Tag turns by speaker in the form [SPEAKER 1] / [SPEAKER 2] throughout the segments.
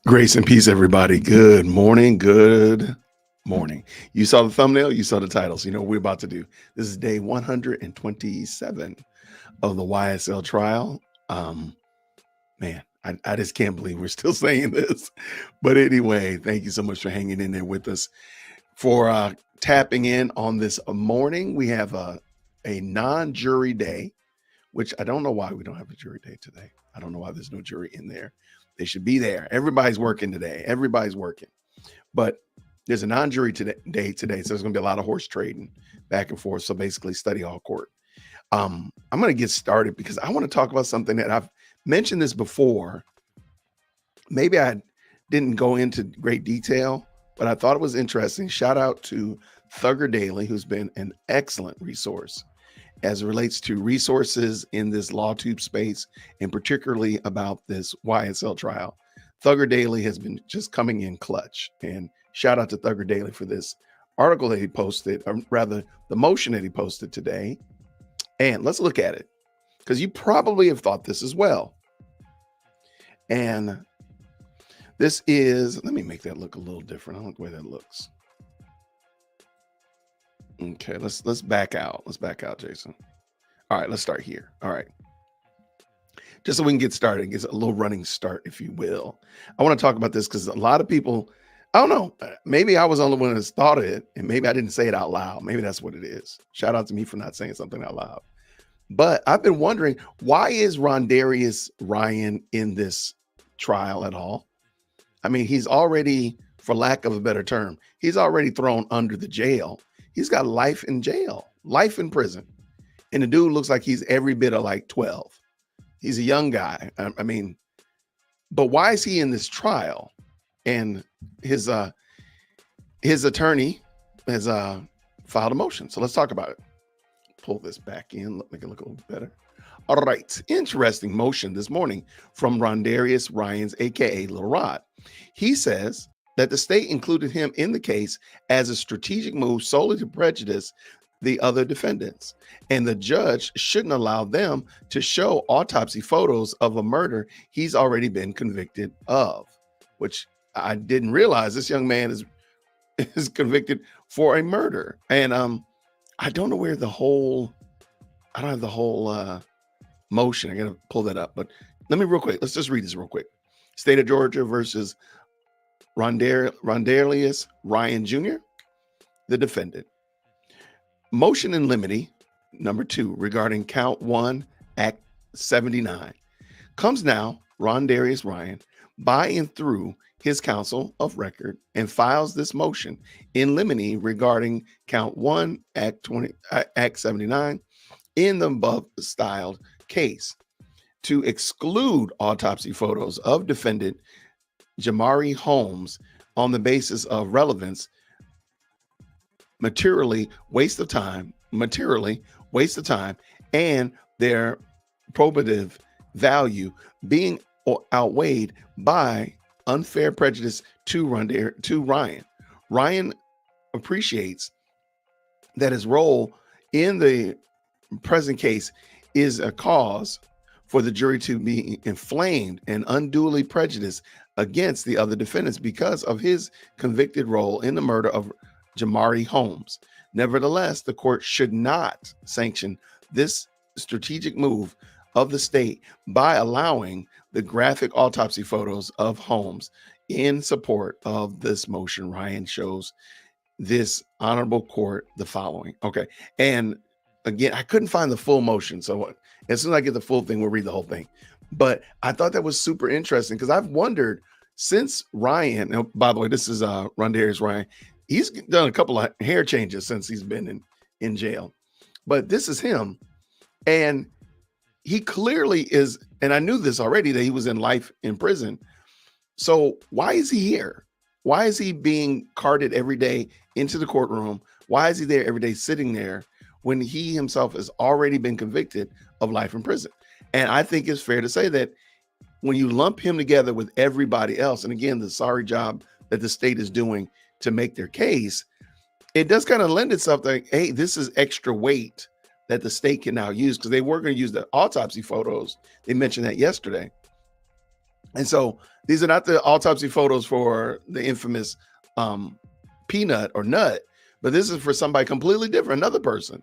[SPEAKER 1] Grace and peace, everybody. Good morning. Good morning. You saw the thumbnail, you saw the titles. You know what we're about to do. This is day 127 of the YSL trial. Man, I just can't believe we're still saying this. But anyway, thank you so much for hanging in there with us. For tapping in on this morning, we have a non-jury day, which I don't know why we don't have a jury day today. I don't know why there's no jury in there. They should be there. Everybody's working today. Everybody's working. But there's a non-jury day today, so there's going to be a lot of horse trading back and forth. So basically, study hall court. I'm going to get started because I want to talk about something that I've mentioned this before. Maybe I didn't go into great detail, but I thought it was interesting. Shout out to Thugger Daily, who's been an excellent resource as it relates to resources in this LawTube space, and particularly about this YSL trial. Thugger Daily has been just coming in clutch, and shout out to Thugger Daily for this article that he posted, or rather the motion that he posted today. And let's look at it, because you probably have thought this as well. And this is, let me make that look a little different. I don't like the way that looks. Okay, let's back out. Let's back out, Jason. All right, let's start here. All right. Just so we can get started, get a little running start, if you will. I want to talk about this because a lot of people, I don't know, maybe I was the only one that's thought of it, and maybe I didn't say it out loud. Maybe that's what it is. Shout out to me for not saying something out loud. But I've been wondering, why is Rondarius Ryan in this trial at all? I mean, he's already, for lack of a better term, he's already thrown under the jail. He's got life in jail, life in prison. And the dude looks like he's every bit of like 12. He's a young guy. I mean, but why is he in this trial? And his attorney has filed a motion. So let's talk about it. Pull this back in, make it look a little better. All right, interesting motion this morning from Rondarius Ryan's, aka Lil Rod. He says that the state included him in the case as a strategic move solely to prejudice the other defendants, and the judge shouldn't allow them to show autopsy photos of a murder he's already been convicted of, which I didn't realize this young man is convicted for a murder. And I don't know where I don't have the whole motion. I gotta pull that up, but let me real quick. Let's just read this real quick. State of Georgia versus Rondarius Ryan Jr., the defendant. Motion in limine, number 2, regarding count 1, Act 79, comes now, Rondarius Ryan, by and through his counsel of record, and files this motion in limine regarding count 1, Act 79, in the above-styled case, to exclude autopsy photos of defendant Jamari Holmes on the basis of relevance, materially waste of time, and their probative value being outweighed by unfair prejudice to Ryan. Ryan appreciates that his role in the present case is a cause for the jury to be inflamed and unduly prejudiced against the other defendants because of his convicted role in the murder of Jamari Holmes. Nevertheless, the court should not sanction this strategic move of the state by allowing the graphic autopsy photos of Holmes. In support of this motion, Ryan shows this honorable court the following. Okay. And again, I couldn't find the full motion. So as soon as I get the full thing, we'll read the whole thing. But I thought that was super interesting because I've wondered since Ryan, and by the way, this is Rondarius Ryan. He's done a couple of hair changes since he's been in jail. But this is him. And he clearly is, and I knew this already, that he was in life in prison. So why is he here? Why is he being carted every day into the courtroom? Why is he there every day sitting there when he himself has already been convicted of life in prison? And I think it's fair to say that when you lump him together with everybody else, and again, the sorry job that the state is doing to make their case, it does kind of lend itself to, hey, this is extra weight that the state can now use, because they were going to use the autopsy photos. They mentioned that yesterday. And so these are not the autopsy photos for the infamous peanut or nut, but this is for somebody completely different, another person.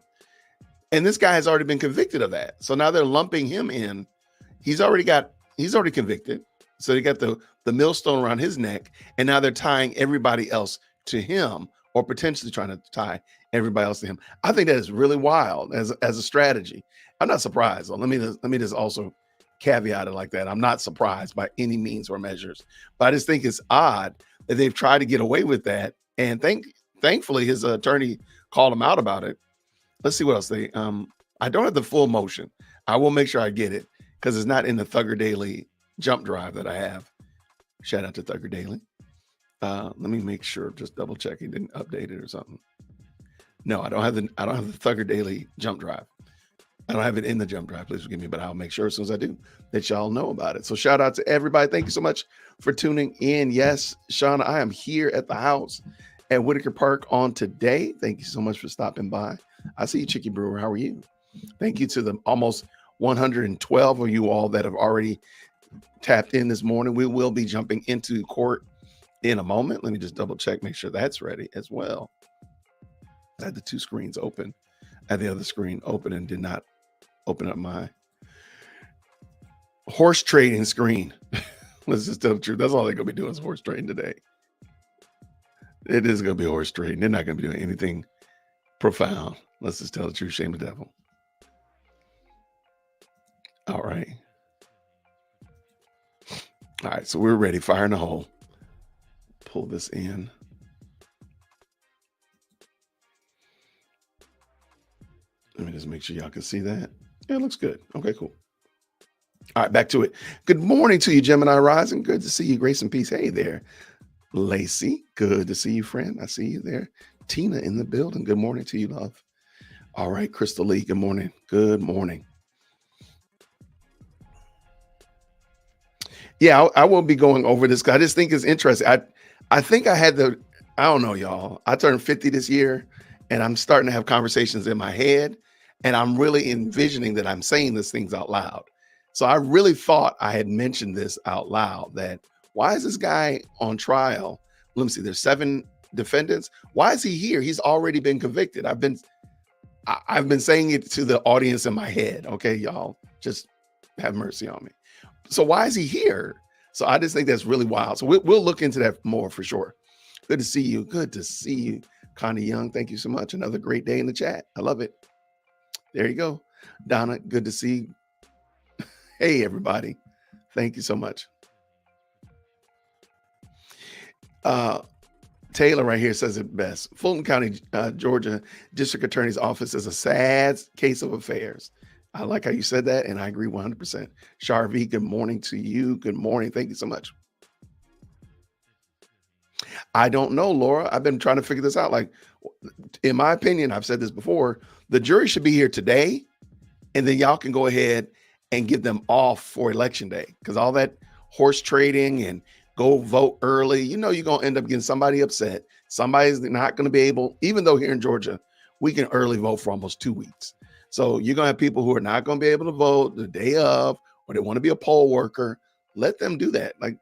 [SPEAKER 1] And this guy has already been convicted of that. So now they're lumping him in. He's already convicted. So they got the millstone around his neck, and now they're tying everybody else to him, or potentially trying to tie everybody else to him. I think that is really wild as a strategy. I'm not surprised. Let me just also caveat it like that. I'm not surprised by any means or measures, but I just think it's odd that they've tried to get away with that. And thankfully his attorney called him out about it. Let's see what else they I don't have the full motion. I will make sure I get it because it's not in the Thugger Daily jump drive that I have. Shout out to Thugger Daily. Let me make sure, just double check he didn't update it or something. No, I don't have the Thugger Daily jump drive. I don't have it in the jump drive. Please forgive me, but I'll make sure as soon as I do that y'all know about it. So shout out to everybody. Thank you so much for tuning in. Yes, Shauna, I am here at the house at Whitaker Park on today. Thank you so much for stopping by. I see you, Chicky Brewer. How are you? Thank you to the almost 112 of you all that have already tapped in this morning. We will be jumping into court in a moment. Let me just double check, make sure that's ready as well. I had the two screens open. I had the other screen open and did not open up my horse trading screen. Let's just tell the truth. That's all they're going to be doing is horse trading today. It is going to be horse trading. They're not going to be doing anything profound. Let's just tell the truth. Shame the devil. All right. All right. So we're ready. Fire in the hole. Pull this in. Let me just make sure y'all can see that. Yeah, it looks good. Okay, cool. All right, back to it. Good morning to you, Gemini Rising. Good to see you. Grace and peace. Hey there, Lacey. Good to see you, friend. I see you there. Tina in the building. Good morning to you, love. All right, Crystal Lee. Good morning. Good morning. Yeah, I will be going over this. I just think it's interesting. I think I don't know, y'all. I turned 50 this year, and I'm starting to have conversations in my head, and I'm really envisioning that I'm saying these things out loud. So I really thought I had mentioned this out loud, that why is this guy on trial? Let me see, there's 7 defendants. Why is he here? He's already been convicted. I've been saying it to the audience in my head. Okay, y'all, just have mercy on me. So why is he here? So I just think that's really wild. So we'll look into that more for sure. Good to see you. Good to see you, Connie Young. Thank you so much. Another great day in the chat. I love it. There you go. Donna, good to see you. Hey, everybody. Thank you so much. Taylor right here says it best. Fulton County, Georgia District Attorney's Office is a sad case of affairs. I like how you said that, and I agree 100%. Sharvie, good morning to you. Good morning. Thank you so much. I don't know, Laura. I've been trying to figure this out. Like, in my opinion, I've said this before, the jury should be here today, and then y'all can go ahead and give them off for election day, because all that horse trading and go vote early, you're going to end up getting somebody upset. Somebody's not going to be able, even though here in Georgia, we can early vote for almost 2 weeks. So you're going to have people who are not going to be able to vote the day of, or they want to be a poll worker. Let them do that. Like,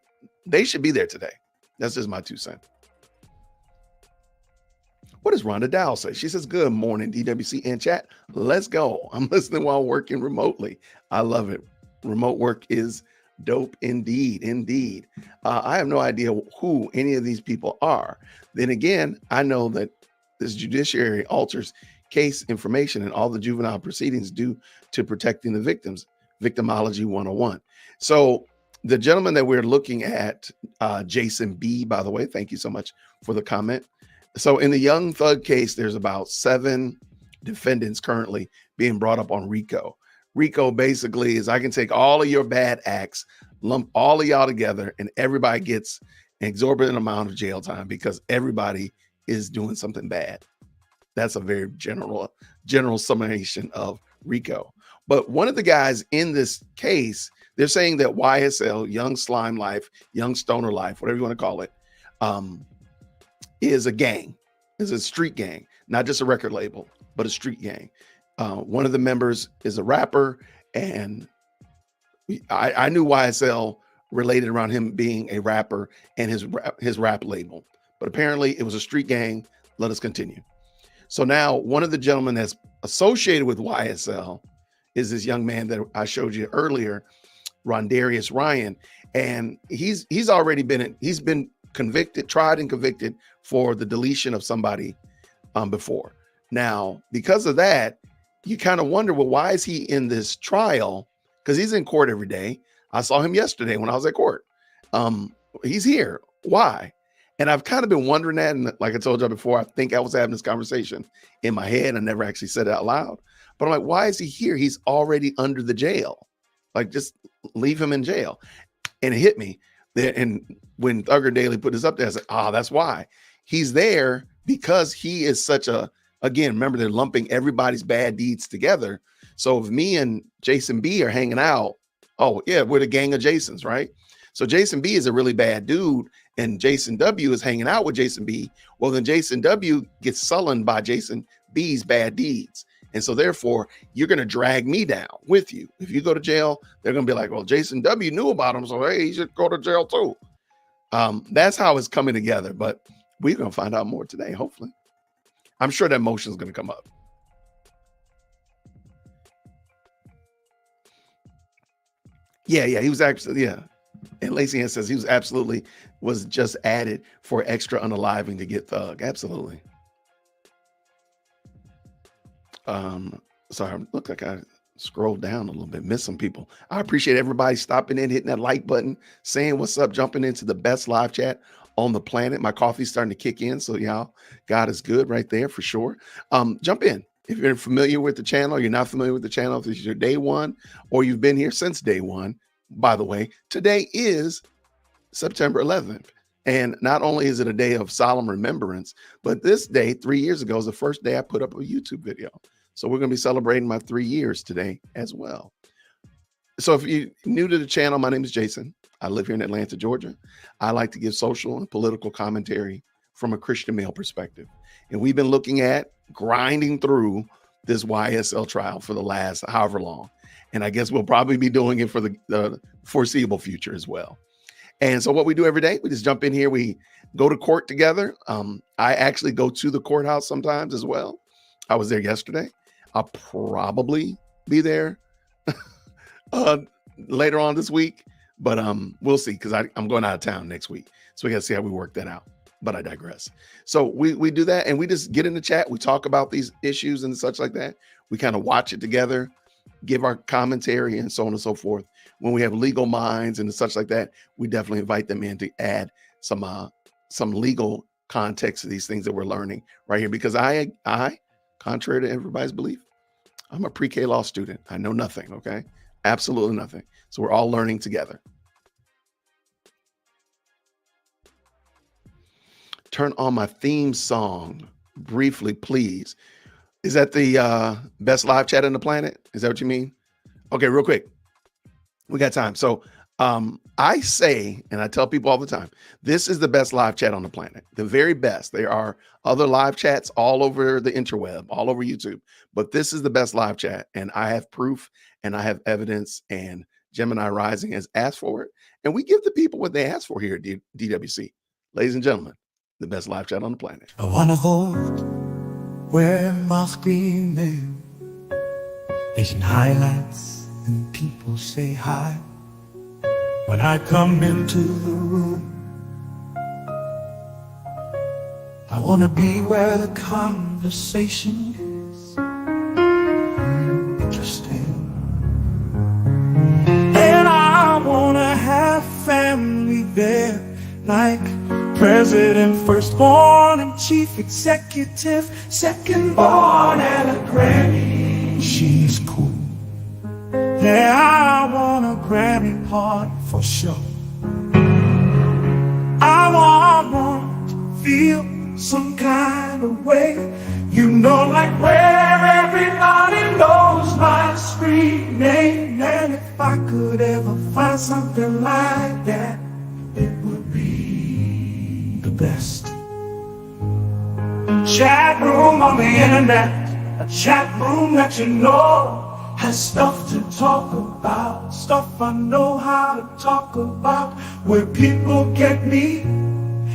[SPEAKER 1] they should be there today. That's just my 2 cents. What does Rhonda Dow say? She says, good morning, DWC and chat. Let's go. I'm listening while working remotely. I love it. Remote work is dope indeed. Indeed. I have no idea who any of these people are. Then again, I know that this judiciary alters case information and all the juvenile proceedings due to protecting the victims. Victimology 101. So the gentleman that we're looking at, Jason B, by the way, thank you so much for the comment. So in the Young Thug case, there's about 7 defendants currently being brought up on RICO. RICO basically is, I can take all of your bad acts, lump all of y'all together, and everybody gets an exorbitant amount of jail time because everybody is doing something bad. That's a very general summation of RICO. But one of the guys in this case, they're saying that YSL, Young Slime Life, Young Stoner Life, whatever you want to call it, is a gang, is a street gang, not just a record label, but a street gang. One of the members is a rapper, and I knew YSL related around him being a rapper and his rap label. But apparently it was a street gang. Let us continue. So now one of the gentlemen that's associated with YSL is this young man that I showed you earlier, Rondarius Ryan. And he's been convicted, tried and convicted for the deletion of somebody before. Now, because of that, you kind of wonder, well, why is he in this trial? Because he's in court every day. I saw him yesterday when I was at court. He's here. Why? And I've kind of been wondering that. And like I told you before, I think I was having this conversation in my head. I never actually said it out loud. But I'm like, why is he here? He's already under the jail. Like, just leave him in jail. And it hit me. And when Thugger Daily put this up there, I said, that's why. He's there because he is such a, again, remember, they're lumping everybody's bad deeds together. So if me and Jason B are hanging out, oh yeah, we're the gang of Jasons, right? So Jason B is a really bad dude, and Jason W is hanging out with Jason B. Well, then Jason W gets sullied by Jason B's bad deeds. And so therefore, you're going to drag me down with you. If you go to jail, they're going to be like, well, Jason W knew about him, so hey, he should go to jail too. That's how it's coming together. But we're going to find out more today, hopefully. I'm sure that motion is going to come up. Yeah, he was actually, yeah. And Lacey Ann says he was just added for extra unaliving to get Thug. Absolutely. Sorry, look like I scrolled down a little bit, missed some people. I appreciate everybody stopping in, hitting that like button, saying what's up, jumping into the best live chat on the planet. My coffee's starting to kick in, so y'all, God is good right there for sure. Jump in. If you're familiar with the channel, you're not familiar with the channel, if this is your day one, or you've been here since day one. By the way, today is September 11th. And not only is it a day of solemn remembrance, but this day, 3 years ago, is the first day I put up a YouTube video. So we're going to be celebrating my 3 years today as well. So if you're new to the channel, my name is Jason. I live here in Atlanta, Georgia. I like to give social and political commentary from a Christian male perspective. And we've been looking at grinding through this YSL trial for the last however long. And I guess we'll probably be doing it for the foreseeable future as well. And so what we do every day, we just jump in here. We go to court together. I actually go to the courthouse sometimes as well. I was there yesterday. I'll probably be there later on this week, but we'll see, because I'm going out of town next week. So we got to see how we work that out. But I digress. So we do that, and we just get in the chat. We talk about these issues and such like that. We kind of watch it together, give our commentary and so on and so forth. When we have legal minds and such like that, we definitely invite them in to add some legal context to these things that we're learning right here. Because I, contrary to everybody's belief, I'm a pre-K law student. I know nothing, okay? Absolutely nothing. So we're all learning together. Turn on my theme song briefly, please. Is that the best live chat on the planet? Is that what you mean? Okay, real quick. We got time. So I say, and I tell people all the time, this is the best live chat on the planet. The very best. There are other live chats all over the interweb, all over YouTube, but this is the best live chat. And I have proof and I have evidence, and Gemini Rising has asked for it. And we give the people what they ask for here at DWC. Ladies and gentlemen, the best live chat on the planet.
[SPEAKER 2] I wanna hold where my screaming, making highlights and people say hi. When I come into the room, I wanna be where the conversation is interesting. And I wanna have family there, like President, firstborn and chief executive, secondborn and a Grammy. She's cool. Yeah, I want a Grammy part for sure. I want to feel some kind of way, you know, like where everybody knows my street name. And if I could ever find something like that, it would be the best. Chat room on the internet, a chat room that you know has stuff to talk about, stuff I know how to talk about, where people get me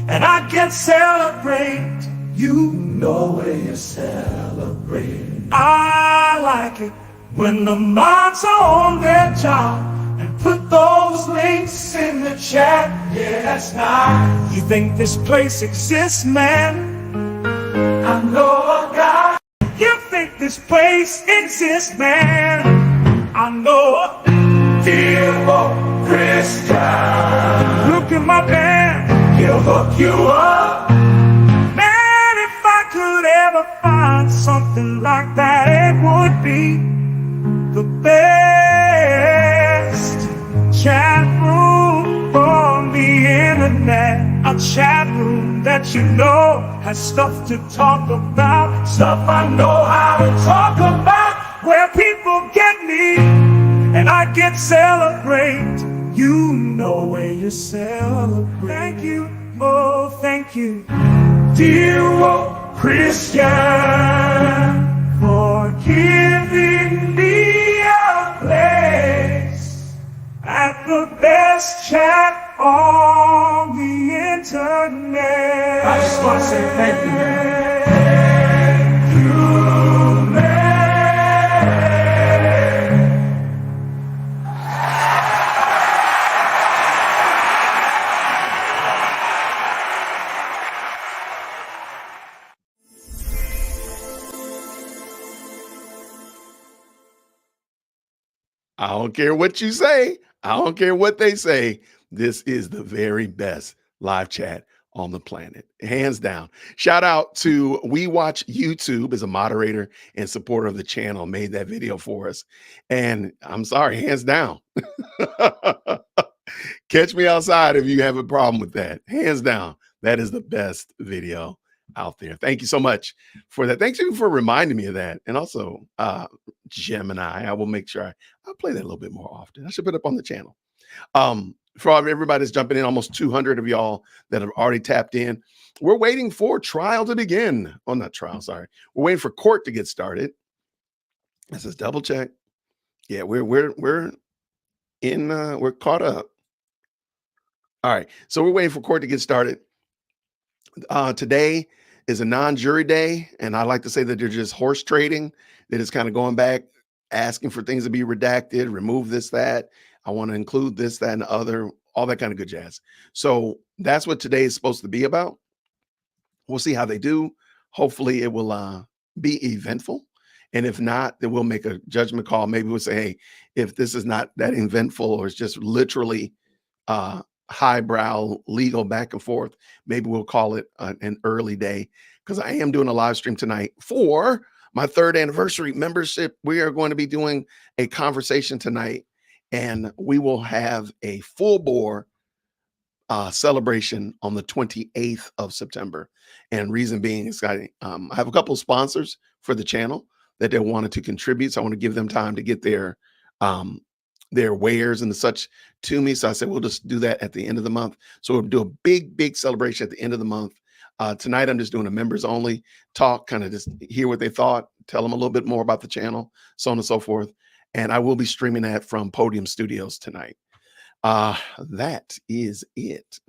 [SPEAKER 2] and I can celebrate. You know where you celebrate. I like it when the moms are on their job and put those links in the chat. Yeah, that's nice. You think this place exists, man? I know a guy. You think this place exists, man? I know a dear old Christian. Look at my band, he'll hook you up. Man, if I could ever find something like that, it would be the best chat room on the internet. A chat room that you know has stuff to talk about, stuff I know how to talk about, where people get me and I get celebrate. You know where you celebrate. Thank you, oh thank you, dear old Christian, for giving me a place at the best chat on the internet. I just want to say thank you, man. Thank you, man.
[SPEAKER 1] I don't care what you say. I don't care what they say. This is the very best live chat on the planet, hands down. Shout out to We Watch YouTube as a moderator and supporter of the channel, made that video for us. And I'm sorry, hands down. Catch me outside if you have a problem with that. Hands down, that is the best video out there. Thank you so much for that. Thank you for reminding me of that. And also, Gemini, I will make sure I'll play that a little bit more often. I should put it up on the channel. For everybody that's jumping in, almost 200 of y'all that have already tapped in. We're waiting for trial to begin. Oh, not trial, sorry. We're waiting for court to get started. This is double check. Yeah, we're caught up. All right, so we're waiting for court to get started. Today is a non-jury day, and I like to say that they're just horse trading. That is kind of going back, asking for things to be redacted, remove this, that. I want to include this, that, and the other, all that kind of good jazz. So that's what today is supposed to be about. We'll see how they do. Hopefully it will be eventful. And if not, then we'll make a judgment call. Maybe we'll say, hey, if this is not that eventful or it's just literally highbrow legal back and forth, maybe we'll call it an early day, because I am doing a live stream tonight for my 3rd anniversary membership. We are going to be doing a conversation tonight, and we will have a full bore celebration on the 28th of September. And reason being is I have a couple of sponsors for the channel that they wanted to contribute. So I want to give them time to get their wares and such to me. So I said, we'll just do that at the end of the month. So we'll do a big celebration at the end of the month. Tonight, I'm just doing a members only talk, kind of just hear what they thought, tell them a little bit more about the channel, so on and so forth. And I will be streaming that from Podium Studios tonight. That is it.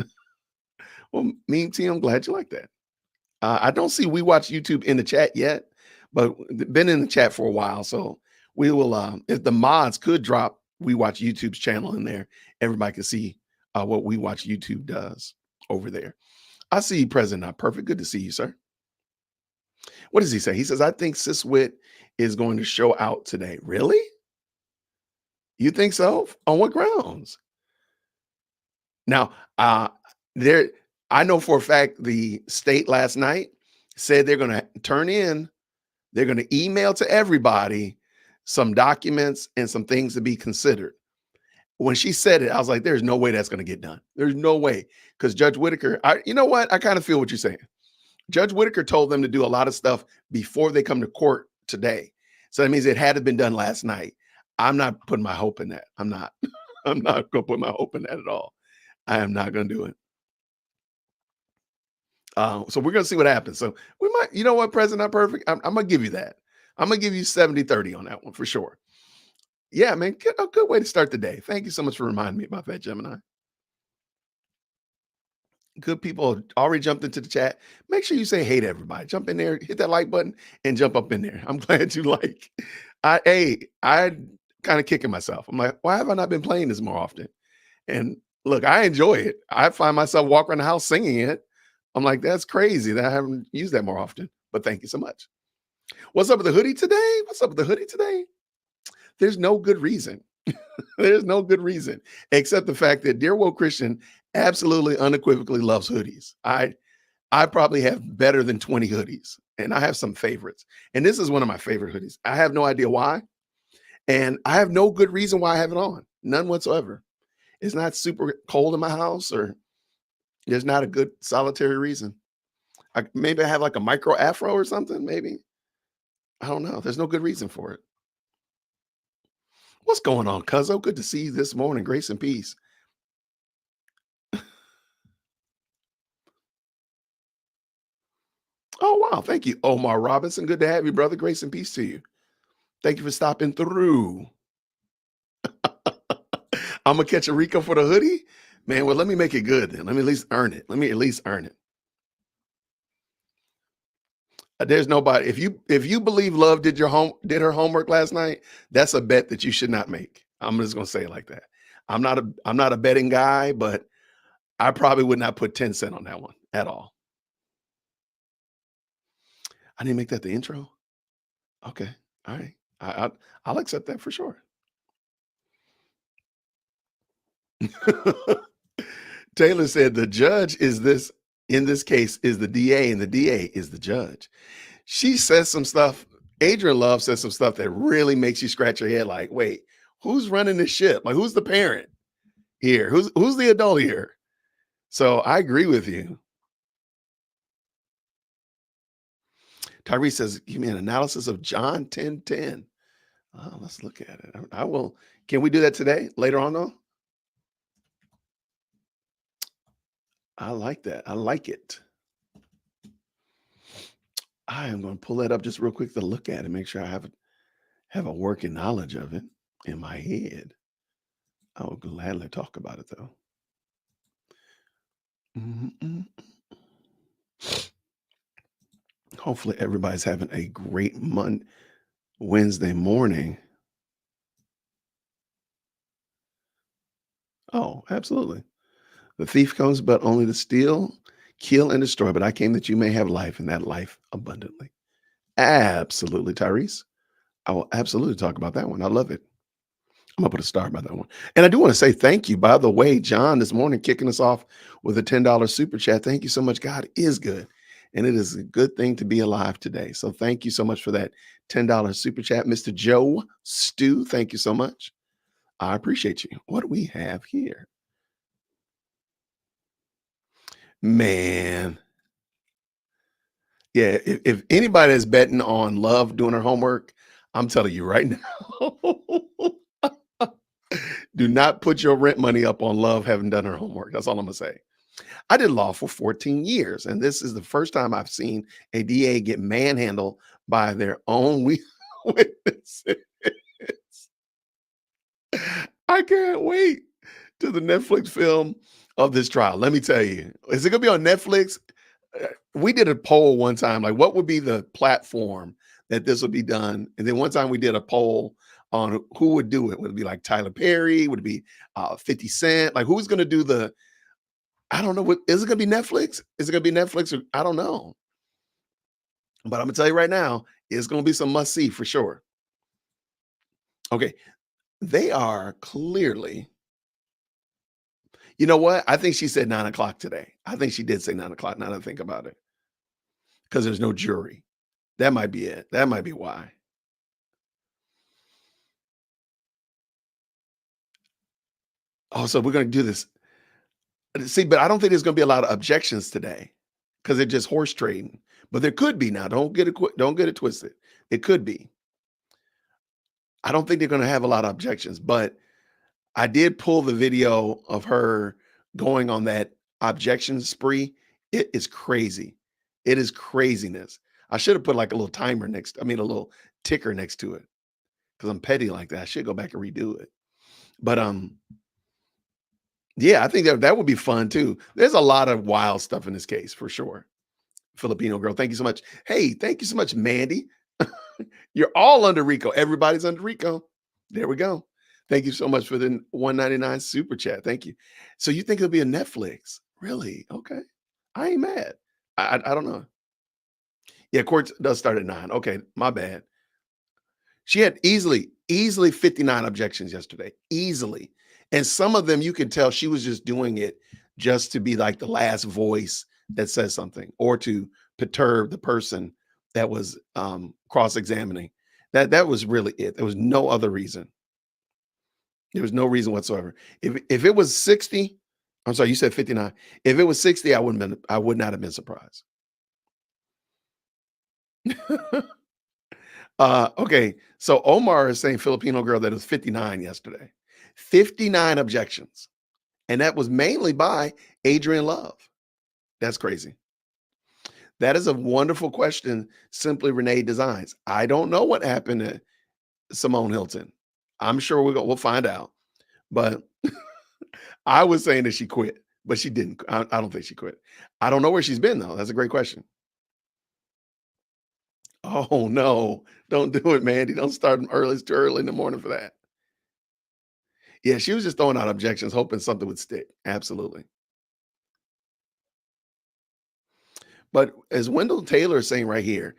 [SPEAKER 1] Well, Meme Team, I'm glad you like that. I don't see We Watch YouTube in the chat yet, but been in the chat for a while. So we will, if the mods could drop We Watch YouTube's channel in there, everybody can see what We Watch YouTube does over there. I see you, President Not Perfect. Good to see you, sir. What does he say? He says, I think Siswit is going to show out today. Really? You think so? On what grounds? Now, I know for a fact the state last night said they're going to they're going to email to everybody some documents and some things to be considered. When she said it, I was like, there's no way that's going to get done. There's no way. Because Judge Whitaker, you know what? I kind of feel what you're saying. Judge Whitaker told them to do a lot of stuff before they come to court today. So that means it had to been done last night. I'm not putting my hope in that. I'm not going to put my hope in that at all. I am not going to do it. So we're going to see what happens. So we might, you know what, President Not Perfect? I'm going to give you that. I'm going to give you 70-30 on that one for sure. Yeah, man, a good way to start the day. Thank you so much for reminding me about that, Gemini. Good people already jumped into the chat. Make sure you say hey to everybody. Jump in there, hit that like button, and jump up in there. I'm glad you like. I kind of kicking myself. I'm like, why have I not been playing this more often? And look, I enjoy it. I find myself walking around the house singing it. I'm like, that's crazy that I haven't used that more often. But thank you so much. What's up with the hoodie today? What's up with the hoodie today? There's no good reason. There's no good reason except the fact that Dear Woke Christian absolutely unequivocally loves hoodies. I probably have better than 20 hoodies, and I have some favorites. And this is one of my favorite hoodies. I have no idea why, and I have no good reason why I have it on. None whatsoever. It's not super cold in my house, or there's not a good solitary reason. Maybe I have like a micro afro or something. Maybe I don't know. There's no good reason for it. What's going on, Cuzzo? Good to see you this morning. Grace and peace. Oh, wow. Thank you, Omar Robinson. Good to have you, brother. Grace and peace to you. Thank you for stopping through. I'm going to catch a Rico for the hoodie. Man, well, let me make it good then. Let me at least earn it. Let me at least earn it. There's nobody. If you believe Love did her homework last night, that's a bet that you should not make. I'm just gonna say it like that. I'm not a betting guy, but I probably would not put 10 cents on that one at all. I didn't make that the intro. Okay, all right. I'll accept that for sure. Taylor said the judge is this in this case is the DA, and the DA is the judge. She says some stuff. Adrian Love says some stuff that really makes you scratch your head like, wait, who's running this ship? Like, who's the parent here? Who's the adult here? So I agree with you. Tyree says, give me an analysis of John 10:10. Oh, let's look at it. I will. Can we do that today? Later on, though? I like that. I like it. I am going to pull that up just real quick to look at it, make sure I have a working knowledge of it in my head. I will gladly talk about it, though. Hopefully everybody's having a great Wednesday morning. Oh, absolutely. The thief comes but only to steal, kill, and destroy. But I came that you may have life, and that life abundantly. Absolutely, Tyrese. I will absolutely talk about that one. I love it. I'm gonna put a star by that one. And I do want to say thank you, by the way, John, this morning kicking us off with a $10 super chat. Thank you so much. God is good. And it is a good thing to be alive today. So thank you so much for that $10 super chat. Mr. Joe Stu, thank you so much. I appreciate you. What do we have here? Man. Yeah, if anybody is betting on Love doing her homework, I'm telling you right now, do not put your rent money up on Love having done her homework. That's all I'm gonna say. I did law for 14 years, and this is the first time I've seen a DA get manhandled by their own witnesses. I can't wait to the Netflix film of this trial. Let me tell you, is it gonna be on Netflix? We did a poll one time, like what would be the platform that this would be done? And then one time we did a poll on who would do it. Would it be like Tyler Perry? Would it be 50 Cent? Like who's going to do I don't know. Is it going to be Netflix? Is it going to be Netflix? Or, I don't know. But I'm going to tell you right now, it's going to be some must see for sure. Okay. They are clearly, you know what? I think she said 9 o'clock today. I think she did say 9 o'clock now that I think about it. Because there's no jury. That might be it. That might be why. Oh, so we're going to do this. See, but I don't think there's going to be a lot of objections today because they're just horse trading. But there could be now. Don't get it twisted. It could be. I don't think they're going to have a lot of objections, but I did pull the video of her going on that objection spree. It is crazy. It is craziness. I should have put like a little timer a little ticker next to it because I'm petty like that. I should go back and redo it. But yeah, I think that would be fun too. There's a lot of wild stuff in this case for sure. Filipino girl, thank you so much. Hey, thank you so much, Mandy. You're all under Rico. Everybody's under Rico. There we go. Thank you so much for the 199 super chat. Thank you. So you think it'll be a Netflix? Really? Okay. I ain't mad. I don't know. Yeah, court does start at 9. Okay, my bad. She had easily 59 objections yesterday. Easily. And some of them you can tell she was just doing it just to be like the last voice that says something or to perturb the person that was cross-examining. That was really it. There was no other reason. There was no reason whatsoever. If it was 60, I'm sorry, you said 59. If it was 60, I would not have been surprised. Okay, so Omar is saying Filipino girl that was 59 yesterday. 59 objections. And that was mainly by Adrian Love. That's crazy. That is a wonderful question. Simply Renee Designs. I don't know what happened to Simone Hilton. I'm sure we'll find out. But I was saying that she quit, but she didn't. I don't think she quit. I don't know where she's been though. That's a great question. Oh no, don't do it, Mandy. Don't start early. It's too early in the morning for that. Yeah, she was just throwing out objections, hoping something would stick. Absolutely. But as Wendell Taylor is saying right here,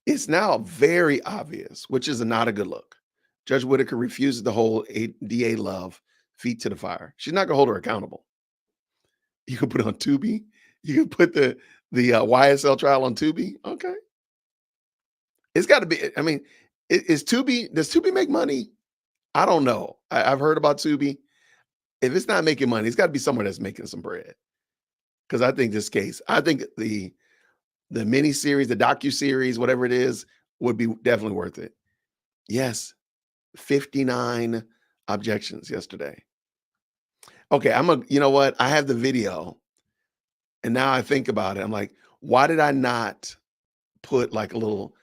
[SPEAKER 1] it's now very obvious, which is not a good look. Judge Whitaker refuses to hold DA Love feet to the fire. She's not going to hold her accountable. You can put it on Tubi. You can put the YSL trial on Tubi. Okay. It's got to be. I mean, does Tubi make money? I don't know. I've heard about Tubi. If it's not making money, it's got to be somewhere that's making some bread. Because I think the mini series, the docu-series, whatever it is, would be definitely worth it. Yes, 59 objections yesterday. Okay, you know what? I have the video, and now I think about it. I'm like, why did I not put like a little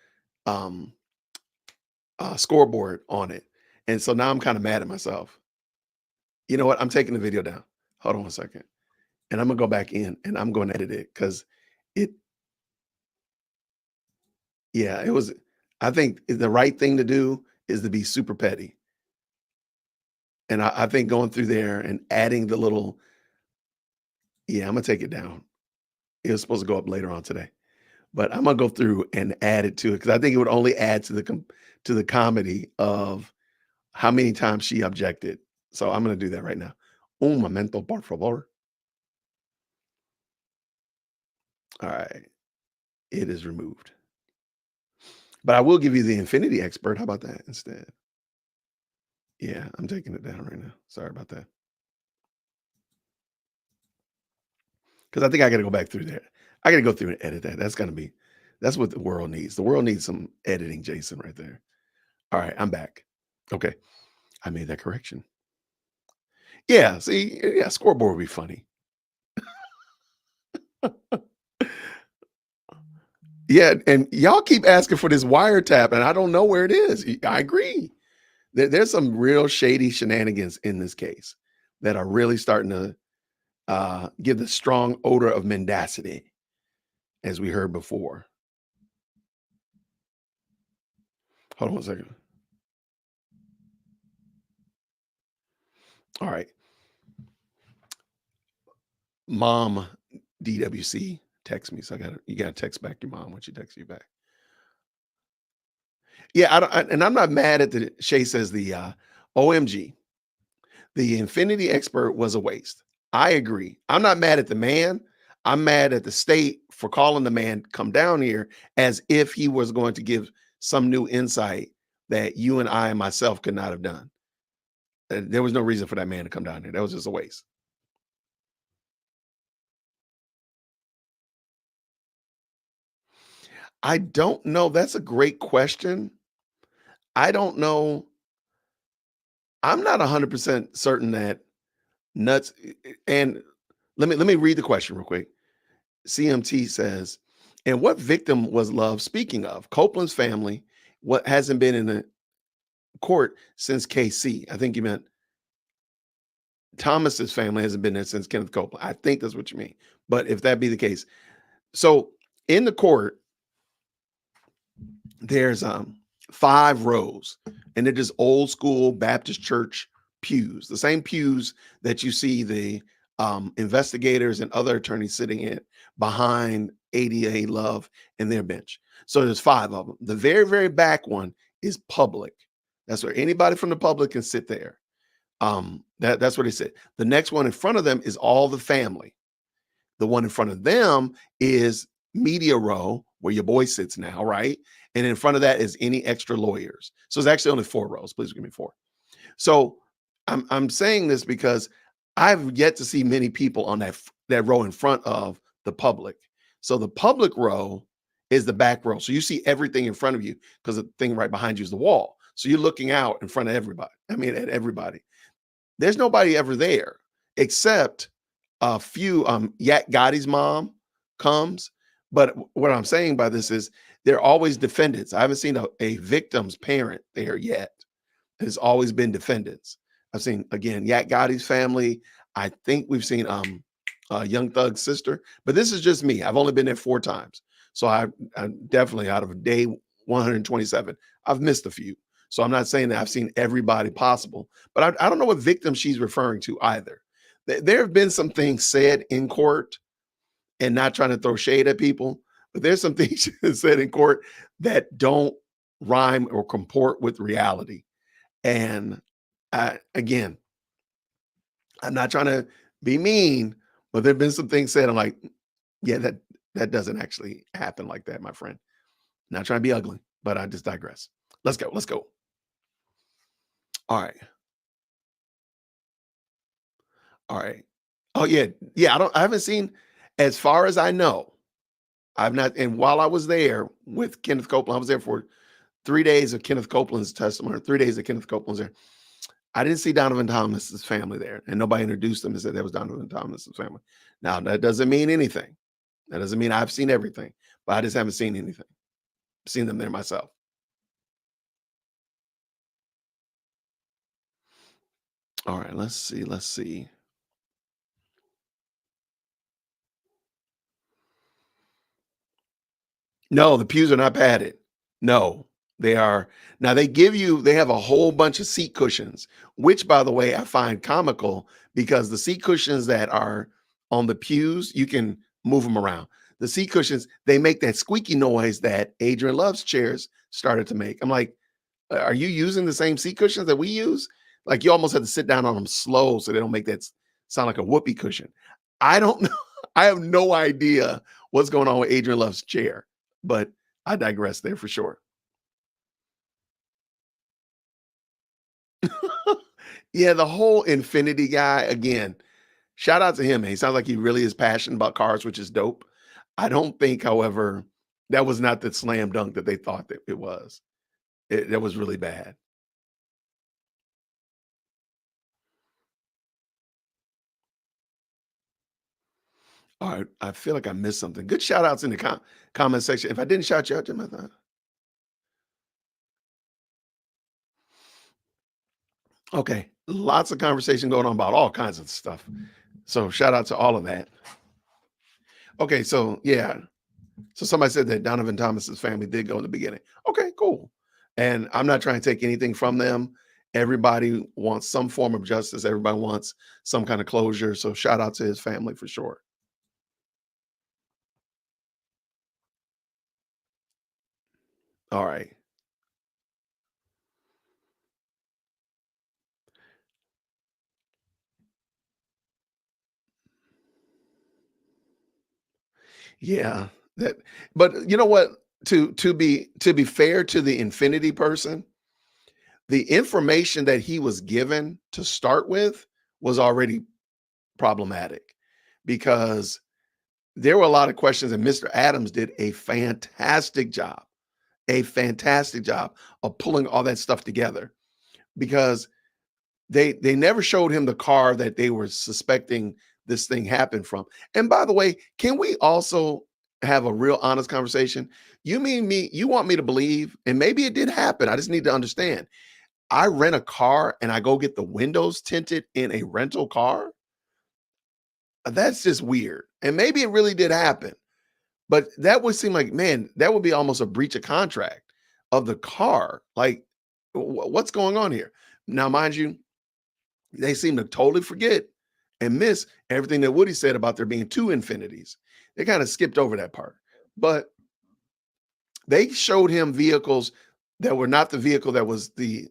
[SPEAKER 1] scoreboard on it? And so now I'm kind of mad at myself. You know what? I'm taking the video down. Hold on 1 second. And I'm gonna go back in and I'm going to edit it because I think the right thing to do is to be super petty. And I think going through there and adding the little, I'm gonna take it down. It was supposed to go up later on today, but I'm gonna go through and add it to it because I think it would only add to the comedy of how many times she objected. So I'm gonna do that right now. Un momento, por favor. All right, it is removed. But I will give you the infinity expert. How about that instead? Yeah, I'm taking it down right now. Sorry about that. Because I think I got to go back through there. I got to go through and edit that. That's what the world needs. The world needs some editing, Jason, right there. All right, I'm back. Okay, I made that correction. Yeah, see, yeah, scoreboard would be funny. Yeah, and y'all keep asking for this wiretap, and I don't know where it is. I agree. There's some real shady shenanigans in this case that are really starting to give the strong odor of mendacity, as we heard before. Hold on 1 second. All right. Mom DWC text me. So you gotta text back your mom when she texts you back. Yeah, I'm not mad at Shay says the OMG. The infinity expert was a waste. I agree. I'm not mad at the man. I'm mad at the state for calling the man come down here as if he was going to give some new insight that you and I and myself could not have done. There was no reason for that man to come down here. That was just a waste. I don't know. That's a great question. I don't know. I'm not 100% certain that nuts and let me read the question real quick. CMT says, and what victim was Love speaking of? Copeland's family, what hasn't been in court since KC. I think you meant Thomas's family hasn't been there since Kenneth Copeland. I think that's what you mean. But if that be the case, so in the court, there's 5 rows, and they're just old school Baptist church pews, the same pews that you see the investigators and other attorneys sitting in behind ADA Love and their bench. So there's 5 of them. The very, very back one is public. That's where anybody from the public can sit there. That's what he said. The next one in front of them is all the family. The one in front of them is media row, where your boy sits now, right? And in front of that is any extra lawyers. So it's actually only 4 rows. Please give me 4. So I'm saying this because I've yet to see many people on that row in front of the public. So the public row is the back row. So you see everything in front of you because the thing right behind you is the wall. So you're looking out in front of everybody. I mean, at everybody. There's nobody ever there except a few. Yak Gotti's mom comes. But what I'm saying by this is they're always defendants. I haven't seen a victim's parent there yet. It's always been defendants. I've seen, again, Yak Gotti's family. I think we've seen Young Thug's sister, but this is just me. I've only been there 4 times. So I definitely, out of day 127, I've missed a few. So I'm not saying that I've seen everybody possible, but I don't know what victim she's referring to either. There have been some things said in court, and not trying to throw shade at people, but there's some things said in court that don't rhyme or comport with reality. And again, I'm not trying to be mean, but there've been some things said. I'm like, yeah, that doesn't actually happen like that, my friend. Not trying to be ugly, but I just digress. Let's go. Let's go. All right. All right. Oh yeah. Yeah. I haven't seen, as far as I know, I've not, and while I was there with Kenneth Copeland, I was there for 3 days of Kenneth Copeland's testimony, 3 days of Kenneth Copeland's there. I didn't see Donovan Thomas's family there, and nobody introduced them and said that was Donovan Thomas's family. Now, that doesn't mean anything. That doesn't mean I've seen everything, but I just haven't seen anything. I've seen them there myself. All right, let's see. Let's see. No, the pews are not padded. No, they are. Now they have a whole bunch of seat cushions, which, by the way, I find comical because the seat cushions that are on the pews, you can move them around. The seat cushions, they make that squeaky noise that Adrian Love's chairs started to make. I'm like, are you using the same seat cushions that we use? Like, you almost have to sit down on them slow so they don't make that sound like a whoopee cushion. I don't know. I have no idea what's going on with Adrian Love's chair, but I digress there for sure. Yeah, the whole Infinity guy, again, shout out to him. Man. He sounds like he really is passionate about cars, which is dope. I don't think, however, that was not the slam dunk that they thought that it was. That was really bad. All right, I feel like I missed something. Good shout outs in the comment section. If I didn't shout you out, Jim, I thought. Okay, lots of conversation going on about all kinds of stuff. So shout out to all of that. Okay, so yeah, so somebody said that Donovan Thomas's family did go in the beginning. Okay, cool. And I'm not trying to take anything from them. Everybody wants some form of justice. Everybody wants some kind of closure. So shout out to his family for sure. All right. Yeah. That, but you know what? To be fair to the Infinity person, the information that he was given to start with was already problematic because there were a lot of questions, and Mr. Adams did a fantastic job of pulling all that stuff together because they never showed him the car that they were suspecting this thing happened from. And by the way, can we also have a real honest conversation? You mean me, you want me to believe, and maybe it did happen. I just need to understand. I rent a car and I go get the windows tinted in a rental car. That's just weird. And maybe it really did happen, but that would seem like, man, that would be almost a breach of contract of the car. Like, what's going on here? Now, mind you, they seem to totally forget and miss everything that Woody said about there being two infinities. They kind of skipped over that part. But they showed him vehicles that were not the vehicle that was the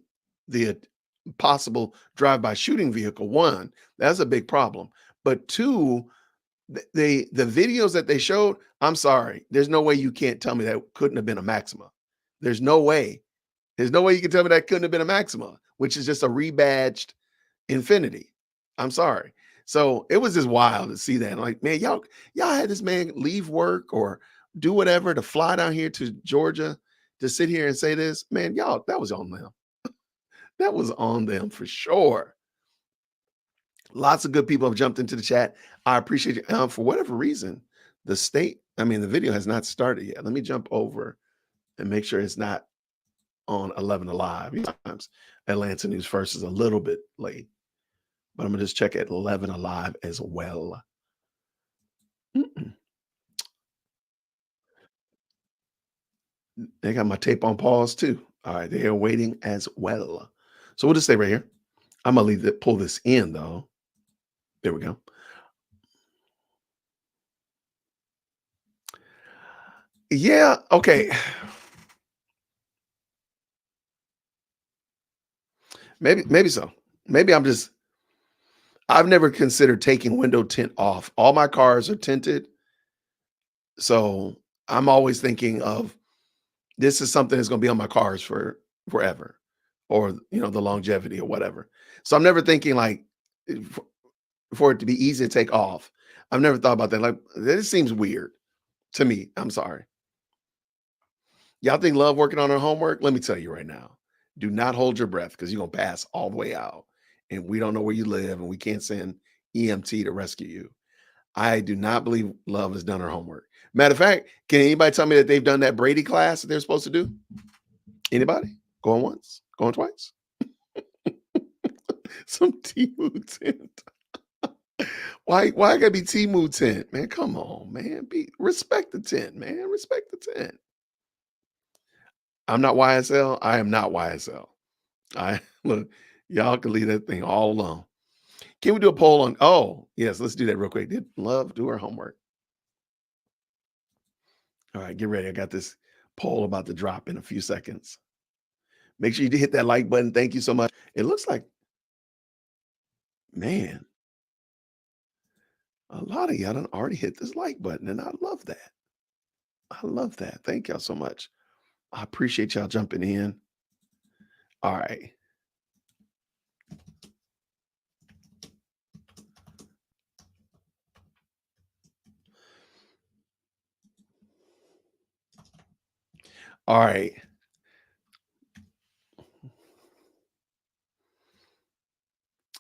[SPEAKER 1] possible drive-by shooting vehicle. One, that's a big problem. But two, the videos that they showed, I'm sorry, there's no way you can't tell me that couldn't have been a Maxima. There's no way. There's no way you can tell me that couldn't have been a Maxima, which is just a rebadged Infinity. I'm sorry. So it was just wild to see that. I'm like, man, y'all had this man leave work or do whatever to fly down here to Georgia to sit here and say this. Man, y'all, that was on them. That was on them for sure. Lots of good people have jumped into the chat. I appreciate you. For whatever reason, the video has not started yet. Let me jump over and make sure it's not on 11 Alive. Sometimes Atlanta News First is a little bit late, but I'm gonna just check at 11 Alive as well. They got my tape on pause too. All right, they are waiting as well. So we'll just stay right here. I'm gonna pull this in though. There we go. Yeah, okay. Maybe so. Maybe I've never considered taking window tint off. All my cars are tinted. So I'm always thinking of this is something that's going to be on my cars for forever or, the longevity or whatever. So I'm never thinking like for it to be easy to take off. I've never thought about that. Like, this seems weird to me. I'm sorry. Y'all think love working on her homework? Let me tell you right now. Do not hold your breath because you're going to pass all the way out. And we don't know where you live and we can't send EMT to rescue you. I do not believe love has done her homework. Matter of fact, can anybody tell me that they've done that Brady class that they're supposed to do? Anybody? Going once? Going twice? Some T-Mood tint. Why gotta be T-Mood tint, man? Come on, man. Respect the tint, man. Respect the tint. I'm not YSL. I am not YSL. Look, y'all can leave that thing all alone. Can we do a poll on? Oh, yes, let's do that real quick. Did love do her homework? All right, get ready. I got this poll about to drop in a few seconds. Make sure you hit that like button. Thank you so much. It looks like, man, a lot of y'all done already hit this like button, and I love that. I love that. Thank y'all so much. I appreciate y'all jumping in. All right. All right.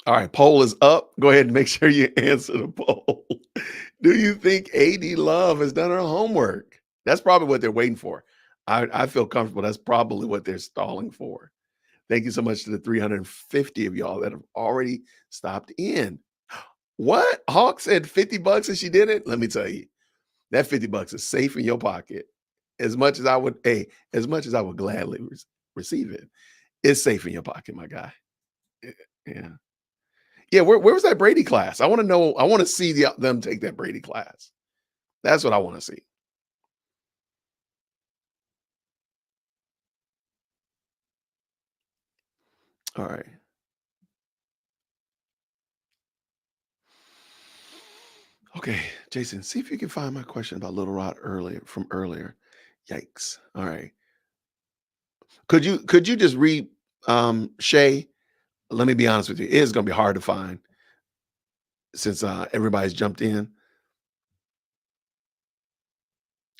[SPEAKER 1] All right, poll is up. Go ahead and make sure you answer the poll. Do you think AD Love has done her homework? That's probably what they're waiting for. I feel comfortable. That's probably what they're stalling for. Thank you so much to the 350 of y'all that have already stopped in. What? Hawk said 50 bucks and she did it? Let me tell you, that 50 bucks is safe in your pocket. As much as I would gladly receive it, it's safe in your pocket, my guy. Yeah. Yeah, where was that Brady class? I want to know. I want to see them take that Brady class. That's what I want to see. All right. Okay, Jason, see if you can find my question about Little Rod earlier. Yikes. All right. Could you just read Shay? Let me be honest with you. It is gonna be hard to find since everybody's jumped in.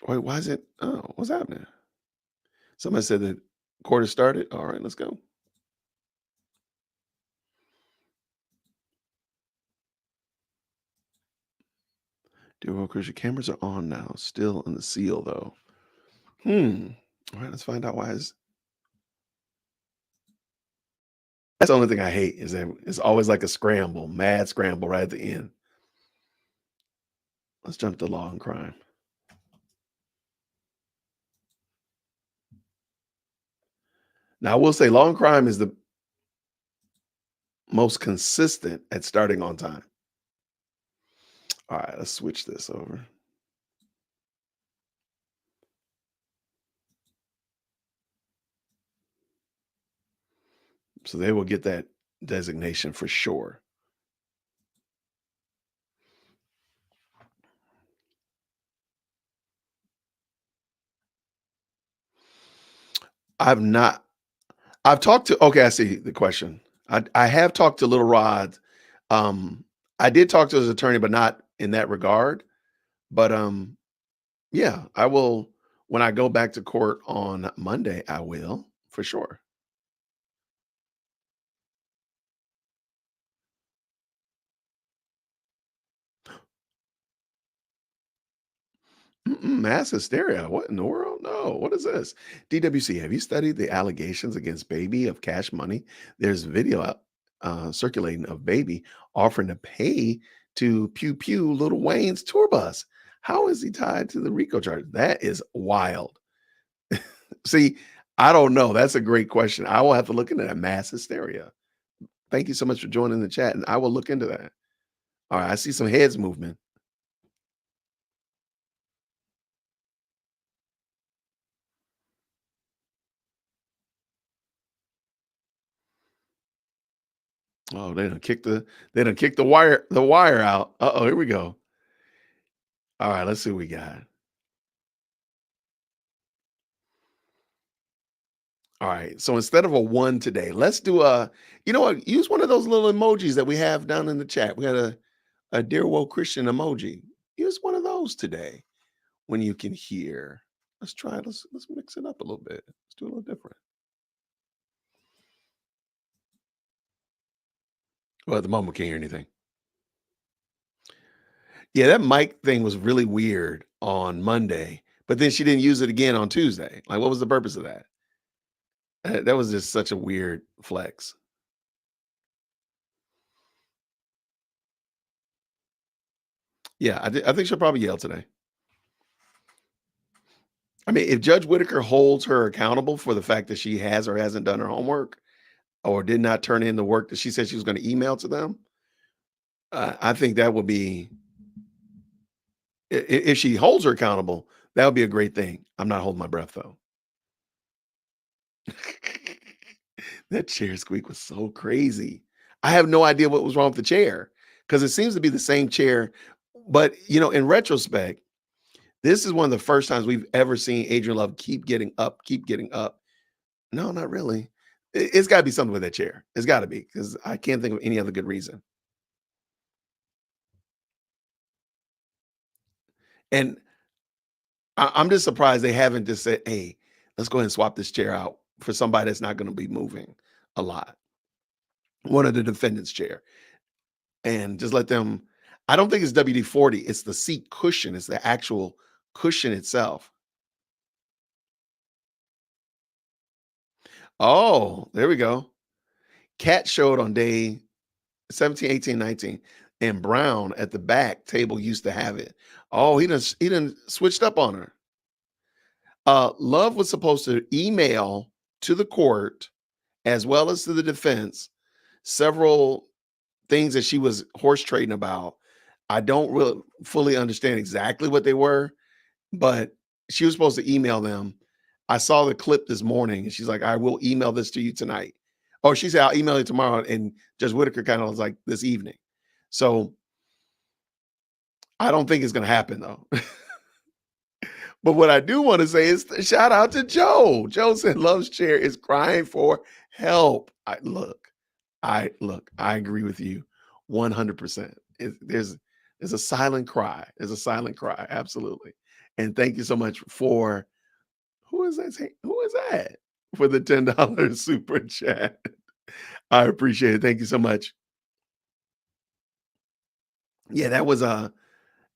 [SPEAKER 1] Wait, why is it? Oh, what's happening? Somebody said the court has started. All right, let's go. Dear workers, your cameras are on now. Still in the seal though. All right, let's find out why That's the only thing I hate is that it's always like a scramble, mad scramble right at the end. Let's jump to law and crime. Now, I will say law and crime is the most consistent at starting on time. All right, let's switch this over. So they will get that designation for sure. I've not. I've talked to. Okay, I see the question. I have talked to Little Rod. I did talk to his attorney, but not in that regard. But yeah, I will when I go back to court on Monday. I will for sure. Mass hysteria. What in the world? No. What is this? DWC, have you studied the allegations against Baby of Cash Money? There's video out circulating of Baby offering to pay to Pew Pew Little Wayne's tour bus. How is he tied to the RICO charge? That is wild. See, I don't know. That's a great question. I will have to look into that mass hysteria. Thank you so much for joining the chat, and I will look into that. All right, I see some heads movement. Oh, they done kick the wire out. Uh-oh, here we go. All right, let's see what we got. All right. So instead of a one today, let's do you know what? Use one of those little emojis that we have down in the chat. We got a dear woke Christian emoji. Use one of those today when you can hear. Let's try it. Let's mix it up a little bit. Let's do a little different. Well, at the moment, we can't hear anything. Yeah, that mic thing was really weird on Monday, but then she didn't use it again on Tuesday. Like, what was the purpose of that? That was just such a weird flex. Yeah, I think she'll probably yell today. I mean, if Judge Whitaker holds her accountable for the fact that she has or hasn't done her homework or did not turn in the work that she said she was going to email to them, I think that would be, if she holds her accountable, that would be a great thing. I'm not holding my breath though. That chair squeak was so crazy. I have no idea what was wrong with the chair because it seems to be the same chair. But, in retrospect, this is one of the first times we've ever seen Adrian Love keep getting up, keep getting up. No, not really. It's got to be something with that chair. It's got to be because I can't think of any other good reason. And I'm just surprised they haven't just said, hey, let's go ahead and swap this chair out for somebody that's not going to be moving a lot. One of the defendants' chair. And just let them. I don't think it's WD-40. It's the seat cushion. It's the actual cushion itself. Oh, there we go. Cat showed on day 17, 18, 19, and Brown at the back table used to have it. Oh, he done switched up on her. Love was supposed to email to the court as well as to the defense several things that she was horse trading about. I don't really fully understand exactly what they were, but she was supposed to email them. I saw the clip this morning and she's like, I will email this to you tonight. Oh, she said, I'll email you tomorrow. And Judge Whitaker kind of was like this evening. So I don't think it's going to happen though. But what I do want to say is shout out to Joe. Joe said Love's chair is crying for help. I agree with you 100%. There's a silent cry. There's a silent cry. Absolutely. And thank you so much for who is that? Who is that? For the $10 super chat. I appreciate it. Thank you so much. Yeah, that was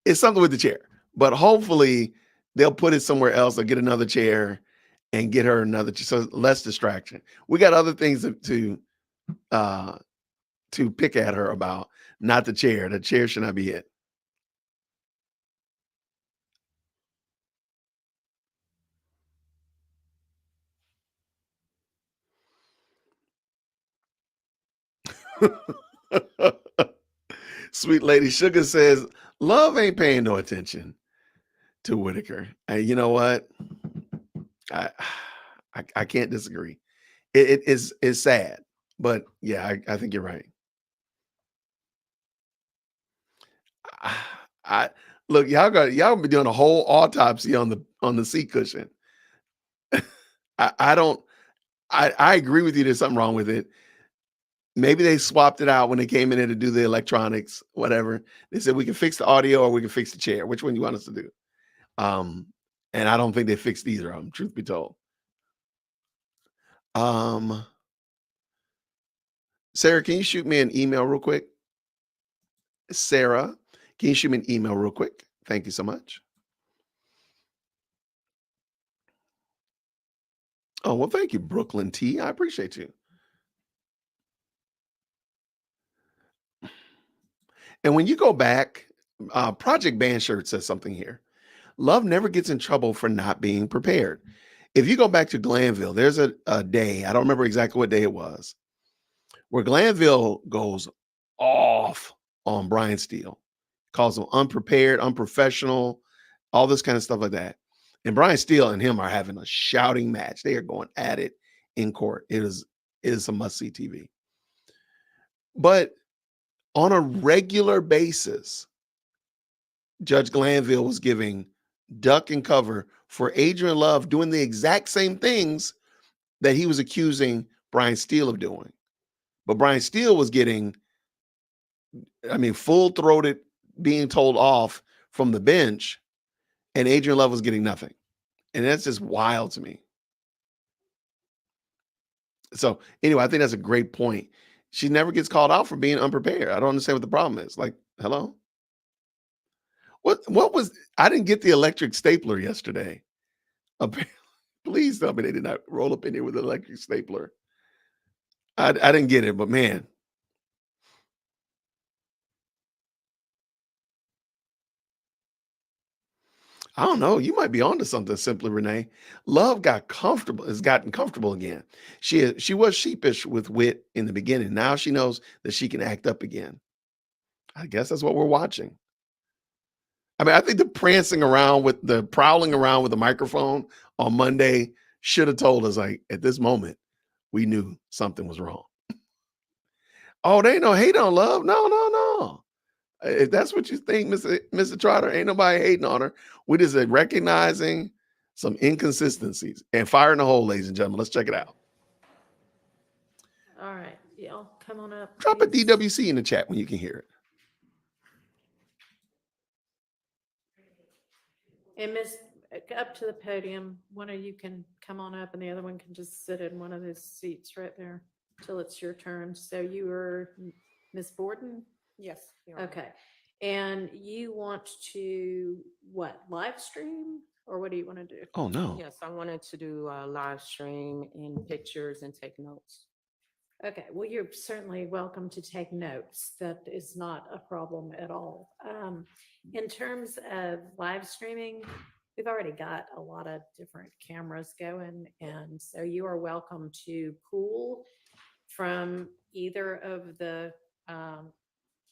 [SPEAKER 1] it's something with the chair. But hopefully they'll put it somewhere else or get another chair and get her another so less distraction. We got other things to to pick at her about, not the chair. The chair should not be hit. Sweet Lady Sugar says, Love ain't paying no attention to Whitaker. And you know what? I can't disagree. It is sad, but yeah, I think you're right. I look, y'all be doing a whole autopsy on the seat cushion. I agree with you. There's something wrong with it. Maybe they swapped it out when they came in there to do the electronics, whatever. They said we can fix the audio or we can fix the chair. Which one you want us to do? And I don't think they fixed either of them, truth be told. Sarah, can you shoot me an email real quick? Sarah, can you shoot me an email real quick? Thank you so much. Oh, well, thank you, Brooklyn T. I appreciate you. And when you go back, Project Bandshirt says something here. Love never gets in trouble for not being prepared. If you go back to Glanville, there's a day, I don't remember exactly what day it was, where Glanville goes off on Brian Steele, calls him unprepared, unprofessional, all this kind of stuff like that. And Brian Steele and him are having a shouting match. They are going at it in court. It is a must-see TV. But on a regular basis, Judge Glanville was giving duck and cover for Adrian Love doing the exact same things that he was accusing Brian Steele of doing. But Brian Steele was getting, full-throated, being told off from the bench, and Adrian Love was getting nothing. And that's just wild to me. So anyway, I think that's a great point. She never gets called out for being unprepared. I don't understand what the problem is. Like, hello? What was, I didn't get the electric stapler yesterday. Please tell me they did not roll up in here with an electric stapler. I didn't get it, but man. I don't know. You might be onto something, Simply Renee. Love has gotten comfortable again. She was sheepish with Wit in the beginning. Now she knows that she can act up again. I guess that's what we're watching. I think the prowling around with the microphone on Monday should have told us, like, at this moment, we knew something was wrong. Oh, they ain't no hate on Love. No. If that's what you think, Mr. Trotter, ain't nobody hating on her. We're just recognizing some inconsistencies and fire in the hole, ladies and gentlemen. Let's check it out.
[SPEAKER 3] All right, y'all come on up.
[SPEAKER 1] Drop a
[SPEAKER 3] please.
[SPEAKER 1] DWC in the chat when you can hear it.
[SPEAKER 3] And Miss, up to the podium. One of you can come on up, and the other one can just sit in one of those seats right there till it's your turn. So you are Miss Borden?
[SPEAKER 4] Yes.
[SPEAKER 3] Okay. And you want to live stream, or what do you want to do?
[SPEAKER 1] Oh, no.
[SPEAKER 4] Yes, I wanted to do a live stream in pictures and take notes.
[SPEAKER 3] Okay, well, you're certainly welcome to take notes. That is not a problem at all. In terms of live streaming, we've already got a lot of different cameras going, and so you are welcome to pull from either of the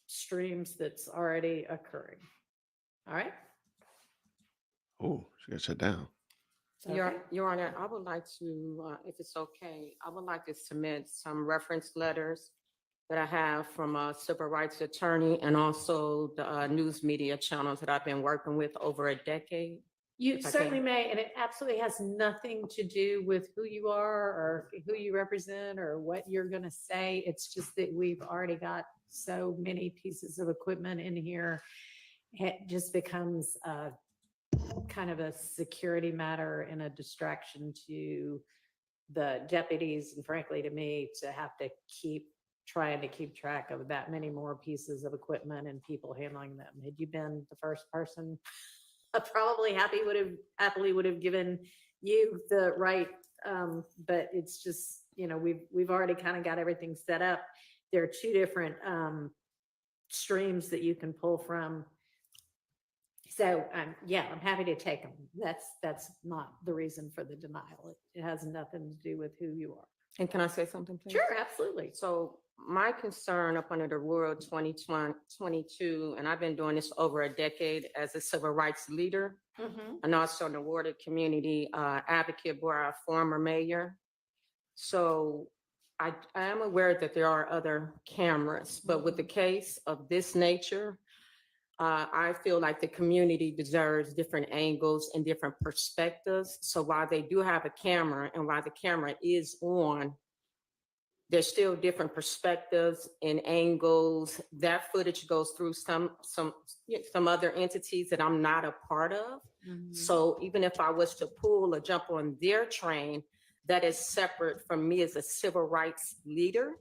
[SPEAKER 3] streams that's already occurring. All right?
[SPEAKER 1] Oh, she got shut down.
[SPEAKER 3] Okay.
[SPEAKER 4] Your Honor, I would like to, if it's okay, I would like to submit some reference letters that I have from a civil rights attorney and also the news media channels that I've been working with over a decade.
[SPEAKER 3] You
[SPEAKER 4] If I
[SPEAKER 3] certainly
[SPEAKER 4] can.
[SPEAKER 3] may, and it absolutely has nothing to do with who you are or who you represent or what you're going to say. It's just that we've already got so many pieces of equipment in here. It just becomes kind of a security matter and a distraction to the deputies and frankly to me to have to keep trying to keep track of that many more pieces of equipment and people handling them. Had you been the first person, I probably happily would have given you the right, but it's just you know, we've already kind of got everything set up. There are two different streams that you can pull from. So, yeah, I'm happy to take them. That's not the reason for the denial. It has nothing to do with who you are.
[SPEAKER 4] And can I say something, please?
[SPEAKER 3] Sure, absolutely.
[SPEAKER 4] So my concern up under the Rule 2022, and I've been doing this over a decade as a civil rights leader
[SPEAKER 3] Mhm.
[SPEAKER 4] and also an awarded community advocate for our former mayor. So I am aware that there are other cameras, but with the case of this nature, I feel like the community deserves different angles and different perspectives. So while they do have a camera and while the camera is on, there's still different perspectives and angles. That footage goes through some other entities that I'm not a part of.
[SPEAKER 3] Mhm.
[SPEAKER 4] So even if I was to pull or jump on their train, that is separate from me as a civil rights leader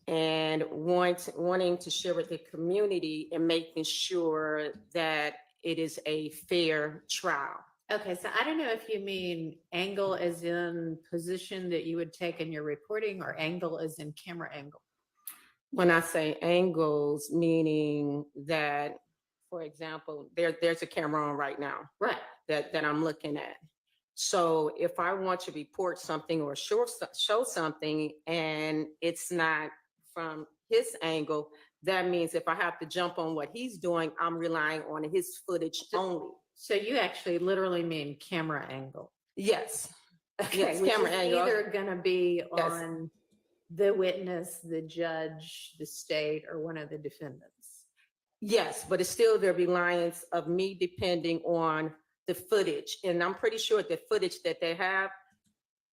[SPEAKER 4] and wanting to share with the community and making sure that it is a fair trial.
[SPEAKER 3] Okay, so I don't know if you mean angle as in position that you would take in your reporting or angle as in camera angle.
[SPEAKER 4] When I say angles, meaning that, for example, there's a camera on right now
[SPEAKER 3] Right.
[SPEAKER 4] that I'm looking at. So if I want to report something or show something and it's not from his angle, that means if I have to jump on what he's doing, I'm relying on his footage only.
[SPEAKER 3] So you actually literally mean camera angle.
[SPEAKER 4] Yes.
[SPEAKER 3] Okay,
[SPEAKER 4] Yes,
[SPEAKER 3] which
[SPEAKER 4] camera
[SPEAKER 3] is
[SPEAKER 4] angle.
[SPEAKER 3] either gonna be
[SPEAKER 4] Yes.
[SPEAKER 3] on the witness, the judge, the state, or one of the defendants.
[SPEAKER 4] Yes, but it's still the reliance of me depending on the footage. And I'm pretty sure the footage that they have,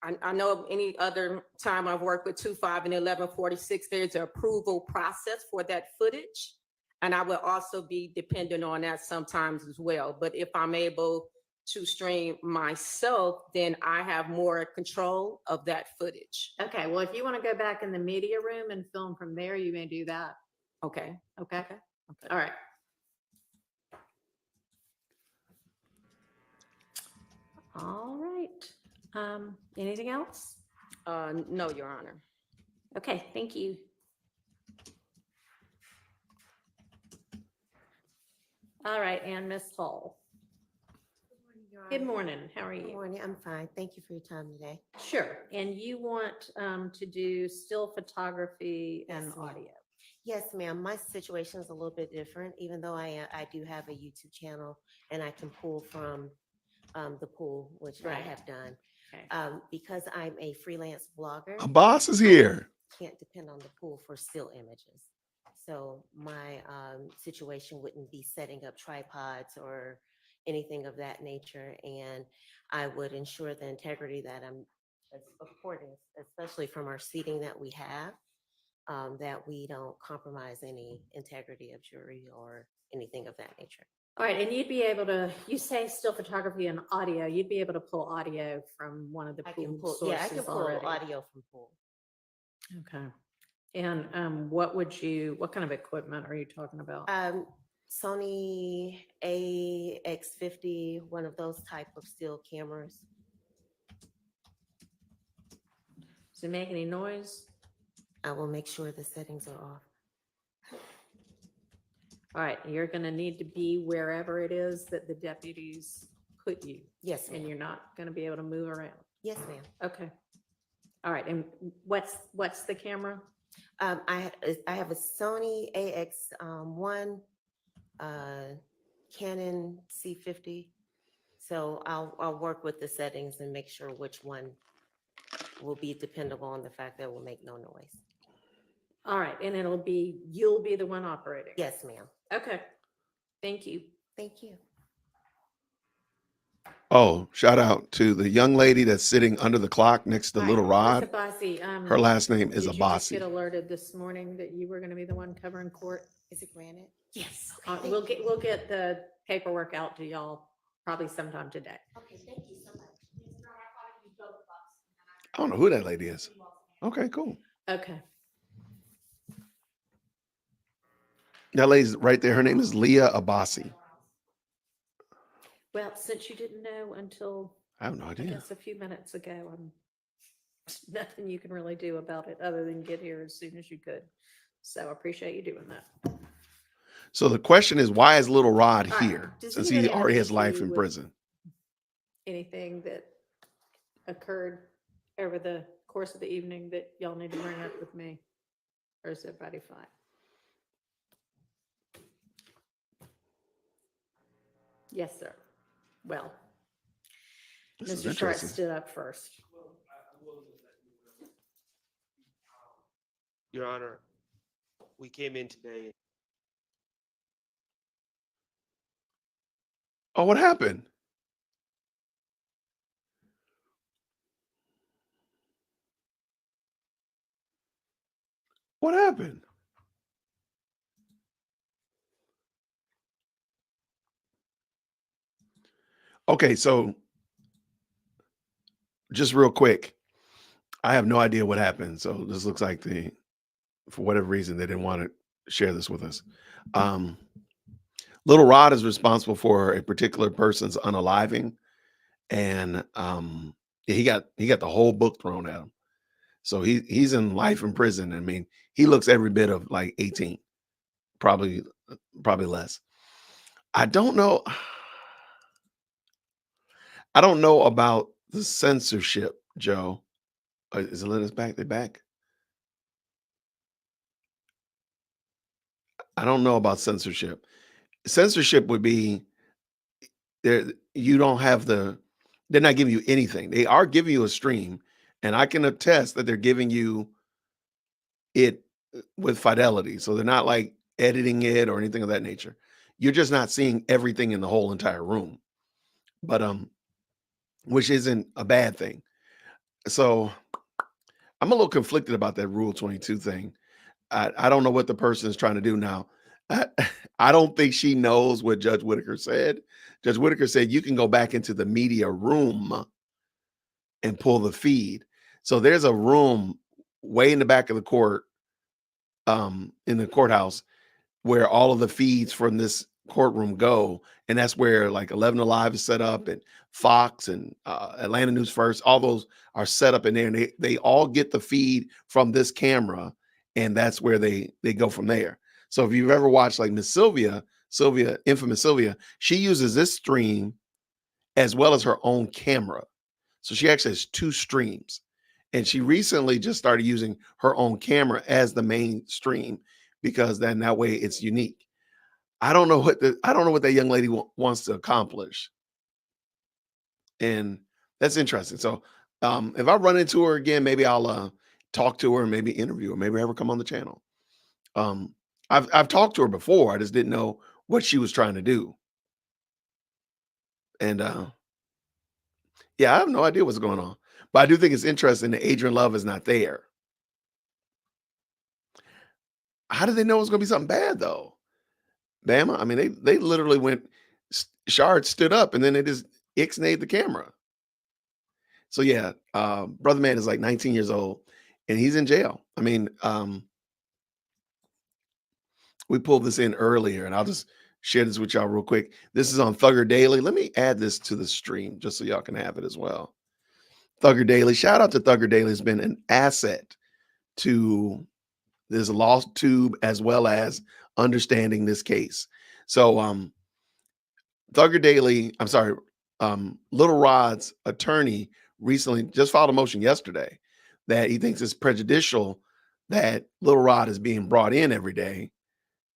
[SPEAKER 4] I know any other time I've worked with 2.5 and 1146, there's an approval process for that footage. And I will also be dependent on that sometimes as well. But if I'm able to stream myself, then I have more control of that footage.
[SPEAKER 3] Okay, well, if you want to go back in the media room and film from there, you may do that.
[SPEAKER 4] Okay.
[SPEAKER 3] Okay. All right. All right. Anything else?
[SPEAKER 4] No, Your Honor.
[SPEAKER 3] Okay, thank you. All right, and Ms. Hall. Good morning. How are
[SPEAKER 5] Good
[SPEAKER 3] you?
[SPEAKER 5] morning. I'm fine. Thank you for your time today.
[SPEAKER 3] Sure. And you want to do still photography and
[SPEAKER 5] Yes, ma'am.
[SPEAKER 3] audio?
[SPEAKER 5] Yes, ma'am. My situation is a little bit different, even though I do have a YouTube channel and I can pull from the pool, which I
[SPEAKER 3] Right.
[SPEAKER 5] have done.
[SPEAKER 3] Okay.
[SPEAKER 5] Because I'm a freelance blogger,
[SPEAKER 1] A boss is here.
[SPEAKER 5] can't depend on the pool for still images. So my situation wouldn't be setting up tripods or anything of that nature. And I would ensure the integrity that I'm supporting, especially from our seating that we have, that we don't compromise any integrity of jury or anything of that nature.
[SPEAKER 3] All right, and you'd be able to, you say still photography and audio, you'd be able to pull audio from one of the
[SPEAKER 5] I
[SPEAKER 3] pool
[SPEAKER 5] can pull,
[SPEAKER 3] sources
[SPEAKER 5] yeah, I can pull
[SPEAKER 3] already.
[SPEAKER 5] audio from pool.
[SPEAKER 3] Okay. And what kind of equipment are you talking about?
[SPEAKER 5] Sony AX50, one of those type of still cameras.
[SPEAKER 3] Does it make any noise?
[SPEAKER 5] I will make sure the settings are off.
[SPEAKER 3] All right, you're gonna need to be wherever it is that the deputies put you,
[SPEAKER 5] Yes,
[SPEAKER 3] and
[SPEAKER 5] ma'am.
[SPEAKER 3] you're not gonna be able to move around.
[SPEAKER 5] Yes, ma'am.
[SPEAKER 3] Okay. All right, and what's the camera?
[SPEAKER 5] I have a Sony AX1, Canon C50. So I'll work with the settings and make sure which one will be dependable on the fact that it will make no noise.
[SPEAKER 3] All right, and you'll be the one operating?
[SPEAKER 5] Yes, ma'am.
[SPEAKER 3] Okay, thank you.
[SPEAKER 5] Thank you.
[SPEAKER 1] Oh, shout out to the young lady that's sitting under the clock next to
[SPEAKER 3] All
[SPEAKER 1] Little
[SPEAKER 3] right,
[SPEAKER 1] Rod.
[SPEAKER 3] Ms. Abbasi,
[SPEAKER 1] Her last name is
[SPEAKER 3] did you just
[SPEAKER 1] Abbasi.
[SPEAKER 3] get alerted this morning that you were gonna be the one covering court?
[SPEAKER 5] Is it granted?
[SPEAKER 3] Yes.
[SPEAKER 5] Okay,
[SPEAKER 3] We'll
[SPEAKER 5] thank
[SPEAKER 3] we'll get the paperwork out to y'all probably sometime today.
[SPEAKER 5] Okay, thank you so much.
[SPEAKER 1] I don't know who that lady is. Okay, cool.
[SPEAKER 3] Okay.
[SPEAKER 1] That lady's right there. Her name is Leah Abbasi.
[SPEAKER 3] Well, since you didn't know until,
[SPEAKER 1] I have no
[SPEAKER 3] I
[SPEAKER 1] idea.
[SPEAKER 3] guess, a few minutes ago, nothing you can really do about it other than get here as soon as you could. So I appreciate you doing that.
[SPEAKER 1] So the question is, why is little Rod
[SPEAKER 3] All right.
[SPEAKER 1] here
[SPEAKER 3] Does
[SPEAKER 1] since he
[SPEAKER 3] anybody have
[SPEAKER 1] already
[SPEAKER 3] an
[SPEAKER 1] has life
[SPEAKER 3] issue
[SPEAKER 1] in
[SPEAKER 3] with-
[SPEAKER 1] prison?
[SPEAKER 3] Anything that occurred over the course of the evening that y'all need to bring up with me? Or is everybody fine? Yes, sir. Well,
[SPEAKER 1] This is
[SPEAKER 3] Mr. Short
[SPEAKER 1] interesting.
[SPEAKER 3] stood up first.
[SPEAKER 6] Your Honor, we came in today.
[SPEAKER 1] Oh, what happened? What happened? Okay, so just real quick, I have no idea what happened. So this looks like for whatever reason, they didn't want to share this with us. Little Rod is responsible for a particular person's unaliving, and yeah, he got the whole book thrown at him. So he's in life in prison. I mean, he looks every bit of like 18, probably less. I don't know. I don't know about the censorship, Joe. Is it letting us back? They back? I don't know about censorship. Censorship would be there. You don't have they're not giving you anything. They are giving you a stream, and I can attest that they're giving you it with fidelity. So they're not like editing it or anything of that nature. You're just not seeing everything in the whole entire room. But which isn't a bad thing. So I'm a little conflicted about that Rule 22 thing. I don't know what the person is trying to do now. I don't think she knows what Judge Whitaker said. Judge Whitaker said you can go back into the media room and pull the feed. So there's a room way in the back of the court, in the courthouse, where all of the feeds from this courtroom go, and that's where like 11 Alive is set up, and Fox and Atlanta News First, all those are set up in there, and they all get the feed from this camera, and that's where they go from there. So if you've ever watched like Miss Sylvia, infamous Sylvia, she uses this stream as well as her own camera. So she actually has two streams, and she recently just started using her own camera as the main stream because then that way it's unique. I don't know what that young lady wants to accomplish, and that's interesting. So if I run into her again, maybe I'll talk to her and maybe interview her, maybe have her come on the channel. I've talked to her before. I just didn't know what she was trying to do, and yeah, I have no idea what's going on. But I do think it's interesting that Adrian Love is not there. How did they know it was going to be something bad though? Bama, I mean, they literally went. Shard stood up and then they just ixnayed the camera. So yeah, brother man is like 19 years old and he's in jail. I mean, we pulled this in earlier, and I'll just share this with y'all real quick. This is on Thugger Daily. Let me add this to the stream just so y'all can have it as well. Thugger Daily. Shout out to Thugger Daily. Has been an asset to this Lost Tube as well as understanding this case. So Thugger Daily, I'm sorry, Little Rod's attorney recently just filed a motion yesterday that he thinks it's prejudicial that Little Rod is being brought in every day,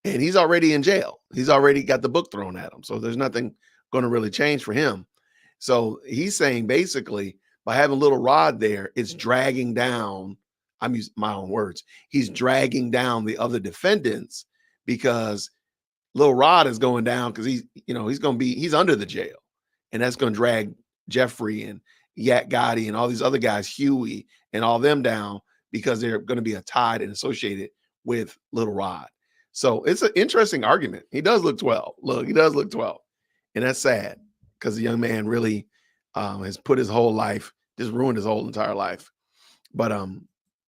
[SPEAKER 1] and he's already in jail. He's already got the book thrown at him. So there's nothing going to really change for him. So he's saying basically by having Little Rod there, it's dragging down, I'm using my own words, he's dragging down the other defendants because Little Rod is going down because he's under the jail, and that's going to drag Jeffrey and Yak Gotti and all these other guys, Huey and all them down because they're going to be tied and associated with Little Rod. So it's an interesting argument. He does look 12. Look, he does look 12, and that's sad because the young man really has put his whole life, just ruined his whole entire life. But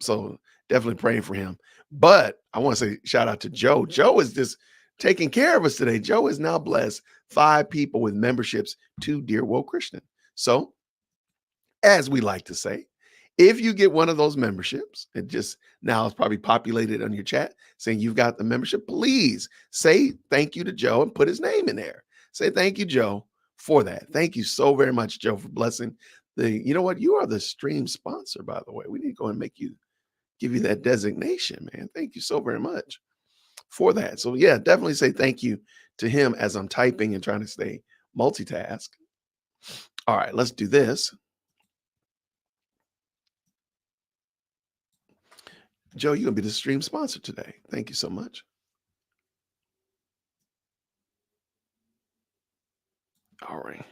[SPEAKER 1] so definitely praying for him. But I want to say shout out to Joe. Joe is just taking care of us today. Joe has now blessed 5 people with memberships to Dear Woke Christian. So, as we like to say, If you get one of those memberships, it just now it's probably populated on your chat saying you've got the membership, please say thank you to Joe and put his name in there. Say thank you, Joe, for that. Thank you so very much, Joe, for blessing you know what? You are the stream sponsor, by the way. We need to go and give you that designation, man. Thank you so very much for that. So yeah, definitely say thank you to him as I'm typing and trying to stay multitask. All right, let's do this. Joe, you're gonna be the stream sponsor today. Thank you so much. All right.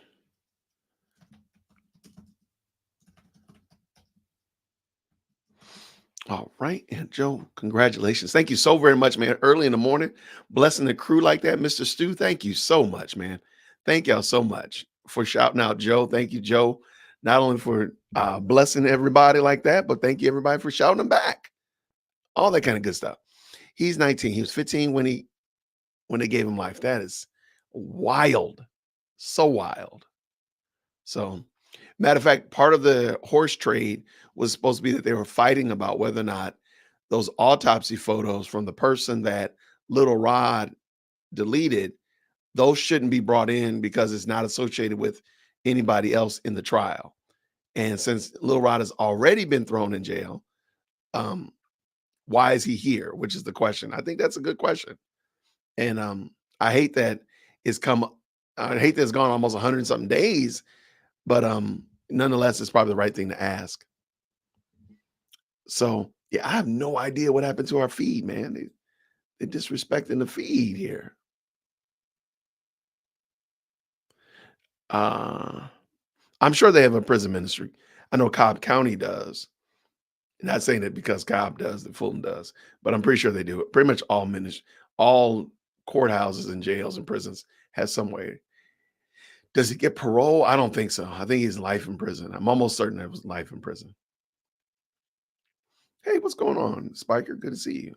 [SPEAKER 1] All right. And Joe, congratulations. Thank you so very much, man. Early in the morning, blessing the crew like that, Mr. Stu. Thank you so much, man. Thank y'all so much for shouting out Joe. Thank you, Joe, not only for blessing everybody like that, but thank you everybody for shouting him back. All that kind of good stuff. He's 19. He was 15 when they gave him life. That is wild. So wild. So, matter of fact, part of the horse trade was supposed to be that they were fighting about whether or not those autopsy photos from the person that Little Rod deleted, those shouldn't be brought in because it's not associated with anybody else in the trial. And since Little Rod has already been thrown in jail, why is he here? Which is the question. I think that's a good question. And I hate that it's gone almost 100 and something days, but nonetheless, it's probably the right thing to ask. So yeah, I have no idea what happened to our feed, man. They're disrespecting the feed here. I'm sure they have a prison ministry. I know Cobb County does. Not saying it because Cobb does, that Fulton does, but I'm pretty sure they do it. Pretty much all courthouses and jails and prisons has some way. Does he get parole? I don't think so. I think he's life in prison. I'm almost certain it was life in prison. Hey, what's going on, Spiker? Good to see you.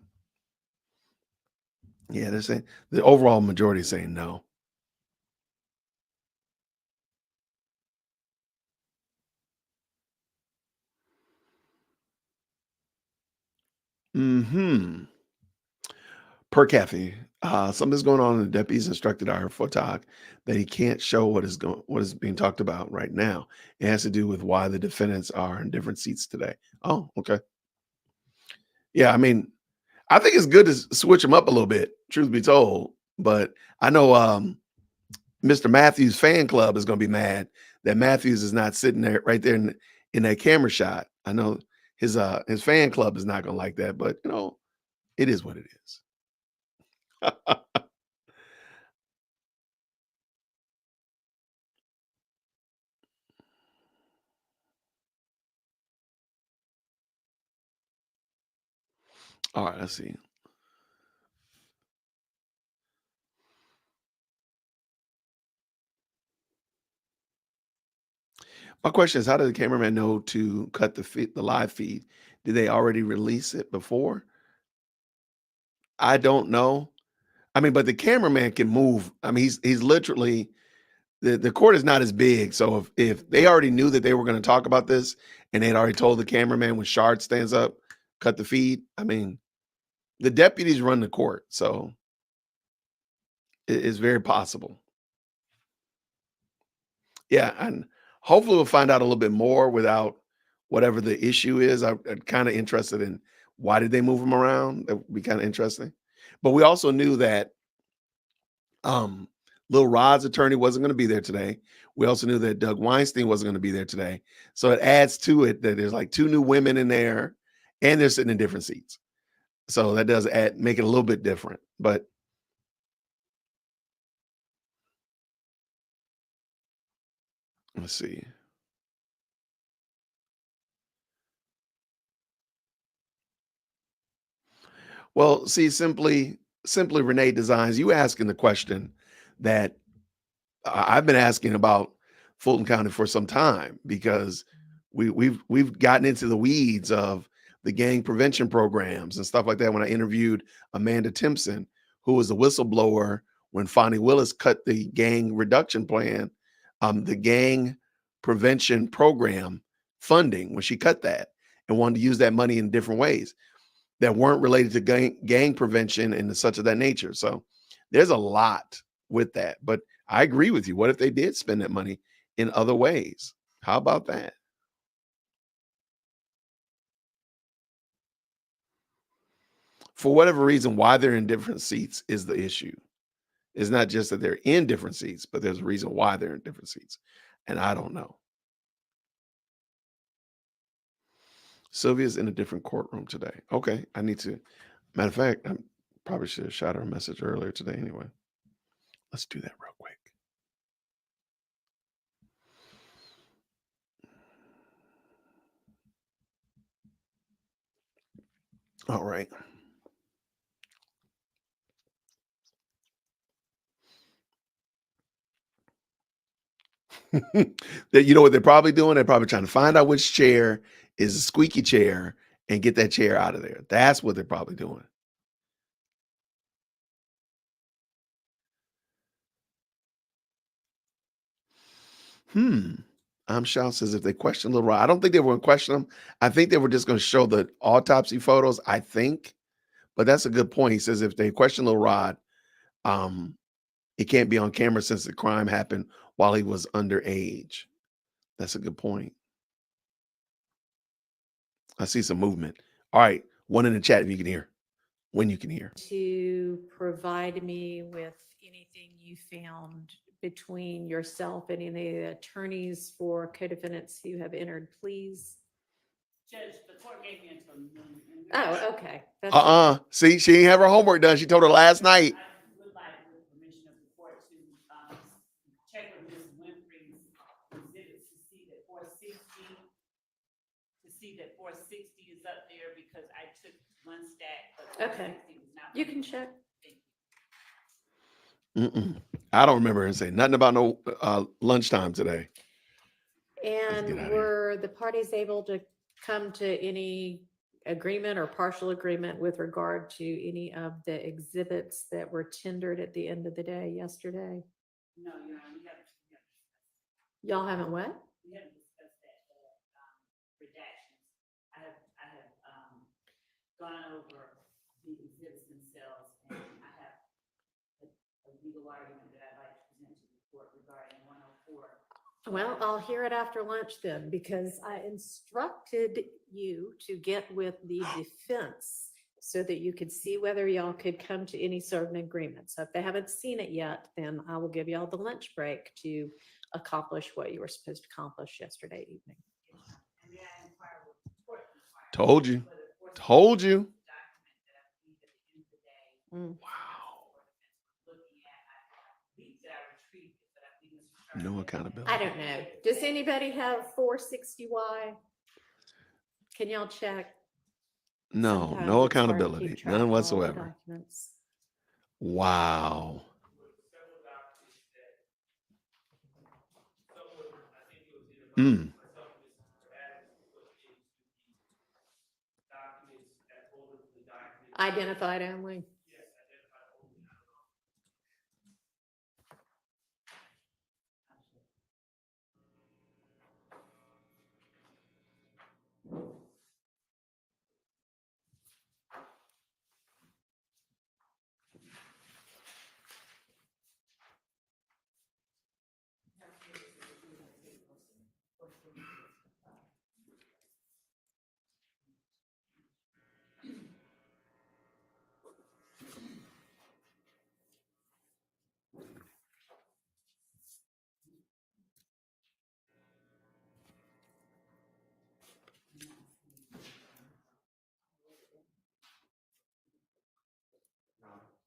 [SPEAKER 1] Yeah, they're saying the overall majority is saying no. Per Kathy, something's going on. The deputies instructed our photog that he can't show what is being talked about right now. It has to do with why the defendants are in different seats today. Oh, okay. Yeah, I mean, I think it's good to switch them up a little bit, truth be told. But I know Mr. Matthews fan club is going to be mad that Matthews is not sitting there right there in that camera shot. I know his fan club is not going to like that, but you know, it is what it is. All right, let's see. My question is, how did the cameraman know to cut the live feed? Did they already release it before? I don't know. I mean, but the cameraman can move. I mean, he's literally the court is not as big. So if they already knew that they were going to talk about this and they had already told the cameraman when Shard stands up, cut the feed. I mean, the deputies run the court, so it's very possible. Yeah, and hopefully we'll find out a little bit more without whatever the issue is. I'm kind of interested in why did they move him around? That would be kind of interesting. But we also knew that Lil Rod's attorney wasn't going to be there today. We also knew that Doug Weinstein wasn't going to be there today. So it adds to it that there's like 2 new women in there and they're sitting in different seats. So that does make it a little bit different. But let's see. Well, see, simply Renee Designs, you asking the question that I've been asking about Fulton County for some time, because we've gotten into the weeds of the gang prevention programs and stuff like that. When I interviewed Amanda Timpson, who was a whistleblower when Fonnie Willis cut the gang reduction plan, the gang prevention program funding, when she cut that, and wanted to use that money in different ways that weren't related to gang prevention and such of that nature. So there's a lot with that. But I agree with you. What if they did spend that money in other ways? How about that? For whatever reason, why they're in different seats is the issue. It's not just that they're in different seats, but there's a reason why they're in different seats. And I don't know. Sylvia's in a different courtroom today. Okay, I need to. Matter of fact, I probably should have shot her a message earlier today anyway. Let's do that real quick. All right. That, you know what they're probably doing? They're probably trying to find out which chair is a squeaky chair and get that chair out of there. That's what they're probably doing. Shout says if they question Little Rod, I don't think they were going to question him. I think they were just going to show the autopsy photos, I think. But that's a good point. He says if they question Little Rod, it can't be on camera since the crime happened while he was underage. That's a good point. I see some movement. All right. One in the chat if you can hear. When you can hear.
[SPEAKER 3] To provide me with anything you found between yourself and any of the attorneys for co-defendants who have entered pleas?
[SPEAKER 7] Judge, the court gave me until noon.
[SPEAKER 3] Oh, okay. That's
[SPEAKER 1] See, she didn't have her homework done. She told her last night.
[SPEAKER 7] I would like, with permission of the court, to check with Ms. Winfrey's exhibits to see that 460 is up there because I took one stack, but
[SPEAKER 3] Okay.
[SPEAKER 7] 460 was not.
[SPEAKER 3] You can check.
[SPEAKER 1] I don't remember her saying nothing about no lunchtime today.
[SPEAKER 3] And
[SPEAKER 1] get outta
[SPEAKER 3] were the parties able to come to any agreement or partial agreement with regard to any of the exhibits that were tendered at the end of the day yesterday?
[SPEAKER 7] No, Your Honor,
[SPEAKER 3] Y'all haven't what?
[SPEAKER 7] we haven't discussed that, redactions. I have gone over the exhibits themselves, and I have a legal argument that I'd like to present to the court regarding 104.
[SPEAKER 3] Well, I'll hear it after lunch then, because I instructed you to get with the defense so that you could see whether y'all could come to any sort of an agreement. So if they haven't seen it yet, then I will give y'all the lunch break to accomplish what you were supposed to accomplish yesterday evening.
[SPEAKER 7] And then I inquired with the court.
[SPEAKER 1] Told you.
[SPEAKER 7] whether 460
[SPEAKER 1] Told you.
[SPEAKER 7] document that I believe at the end of the day.
[SPEAKER 1] Wow.
[SPEAKER 7] Looking at, I believe that I retrieved it, but I think Mr.
[SPEAKER 1] No
[SPEAKER 7] Sharp-
[SPEAKER 1] accountability.
[SPEAKER 3] I don't know. Does anybody have 460Y? Can y'all check?
[SPEAKER 1] No,
[SPEAKER 3] Sometimes
[SPEAKER 1] no
[SPEAKER 3] it's hard to keep
[SPEAKER 1] accountability.
[SPEAKER 3] track of
[SPEAKER 1] None
[SPEAKER 3] all the
[SPEAKER 1] whatsoever.
[SPEAKER 3] documents.
[SPEAKER 1] Wow. Mm.
[SPEAKER 3] Identified only.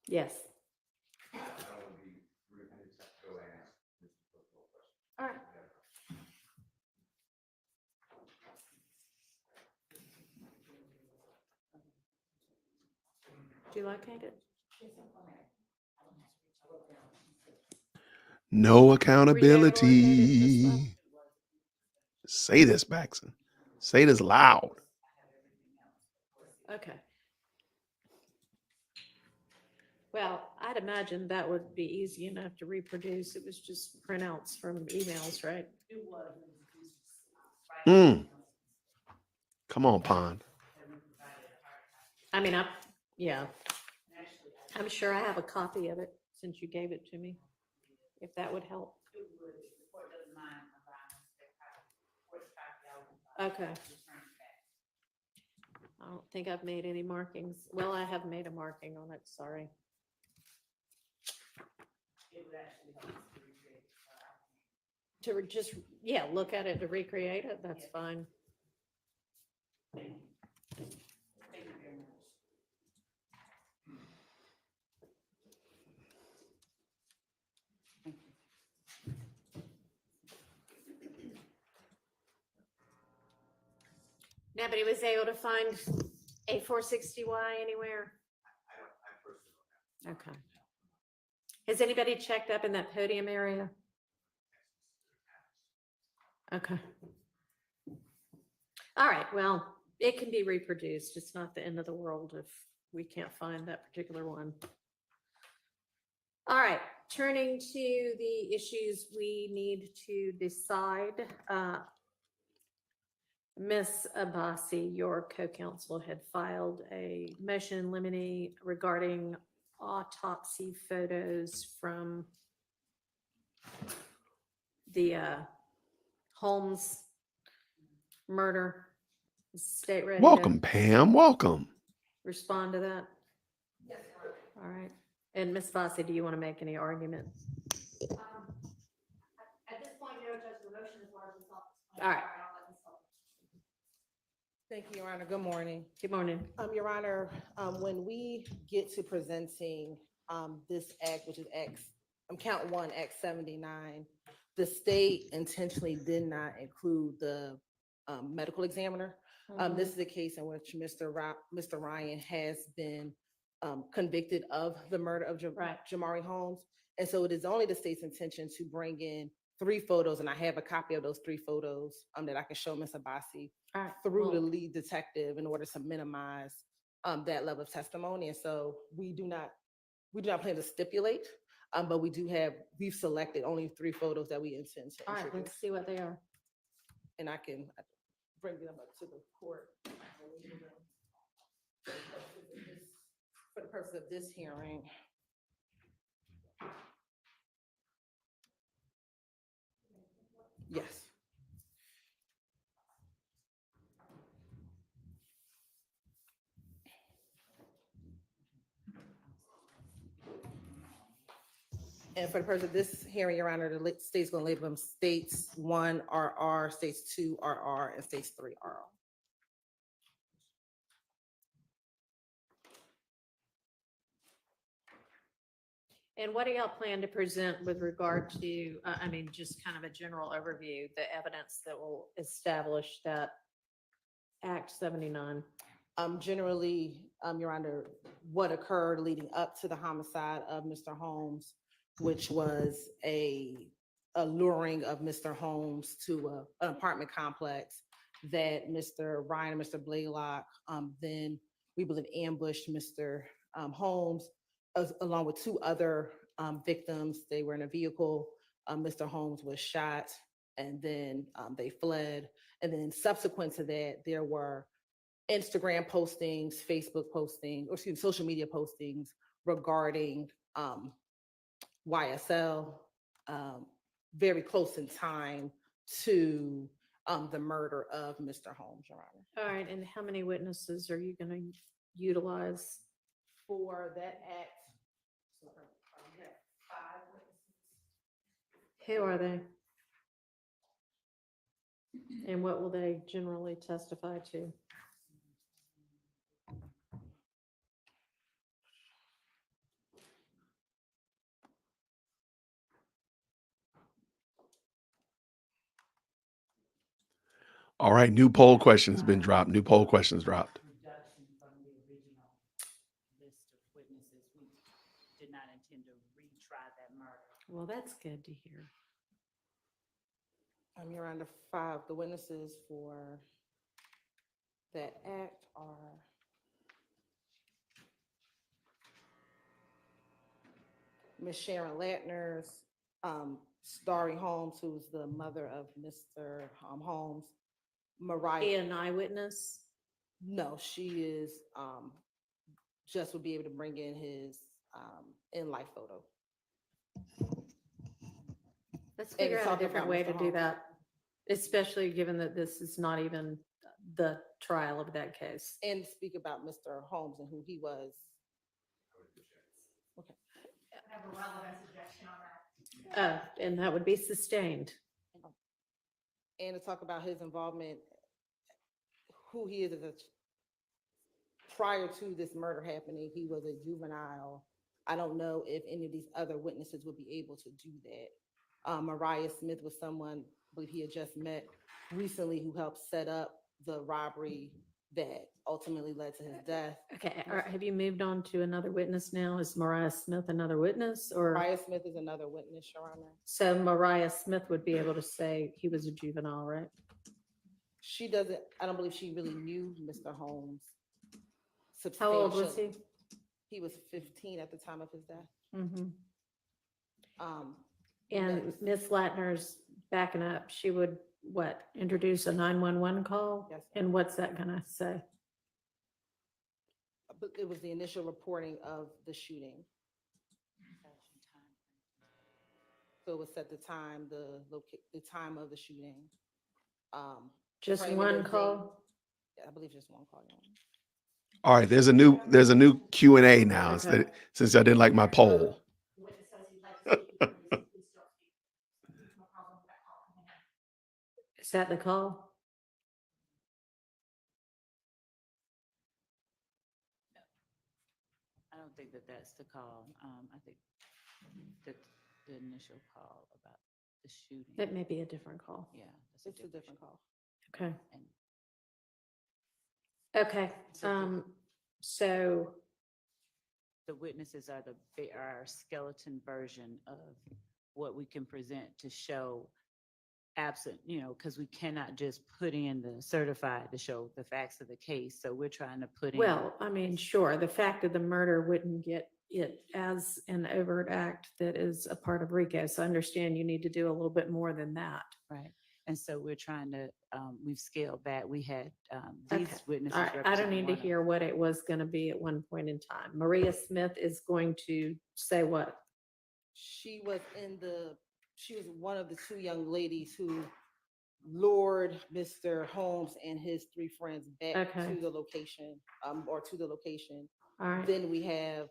[SPEAKER 3] Yes. All right. Do you locate it?
[SPEAKER 1] No
[SPEAKER 3] Were you able to locate it this
[SPEAKER 1] accountability.
[SPEAKER 3] month?
[SPEAKER 1] Say this, Baxton. Say this loud.
[SPEAKER 3] Okay. Well, I'd imagine that would be easy enough to reproduce. It was just printouts from emails, right?
[SPEAKER 7] It was.
[SPEAKER 1] Mm. Come on, Pond.
[SPEAKER 3] I mean, yeah, I'm sure I have a copy of it since you gave it to me, if that would help. Okay. I don't think I've made any markings. Well, I have made a marking on it, sorry. To just, yeah, look at it to recreate it, that's fine. Nobody was able to find a 460Y anywhere? Okay. Has anybody checked up in that podium area? Okay. All right, well, it can be reproduced. It's not the end of the world if we can't find that particular one. All right, turning to the issues we need to decide. Ms. Abbasi, your co-counsel had filed a motion in limine regarding autopsy photos from the Holmes murder. Is the state ready
[SPEAKER 1] Welcome,
[SPEAKER 3] to
[SPEAKER 1] Pam. Welcome.
[SPEAKER 3] respond to that? Yes. All right. And Ms. Abbasi, do you want to make any argument?
[SPEAKER 8] At this point, no, Judge, the motion is largely self.
[SPEAKER 3] All right.
[SPEAKER 9] Thank you, Your Honor. Good morning.
[SPEAKER 3] Good morning.
[SPEAKER 9] Your Honor, when we get to presenting this act, which is count one, Act 79, the state intentionally did not include the medical examiner. This is a case in which Mr. Ryan has been convicted of the murder of Jamari Holmes. And so it is only the state's intention to bring in 3 photos, and I have a copy of those 3 photos that I can show Ms. Abbasi through the lead detective in order to minimize that level of testimony. And so we do not plan to stipulate, but we've selected only 3 photos that we intend to
[SPEAKER 3] All right,
[SPEAKER 9] introduce.
[SPEAKER 3] let's see what they are.
[SPEAKER 9] And I can bring them up to the court for the purpose of this hearing. Yes. And for the purpose of this hearing, Your Honor, the state's going to label them states 1 RR, states 2 RR, and states 3 RR.
[SPEAKER 3] And what do y'all plan to present with regard to, just kind of a general overview, the evidence that will establish that Act 79?
[SPEAKER 9] Generally, Your Honor, what occurred leading up to the homicide of Mr. Holmes, which was a luring of Mr. Holmes to an apartment complex that Mr. Ryan and Mr. Blaylock then, we believe, ambushed Mr. Holmes along with 2 other victims. They were in a vehicle. Mr. Holmes was shot, and then they fled. And then subsequent to that, there were Instagram postings, Facebook postings, social media postings regarding YSL, very close in time to the murder of Mr. Holmes, Your Honor.
[SPEAKER 3] All right, and how many witnesses are you going to utilize?
[SPEAKER 9] For that act, so we have 5 witnesses.
[SPEAKER 3] Who are they? And what will they generally testify to?
[SPEAKER 1] All right, new poll question has been dropped. New poll questions dropped.
[SPEAKER 7] Reduction from the original list of witnesses. We did not intend to retry that murder.
[SPEAKER 3] Well, that's good to hear.
[SPEAKER 9] Your Honor, 5, the witnesses for that act are Ms. Sharon Latner's, Starry Holmes, who's the mother of Mr. Holmes, Mariah,
[SPEAKER 3] An eyewitness?
[SPEAKER 9] no, she is, just would be able to bring in his, in-life photo.
[SPEAKER 3] Let's
[SPEAKER 9] And
[SPEAKER 3] figure
[SPEAKER 9] it's
[SPEAKER 3] out a
[SPEAKER 9] talking
[SPEAKER 3] different
[SPEAKER 9] about
[SPEAKER 3] way
[SPEAKER 9] Mr.
[SPEAKER 3] to do
[SPEAKER 9] Holmes.
[SPEAKER 3] that, especially given that this is not even the trial of that case.
[SPEAKER 9] And speak about Mr. Holmes and who he was. Okay.
[SPEAKER 8] I have a relevant suggestion on that.
[SPEAKER 3] And that would be sustained.
[SPEAKER 9] And to talk about his involvement, who he is as a, prior to this murder happening, he was a juvenile. I don't know if any of these other witnesses would be able to do that. Mariah Smith was someone, I believe he had just met recently, who helped set up the robbery that ultimately led to his death.
[SPEAKER 3] Okay, all right, have you moved on to another witness now? Is Mariah Smith another witness or?
[SPEAKER 9] Mariah Smith is another witness, Your Honor.
[SPEAKER 3] So Mariah Smith would be able to say he was a juvenile, right?
[SPEAKER 9] She doesn't, I don't believe she really knew Mr. Holmes.
[SPEAKER 3] How old was he?
[SPEAKER 9] substantially. He was 15 at the time of his death.
[SPEAKER 3] Mhm.
[SPEAKER 9] Um,
[SPEAKER 3] And
[SPEAKER 9] Yes.
[SPEAKER 3] Miss Latner's backing up. She would, what, introduce a 911 call?
[SPEAKER 9] Yes.
[SPEAKER 3] And what's that gonna say?
[SPEAKER 9] but it was the initial reporting of the shooting. So it was at the time, the time of the shooting.
[SPEAKER 3] Just
[SPEAKER 9] framing
[SPEAKER 3] one
[SPEAKER 9] the date.
[SPEAKER 3] call?
[SPEAKER 9] Yeah, I believe just one call. Your Honor.
[SPEAKER 1] All right, there's a new Q&A now
[SPEAKER 3] Okay.
[SPEAKER 1] since I didn't like my poll.
[SPEAKER 8] The witness says he'd like to speak, please still speak. No problem with that call coming in.
[SPEAKER 3] Is that the call?
[SPEAKER 7] I don't think that that's the call. I think that the initial call about the shooting.
[SPEAKER 3] That may be a different call.
[SPEAKER 7] Yeah.
[SPEAKER 9] It's a different call.
[SPEAKER 3] Okay.
[SPEAKER 7] And
[SPEAKER 3] Okay,
[SPEAKER 7] So
[SPEAKER 3] so,
[SPEAKER 7] the witnesses are our skeleton version of what we can present to show absent, because we cannot just put in the certified to show the facts of the case. So we're trying to put in.
[SPEAKER 3] well, I mean, sure, the fact of the murder wouldn't get it as an overt act that is a part of RICO. So I understand you need to do a little bit more than that.
[SPEAKER 7] Right. And so we're trying to, we've scaled back. We had these
[SPEAKER 3] Okay.
[SPEAKER 7] witnesses.
[SPEAKER 3] All right, I don't
[SPEAKER 7] representing
[SPEAKER 3] need to
[SPEAKER 7] one of-
[SPEAKER 3] hear what it was gonna be at one point in time. Maria Smith is going to say what?
[SPEAKER 9] She was one of the two young ladies who lured Mr. Holmes and his three friends back
[SPEAKER 3] Okay.
[SPEAKER 9] to the location, or to the location.
[SPEAKER 3] All right,
[SPEAKER 9] Then we have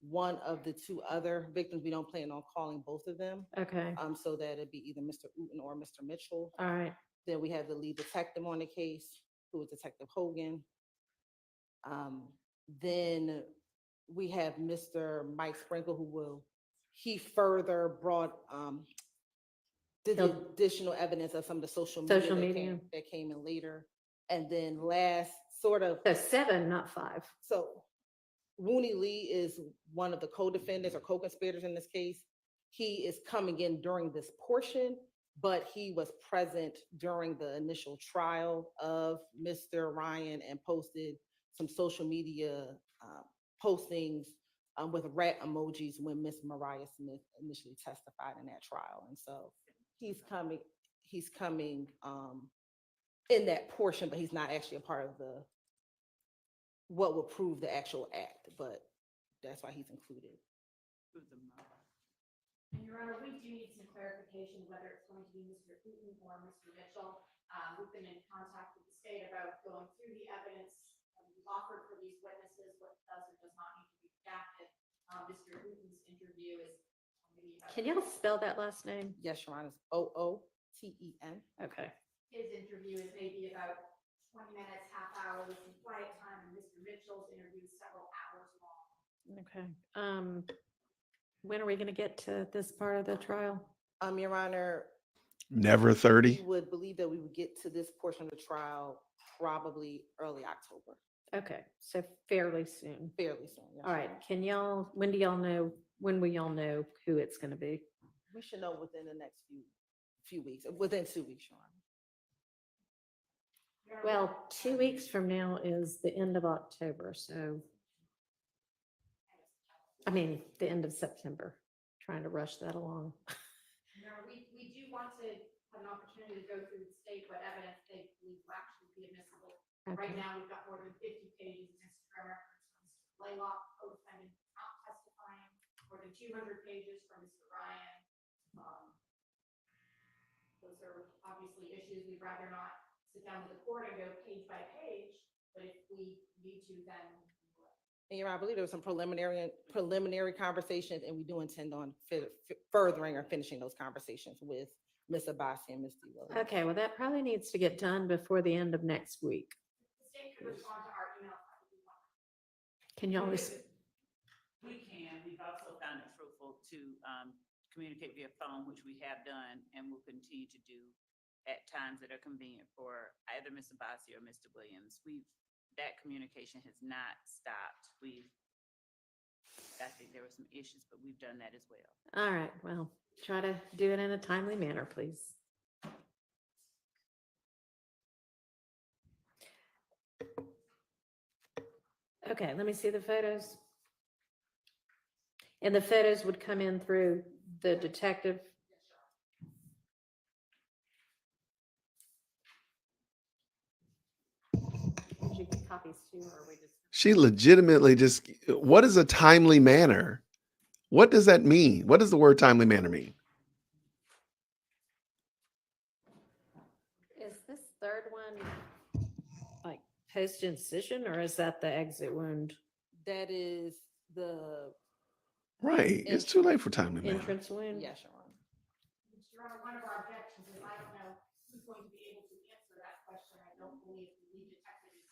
[SPEAKER 9] one of the two other victims. We don't plan on calling both of them.
[SPEAKER 3] okay,
[SPEAKER 9] So that it'd be either Mr. Uten or Mr. Mitchell.
[SPEAKER 3] all right,
[SPEAKER 9] Then we have the lead detective on the case, who is Detective Hogan. Then we have Mr. Mike Sprinkle, he further brought, did the
[SPEAKER 3] He'll-
[SPEAKER 9] additional evidence of some of the social
[SPEAKER 3] Social
[SPEAKER 9] media
[SPEAKER 3] media.
[SPEAKER 9] that came in later. And then last, sort of,
[SPEAKER 3] so 7, not 5.
[SPEAKER 9] so Rooney Lee is one of the co-defendants or co-conspirators in this case. He is coming in during this portion, but he was present during the initial trial of Mr. Ryan and posted some social media postings with rat emojis when Miss Mariah Smith initially testified in that trial. And so he's coming in that portion, but he's not actually a part of what will prove the actual act, but that's why he's included.
[SPEAKER 8] And Your Honor, we do need some clarification whether it's going to be Mr. Uten or Mr. Mitchell. We've been in contact with the state about going through the evidence we've offered for these witnesses, what does or does not need to be redacted. Mr. Uten's interview is.
[SPEAKER 3] Can y'all spell that last name?
[SPEAKER 9] Yes, Your Honor, it's OOTEN.
[SPEAKER 3] Okay.
[SPEAKER 8] His interview is maybe about 20 minutes, half hour with some quiet time, and Mr. Mitchell's interview is several hours long.
[SPEAKER 3] Okay. When are we gonna get to this part of the trial?
[SPEAKER 9] Your Honor,
[SPEAKER 1] Never
[SPEAKER 9] we
[SPEAKER 1] 30.
[SPEAKER 9] would believe that we would get to this portion of the trial probably early October,
[SPEAKER 3] Okay, so fairly soon.
[SPEAKER 9] fairly soon. Yes,
[SPEAKER 3] All
[SPEAKER 9] Your
[SPEAKER 3] right,
[SPEAKER 9] Honor.
[SPEAKER 3] when will y'all know who it's gonna be?
[SPEAKER 9] We should know within the next few weeks, within 2 weeks, Your Honor.
[SPEAKER 8] Your Honor,
[SPEAKER 3] Well, 2 weeks from now is the end of October, so. I mean, the end of September, trying to rush that along.
[SPEAKER 8] Your Honor, we do want to have an opportunity to go through the state what evidence they believe will actually
[SPEAKER 3] Okay.
[SPEAKER 8] Right now, we've got more than 50 pages of Instagram records from Mr. Blaylock, co-defendant not testifying, more than 200 pages from Mr. Ryan. Those are obviously issues we'd rather not sit down with the court and go page by page, but if we need to, then we will.
[SPEAKER 9] And I believe there was some preliminary conversations, and we do intend on furthering or finishing those conversations with Ms. Abbasi and Ms. D. Williams.
[SPEAKER 3] Okay, well, that probably needs to get done before the end of next week.
[SPEAKER 8] The state could respond to our email. if we want.
[SPEAKER 3] Can y'all,
[SPEAKER 7] We can. We've also found it fruitful to communicate via phone, which we have done and will continue to do at times that are convenient for either Mr. Abbasi or Mr. Williams. That communication has not stopped. I think there were some issues, but we've done that as well.
[SPEAKER 3] all right, well, try to do it in a timely manner, please. Okay, let me see the photos. And the photos would come in through the detective. Did you get copies too, or are we just?
[SPEAKER 1] She legitimately just, what is a timely manner? What does that mean? What does the word timely manner mean?
[SPEAKER 3] Is this third one like post-incision, or is that the exit wound?
[SPEAKER 9] That is the,
[SPEAKER 1] Right. It's too late for timely manner.
[SPEAKER 3] Entrance wound?
[SPEAKER 9] yes, Your Honor.
[SPEAKER 8] Your Honor, one of our objections is I don't know who's going to be able to answer that question. I don't believe the lead detective is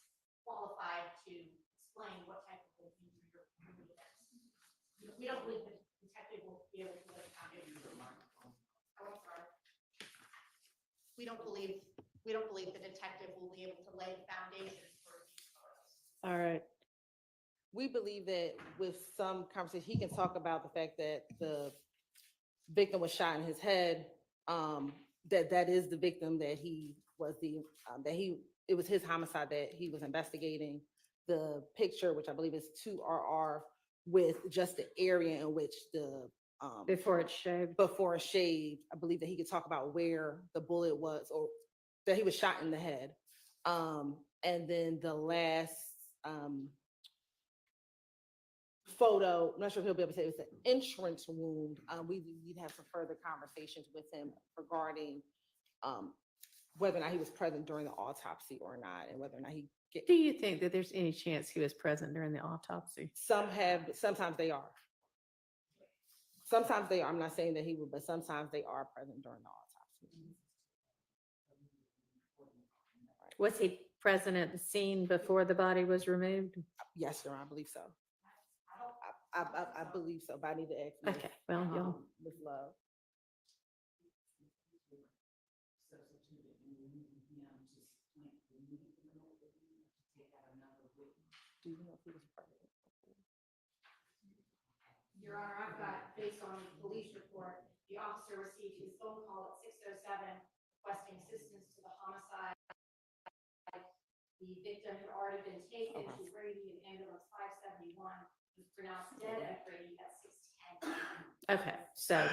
[SPEAKER 8] qualified to explain what type of injury you're going to get. We don't believe the detective will be able to lay the foundation. Oh, I'm sorry. We don't believe the detective will be able to lay the foundation for these photos.
[SPEAKER 3] All right.
[SPEAKER 9] We believe that with some conversation, he can talk about the fact that the victim was shot in his head, that is the victim, that he was it was his homicide that he was investigating. The picture, which I believe is 2RR, with just the area in which the
[SPEAKER 3] Before it's shaved.
[SPEAKER 9] before shaved, I believe that he could talk about where the bullet was, or that he was shot in the head. And then the last photo, I'm not sure if he'll be able to say it was an entrance wound. We'd have some further conversations with him regarding whether or not he was present during the autopsy or not, and whether or not
[SPEAKER 3] Do you think that there's any chance he was present during the autopsy?
[SPEAKER 9] sometimes they are. Sometimes they are. I'm not saying that he would, but sometimes they are present during the autopsy.
[SPEAKER 3] Was he present at the scene before the body was removed?
[SPEAKER 9] Yes, Your Honor, I believe so. I believe so, but I need to ask. Ms.
[SPEAKER 3] Okay, well, y'all.
[SPEAKER 9] Ms. Love. Do you know if he was present?
[SPEAKER 8] Your Honor, I've got, based on the police report, the officer received his phone call at 6:07 requesting assistance to the homicide. The victim had already been taken to Brady in ambulance 571, was pronounced dead at Brady at 6:10.
[SPEAKER 3] Okay, so.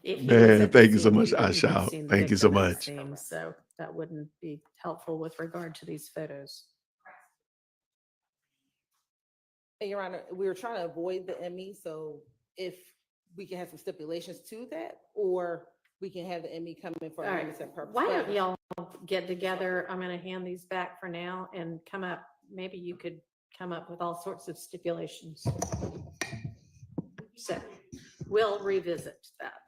[SPEAKER 3] if he was
[SPEAKER 1] Man,
[SPEAKER 3] at the
[SPEAKER 1] thank you so
[SPEAKER 3] scene,
[SPEAKER 1] much,
[SPEAKER 3] he wouldn't have
[SPEAKER 1] Aisha.
[SPEAKER 3] seen the
[SPEAKER 1] Thank you so
[SPEAKER 3] victim at the
[SPEAKER 1] much.
[SPEAKER 3] scene, So that wouldn't be helpful with regard to these photos.
[SPEAKER 9] And Your Honor, we were trying to avoid the ME, so if we can have some stipulations to that, or we can have the ME come in for
[SPEAKER 3] All right,
[SPEAKER 9] a purpose.
[SPEAKER 3] why don't y'all get together? I'm gonna hand these back for now and come up, maybe you could come up with all sorts of stipulations. So we'll revisit that.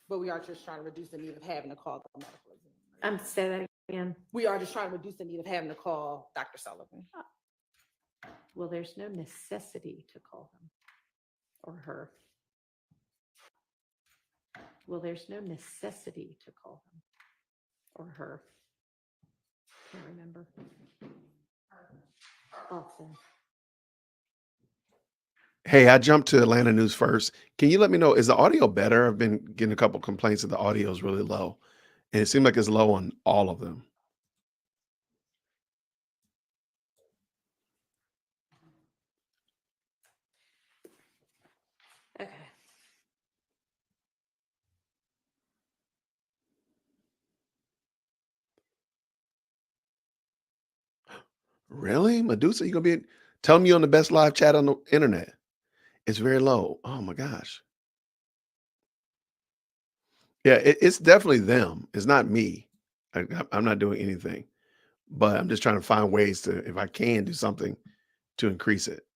[SPEAKER 9] But we are just trying to reduce the need of having to call the medical examiner.
[SPEAKER 3] Say that again.
[SPEAKER 9] We are just trying to reduce the need of having to call Dr. Sullivan.
[SPEAKER 3] Well, there's no necessity to call him or her. Well, there's no necessity to call him or her. Can't remember. Often.
[SPEAKER 1] Hey, I jumped to Atlanta news first. Can you let me know, is the audio better? I've been getting a couple complaints that the audio is really low. And it seemed like it's low on all of them.
[SPEAKER 3] Okay.
[SPEAKER 1] Really? Medusa, you gonna be tell me you on the best live chat on the internet. It's very low. Oh my gosh. Yeah, it's definitely them. It's not me. I'm not doing anything, but I'm just trying to find ways to, if I can do something to increase it.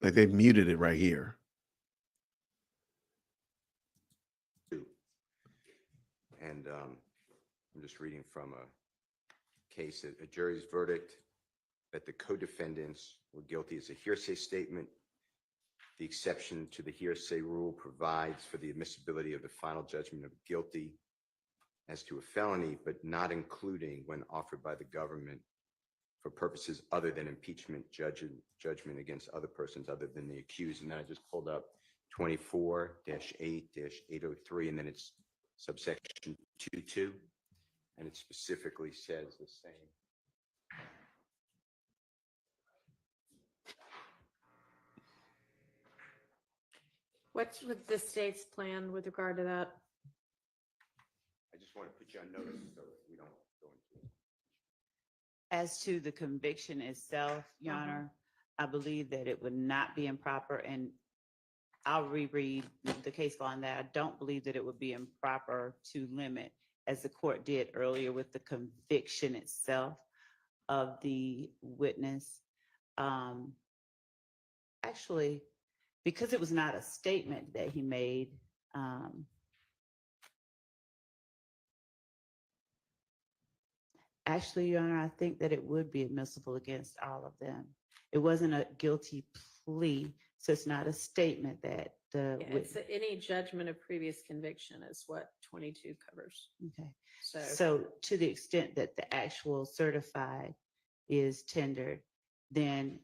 [SPEAKER 1] Like they've muted it right here.
[SPEAKER 10] And I'm just reading from a case, a jury's verdict that the co-defendants were guilty is a hearsay statement. The exception to the hearsay rule provides for the admissibility of the final judgment of guilty as to a felony, but not including when offered by the government for purposes other than impeachment judgment against other persons other than the accused. And then I just pulled up 24-8-803, and then it's subsection 2.2, and it specifically says the same.
[SPEAKER 3] What's with the state's plan with regard to that?
[SPEAKER 10] I just want to put you on notice so we don't go into it.
[SPEAKER 7] As to the conviction itself, Your Honor, I believe that it would not be improper, and I'll reread the case law on that. I don't believe that it would be improper to limit, as the court did earlier with the conviction itself of the witness. Actually, because it was not a statement that he made, actually, Your Honor, I think that it would be admissible against all of them. It wasn't a guilty plea, so it's not a statement that the
[SPEAKER 3] Yeah, it's any judgment of previous conviction is what 22 covers.
[SPEAKER 7] okay.
[SPEAKER 3] So
[SPEAKER 7] So to the extent that the actual certified is tendered, then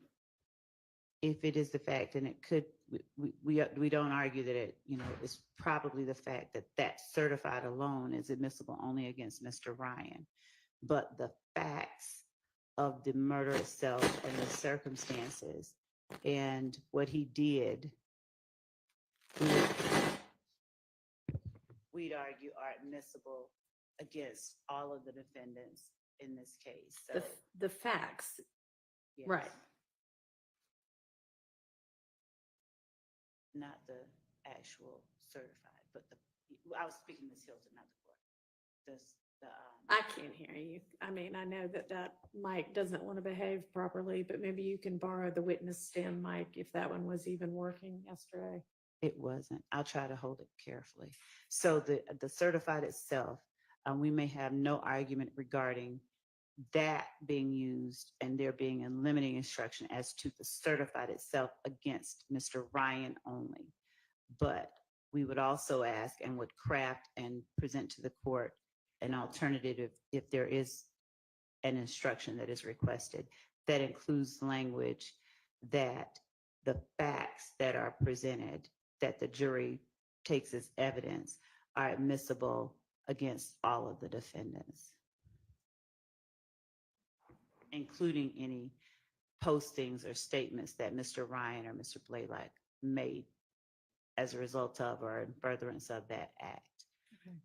[SPEAKER 7] if it is the fact, and it could, we don't argue that it, it's probably the fact that that certified alone is admissible only against Mr. Ryan. But the facts of the murder itself and the circumstances and what he did, we'd argue are admissible against all of the defendants in this case. So,
[SPEAKER 3] the facts,
[SPEAKER 7] yes.
[SPEAKER 3] right.
[SPEAKER 7] Not the actual certified, but I was speaking Ms. Hilton, not the court.
[SPEAKER 3] I can't hear you. I mean, I know that mic doesn't want to behave properly, but maybe you can borrow the witness stand mic if that one was even working yesterday.
[SPEAKER 7] It wasn't. I'll try to hold it carefully. So the certified itself, we may have no argument regarding that being used and there being a limiting instruction as to the certified itself against Mr. Ryan only. But we would also ask and would craft and present to the court an alternative if there is an instruction that is requested that includes language that the facts that are presented that the jury takes as evidence are admissible against all of the defendants, including any postings or statements that Mr. Ryan or Mr. Blaylock made as a result of or in furtherance of that act.
[SPEAKER 3] Okay.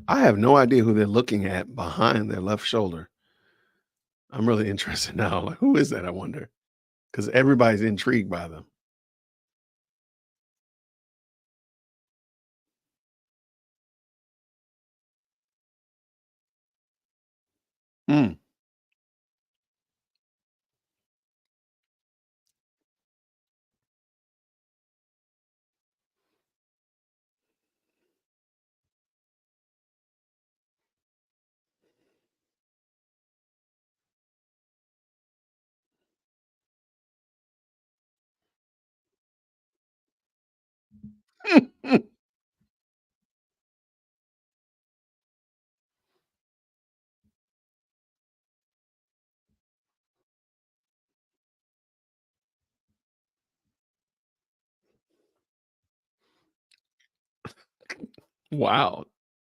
[SPEAKER 1] I have no idea who they're looking at behind their left shoulder. I'm really interested now. Like, who is that? I wonder, because everybody's intrigued by them. Hmm. Wow,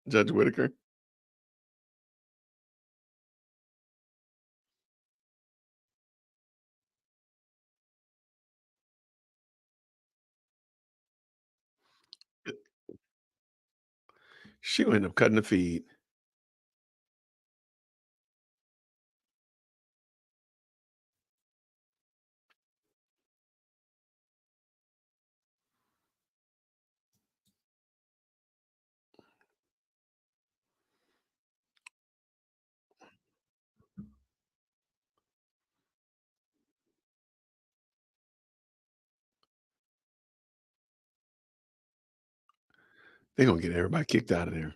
[SPEAKER 1] Judge Whitaker. She will end up cutting the feed. They're gonna get everybody kicked out of there.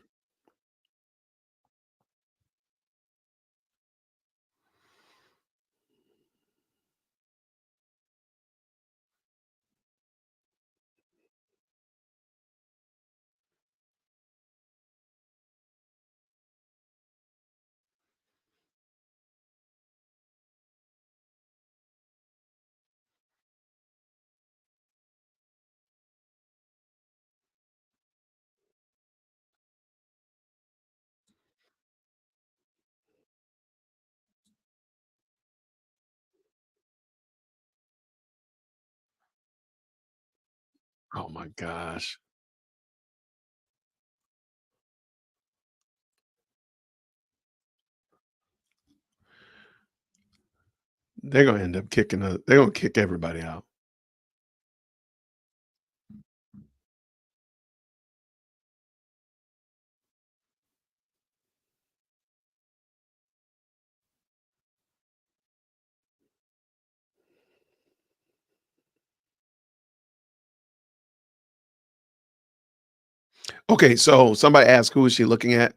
[SPEAKER 1] Oh my gosh. They're gonna end up they're gonna kick everybody out. Okay, so somebody asked who is she looking at?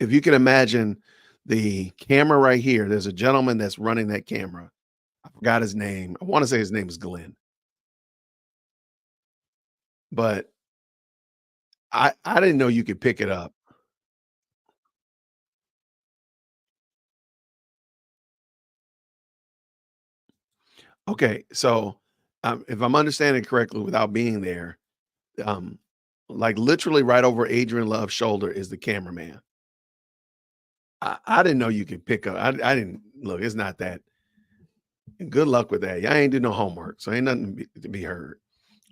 [SPEAKER 1] If you can imagine the camera right here, there's a gentleman that's running that camera. I forgot his name. I want to say his name is Glenn. But I didn't know you could pick it up. Okay, so, if I'm understanding correctly without being there, um, like, literally right over Adrian Love's shoulder is the cameraman. I didn't know you could pick up I didn't look, it's not that. Good luck with that. Y'all ain't do no homework, so ain't nothing to be heard.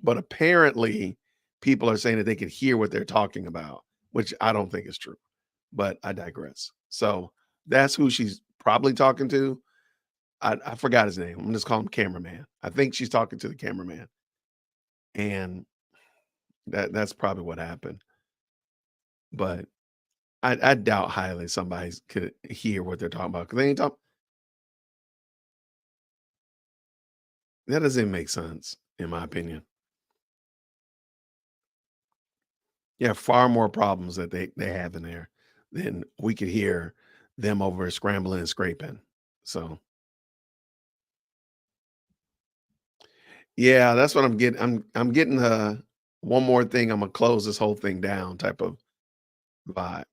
[SPEAKER 1] But apparently, people are saying that they can hear what they're talking about, which I don't think is true, but I digress. So, that's who she's probably talking to. I forgot his name. I'm just calling him cameraman. I think she's talking to the cameraman, and that's probably what happened. But I doubt highly somebody could hear what they're talking about because they ain't talk that doesn't make sense, in my opinion. Yeah, far more problems that they have in there than we could hear them over scrambling and scraping. So, yeah, that's what I'm getting. I'm getting the one more thing, Imma close this whole thing down type of vibe.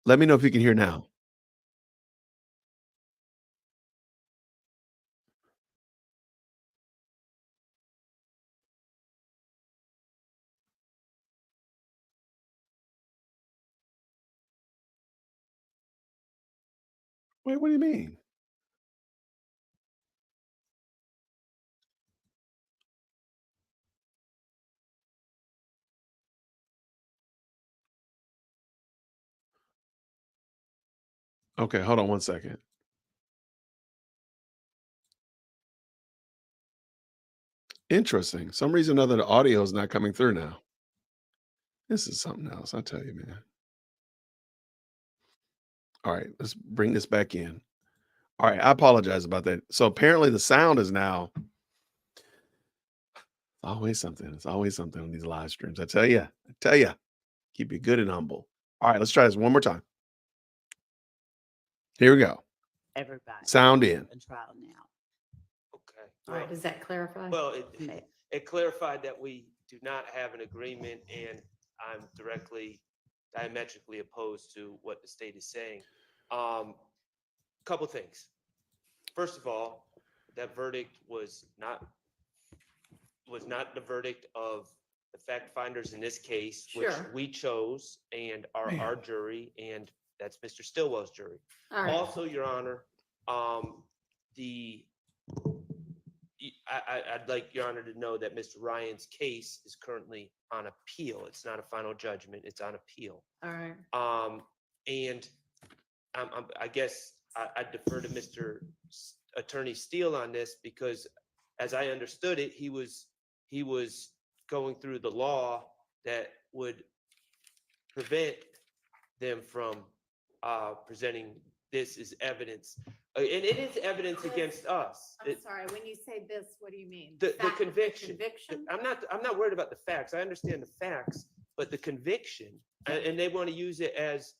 [SPEAKER 1] Let me know if you can hear now. Wait, what do you mean? Okay, hold on one second. Interesting. Some reason or other, the audio is not coming through now. This is something else. I tell you, man. All right, let's bring this back in. All right, I apologize about that. So apparently the sound is now always something. It's always something on these live streams. I tell you, keep you good and humble. All right, let's try this one more time. Here we go.
[SPEAKER 7] Everybody.
[SPEAKER 1] Sound in.
[SPEAKER 7] A trial now.
[SPEAKER 6] Okay.
[SPEAKER 3] All right, does that clarify?
[SPEAKER 6] Well, it clarified that we do not have an agreement, and I'm diametrically opposed to what the state is saying. Couple things. First of all, that verdict was not the verdict of the fact finders in this case, which
[SPEAKER 3] Sure.
[SPEAKER 6] we chose, and our jury, and that's Mr. Stillwell's jury.
[SPEAKER 3] All right.
[SPEAKER 6] Also, Your Honor, I'd like Your Honor to know that Mr. Ryan's case is currently on appeal. It's not a final judgment. It's on appeal.
[SPEAKER 3] All right.
[SPEAKER 6] And I guess I defer to Mr. Attorney Steele on this, because as I understood it, he was going through the law that would prevent them from presenting this as evidence. And it is evidence against us.
[SPEAKER 3] I'm sorry, when you say this, what do you mean?
[SPEAKER 6] The
[SPEAKER 3] Fact of
[SPEAKER 6] conviction.
[SPEAKER 3] Conviction?
[SPEAKER 6] I'm not worried about the facts. I understand the facts, but the conviction, and they want to use it as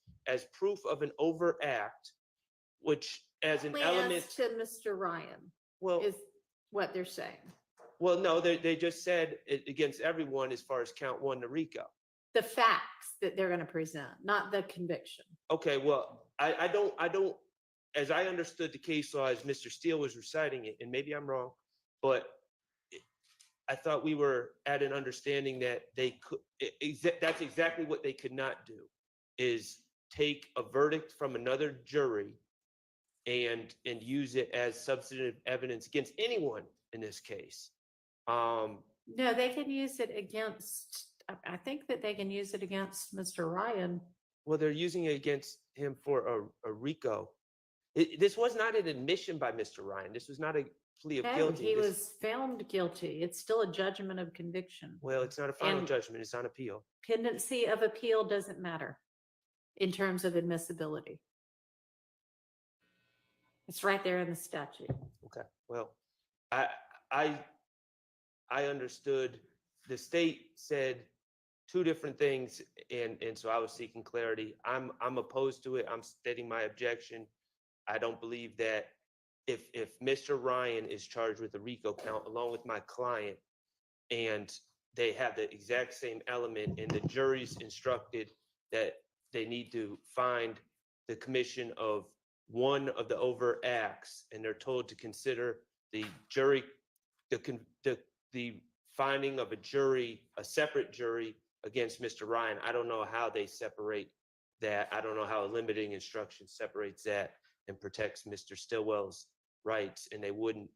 [SPEAKER 6] proof of an overact, which as an
[SPEAKER 3] Only
[SPEAKER 6] element.
[SPEAKER 3] as to Mr. Ryan
[SPEAKER 6] Well,
[SPEAKER 3] is what they're saying.
[SPEAKER 6] well, no, they just said it against everyone as far as count one to RICO.
[SPEAKER 3] The facts that they're going to present, not the conviction.
[SPEAKER 6] Okay, well, I don't, as I understood the case law, as Mr. Steele was reciting it, and maybe I'm wrong, but I thought we were at an understanding that they could, that's exactly what they could not do, is take a verdict from another jury and use it as substantive evidence against anyone in this case.
[SPEAKER 3] No, they can use it against, I think that they can use it against Mr. Ryan.
[SPEAKER 6] Well, they're using it against him for a RICO. This was not an admission by Mr. Ryan. This was not a plea of
[SPEAKER 3] No,
[SPEAKER 6] guilty.
[SPEAKER 3] he was found guilty. It's still a judgment of conviction.
[SPEAKER 6] Well, it's not a final
[SPEAKER 3] And-
[SPEAKER 6] judgment. It's on appeal.
[SPEAKER 3] Pendency of appeal doesn't matter in terms of admissibility. It's right there in the statute.
[SPEAKER 6] Okay. Well, I understood the state said two different things, and so I was seeking clarity. I'm opposed to it. I'm stating my objection. I don't believe that if Mr. Ryan is charged with a RICO count along with my client, and they have the exact same element, and the jury's instructed that they need to find the commission of one of the overt acts, and they're told to consider the jury, the finding of a jury, a separate jury against Mr. Ryan. I don't know how they separate that. I don't know how a limiting instruction separates that and protects Mr. Stillwell's rights, and they wouldn't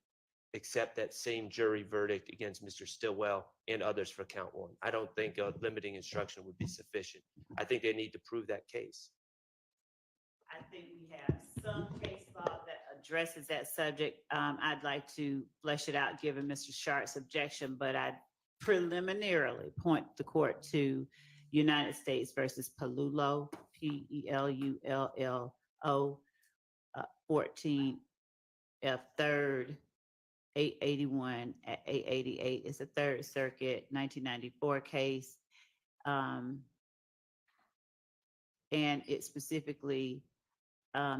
[SPEAKER 6] accept that same jury verdict against Mr. Stillwell and others for count one. I don't think a limiting instruction would be sufficient. I think they need to prove that case.
[SPEAKER 7] I think we have some case law that addresses that subject. I'd like to flesh it out, given Mr. Sharp's objection, but I'd preliminarily point the court to United States versus Pelullo, Pelullo, 14 F 3rd, 881 at 888. It's a Third Circuit 1994 case. And it specifically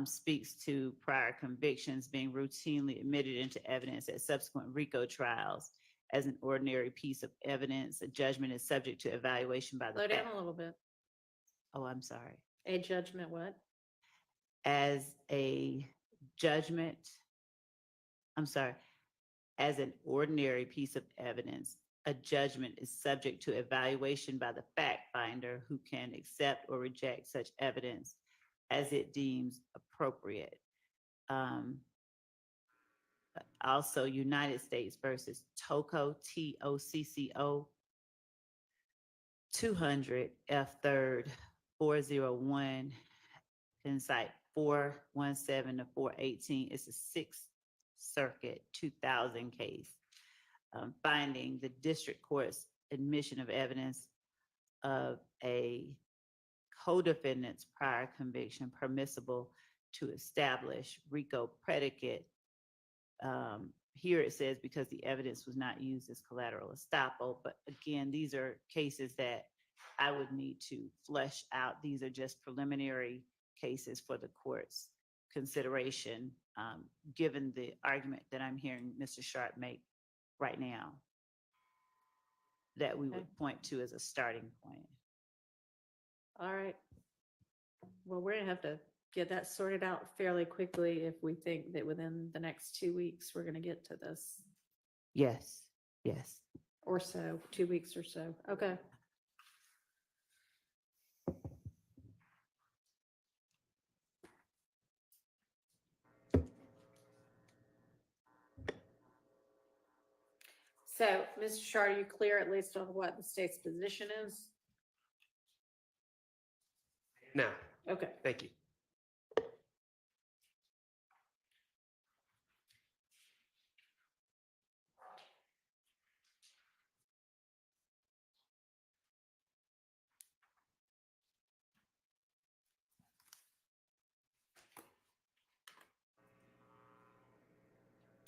[SPEAKER 7] speaks to prior convictions being routinely admitted into evidence at subsequent RICO trials as an ordinary piece of evidence. A judgment is subject to evaluation by the
[SPEAKER 3] Slow down
[SPEAKER 7] fact.
[SPEAKER 3] a little bit.
[SPEAKER 7] Oh, I'm sorry.
[SPEAKER 3] A judgment what?
[SPEAKER 7] As a judgment, I'm sorry, as an ordinary piece of evidence, a judgment is subject to evaluation by the fact finder who can accept or reject such evidence as it deems appropriate. Also, United States versus TOCO, TOCCO, 200 F3rd 401, in site 417 to 418. It's a Sixth Circuit 2000 case, finding the district court's admission of evidence of a co-defendant's prior conviction permissible to establish RICO predicate. Here it says because the evidence was not used as collateral estoppel, but again, these are cases that I would need to flesh out. These are just preliminary cases for the court's consideration, given the argument that I'm hearing Mr. Sharp make right now, that we
[SPEAKER 3] Okay.
[SPEAKER 7] would point to as a starting point.
[SPEAKER 3] All right. Well, we're gonna have to get that sorted out fairly quickly if we think that within the next 2 weeks, we're gonna get to this,
[SPEAKER 7] Yes, yes.
[SPEAKER 3] or so, 2 weeks or so. Okay. So, Mr. Shar, are you clear at least on what the state's position is?
[SPEAKER 6] Now,
[SPEAKER 3] Okay.
[SPEAKER 6] thank you.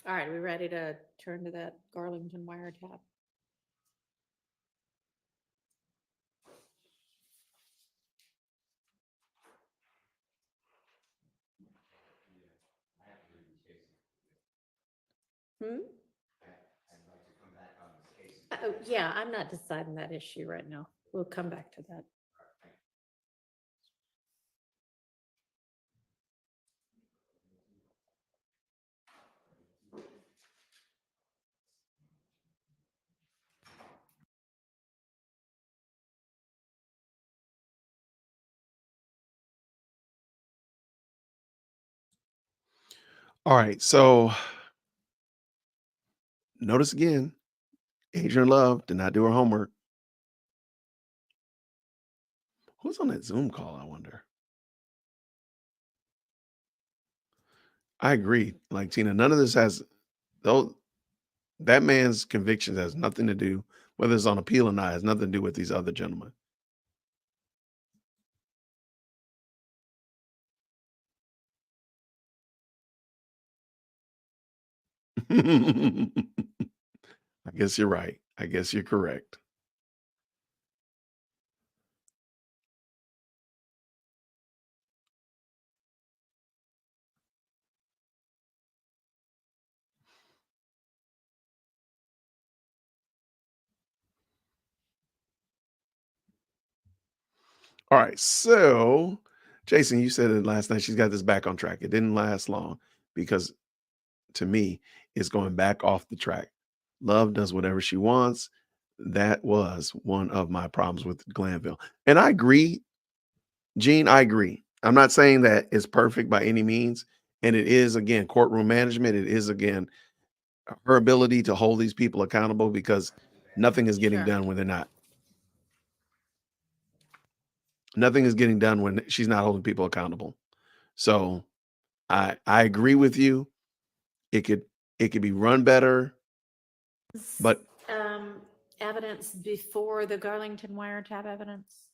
[SPEAKER 3] All right, we ready to turn to that Garlington wiretap? Hmm? Oh, yeah, I'm not deciding that issue right now. We'll come back to that.
[SPEAKER 1] All right. So notice again, Adrian Love did not do her homework. Who's on that Zoom call, I wonder? I agree. Like Tina, none of this has though that man's convictions has nothing to do, whether it's on appeal or not, has nothing to do with these other gentlemen. I guess you're right. I guess you're correct. All right. So, Jason, you said it last night. She's got this back on track. It didn't last long because to me, it's going back off the track. Love does whatever she wants. That was one of my problems with Glanville. And I agree, Gene, I agree. I'm not saying that it's perfect by any means. And it is, again, courtroom management. It is, again, her ability to hold these people accountable because nothing is getting
[SPEAKER 3] Sure.
[SPEAKER 1] done when they're not. Nothing is getting done when she's not holding people accountable. So I agree with you. It could be run better, but
[SPEAKER 3] Evidence before the Garlington wiretap evidence?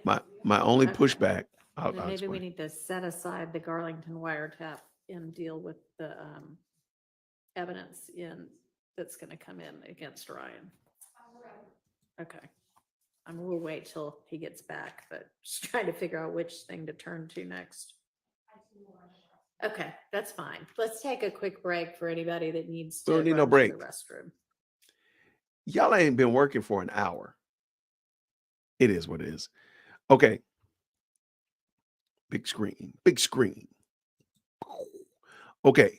[SPEAKER 1] my only
[SPEAKER 3] Okay.
[SPEAKER 1] pushback, I'll
[SPEAKER 3] Then maybe we
[SPEAKER 1] explain.
[SPEAKER 3] need to set aside the Garlington wiretap and deal with the evidence that's gonna come in against Ryan. Okay. We'll wait till he gets back, but just trying to figure out which thing to turn to next. Okay, that's fine. Let's take a quick break for anybody that needs
[SPEAKER 1] We
[SPEAKER 3] to
[SPEAKER 1] don't need no
[SPEAKER 3] run to
[SPEAKER 1] break.
[SPEAKER 3] the restroom.
[SPEAKER 1] Y'all ain't been working for an hour. It is what it is. Okay. Big screen, big screen. Okay.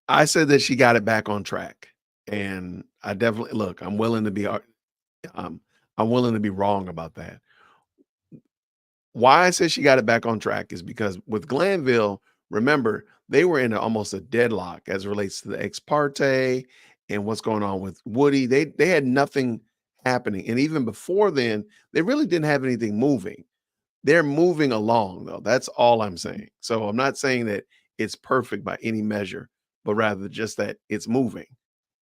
[SPEAKER 1] I said that she got it back on track, and I definitely look. I'm willing to be. I'm willing to be wrong about that. Why I said she got it back on track is because with Glanville, remember they were in almost a deadlock as it relates to the ex parte and what's going on with Woody. They had nothing happening, and even before then, they really didn't have anything moving. They're moving along though. That's all I'm saying. So I'm not saying that it's perfect by any measure, but rather just that it's moving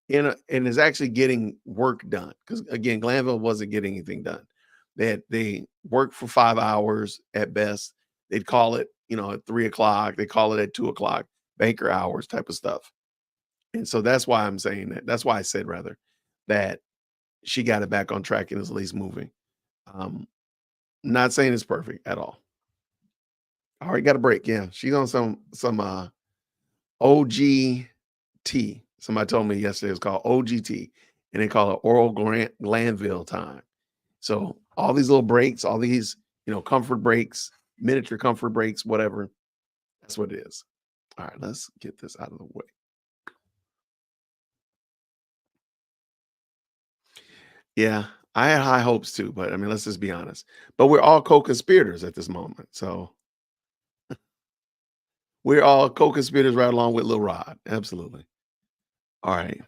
[SPEAKER 1] and is actually getting work done. Because again, Glanville wasn't getting anything done. They worked for 5 hours at best. They'd call it, at 3 o'clock. They call it at 2 o'clock, banker hours type of stuff. And so that's why I'm saying that. That's why I said rather that she got it back on track and is at least moving. Not saying it's perfect at all. All right, got a break. Yeah, she's on some OGT. Somebody told me yesterday it's called OGT, and they call it oral Glanville time. So all these little breaks, all these comfort breaks, miniature comfort breaks, whatever. That's what it is. All right, let's get this out of the way. Yeah, I had high hopes too, but I mean, let's just be honest. But we're all co-conspirators at this moment, so we're all co-conspirators right along with Lil Rod. Absolutely. All right.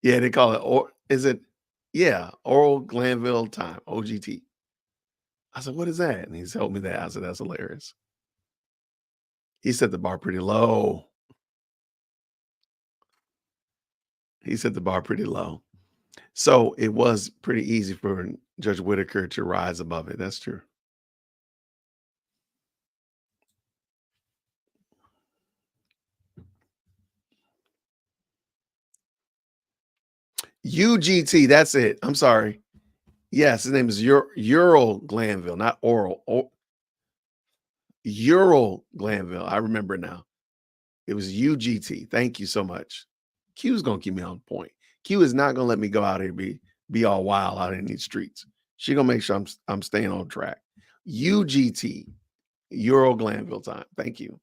[SPEAKER 1] Yeah, they call it, or is it? Yeah, oral Glanville time, OGT. I said, what is that? And he told me that. I said, that's hilarious. He set the bar pretty low. He set the bar pretty low. So it was pretty easy for Judge Whitaker to rise above it. That's true. UGT, that's it. I'm sorry. Yes, his name is Ural Glanville, not oral. Ural Glanville. I remember now. It was UGT. Thank you so much. Q's gonna keep me on point. Q is not gonna let me go out here be all wild out in these streets. She gonna make sure I'm staying on track. UGT, Ural Glanville time. Thank you.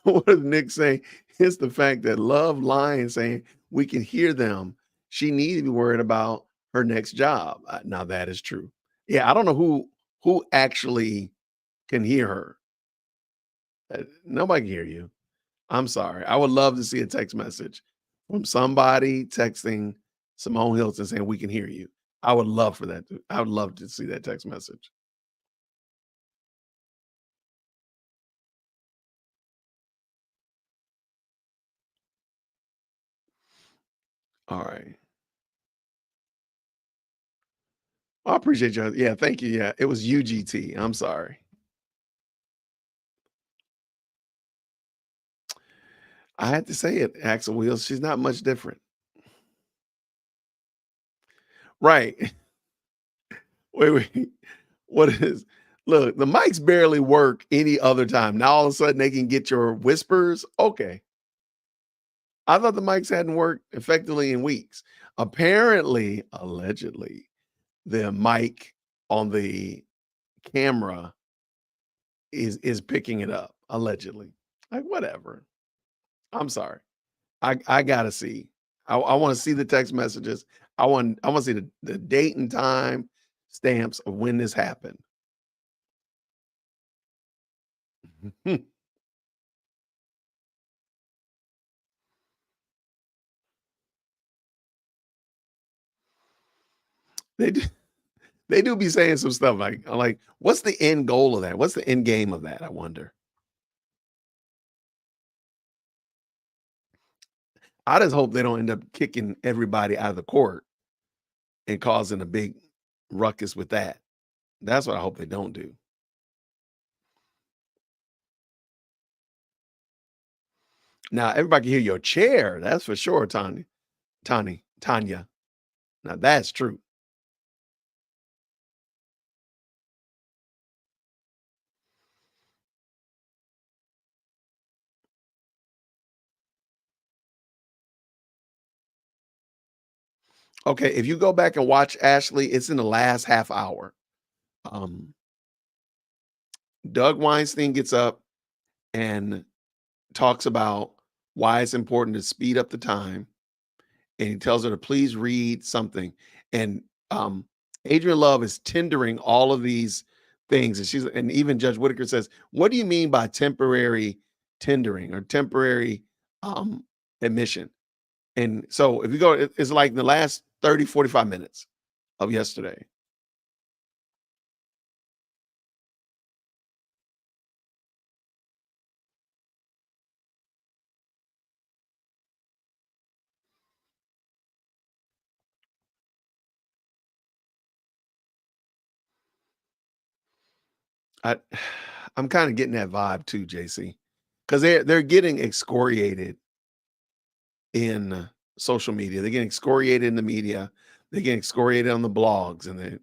[SPEAKER 1] What is Nick saying? It's the fact that Love lying saying we can hear them. She needs to be worried about her next job. Now that is true. Yeah, I don't know who actually can hear her. Nobody can hear you. I'm sorry. I would love to see a text message from somebody texting Simone Hilton saying we can hear you. I would love for that. I would love to see that text message. All right. I appreciate you. Yeah, thank you. Yeah, it was UGT. I'm sorry. I had to say it, Axel Wheels. She's not much different. Right. Wait. What is look, the mics barely work any other time. Now all of a sudden they can get your whispers. Okay. I thought the mics hadn't worked effectively in weeks. Apparently, allegedly, the mic on the camera is picking it up. Allegedly. Like whatever. I'm sorry. I gotta see. I want to see the text messages. I want to see the date and time stamps of when this happened. They do, they do be saying some stuff like, what's the end goal of that? What's the end game of that? I wonder. I just hope they don't end up kicking everybody out of the court and causing a big ruckus with that. That's what I hope they don't do. Now everybody can hear your chair. That's for sure, Tanya. Now that's true. Okay, if you go back and watch Ashley, it's in the last half hour. Doug Weinstein gets up and talks about why it's important to speed up the time, and he tells her to please read something. And Adrian Love is tendering all of these things, and even Judge Whitaker says, "What do you mean by temporary tendering or temporary admission?" And so if you go, it's like the last 30, 45 minutes of yesterday. I'm kind of getting that vibe too, JC, because they're getting excoriated in social media. They're getting excoriated in the media. They're getting excoriated on the blogs and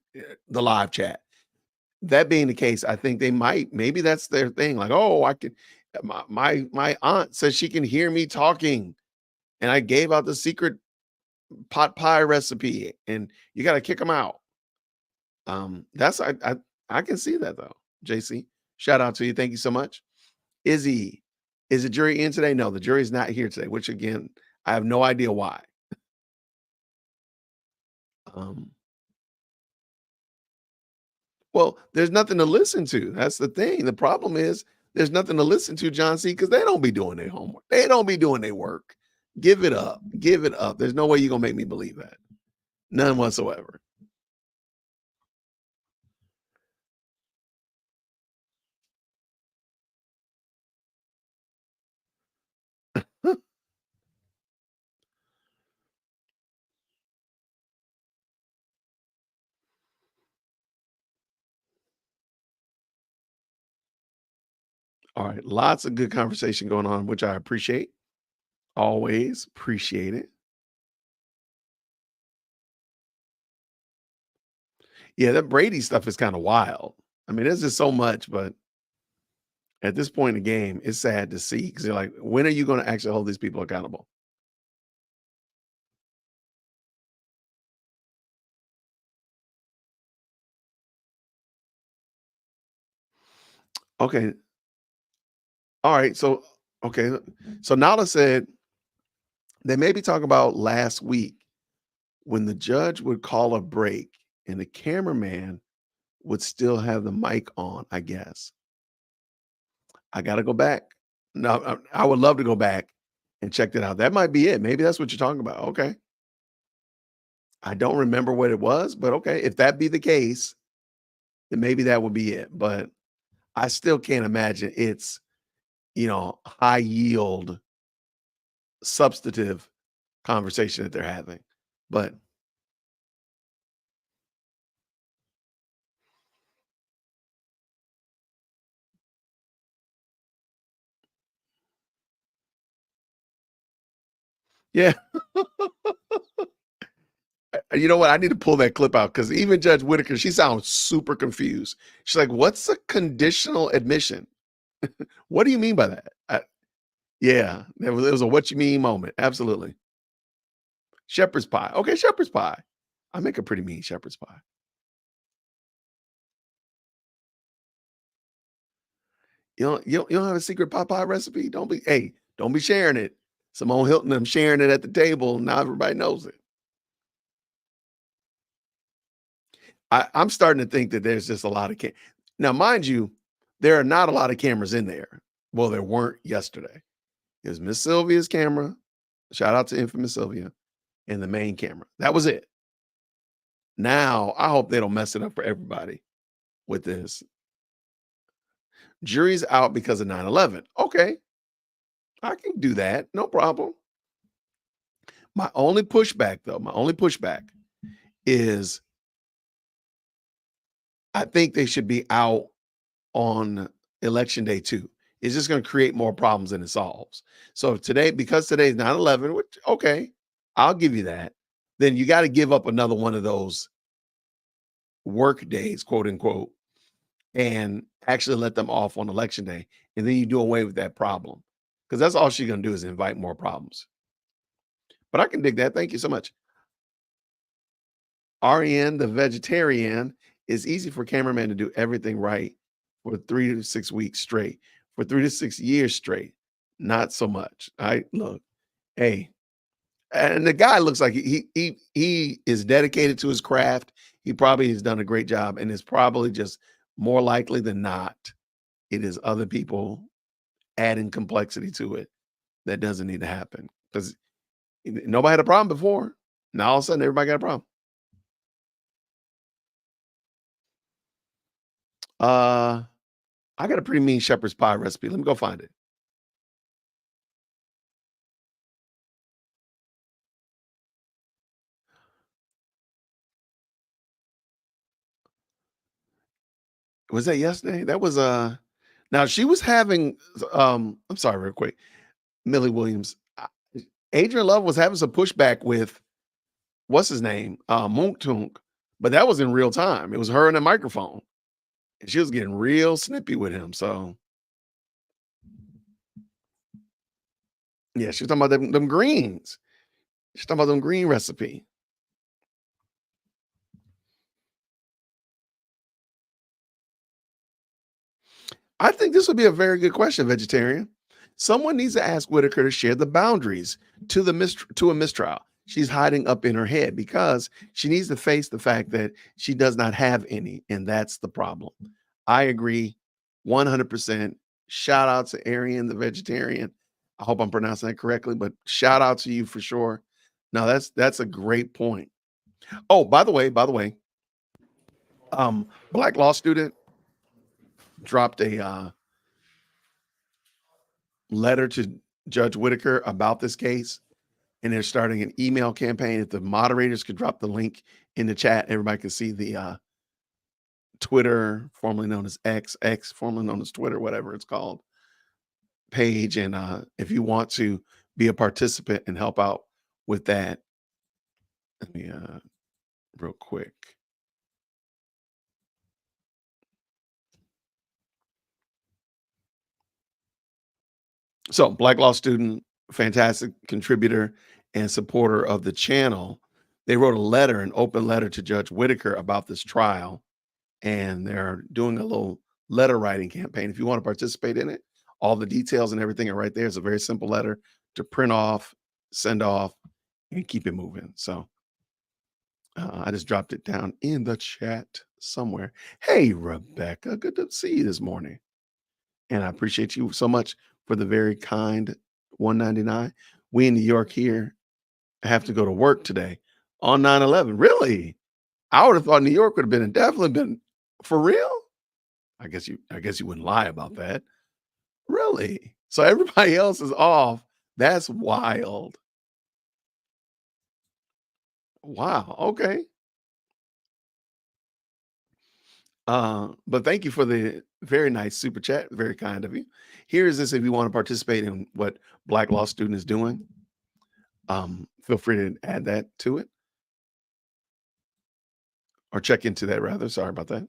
[SPEAKER 1] the live chat. That being the case, I think maybe that's their thing. Like, oh, I can. My aunt says she can hear me talking, and I gave out the secret pot pie recipe, and you got to kick them out. I can see that though, JC. Shout out to you. Thank you so much. Izzy, is the jury in today? No, the jury's not here today, which again, I have no idea why. Well, there's nothing to listen to. That's the thing. The problem is there's nothing to listen to, John C., because they don't be doing their homework. They don't be doing their work. Give it up. Give it up. There's no way you're going to make me believe that. None whatsoever. All right. Lots of good conversation going on, which I appreciate. Always appreciate it. Yeah, that Brady stuff is kind of wild. I mean, there's just so much, but at this point in the game, it's sad to see because you're like, when are you going to actually hold these people accountable? Okay. All right. So, okay. So Nala said they may be talking about last week when the judge would call a break and the cameraman would still have the mic on, I guess. I got to go back. No, I would love to go back and check that out. That might be it. Maybe that's what you're talking about. Okay. I don't remember what it was, but okay. If that be the case, then maybe that would be it. But I still can't imagine it's, high yield, substantive conversation that they're having. But yeah. You know what? I need to pull that clip out because even Judge Whitaker, she sounds super confused. She's like, "What's a conditional admission? What do you mean by that?" Yeah, it was a "what you mean" moment. Absolutely. Shepherd's pie. Okay, shepherd's pie. I make a pretty mean shepherd's pie. You don't have a secret pot pie recipe? Don't be sharing it. Simone Hilton, I'm sharing it at the table. Now everybody knows it. I'm starting to think that there's just a lot of now, mind you, there are not a lot of cameras in there. Well, there weren't yesterday. It was Miss Sylvia's camera. Shout out to infamous Sylvia and the main camera. That was it. Now, I hope they don't mess it up for everybody with this. Jury's out because of 9/11. Okay, I can do that. No problem. My only pushback, is I think they should be out on election day too. It's just going to create more problems than it solves. So today, because today is 9/11, which, okay, I'll give you that. Then you got to give up another one of those work days, quote unquote, and actually let them off on election day. And then you do away with that problem. Because that's all she's going to do is invite more problems. But I can dig that. Thank you so much. RN, the vegetarian, is easy for cameraman to do everything right for 3 to 6 weeks straight. For 3 to 6 years straight, not so much. I look, hey, and the guy looks like he is dedicated to his craft. He probably has done a great job, and it's probably just more likely than not, it is other people adding complexity to it that doesn't need to happen because nobody had a problem before. Now all of a sudden, everybody got a problem. I got a pretty mean shepherd's pie recipe. Let me go find it. Was that yesterday? That was now she was having I'm sorry, real quick. Millie Williams. Adrian Love was having some pushback with what's his name? Munk Tunk, but that was in real time. It was her and a microphone. And she was getting real snippy with him. So yeah, she was talking about them greens. She's talking about them green recipe. I think this would be a very good question, vegetarian. Someone needs to ask Whitaker to share the boundaries to a mistrial. She's hiding up in her head because she needs to face the fact that she does not have any, and that's the problem. I agree 100%. Shout out to Arian, the vegetarian. I hope I'm pronouncing that correctly, but shout out to you for sure. Now that's a great point. Oh, by the way, black law student dropped a letter to Judge Whitaker about this case, and they're starting an email campaign. If the moderators could drop the link in the chat, everybody can see the Twitter, formerly known as X, formerly known as Twitter, whatever it's called, page. And if you want to be a participant and help out with that, let me real quick. So, Black Law student, fantastic contributor and supporter of the channel. They wrote a letter, an open letter to Judge Whitaker about this trial, and they're doing a little letter writing campaign. If you want to participate in it, all the details and everything are right there. It's a very simple letter to print off, send off, and keep it moving. So, I just dropped it down in the chat somewhere. Hey, Rebecca, good to see you this morning. And I appreciate you so much for the very kind 199. We in New York here have to go to work today on 9/11. Really? I would have thought New York would have been definitely been for real. I guess you wouldn't lie about that. Really? So everybody else is off. That's wild. Wow. Okay. But thank you for the very nice super chat. Very kind of you. Here is this if you want to participate in what Black Law student is doing. Feel free to add that to it. Or check into that rather. Sorry about that.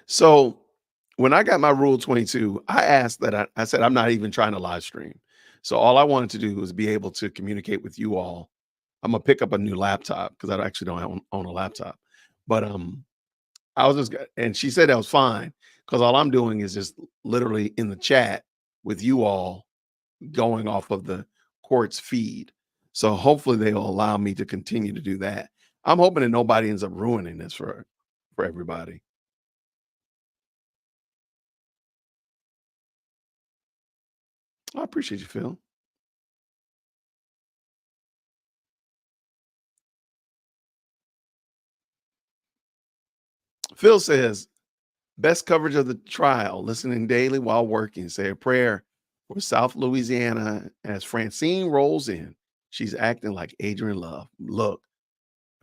[SPEAKER 1] So when I got my Rule 22, I asked that I said, I'm not even trying to live stream. So all I wanted to do was be able to communicate with you all. I'm gonna pick up a new laptop because I actually don't own a laptop. But I was just, and she said that was fine because all I'm doing is just literally in the chat with you all going off of the court's feed. So hopefully they'll allow me to continue to do that. I'm hoping that nobody ends up ruining this for everybody. I appreciate you, Phil. Phil says, best coverage of the trial, listening daily while working. Say a prayer for South Louisiana as Francine rolls in. She's acting like Adrian Love. Look,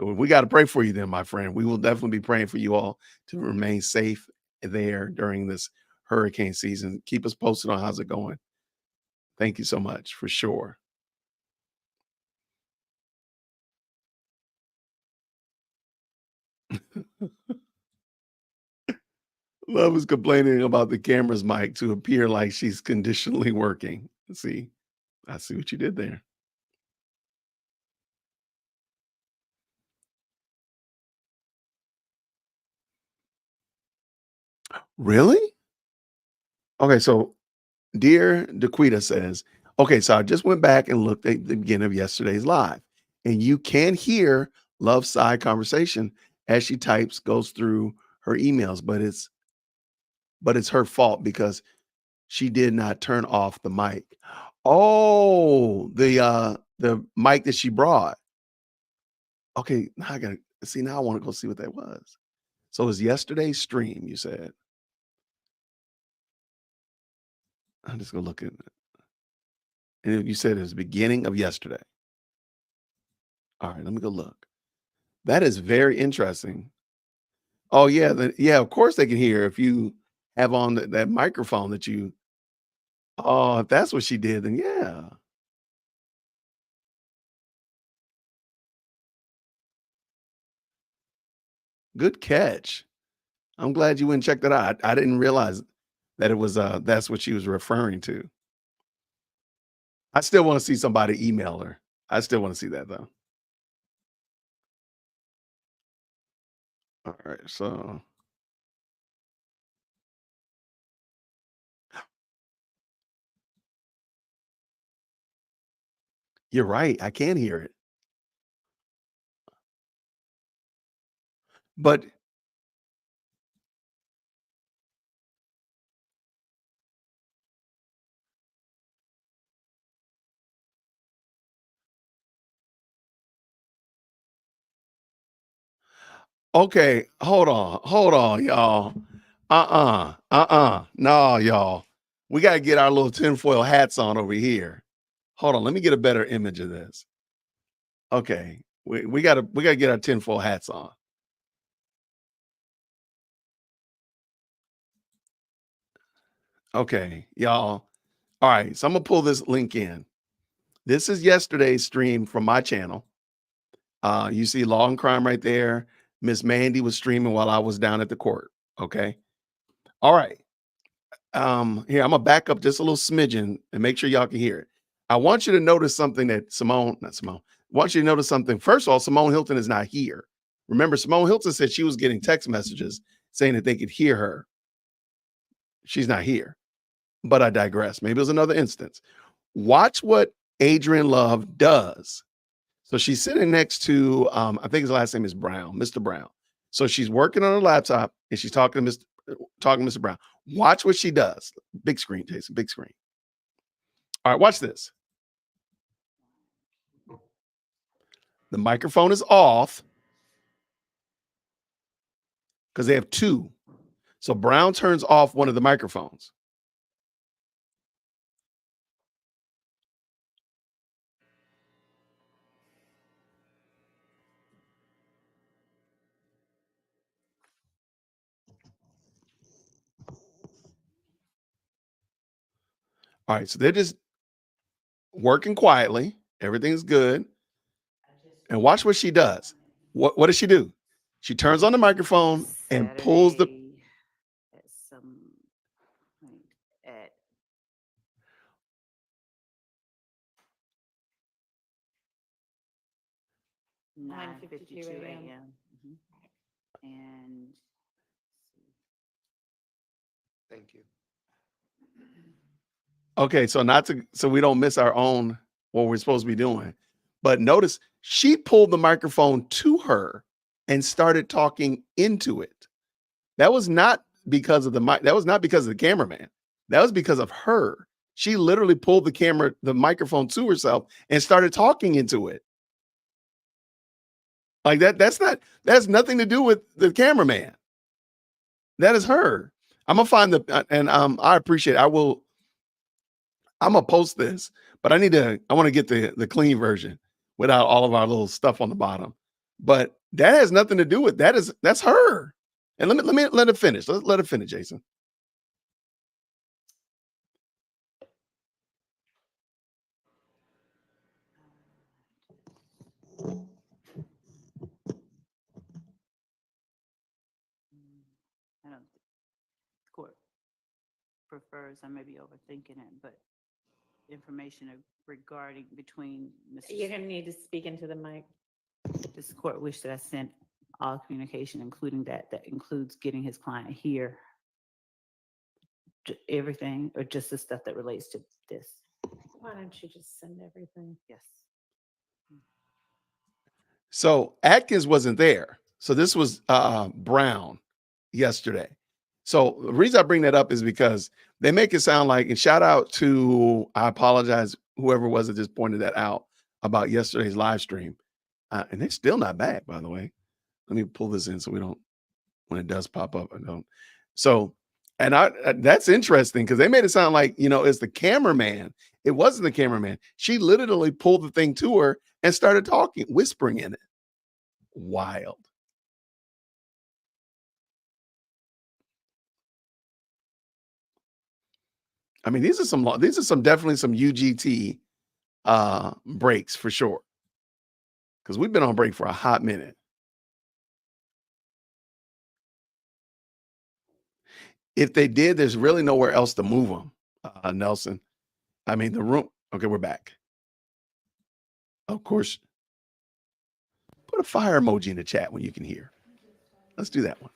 [SPEAKER 1] We got to pray for you then, my friend. We will definitely be praying for you all to remain safe there during this hurricane season. Keep us posted on how's it going. Thank you so much for sure. Love is complaining about the camera's mic to appear like she's conditionally working. See, I see what you did there. Really? Okay, so Dear Dequita says, okay, so I just went back and looked at the beginning of yesterday's live, and you can hear Love's side conversation as she types, goes through her emails, but it's her fault because she did not turn off the mic. Oh, the mic that she brought. Okay, now I gotta see. Now I want to go see what that was. So it was yesterday's stream, you said. I'm just gonna look at it. And you said it was the beginning of yesterday. All right, let me go look. That is very interesting. Oh yeah, yeah. Of course they can hear if you have on that microphone that you. Oh, if that's what she did, then yeah. Good catch. I'm glad you went and checked that out. I didn't realize that it was that's what she was referring to. I still want to see somebody email her. I still want to see that though. All right, so you're right. I can hear it. But okay, hold on, y'all. No, y'all. We gotta get our little tinfoil hats on over here. Hold on, let me get a better image of this. Okay, we gotta get our tinfoil hats on. Okay, y'all. All right, so I'm gonna pull this link in. This is yesterday's stream from my channel. You see Law and Crime right there. Miss Mandy was streaming while I was down at the court. Okay. All right. Here, I'm gonna back up just a little smidgen and make sure y'all can hear it. I want you to notice something that I want you to notice something. First of all, Simone Hilton is not here. Remember, Simone Hilton said she was getting text messages saying that they could hear her. She's not here. But I digress. Maybe it was another instance. Watch what Adrian Love does. So she's sitting next to, I think his last name is Brown, Mr. Brown. So she's working on her laptop and she's talking to Mr. Brown. Watch what she does. Big screen, Jason, big screen. All right, watch this. The microphone is off because they have two. So Brown turns off one of the microphones. All right, so they're just working quietly. Everything's good. And watch what she does. What does she do? She turns on the microphone and pulls the.
[SPEAKER 7] Saturday at some point at 9:52 a.m. And
[SPEAKER 6] Thank you.
[SPEAKER 1] Okay, so we don't miss our own what we're supposed to be doing. But notice she pulled the microphone to her and started talking into it. That was not because of the mic. That was not because of the cameraman. That was because of her. She literally pulled the microphone to herself and started talking into it. Like that. That has nothing to do with the cameraman. That is her. I'm gonna find I appreciate it. I'm gonna post this, but I want to get the clean version without all of our little stuff on the bottom. but that has nothing to do with that's her. And let it finish. Let it finish, Jason.
[SPEAKER 7] I don't, the court prefers, I may be overthinking it, but information regarding between
[SPEAKER 3] You're
[SPEAKER 7] Mr.
[SPEAKER 3] gonna need to speak into the mic.
[SPEAKER 7] This court wish that I sent all communication, including that includes getting his client here. Everything, or just the stuff that relates to this?
[SPEAKER 3] Why don't you just send everything?
[SPEAKER 7] Yes.
[SPEAKER 1] So Atkins wasn't there. So this was Brown yesterday. So the reason I bring that up is because they make it sound like, and shout out to, I apologize, whoever was that just pointed that out about yesterday's live stream. And they're still not back, by the way. Let me pull this in so we don't, when it does pop up, I don't. So, and that's interesting because they made it sound like, it's the cameraman. It wasn't the cameraman. She literally pulled the thing to her and started talking, whispering in it. Wild. I mean, these are some definitely some UGT breaks for sure. Because we've been on break for a hot minute. If they did, there's really nowhere else to move them, Nelson. I mean, the room. Okay, we're back. Of course, put a fire emoji in the chat when you can hear. Let's do that one.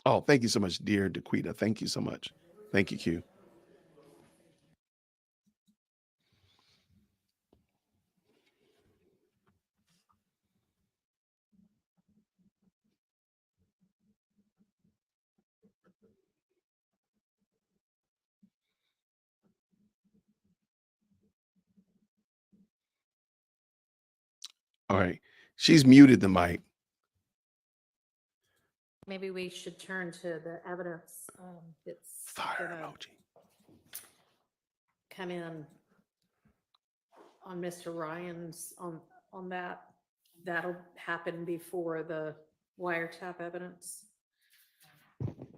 [SPEAKER 1] Oh, thank you so much, dear Daquita. Thank you so much. Thank you, Q. All right. She's muted the mic.
[SPEAKER 3] Maybe we should turn to the evidence that's
[SPEAKER 1] Fire
[SPEAKER 3] gonna
[SPEAKER 1] emoji.
[SPEAKER 3] come in on Mr. Ryan's on that. That'll happen before the wiretap evidence.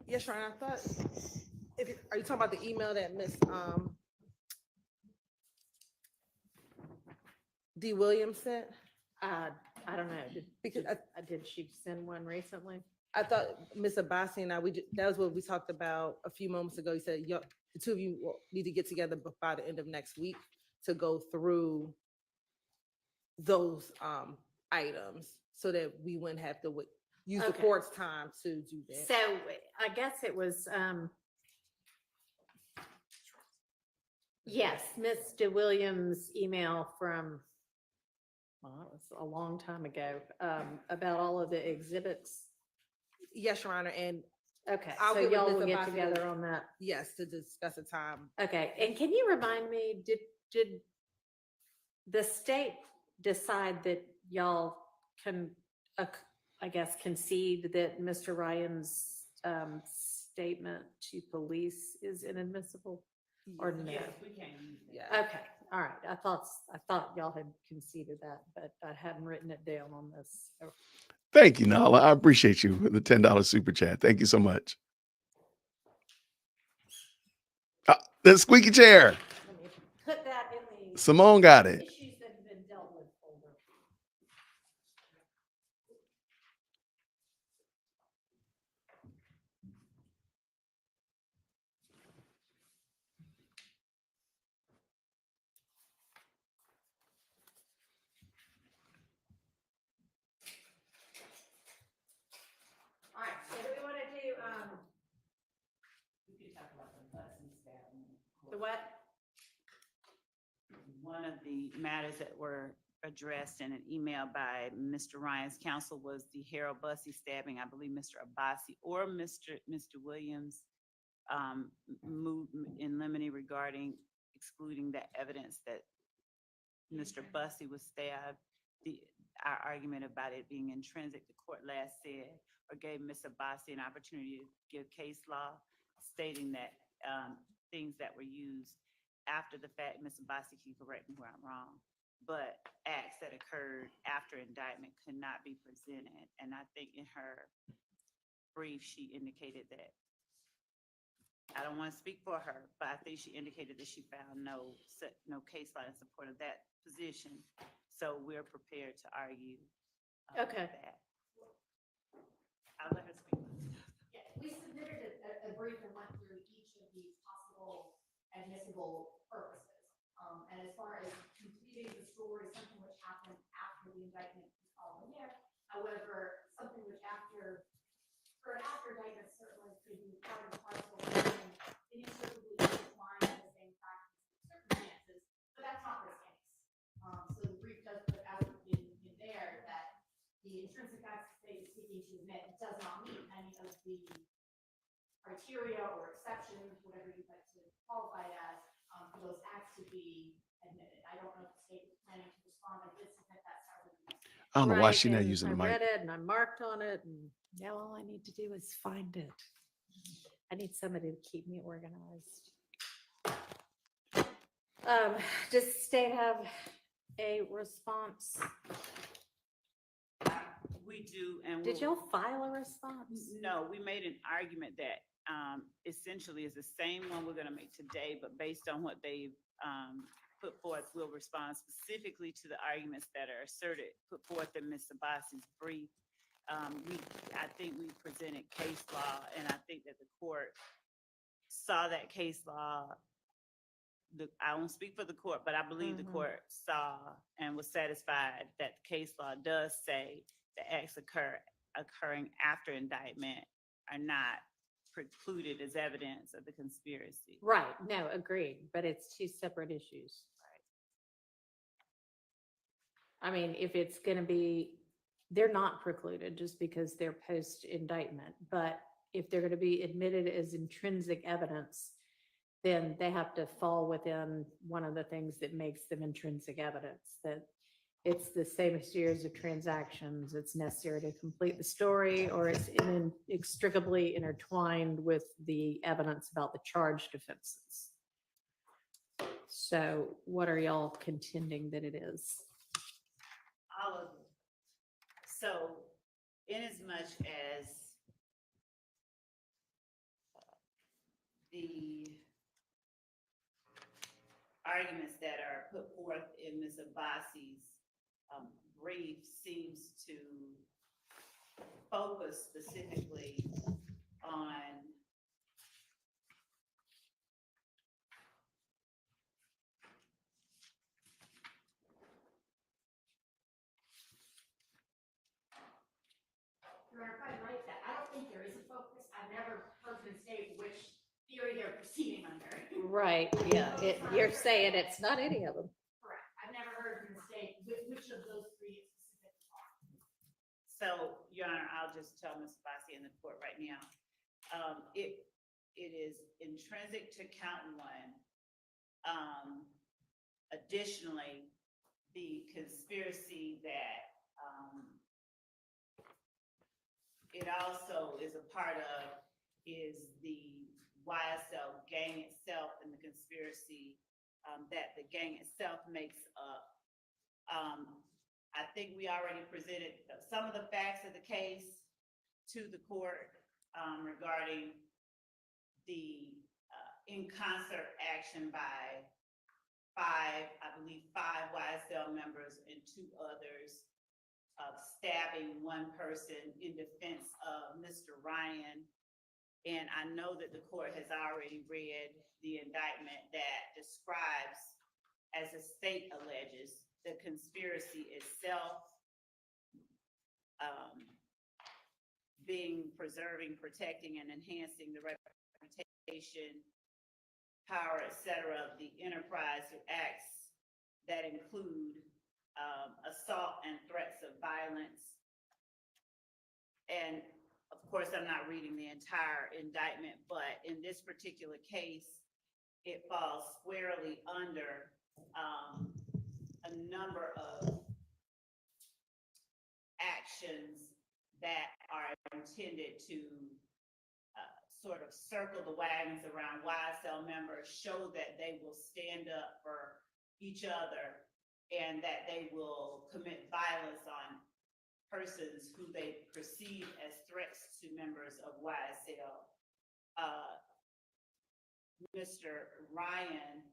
[SPEAKER 9] Yes, Ryan, I thought, are you talking about the email that Miss D. Williams sent?
[SPEAKER 3] I don't know.
[SPEAKER 9] Because
[SPEAKER 3] Did she send one recently?
[SPEAKER 9] I thought Ms. Abbasi and I, that was what we talked about a few moments ago. You said the two of you need to get together by the end of next week to go through those items so that we wouldn't have to use the
[SPEAKER 3] Okay.
[SPEAKER 9] court's time to do that.
[SPEAKER 3] So I guess it was, yes, Ms. DeWilliams' email from, well, it was a long time ago, about all of the exhibits.
[SPEAKER 9] Yes, Your Honor, and
[SPEAKER 3] Okay,
[SPEAKER 9] I'll
[SPEAKER 3] so
[SPEAKER 9] get with
[SPEAKER 3] y'all
[SPEAKER 9] Ms.
[SPEAKER 3] will get
[SPEAKER 9] Abbasi
[SPEAKER 3] together on that.
[SPEAKER 9] yes, to discuss a time.
[SPEAKER 3] Okay, and can you remind me, did the state decide that y'all can, I guess, concede that Mr. Ryan's statement to police is inadmissible or no?
[SPEAKER 7] Yes, we can use it.
[SPEAKER 9] Yeah.
[SPEAKER 3] Okay, all right. I thought y'all had conceded that, but I hadn't written it down on this. So,
[SPEAKER 1] Thank you, Nala. I appreciate you for the $10 super chat. Thank you so much. The squeaky chair.
[SPEAKER 3] let me put that in the
[SPEAKER 1] Simone got it.
[SPEAKER 3] issues that have been dealt with folder. All right, so do we want to do,
[SPEAKER 7] We could talk about the bus and staff.
[SPEAKER 3] the what?
[SPEAKER 7] One of the matters that were addressed in an email by Mr. Ryan's counsel was the Harold Bussey stabbing. I believe Mr. Abbasi or Mr. Williams moved in limine regarding excluding the evidence that Mr. Bussey was stabbed. Our argument about it being intrinsic, the court last said, or gave Ms. Abbasi an opportunity to give case law stating that things that were used after the fact, Mr. Bossy can correct me where I'm wrong, but acts that occurred after indictment could not be presented. And I think in her brief, she indicated that, I don't want to speak for her, but I think she indicated that she found no case law in support of that position. So we're prepared to argue
[SPEAKER 3] Okay.
[SPEAKER 7] that. I'll let her speak.
[SPEAKER 8] Yeah, we submitted a brief and went through each of these possible admissible purposes. And as far as completing the story, something which happened after the indictment was called in there. However, something which after indictment certainly could be part and parcel of being inextricably intertwined in the same facts and circumstances, but that's not this case. So the brief does put out in there that the intrinsic facts the state is seeking to admit does not meet any of the criteria or exceptions, whatever you'd like to qualify it as, for those acts to be admitted. I don't know if the state was planning to respond. I did submit that separately.
[SPEAKER 1] I don't know why
[SPEAKER 3] Right,
[SPEAKER 1] she's not
[SPEAKER 3] and
[SPEAKER 1] using
[SPEAKER 3] I
[SPEAKER 1] the mic.
[SPEAKER 3] read it and I marked on it, and now all I need to do is find it. I need somebody to keep me organized. Does the state have a response?
[SPEAKER 7] We do, and
[SPEAKER 3] Did
[SPEAKER 7] we'll-
[SPEAKER 3] y'all file a response?
[SPEAKER 7] No, we made an argument that essentially is the same one we're gonna make today, but based on what they've put forth, we'll respond specifically to the arguments that are asserted, put forth in Ms. Sabasi's brief. I think we presented case law, and I think that the court saw that case law. I won't speak for the court, but I believe the court saw and was satisfied that the case law does say the acts occurring after indictment are not precluded as evidence of the conspiracy.
[SPEAKER 3] Right, no, agreed, but it's two separate issues. I mean, if it's gonna be, they're not precluded just because they're post indictment, but if they're gonna be admitted as intrinsic evidence, then they have to fall within one of the things that makes them intrinsic evidence, that it's the same series of transactions, it's necessary to complete the story, or it's inextricably intertwined with the evidence about the charged offenses. So what are y'all contending that it is?
[SPEAKER 7] All of them. So inasmuch as the arguments that are put forth in Ms. Abbasi's brief seems to focus specifically on
[SPEAKER 8] You're quite right that I don't think there is a focus. I've never heard them state which theory they're proceeding under.
[SPEAKER 3] Right, yeah, you're saying it's not any of them.
[SPEAKER 8] Correct. I've never heard them state which of those three it specifically are.
[SPEAKER 7] So, Your Honor, I'll just tell Ms. Abbasi in the court right now. It is intrinsic to count one. Additionally, the conspiracy that it also is a part of is the YSL gang itself and the conspiracy that the gang itself makes up. I think we already presented some of the facts of the case to the court regarding the in concert action by five YSL members and two others of stabbing one person in defense of Mr. Ryan. And I know that the court has already read the indictment that describes, as the state alleges, the conspiracy itself being preserving, protecting, and enhancing the reputation, power, et cetera, of the enterprise through acts that include assault and threats of violence. And of course, I'm not reading the entire indictment, but in this particular case, it falls squarely under a number of actions that are intended to sort of circle the wagons around YSL members, show that they will stand up for each other and that they will commit violence on persons who they perceive as threats to members of YSL. Mr. Ryan,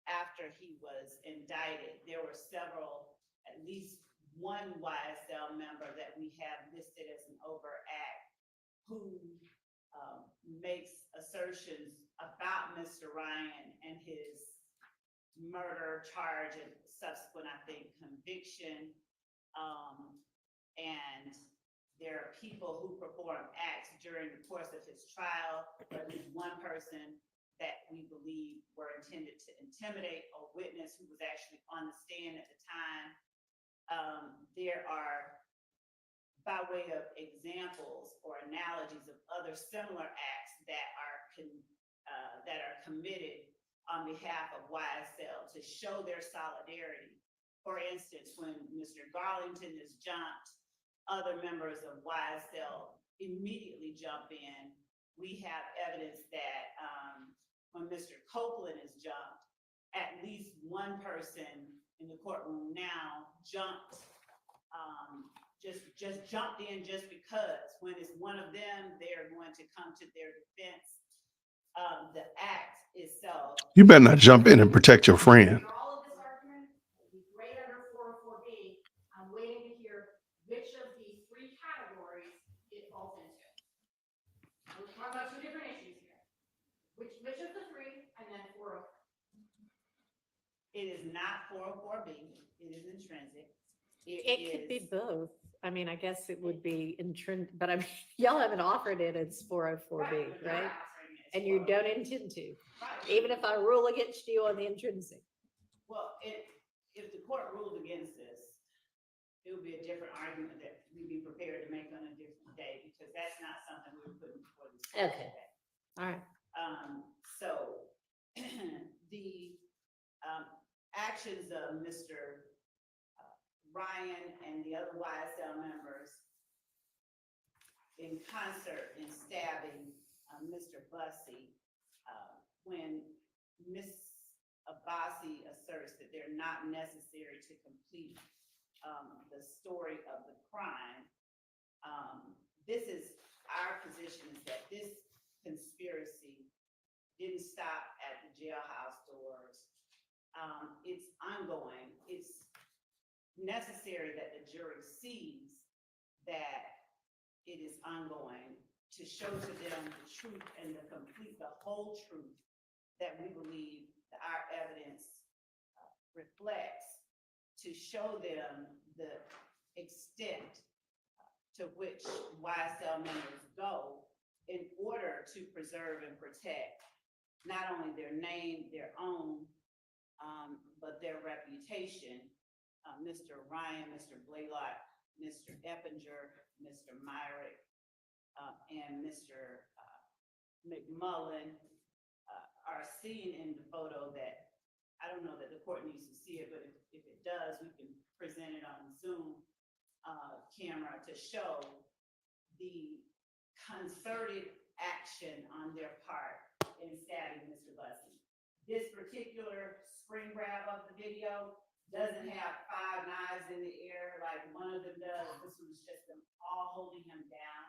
[SPEAKER 7] after he was indicted, there were several, at least one YSL member that we have listed as an overt act who makes assertions about Mr. Ryan and his murder charge and subsequent, I think, conviction. And there are people who perform acts during the course of his trial, or at least one person that we believe were intended to intimidate a witness who was actually on the stand at the time. There are, by way of examples or analogies of other similar acts that are committed on behalf of YSL to show their solidarity. For instance, when Mr. Garlington is jumped, other members of YSL immediately jump in. We have evidence that when Mr. Copeland is jumped, at least one person in the courtroom now jumped, just jumped in just because. When it's one of them, they're going to come to their defense. The act itself.
[SPEAKER 1] You better not jump in and protect your friend.
[SPEAKER 8] After all of this argument, it'd be great under 404B. I'm waiting to hear which of the three categories it falls into. We're talking about two different issues here. Which of the three, and then 404.
[SPEAKER 7] It is not 404B. It is intrinsic.
[SPEAKER 3] It could be both. I mean, I guess it would be intrinsic, but I mean, y'all haven't offered it as 404B, right? And you don't intend to, even if I rule against you on the intrinsic.
[SPEAKER 7] Well, if the court rules against this, it would be a different argument that we'd be prepared to make on a different day, because that's not something we were putting before the court
[SPEAKER 3] Okay.
[SPEAKER 7] today.
[SPEAKER 3] All right.
[SPEAKER 7] So the actions of Mr. Ryan and the other YSL members in concert in stabbing Mr. Bussey, when Ms. Abbasi asserts that they're not necessary to complete the story of the crime, this is our position, is that this conspiracy didn't stop at the jailhouse doors. It's ongoing. It's necessary that the jury sees that it is ongoing, to show to them the truth and the whole truth that we believe that our evidence reflects, to show them the extent to which YSL members go in order to preserve and protect not only their name, their own, but their reputation. Mr. Ryan, Mr. Blaylock, Mr. Eppinger, Mr. Myrick, and Mr. McMullen are seen in the photo that, I don't know that the court needs to see it, but if it does, we can present it on Zoom camera to show the concerted action on their part in stabbing Mr. Bussey. This particular screen grab of the video doesn't have 5 knives in the air like one of them does. This was just them all holding him down.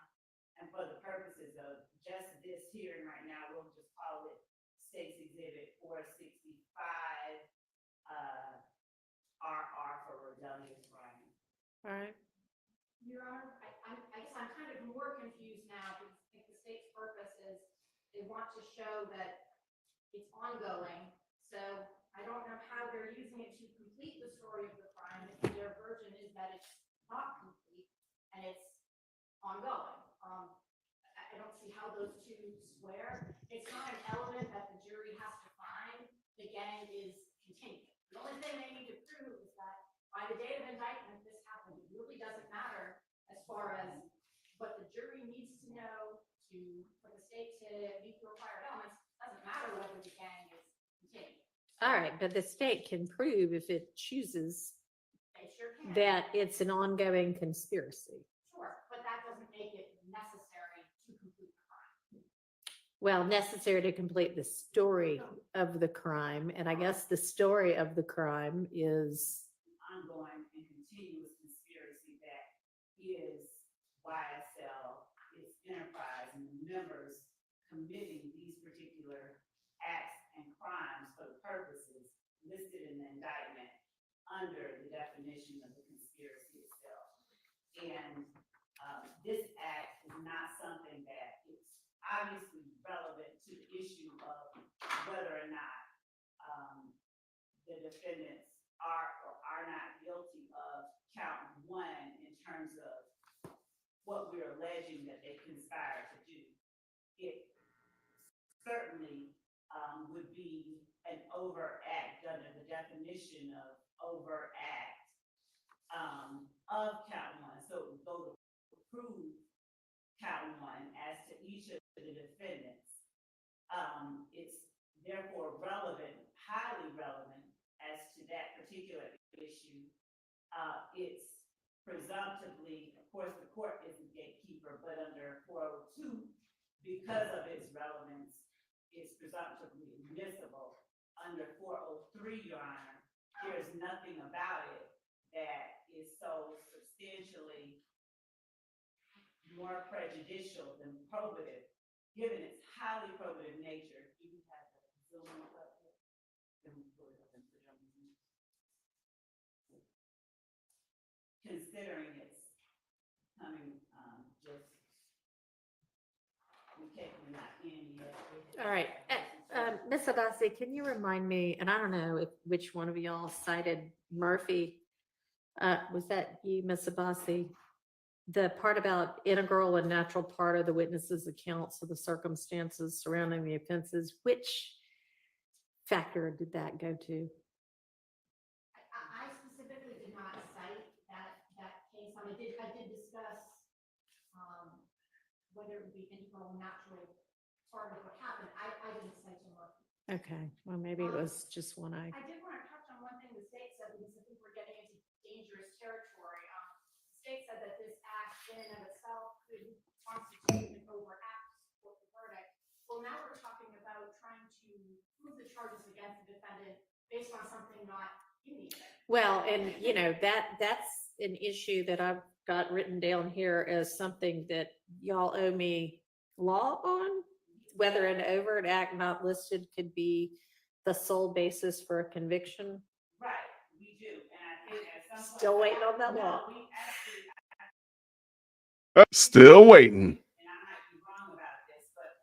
[SPEAKER 7] And for the purposes of just this hearing right now, we'll just call it State's Exhibit 465, RR for Rondarius Ryan.
[SPEAKER 3] All right.
[SPEAKER 8] Your Honor, I guess I'm kind of more confused now, because I think the state's purpose is they want to show that it's ongoing. So I don't know how they're using it to complete the story of the crime if their version is that it's not complete and it's ongoing. I don't see how those two square. It's not an element that the jury has to find. The gang is continuing. The only thing they need to prove is that by the date of indictment, this happened. It really doesn't matter as far as what the jury needs to know for the state to meet the required elements. It doesn't matter whether the gang is continuing.
[SPEAKER 3] All right. But the state can prove, if it chooses,
[SPEAKER 8] They sure can.
[SPEAKER 3] that it's an ongoing conspiracy.
[SPEAKER 8] Sure, but that doesn't make it necessary to complete the crime.
[SPEAKER 3] Well, necessary to complete the story of the crime. And I guess the story of the crime is,
[SPEAKER 7] Ongoing and continuous conspiracy that is YSL, its enterprise, and the members committing these particular acts and crimes for the purposes listed in the indictment under the definition of the conspiracy itself. And this act is not something that is obviously relevant to the issue of whether or not the defendants are or are not guilty of count one in terms of what we're alleging that they conspired to do. It certainly would be an overact under the definition of overact of count one. So it would go to prove count one as to each of the defendants. It's therefore relevant, highly relevant as to that particular issue. It's presumptively, of course, the court is the gatekeeper, but under 402, because of its relevance, it's presumptively admissible. Under 403, Your Honor, there's nothing about it that is so substantially more prejudicial than probative, given its highly probative nature. Do you have the Zoom up here? Then we pull it up and put it on the Zoom. Considering it's coming just, we can't, we're not in yet.
[SPEAKER 3] all right. Ms. Abassi, can you remind me, and I don't know which one of y'all cited Murphy. Was that you, Ms. Abassi? The part about integral and natural part of the witness's accounts of the circumstances surrounding the offenses, which factor did that go to?
[SPEAKER 8] I specifically did not cite that case. I did discuss whether it would be integral and natural part of what happened. I didn't cite him.
[SPEAKER 3] Okay, well, maybe it was just one I.
[SPEAKER 8] I did want to touch on one thing the state said, because I think we're getting into dangerous territory. The state said that this act in and of itself could constitute an overact to support the verdict. Well, now we're talking about trying to prove the charges against the defendant based on something not in the indictment.
[SPEAKER 3] Well, and you know, that's an issue that I've got written down here as something that y'all owe me law on, whether an overt act not listed could be the sole basis for a conviction.
[SPEAKER 7] Right, we do, and I think at some point.
[SPEAKER 3] Still waiting on that
[SPEAKER 7] No,
[SPEAKER 3] law.
[SPEAKER 7] we actually,
[SPEAKER 1] Still waiting.
[SPEAKER 7] and I might be wrong about this, but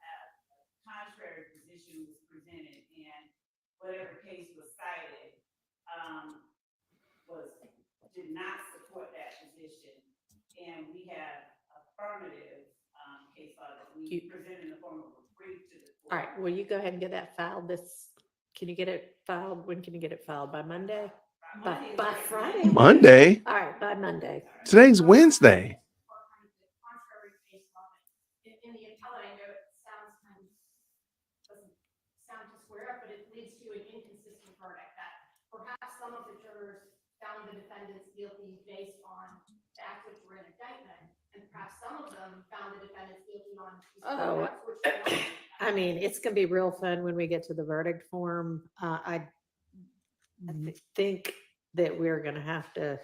[SPEAKER 7] contrary position was presented, and whatever case was cited did not support that position. And we have affirmative case law that we present in the form of a brief to the court.
[SPEAKER 3] All right, will you go ahead and get that filed can you get it filed? When can you get it filed? By Monday? By Friday?
[SPEAKER 1] Monday.
[SPEAKER 3] All right, by Monday.
[SPEAKER 1] Today's Wednesday.
[SPEAKER 8] Contrary case law. In the appellate, I know it doesn't sound to square up, but it leads to an inconsistent verdict that perhaps some of the jurors found the defendants guilty based on the acts which were in indictment, and perhaps some of them found the defendants guilty on
[SPEAKER 3] Oh,
[SPEAKER 8] acts which were not in indictment.
[SPEAKER 3] I mean, it's gonna be real fun when we get to the verdict form. I think that we're gonna have to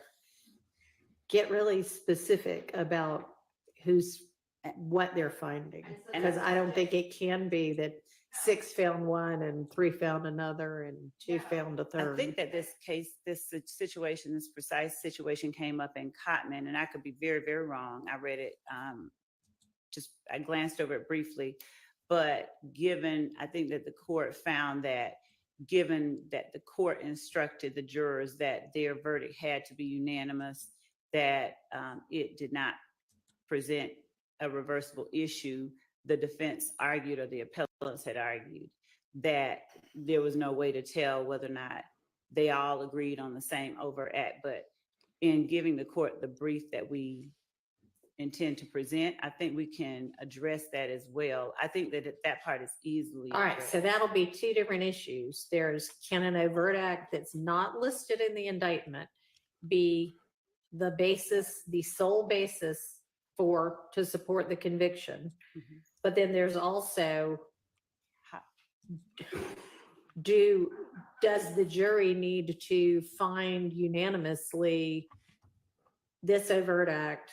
[SPEAKER 3] get really specific about what they're finding. Because I don't think it can be that 6 found one and 3 found another and 2 found a third.
[SPEAKER 7] I think that this case, this situation, this precise situation came up in Cotman, and I could be very, very wrong. I read it, I glanced over it briefly, but I think that the court found that given that the court instructed the jurors that their verdict had to be unanimous, that it did not present a reversible issue. The defense argued, or the appellants had argued, that there was no way to tell whether or not they all agreed on the same overact. But in giving the court the brief that we intend to present, I think we can address that as well. I think that that part is easily
[SPEAKER 3] All right,
[SPEAKER 7] addressed.
[SPEAKER 3] so that'll be 2 different issues. There's, can an overt act that's not listed in the indictment be the basis, the sole basis to support the conviction?
[SPEAKER 7] Mhm.
[SPEAKER 3] But then there's also does the jury need to find unanimously this overt act,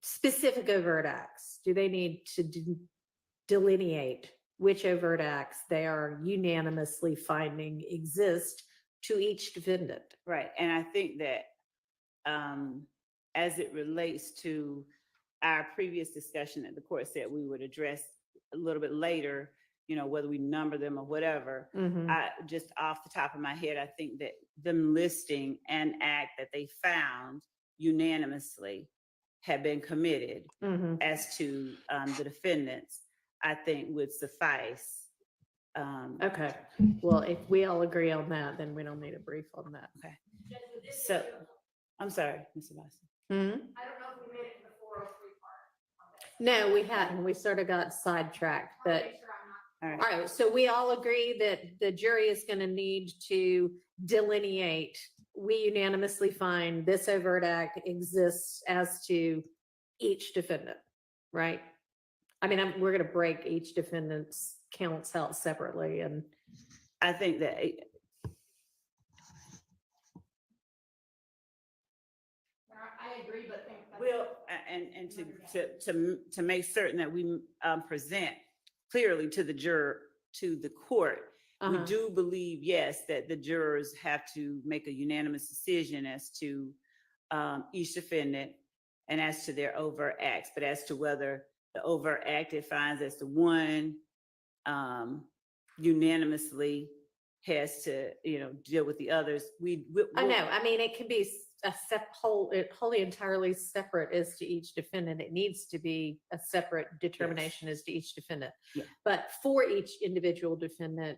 [SPEAKER 3] specific overt acts? Do they need to delineate which overt acts they are unanimously finding exist to each defendant?
[SPEAKER 7] Right, and I think that as it relates to our previous discussion that the court said we would address a little bit later, you know, whether we number them or whatever, I just off the top of my head, I think that them listing an act that they found unanimously had been committed as to the defendants, I think would suffice.
[SPEAKER 3] Okay, well, if we all agree on that, then we don't need a brief on that.
[SPEAKER 7] Okay. So, I'm sorry, Mr. Boston.
[SPEAKER 8] I don't know if we made it to the 403 part. on this.
[SPEAKER 3] No, we hadn't. We sort of got sidetracked,
[SPEAKER 8] I wanna
[SPEAKER 3] but.
[SPEAKER 8] make sure I'm not-
[SPEAKER 7] All right.
[SPEAKER 3] All right, so we all agree that the jury is going to need to delineate. We unanimously find this overt act exists as to each defendant, right? I mean, we're going to break each defendant's counts out separately, and
[SPEAKER 7] I think that
[SPEAKER 8] I agree, but think that's-
[SPEAKER 7] will, and to make certain that we present clearly to the juror, to the court, we do believe, yes, that the jurors have to make a unanimous decision as to each defendant and as to their overt acts, but as to whether the overt act it finds as the one unanimously has to, you know, deal with the others.
[SPEAKER 3] I know, I mean, it can be a wholly entirely separate as to each defendant. It needs to be a separate determination as to each defendant.
[SPEAKER 7] Yeah.
[SPEAKER 3] But for each individual defendant,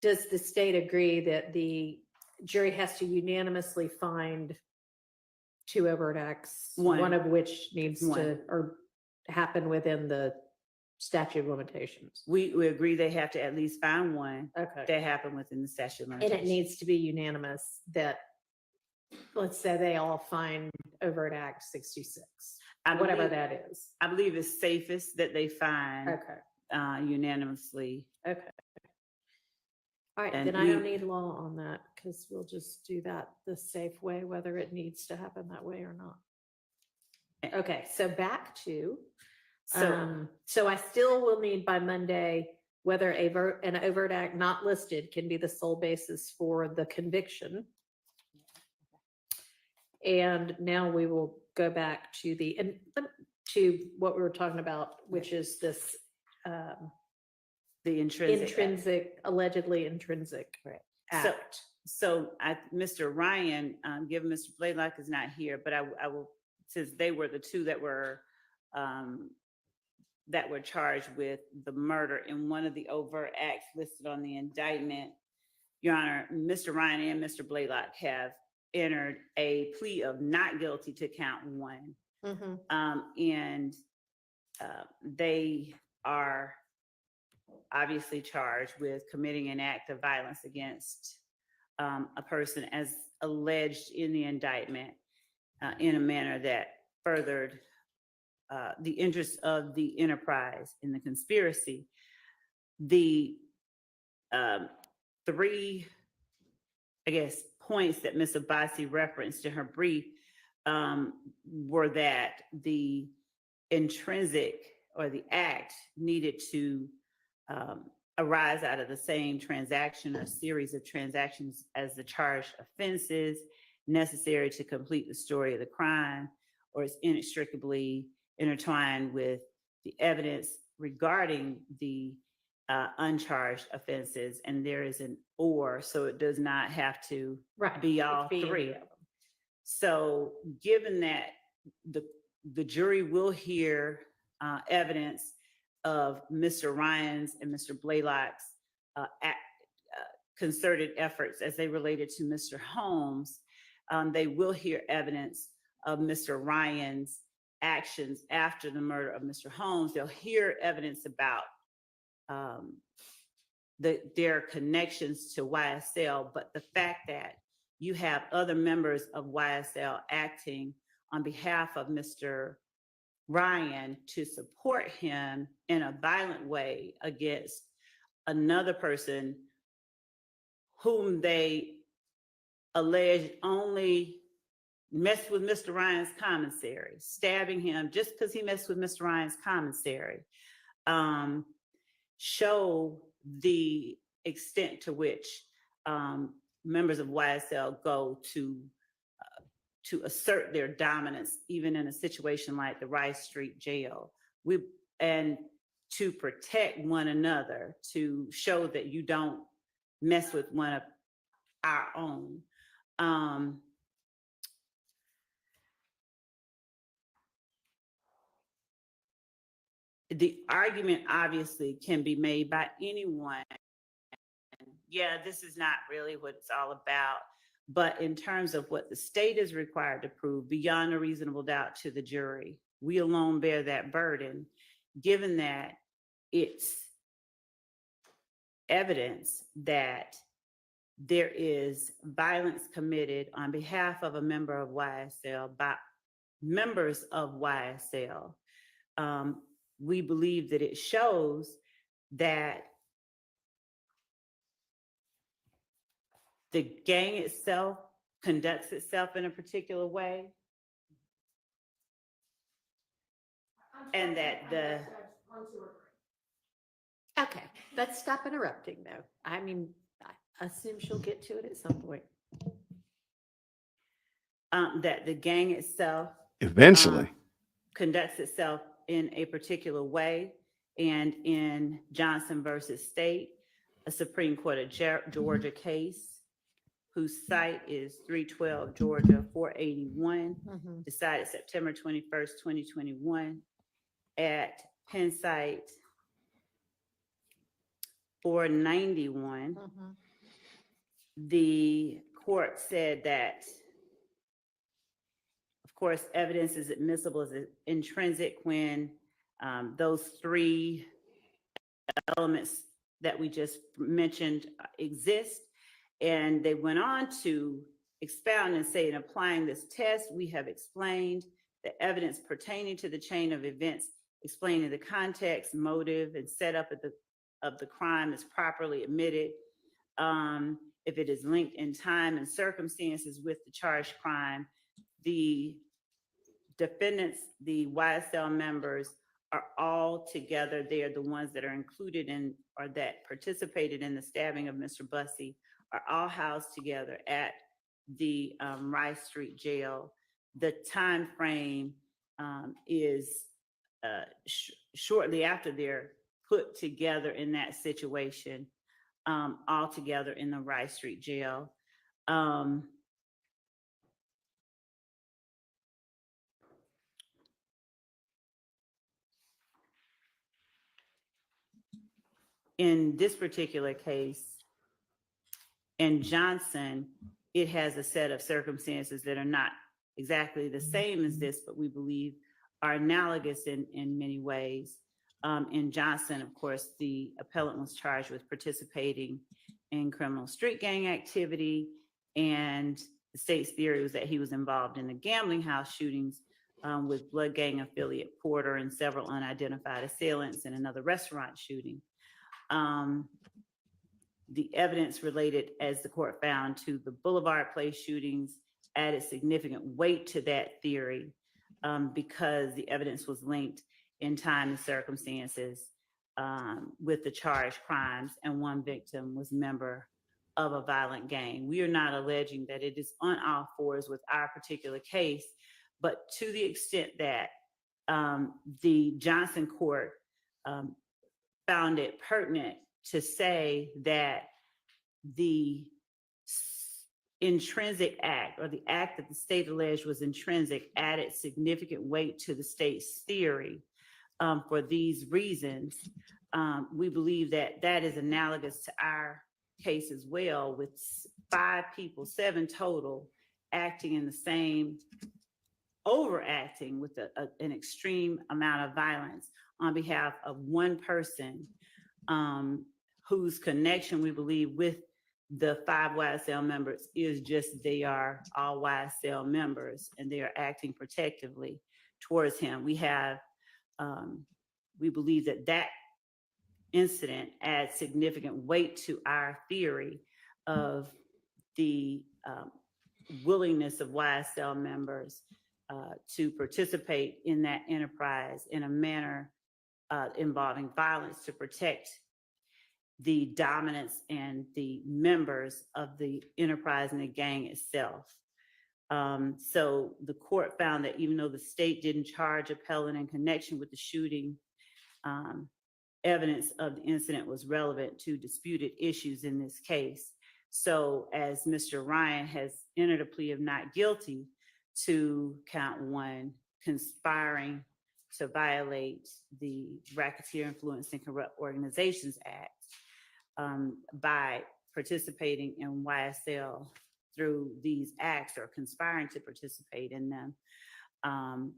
[SPEAKER 3] does the state agree that the jury has to unanimously find two overt acts, one of which needs to, or happen within the statute of limitations?
[SPEAKER 7] We agree they have to at least find one
[SPEAKER 3] Okay.
[SPEAKER 7] that happened within the statute of
[SPEAKER 3] And
[SPEAKER 7] limitations.
[SPEAKER 3] it needs to be unanimous that, let's say they all find overt act 66, whatever that is.
[SPEAKER 7] I believe it's safest that they find
[SPEAKER 3] Okay,
[SPEAKER 7] unanimously.
[SPEAKER 3] okay. All right,
[SPEAKER 7] And
[SPEAKER 3] then I don't
[SPEAKER 7] we-
[SPEAKER 3] need law on that because we'll just do that the safe way, whether it needs to happen that way or not. Okay, so back to, so I still will need by Monday whether an overt act not listed can be the sole basis for the conviction. And now we will go back to to what we were talking about, which is this
[SPEAKER 7] The intrinsic.
[SPEAKER 3] allegedly intrinsic act.
[SPEAKER 7] So Mr. Ryan, given Mr. Blaylock is not here, but I will, since they were the two that were charged with the murder in one of the overt acts listed on the indictment, Your Honor, Mr. Ryan and Mr. Blaylock have entered a plea of not guilty to count one. And they are obviously charged with committing an act of violence against a person as alleged in the indictment in a manner that furthered the interests of the enterprise in the conspiracy. The three, I guess, points that Ms. Abbasi referenced in her brief were that the intrinsic or the act needed to arise out of the same transaction or series of transactions as the charged offenses necessary to complete the story of the crime, or is inextricably intertwined with the evidence regarding the uncharged offenses. And there is an or, so it does not have to be all three. So given that the jury will hear evidence of Mr. Ryan's and Mr. Blaylock's concerted efforts as they related to Mr. Holmes, they will hear evidence of Mr. Ryan's actions after the murder of Mr. Holmes. They'll hear evidence about their connections to YSL, but the fact that you have other members of YSL acting on behalf of Mr. Ryan to support him in a violent way against another person whom they alleged only messed with Mr. Ryan's commissary, stabbing him just because he messed with Mr. Ryan's commissary, show the extent to which members of YSL go to assert their dominance, even in a situation like the Rice Street jail. And to protect one another, to show that you don't mess with one of our own. The argument obviously can be made by anyone. Yeah, this is not really what it's all about. But in terms of what the state is required to prove beyond a reasonable doubt to the jury, we alone bear that burden, given that it's evidence that there is violence committed on behalf of a member of YSL by members of YSL. We believe that it shows that the gang itself conducts itself in a particular way, and that the...
[SPEAKER 3] Okay, let's stop interrupting though. I mean, I assume she'll get to it at some point.
[SPEAKER 7] That the gang itself
[SPEAKER 1] Eventually.
[SPEAKER 7] Conducts itself in a particular way. And in Johnson versus State, a Supreme Court of Georgia case, whose site is 312 Georgia 481, decided September 21st, 2021, at Penn site 491. The court said that, of course, evidence is admissible as intrinsic when those three elements that we just mentioned exist. And they went on to expound and say, in applying this test, we have explained the evidence pertaining to the chain of events, explaining the context, motive, and setup of the crime is properly admitted. If it is linked in time and circumstances with the charged crime, the defendants, the YSL members, are all together. They are the ones that are included in or that participated in the stabbing of Mr. Bussey, are all housed together at the Rice Street jail. The time frame is shortly after they're put together in that situation, all together in the Rice Street jail. In this particular case, in Johnson, it has a set of circumstances that are not exactly the same as this, but we believe are analogous in many ways. In Johnson, of course, the appellant was charged with participating in criminal street gang activity, and the state's theory was that he was involved in the gambling house shootings with blood gang affiliate Porter and several unidentified assailants in another restaurant shooting. The evidence related, as the court found, to the Boulevard Place shootings added significant weight to that theory because the evidence was linked in time and circumstances with the charged crimes, and one victim was a member of a violent gang. We are not alleging that it is on all fours with our particular case, but to the extent that the Johnson court found it pertinent to say that the intrinsic act, or the act that the state alleged was intrinsic, added significant weight to the state's theory. For these reasons, we believe that that is analogous to our case as well, with 5 people, 7 total, acting in the same, overacting with an extreme amount of violence on behalf of one person, whose connection, we believe, with the 5 YSL members is just they are all YSL members and they are acting protectively towards him. We have, we believe that that incident adds significant weight to our theory of the willingness of YSL members to participate in that enterprise in a manner involving violence to protect the dominance and the members of the enterprise and the gang itself. So the court found that even though the state didn't charge appellant in connection with the shooting, evidence of the incident was relevant to disputed issues in this case. So as Mr. Ryan has entered a plea of not guilty to count 1, conspiring to violate the Racketeer Influence and Corrupt Organizations Act by participating in YSL through these acts or conspiring to participate in them,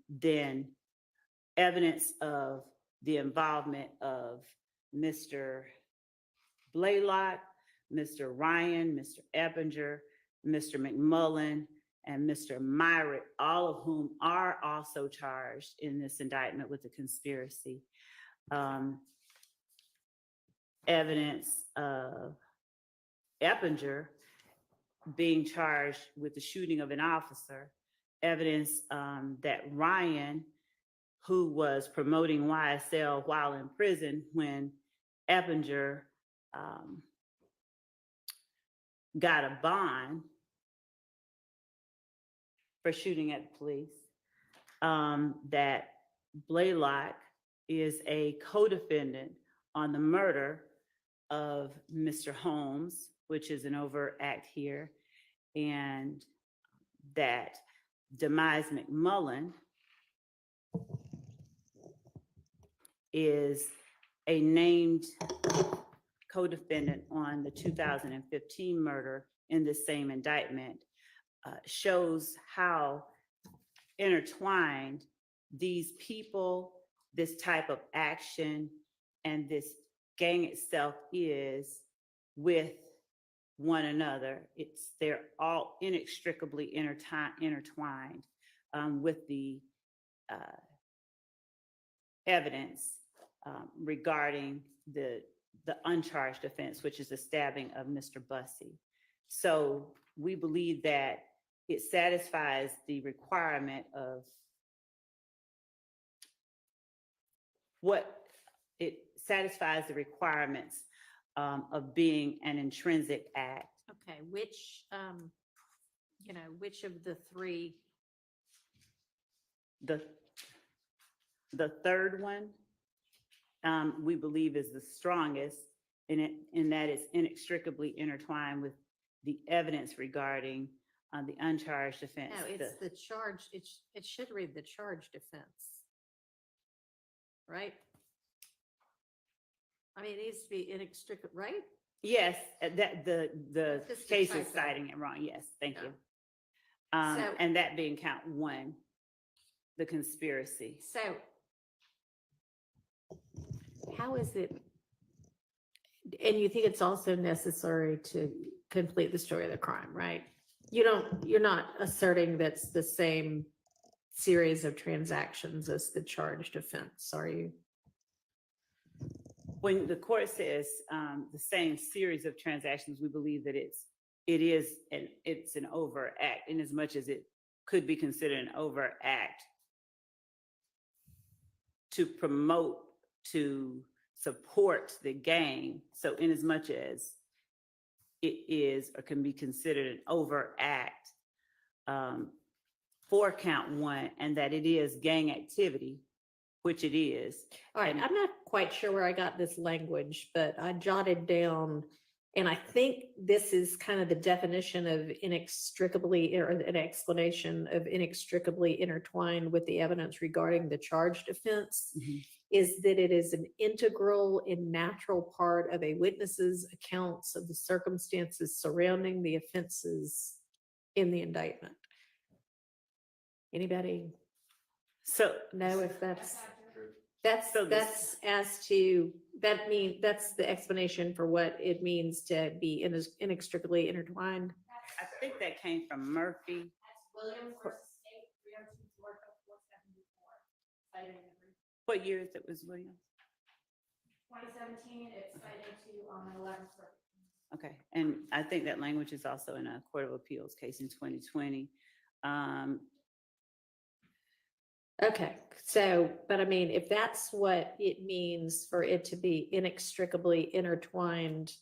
[SPEAKER 7] then evidence of the involvement of Mr. Blaylock, Mr. Ryan, Mr. Eppinger, Mr. McMullen, and Mr. Myrick, all of whom are also charged in this indictment with the conspiracy. Evidence of Eppinger being charged with the shooting of an officer, evidence that Ryan, who was promoting YSL while in prison when Eppinger got a bond for shooting at the police, that Blaylock is a co-defendant on the murder of Mr. Holmes, which is an overt act here, and that Demise McMullen is a named co-defendant on the 2015 murder in the same indictment, shows how intertwined these people, this type of action, and this gang itself is with one another. They're all inextricably intertwined with the evidence regarding the uncharged offense, which is the stabbing of Mr. Bussey. So we believe that it satisfies the requirement of the requirements of being an intrinsic act.
[SPEAKER 3] Okay, which of the 3?
[SPEAKER 7] The third one, we believe is the strongest in that it's inextricably intertwined with the evidence regarding the uncharged offense.
[SPEAKER 3] No, it's the charge. It should read the charged offense, right? I mean, it needs to be inextricable, right?
[SPEAKER 7] Yes, that the
[SPEAKER 3] Just a
[SPEAKER 7] case is
[SPEAKER 3] typo.
[SPEAKER 7] citing it wrong. Yes, thank
[SPEAKER 3] Yeah.
[SPEAKER 7] you.
[SPEAKER 3] So-
[SPEAKER 7] And that being count 1, the conspiracy.
[SPEAKER 3] So how is it, and you think it's also necessary to complete the story of the crime, right? You're not asserting that's the same series of transactions as the charged offense, are you?
[SPEAKER 7] When the court says the same series of transactions, we believe that it's an overt act, in as much as it could be considered an overt act to promote, to support the gang. So in as much as it is or can be considered an overt act for count 1, and that it is gang activity, which it is.
[SPEAKER 3] All right, I'm not quite sure where I got this language, but I jotted down, and I think this is kind of the definition of inextricably, or an explanation of inextricably intertwined with the evidence regarding the charged offense, is that it is an integral and natural part of a witness's accounts of the circumstances surrounding the offenses in the indictment. Anybody
[SPEAKER 7] So
[SPEAKER 3] know if that's
[SPEAKER 7] So this-
[SPEAKER 3] as to, that's the explanation for what it means to be inextricably intertwined.
[SPEAKER 7] I think that came from Murphy.
[SPEAKER 8] That's Williams versus State, 302 Florida 474. Cited in the brief.
[SPEAKER 7] What year is it was Williams?
[SPEAKER 8] 2017, it's cited to on the 11th Circuit.
[SPEAKER 7] Okay, and I think that language is also in a Court of Appeals case in 2020.
[SPEAKER 3] Okay, so, but I mean, if that's what it means for it to be inextricably intertwined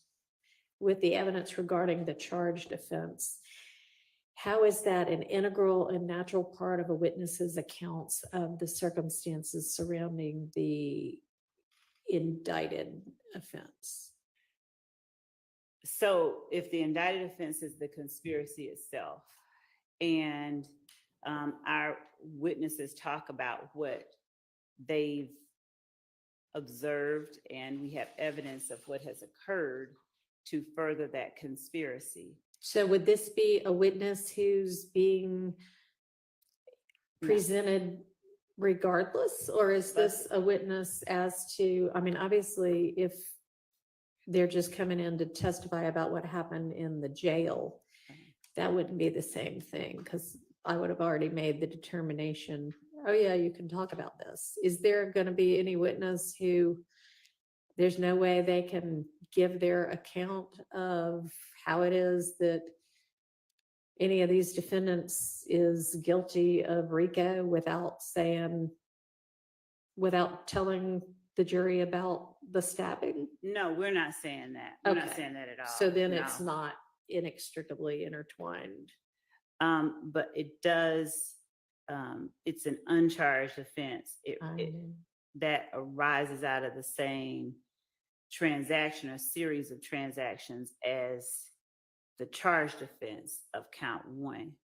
[SPEAKER 3] with the evidence regarding the charged offense, how is that an integral and natural part of a witness's accounts of the circumstances surrounding the indicted offense?
[SPEAKER 7] So if the indicted offense is the conspiracy itself, and our witnesses talk about what they've observed, and we have evidence of what has occurred to further that conspiracy.
[SPEAKER 3] So would this be a witness who's being
[SPEAKER 7] No.
[SPEAKER 3] presented regardless, or is this a witness as to, I mean, obviously, if they're just coming in to testify about what happened in the jail, that wouldn't be the same thing, because I would have already made the determination, oh yeah, you can talk about this. Is there going to be any witness who there's no way they can give their account of how it is that any of these defendants is guilty of RICO without saying, without telling the jury about the stabbing?
[SPEAKER 7] No, we're not saying that. We're not
[SPEAKER 3] Okay.
[SPEAKER 7] saying that at all.
[SPEAKER 3] So then it's
[SPEAKER 7] No.
[SPEAKER 3] not inextricably intertwined.
[SPEAKER 7] But it does, it's an uncharged offense. That arises out of the same transaction or series of transactions as the charged offense of count 1.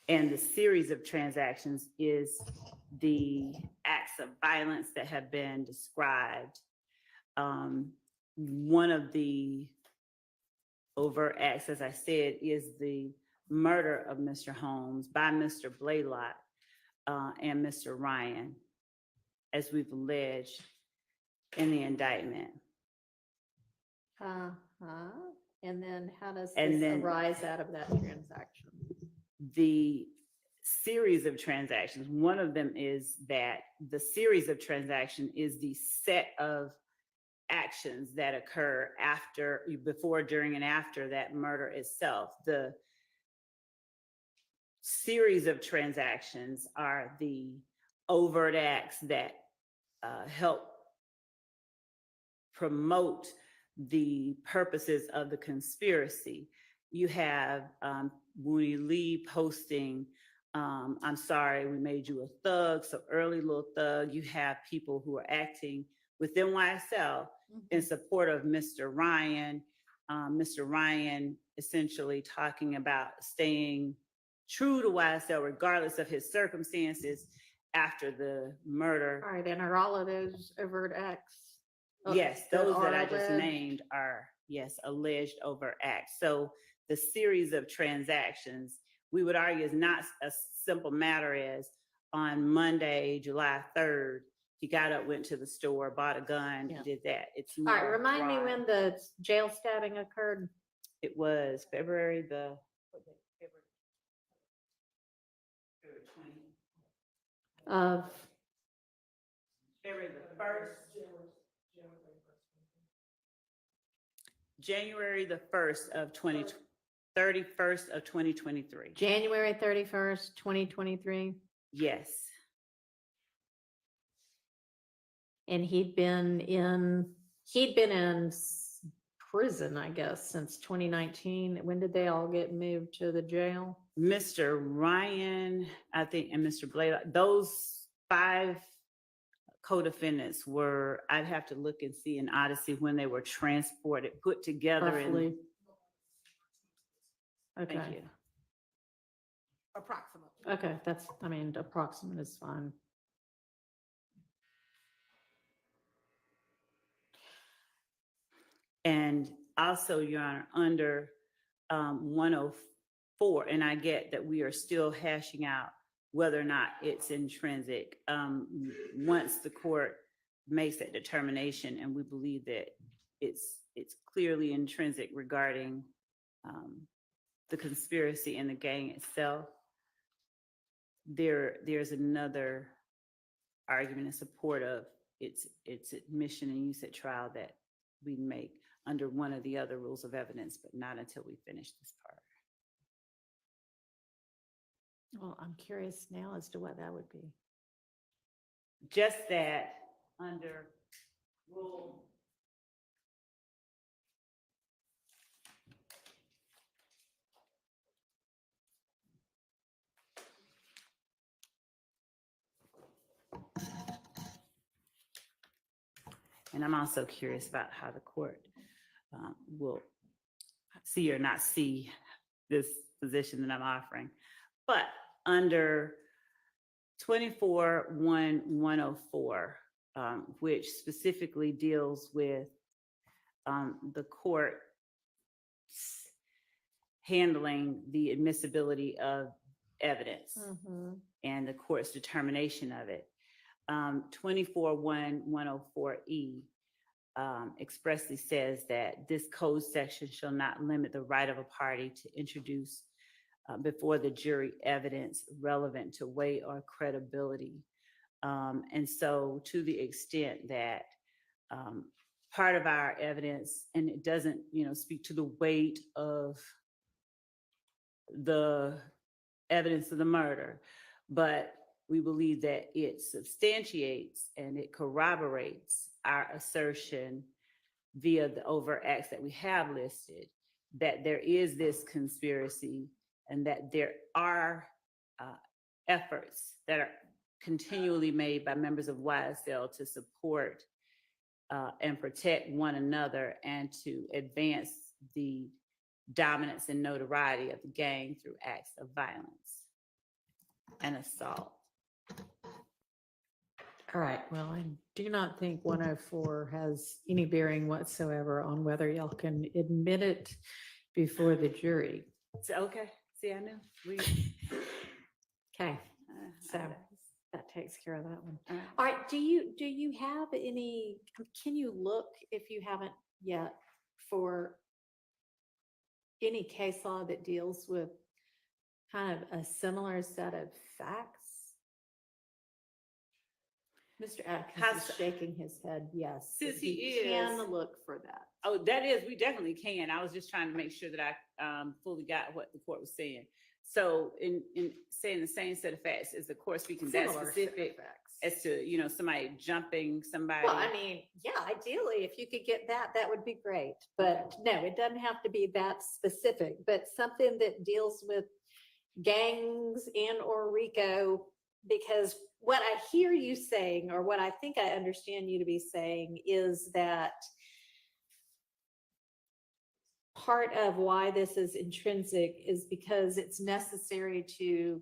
[SPEAKER 7] And the series of transactions is the acts of violence that have been described. One of the overt acts, as I said, is the murder of Mr. Holmes by Mr. Blaylock and Mr. Ryan, as we've alleged in the indictment.
[SPEAKER 3] And then how does
[SPEAKER 7] And
[SPEAKER 3] this
[SPEAKER 7] then-
[SPEAKER 3] arise out of that transaction?
[SPEAKER 7] The series of transactions, one of them is that the series of transaction is the set of actions that occur after, before, during, and after that murder itself. The series of transactions are the overt acts that help promote the purposes of the conspiracy. You have Woody Lee posting, I'm sorry, we made you a thug, so early little thug. You have people who are acting within YSL in support of Mr. Ryan. Mr. Ryan essentially talking about staying true to YSL regardless of his circumstances after the murder.
[SPEAKER 3] All right, and are all of those overt acts?
[SPEAKER 7] Yes,
[SPEAKER 3] that
[SPEAKER 7] those that
[SPEAKER 3] are
[SPEAKER 7] I just
[SPEAKER 3] alleged?
[SPEAKER 7] named are, yes, alleged overt acts. So the series of transactions, we would argue, is not a simple matter as on Monday, July 3rd, he got up, went to the store, bought a gun,
[SPEAKER 3] Yeah.
[SPEAKER 7] did that. It's
[SPEAKER 3] All right,
[SPEAKER 7] more
[SPEAKER 3] remind me
[SPEAKER 7] broad.
[SPEAKER 3] when the jail stabbing occurred.
[SPEAKER 7] It was February the, what day? February 20. February the 1st. January the 1st of 31st of 2023.
[SPEAKER 3] January 31st, 2023.
[SPEAKER 7] Yes.
[SPEAKER 3] And he'd been in prison, I guess, since 2019. When did they all get moved to the jail?
[SPEAKER 7] Mr. Ryan, I think, and Mr. Blaylock, those 5 co-defendants were, I'd have to look and see in Odyssey when they were transported, put together
[SPEAKER 3] Roughly.
[SPEAKER 7] in. Thank
[SPEAKER 3] Okay,
[SPEAKER 7] you.
[SPEAKER 9] Approximately.
[SPEAKER 3] okay, that's, I mean, approximate is fine.
[SPEAKER 7] And also, Your Honor, under 104, and I get that we are still hashing out whether or not it's intrinsic. Once the court makes that determination, and we believe that it's clearly intrinsic regarding the conspiracy and the gang itself, there's another argument in support of its admission and use at trial that we make under one of the other rules of evidence, but not until we finish this part.
[SPEAKER 3] Well, I'm curious now as to what that would be.
[SPEAKER 7] Just that under rule. And I'm also curious about how the court will see or not see this position that I'm offering. But under 24-1-104, which specifically deals with the court handling the admissibility of evidence and the court's determination of it. 24-1-104E expressly says that this code section shall not limit the right of a party to introduce before the jury evidence relevant to weight or credibility. And so to the extent that part of our evidence, and it doesn't, speak to the weight of the evidence of the murder, but we believe that it substantiates and it corroborates our assertion via the overt acts that we have listed, that there is this conspiracy and that there are efforts that are continually made by members of YSL to support and protect one another and to advance the dominance and notoriety of the gang through acts of violence and assault.
[SPEAKER 3] All right, well, I do not think 104 has any bearing whatsoever on whether y'all can admit it before the jury.
[SPEAKER 7] So, okay, see, I knew.
[SPEAKER 3] Okay, so that takes care of that one. All right, do you have any, can you look, if you haven't yet, for any case law that deals with kind of a similar set of facts? Mr. Atkins is shaking his head, yes.
[SPEAKER 7] Since
[SPEAKER 3] he
[SPEAKER 7] he
[SPEAKER 3] can
[SPEAKER 7] is-
[SPEAKER 3] look for that.
[SPEAKER 7] Oh, that is, we definitely can. I was just trying to make sure that I fully got what the court was saying. So in saying the same set of facts, is the court speaking that
[SPEAKER 3] Similar set of
[SPEAKER 7] specific
[SPEAKER 3] facts.
[SPEAKER 7] as to, somebody jumping somebody?
[SPEAKER 3] Well, I mean, yeah, ideally, if you could get that, that would be great. But no, it doesn't have to be that specific, but something that deals with gangs and or RICO, because what I hear you saying, or what I think I understand you to be saying, is that part of why this is intrinsic is because it's necessary to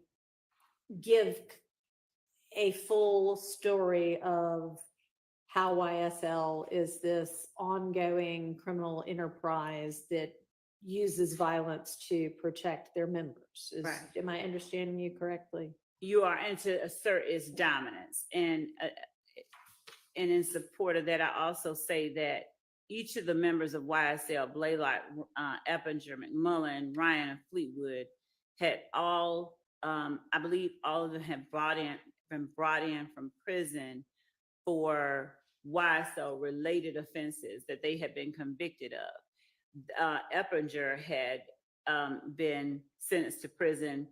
[SPEAKER 3] give a full story of how YSL is this ongoing criminal enterprise that uses violence to protect their members.
[SPEAKER 7] Right.
[SPEAKER 3] Am I understanding you correctly?
[SPEAKER 7] You are, and to assert its dominance. And in support of that, I also say that each of the members of YSL, Blaylock, Eppinger, McMullen, Ryan, and Fleetwood, had all, I believe all of them had been brought in from prison for YSL related offenses that they had been convicted of. Eppinger had been sentenced to prison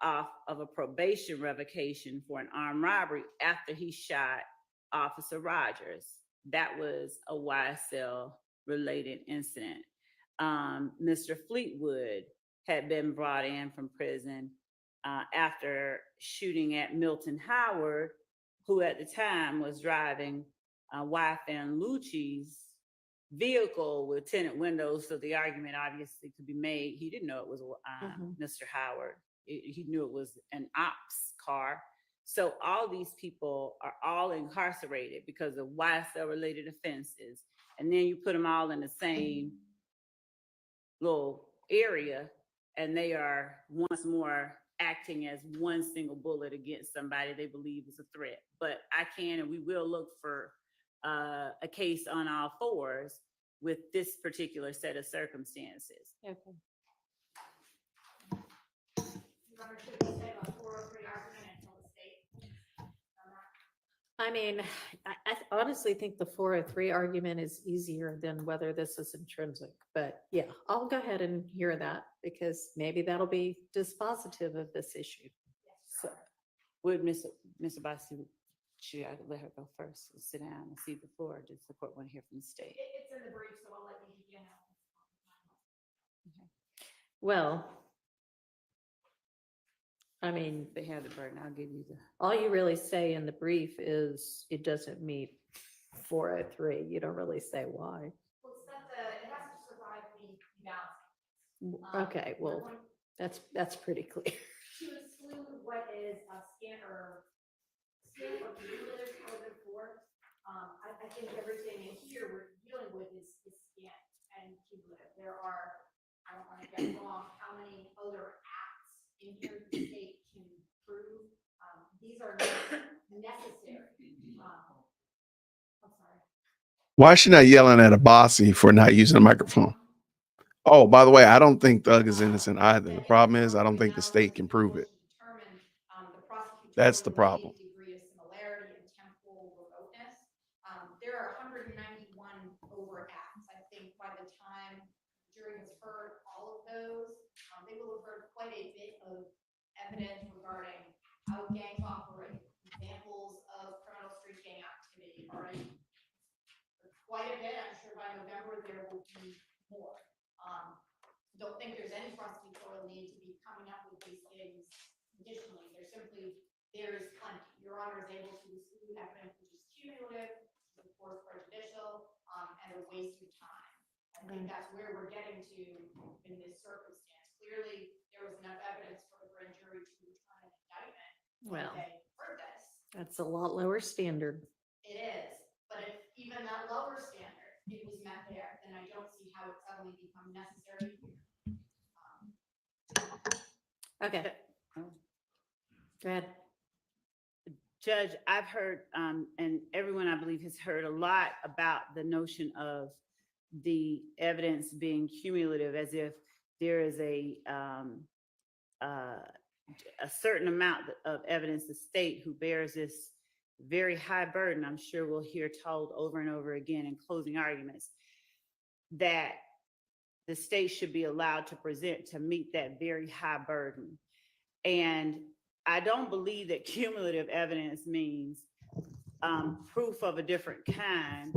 [SPEAKER 7] off of a probation revocation for an armed robbery after he shot Officer Rogers. That was a YSL related incident. Mr. Fleetwood had been brought in from prison after shooting at Milton Howard, who at the time was driving YFN Lucci's vehicle with tinted windows. So the argument obviously could be made. He didn't know it was Mr. Howard. He knew it was an ops car. So all these people are all incarcerated because of YSL related offenses. And then you put them all in the same little area and they are once more acting as one single bullet against somebody they believe is a threat. But I can and we will look for a case on all fours with this particular set of circumstances.
[SPEAKER 3] Okay.
[SPEAKER 8] Robert, should we say about 403 argument until the state?
[SPEAKER 3] I mean, I honestly think the 403 argument is easier than whether this is intrinsic, but yeah, I'll go ahead and hear that because maybe that'll be dispositive of this issue.
[SPEAKER 7] So would Mr. Bossy, should I let her go first and sit down and see the floor? Or does the court want to hear from the state?
[SPEAKER 8] It's in the brief, so I'll let you begin.
[SPEAKER 3] Well, I mean,
[SPEAKER 7] They have the burden. I'll give you the.
[SPEAKER 3] all you really say in the brief is it doesn't meet 403. You don't really say why.
[SPEAKER 8] Well, it's that it has to survive the balancing.
[SPEAKER 3] Okay,
[SPEAKER 8] We're
[SPEAKER 3] well,
[SPEAKER 8] going
[SPEAKER 3] that's pretty clear.
[SPEAKER 8] to exclude what is a scan or cumulative code for. I think everything in here we're dealing with is scan and cumulative. There are, I don't want to get wrong, how many other acts in here the state can prove. These are not necessary. I'm sorry.
[SPEAKER 1] Why is she not yelling at a bossy for not using a microphone? Oh, by the way, I don't think Thug is innocent either. The problem is I don't think the state can prove it. That's the problem.
[SPEAKER 8] Degree of similarity and temporal remoteness. There are 191 overt acts. I think by the time the jury has heard all of those, they will have heard quite a bit of evidence regarding how gangs operate, examples of criminal street gang activity, all right? Quite a bit. I'm sure by November there will be more. Don't think there's any prosecutorial need to be coming up with these things additionally. There is plenty. Your Honor is able to exclude evidence which is cumulative, which is of course prejudicial, and a waste of time. I think that's where we're getting to in this circumstance. Clearly, there was enough evidence for the grand jury to return an indictment.
[SPEAKER 3] Well,
[SPEAKER 8] They heard this.
[SPEAKER 3] that's a lot lower standard.
[SPEAKER 8] It is, but if even that lower standard, it was met there, then I don't see how it suddenly become necessary here.
[SPEAKER 3] Okay. Go ahead.
[SPEAKER 7] Judge, I've heard, and everyone I believe has heard a lot about the notion of the evidence being cumulative, as if there is a certain amount of evidence the state who bears this very high burden. I'm sure we'll hear told over and over again in closing arguments that the state should be allowed to present to meet that very high burden. And I don't believe that cumulative evidence means proof of a different kind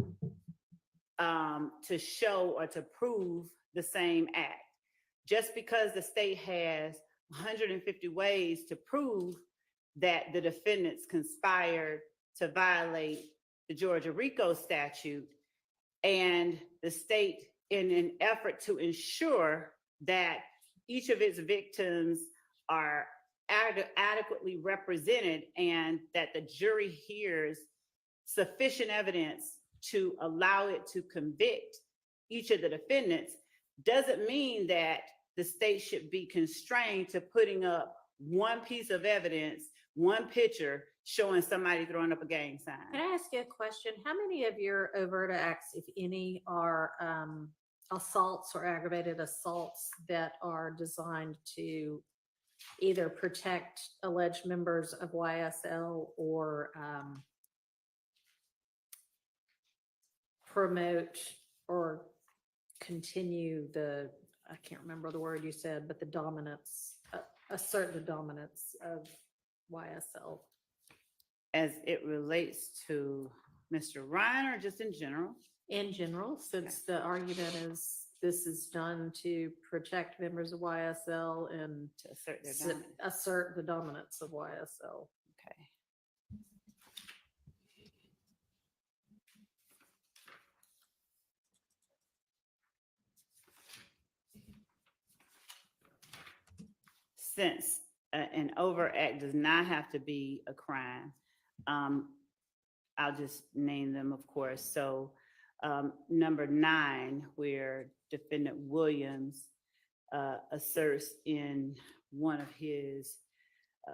[SPEAKER 7] to show or to prove the same act. Just because the state has 150 ways to prove that the defendants conspired to violate the Georgia RICO statute, and the state, in an effort to ensure that each of its victims are adequately represented and that the jury hears sufficient evidence to allow it to convict each of the defendants, doesn't mean that the state should be constrained to putting up one piece of evidence, one picture showing somebody throwing up a gang sign.
[SPEAKER 3] Can I ask you a question? How many of your overt acts, if any, are assaults or aggravated assaults that are designed to either protect alleged members of YSL or promote or continue the, I can't remember the word you said, but the dominance, assert the dominance of YSL?
[SPEAKER 7] As it relates to Mr. Ryan, or just in general?
[SPEAKER 3] In general, since the argument is this is done to protect members of YSL and
[SPEAKER 7] To assert their dominance.
[SPEAKER 3] assert the dominance of YSL.
[SPEAKER 7] Okay. Since an overact does not have to be a crime, I'll just name them, of course. So number 9, where defendant Williams asserts in one of his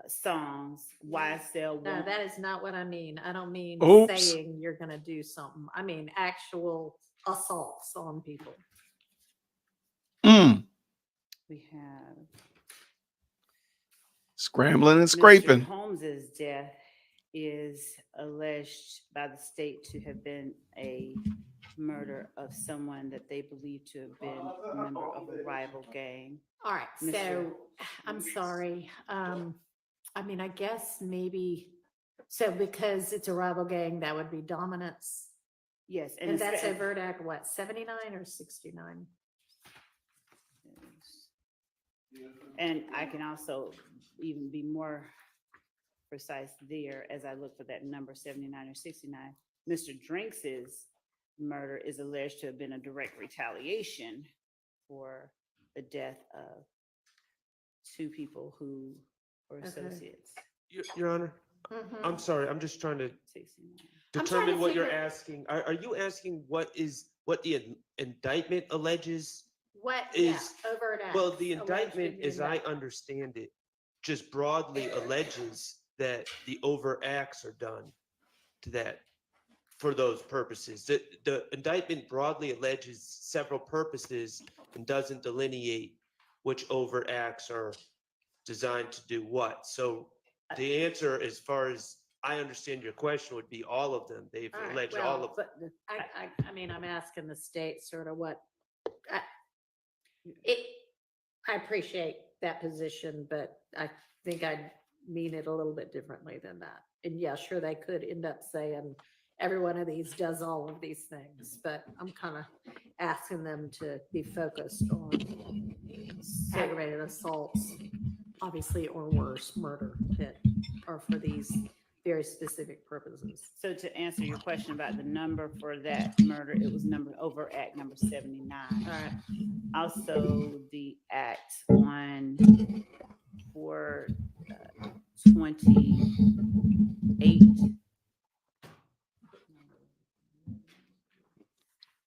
[SPEAKER 7] songs, YSL.
[SPEAKER 3] No, that is not what I mean. I don't mean
[SPEAKER 1] Oops.
[SPEAKER 3] saying you're going to do something. I mean actual assaults on people.
[SPEAKER 7] We have
[SPEAKER 1] Scrambling and
[SPEAKER 7] Mr.
[SPEAKER 1] scraping.
[SPEAKER 7] Holmes's death is alleged by the state to have been a murder of someone that they believe to have been a member of a rival gang.
[SPEAKER 3] All right,
[SPEAKER 7] Mr.
[SPEAKER 3] so I'm sorry. I mean, I guess maybe, so because it's a rival gang, that would be dominance.
[SPEAKER 7] Yes.
[SPEAKER 3] And
[SPEAKER 7] it's-
[SPEAKER 3] that's overt act, what, 79 or 69?
[SPEAKER 7] And I can also even be more precise there as I look for that number 79 or 69. Mr. Drinks's murder is alleged to have been a direct retaliation for the death of two people who were
[SPEAKER 3] Okay.
[SPEAKER 7] associates.
[SPEAKER 6] Your Honor,
[SPEAKER 3] Mhm.
[SPEAKER 6] I'm sorry, I'm just trying to
[SPEAKER 7] 69.
[SPEAKER 3] I'm trying
[SPEAKER 6] determine
[SPEAKER 3] to
[SPEAKER 6] what you're
[SPEAKER 3] figure-
[SPEAKER 6] asking. Are you asking what the indictment alleges?
[SPEAKER 3] What, yeah,
[SPEAKER 6] Is-
[SPEAKER 3] overt acts.
[SPEAKER 6] Well, the
[SPEAKER 3] alleged
[SPEAKER 6] indictment,
[SPEAKER 3] in the
[SPEAKER 6] as I
[SPEAKER 3] indictment.
[SPEAKER 6] understand it, just broadly alleges that the overt acts are done to that, for those purposes. The indictment broadly alleges several purposes and doesn't delineate which overt acts are designed to do what. So the answer, as far as I understand your question, would be all of them. They've
[SPEAKER 3] All right,
[SPEAKER 6] alleged
[SPEAKER 3] well,
[SPEAKER 6] all of them.
[SPEAKER 7] But
[SPEAKER 3] I mean, I'm asking the state sort of what, I- I appreciate that position, but I think I'd mean it a little bit differently than that. And yeah, sure, they could end up saying every one of these does all of these things, but I'm kind of asking them to be focused on aggravated assaults, obviously, or worse, murder that are for these very specific purposes.
[SPEAKER 7] so to answer your question about the number for that murder, it was overt act number 79.
[SPEAKER 3] All right.
[SPEAKER 7] Also, the act on for 28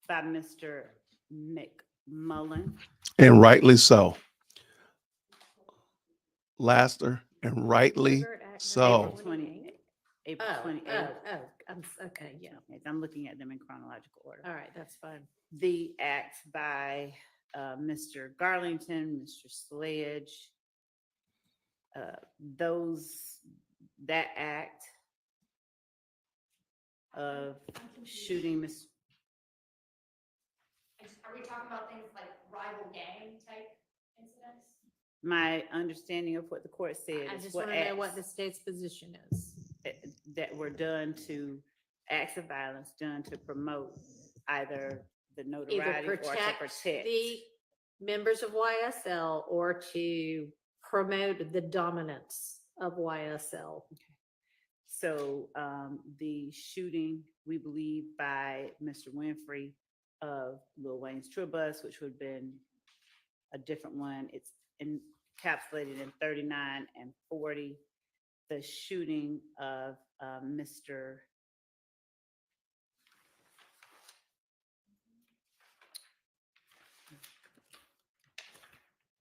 [SPEAKER 7] by Mr. McMullen.
[SPEAKER 1] And rightly so. Laster, and rightly
[SPEAKER 3] Overt act
[SPEAKER 1] so.
[SPEAKER 3] number 28.
[SPEAKER 7] April
[SPEAKER 3] Oh,
[SPEAKER 7] 28th.
[SPEAKER 3] okay, yeah.
[SPEAKER 7] I'm looking at them in chronological order.
[SPEAKER 3] All right, that's fine.
[SPEAKER 7] The act by Mr. Garlington, Mr. Sledge, that act of shooting Miss.
[SPEAKER 8] Are we talking about things like rival gang type incidents?
[SPEAKER 7] My understanding of what the court said
[SPEAKER 3] I
[SPEAKER 7] is
[SPEAKER 3] just
[SPEAKER 7] what
[SPEAKER 3] want to know what the
[SPEAKER 7] acts
[SPEAKER 3] state's position is.
[SPEAKER 7] that were done to acts of violence done to promote either the
[SPEAKER 3] Either
[SPEAKER 7] notoriety or to
[SPEAKER 3] protect
[SPEAKER 7] protect.
[SPEAKER 3] the members of YSL or to promote the dominance of YSL.
[SPEAKER 7] So the shooting, we believe, by Mr. Winfrey of Lil Wayne's tour bus, which would have been a different one. It's encapsulated in 39 and 40. The shooting of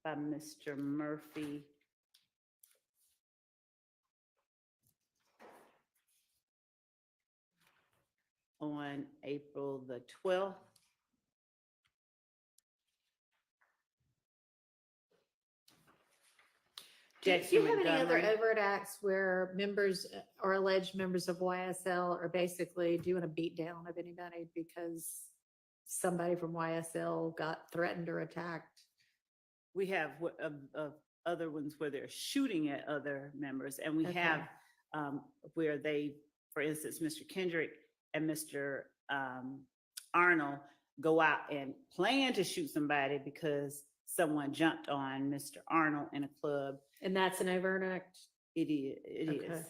[SPEAKER 7] by Mr. Murphy. On April the 12th.
[SPEAKER 3] Do you
[SPEAKER 7] Jackson
[SPEAKER 3] have any other
[SPEAKER 7] Montgomery.
[SPEAKER 3] overt acts where members or alleged members of YSL are basically doing a beat down of anybody because somebody from YSL got threatened or attacked?
[SPEAKER 7] We have other ones where they're shooting at other members, and we
[SPEAKER 3] Okay.
[SPEAKER 7] have where they, for instance, Mr. Kendrick and Mr. Arnold go out and plan to shoot somebody because someone jumped on Mr. Arnold in a club.
[SPEAKER 3] And that's an overt act?
[SPEAKER 7] It is. It is.
[SPEAKER 3] Okay.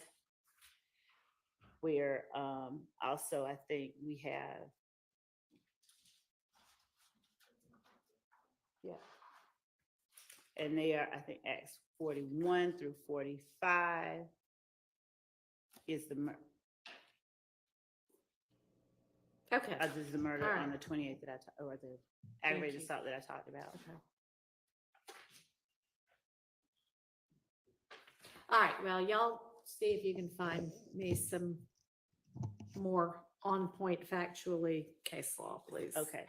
[SPEAKER 7] Where also I think we have. Yeah. And they are, I think, Acts 41 through 45 is the
[SPEAKER 3] Okay.
[SPEAKER 7] This is the murder
[SPEAKER 3] All
[SPEAKER 7] on
[SPEAKER 3] right.
[SPEAKER 7] the 28th that or the aggravated
[SPEAKER 3] you.
[SPEAKER 7] assault that I talked about.
[SPEAKER 3] Okay. All right, well, y'all see if you can find me some more on point factually case law, please.
[SPEAKER 7] Okay.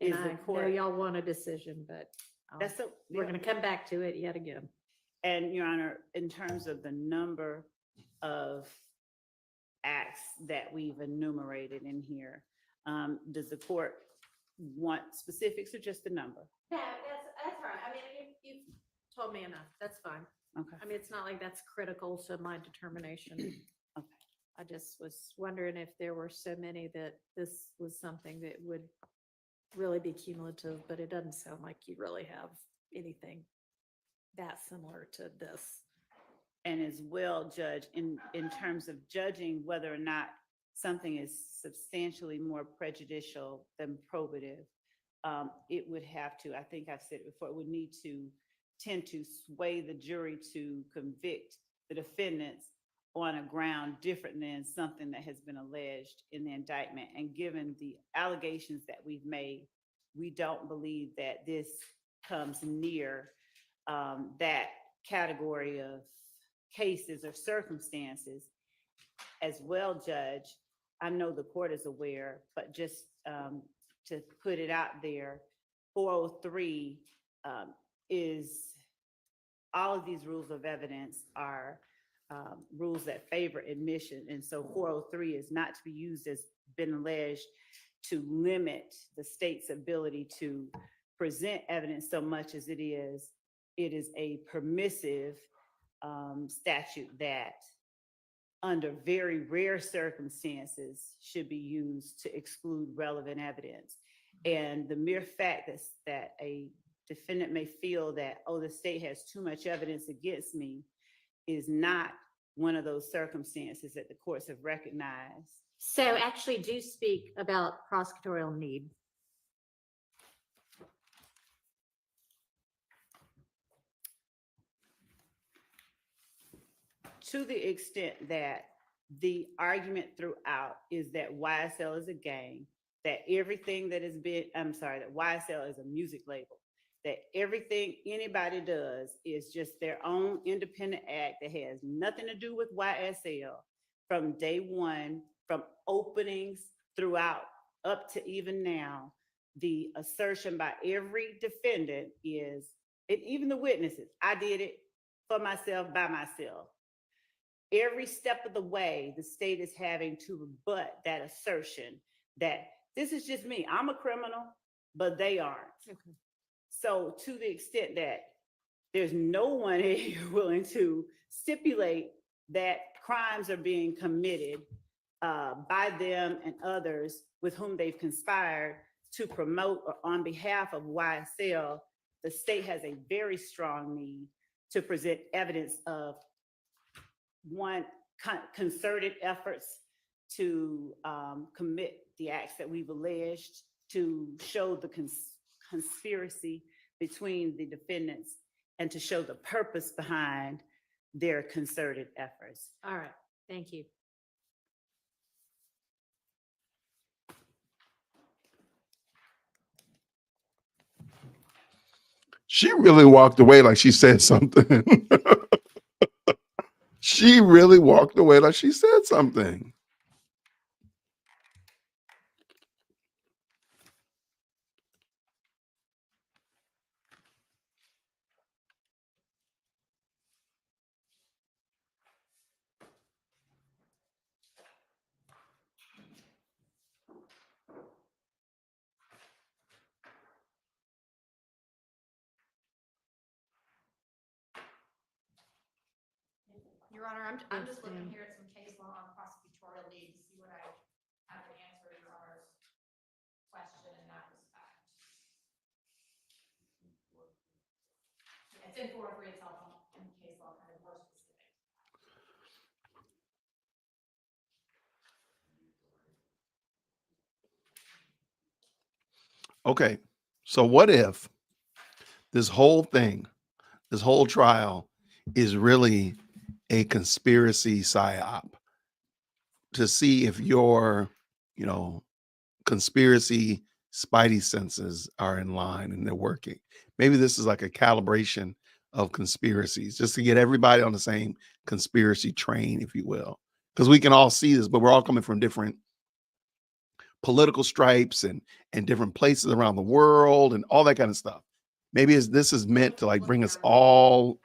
[SPEAKER 3] And
[SPEAKER 7] Is the
[SPEAKER 3] I know
[SPEAKER 7] court,
[SPEAKER 3] y'all want a decision, but
[SPEAKER 7] that's so,
[SPEAKER 3] we're gonna come back to it yet again.
[SPEAKER 7] and Your Honor, in terms of the number of acts that we've enumerated in here. Does the court want specifics or just the number?
[SPEAKER 3] No, that's all right. I mean, you've told me enough. That's fine.
[SPEAKER 7] Okay.
[SPEAKER 3] I mean, it's not like that's critical to my determination.
[SPEAKER 7] Okay.
[SPEAKER 3] I just was wondering if there were so many that this was something that would really be cumulative, but it doesn't sound like you really have anything that similar to this.
[SPEAKER 7] And as well, Judge, in terms of judging whether or not something is substantially more prejudicial than probative, it would have to, I think I've said it before, it would need to tend to sway the jury to convict the defendants on a ground different than something that has been alleged in the indictment. And given the allegations that we've made, we don't believe that this comes near that category of cases or circumstances. As well, Judge, I know the court is aware, but just to put it out there, 403 is, all of these rules of evidence are rules that favor admission. And so 403 is not to be used as been alleged to limit the state's ability to present evidence so much as it is a permissive statute that under very rare circumstances should be used to exclude relevant evidence. And the mere fact that a defendant may feel that, oh, the state has too much evidence against me, is not one of those circumstances that the courts have recognized.
[SPEAKER 3] So actually do speak about prosecutorial need.
[SPEAKER 7] To the extent that the argument throughout is that YSL is a gang, that everything that has been, that YSL is a music label, that everything anybody does is just their own independent act that has nothing to do with YSL from day one, from openings throughout up to even now. The assertion by every defendant is, and even the witnesses, I did it for myself, by myself. Every step of the way, the state is having to rebut that assertion that this is just me. I'm a criminal, but they aren't.
[SPEAKER 3] Okay.
[SPEAKER 7] So to the extent that there's no one here willing to stipulate that crimes are being committed by them and others with whom they've conspired to promote or on behalf of YSL, the state has a very strong need to present evidence of one, concerted efforts to commit the acts that we've alleged, to show the conspiracy between the defendants, and to show the purpose behind their concerted efforts.
[SPEAKER 3] All right. Thank you.
[SPEAKER 1] She really walked away like she said something. She really walked away like she said something.
[SPEAKER 8] Your Honor, I'm just looking
[SPEAKER 3] Yes,
[SPEAKER 8] here at some case law on prosecutorial need to see what I have to answer Your Honor's question in that respect. It's in 403 itself in case law, kind of more specific.
[SPEAKER 1] Okay, so what if this whole thing, this whole trial is really a conspiracy psyop to see if your, conspiracy spidey senses are in line and they're working. Maybe this is like a calibration of conspiracies just to get everybody on the same conspiracy train, if you will, because we can all see this, but we're all coming from different political stripes and different places around the world and all that kind of stuff. Maybe this is meant to like bring us all,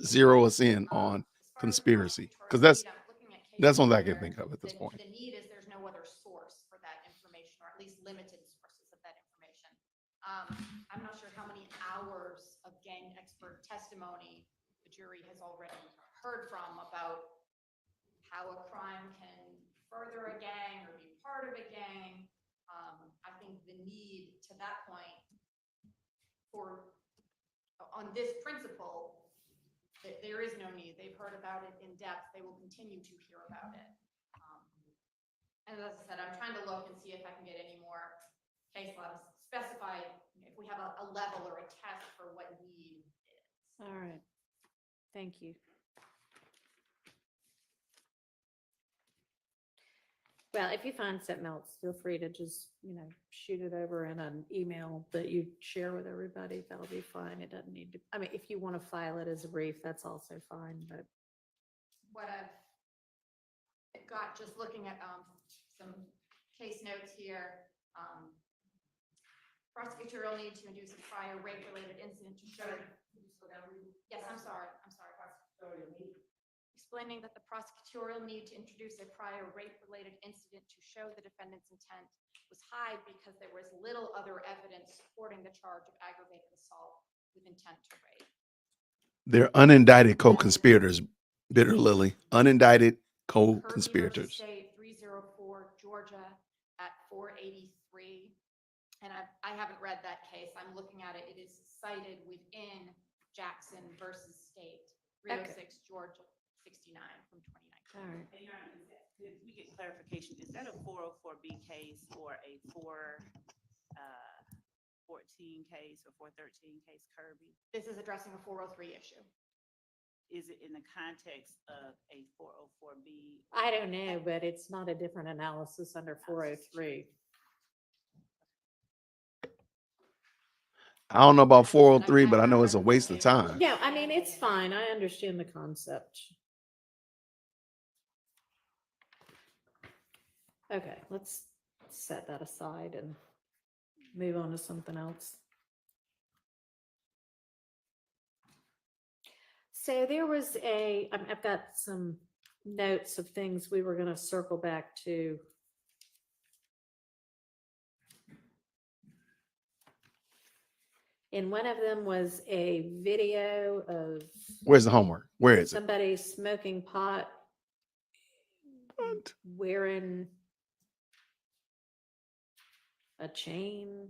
[SPEAKER 1] zero us in on conspiracy, because that's That's one I can
[SPEAKER 8] where
[SPEAKER 1] think of at this
[SPEAKER 8] the-
[SPEAKER 1] point.
[SPEAKER 8] The need is there's no other source for that information, or at least limited sources of that information. I'm not sure how many hours of gang expert testimony the jury has already heard from about how a crime can further a gang or be part of a gang. I think the need to that point for, on this principle, that there is no need. They've heard about it in depth. They will continue to hear about it. And as I said, I'm trying to look and see if I can get any more case laws specify if we have a level or a test for what need is.
[SPEAKER 3] All right. Thank you. Well, if you find something else, feel free to just, shoot it over in an email that you share with everybody. That'll be fine. It doesn't need to, I mean, if you want to file it as a brief, that's also fine, but.
[SPEAKER 8] What I've got, just looking at some case notes here. Prosecutorial need to induce a prior rape-related incident to show. Yes, I'm sorry. Explaining that the prosecutorial need to introduce a prior rape-related incident to show the defendant's intent was high because there was little other evidence supporting the charge of aggravated assault with intent to rape.
[SPEAKER 1] They're unindicted co-conspirators, Bitter Lily. Unindicted co-conspirators.
[SPEAKER 8] State 304 Georgia at 483. And I haven't read that case. I'm looking at it. It is cited within Jackson versus State 306 Georgia 69 from 2019.
[SPEAKER 3] All right.
[SPEAKER 7] And Your Honor, could we get clarification? Is that a 404B case or a 414 case or 413 case, Kirby?
[SPEAKER 8] This is addressing a 403 issue.
[SPEAKER 7] Is it in the context of a 404B?
[SPEAKER 3] I don't know, but it's not a different analysis under 403.
[SPEAKER 1] I don't know about 403, but I know it's a waste of time.
[SPEAKER 3] Yeah, I mean, it's fine. I understand the concept. Okay, let's set that aside and move on to something else. So there was I've got some notes of things we were going to circle back to. And one of them was a video of
[SPEAKER 1] Where's the homework? Where is it?
[SPEAKER 3] somebody smoking pot,
[SPEAKER 1] What?
[SPEAKER 3] wearing a chain,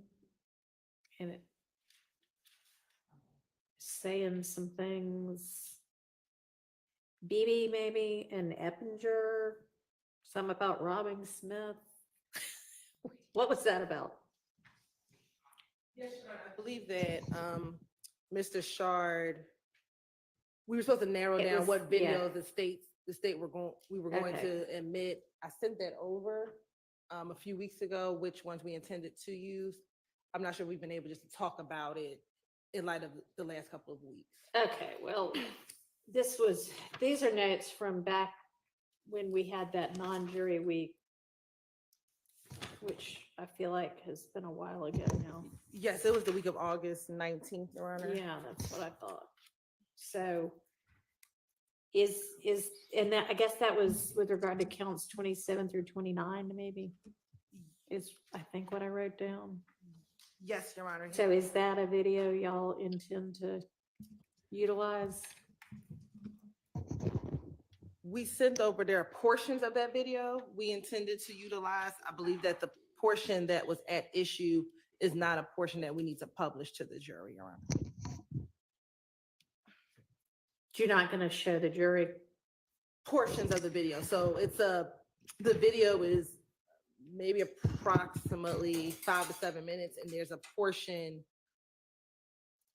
[SPEAKER 3] and it saying some things. BB maybe, and Eppinger, some about robbing Smith. What was that about?
[SPEAKER 9] Yes, Your Honor, I believe that Mr. Shard, we were supposed to narrow
[SPEAKER 3] It
[SPEAKER 9] down
[SPEAKER 3] was-
[SPEAKER 9] what
[SPEAKER 3] yeah.
[SPEAKER 9] video we were going
[SPEAKER 3] Okay.
[SPEAKER 9] to admit. I sent that over a few weeks ago, which ones we intended to use. I'm not sure we've been able just to talk about it in light of the last couple of weeks.
[SPEAKER 3] Okay, well, these are notes from back when we had that non-jury week, which I feel like has been a while ago now.
[SPEAKER 9] Yes, it was the week of August 19th, Your Honor.
[SPEAKER 3] Yeah, that's what I thought. So and that, I guess that was with regard to counts 27 through 29, maybe, is I think what I wrote down.
[SPEAKER 9] Yes, Your Honor.
[SPEAKER 3] So is that a video y'all intend to utilize?
[SPEAKER 9] We sent over, there are portions of that video we intended to utilize. I believe that the portion that was at issue is not a portion that we need to publish to the jury, Your Honor.
[SPEAKER 3] You're not going to show the jury?
[SPEAKER 9] Portions of the video. So the video is maybe approximately 5 to 7 minutes, and there's a portion,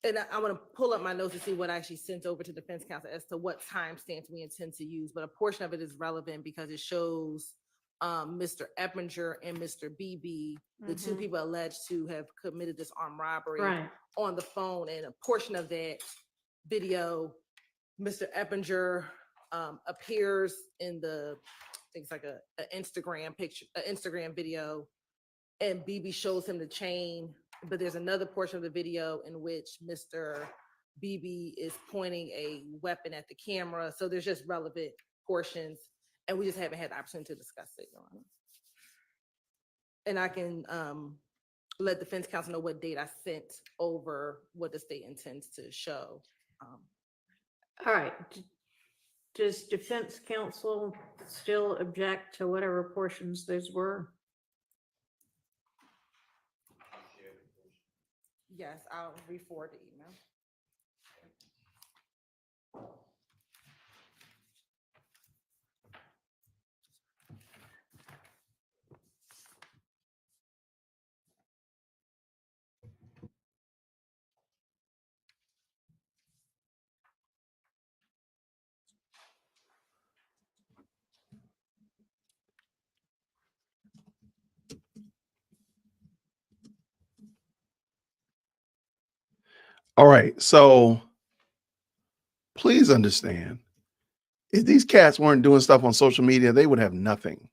[SPEAKER 9] and I want to pull up my notes to see what I actually sent over to defense counsel as to what timestamps we intend to use, but a portion of it is relevant because it shows Mr. Eppinger and Mr. BB, the two people alleged to have committed this armed robbery,
[SPEAKER 3] Right.
[SPEAKER 9] on the phone, and a portion of that video, Mr. Eppinger appears in the, I think it's like a Instagram picture, an Instagram video, and BB shows him the chain. But there's another portion of the video in which Mr. BB is pointing a weapon at the camera. So there's just relevant portions. And we just haven't had the opportunity to discuss it, Your Honor. And I can let defense counsel know what date I sent over what the state intends to show.
[SPEAKER 3] All right. Does defense counsel still object to whatever portions those were?
[SPEAKER 9] Yes, I'll re-forward the email.
[SPEAKER 1] All right. So please understand, if these cats weren't doing stuff on social media, they would have nothing.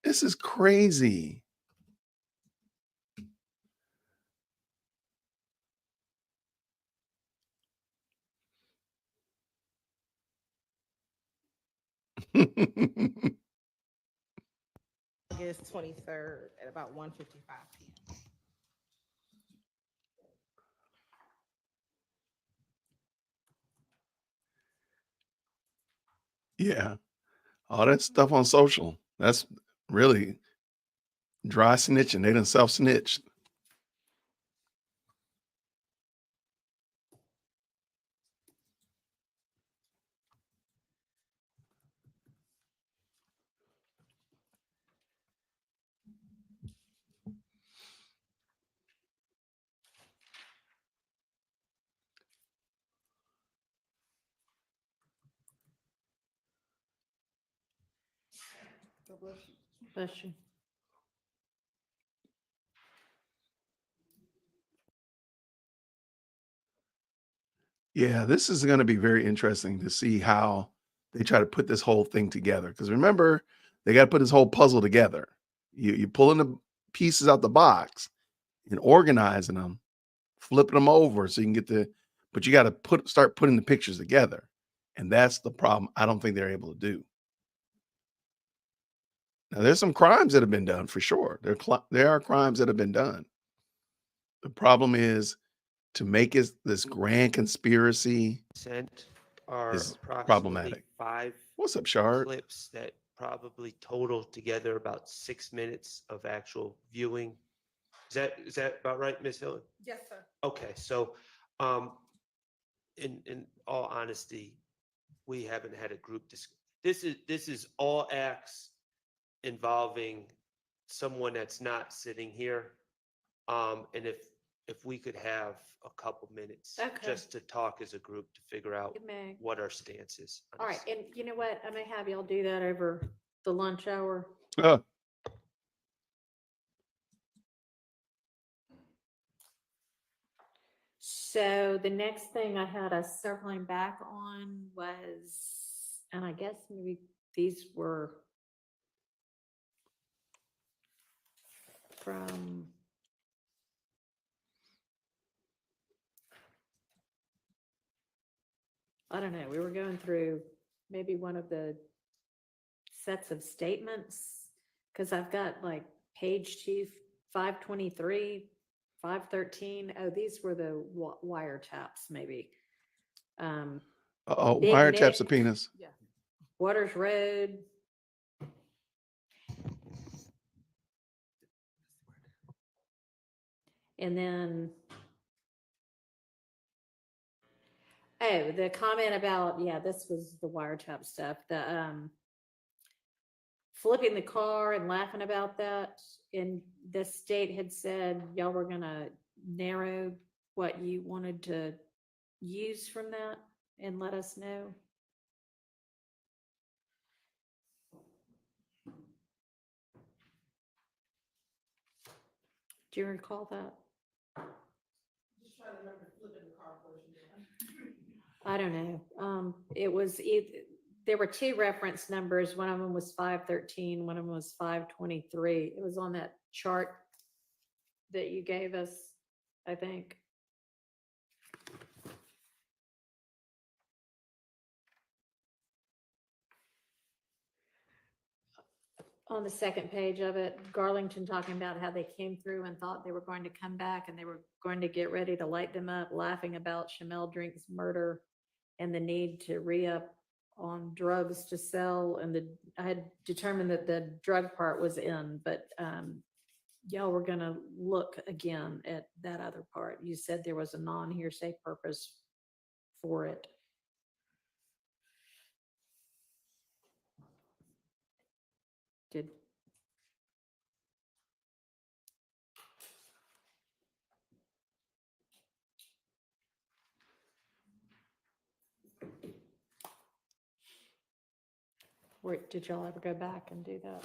[SPEAKER 1] This is crazy.
[SPEAKER 9] August 23rd at about 1:55 p.m.
[SPEAKER 1] Yeah. All that stuff on social. That's really dry snitching. They done self-snitched.
[SPEAKER 3] Bless you.
[SPEAKER 1] Yeah, this is going to be very interesting to see how they try to put this whole thing together. Because remember, they got to put this whole puzzle together. You pulling the pieces out the box and organizing them, flipping them over so you can get the. But you got to start putting the pictures together, and that's the problem. I don't think they're able to do. Now, there's some crimes that have been done for sure. There are crimes that have been done. The problem is to make it this grand conspiracy
[SPEAKER 6] Sent are
[SPEAKER 1] is
[SPEAKER 6] approximately
[SPEAKER 1] problematic.
[SPEAKER 6] 5
[SPEAKER 1] What's up, Shard?
[SPEAKER 6] clips that probably total together about 6 minutes of actual viewing. Is that about right, Ms. Hill?
[SPEAKER 9] Yes, sir.
[SPEAKER 6] Okay, so in all honesty, we haven't had a group this is all acts involving someone that's not sitting here. And if we could have a couple minutes
[SPEAKER 3] Okay.
[SPEAKER 6] just to talk as a group to figure out
[SPEAKER 3] Good man.
[SPEAKER 6] what our stance is. on
[SPEAKER 3] All right,
[SPEAKER 6] this.
[SPEAKER 3] and you know what? I may have y'all do that over the lunch hour.
[SPEAKER 1] Uh,
[SPEAKER 3] So the next thing I had us circling back on was, and I guess maybe these were from I don't know, we were going through maybe one of the sets of statements, because I've got like page 523, 513. Oh, these were the wiretaps, maybe. Big
[SPEAKER 1] wiretap
[SPEAKER 3] Nick.
[SPEAKER 1] subpoenas.
[SPEAKER 9] Yeah.
[SPEAKER 3] Waters Road. And then, oh, the comment about, yeah, this was the wiretap stuff, the flipping the car and laughing about that. And the state had said y'all were gonna narrow what you wanted to use from that and let us know. Do you recall that?
[SPEAKER 9] Just trying to remember flipping the car portion.
[SPEAKER 3] I don't know. It was there were two reference numbers. One of them was 513, one of them was 523. It was on that chart that you gave us, I think. on the second page of it, Garlington talking about how they came through and thought they were going to come back and they were going to get ready to light them up, laughing about Shamel Drink's murder and the need to re-up on drugs to sell. And I had determined that the drug part was in, but y'all were gonna look again at that other part. You said there was a non-hearsay purpose for it. Did, did y'all ever go back and do that?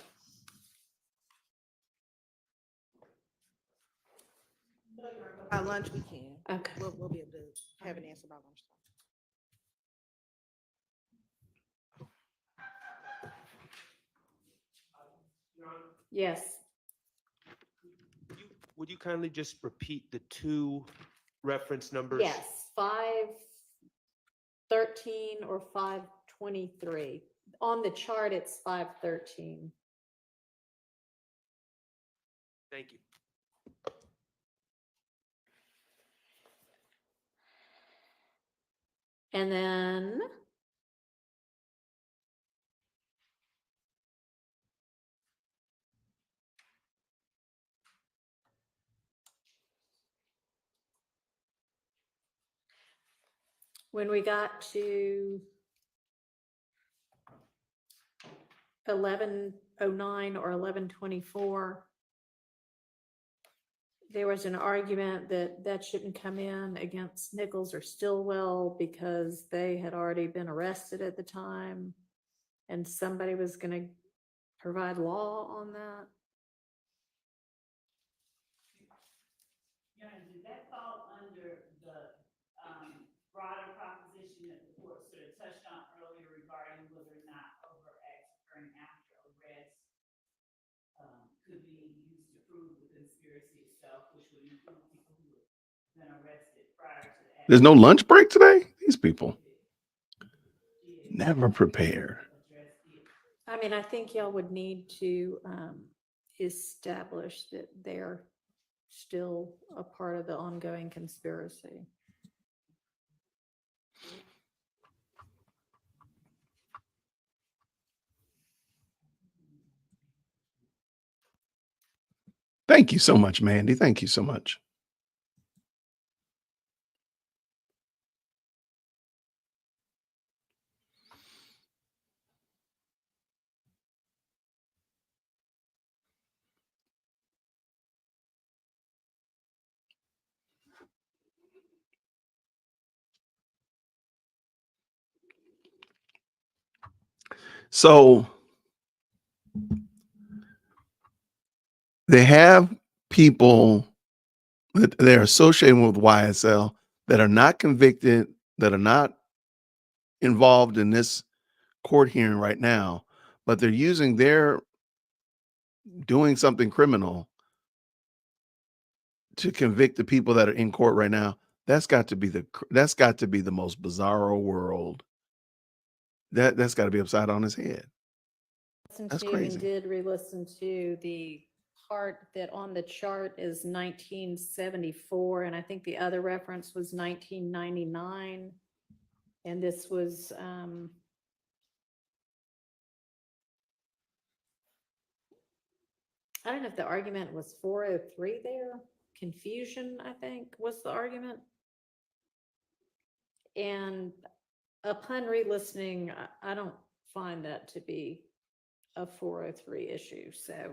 [SPEAKER 9] By lunch, we can.
[SPEAKER 3] Okay.
[SPEAKER 9] We'll be able to have an answer by lunchtime.
[SPEAKER 3] Yes,
[SPEAKER 6] Would you kindly just repeat the two reference numbers?
[SPEAKER 3] yes, 513 or 523. On the chart, it's 513.
[SPEAKER 6] Thank you.
[SPEAKER 3] And then when we got to 1109 or 1124, there was an argument that that shouldn't come in against Nichols or Stillwell because they had already been arrested at the time and somebody was going to provide law on that.
[SPEAKER 7] Yeah, did that fall under the broader proposition that the court sort of touched on earlier regarding whether or not overacts occurring after arrest could be used to prove the conspiracy itself, which would include people who have been arrested prior to the act?
[SPEAKER 1] There's no lunch break today? These people never prepared.
[SPEAKER 3] I mean, I think y'all would need to establish that they're still a part of the ongoing conspiracy.
[SPEAKER 1] Thank you so much, Mandy. Thank you so much. So they have people that they're associating with YSL that are not convicted, that are not involved in this court hearing right now, but they're using their doing something criminal to convict the people that are in court right now. That's got to be the most bizarro world. That's got to be upside on his head. That's
[SPEAKER 3] And
[SPEAKER 1] crazy.
[SPEAKER 3] did re-listen to the part that on the chart is 1974, and I think the other reference was 1999. And this was I don't know if the argument was 403 there. Confusion, I think, was the argument. And upon re-listening, I don't find that to be a 403 issue. So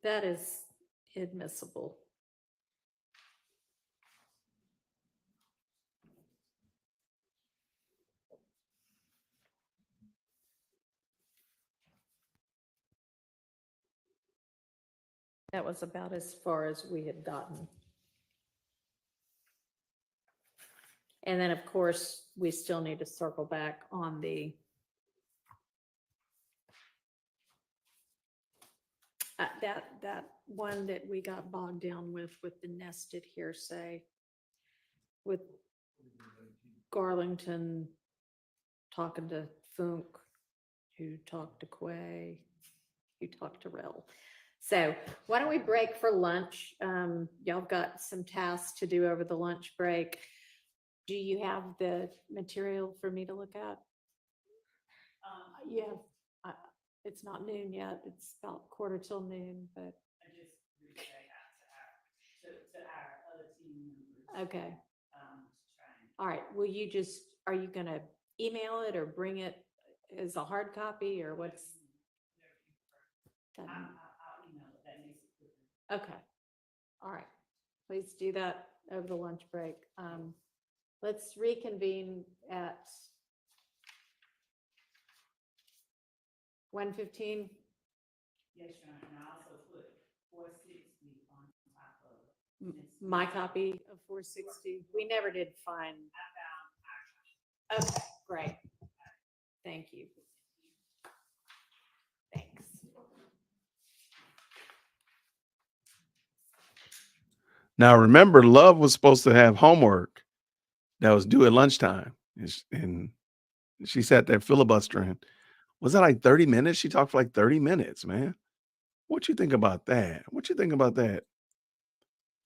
[SPEAKER 3] that is admissible. That was about as far as we had gotten. And then, of course, we still need to circle back on the that one that we got bogged down with the nested hearsay with Garlington talking to Funk, who talked to Quay. you talk to Rel. So why don't we break for lunch? Y'all got some tasks to do over the lunch break. Do you have the material for me to look at? Yeah, it's not noon yet. It's about 1:45 but.
[SPEAKER 7] I just reached out to our other team members.
[SPEAKER 3] Okay.
[SPEAKER 7] To try and
[SPEAKER 3] All right. Are you gonna email it or bring it as a hard copy or what's?
[SPEAKER 7] I'll email it. That makes it quicker.
[SPEAKER 3] Okay. All right. Please do that over the lunch break. Let's reconvene at 1:15.
[SPEAKER 7] Yes, Your Honor, and I also put 460 on top of it.
[SPEAKER 3] My copy of 460. We never did find.
[SPEAKER 7] I found
[SPEAKER 3] Okay, great. Thank you. Thanks.
[SPEAKER 1] Now remember, Love was supposed to have homework that was due at lunchtime, and she sat there filibustering. Was that like 30 minutes? She talked for like 30 minutes, man. What you think about that? What you think about that?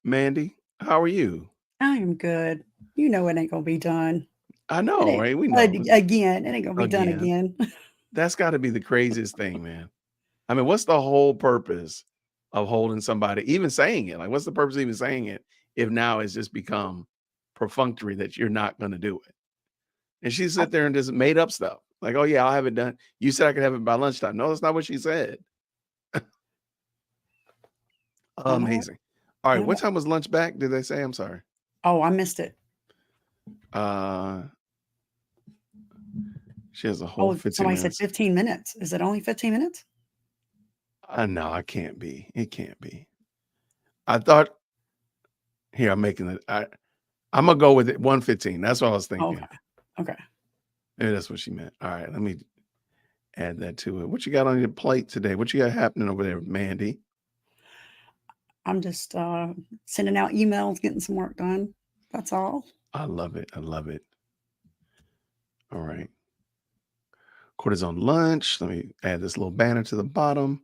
[SPEAKER 1] Mandy, how are you?
[SPEAKER 11] I am good. You know it ain't gonna be done.
[SPEAKER 1] I
[SPEAKER 11] It
[SPEAKER 1] know,
[SPEAKER 11] ain't
[SPEAKER 1] right? We know.
[SPEAKER 11] again. It ain't gonna be done
[SPEAKER 1] Again.
[SPEAKER 11] again.
[SPEAKER 1] That's got to be the craziest thing, man. I mean, what's the whole purpose of holding somebody, even saying it? Like, what's the purpose of even saying it if now it's just become perfunctory that you're not going to do it? And she sit there and just made up stuff. Like, oh, yeah, I'll have it done. You said I could have it by lunchtime. No, that's not what she said. Amazing. All right. What time was lunch back? Did they say? I'm sorry.
[SPEAKER 11] Oh, I missed it.
[SPEAKER 1] She has a whole 15
[SPEAKER 11] somebody
[SPEAKER 1] minutes.
[SPEAKER 11] said 15 minutes. Is it only 15 minutes?
[SPEAKER 1] No, it can't be. It can't be. I thought here, I'm making it. I'm gonna go with it 1:15. That's what I was thinking.
[SPEAKER 11] Okay.
[SPEAKER 1] Maybe that's what she meant. All right, let me add that to it. What you got on your plate today? What you got happening over there, Mandy?
[SPEAKER 11] I'm just sending out emails, getting some work done. That's all.
[SPEAKER 1] I love it. I love it. All right. Court is on lunch. Let me add this little banner to the bottom.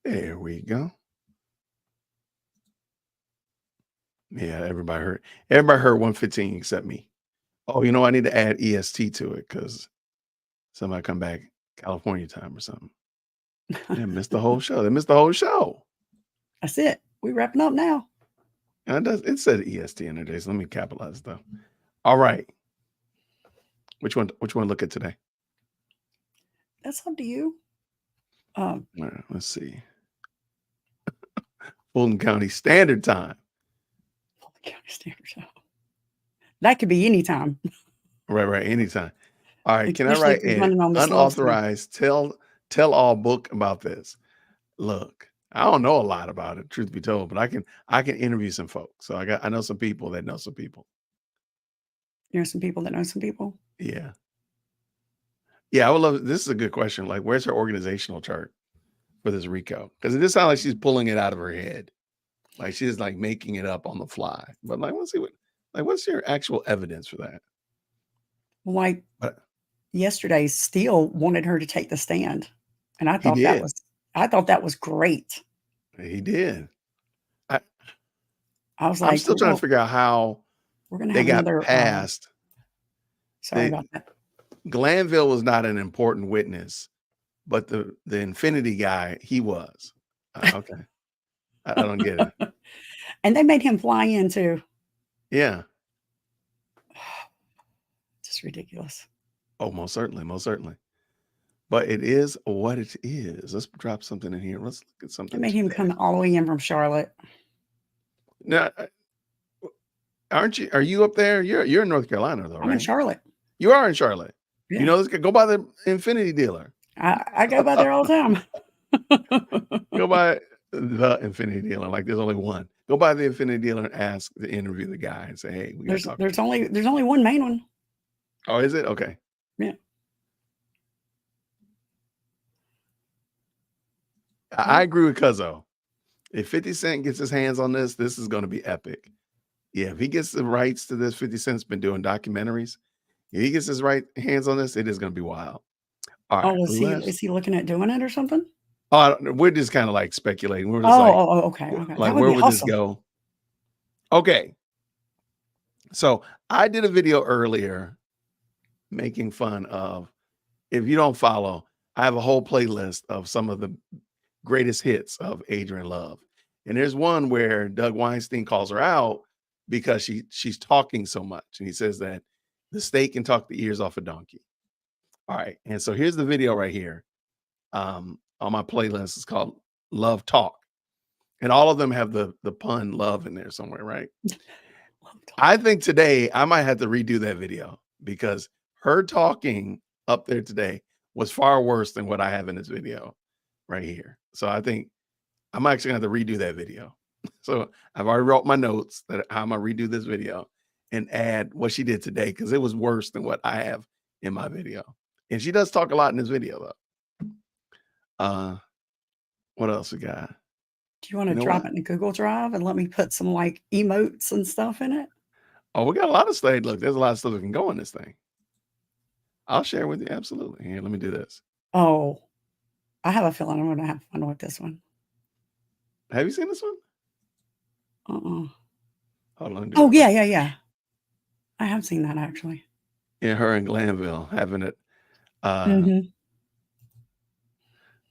[SPEAKER 1] There we go. Yeah, everybody heard 1:15 except me. Oh, you know, I need to add EST to it because somebody come back California time or something. Yeah, missed the whole show. They missed the whole show.
[SPEAKER 11] That's it. We're wrapping up now.
[SPEAKER 1] And it said EST in there, so let me capitalize though. All right. Which one look at today?
[SPEAKER 11] That's up to you.
[SPEAKER 1] All right, let's see. Fulton County Standard Time.
[SPEAKER 11] Fulton County Standard Time. That could be any time.
[SPEAKER 1] Right, anytime. All right, can I
[SPEAKER 11] Especially
[SPEAKER 1] write
[SPEAKER 11] if you're
[SPEAKER 1] an
[SPEAKER 11] running on the slow side.
[SPEAKER 1] unauthorized tell all book about this? Look, I don't know a lot about it, truth be told, but I can interview some folks. So I know some people that know some people.
[SPEAKER 11] You know some people that know some people?
[SPEAKER 1] Yeah. Yeah, I would love. This is a good question. Like, where's her organizational chart for this RICO? Because it just sounds like she's pulling it out of her head, like she's like making it up on the fly. But like, let's see what's your actual evidence for that?
[SPEAKER 11] Like yesterday, Steele wanted her to take the stand, and I thought that was great.
[SPEAKER 1] He did.
[SPEAKER 11] I was like,
[SPEAKER 1] I'm still trying to figure out how
[SPEAKER 11] we're gonna
[SPEAKER 1] they
[SPEAKER 11] have
[SPEAKER 1] got
[SPEAKER 11] another.
[SPEAKER 1] past.
[SPEAKER 11] Sorry about that.
[SPEAKER 1] Glanville was not an important witness, but the Infinity guy, he was. Okay. I don't get it.
[SPEAKER 11] And they made him fly in too.
[SPEAKER 1] Yeah.
[SPEAKER 11] Just ridiculous.
[SPEAKER 1] Oh, most certainly. But it is what it is. Let's drop something in here. Let's look at something.
[SPEAKER 11] They made him come all the way in from Charlotte.
[SPEAKER 1] Now, are you up there? You're in North Carolina though, right?
[SPEAKER 11] I'm in Charlotte.
[SPEAKER 1] You are in Charlotte.
[SPEAKER 11] Yeah.
[SPEAKER 1] You know, let's go by the Infinity dealer.
[SPEAKER 11] I go by there all the time.
[SPEAKER 1] Go by the Infinity dealer. Like there's only one. Go by the Infinity dealer and ask to interview the guy and say, hey, we got to talk.
[SPEAKER 11] There's only one main one.
[SPEAKER 1] Oh, is it? Okay.
[SPEAKER 11] Yeah.
[SPEAKER 1] I agree with Cuzzo. If 50 Cent gets his hands on this is going to be epic. Yeah, if he gets the rights to this, 50 Cent's been doing documentaries. If he gets his hands on this, it is going to be wild. All right.
[SPEAKER 11] Oh, is he looking at doing it or something?
[SPEAKER 1] We're just kind of like speculating. We're
[SPEAKER 11] Oh,
[SPEAKER 1] just like,
[SPEAKER 11] okay. Okay.
[SPEAKER 1] like
[SPEAKER 11] That would
[SPEAKER 1] where
[SPEAKER 11] be
[SPEAKER 1] would this
[SPEAKER 11] awesome.
[SPEAKER 1] go? Okay. So I did a video earlier making fun of, if you don't follow, I have a whole playlist of some of the greatest hits of Adrian Love. And there's one where Doug Weinstein calls her out because she's talking so much. And he says that the state can talk the ears off a donkey. All right. And so here's the video right here. On my playlist. It's called Love Talk. And all of them have the pun love in there somewhere, right? I think today I might have to redo that video because her talking up there today was far worse than what I have in this video right here. So I think I'm actually going to have to redo that video. So I've already wrote my notes that I'm going to redo this video and add what she did today because it was worse than what I have in my video. And she does talk a lot in this video though. What else we got?
[SPEAKER 11] Do you want to drop it in the Google Drive and let me put some like emotes and stuff in it?
[SPEAKER 1] Oh, we got a lot of stuff. Look, there's a lot of stuff that can go in this thing. I'll share with you. Absolutely. Here, let me do this.
[SPEAKER 11] Oh, I have a feeling I'm going to have fun with this one.
[SPEAKER 1] Have you seen this one? Hold on.
[SPEAKER 11] Oh, yeah. I have seen that actually.
[SPEAKER 1] Yeah, her in Glanville having it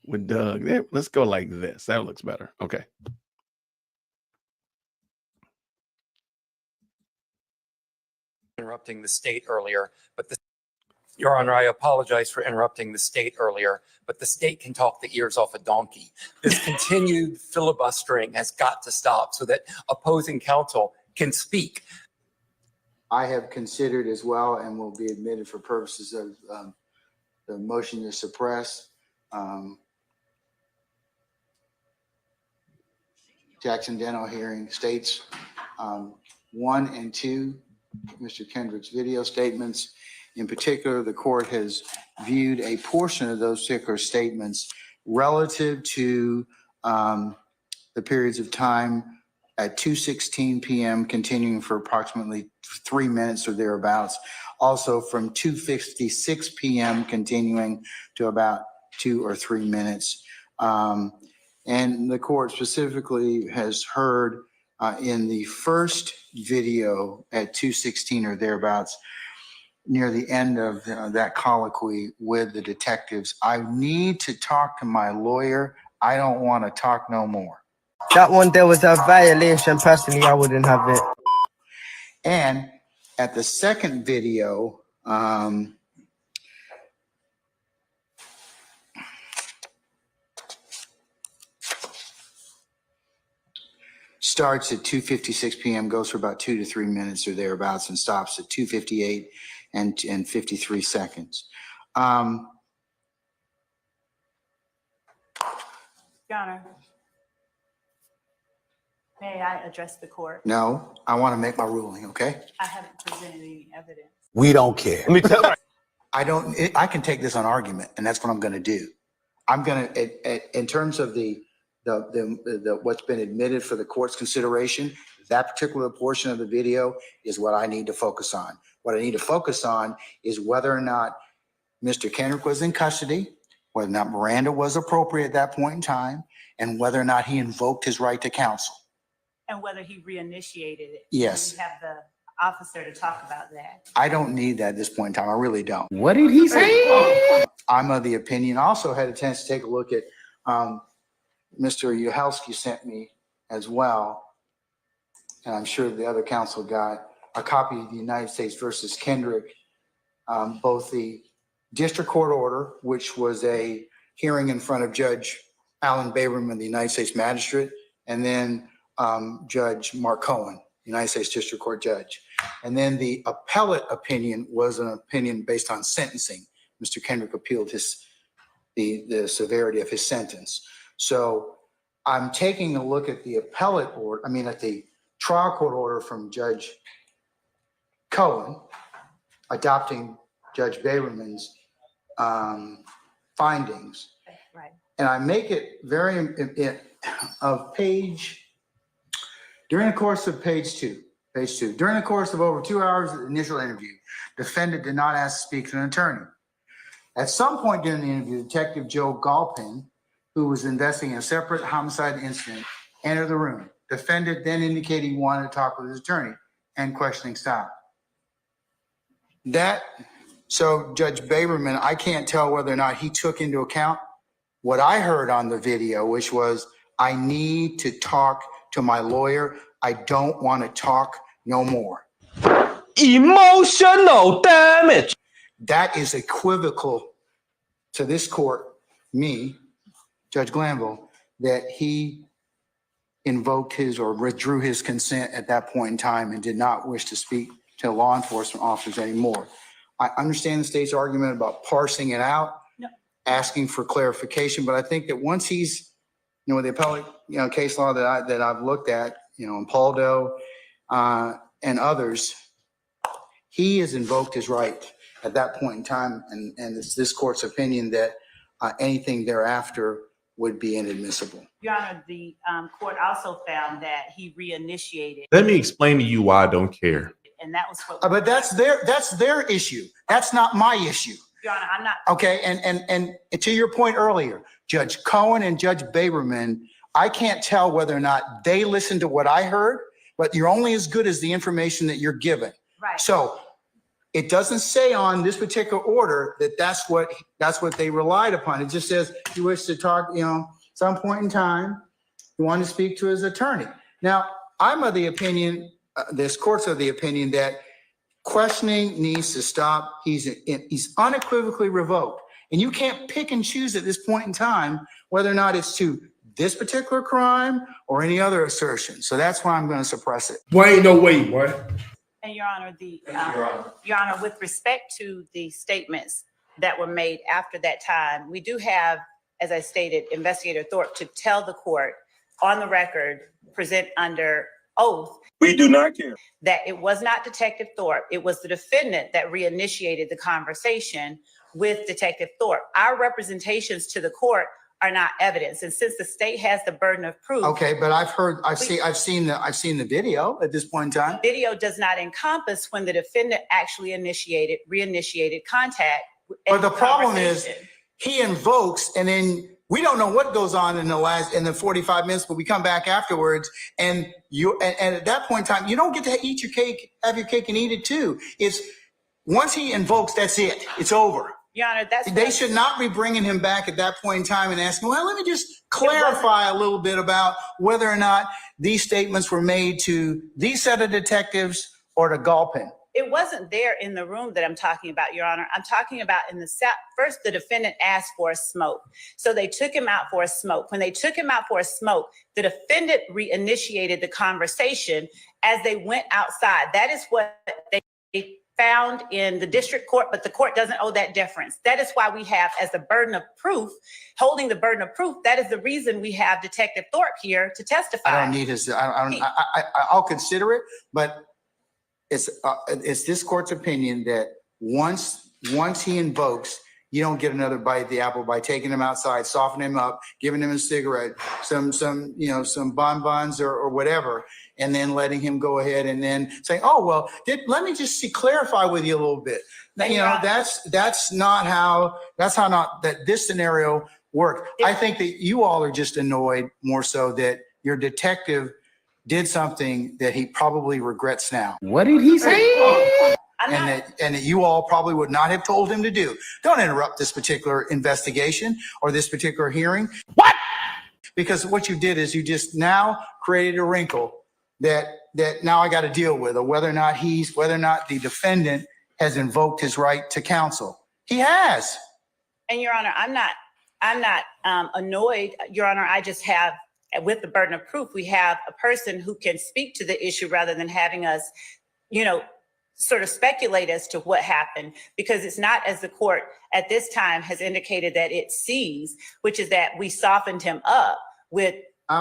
[SPEAKER 1] with Doug. There, let's go like this. That looks better. Okay.
[SPEAKER 12] Interrupting the state earlier, but Your Honor, I apologize for interrupting the state earlier, but the state can talk the ears off a donkey. This continued filibustering has got to stop so that opposing counsel can speak.
[SPEAKER 13] I have considered as well and will be admitted for purposes of the motion to suppress. Jackson Dental hearing states 1 and 2, Mr. Kendrick's video statements. In particular, the court has viewed a portion of those particular statements relative to the periods of time at 2:16 p.m. continuing for approximately 3 minutes or thereabouts. Also from 2:56 p.m. continuing to about 2 or 3 minutes. And the court specifically has heard in the first video at 2:16 or thereabouts, near the end of that colloquy with the detectives, I need to talk to my lawyer. I don't want to talk no more.
[SPEAKER 14] That one, there was a violation. Personally, I wouldn't have it.
[SPEAKER 13] And at the second video, starts at 2:56 p.m., goes for about 2 to 3 minutes or thereabouts, and stops at 2:58 and 53 seconds.
[SPEAKER 7] Your Honor, may I address the court?
[SPEAKER 13] No, I want to make my ruling, okay?
[SPEAKER 7] I haven't presented any evidence.
[SPEAKER 13] We don't care. Let me tell you. I can take this on argument, and that's what I'm going to do. I'm going to, in terms of the what's been admitted for the court's consideration, that particular portion of the video is what I need to focus on. What I need to focus on is whether or not Mr. Kendrick was in custody, whether or not Miranda was appropriate at that point in time, and whether or not he invoked his right to counsel.
[SPEAKER 7] And whether he reinitiated it.
[SPEAKER 13] Yes.
[SPEAKER 7] You have the officer to talk about that.
[SPEAKER 13] I don't need that at this point in time. I really don't.
[SPEAKER 14] What did he say?
[SPEAKER 13] I'm of the opinion, also had a chance to take a look at Mr. Uhelski sent me as well, and I'm sure the other counsel got a copy of the United States versus Kendrick, both the district court order, which was a hearing in front of Judge Alan Baberman, the United States magistrate, and then Judge Mark Cohen, United States District Court judge. And then the appellate opinion was an opinion based on sentencing. Mr. Kendrick appealed the severity of his sentence. So I'm taking a look at the appellate order, at the trial court order from Judge Cohen, adopting Judge Baberman's findings.
[SPEAKER 7] Right.
[SPEAKER 13] And I make it very, during the course of page two, during the course of over 2 hours of the initial interview, defendant did not ask to speak to an attorney. At some point during the interview, Detective Joe Galpin who was investigating a separate homicide incident, entered the room. Defendant then indicated he wanted to talk with his attorney, and questioning stopped. So Judge Baberman, I can't tell whether or not he took into account what I heard on the video, which was, I need to talk to my lawyer. I don't want to talk no more.
[SPEAKER 2] Emotional damage.
[SPEAKER 13] That is equivocal to this court, me, Judge Glanville, that he invoked his or withdrew his consent at that point in time and did not wish to speak to law enforcement officers anymore. I understand the state's argument about parsing it out, asking for clarification, but I think that once he's, with the appellate, case law that I've looked at, in Paul Doe and others, he has invoked his right at that point in time, and it's this court's opinion that anything thereafter would be inadmissible.
[SPEAKER 7] Your Honor, the court also found that he reinitiated.
[SPEAKER 2] Let me explain to you why I don't care.
[SPEAKER 7] And that was what.
[SPEAKER 13] But that's their issue. That's not my issue.
[SPEAKER 7] Your Honor, I'm not.
[SPEAKER 13] Okay, and to your point earlier, Judge Cohen and Judge Baberman, I can't tell whether or not they listened to what I heard, but you're only as good as the information that you're given.
[SPEAKER 7] Right.
[SPEAKER 13] So it doesn't say on this particular order that that's what they relied upon. It just says he wished to talk, some point in time, he wanted to speak to his attorney. Now, I'm of the opinion, this court's of the opinion that questioning needs to stop. He's unequivocally revoked. And you can't pick and choose at this point in time whether or not it's to this particular crime or any other assertion. So that's why I'm going to suppress it.
[SPEAKER 2] Boy, ain't no way, boy.
[SPEAKER 7] And Your Honor, Your Honor, with respect to the statements that were made after that time, we do have, as I stated, Investigator Thorpe to tell the court on the record, present under oath.
[SPEAKER 2] We do not care.
[SPEAKER 7] That it was not Detective Thorpe. It was the defendant that reinitiated the conversation with Detective Thorpe. Our representations to the court are not evidence. And since the state has the burden of proof.
[SPEAKER 13] Okay, but I've seen the video at this point in time.
[SPEAKER 7] The video does not encompass when the defendant actually reinitiated contact.
[SPEAKER 13] But the problem is he invokes, and then we don't know what goes on in the 45 minutes, but we come back afterwards, and at that point in time, you don't get to eat your cake, have your cake and eat it too. It's once he invokes, that's it. It's over.
[SPEAKER 7] Your Honor,
[SPEAKER 13] they should not be bringing him back at that point in time and asking, well, let me just clarify a little bit about whether or not these statements were made to these set of detectives or to Galpin.
[SPEAKER 7] It wasn't there in the room that I'm talking about, Your Honor. I'm talking about in the first, the defendant asked for a smoke. So they took him out for a smoke. When they took him out for a smoke, the defendant reinitiated the conversation as they went outside. That is what they found in the district court, but the court doesn't owe that deference. That is why we have, as the burden of proof, holding the burden of proof, that is the reason we have Detective Thorpe here to testify.
[SPEAKER 13] I don't need his, I'll consider it, but it's this court's opinion that once he invokes, you don't get another bite at the apple by taking him outside, softening him up, giving him a cigarette, some bonbons or whatever, and then letting him go ahead and then saying, oh, well, let me just clarify with you a little bit. That's not how this scenario worked. I think that you all are just annoyed more so that your detective did something that he probably regrets now.
[SPEAKER 2] What did he say?
[SPEAKER 13] And that you all probably would not have told him to do. Don't interrupt this particular investigation or this particular hearing.
[SPEAKER 2] What?
[SPEAKER 13] Because what you did is you just now created a wrinkle that now I got to deal with, or whether or not the defendant has invoked his right to counsel. He has.
[SPEAKER 7] And Your Honor, I'm not annoyed, Your Honor. I just have, with the burden of proof, we have a person who can speak to the issue rather than having us, sort of speculate as to what happened, because it's not, as the court at this time has indicated that it sees, which is that we softened him up with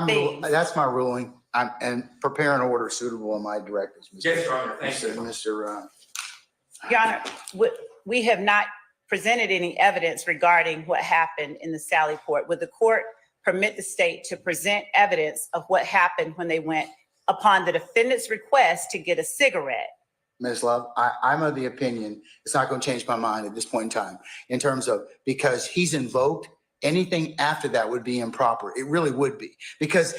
[SPEAKER 7] things.
[SPEAKER 13] That's my ruling. And prepare an order suitable on my directives.
[SPEAKER 12] Yes, Your Honor. Thank you.
[SPEAKER 13] Mr.
[SPEAKER 7] Your Honor, we have not presented any evidence regarding what happened in the Sally Port. Would the court permit the state to present evidence of what happened when they went upon the defendant's request to get a cigarette?
[SPEAKER 13] Ms. Love, I'm of the opinion it's not going to change my mind at this point in time in terms of, because he's invoked Anything after that would be improper. It really would be, because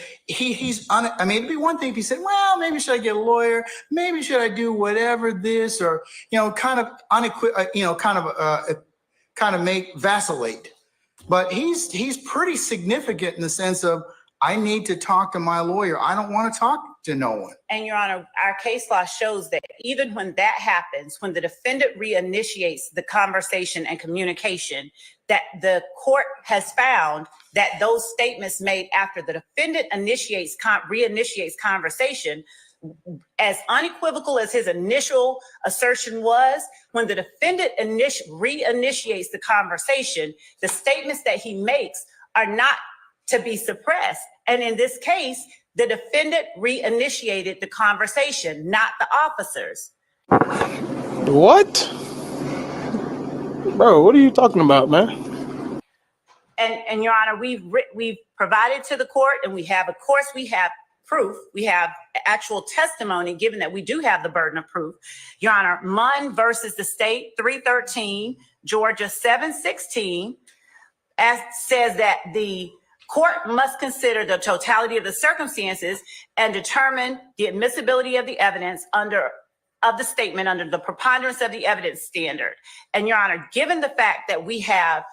[SPEAKER 13] I mean, it'd be one thing if he said, well, maybe should I get a lawyer? Maybe should I do whatever this, or, kind of make vacillate. But he's pretty significant in the sense of, I need to talk to my lawyer. I don't want to talk to no one.
[SPEAKER 15] And Your Honor, our case law shows that even when that happens, when the defendant reinitiates the conversation and communication, that the court has found that those statements made after the defendant reinitiates conversation, as unequivocal as his initial assertion was, when the defendant reinitiates the conversation, the statements that he makes are not to be suppressed. And in this case, the defendant reinitiated the conversation, not the officers.
[SPEAKER 16] What? Bro, what are you talking about, man?
[SPEAKER 15] And Your Honor, we've provided to the court, and we have proof. We have actual testimony, given that we do have the burden of proof. Your Honor, Munn versus the state, 313, Georgia 716, says that the court must consider the totality of the circumstances and determine the admissibility of the evidence of the statement under the preponderance of the evidence standard. And Your Honor, given the fact that we have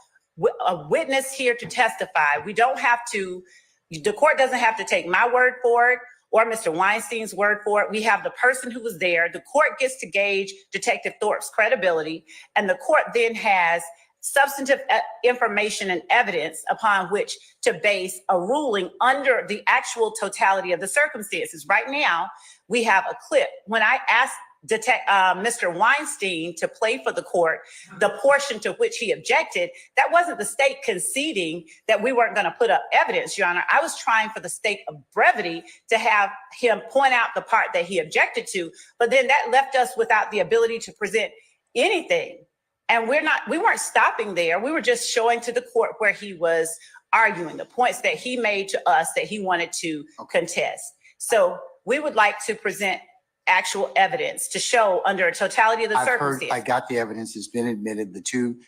[SPEAKER 15] a witness here to testify, the court doesn't have to take my word for it or Mr. Weinstein's word for it. We have the person who was there. The court gets to gauge Detective Thorpe's credibility, and the court then has substantive information and evidence upon which to base a ruling under the actual totality of the circumstances. Right now, we have a clip. When I asked Mr. Weinstein to play for the court the portion to which he objected, that wasn't the state conceding that we weren't going to put up evidence, Your Honor. I was trying for the sake of brevity to have him point out the part that he objected to, but then that left us without the ability to present anything. And we weren't stopping there. We were just showing to the court where he was arguing the points that he made to us that he wanted to contest. So we would like to present actual evidence to show under a totality of the circumstances.
[SPEAKER 13] I got the evidence. It's been admitted. The two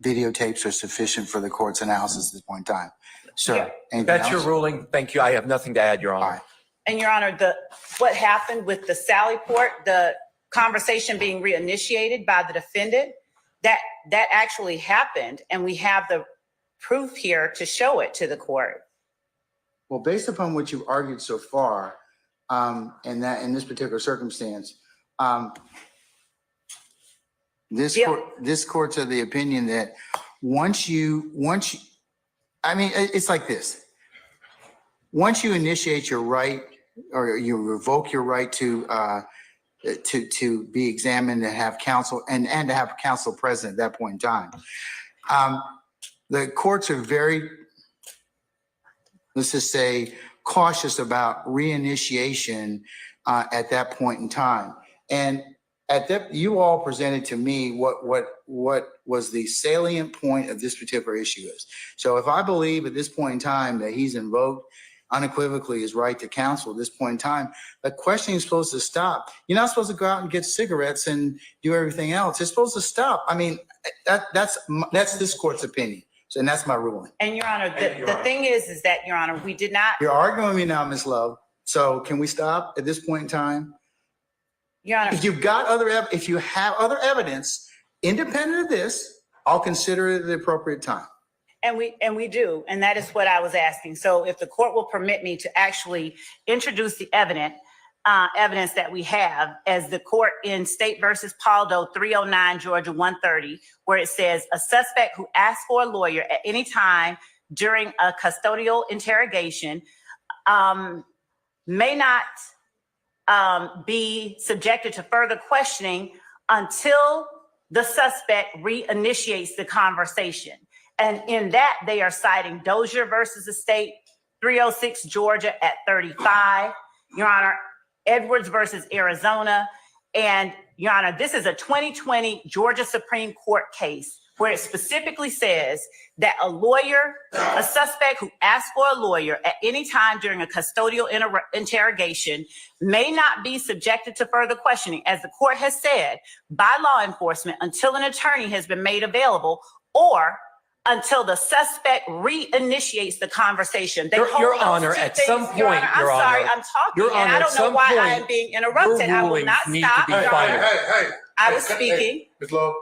[SPEAKER 13] videotapes are sufficient for the court's analysis at this point in time. Sir,
[SPEAKER 12] That's your ruling. Thank you. I have nothing to add, Your Honor.
[SPEAKER 13] All right.
[SPEAKER 15] And Your Honor, what happened with the Sally Port, the conversation being reinitiated by the defendant, that actually happened, and we have the proof here to show it to the court.
[SPEAKER 13] Well, based upon what you've argued so far, and that in this particular circumstance, this court's of the opinion that once you, I mean, it's like this. Once you initiate your right, or you revoke your right to be examined and have counsel and to have counsel present at that point in time, the courts are very, let's just say, cautious about reinitiation at that point in time. And at that, you all presented to me what was the salient point of this particular issue is. So if I believe at this point in time that he's invoked unequivocally his right to counsel at this point in time, the questioning is supposed to stop. You're not supposed to go out and get cigarettes and do everything else. It's supposed to stop. I mean, that's this court's opinion. So, and that's my ruling.
[SPEAKER 15] And Your Honor, the thing is that, Your Honor, we did not.
[SPEAKER 13] You're arguing with me now, Ms. Love. So can we stop at this point in time?
[SPEAKER 15] Your Honor,
[SPEAKER 13] if you have other evidence independent of this, I'll consider it at the appropriate time.
[SPEAKER 15] And we do, and that is what I was asking. So if the court will permit me to actually introduce the evidence that we have, as the court in State versus Paldo 309 Georgia 130, where it says a suspect who asks for a lawyer at any time during a custodial interrogation may not be subjected to further questioning until the suspect reinitiates the conversation. And in that, they are citing Dozier versus the State 306 Georgia at 35, Your Honor, Edwards versus Arizona. And Your Honor, this is a 2020 Georgia Supreme Court case where it specifically says that a suspect who asks for a lawyer at any time during a custodial interrogation may not be subjected to further questioning, as the court has said, by law enforcement until an attorney has been made available or until the suspect reinitiates the conversation. They
[SPEAKER 12] Your
[SPEAKER 15] hold those
[SPEAKER 12] Honor,
[SPEAKER 15] two
[SPEAKER 12] at
[SPEAKER 15] things,
[SPEAKER 12] some
[SPEAKER 15] Your
[SPEAKER 12] point,
[SPEAKER 15] Honor, I'm
[SPEAKER 12] Your
[SPEAKER 15] sorry,
[SPEAKER 12] Honor,
[SPEAKER 15] I'm talking,
[SPEAKER 12] Your
[SPEAKER 15] and
[SPEAKER 12] Honor,
[SPEAKER 15] I
[SPEAKER 12] at
[SPEAKER 15] don't know
[SPEAKER 12] some
[SPEAKER 15] why I
[SPEAKER 12] point,
[SPEAKER 15] am being interrupted.
[SPEAKER 12] your
[SPEAKER 15] I will
[SPEAKER 12] rulings
[SPEAKER 15] not
[SPEAKER 12] need
[SPEAKER 15] stop.
[SPEAKER 12] to be
[SPEAKER 15] Your
[SPEAKER 12] final.
[SPEAKER 15] Honor. I was speaking.
[SPEAKER 17] Ms. Love,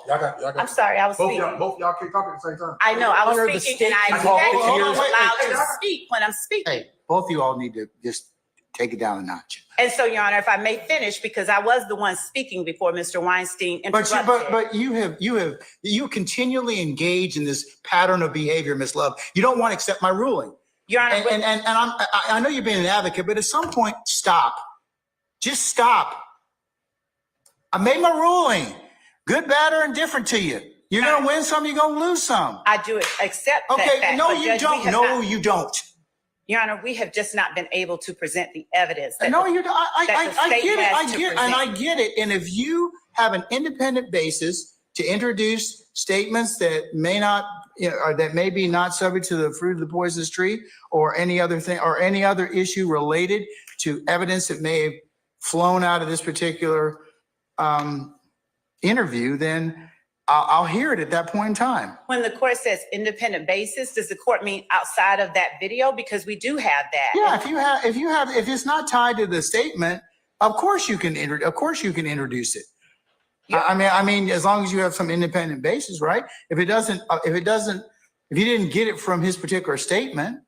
[SPEAKER 17] y'all got.
[SPEAKER 15] I'm sorry, I was
[SPEAKER 17] Both
[SPEAKER 15] speaking.
[SPEAKER 17] y'all can't talk at the same time.
[SPEAKER 15] I know, I
[SPEAKER 12] Honor, the
[SPEAKER 15] was speaking, and
[SPEAKER 12] state
[SPEAKER 15] I
[SPEAKER 12] can talk
[SPEAKER 15] expect
[SPEAKER 12] for
[SPEAKER 15] to be
[SPEAKER 12] years.
[SPEAKER 15] allowed to speak when I'm speaking.
[SPEAKER 13] Hey, both of you all need to just take it down a notch.
[SPEAKER 15] And so, Your Honor, if I may finish, because I was the one speaking before Mr. Weinstein interrupted.
[SPEAKER 13] But you continually engage in this pattern of behavior, Ms. Love. You don't want to accept my ruling.
[SPEAKER 15] Your Honor,
[SPEAKER 13] And I know you're being an advocate, but at some point, stop. Just stop. I made my ruling. Good, bad, or indifferent to you. You're going to win some, you're going to lose some.
[SPEAKER 15] I do accept that
[SPEAKER 13] Okay,
[SPEAKER 15] fact,
[SPEAKER 13] no,
[SPEAKER 15] but
[SPEAKER 13] you
[SPEAKER 15] Judge,
[SPEAKER 13] don't. No, you don't.
[SPEAKER 15] Your Honor, we have just not been able to present the evidence.
[SPEAKER 13] No, you don't. I get it. I
[SPEAKER 15] get
[SPEAKER 13] get it. And if you have an independent basis to introduce statements that may not, or that may be not subject to the fruit of the poisonous tree, or any other thing, or any other issue related to evidence that may have flown out of this particular interview, then I'll hear it at that point in time.
[SPEAKER 15] When the court says independent basis, does the court mean outside of that video? Because we do have that.
[SPEAKER 13] Yeah, if it's not tied to the statement, of course you can introduce it.
[SPEAKER 15] Yeah.
[SPEAKER 13] I mean, as long as you have some independent basis, right? If you didn't get it from his particular statement.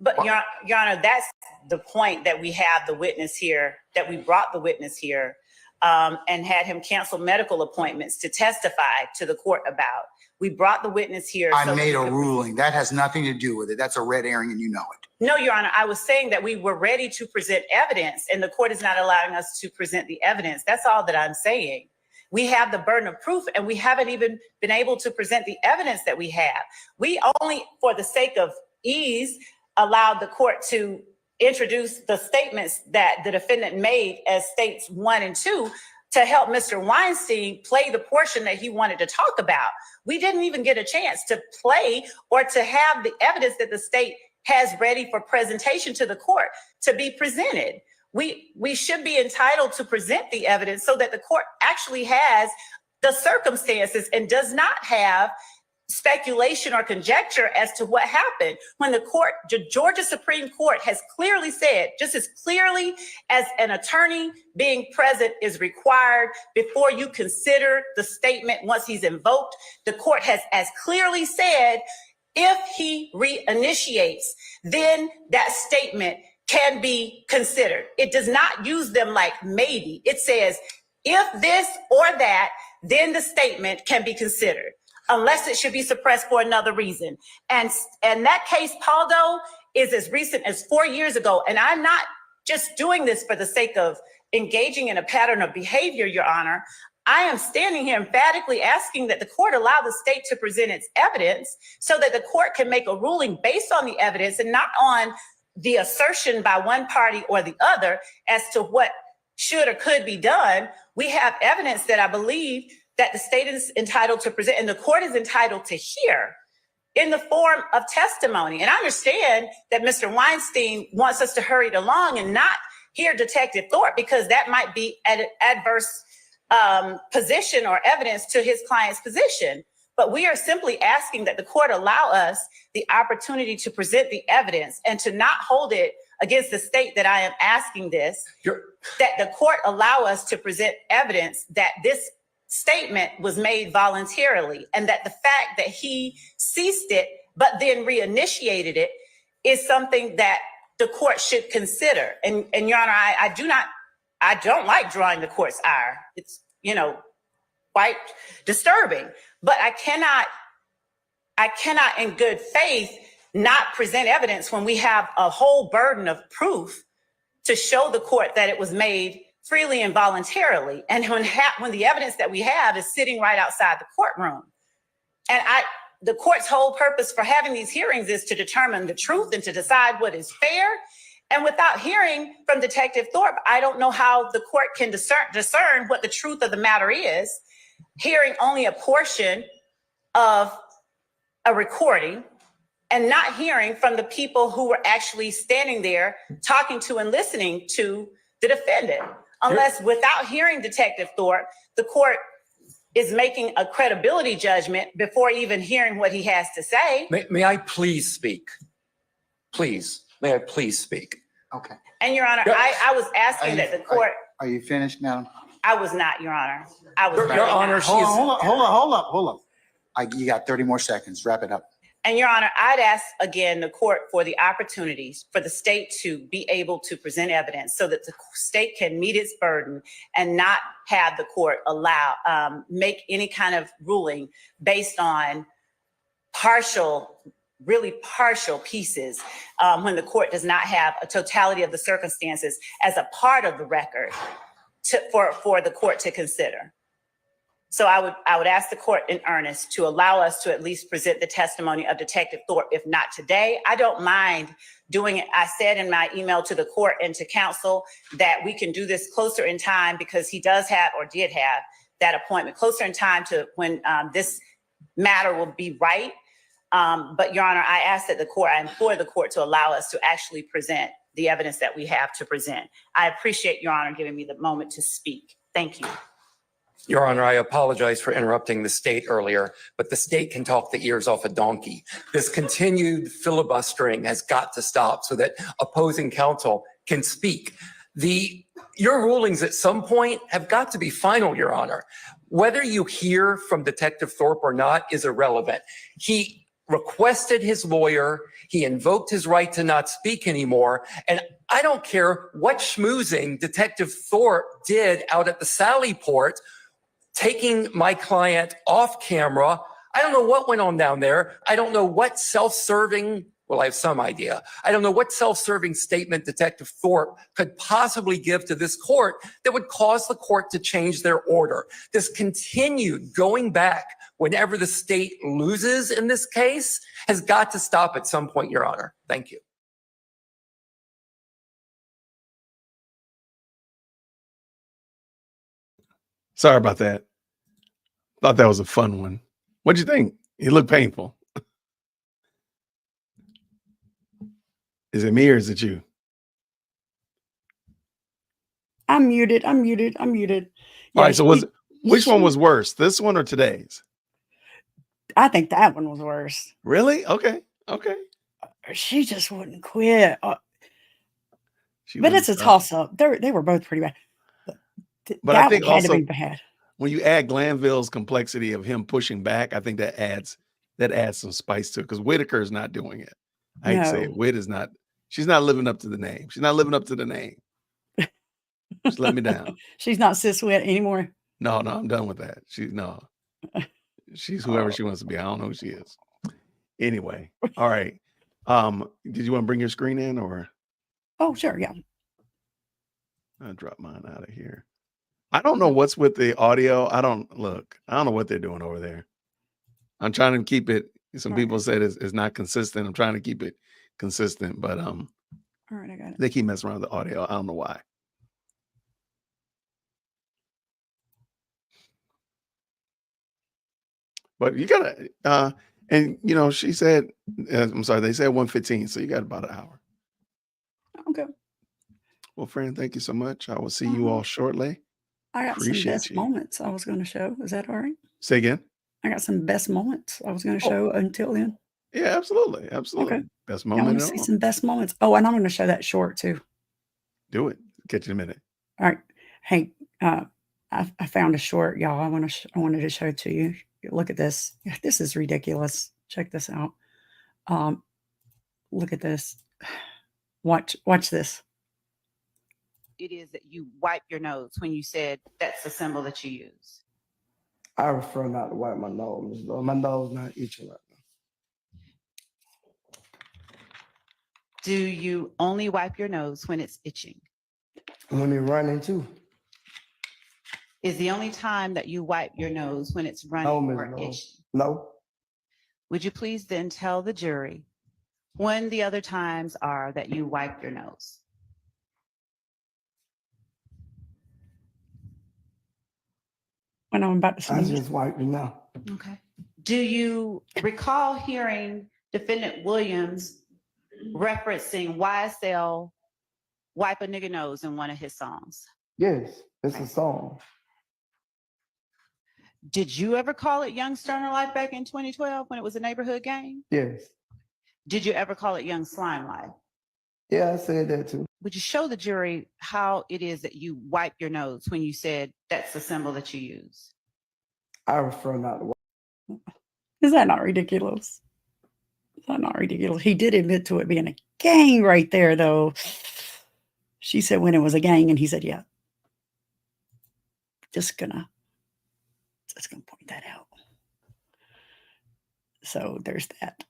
[SPEAKER 15] But Your Honor, that's the point, that we have the witness here, that we brought the witness here, and had him cancel medical appointments to testify to the court about. We brought the witness here.
[SPEAKER 13] I made a ruling. That has nothing to do with it. That's a red herring, and you know it.
[SPEAKER 15] No, Your Honor, I was saying that we were ready to present evidence, and the court is not allowing us to present the evidence. That's all that I'm saying. We have the burden of proof, and we haven't even been able to present the evidence that we have. We only, for the sake of ease, allowed the court to introduce the statements that the defendant made as states 1 and 2 to help Mr. Weinstein play the portion that he wanted to talk about. We didn't even get a chance to play or to have the evidence that the state has ready for presentation to the court to be presented. We should be entitled to present the evidence so that the court actually has the circumstances and does not have speculation or conjecture as to what happened when the Georgia Supreme Court has clearly said, just as clearly as an attorney being present is required before you consider the statement once he's invoked, the court has as clearly said, if he reinitiates, then that statement can be considered. It does not use them like maybe. It says, if this or that, then the statement can be considered, unless it should be suppressed for another reason. And that case, Paldo, is as recent as 4 years ago. And I'm not just doing this for the sake of engaging in a pattern of behavior, Your Honor. I am standing here emphatically asking that the court allow the state to present its evidence so that the court can make a ruling based on the evidence and not on the assertion by one party or the other as to what should or could be done. We have evidence that I believe that the state is entitled to present and the court is entitled to hear in the form of testimony. And I understand that Mr. Weinstein wants us to hurry it along and not hear Detective Thorpe, because that might be an adverse position or evidence to his client's position. But we are simply asking that the court allow us the opportunity to present the evidence and to not hold it against the state that I am asking this, that the court allow us to present evidence that this statement was made voluntarily, and that the fact that he ceased it but then reinitiated it is something that the court should consider. And Your Honor, I don't like drawing the court's ire. It's, quite disturbing, but I cannot in good faith not present evidence when we have a whole burden of proof to show the court that it was made freely and voluntarily. And when the evidence that we have is sitting right outside the courtroom. And the court's whole purpose for having these hearings is to determine the truth and to decide what is fair. And without hearing from Detective Thorpe, I don't know how the court can discern what the truth of the matter is, hearing only a portion of a recording and not hearing from the people who were actually standing there talking to and listening to the defendant. Unless without hearing Detective Thorpe, the court is making a credibility judgment before even hearing what he has to say.
[SPEAKER 12] May I please speak? Please, may I please speak?
[SPEAKER 13] Okay.
[SPEAKER 15] And Your Honor,
[SPEAKER 12] Yeah.
[SPEAKER 15] I was asking that the court,
[SPEAKER 13] Are you finished, madam?
[SPEAKER 15] I was not, Your Honor. I was
[SPEAKER 12] Your
[SPEAKER 15] really
[SPEAKER 12] Honor,
[SPEAKER 15] not.
[SPEAKER 13] Hold up. You got 30 more seconds. Wrap it up.
[SPEAKER 15] And Your Honor, I'd ask again the court for the opportunities for the state to be able to present evidence so that the state can meet its burden and not have the court make any kind of ruling based on really partial pieces when the court does not have a totality of the circumstances as a part of the record for the court to consider. So I would ask the court in earnest to allow us to at least present the testimony of Detective Thorpe, if not today. I don't mind doing it. I said in my email to the court and to counsel that we can do this closer in time because he does have or did have that appointment closer in time to when this matter will be right. But Your Honor, I implore the court to allow us to actually present the evidence that we have to present. I appreciate Your Honor giving me the moment to speak. Thank you.
[SPEAKER 12] Your Honor, I apologize for interrupting the state earlier, but the state can talk the ears off a donkey. This continued filibustering has got to stop so that opposing counsel can speak. Your rulings at some point have got to be final, Your Honor. Whether you hear from Detective Thorpe or not is irrelevant. He requested his lawyer. He invoked his right to not speak anymore. And I don't care what schmoozing Detective Thorpe did out at the Sally Port, taking my client off camera. I don't know what went on down there. I don't know what self-serving, well, I have some idea. I don't know what self-serving statement Detective Thorpe could possibly give to this court that would cause the court to change their order. This continued going back whenever the state loses in this case has got to stop at some point, Your Honor. Thank you.
[SPEAKER 1] Sorry about that. Thought that was a fun one. What'd you think? It looked painful. Is it me or is it you?
[SPEAKER 11] I'm muted.
[SPEAKER 1] All right. So which one was worse, this one or today's?
[SPEAKER 11] I think that one was worse.
[SPEAKER 1] Really? Okay.
[SPEAKER 11] She just wouldn't quit. But
[SPEAKER 1] wouldn't
[SPEAKER 11] it's a
[SPEAKER 1] stop.
[SPEAKER 11] toss up. They were both pretty bad.
[SPEAKER 1] But
[SPEAKER 11] that
[SPEAKER 1] I think
[SPEAKER 11] one had
[SPEAKER 1] also
[SPEAKER 11] to be bad.
[SPEAKER 1] when you add Glanville's complexity of him pushing back, I think that adds some spice to it because Whitaker is not doing it. I hate to say it. Whit is not. She's not living up to the name. She's not living up to the name. Just let me down.
[SPEAKER 11] She's not Sis Wit anymore.
[SPEAKER 1] No, I'm done with that. She's whoever she wants to be. I don't know who she is. Anyway, all right. Did you want to bring your screen in or?
[SPEAKER 11] Oh, sure, yeah.
[SPEAKER 1] I'll drop mine out of here. I don't know what's with the audio. I don't know what they're doing over there. I'm trying to keep it. Some people said it's not consistent. I'm trying to keep it consistent, but
[SPEAKER 11] all right, I got it.
[SPEAKER 1] they keep messing around with the audio. I don't know why. But you gotta and she said I'm sorry, they said 1:15, so you got about an hour.
[SPEAKER 11] Okay.
[SPEAKER 1] Well, friend, thank you so much. I will see you all shortly.
[SPEAKER 11] I got
[SPEAKER 1] Appreciate
[SPEAKER 11] some best
[SPEAKER 1] you.
[SPEAKER 11] moments I was going to show. Is that all right?
[SPEAKER 1] Say again.
[SPEAKER 11] I got some best moments I was going to show until then.
[SPEAKER 1] Yeah, absolutely.
[SPEAKER 11] Okay.
[SPEAKER 1] Best
[SPEAKER 11] I
[SPEAKER 1] moment.
[SPEAKER 11] want to see some best moments. Oh, and I'm going to show that short too.
[SPEAKER 1] Do it. Catch you in a minute.
[SPEAKER 11] All right. Hey, I found a short, y'all. I wanted to show it to you. Look at this. This is ridiculous. Check this out. Look at this. Watch this.
[SPEAKER 7] It is that you wipe your nose when you said that's the symbol that you use.
[SPEAKER 14] I prefer not to wipe my nose. My nose not itching right now.
[SPEAKER 7] Do you only wipe your nose when it's itching?
[SPEAKER 14] When it's running too.
[SPEAKER 7] Is the only time that you wipe your nose when it's running or itching?
[SPEAKER 14] No.
[SPEAKER 7] Would you please then tell the jury when the other times are that you wipe your nose?
[SPEAKER 11] When I'm about to sneeze.
[SPEAKER 14] I just wiped it now.
[SPEAKER 7] Okay. Do you recall hearing Defendant Williams referencing YSL Wipe a Nigga Nose in one of his songs?
[SPEAKER 14] Yes, it's a song.
[SPEAKER 7] Did you ever call it Young Stoner Life back in 2012 when it was a neighborhood gang?
[SPEAKER 14] Yes.
[SPEAKER 7] Did you ever call it Young Slime Life?
[SPEAKER 14] Yeah, I said that too.
[SPEAKER 7] Would you show the jury how it is that you wipe your nose when you said that's the symbol that you use?
[SPEAKER 14] I prefer not to.
[SPEAKER 11] Is that not ridiculous? Is that not ridiculous? He did admit to it being a gang right there, though. She said when it was a gang, and he said, yeah. Just gonna point that out. So there's that.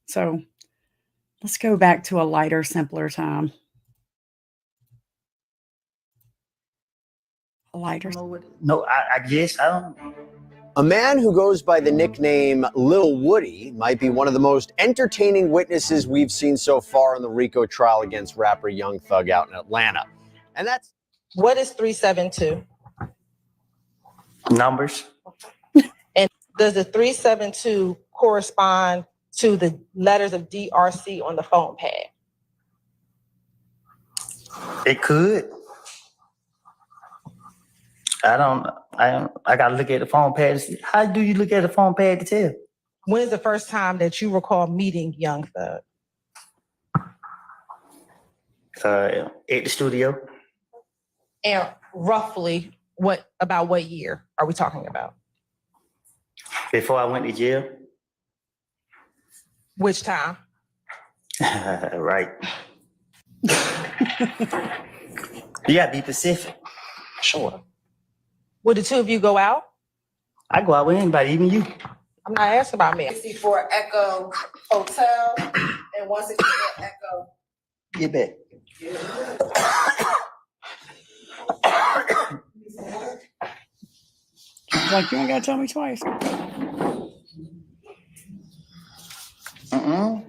[SPEAKER 11] So let's go back to a lighter, simpler time. A lighter.
[SPEAKER 18] No, I guess I don't.
[SPEAKER 19] A man who goes by the nickname Lil Woody might be one of the most entertaining witnesses we've seen so far in the RICO trial against rapper Young Thug out in Atlanta. And that's...
[SPEAKER 9] What is 372?
[SPEAKER 18] Numbers.
[SPEAKER 9] And does the 372 correspond to the letters of DRC on the phone pad?
[SPEAKER 18] It could. I gotta look at the phone pad to see. How do you look at the phone pad to tell?
[SPEAKER 9] When is the first time that you recall meeting Young Thug?
[SPEAKER 18] At the studio.
[SPEAKER 9] And roughly what year are we talking about?
[SPEAKER 18] Before I went to jail.
[SPEAKER 9] Which time?
[SPEAKER 18] Right. You gotta be specific.
[SPEAKER 9] Sure. Would the two of you go out?
[SPEAKER 18] I go out with anybody, even you.
[SPEAKER 9] I'm not asking about me. 64 Echo Hotel and 164 Echo.
[SPEAKER 18] Get back.
[SPEAKER 11] Like, you ain't gotta tell me twice.
[SPEAKER 9] All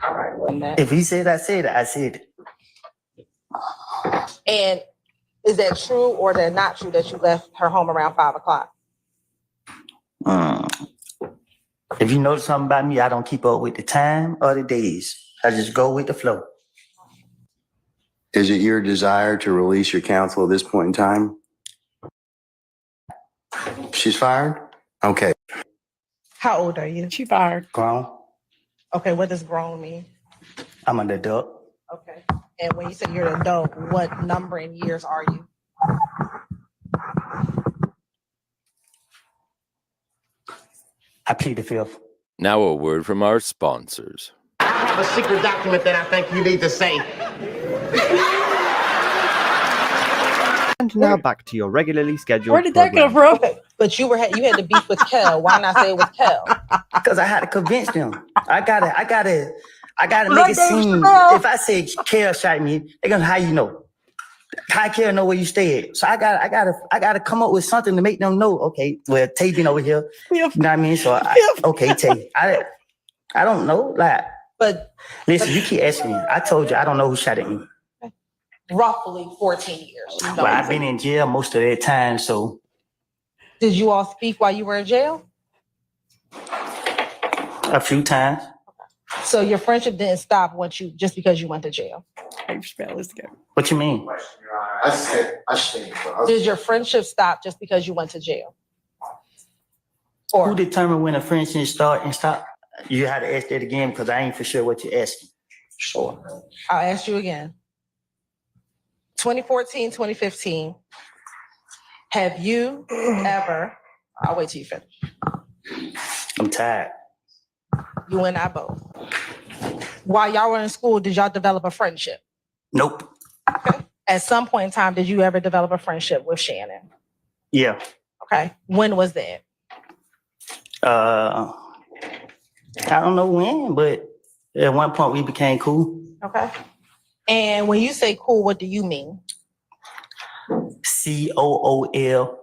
[SPEAKER 9] right, wasn't that?
[SPEAKER 18] If he said I said it, I said it.
[SPEAKER 9] And is that true or that not true that you left her home around 5 o'clock?
[SPEAKER 18] If you notice something about me, I don't keep up with the time or the days. I just go with the flow.
[SPEAKER 10] Is it your desire to release your counsel at this point in time? She's fired? Okay.
[SPEAKER 9] How old are you?
[SPEAKER 11] She fired.
[SPEAKER 18] Grown.
[SPEAKER 9] Okay, what does grown mean?
[SPEAKER 18] I'm an adult.
[SPEAKER 9] Okay. And when you say you're an adult, what number in years are you?
[SPEAKER 18] I plead the fifth.
[SPEAKER 20] Now a word from our sponsors.
[SPEAKER 21] I have a secret document that I think you need to say.
[SPEAKER 22] And now back to your regularly scheduled.
[SPEAKER 11] Where did that go from?
[SPEAKER 9] Okay, but you had to beef with Kel. Why not say it was Kel?
[SPEAKER 18] Because I had to convince them. I gotta make it seem. If I say Kel shot me, they're gonna, how you know? How Kel know where you stay at? So I gotta come up with something to make them know. Okay, well, Tay been over here. You know what I mean? So okay, Tay. I don't know, like.
[SPEAKER 9] But
[SPEAKER 18] listen, you keep asking me. I told you I don't know who shot at me.
[SPEAKER 9] Roughly 14 years.
[SPEAKER 18] Well, I've been in jail most of that time, so.
[SPEAKER 9] Did you all speak while you were in jail?
[SPEAKER 18] A few times.
[SPEAKER 9] So your friendship didn't stop just because you went to jail?
[SPEAKER 18] What you mean?
[SPEAKER 9] Did your friendship stop just because you went to jail?
[SPEAKER 18] Or who determined when a friendship start and stop? You had to ask that again because I ain't for sure what you're asking.
[SPEAKER 9] Sure. I'll ask you again. 2014, 2015, have you ever, I'll wait till you finish.
[SPEAKER 18] I'm tired.
[SPEAKER 9] You and I both. While y'all were in school, did y'all develop a friendship?
[SPEAKER 18] Nope.
[SPEAKER 9] Okay. At some point in time, did you ever develop a friendship with Shannon?
[SPEAKER 18] Yeah.
[SPEAKER 9] Okay. When was that?
[SPEAKER 18] I don't know when, but at one point we became cool.
[SPEAKER 9] Okay. And when you say cool, what do you mean?
[SPEAKER 18] COOL.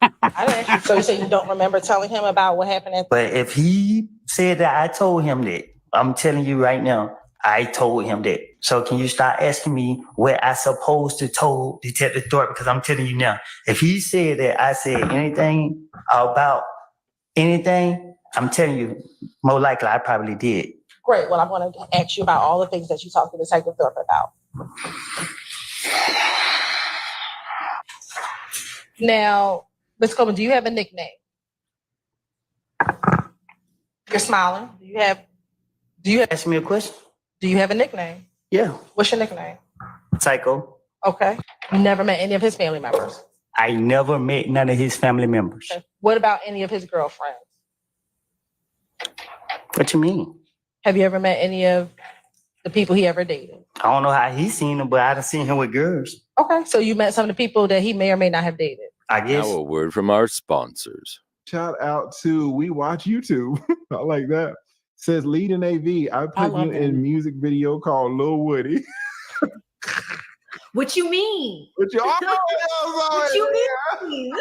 [SPEAKER 9] I didn't ask you. So you say you don't remember telling him about what happened at.
[SPEAKER 18] But if he said that I told him that, I'm telling you right now, I told him that. So can you start asking me what I supposed to told Detective Thorpe? Because I'm telling you now, if he said that I said anything about anything, I'm telling you, more likely I probably did.
[SPEAKER 9] Great. Well, I'm going to ask you about all the things that you talked to Detective Thorpe about. Now, Ms. Coleman, do you have a nickname? You're smiling. Do you have
[SPEAKER 18] Ask me a question?
[SPEAKER 9] do you have a nickname?
[SPEAKER 18] Yeah.
[SPEAKER 9] What's your nickname?
[SPEAKER 18] Psycho.
[SPEAKER 9] Okay. You never met any of his family members?
[SPEAKER 18] I never met none of his family members.
[SPEAKER 9] Okay. What about any of his girlfriends?
[SPEAKER 18] What you mean?
[SPEAKER 9] Have you ever met any of the people he ever dated?
[SPEAKER 18] I don't know how he's seen them, but I done seen him with girls.
[SPEAKER 9] Okay. So you met some of the people that he may or may not have dated?
[SPEAKER 18] I guess.
[SPEAKER 20] Now a word from our sponsors.
[SPEAKER 4] Shout out to We Watch YouTube. I like that. Says leading AV. I put you in music video called Lil Woody.
[SPEAKER 5] What you mean?
[SPEAKER 4] What you,
[SPEAKER 5] What you mean?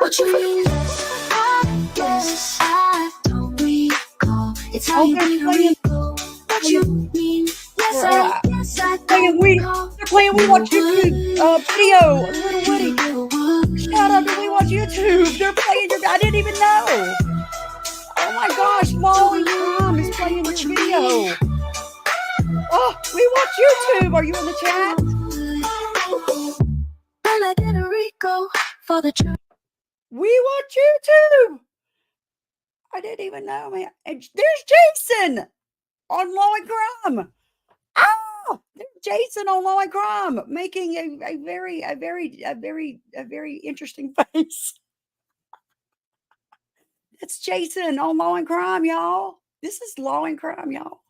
[SPEAKER 2] What you mean? I guess I don't recall. It's how you recall. What you mean? Yes, I
[SPEAKER 11] They're playing We Watch YouTube video. Little Woody. Shout out to We Watch YouTube. They're playing your. I didn't even know. Oh my gosh, Molly Mom is playing your video. Oh, We Watch YouTube. Are you in the chat? We Watch YouTube. I didn't even know, man. And there's Jason on Law and Crime. Oh, there's Jason on Law and Crime making a very interesting face. That's Jason on Law and Crime, y'all. This is Law and Crime, y'all.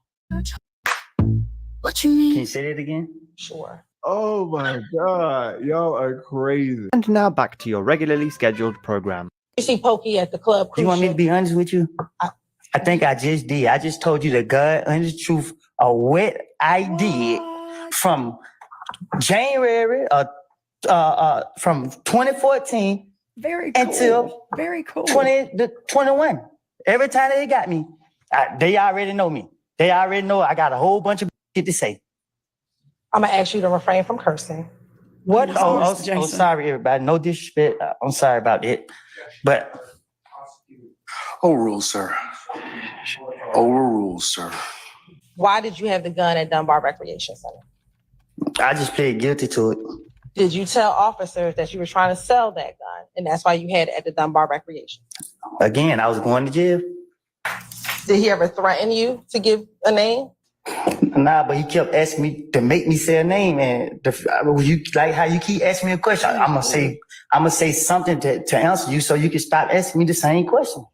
[SPEAKER 2] What you mean?
[SPEAKER 18] Can you say that again?
[SPEAKER 9] Sure.
[SPEAKER 4] Oh my God. Y'all are crazy.
[SPEAKER 22] And now back to your regularly scheduled program.
[SPEAKER 9] You see Pokey at the club.
[SPEAKER 18] Do you want me to be honest with you? I think I just did. I just told you the God, honest truth of what I did from January from 2014
[SPEAKER 11] very cool.
[SPEAKER 18] until
[SPEAKER 11] very cool
[SPEAKER 18] 2021. Every time they got me, they already know me. They already know I got a whole bunch of shit to say.
[SPEAKER 9] I'm gonna ask you to refrain from cursing. What?
[SPEAKER 18] Oh, sorry, everybody. No disrespect. I'm sorry about it. But
[SPEAKER 23] overruled, sir. Overruled, sir.
[SPEAKER 9] Why did you have the gun at Dunbar Recreation Center?
[SPEAKER 18] I just plead guilty to it.
[SPEAKER 9] Did you tell officers that you were trying to sell that gun, and that's why you had it at the Dunbar Recreation?
[SPEAKER 18] Again, I was going to jail.
[SPEAKER 9] Did he ever threaten you to give a name?
[SPEAKER 18] Nah, but he kept asking me to make me say a name, and you like how you keep asking me a question. I'm gonna say something to answer you, so you can stop asking me the same question.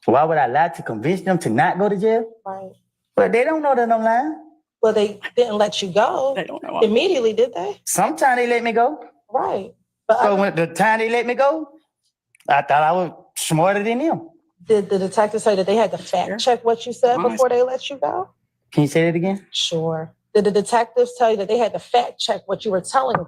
[SPEAKER 18] Why would I lie to convince them to not go to jail?
[SPEAKER 9] Right.
[SPEAKER 18] But they don't know that I'm lying.
[SPEAKER 9] Well, they didn't let you go.
[SPEAKER 11] They don't know
[SPEAKER 9] immediately, did they?
[SPEAKER 18] Sometimes they let me go.
[SPEAKER 9] Right.
[SPEAKER 18] So when the time they let me go, I thought I was smarter than them.
[SPEAKER 9] Did the detective say that they had to fact check what you said before they let you go?
[SPEAKER 18] Can you say that again?
[SPEAKER 9] Sure. Did the detectives tell you that they had to fact check what you were telling them?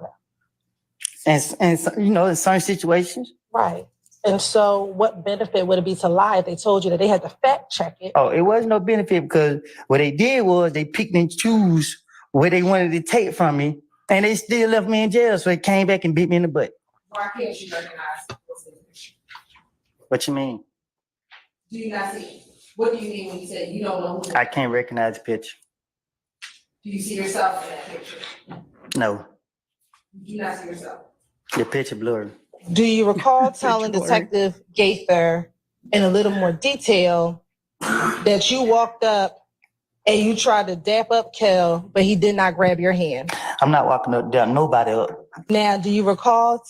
[SPEAKER 18] And you know, in certain situations.
[SPEAKER 9] Right. And so what benefit would it be to lie if they told you that they had to fact check it?
[SPEAKER 18] Oh, it was no benefit because what they did was they picked and choose where they wanted to take from me, and they still left me in jail. So they came back and beat me in the butt.
[SPEAKER 9] Why can't you recognize what's in the picture?
[SPEAKER 18] What you mean?
[SPEAKER 9] Do you not see? What do you mean when you say you don't know who?
[SPEAKER 18] I can't recognize the picture.
[SPEAKER 9] Do you see yourself in that picture?
[SPEAKER 18] No,
[SPEAKER 9] Do you not see yourself?
[SPEAKER 18] the picture blurry.
[SPEAKER 9] Do you recall telling Detective Gaither in a little more detail that you walked up and you tried to dap up Kel, but he did not grab your hand?
[SPEAKER 18] I'm not walking up there, nobody up.
[SPEAKER 9] Now, do you recall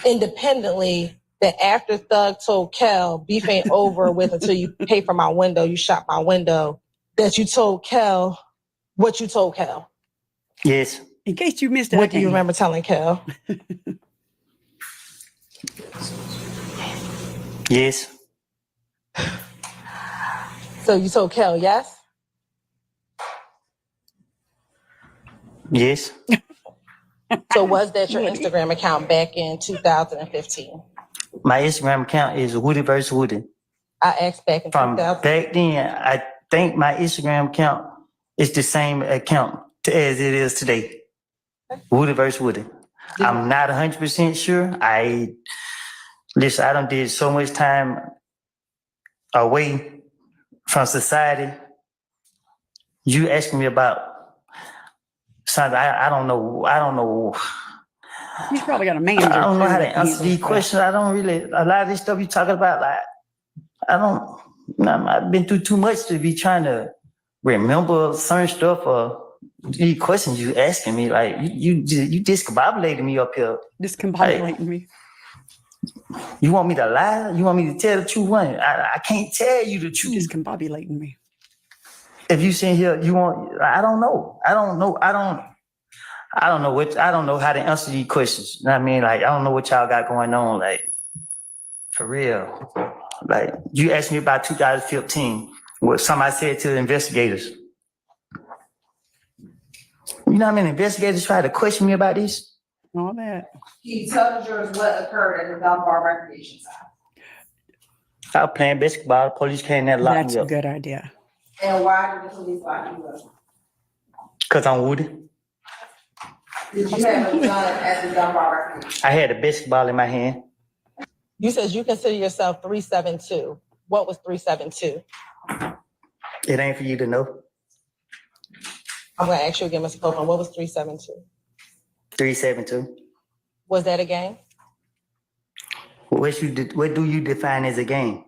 [SPEAKER 9] independently that after Thug told Kel, beef ain't over with until you pay for my window, you shot my window, that you told Kel what you told Kel?
[SPEAKER 18] Yes.
[SPEAKER 11] In case you missed it.
[SPEAKER 9] What do you remember telling Kel?
[SPEAKER 18] Yes.
[SPEAKER 9] So you told Kel, yes?
[SPEAKER 18] Yes.
[SPEAKER 9] So was that your Instagram account back in 2015?
[SPEAKER 18] My Instagram account is Woody vs. Woody.
[SPEAKER 9] I asked back in
[SPEAKER 18] From
[SPEAKER 9] 2000.
[SPEAKER 18] back then, I think my Instagram account is the same account as it is today. Woody vs. Woody. I'm not 100% sure. I done did so much time away from society. You asking me about something I don't know. I don't know.
[SPEAKER 11] He's probably got a manager.
[SPEAKER 18] I don't know
[SPEAKER 11] too
[SPEAKER 18] how to
[SPEAKER 11] that
[SPEAKER 18] answer these
[SPEAKER 11] handles that.
[SPEAKER 18] questions. I don't really, a lot of this stuff you talking about, like, I don't, I've been through too much to be trying to remember certain stuff or these questions you asking me. Like, you discombobulating me up here.
[SPEAKER 11] Discombobulating me.
[SPEAKER 18] You want me to lie? You want me to tell the truth? I can't tell you the truth.
[SPEAKER 11] Discombobulating me.
[SPEAKER 18] If you sit here, you want, I don't know. I don't know how to answer these questions. You know what I mean? Like, I don't know what y'all got going on. Like, for real. Like, you asked me about 2015, what somebody said to the investigators. You know how many investigators tried to question me about this?
[SPEAKER 11] All that.
[SPEAKER 9] Can you tell the jurors what occurred at the Dunbar Recreation Center?
[SPEAKER 18] I was playing basketball. The police came there and locked
[SPEAKER 11] That's
[SPEAKER 18] me
[SPEAKER 11] a
[SPEAKER 18] up.
[SPEAKER 11] good idea.
[SPEAKER 9] And why did the police lock you up?
[SPEAKER 18] Because I'm Woody.
[SPEAKER 9] Did you have a gun at the Dunbar Recreation?
[SPEAKER 18] I had a basketball in my hand.
[SPEAKER 9] You said you consider yourself 372. What was 372?
[SPEAKER 18] It ain't for you to know.
[SPEAKER 9] I'm going to ask you again, Mr. Copeland. What was 372?
[SPEAKER 18] 372.
[SPEAKER 9] Was that a game?
[SPEAKER 18] What do you define as a game?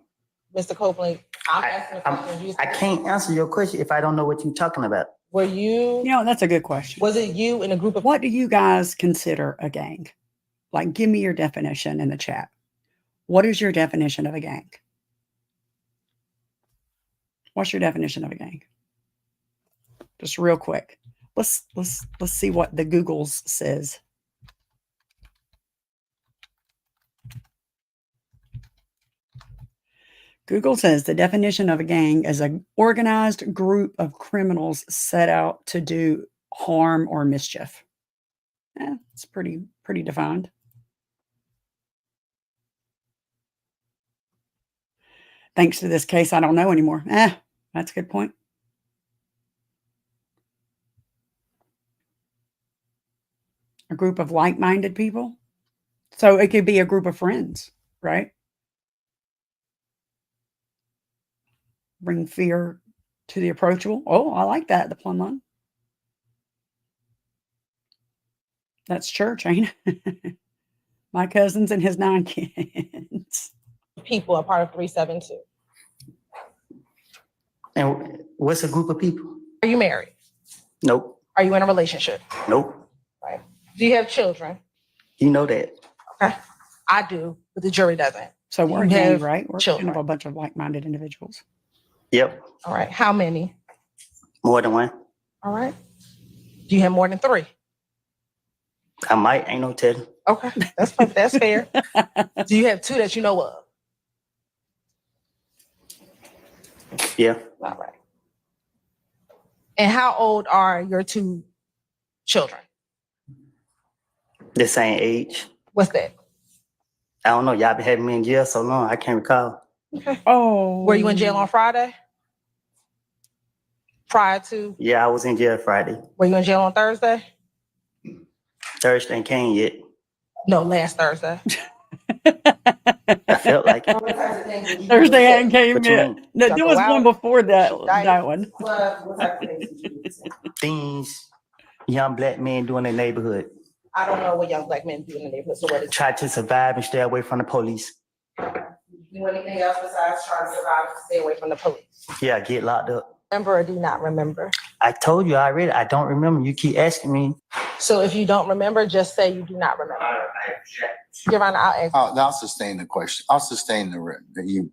[SPEAKER 9] Mr. Copeland, I'm asking a question.
[SPEAKER 18] I can't answer your question if I don't know what you're talking about.
[SPEAKER 9] Were you?
[SPEAKER 11] You know, that's a good question.
[SPEAKER 9] Was it you in a group of?
[SPEAKER 11] What do you guys consider a gang? Like, give me your definition in the chat. What is your definition of a gang? What's your definition of a gang? Just real quick. Let's see what the Googles says. Google says the definition of a gang is an organized group of criminals set out to do harm or mischief. It's pretty defined. Thanks to this case, I don't know anymore. That's a good point. A group of like-minded people. So it could be a group of friends, right? Bring fear to the approachable. Oh, I like that, the plumb line. That's church, ain't it? My cousins and his 9 kids.
[SPEAKER 9] People are part of 372.
[SPEAKER 18] And what's a group of people?
[SPEAKER 9] Are you married?
[SPEAKER 18] Nope.
[SPEAKER 9] Are you in a relationship?
[SPEAKER 18] Nope.
[SPEAKER 9] Right. Do you have children?
[SPEAKER 18] You know that.
[SPEAKER 9] Okay. I do, but the jury doesn't.
[SPEAKER 11] So
[SPEAKER 9] Do
[SPEAKER 11] we're
[SPEAKER 9] you
[SPEAKER 11] a gang,
[SPEAKER 9] have
[SPEAKER 11] right? We're
[SPEAKER 9] children?
[SPEAKER 11] kind of a bunch of like-minded individuals.
[SPEAKER 18] Yep.
[SPEAKER 9] All right. How many?
[SPEAKER 18] More than one.
[SPEAKER 9] All right. Do you have more than 3?
[SPEAKER 18] I might. Ain't no telling.
[SPEAKER 9] Okay. That's fair. Do you have 2 that you know of?
[SPEAKER 18] Yeah.
[SPEAKER 9] All right. And how old are your 2 children?
[SPEAKER 18] The same age.
[SPEAKER 9] What's that?
[SPEAKER 18] I don't know. Y'all been having me in jail so long. I can't recall.
[SPEAKER 9] Okay.
[SPEAKER 11] Oh.
[SPEAKER 9] Were you in jail on Friday? Prior to?
[SPEAKER 18] Yeah, I was in jail Friday.
[SPEAKER 9] Were you in jail on Thursday?
[SPEAKER 18] Thursday ain't came yet.
[SPEAKER 9] No, last Thursday.
[SPEAKER 18] I felt like it.
[SPEAKER 11] Thursday hadn't came
[SPEAKER 18] What you
[SPEAKER 11] yet.
[SPEAKER 18] mean?
[SPEAKER 11] No, there was one before that one.
[SPEAKER 9] What type of things did you do?
[SPEAKER 18] Things young black men do in their neighborhood.
[SPEAKER 9] I don't know what young black men do in the neighborhood. So what is
[SPEAKER 18] Try to survive and stay away from the police.
[SPEAKER 9] do anything else besides trying to survive and stay away from the police?
[SPEAKER 18] Yeah, get locked up.
[SPEAKER 9] Remember or do not remember?
[SPEAKER 18] I told you already. I don't remember. You keep asking me.
[SPEAKER 9] So if you don't remember, just say you do not remember. Your Honor, I'll ask.
[SPEAKER 13] I'll sustain the question. I'll sustain you.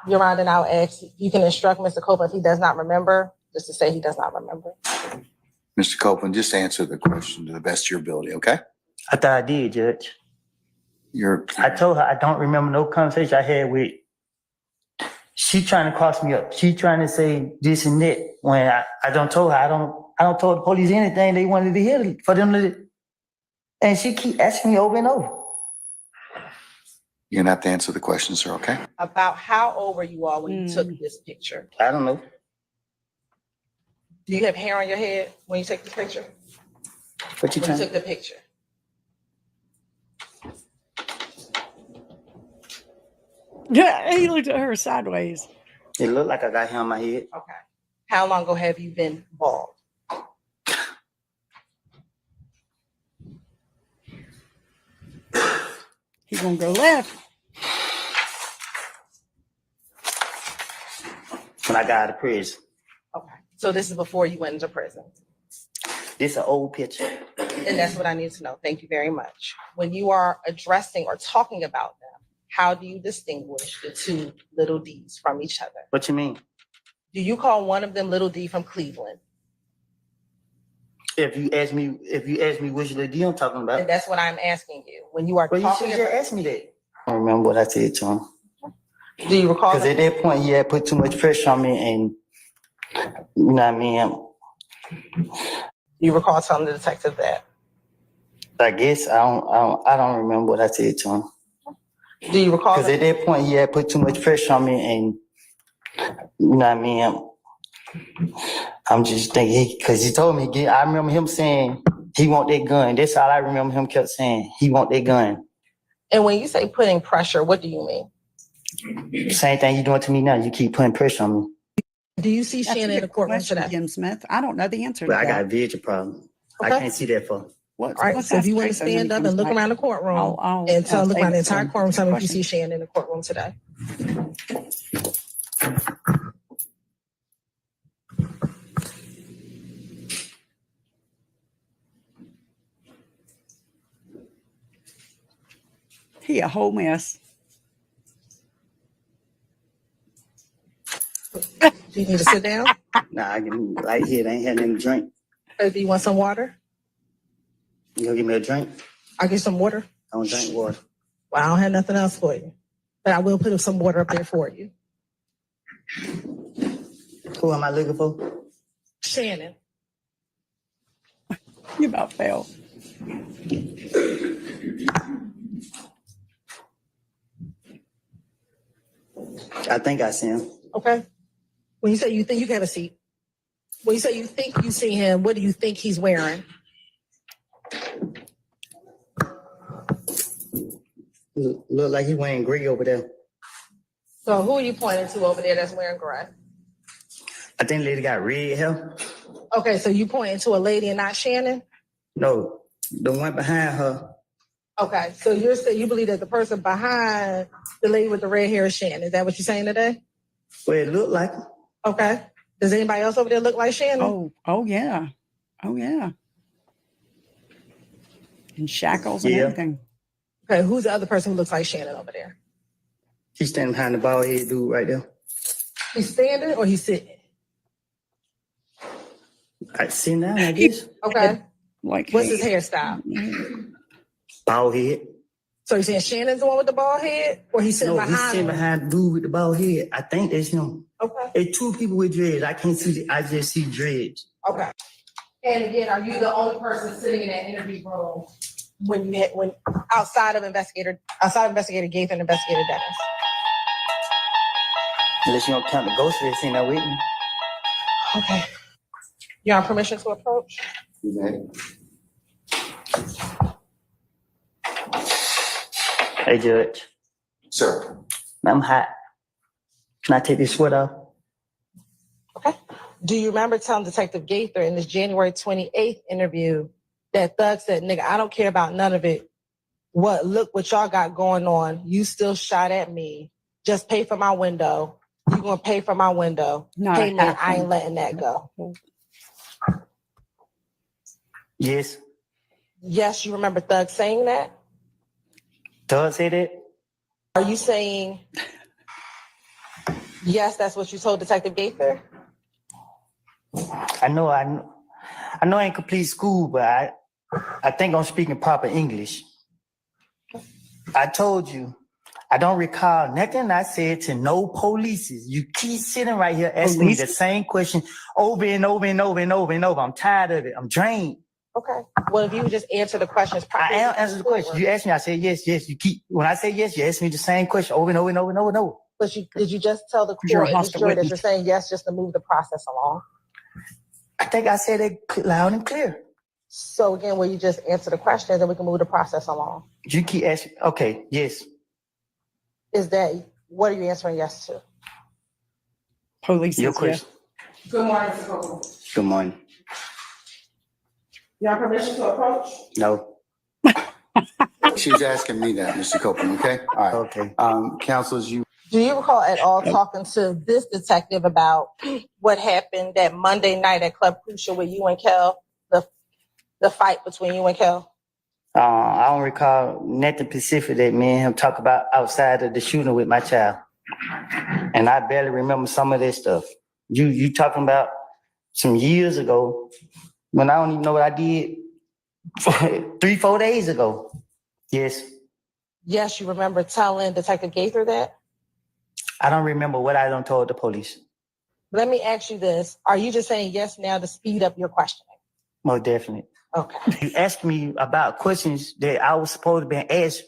[SPEAKER 9] Your Honor, and I'll ask. You can instruct Mr. Copeland if he does not remember, just to say he does not remember.
[SPEAKER 13] Mr. Copeland, just answer the question to the best of your ability, okay?
[SPEAKER 18] I thought I did, Judge.
[SPEAKER 13] I
[SPEAKER 18] told her I don't remember no conversation I had with. She trying to cross me up. She trying to say this and that when I don't told her I don't tell the police anything they wanted to hear for them to, and she keep asking me over and over.
[SPEAKER 13] You're gonna have to answer the question, sir, okay?
[SPEAKER 9] About how old were you all when you took this picture?
[SPEAKER 18] I don't know.
[SPEAKER 9] Do you have hair on your head when you take this picture?
[SPEAKER 18] What you
[SPEAKER 9] When you
[SPEAKER 18] trying?
[SPEAKER 9] took the picture?
[SPEAKER 11] Yeah, he looked at her sideways.
[SPEAKER 18] It looked like I got hair on my head.
[SPEAKER 9] Okay. How long ago have you been bald?
[SPEAKER 11] He gonna go left.
[SPEAKER 18] When I got out of prison.
[SPEAKER 9] Okay. So this is before you went into prison.
[SPEAKER 18] This is an old picture.
[SPEAKER 9] And that's what I need to know. Thank you very much. When you are addressing or talking about them, how do you distinguish the two little D's from each other?
[SPEAKER 18] What you mean?
[SPEAKER 9] Do you call one of them little D from Cleveland?
[SPEAKER 18] If you ask me which little D I'm talking about.
[SPEAKER 9] And that's what I'm asking you. When you are
[SPEAKER 18] Well, you
[SPEAKER 9] talking
[SPEAKER 18] should just ask me that. I don't remember what I said to him.
[SPEAKER 9] Do you recall?
[SPEAKER 18] Because at that point, he had put too much pressure on me, and you know what I mean.
[SPEAKER 9] You recall telling the detective that?
[SPEAKER 18] I guess I don't remember what I said to him.
[SPEAKER 9] Do you recall?
[SPEAKER 18] Because at that point, he had put too much pressure on me, and you know what I mean. I'm just thinking because he told me. I remember him saying he want that gun. That's all I remember him kept saying. He want that gun.
[SPEAKER 9] And when you say putting pressure, what do you mean?
[SPEAKER 18] Same thing you doing to me now. You keep putting pressure on me.
[SPEAKER 9] Do you see
[SPEAKER 11] That's
[SPEAKER 9] Shannon
[SPEAKER 11] a
[SPEAKER 9] in the
[SPEAKER 11] good
[SPEAKER 9] courtroom
[SPEAKER 11] question,
[SPEAKER 9] today?
[SPEAKER 11] Jim Smith. I don't know the answer
[SPEAKER 18] But
[SPEAKER 11] to
[SPEAKER 18] I got
[SPEAKER 11] that.
[SPEAKER 18] a vision problem.
[SPEAKER 9] Okay.
[SPEAKER 18] I can't see that far.
[SPEAKER 11] What,
[SPEAKER 9] All right.
[SPEAKER 11] let's
[SPEAKER 9] So if
[SPEAKER 11] ask
[SPEAKER 9] you want to
[SPEAKER 11] Jason when he
[SPEAKER 9] stand up
[SPEAKER 11] comes
[SPEAKER 9] and look
[SPEAKER 11] back.
[SPEAKER 9] around the courtroom
[SPEAKER 11] I'll
[SPEAKER 9] and
[SPEAKER 11] save
[SPEAKER 9] look around the
[SPEAKER 11] it for
[SPEAKER 9] entire courtroom, tell me if you
[SPEAKER 11] question.
[SPEAKER 9] see Shannon in the courtroom today.
[SPEAKER 11] He a whole mess.
[SPEAKER 9] Do you need to sit down?
[SPEAKER 18] Nah, I can right here. They ain't had nothing to drink.
[SPEAKER 9] Do you want some water?
[SPEAKER 18] You gonna give me a drink?
[SPEAKER 9] I'll get some water.
[SPEAKER 18] I don't drink water.
[SPEAKER 9] Well, I don't have nothing else for you, but I will put some water up there for you.
[SPEAKER 18] Who am I looking for?
[SPEAKER 9] Shannon.
[SPEAKER 11] You about fell.
[SPEAKER 18] I think I see him.
[SPEAKER 9] Okay. When you say you think, you can have a seat. When you say you think you see him, what do you think he's wearing?
[SPEAKER 18] Look like he wearing gray over there.
[SPEAKER 9] So who are you pointing to over there that's wearing gray?
[SPEAKER 18] I think the lady got red hair.
[SPEAKER 9] Okay, so you pointing to a lady and not Shannon?
[SPEAKER 18] No, the one behind her.
[SPEAKER 9] Okay, so you're saying you believe that the person behind the lady with the red hair is Shannon. Is that what you're saying today?
[SPEAKER 18] Well, it looked like her.
[SPEAKER 9] Okay. Does anybody else over there look like Shannon?
[SPEAKER 11] Oh yeah. Oh yeah. And shackles and
[SPEAKER 18] Yeah.
[SPEAKER 11] everything.
[SPEAKER 9] Okay, who's the other person who looks like Shannon over there?
[SPEAKER 18] He's standing behind the bald head dude right there.
[SPEAKER 9] He's standing or he's sitting?
[SPEAKER 18] I see now, I guess.
[SPEAKER 9] Okay.
[SPEAKER 11] Like
[SPEAKER 9] What's his hairstyle?
[SPEAKER 18] Bald head.
[SPEAKER 9] So you're saying Shannon's the one with the bald head? Or he's sitting
[SPEAKER 18] No,
[SPEAKER 9] behind
[SPEAKER 18] he's sitting
[SPEAKER 9] him?
[SPEAKER 18] behind the dude with the bald head. I think that's him.
[SPEAKER 9] Okay.
[SPEAKER 18] It's two people with dreads. I can't see. I just see dreads.
[SPEAKER 9] Okay. And again, are you the only person sitting in that interview room when outside of investigator Gaither and investigator Dennis?
[SPEAKER 18] Unless you don't count the ghost that's in there with me.
[SPEAKER 9] Okay. You on permission to approach?
[SPEAKER 18] Hey, Judge.
[SPEAKER 10] Sir.
[SPEAKER 18] I'm hot. Can I take this sweater off?
[SPEAKER 9] Okay. Do you remember telling Detective Gaither in this January 28th interview that Thug said, nigga, I don't care about none of it. Look what y'all got going on. You still shot at me. Just pay for my window. You gonna pay for my window.
[SPEAKER 11] Not
[SPEAKER 9] Hey man, I
[SPEAKER 11] happening.
[SPEAKER 9] ain't letting that go.
[SPEAKER 18] Yes.
[SPEAKER 9] Yes, you remember Thug saying that?
[SPEAKER 18] Does say that?
[SPEAKER 9] Are you saying, yes, that's what you told Detective Gaither?
[SPEAKER 18] I know I ain't complete school, but I think I'm speaking proper English. I told you, I don't recall nothing I said to no polices. You keep sitting right here asking me the same question over and over and over and over and over. I'm tired of it. I'm drained.
[SPEAKER 9] Okay. Well, if you would just answer the questions properly.
[SPEAKER 18] I am answering the question. You asked me, I said yes, yes. You keep when I say yes, you ask me the same question over and over and over and over and over.
[SPEAKER 9] But did you just tell the
[SPEAKER 11] You're a
[SPEAKER 9] court and the
[SPEAKER 11] hostile
[SPEAKER 9] jury that
[SPEAKER 11] witness.
[SPEAKER 9] you're saying yes just to move the process along?
[SPEAKER 18] I think I said it loud and clear.
[SPEAKER 9] So again, will you just answer the questions and we can move the process along?
[SPEAKER 18] You keep asking. Okay, yes.
[SPEAKER 9] What are you answering yes to?
[SPEAKER 11] Police
[SPEAKER 18] Your
[SPEAKER 11] is, yeah.
[SPEAKER 18] question.
[SPEAKER 9] Good morning, Mr. Copeland.
[SPEAKER 18] Good morning.
[SPEAKER 9] You have permission to approach?
[SPEAKER 18] No.
[SPEAKER 13] She was asking me that, Mr. Copeland, okay? All right.
[SPEAKER 18] Okay.
[SPEAKER 13] Counselors, you.
[SPEAKER 9] Do you recall at all talking to this detective about what happened that Monday night at Club Crucial with you and Kel, the fight between you and Kel?
[SPEAKER 18] I don't recall nothing specific that me and him talk about outside of the shooting with my child. And I barely remember some of this stuff. You talking about some years ago when I don't even know what I did 3-4 days ago. Yes.
[SPEAKER 9] Yes, you remember telling Detective Gaither that?
[SPEAKER 18] I don't remember what I done told the police.
[SPEAKER 9] Let me ask you this. Are you just saying yes now to speed up your questioning?
[SPEAKER 18] Most definitely.
[SPEAKER 9] Okay.
[SPEAKER 18] You asked me about questions that I was supposed to be asked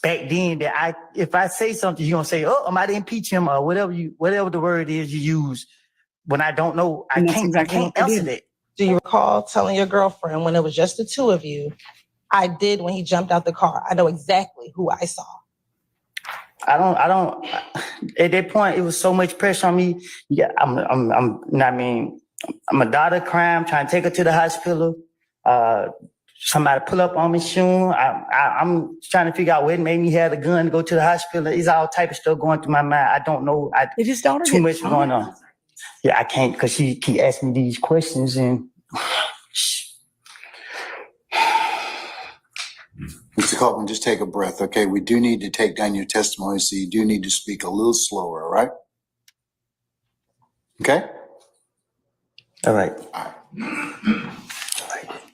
[SPEAKER 18] back then that if I say something, you're gonna say, oh, I might impeach him or whatever the word is you use. When I don't know, I can't answer that.
[SPEAKER 9] Do you recall telling your girlfriend when it was just the two of you, I did when he jumped out the car? I know exactly who I saw.
[SPEAKER 18] I don't, at that point, it was so much pressure on me. Yeah, I'm a daughter crying, trying to take her to the hospital. Somebody pull up on me soon. I'm trying to figure out what made me have the gun to go to the hospital. It's all type of stuff going through my mind. I don't know. Too much going on. Yeah, I can't because she keep asking me these questions and.
[SPEAKER 13] Mr. Copeland, just take a breath, okay? We do need to take down your testimony, so you do need to speak a little slower, all right? Okay?
[SPEAKER 18] All right.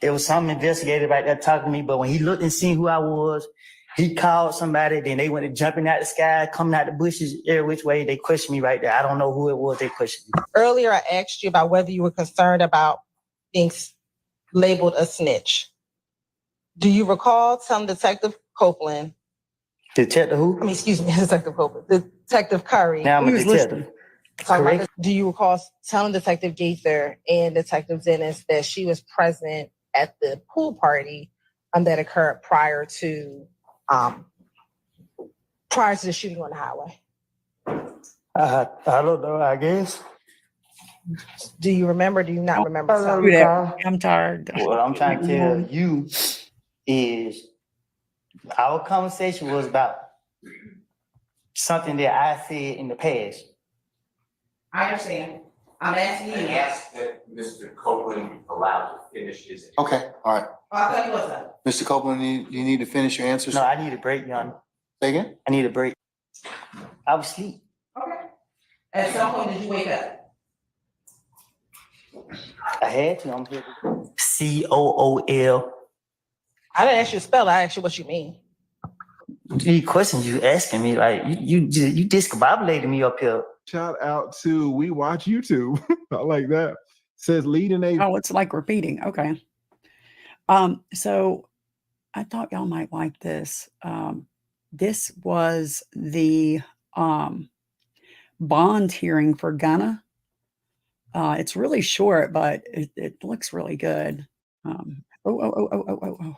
[SPEAKER 18] There was some investigator right there talking to me, but when he looked and seen who I was, he called somebody, then they went jumping out the sky, coming out the bushes, every which way. They questioned me right there. I don't know who it was they questioned me.
[SPEAKER 9] Earlier, I asked you about whether you were concerned about being labeled a snitch. Do you recall telling Detective Copeland?
[SPEAKER 18] Detective who?
[SPEAKER 9] I mean, excuse me, Detective Copeland. Detective Curry.
[SPEAKER 18] Now I'm a detective. Correct.
[SPEAKER 9] Do you recall telling Detective Gaither and Detective Dennis that she was present at the pool party that occurred prior to the shooting on the highway?
[SPEAKER 18] I don't know, I guess.
[SPEAKER 9] Do you remember? Do you not remember?
[SPEAKER 11] I'm tired.
[SPEAKER 18] What I'm trying to tell you is our conversation was about something that I said in the past.
[SPEAKER 9] I understand. I'm asking you.
[SPEAKER 10] I asked that Mr. Copeland be allowed to finish his.
[SPEAKER 13] Okay, all right.
[SPEAKER 9] I thought you was that.
[SPEAKER 13] Mr. Copeland, you need to finish your answers?
[SPEAKER 18] No, I need a break, Your Honor.
[SPEAKER 13] Say again?
[SPEAKER 18] I need a break. I was asleep.
[SPEAKER 9] Okay. At some point, did you wake up?
[SPEAKER 18] I had to. I'm here. COOL.
[SPEAKER 9] I didn't ask you to spell it. I asked you what you mean.
[SPEAKER 18] These questions you asking me, like you discombobulated me up here.
[SPEAKER 4] Shout out to We Watch YouTube. I like that. Says leading a.
[SPEAKER 11] Oh, it's like repeating. Okay. So I thought y'all might like this. This was the bond hearing for Gunna. It's really short, but it looks really good. Oh.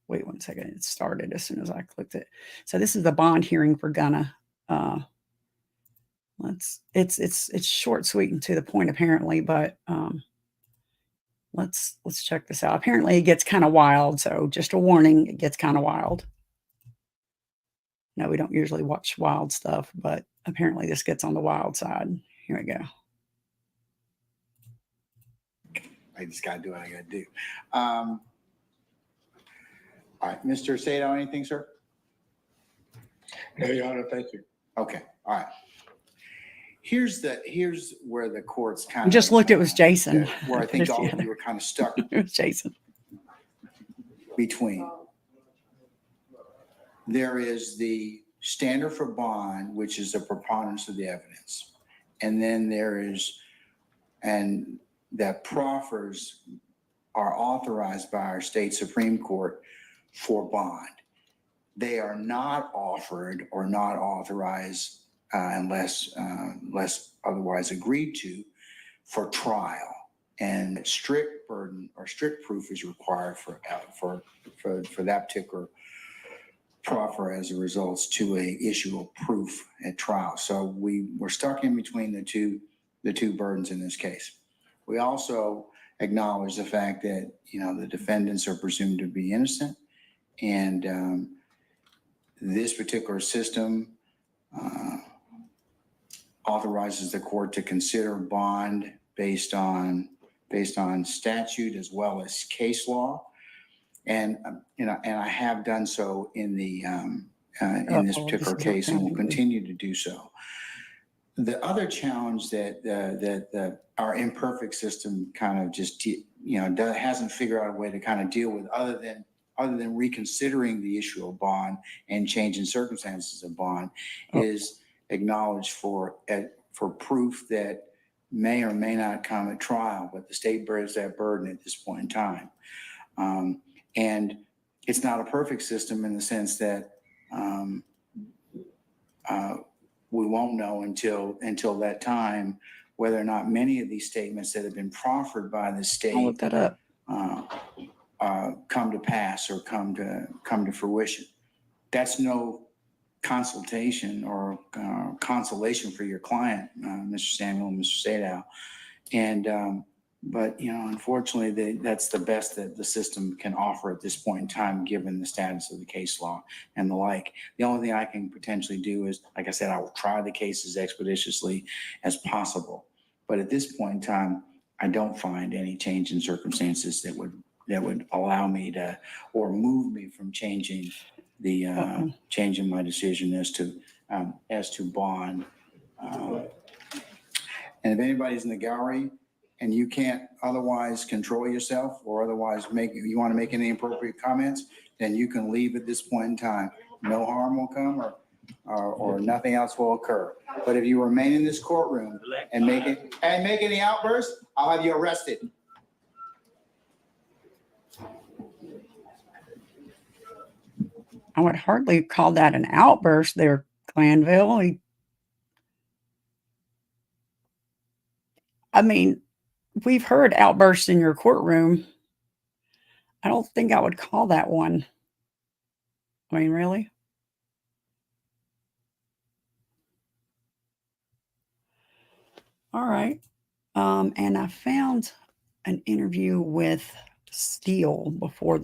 [SPEAKER 11] Wait 1 second. It started as soon as I clicked it. So this is the bond hearing for Gunna. It's short, sweet, and to the point apparently, but let's check this out. Apparently it gets kind of wild, so just a warning, it gets kind of wild. No, we don't usually watch wild stuff, but apparently this gets on the wild side. Here we go.
[SPEAKER 13] I just gotta do what I gotta do. All right, Mr. Sato, anything, sir?
[SPEAKER 17] No, Your Honor, thank you.
[SPEAKER 13] Okay, all right. Here's where the court's kind
[SPEAKER 11] I just looked, it was Jason.
[SPEAKER 13] Where I think all of you were kind of stuck.
[SPEAKER 11] It was Jason.
[SPEAKER 13] Between. There is the standard for bond, which is a preponderance of the evidence. And then there is, and that proffers are authorized by our state Supreme Court for bond. They are not offered or not authorized unless otherwise agreed to for trial. And strict burden or strict proof is required for that particular proffer as a result to a issue of proof at trial. So we're stuck in between the two the two burdens in this case. We also acknowledge the fact that, the defendants are presumed to be innocent, and this particular system authorizes the court to consider bond based on statute as well as case law. And, and I have done so in this particular case and will continue to do so. The other challenge that our imperfect system kind of just, hasn't figured out a way to kind of deal with other than reconsidering the issue of bond and changing circumstances of bond is acknowledged for proof that may or may not come at trial, but the state bears that burden at this point in time. And it's not a perfect system in the sense that we won't know until that time whether or not many of these statements that have been proffered by the state
[SPEAKER 11] I'll look that up.
[SPEAKER 13] Come to pass or come to fruition. That's no consultation or consolation for your client, Mr. Samuel and Mr. Sadow. And but unfortunately, that's the best that the system can offer at this point in time, given the status of the case law and the like. The only thing I can potentially do is, like I said, I will try the case as expeditiously as possible. But at this point in time, I don't find any change in circumstances that would allow me to or move me from changing my decision as to bond. And if anybody's in the gallery and you can't otherwise control yourself or otherwise you want to make any appropriate comments, then you can leave at this point in time. No harm will come or nothing else will occur. But if you remain in this courtroom and make any outbursts, I'll have you arrested.
[SPEAKER 11] I would hardly call that an outburst there, Glanville. I mean, we've heard outbursts in your courtroom. I don't think I would call that one. I mean, really? All right. And I found an interview with Steele before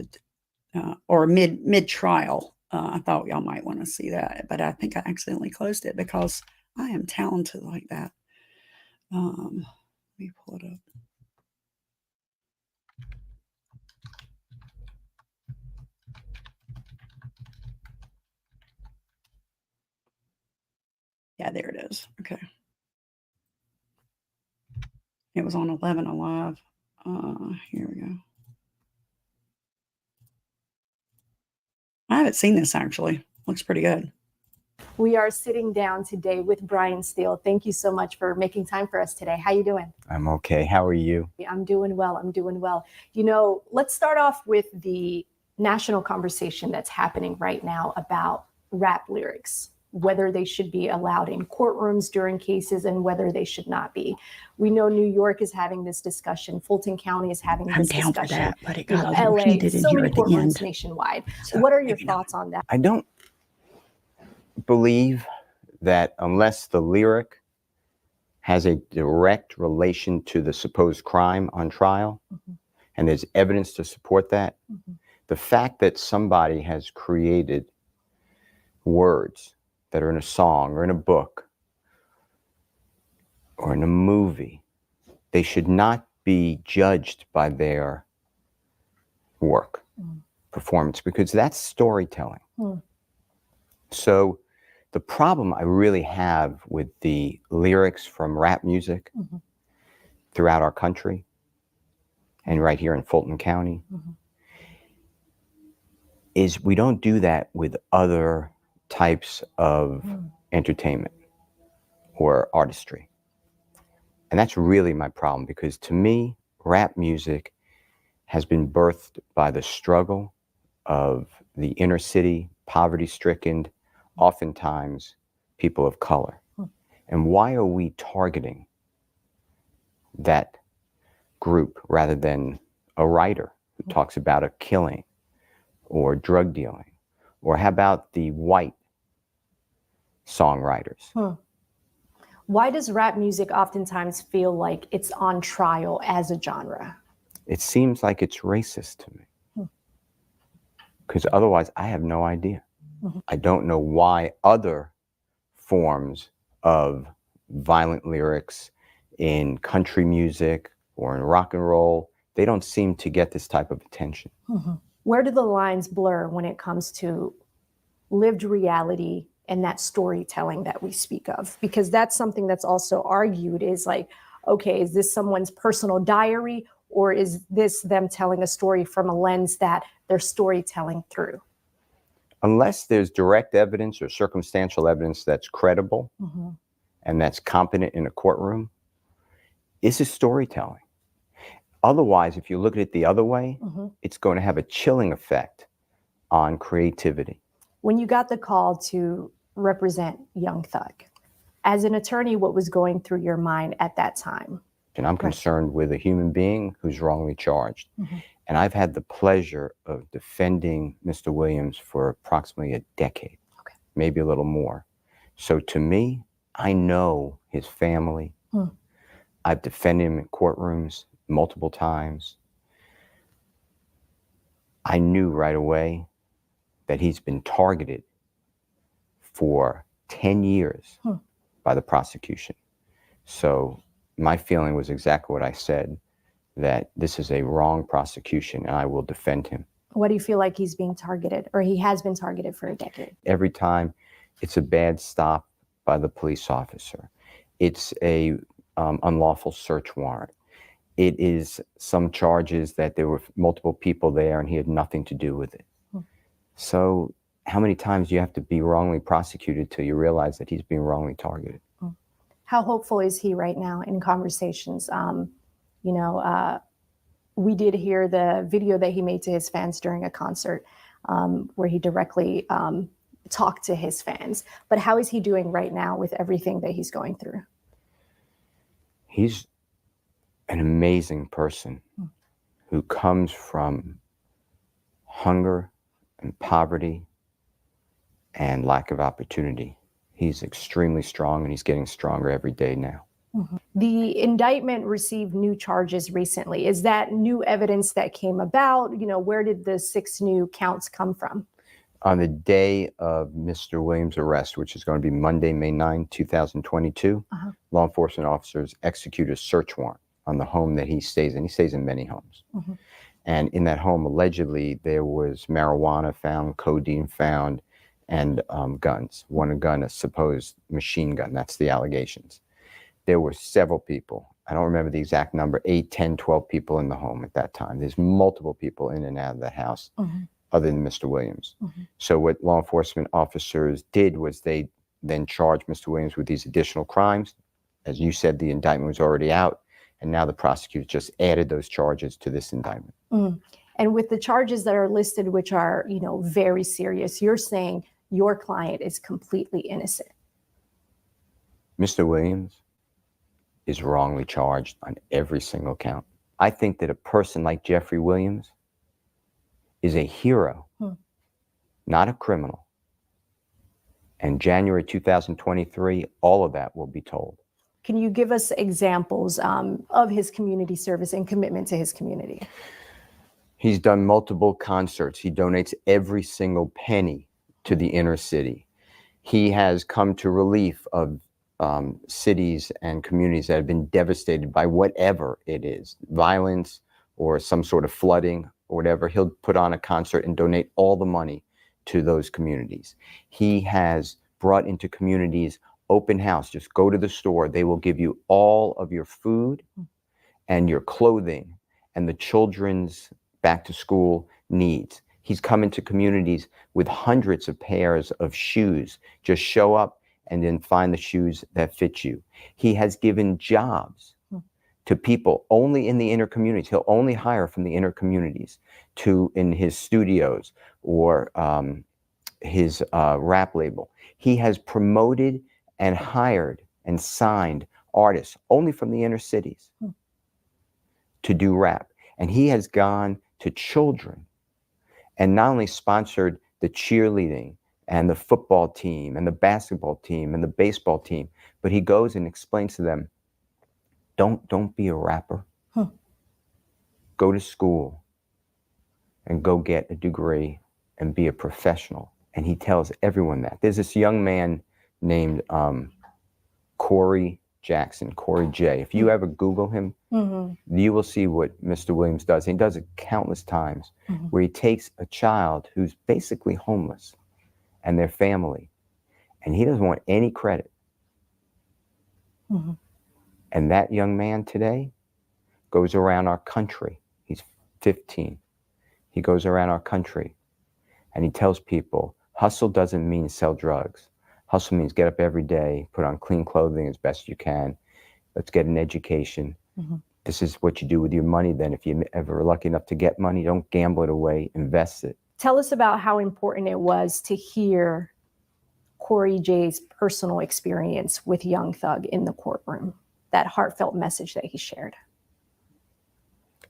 [SPEAKER 11] or mid-trial. I thought y'all might want to see that, but I think I accidentally closed it because I am talented like that. Let me pull it up. Yeah, there it is. Okay. It was on 11 Alive. Here we go. I haven't seen this actually. Looks pretty good.
[SPEAKER 6] We are sitting down today with Brian Steele. Thank you so much for making time for us today. How you doing?
[SPEAKER 8] I'm okay. How are you?
[SPEAKER 6] I'm doing well. I'm doing well. Let's start off with the national conversation that's happening right now about rap lyrics, whether they should be allowed in courtrooms during cases and whether they should not be. We know New York is having this discussion. Fulton County is having this discussion.
[SPEAKER 11] I'm down for that, but it got a little
[SPEAKER 6] LA,
[SPEAKER 11] heated in
[SPEAKER 6] so
[SPEAKER 11] here
[SPEAKER 6] many
[SPEAKER 11] at the
[SPEAKER 6] courtrooms
[SPEAKER 11] end.
[SPEAKER 6] nationwide.
[SPEAKER 11] So
[SPEAKER 6] what are your thoughts on that?
[SPEAKER 8] I don't believe that unless the lyric has a direct relation to the supposed crime on trial, and there's evidence to support that, the fact that somebody has created words that are in a song or in a book or in a movie, they should not be judged by their work, performance, because that's storytelling. So the problem I really have with the lyrics from rap music throughout our country and right here in Fulton County is we don't do that with other types of entertainment or artistry. And that's really my problem, because to me, rap music has been birthed by the struggle of the inner city, poverty-stricken, oftentimes people of color. And why are we targeting that group rather than a writer who talks about a killing or drug dealing? Or how about the white songwriters?
[SPEAKER 6] Why does rap music oftentimes feel like it's on trial as a genre?
[SPEAKER 8] It seems like it's racist to me. Because otherwise, I have no idea. I don't know why other forms of violent lyrics in country music or in rock and roll, they don't seem to get this type of attention.
[SPEAKER 6] Where do the lines blur when it comes to lived reality and that storytelling that we speak of? Because that's something that's also argued is like, okay, is this someone's personal diary, or is this them telling a story from a lens that they're storytelling through?
[SPEAKER 8] Unless there's direct evidence or circumstantial evidence that's credible and that's competent in a courtroom, this is storytelling. Otherwise, if you look at it the other way, it's going to have a chilling effect on creativity.
[SPEAKER 6] When you got the call to represent Young Thug, as an attorney, what was going through your mind at that time?
[SPEAKER 8] And I'm concerned with a human being who's wrongly charged. And I've had the pleasure of defending Mr. Williams for approximately a decade, maybe a little more. So to me, I know his family. I've defended him in courtrooms multiple times. I knew right away that he's been targeted for 10 years by the prosecution. So my feeling was exactly what I said, that this is a wrong prosecution and I will defend him.
[SPEAKER 6] What do you feel like he's being targeted, or he has been targeted for a decade?
[SPEAKER 8] Every time it's a bad stop by the police officer. It's a unlawful search warrant. It is some charges that there were multiple people there and he had nothing to do with it. So how many times do you have to be wrongly prosecuted till you realize that he's being wrongly targeted?
[SPEAKER 6] How hopeful is he right now in conversations? We did hear the video that he made to his fans during a concert where he directly talked to his fans. But how is he doing right now with everything that he's going through?
[SPEAKER 8] He's an amazing person who comes from hunger and poverty and lack of opportunity. He's extremely strong and he's getting stronger every day now.
[SPEAKER 6] The indictment received new charges recently. Is that new evidence that came about? Where did the 6 new counts come from?
[SPEAKER 8] On the day of Mr. Williams' arrest, which is going to be Monday, May 9, 2022, law enforcement officers executed a search warrant on the home that he stays in. He stays in many homes. And in that home, allegedly, there was marijuana found, codeine found, and guns. One gun, a supposed machine gun. That's the allegations. There were several people. I don't remember the exact number, 8, 10, 12 people in the home at that time. There's multiple people in and out of that house other than Mr. Williams. So what law enforcement officers did was they then charged Mr. Williams with these additional crimes. As you said, the indictment was already out, and now the prosecutor just added those charges to this indictment.
[SPEAKER 6] And with the charges that are listed, which are, very serious, you're saying your client is completely innocent.
[SPEAKER 8] Mr. Williams is wrongly charged on every single count. I think that a person like Jeffrey Williams is a hero, not a criminal. And January 2023, all of that will be told.
[SPEAKER 6] Can you give us examples of his community service and commitment to his community?
[SPEAKER 8] He's done multiple concerts. He donates every single penny to the inner city. He has come to relief of cities and communities that have been devastated by whatever it is, violence or some sort of flooding or whatever. He'll put on a concert and donate all the money to those communities. He has brought into communities open house. Just go to the store. They will give you all of your food and your clothing and the children's back to school needs. He's come into communities with hundreds of pairs of shoes. Just show up and then find the shoes that fit you. He has given jobs to people only in the inner communities. He'll only hire from the inner communities in his studios or his rap label. He has promoted and hired and signed artists only from the inner cities to do rap. And he has gone to children and not only sponsored the cheerleading and the football team and the basketball team and the baseball team. But he goes and explains to them, don't be a rapper. Go to school and go get a degree and be a professional. And he tells everyone that. There's this young man named Corey Jackson, Corey J. If you ever Google him, you will see what Mr. Williams does. He does it countless times, where he takes a child who's basically homeless and their family, and he doesn't want any credit. And that young man today goes around our country. He's 15. He goes around our country and he tells people, hustle doesn't mean sell drugs. Hustle means get up every day, put on clean clothing as best you can. Let's get an education. This is what you do with your money then. If you're ever lucky enough to get money, don't gamble it away, invest it.
[SPEAKER 6] Tell us about how important it was to hear Corey J's personal experience with Young Thug in the courtroom, that heartfelt message that he shared.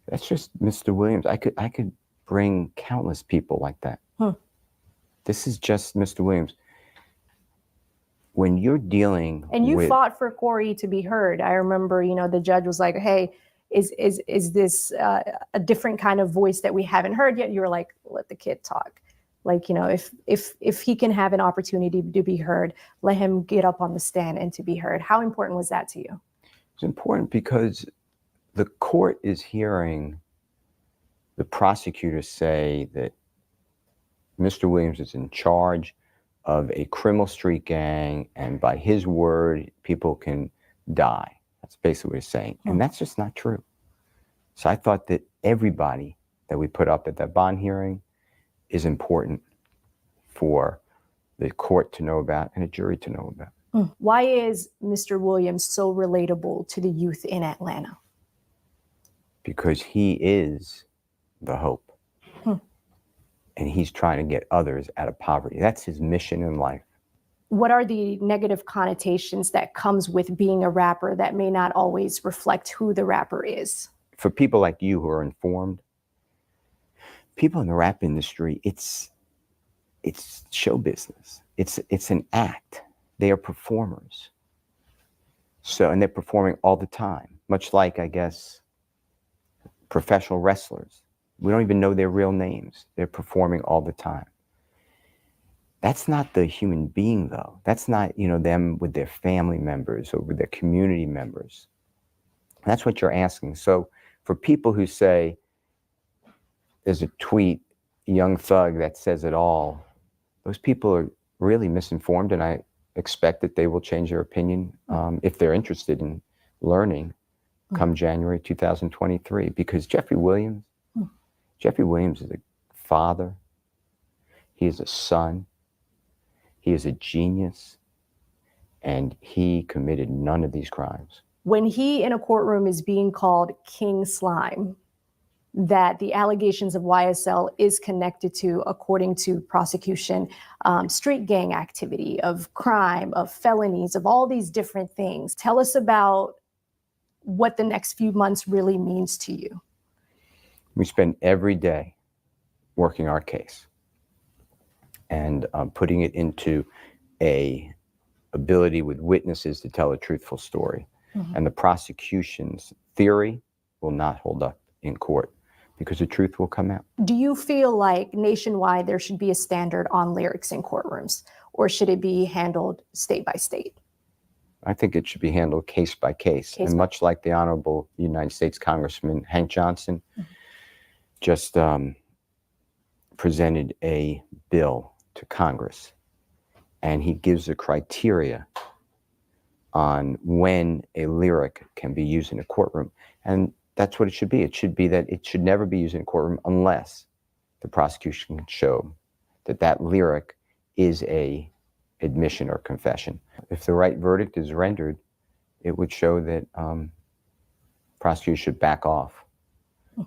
[SPEAKER 8] That's just Mr. Williams. I could bring countless people like that. This is just Mr. Williams. When you're dealing
[SPEAKER 6] and you
[SPEAKER 8] with,
[SPEAKER 6] fought for Corey to be heard. I remember, you know, the judge was like, hey, is this a different kind of voice that we haven't heard yet? You were like, let the kid talk. Like, you know, if he can have an opportunity to be heard, let him get up on the stand and to be heard. How important was that to you?
[SPEAKER 8] It's important because the court is hearing the prosecutors say that Mr. Williams is in charge of a criminal street gang, and by his word, people can die. That's basically what he's saying. And that's just not true. So I thought that everybody that we put up at that bond hearing is important for the court to know about and a jury to know about.
[SPEAKER 6] Why is Mr. Williams so relatable to the youth in Atlanta?
[SPEAKER 8] Because he is the hope. And he's trying to get others out of poverty. That's his mission in life.
[SPEAKER 6] What are the negative connotations that comes with being a rapper that may not always reflect who the rapper is?
[SPEAKER 8] For people like you who are informed, people in the rap industry, it's show business. It's an act. They are performers. So, and they're performing all the time, much like, I guess, professional wrestlers. We don't even know their real names. They're performing all the time. That's not the human being, though. That's not, you know, them with their family members or with their community members. That's what you're asking. So for people who say, there's a tweet, Young Thug, that says it all, those people are really misinformed, and I expect that they will change their opinion if they're interested in learning come January 2023. Because Jeffrey Williams is a father. He is a son. He is a genius. And he committed none of these crimes.
[SPEAKER 6] When he in a courtroom is being called King Slime, that the allegations of YSL is connected to, according to prosecution, street gang activity, of crime, of felonies, of all these different things. Tell us about what the next few months really means to you.
[SPEAKER 8] We spend every day working our case and putting it into a ability with witnesses to tell a truthful story. And the prosecution's theory will not hold up in court because the truth will come out.
[SPEAKER 6] Do you feel like nationwide there should be a standard on lyrics in courtrooms, or should it be handled state by state?
[SPEAKER 8] I think it should be handled case by case. And much like the Honorable United States Congressman Hank Johnson just presented a bill to Congress, and he gives a criteria on when a lyric can be used in a courtroom. And that's what it should be. It should be that it should never be used in a courtroom unless the prosecution can show that that lyric is a admission or confession. If the right verdict is rendered, it would show that prosecutors should back off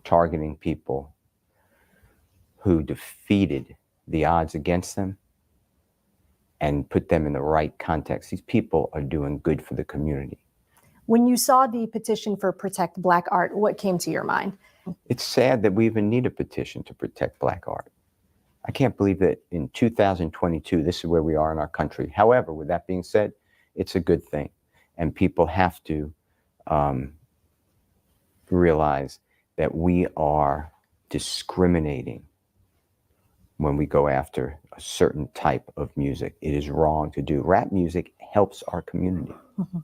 [SPEAKER 8] targeting people who defeated the odds against them and put them in the right context. These people are doing good for the community.
[SPEAKER 6] When you saw the petition for Protect Black Art, what came to your mind?
[SPEAKER 8] It's sad that we even need a petition to protect Black art. I can't believe that in 2022, this is where we are in our country. However, with that being said, it's a good thing. And people have to realize that we are discriminating when we go after a certain type of music. It is wrong to do. Rap music helps our community.
[SPEAKER 6] Mm-hmm.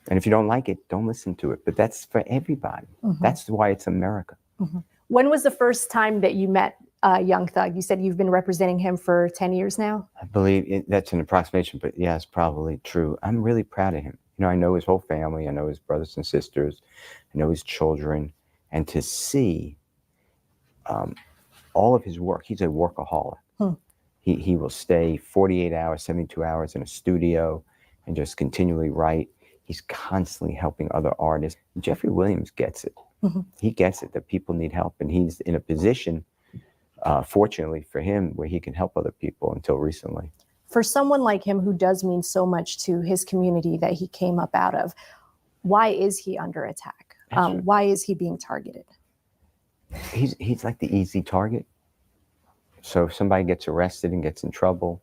[SPEAKER 8] And if you don't like it, don't listen to it. But that's for everybody.
[SPEAKER 6] Mm-hmm.
[SPEAKER 8] That's why it's America.
[SPEAKER 6] Mm-hmm. When was the first time that you met Young Thug? You said you've been representing him for 10 years now?
[SPEAKER 8] I believe that's an approximation, but yeah, it's probably true. I'm really proud of him. You know, I know his whole family. I know his brothers and sisters. I know his children. And to see all of his work, he's a workaholic. He will stay 48 hours, 72 hours in a studio and just continually write. He's constantly helping other artists. Jeffrey Williams gets it.
[SPEAKER 6] Mm-hmm.
[SPEAKER 8] He gets it that people need help. And he's in a position, fortunately for him, where he can help other people until recently.
[SPEAKER 6] For someone like him who does mean so much to his community that he came up out of, why is he under attack? Why is he being targeted?
[SPEAKER 8] He's like the easy target. So if somebody gets arrested and gets in trouble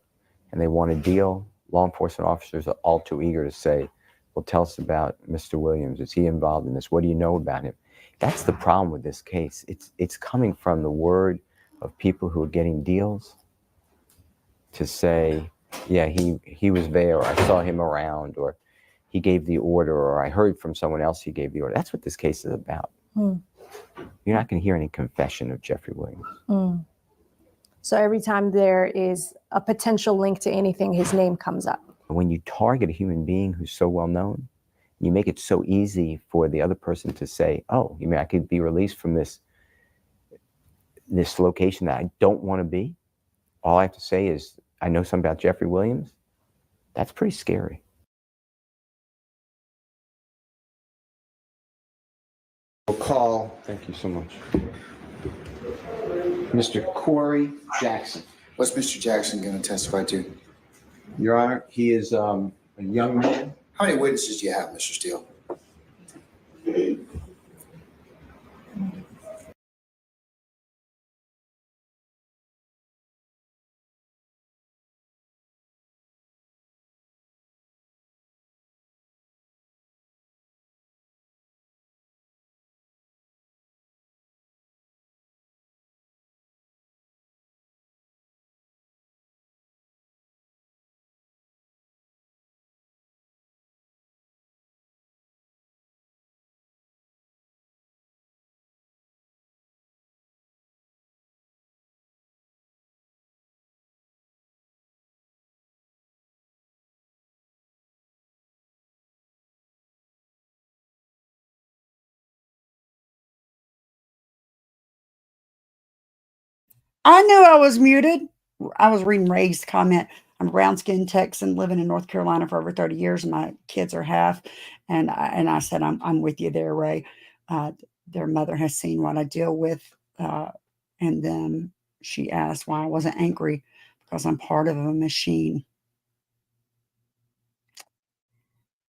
[SPEAKER 8] and they want a deal, law enforcement officers are all too eager to say, well, tell us about Mr. Williams. Is he involved in this? What do you know about him? That's the problem with this case. It's coming from the word of people who are getting deals to say, yeah, he was there, or I saw him around, or he gave the order, or I heard from someone else he gave the order. That's what this case is about. You're not going to hear any confession of Jeffrey Williams.
[SPEAKER 6] So every time there is a potential link to anything, his name comes up.
[SPEAKER 8] When you target a human being who's so well known, you make it so easy for the other person to say, oh, you mean I could be released from this location that I don't want to be? All I have to say is, I know something about Jeffrey Williams. That's pretty scary.
[SPEAKER 13] We'll call.
[SPEAKER 8] Thank you so much.
[SPEAKER 13] Mr. Corey Jackson. What's Mr. Jackson going to testify to?
[SPEAKER 8] Your Honor, he is a young man.
[SPEAKER 13] How many witnesses do you have, Mr. Steele?
[SPEAKER 11] I knew I was muted. I was reading Ray's comment. I'm a brown-skinned Texan living in North Carolina for over 30 years, and my kids are half. And I said, I'm with you there, Ray. Their mother has seen what I deal with. And then she asked why I wasn't angry, because I'm part of a machine.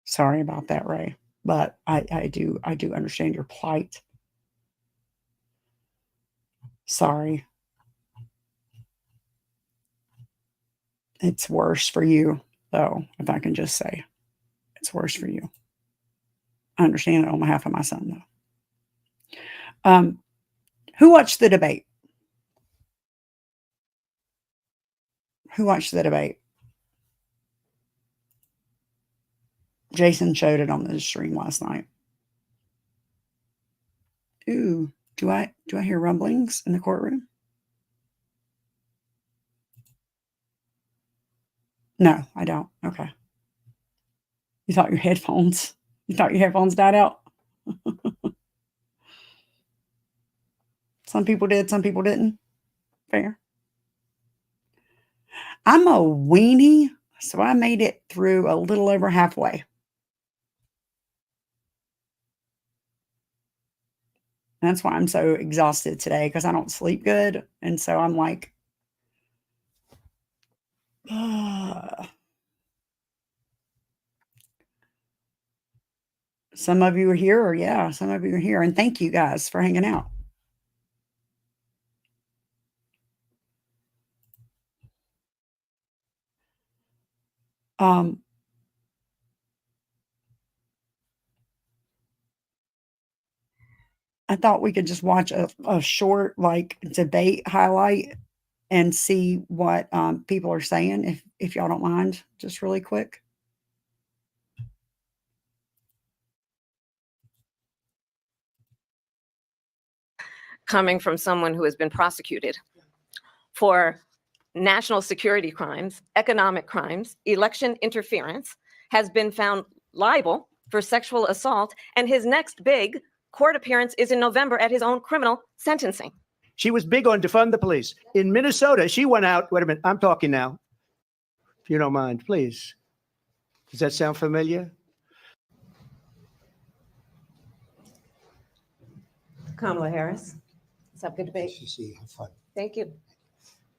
[SPEAKER 11] Sorry about that, Ray. But I do understand your plight. Sorry. It's worse for you, though, if I can just say. It's worse for you. I understand it on behalf of my son, though. Who watched the debate? Who watched the debate? Jason showed it on the stream last night. Ooh, do I hear rumblings in the courtroom? No, I don't. Okay. You thought your headphones died out? Some people did, some people didn't. Fair. I'm a weenie, so I made it through a little over halfway. That's why I'm so exhausted today, because I don't sleep good. And so I'm like, some of you are here, or yeah, some of you are here. And thank you guys for hanging out. I thought we could just watch a short like debate highlight and see what people are saying, if y'all don't mind, just really quick.
[SPEAKER 3] Coming from someone who has been prosecuted for national security crimes, economic crimes, election interference, has been found liable for sexual assault, and his next big court appearance is in November at his own criminal sentencing.
[SPEAKER 16] She was big on defund the police. In Minnesota, she went out. Wait a minute, I'm talking now. If you don't mind, please. Does that sound familiar?
[SPEAKER 23] Kamala Harris. Let's have a good debate.
[SPEAKER 16] Have fun.
[SPEAKER 23] Thank you.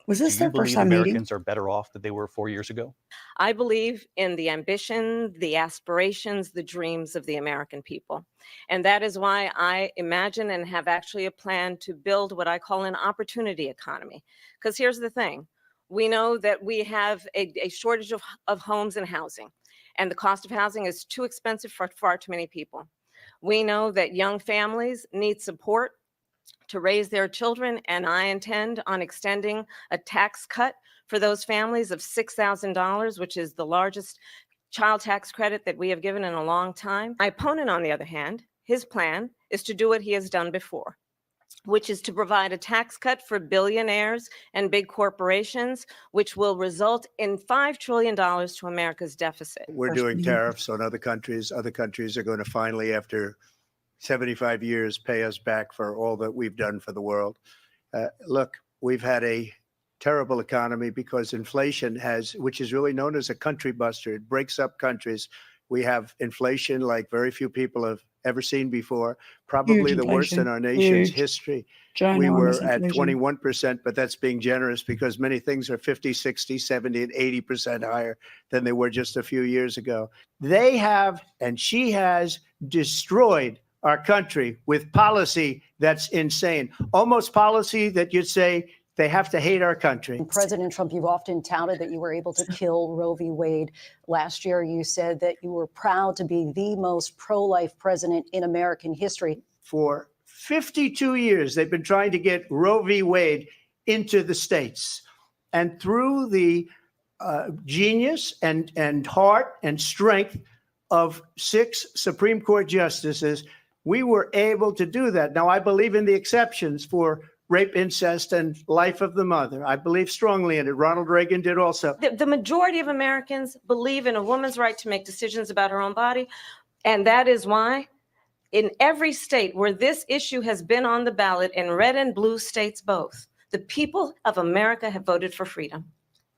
[SPEAKER 11] Was this
[SPEAKER 24] Do you
[SPEAKER 11] their
[SPEAKER 24] believe
[SPEAKER 11] first time meeting?
[SPEAKER 24] Americans are better off than they were 4 years ago?
[SPEAKER 3] I believe in the ambition, the aspirations, the dreams of the American people. And that is why I imagine and have actually a plan to build what I call an opportunity economy. Because here's the thing. We know that we have a shortage of homes and housing, and the cost of housing is too expensive for far too many people. We know that young families need support to raise their children, and I intend on extending a tax cut for those families of $6,000, which is the largest child tax credit that we have given in a long time. My opponent, on the other hand, his plan is to do what he has done before, which is to provide a tax cut for billionaires and big corporations, which will result in $5 trillion to America's deficit.
[SPEAKER 16] We're doing tariffs on other countries. Other countries are going to finally, after 75 years, pay us back for all that we've done for the world. Look, we've had a terrible economy because inflation has, which is really known as a country buster. It breaks up countries. We have inflation like very few people have ever seen before, probably the worst in our nation's history. We were at 21%, but that's being generous because many things are 50, 60, 70, and 80% higher than they were just a few years ago. They have, and she has, destroyed our country with policy that's insane. Almost policy that you'd say they have to hate our country.
[SPEAKER 25] President Trump, you've often touted that you were able to kill Roe v. Wade. Last year, you said that you were proud to be the most pro-life president in American history.
[SPEAKER 16] For 52 years, they've been trying to get Roe v. Wade into the states. And through the genius and heart and strength of 6 Supreme Court justices, we were able to do that. Now, I believe in the exceptions for rape, incest, and life of the mother. I believe strongly in it. Ronald Reagan did also.
[SPEAKER 3] The majority of Americans believe in a woman's right to make decisions about her own body. And that is why in every state where this issue has been on the ballot, in red and blue states both, the people of America have voted for freedom.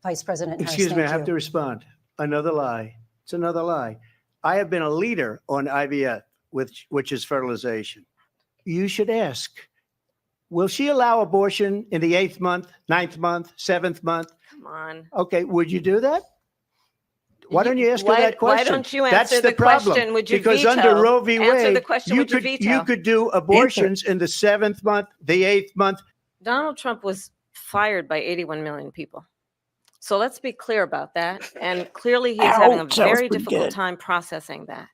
[SPEAKER 25] Vice President Harris,
[SPEAKER 16] excuse me, I have to respond. Another lie. It's another lie. I have been a leader on IVF, which is fertilization. You should ask, will she allow abortion in the 8th month, 9th month, 7th month?
[SPEAKER 3] Come on.
[SPEAKER 16] Okay, would you do that? Why don't you ask her that question?
[SPEAKER 3] Why don't you answer the question? Would you
[SPEAKER 16] because
[SPEAKER 3] veto?
[SPEAKER 16] Under Roe v.
[SPEAKER 3] Answer
[SPEAKER 16] Wade,
[SPEAKER 3] the question, would you veto?
[SPEAKER 16] you could do abortions in the 7th month, the 8th month.
[SPEAKER 3] Donald Trump was fired by 81 million people. So let's be clear about that. And clearly he's having a very difficult time processing that.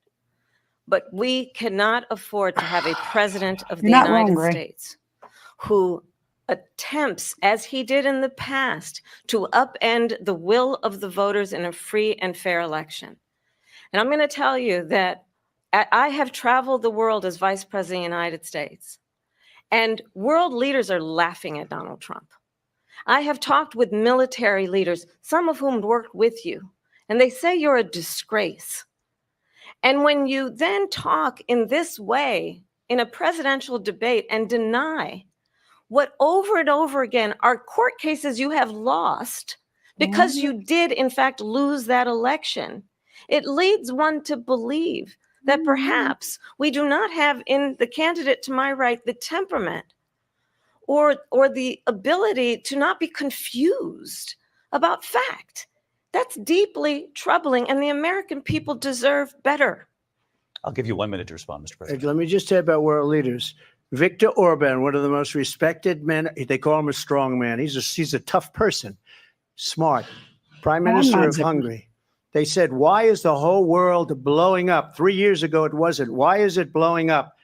[SPEAKER 3] But we cannot afford to have a president of the United States who attempts, as he did in the past, to upend the will of the voters in a free and fair election. And I'm going to tell you that I have traveled the world as vice president of the United States, and world leaders are laughing at Donald Trump. I have talked with military leaders, some of whom worked with you, and they say you're a disgrace. And when you then talk in this way in a presidential debate and deny what over and over again are court cases you have lost because you did in fact lose that election, it leads one to believe that perhaps we do not have in the candidate to my right the temperament or the ability to not be confused about fact. That's deeply troubling, and the American people deserve better.
[SPEAKER 24] I'll give you 1 minute to respond, Mr. President.
[SPEAKER 16] Let me just say about world leaders. Viktor Orban, one of the most respected men, they call him a strong man. He's a tough person, smart, Prime Minister of Hungary. They said, why is the whole world blowing up? 3 years ago, it wasn't. Why is it blowing up?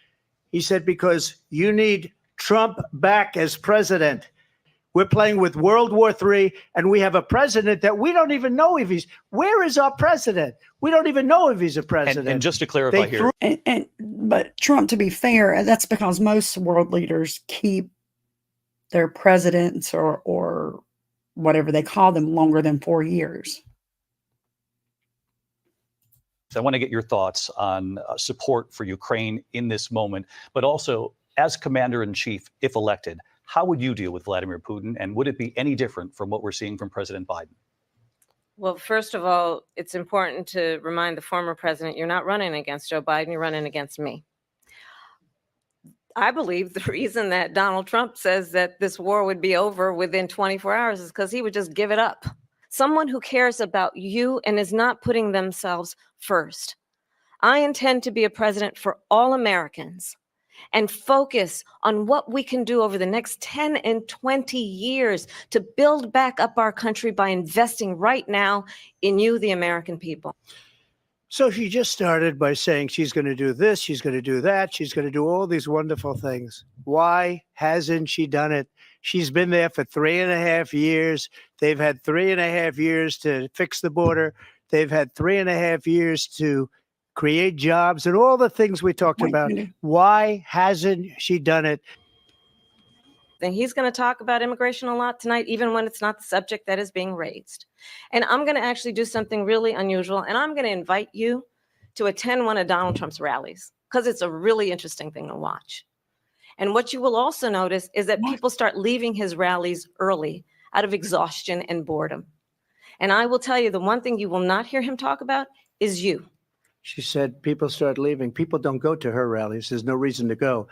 [SPEAKER 16] He said, because you need Trump back as president. We're playing with World War III, and we have a president that we don't even know if where is our president? We don't even know if he's a president.
[SPEAKER 24] And just to clarify here.
[SPEAKER 11] But Trump, to be fair, that's because most world leaders keep their presidents or whatever they call them longer than 4 years.
[SPEAKER 24] So I want to get your thoughts on support for Ukraine in this moment, but also as commander-in-chief, if elected, how would you deal with Vladimir Putin? And would it be any different from what we're seeing from President Biden?
[SPEAKER 3] Well, first of all, it's important to remind the former president, you're not running against Joe Biden, you're running against me. I believe the reason that Donald Trump says that this war would be over within 24 hours is because he would just give it up. Someone who cares about you and is not putting themselves first. I intend to be a president for all Americans and focus on what we can do over the next 10 and 20 years to build back up our country by investing right now in you, the American people.
[SPEAKER 16] So she just started by saying she's going to do this, she's going to do that, she's going to do all these wonderful things. Why hasn't she done it? She's been there for 3.5 years. They've had 3.5 years to fix the border. They've had 3.5 years to create jobs and all the things we talked about. Why hasn't she done it?
[SPEAKER 3] Then he's going to talk about immigration a lot tonight, even when it's not the subject that is being raised. And I'm going to actually do something really unusual, and I'm going to invite you to attend one of Donald Trump's rallies, because it's a really interesting thing to watch. And what you will also notice is that people start leaving his rallies early out of exhaustion and boredom. And I will tell you, the one thing you will not hear him talk about is you.
[SPEAKER 16] She said people start leaving. People don't go to her rallies. There's no reason to go.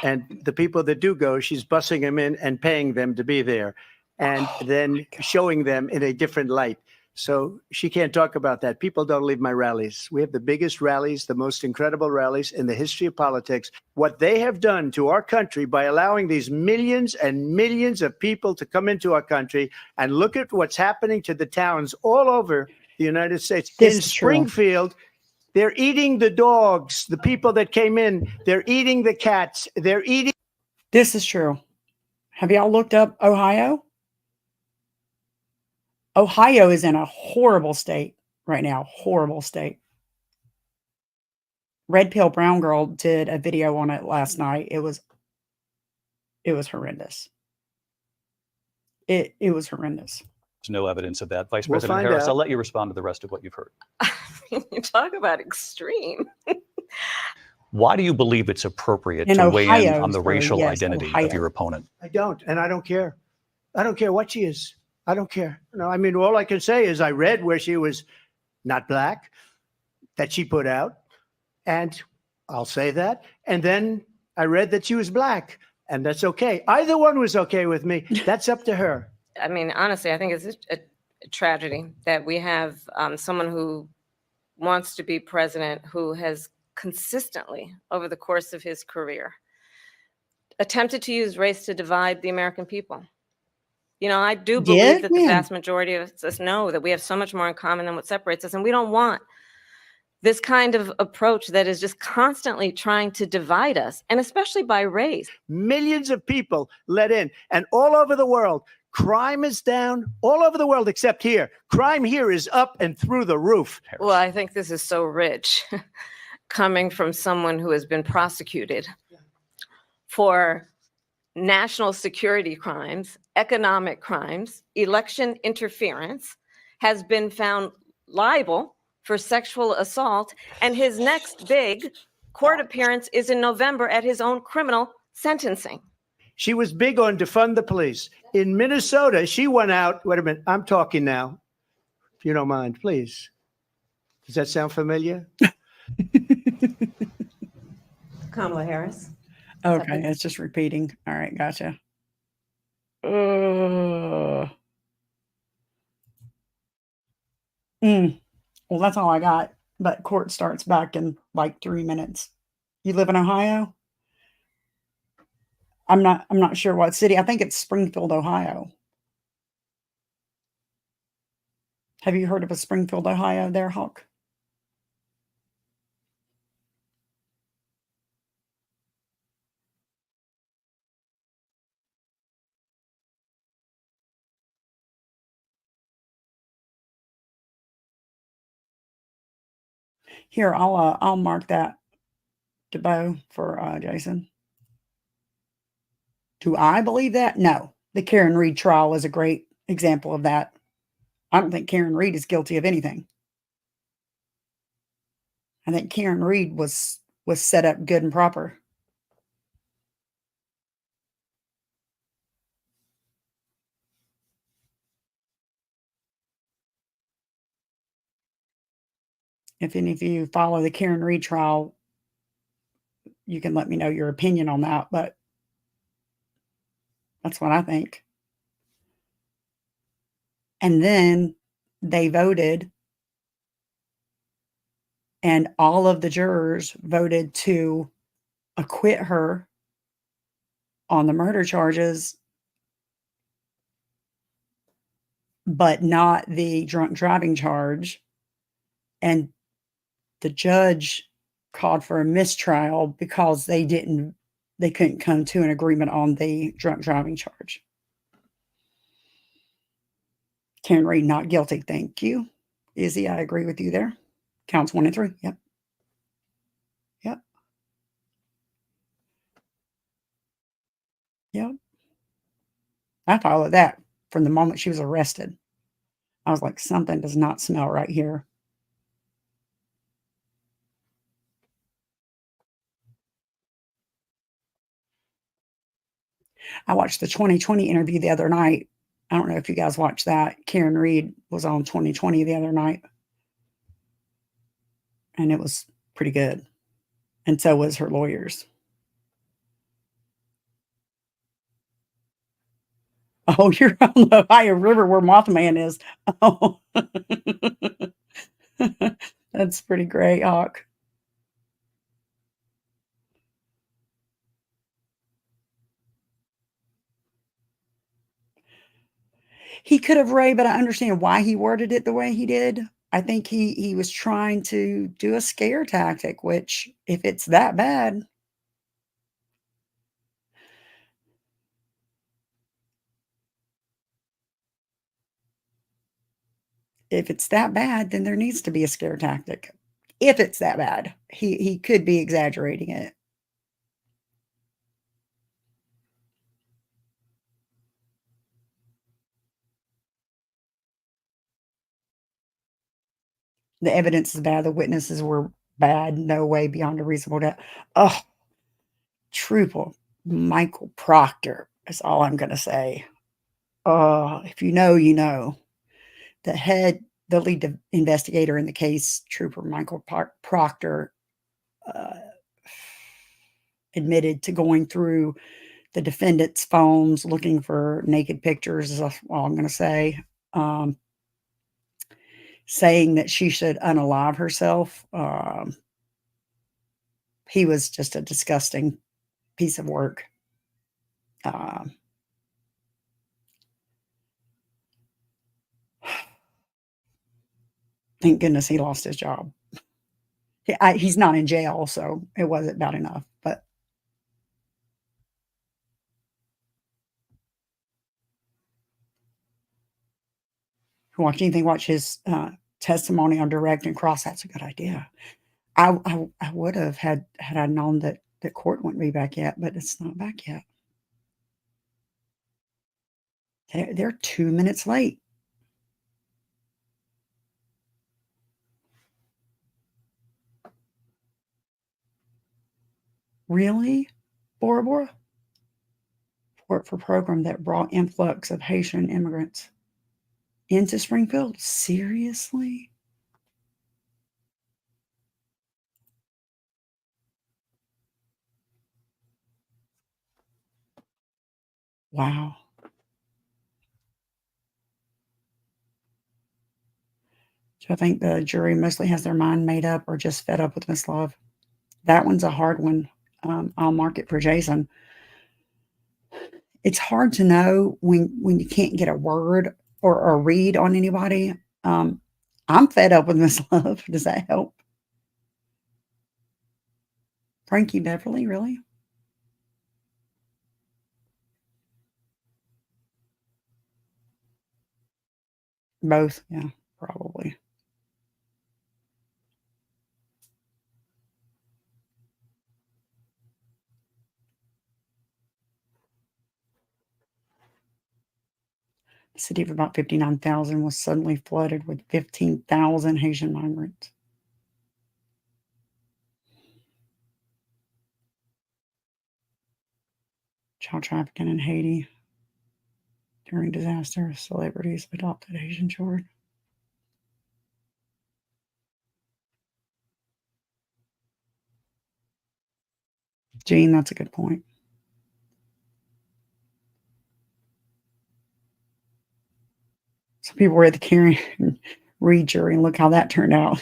[SPEAKER 16] And the people that do go, she's bussing them in and paying them to be there and then showing them in a different light. So she can't talk about that. People don't leave my rallies. We have the biggest rallies, the most incredible rallies in the history of politics. What they have done to our country by allowing these millions and millions of people to come into our country, and look at what's happening to the towns all over the United States. In Springfield, they're eating the dogs, the people that came in. They're eating the cats. They're eating.
[SPEAKER 11] This is true. Have y'all looked up Ohio? Ohio is in a horrible state right now. Horrible state. Red Pill Brown Girl did a video on it last night. It was horrendous. It was horrendous.
[SPEAKER 24] There's no evidence of that. Vice
[SPEAKER 16] We'll
[SPEAKER 24] President
[SPEAKER 16] find
[SPEAKER 24] Harris,
[SPEAKER 16] out.
[SPEAKER 24] I'll let you respond to the rest of what you've heard.
[SPEAKER 3] You talk about extreme.
[SPEAKER 24] Why do you believe it's appropriate
[SPEAKER 11] In
[SPEAKER 24] to weigh in
[SPEAKER 11] Ohio,
[SPEAKER 24] on the
[SPEAKER 11] sorry,
[SPEAKER 24] racial
[SPEAKER 11] yes,
[SPEAKER 24] identity
[SPEAKER 11] Ohio.
[SPEAKER 24] of your opponent?
[SPEAKER 16] I don't, and I don't care. I don't care what she is. I don't care. No, I mean, all I can say is I read where she was not black, that she put out, and I'll say that. And then I read that she was black, and that's okay. Either one was okay with me. That's up to her.
[SPEAKER 3] I mean, honestly, I think it's a tragedy that we have someone who wants to be president who has consistently, over the course of his career, attempted to use race to divide the American people. You know, I do believe that the vast majority of us know that we have so much more in common than what separates us, and we don't want this kind of approach that is just constantly trying to divide us, and especially by race.
[SPEAKER 16] Millions of people let in, and all over the world, crime is down all over the world except here. Crime here is up and through the roof.
[SPEAKER 3] Well, I think this is so rich coming from someone who has been prosecuted for national security crimes, economic crimes, election interference, has been found liable for sexual assault, and his next big court appearance is in November at his own criminal sentencing.
[SPEAKER 16] She was big on defund the police. In Minnesota, she went out. Wait a minute. I'm talking now. If you don't mind, please. Does that sound familiar?
[SPEAKER 23] Kamala Harris.
[SPEAKER 11] Okay, it's just repeating. All right, gotcha. Well, that's all I got. But court starts back in like 3 minutes. You live in Ohio? I'm not sure what city. I think it's Springfield, Ohio. Have you heard of a Springfield, Ohio there, Hawk? Here, I'll mark that to Bo for Jason. Do I believe that? No. The Karen Reed trial is a great example of that. I don't think Karen Reed is guilty of anything. I think Karen Reed was set up good and proper. If any of you follow the Karen Reed trial, you can let me know your opinion on that, but that's what I think. And then they voted, and all of the jurors voted to acquit her on the murder charges, but not the drunk driving charge. And the judge called for a mistrial because they couldn't come to an agreement on the drunk driving charge. Karen Reed, not guilty. Thank you. Izzy, I agree with you there. Counts 1 and 3. Yep. Yep. Yep. I followed that from the moment she was arrested. I was like, something does not smell right here. I watched the 2020 interview the other night. I don't know if you guys watched that. Karen Reed was on 2020 the other night. And it was pretty good. And so was her lawyers. Oh, you're on the Ohio River where Mothman is. Oh, that's pretty great, Hawk. He could have, Ray, but I understand why he worded it the way he did. I think he was trying to do a scare tactic, which if it's that bad, then there needs to be a scare tactic. If it's that bad, he could be exaggerating it. The evidence is bad. The witnesses were bad. No way beyond a reasonable doubt. Oh, Trooper Michael Proctor is all I'm going to say. If you know, you know. The lead investigator in the case, Trooper Michael Proctor, admitted to going through the defendant's phones looking for naked pictures, is all I'm going to say. Saying that she should unalive herself. He was just a disgusting piece of work. Thank goodness he lost his job. He's not in jail, so it wasn't bad enough. But if you watch anything, watch his testimony on direct and cross. That's a good idea. I would have had I known that the court wouldn't be back yet, but it's not back yet. They're 2 minutes late. Really, Bora Bora? For a program that brought influx of Haitian immigrants into Springfield? Seriously? Wow. So I think the jury mostly has their mind made up or just fed up with Miss Love. That one's a hard one. I'll mark it for Jason. It's hard to know when you can't get a word or a read on anybody. I'm fed up with Miss Love. Does that help? Frankie Beverly, really? Both, yeah, probably. A city of about 59,000 was suddenly flooded with 15,000 Haitian migrants. Child trafficking in Haiti during disaster. Celebrities adopted Haitian children. Gene, that's a good point. Some people were at the Karen Reed jury, and look how that turned out.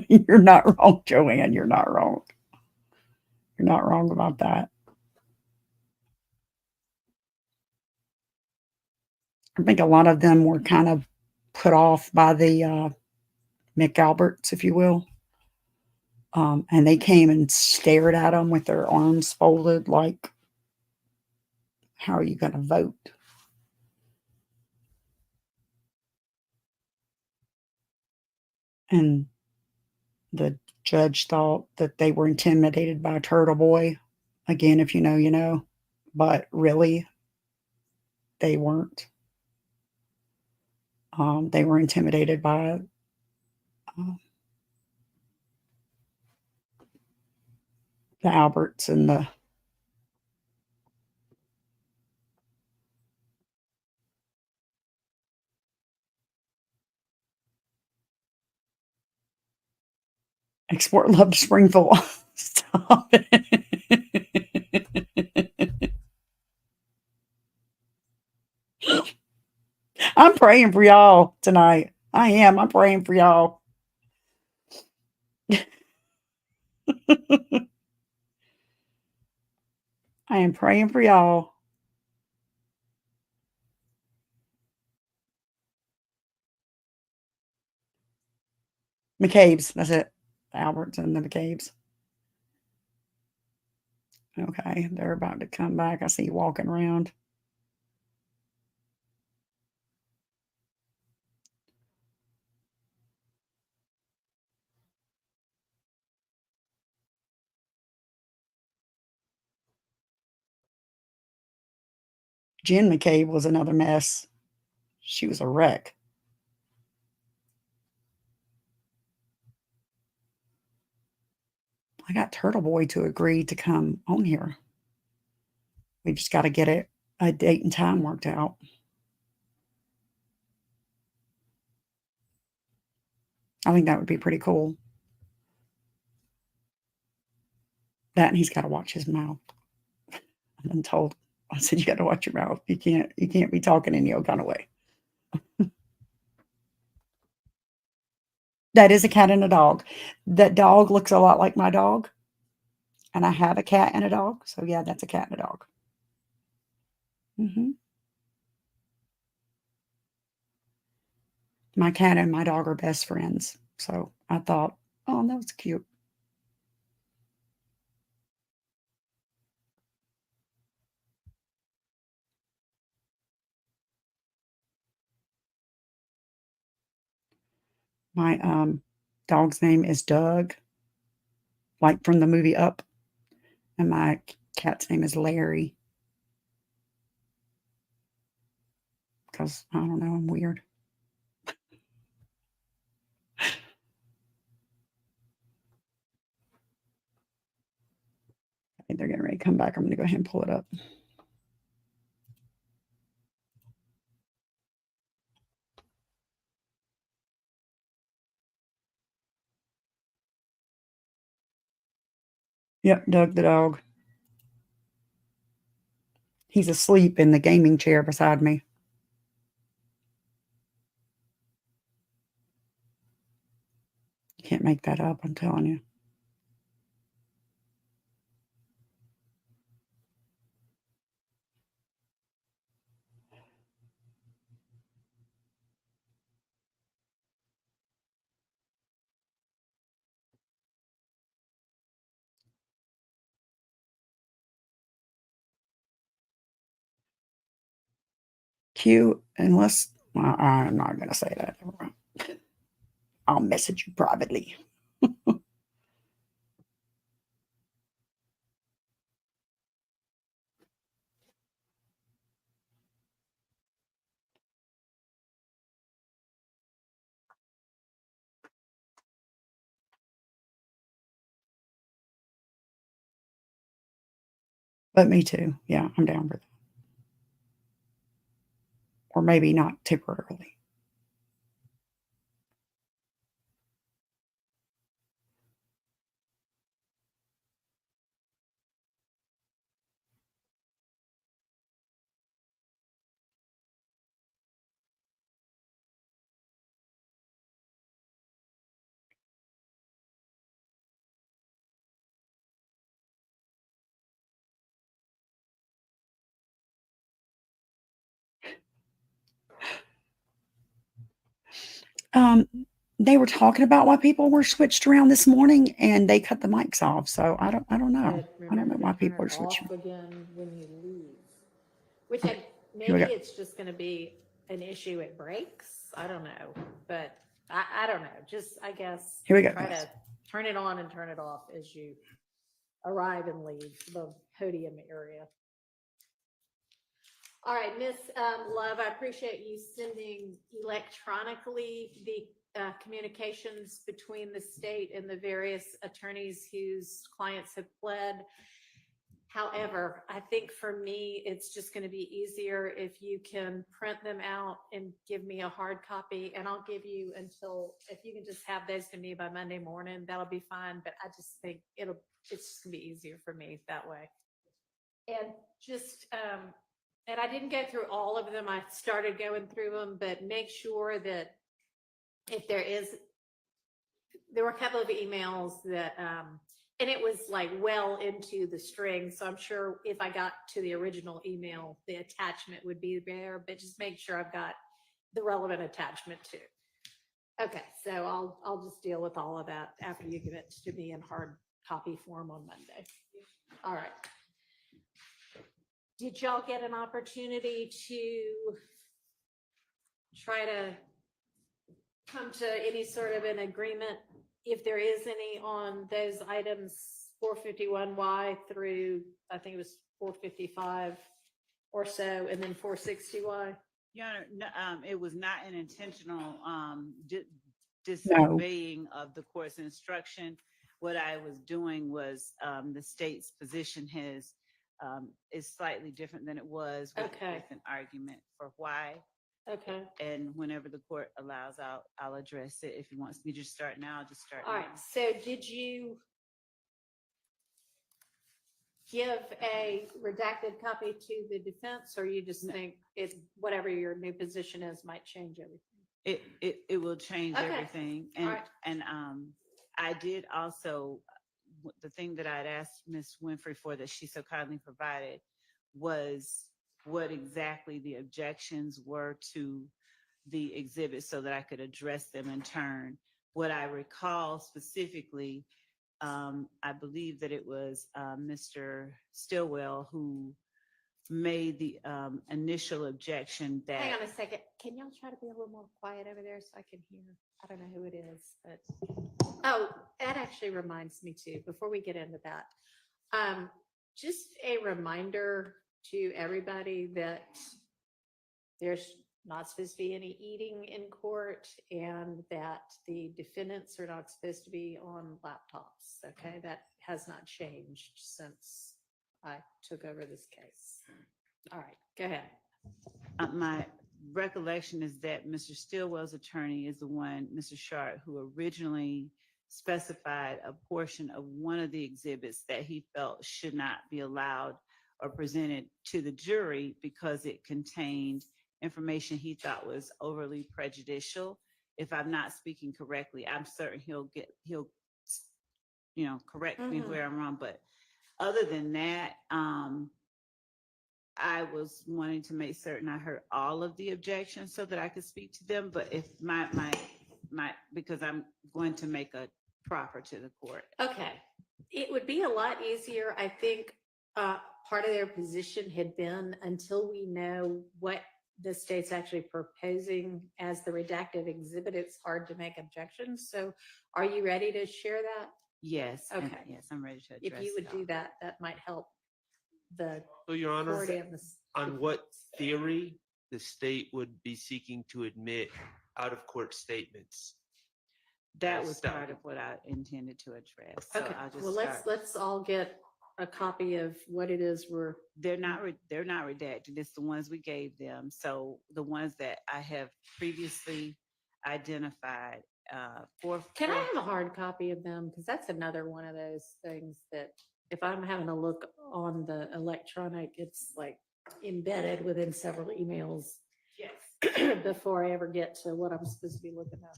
[SPEAKER 11] You're not wrong, Joanne. You're not wrong. You're not wrong about that. I think a lot of them were kind of put off by the McAlberts, if you will. And they came and stared at them with their arms folded like, how are you going to vote? And the judge thought that they were intimidated by Turtle Boy. Again, if you know, you know. But really, they weren't. They were intimidated by the Alberts and the export love to Springfield. Stop it. I'm praying for y'all tonight. I am. I'm praying for y'all. I am praying for y'all. McCabe's. That's it. The Alberts and the McCabe's. Okay. They're about to come back. I see you walking around. Jen McCabe was another mess. She was a wreck. I got Turtle Boy to agree to come on here. We just got to get a date and time worked out. I think that would be pretty cool. That and he's got to watch his mouth. I've been told. I said, you got to watch your mouth. You can't be talking any old kind of way. That is a cat and a dog. That dog looks a lot like my dog. And I have a cat and a dog. So yeah, that's a cat and a dog. My cat and my dog are best friends. So I thought, oh, that was cute. My dog's name is Doug, like from the movie Up. And my cat's name is Larry. Because, I don't know, I'm weird. Okay, they're getting ready to come back. I'm going to go ahead and pull it up. Yep, Doug the dog. He's asleep in the gaming chair beside me. You can't make that up, I'm telling you. Q, unless well, I'm not going to say that. I'll message you privately. But me too. Yeah, I'm down with it. Or maybe not temporarily. They were talking about why people were switched around this morning, and they cut the mics off. So I don't know. I don't know why people are switching.
[SPEAKER 1] Again when you leave, which
[SPEAKER 11] Okay, here
[SPEAKER 1] maybe
[SPEAKER 11] we go.
[SPEAKER 1] it's just going to be an issue at breaks. I don't know, but I don't know. Just I guess
[SPEAKER 11] Here we go,
[SPEAKER 1] try
[SPEAKER 11] guys.
[SPEAKER 1] to turn it on and turn it off as you arrive and leave the podium area. All right, Miss Love, I appreciate you sending electronically the communications between the state and the various attorneys whose clients have pled. However, I think for me, it's just going to be easier if you can print them out and give me a hard copy, and I'll give you until, if you can just have those to me by Monday morning, that'll be fine. But I just think it's just going to be easier for me that way. And just, and I didn't go through all of them. I started going through them, but make sure that if there were a couple of emails that, and it was like well into the string. So I'm sure if I got to the original email, the attachment would be there, but just make sure I've got the relevant attachment too. Okay, so I'll just deal with all of that after you give it to me in hard copy form on Monday. All right. Did y'all get an opportunity to try to come to any sort of an agreement, if there is any, on those items 451Y through, I think it was 455 or so, and then 460Y?
[SPEAKER 7] Your Honor, it was not an intentional disobeying of the court's instruction. What I was doing was the state's position is slightly different than it was with an argument for why.
[SPEAKER 1] Okay.
[SPEAKER 7] And whenever the court allows, I'll address it. If he wants me to start now, I'll just start
[SPEAKER 1] All
[SPEAKER 7] now.
[SPEAKER 1] right, so did you give a redacted copy to the defense, or you just think it's whatever your new position is might change everything?
[SPEAKER 7] It will change everything. And
[SPEAKER 1] right.
[SPEAKER 7] and I did also, the thing that I'd asked Ms. Winfrey for that she so kindly provided was what exactly the objections were to the exhibit so that I could address them in turn. What I recall specifically, I believe that it was Mr. Stillwell who made the initial objection that—
[SPEAKER 1] Hang on a second. Can y'all try to be a little more quiet over there so I can hear? I don't know who it is, but oh, that actually reminds me too, before we get into that, just a reminder to everybody that there's not supposed to be any eating in court, and that the defendants are not supposed to be on laptops. Okay, that has not changed since I took over this case. All right, go ahead.
[SPEAKER 7] My recollection is that Mr. Stillwell's attorney is the one, Mr. Sharp, who originally specified a portion of one of the exhibits that he felt should not be allowed or presented to the jury because it contained information he thought was overly prejudicial. If I'm not speaking correctly, I'm certain he'll correct me where I'm wrong. But other than that, I was wanting to make certain I heard all of the objections so that I could speak to them. But if my because I'm going to make a proffer to the court.
[SPEAKER 1] Okay, it would be a lot easier, I think. Part of their position had been, until we know what the state's actually proposing as the redacted exhibit, it's hard to make objections. So are you ready to share that?
[SPEAKER 7] Yes. and-
[SPEAKER 1] Okay.
[SPEAKER 7] Yes, I'm ready to address
[SPEAKER 1] If you would
[SPEAKER 7] it
[SPEAKER 1] do
[SPEAKER 7] all.
[SPEAKER 1] that, that might help the
[SPEAKER 12] So, Your Honor,
[SPEAKER 1] court and the.
[SPEAKER 12] on what theory the state would be seeking to admit out-of-court statements?
[SPEAKER 7] That
[SPEAKER 12] as
[SPEAKER 7] was
[SPEAKER 12] stuff.
[SPEAKER 7] part of what I intended to address. So
[SPEAKER 1] Okay,
[SPEAKER 7] I'll just
[SPEAKER 1] well,
[SPEAKER 7] start.
[SPEAKER 1] let's all get a copy of what it is we're.
[SPEAKER 7] They're not redacted. It's the ones we gave them. So the ones that I have previously identified,
[SPEAKER 1] Can I have a hard copy of them? Because that's another one of those things that if I'm having a look on the electronic, it's like embedded within several emails
[SPEAKER 7] Yes.
[SPEAKER 1] before I ever get to what I'm supposed to be looking at.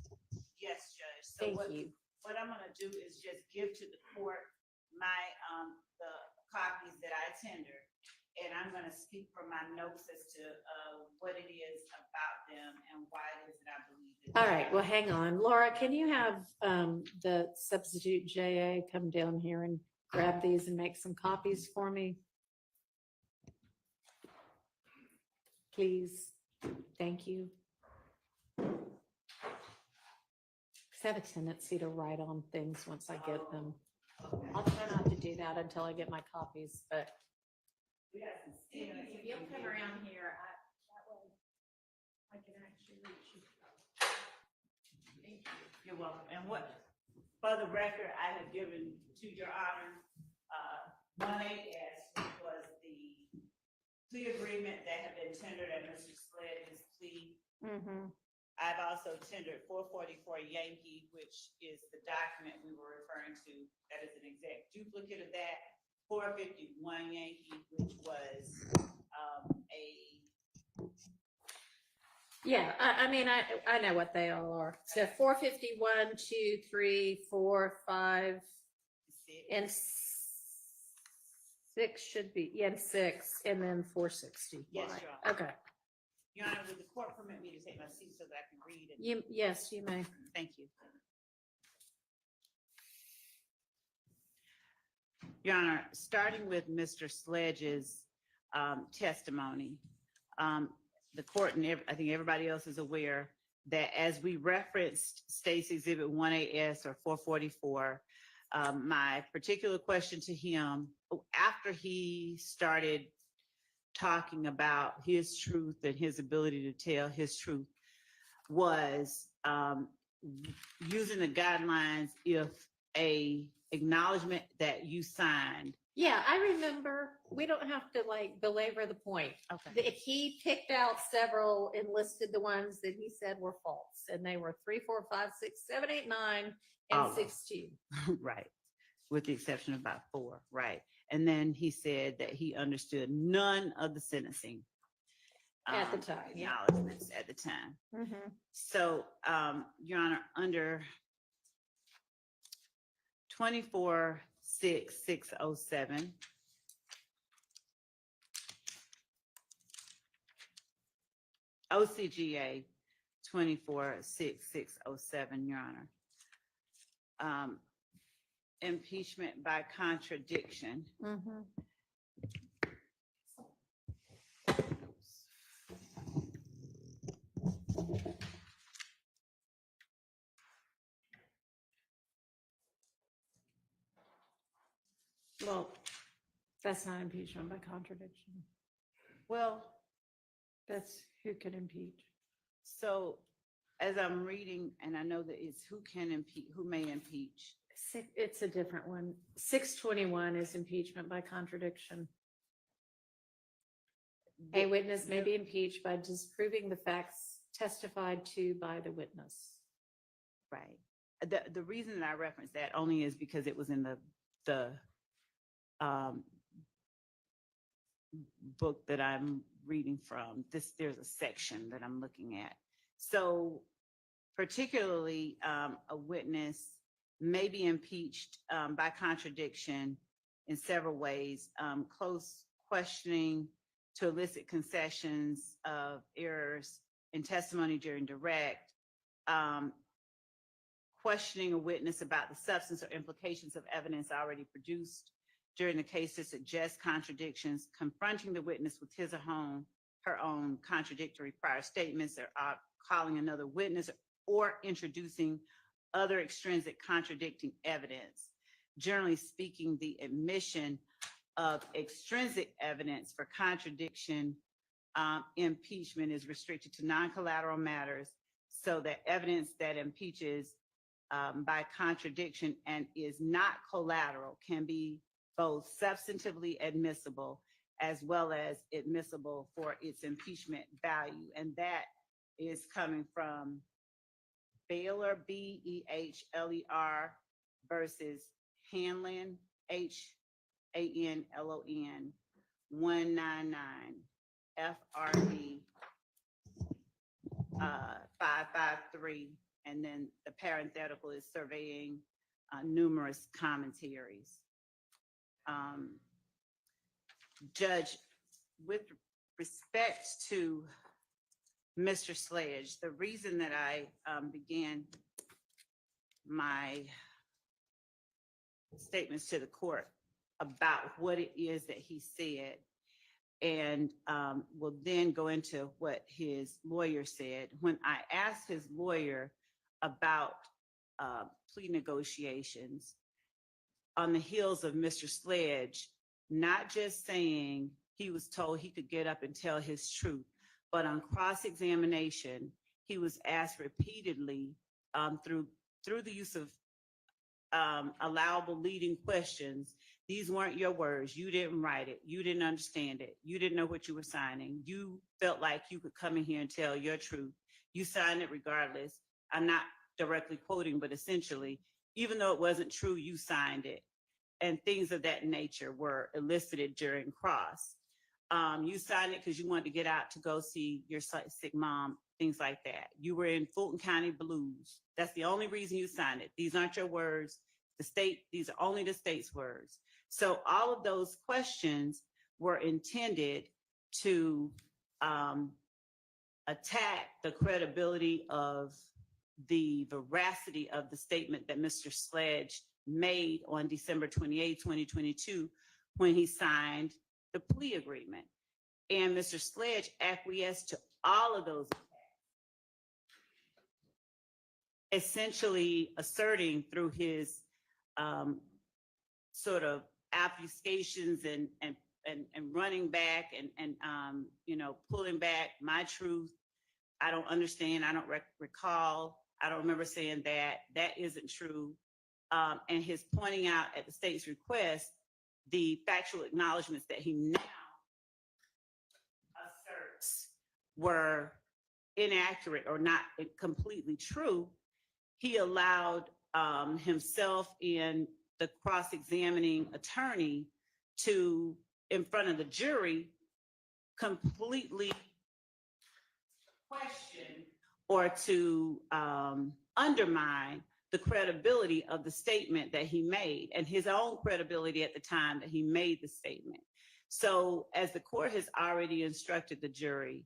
[SPEAKER 7] Yes, Judge. So
[SPEAKER 1] Thank
[SPEAKER 7] what,
[SPEAKER 1] you.
[SPEAKER 7] what I'm gonna do is just give to the court my, the copies that I tendered. And I'm gonna speak from my notes as to, what it is about them and why it is that I believe it.
[SPEAKER 1] All right, well, hang on. Laura, can you have the substitute JA come down here and grab these and make some copies for me? Please. Thank you. 'Cause I have a tendency to write on things once I get them. I'll try not to do that until I get my copies, but if you'll come around here, that way I can actually reach you. Thank you.
[SPEAKER 7] You're welcome. And what, for the record, I have given to your honor, 1AS, which was the plea agreement that had been tendered at Mr. Sledge's plea. I've also tendered 444 Yankee, which is the document we were referring to. That is an exact duplicate of that. 451 Yankee, which was
[SPEAKER 1] Yeah, I mean, I know what they all are. So 451, 2, 3, 4, 5, and 6 should be, yeah, and 6, and then 460.
[SPEAKER 7] Yes, Your Honor.
[SPEAKER 1] Okay.
[SPEAKER 7] Your Honor, would the court permit me to take my seat so that I can read it?
[SPEAKER 1] Yes, you may.
[SPEAKER 7] Thank you. Your Honor, starting with Mr. Sledge's testimony, the court and I think everybody else is aware that as we referenced State's Exhibit 1AS or 444, my particular question to him after he started talking about his truth and his ability to tell his truth was using the guidelines if a acknowledgement that you signed.
[SPEAKER 1] Yeah, I remember. We don't have to like belabor the point.
[SPEAKER 7] Okay.
[SPEAKER 1] He picked out several and listed the ones that he said were false, and they were 3, 4, 5, 6, 7, 8, 9, and
[SPEAKER 7] All of them.
[SPEAKER 1] 16.
[SPEAKER 7] Right. With the exception of about 4. Right. And then he said that he understood none of the sentencing
[SPEAKER 1] At the time, yeah.
[SPEAKER 7] acknowledgements at the time. So, Your Honor, under 24-6-607, OCGA 24-6-607, Your Honor. Impeachment by contradiction.
[SPEAKER 1] Well, that's not impeachment by contradiction.
[SPEAKER 7] Well,
[SPEAKER 1] that's who can impeach.
[SPEAKER 7] So as I'm reading, and I know that it's who can impeach, who may impeach.
[SPEAKER 1] It's a different one. 621 is impeachment by contradiction. A witness may be impeached by disproving the facts testified to by the witness.
[SPEAKER 7] Right. The reason that I referenced that only is because it was in the book that I'm reading from. There's a section that I'm looking at. So particularly a witness may be impeached by contradiction in several ways. Close questioning to elicit concessions of errors in testimony during direct, questioning a witness about the substance or implications of evidence already produced during the case to suggest contradictions, confronting the witness with his or her own contradictory prior statements, or calling another witness, or introducing other extrinsic contradicting evidence. Generally speaking, the admission of extrinsic evidence for contradiction impeachment is restricted to non-collateral matters, so that evidence that impeaches by contradiction and is not collateral can be both substantively admissible as well as admissible for its impeachment value. And that is coming from Baylor, B-E-H-L-E-R, versus Hanlon, H-A-N-L-O-N, 199 FRD 553. And then the parenthetical is surveying numerous commentaries. Judge, with respect to Mr. Sledge, the reason that I began my statements to the court about what it is that he said, and will then go into what his lawyer said. When I asked his lawyer about plea negotiations on the heels of Mr. Sledge, not just saying he was told he could get up and tell his truth, but on cross-examination, he was asked repeatedly through the use of allowable leading questions. These weren't your words. You didn't write it. You didn't understand it. You didn't know what you were signing. You felt like you could come in here and tell your truth. You signed it regardless. I'm not directly quoting, but essentially, even though it wasn't true, you signed it. And things of that nature were elicited during cross. You signed it because you wanted to get out to go see your sick mom, things like that. You were in Fulton County Blues. That's the only reason you signed it. These aren't your words. These are only the state's words. So all of those questions were intended to attack the credibility of the veracity of the statement that Mr. Sledge made on December 28, 2022, when he signed the plea agreement. And Mr. Sledge acquiesced to all of those attacks, essentially asserting through his sort of obfuscations and running back and pulling back my truth. I don't understand. I don't recall. I don't remember saying that. That isn't true. And his pointing out at the state's request the factual acknowledgments that he now asserts were inaccurate or not completely true. He allowed himself and the cross-examining attorney to, in front of the jury, completely question or to undermine the credibility of the statement that he made and his own credibility at the time that he made the statement. So as the court has already instructed the jury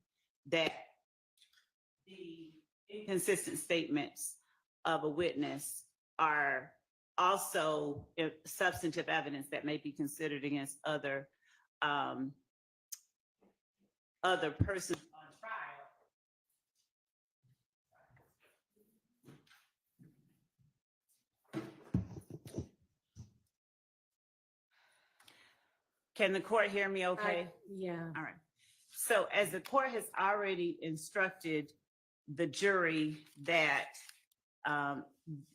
[SPEAKER 7] that the inconsistent statements of a witness are also substantive evidence that may be considered against other persons on trial. Can the court hear me okay?
[SPEAKER 1] Yeah.
[SPEAKER 7] All right. So as the court has already instructed the jury that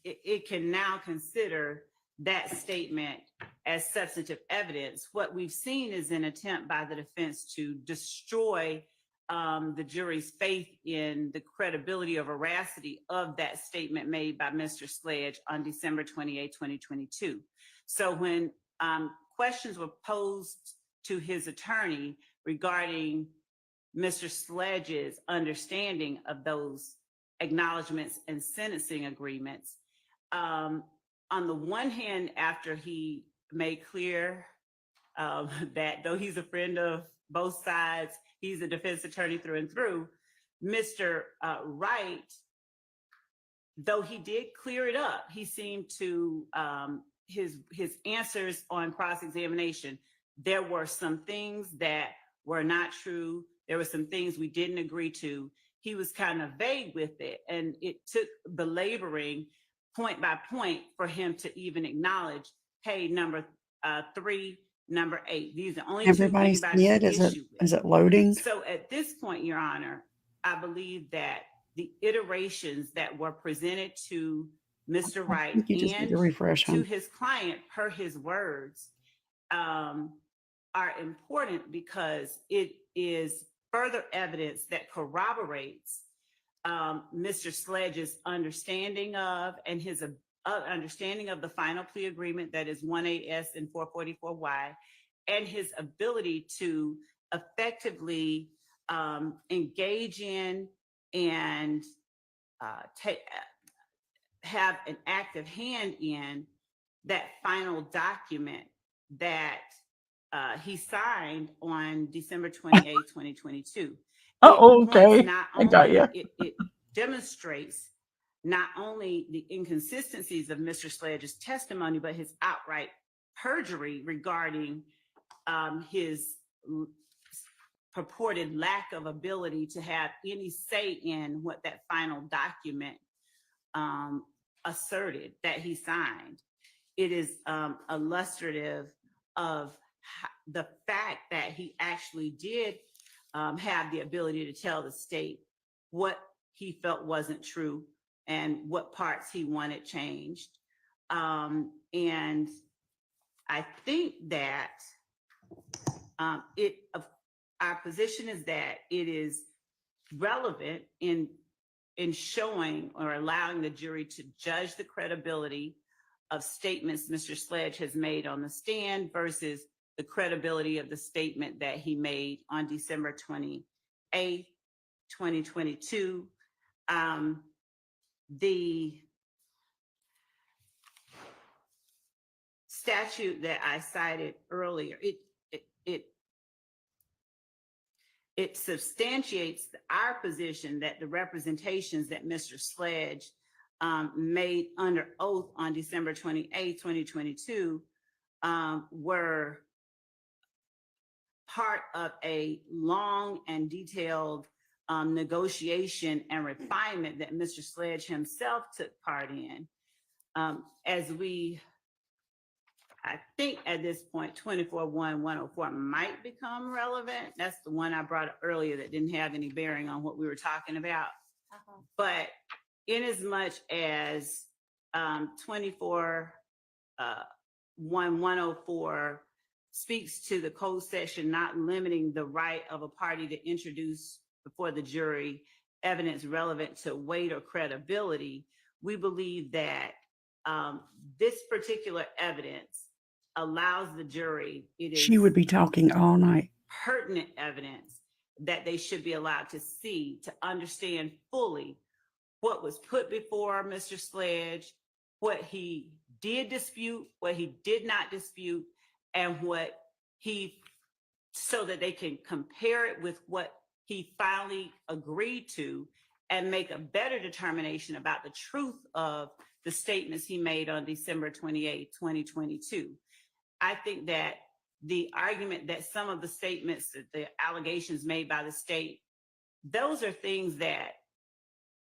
[SPEAKER 7] it can now consider that statement as substantive evidence, what we've seen is an attempt by the defense to destroy the jury's faith in the credibility or veracity of that statement made by Mr. Sledge on December 28, 2022. So when questions were posed to his attorney regarding Mr. Sledge's understanding of those acknowledgments and sentencing agreements, on the one hand, after he made clear that though he's a friend of both sides, he's a defense attorney through and through, Mr. Wright, though he did clear it up, he seemed to, his answers on cross-examination, there were some things that were not true. There were some things we didn't agree to. He was kind of vague with it, and it took belaboring point by point for him to even acknowledge, hey, number 3, number 8. These are only
[SPEAKER 11] Everybody
[SPEAKER 7] two
[SPEAKER 11] see
[SPEAKER 7] anybody
[SPEAKER 11] it?
[SPEAKER 7] issue with.
[SPEAKER 11] Is it loading?
[SPEAKER 7] So at this point, Your Honor, I believe that the iterations that were presented to Mr.
[SPEAKER 11] I
[SPEAKER 7] Wright
[SPEAKER 11] think you just need
[SPEAKER 7] and
[SPEAKER 11] to refresh
[SPEAKER 7] to
[SPEAKER 11] him.
[SPEAKER 7] his client, per his words, are important because it is further evidence that corroborates Mr. Sledge's understanding of and his understanding of the final plea agreement, that is 1AS and 444Y, and his ability to effectively engage in and have an active hand in that final document that he signed on December 28, 2022.
[SPEAKER 11] Oh,
[SPEAKER 7] It
[SPEAKER 11] okay.
[SPEAKER 7] points not
[SPEAKER 11] I got
[SPEAKER 7] only-
[SPEAKER 11] ya.
[SPEAKER 7] It demonstrates not only the inconsistencies of Mr. Sledge's testimony, but his outright perjury regarding his purported lack of ability to have any say in what that final document asserted that he signed. It is illustrative of the fact that he actually did have the ability to tell the state what he felt wasn't true and what parts he wanted changed. And I think that our position is that it is relevant in showing or allowing the jury to judge the credibility of statements Mr. Sledge has made on the stand versus the credibility of the statement that he made on December 28, 2022. The statute that I cited earlier, it substantiates our position that the representations that Mr. Sledge made under oath on December 28, 2022 were part of a long and detailed negotiation and refinement that Mr. Sledge himself took part in. I think at this point, 24-1-104 might become relevant. That's the one I brought up earlier that didn't have any bearing on what we were talking about. But in as much as 24-1-104 speaks to the code section not limiting the right of a party to introduce before the jury evidence relevant to weight or credibility, we believe that this particular evidence allows the jury, it is
[SPEAKER 11] She would be talking all night.
[SPEAKER 7] pertinent evidence that they should be allowed to see to understand fully what was put before Mr. Sledge, what he did dispute, what he did not dispute, and what so that they can compare it with what he finally agreed to and make a better determination about the truth of the statements he made on December 28, 2022. I think that the argument that some of the statements, the allegations made by the state, those are things that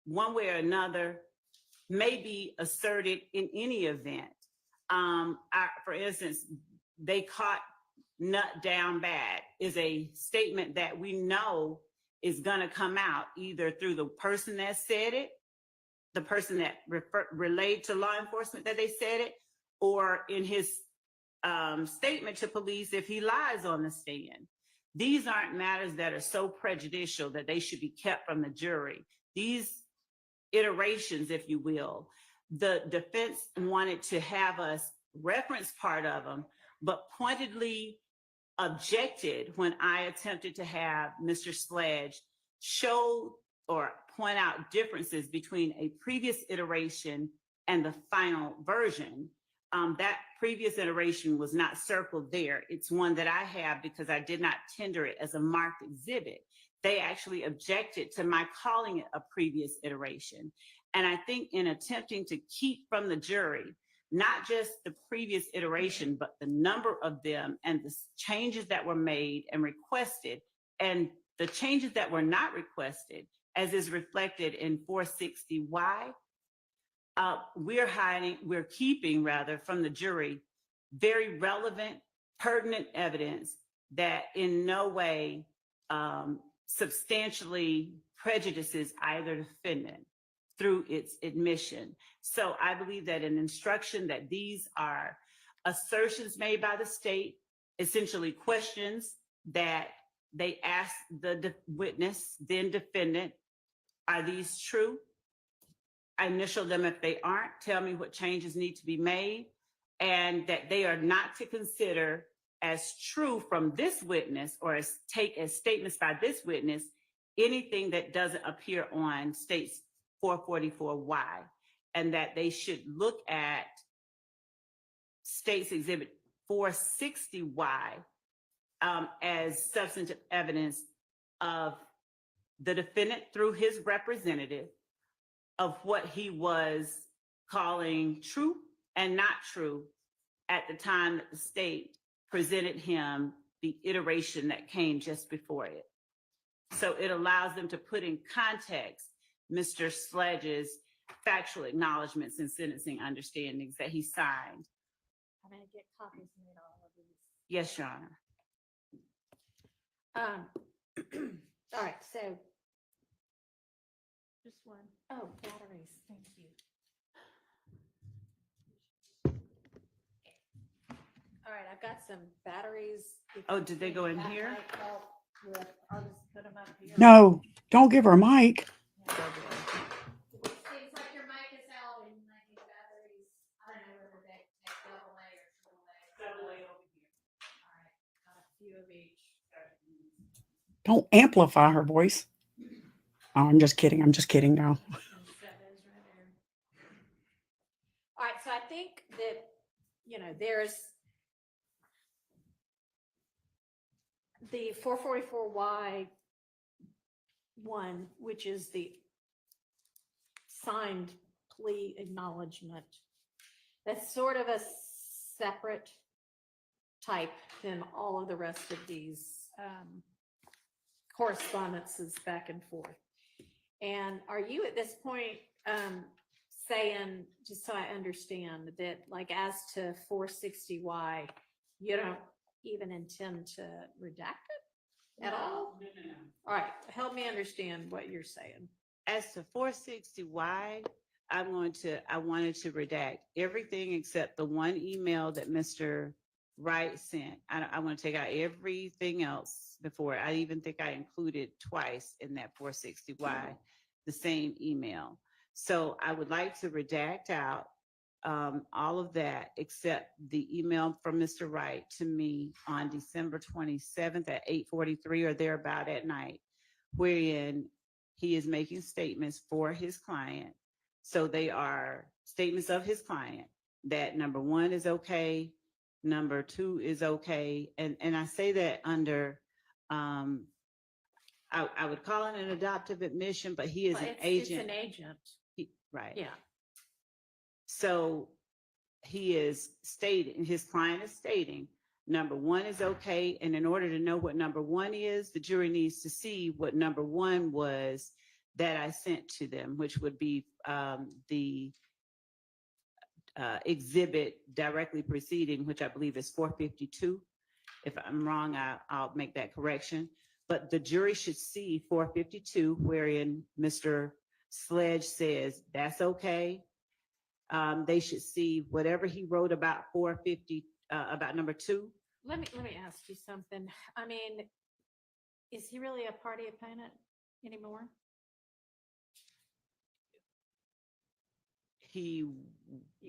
[SPEAKER 7] one way or another may be asserted in any event. For instance, they caught Nut down bad is a statement that we know is going to come out either through the person that said it, the person that relayed to law enforcement that they said it, or in his statement to police if he lies on the stand. These aren't matters that are so prejudicial that they should be kept from the jury. These iterations, if you will, the defense wanted to have us reference part of them, but pointedly objected when I attempted to have Mr. Sledge show or point out differences between a previous iteration and the final version. That previous iteration was not circled there. It's one that I have because I did not tender it as a marked exhibit. They actually objected to my calling it a previous iteration. And I think in attempting to keep from the jury, not just the previous iteration, but the number of them and the changes that were made and requested, and The changes that were not requested, as is reflected in 460Y, we're keeping rather from the jury very relevant, pertinent evidence that in no way substantially prejudices either defendant through its admission. So I believe that an instruction that these are assertions made by the state, essentially questions that they ask the witness, then defendant, are these true? I initial them if they aren't, tell me what changes need to be made, and that they are not to consider as true from this witness or take as statements by this witness anything that doesn't appear on state's 444Y, and that they should look at state's exhibit 460Y as substantive evidence of the defendant through his representative of what he was calling true and not true at the time that the state presented him the iteration that came just before it. So it allows them to put in context Mr. Sledge's factual acknowledgments and sentencing understandings that he signed.
[SPEAKER 1] I'm going to get copies made of all of these.
[SPEAKER 7] Yes, Your Honor.
[SPEAKER 1] All right, so just one. Oh, batteries. Thank you. All right, I've got some batteries.
[SPEAKER 7] Oh, did they go in
[SPEAKER 1] That
[SPEAKER 7] here?
[SPEAKER 1] might help with- I'll just put them up here.
[SPEAKER 11] No, don't give her a mic.
[SPEAKER 1] It seems like your mic is out and I need batteries. I don't know whether they take double A or triple A. Double A over here. All right, got a few of each.
[SPEAKER 11] Don't amplify her voice. Oh, I'm just kidding. I'm just kidding now.
[SPEAKER 1] All right, so I think that, there's the 444Y one, which is the signed plea acknowledgement. That's sort of a separate type than all of the rest of these correspondences back and forth. And are you at this point saying, just so I understand, that like as to 460Y, you don't even intend to redact it at all?
[SPEAKER 7] No.
[SPEAKER 1] All right, help me understand what you're saying.
[SPEAKER 7] As to 460Y, I wanted to redact everything except the one email that Mr. Wright sent. I want to take out everything else before. I even think I included twice in that 460Y, the same email. So I would like to redact out all of that except the email from Mr. Wright to me on December 27th at 8:43 or thereabout at night, wherein he is making statements for his client. So they are statements of his client that number one is okay, number two is okay. And I say that under, I would call it an adoptive admission, but he is
[SPEAKER 1] Well,
[SPEAKER 7] an agent.
[SPEAKER 1] It's an agent.
[SPEAKER 7] Right.
[SPEAKER 1] Yeah.
[SPEAKER 7] So he is stating, his client is stating, number one is okay. And in order to know what number one is, the jury needs to see what number one was that I sent to them, which would be the exhibit directly preceding, which I believe is 452. If I'm wrong, I'll make that correction. But the jury should see 452, wherein Mr. Sledge says that's okay. They should see whatever he wrote about 450, about number two.
[SPEAKER 1] Let me ask you something. I mean, is he really a party opponent anymore?
[SPEAKER 7] He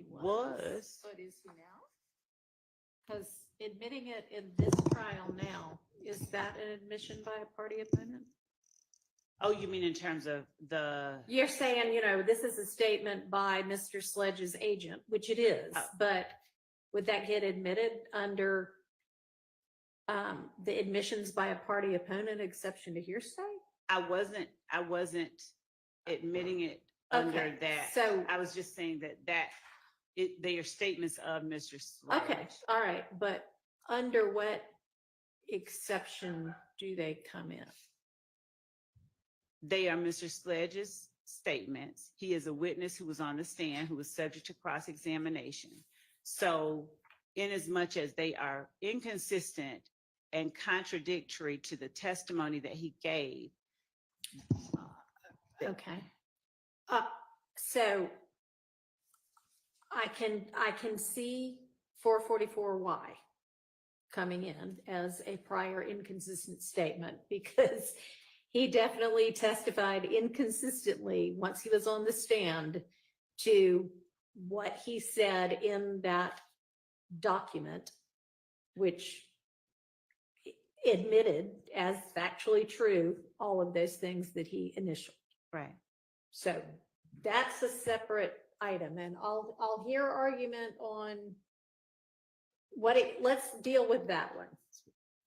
[SPEAKER 7] was.
[SPEAKER 1] But is he now? Because admitting it in this trial now, is that an admission by a party opponent?
[SPEAKER 7] Oh, you mean in terms of the?
[SPEAKER 1] You're saying, this is a statement by Mr. Sledge's agent, which it is, but would that get admitted under the admissions by a party opponent exception to hearsay?
[SPEAKER 7] I wasn't admitting it under that.
[SPEAKER 1] So
[SPEAKER 7] I was just saying that they are statements of Mr. Sledge.
[SPEAKER 1] okay, all right, but under what exception do they come in?
[SPEAKER 7] They are Mr. Sledge's statements. He is a witness who was on the stand, who was subject to cross-examination. So in as much as they are inconsistent and contradictory to the testimony that he gave.
[SPEAKER 1] Okay. So I can see 444Y coming in as a prior inconsistent statement because he definitely testified inconsistently once he was on the stand to what he said in that document, which admitted as factually true all of those things that he initialed.
[SPEAKER 7] Right.
[SPEAKER 1] So that's a separate item, and I'll hear argument on let's deal with that one.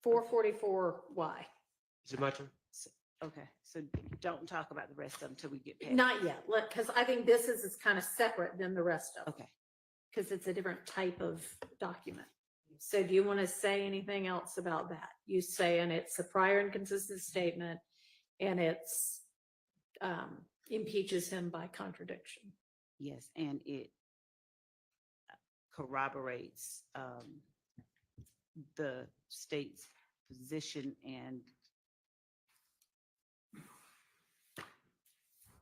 [SPEAKER 1] 444Y.
[SPEAKER 12] Is it my turn?
[SPEAKER 7] Okay, so don't talk about the rest of them until we get past.
[SPEAKER 1] Not yet, because I think this is kind of separate than the rest of them.
[SPEAKER 7] Okay.
[SPEAKER 1] Because it's a different type of document. So do you want to say anything else about that? You saying it's a prior inconsistent statement and it's impeaches him by contradiction.
[SPEAKER 7] Yes, and it corroborates the state's position and.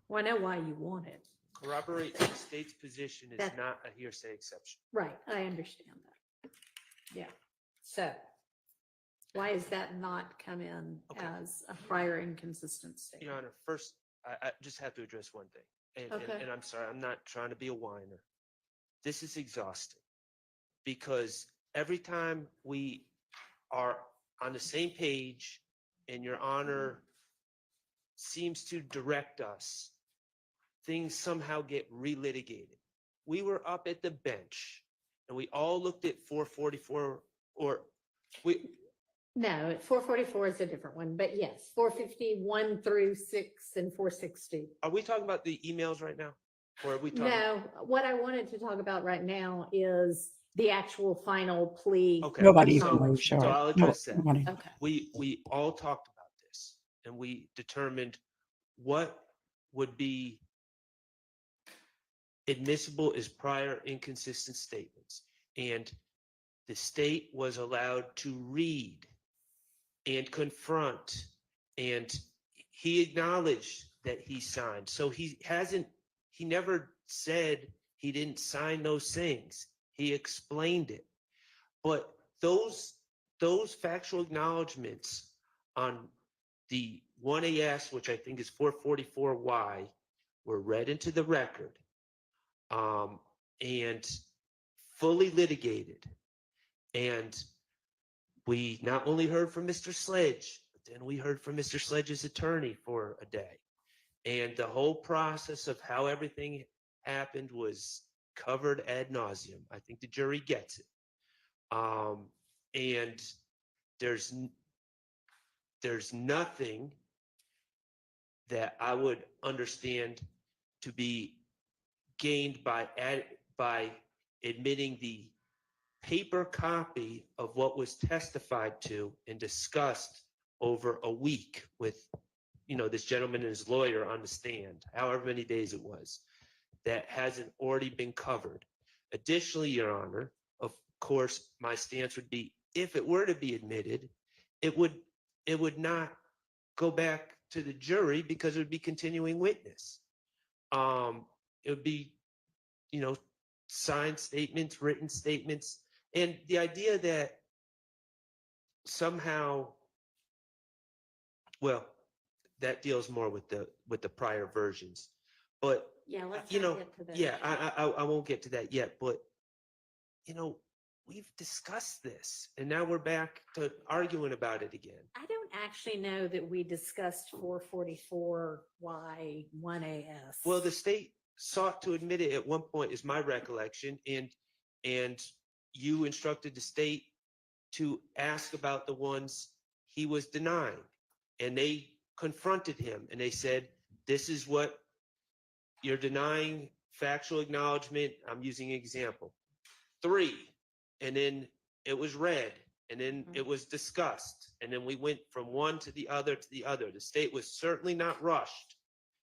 [SPEAKER 1] Well, I know why you want it.
[SPEAKER 12] Corroborate the state's position is
[SPEAKER 1] That-
[SPEAKER 12] not a hearsay exception.
[SPEAKER 1] Right, I understand that. Yeah, so why does that not come in as a prior inconsistent statement?
[SPEAKER 12] Your Honor, first, I just have to address one thing.
[SPEAKER 1] Okay.
[SPEAKER 12] And I'm sorry, I'm not trying to be a whiner. This is exhausting because every time we are on the same page and Your Honor seems to direct us, things somehow get relitigated. We were up at the bench and we all looked at 444
[SPEAKER 1] No, 444 is a different one, but yes, 451 through 6 and 460.
[SPEAKER 12] Are we talking about the emails right now? Or are we talking?
[SPEAKER 1] No, what I wanted to talk about right now is the actual final plea.
[SPEAKER 12] Okay.
[SPEAKER 11] Nobody
[SPEAKER 12] so,
[SPEAKER 11] even knows,
[SPEAKER 12] so
[SPEAKER 11] Shari.
[SPEAKER 12] I'll address that.
[SPEAKER 11] Nobody.
[SPEAKER 1] Okay.
[SPEAKER 12] We all talked about this and we determined what would be admissible as prior inconsistent statements. And the state was allowed to read and confront, and he acknowledged that he signed. So he never said he didn't sign those things. He explained it. But those factual acknowledgments on the 1AS, which I think is 444Y, were read into the record and fully litigated. And we not only heard from Mr. Sledge, but then we heard from Mr. Sledge's attorney for a day. And the whole process of how everything happened was covered ad nauseum. I think the jury gets it. And there's nothing that I would understand to be gained by admitting the paper copy of what was testified to and discussed over a week with, this gentleman and his lawyer on the stand, however many days it was, that hasn't already been covered. Additionally, Your Honor, of course, my stance would be, if it were to be admitted, it would not go back to the jury because it would be continuing witness. It would be, signed statements, written statements, and the idea that somehow, well, that deals more with the prior versions, but
[SPEAKER 1] Yeah, let's not get to that.
[SPEAKER 12] yeah, I won't get to that yet, but we've discussed this, and now we're back to arguing about it again.
[SPEAKER 1] I don't actually know that we discussed 444Y 1AS.
[SPEAKER 12] Well, the state sought to admit it at one point, is my recollection, and you instructed the state to ask about the ones he was denying, and they confronted him, and they said, this is what you're denying, factual acknowledgement. I'm using an example. 3, and then it was read, and then it was discussed, and then we went from one to the other to the other. The state was certainly not rushed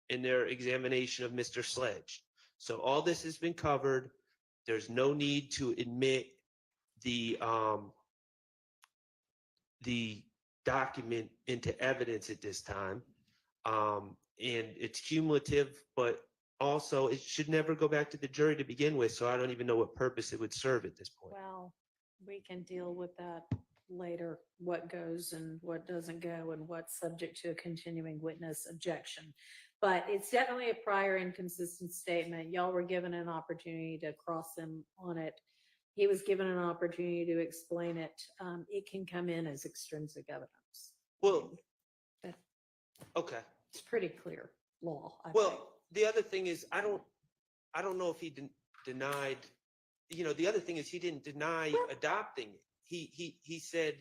[SPEAKER 12] in their examination of Mr. Sledge. So all this has been covered. There's no need to admit the document into evidence at this time. And it's cumulative, but also it should never go back to the jury to begin with. So I don't even know what purpose it would serve at this point.
[SPEAKER 1] Well, we can deal with that later, what goes and what doesn't go and what's subject to a continuing witness objection. But it's definitely a prior inconsistent statement. Y'all were given an opportunity to cross him on it. He was given an opportunity to explain it. It can come in as extrinsic evidence.
[SPEAKER 12] Well, okay.
[SPEAKER 1] It's pretty clear law. I think.
[SPEAKER 12] Well, the other thing is, I don't know if he denied, the other thing is he didn't deny adopting it. He said,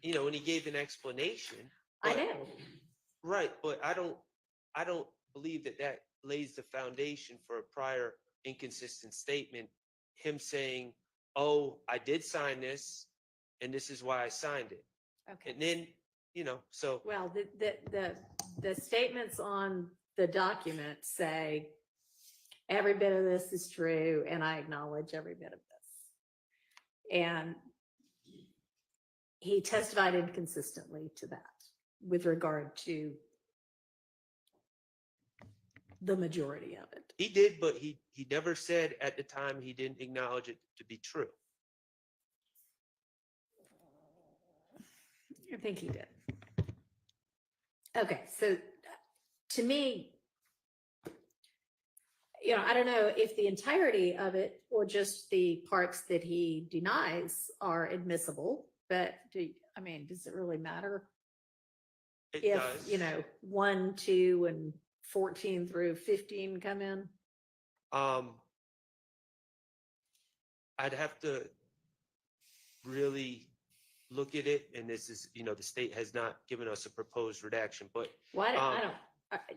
[SPEAKER 12] and he gave an explanation.
[SPEAKER 1] I know.
[SPEAKER 12] Right, but I don't believe that lays the foundation for a prior inconsistent statement. Him saying, "Oh, I did sign this, and this is why I signed it."
[SPEAKER 1] Okay.
[SPEAKER 12] And then, so.
[SPEAKER 1] Well, the statements on the document say every bit of this is true, and I acknowledge every bit of this. And he testified inconsistently to that with regard to the majority of it.
[SPEAKER 12] He did, but he never said at the time he didn't acknowledge it to be true.
[SPEAKER 1] I think he did. Okay, so to me, I don't know if the entirety of it or just the parts that he denies are admissible, but does it really matter?
[SPEAKER 12] It
[SPEAKER 1] If,
[SPEAKER 12] does.
[SPEAKER 1] 1, 2, and 14 through 15 come in?
[SPEAKER 12] I'd have to really look at it, and this is, the state has not given us a proposed redaction, but
[SPEAKER 1] Why,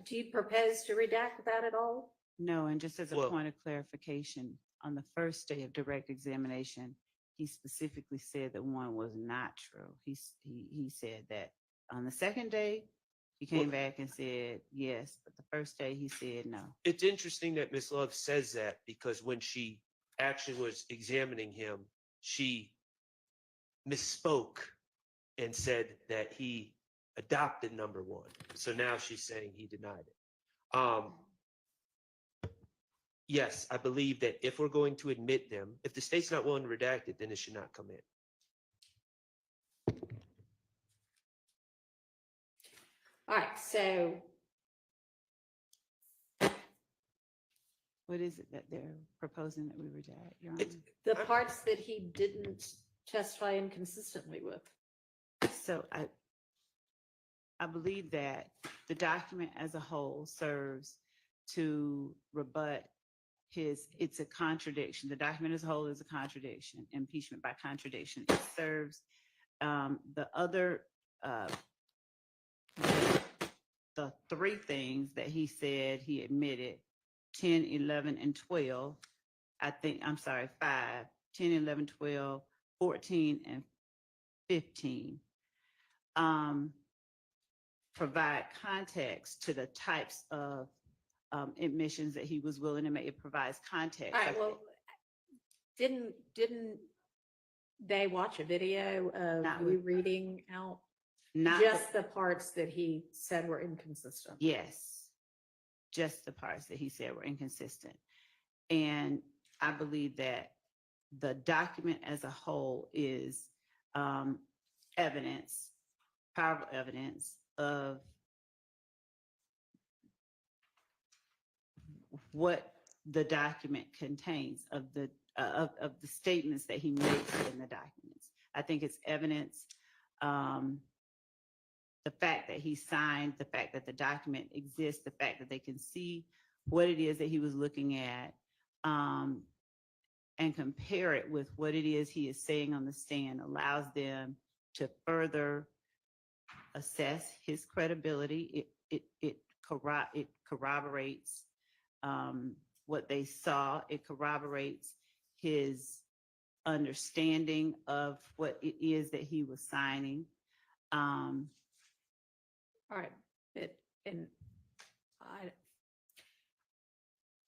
[SPEAKER 1] do you propose to redact that at all?
[SPEAKER 7] No, and just as a point of clarification, on the first day of direct examination, he specifically said that one was not true. He said that. On the second day, he came back and said yes, but the first day he said no.
[SPEAKER 12] It's interesting that Ms. Love says that, because when she actually was examining him, she misspoke and said that he adopted number 1. So now she's saying he denied it. Yes, I believe that if we're going to admit them, if the state's not willing to redact it, then it should not come in.
[SPEAKER 1] All right, so
[SPEAKER 7] What is it that they're proposing that we redact, Your Honor?
[SPEAKER 1] the parts that he didn't testify inconsistently with.
[SPEAKER 7] So I believe that the document as a whole serves to rebut it's a contradiction. The document as a whole is a contradiction, impeachment by contradiction. It serves the other, the 3 things that he said he admitted, 10, 11, and 12. 5, 10, 11, 12, 14, and 15. Provide context to the types of admissions that he was willing to make. It provides context.
[SPEAKER 1] All right, well, didn't they watch a video of you reading out just the parts that he said were inconsistent?
[SPEAKER 7] Yes, just the parts that he said were inconsistent. And I believe that the document as a whole is evidence, powerful evidence of what the document contains, of the statements that he makes in the documents. I think it's evidence, the fact that he signed, the fact that the document exists, the fact that they can see what it is that he was looking at, and compare it with what it is he is saying on the stand, allows them to further assess his credibility. It corroborates what they saw. It corroborates his understanding of what it is that he was signing.
[SPEAKER 1] All right,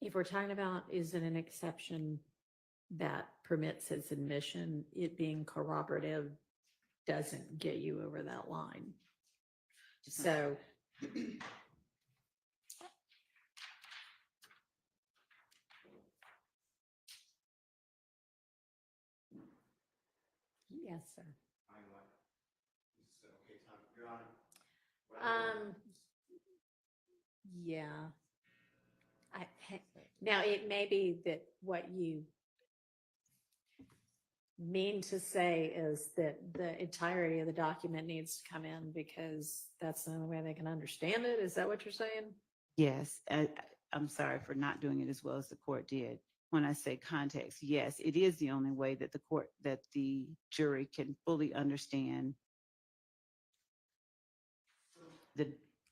[SPEAKER 1] if we're talking about, is it an exception that permits his admission, it being corroborative doesn't get you over that line. So yes, sir. Yeah. Now it may be that what you mean to say is that the entirety of the document needs to come in because that's the only way they can understand it. Is that what you're saying?
[SPEAKER 7] Yes, I'm sorry for not doing it as well as the court did. When I say context, yes, it is the only way that the jury can fully understand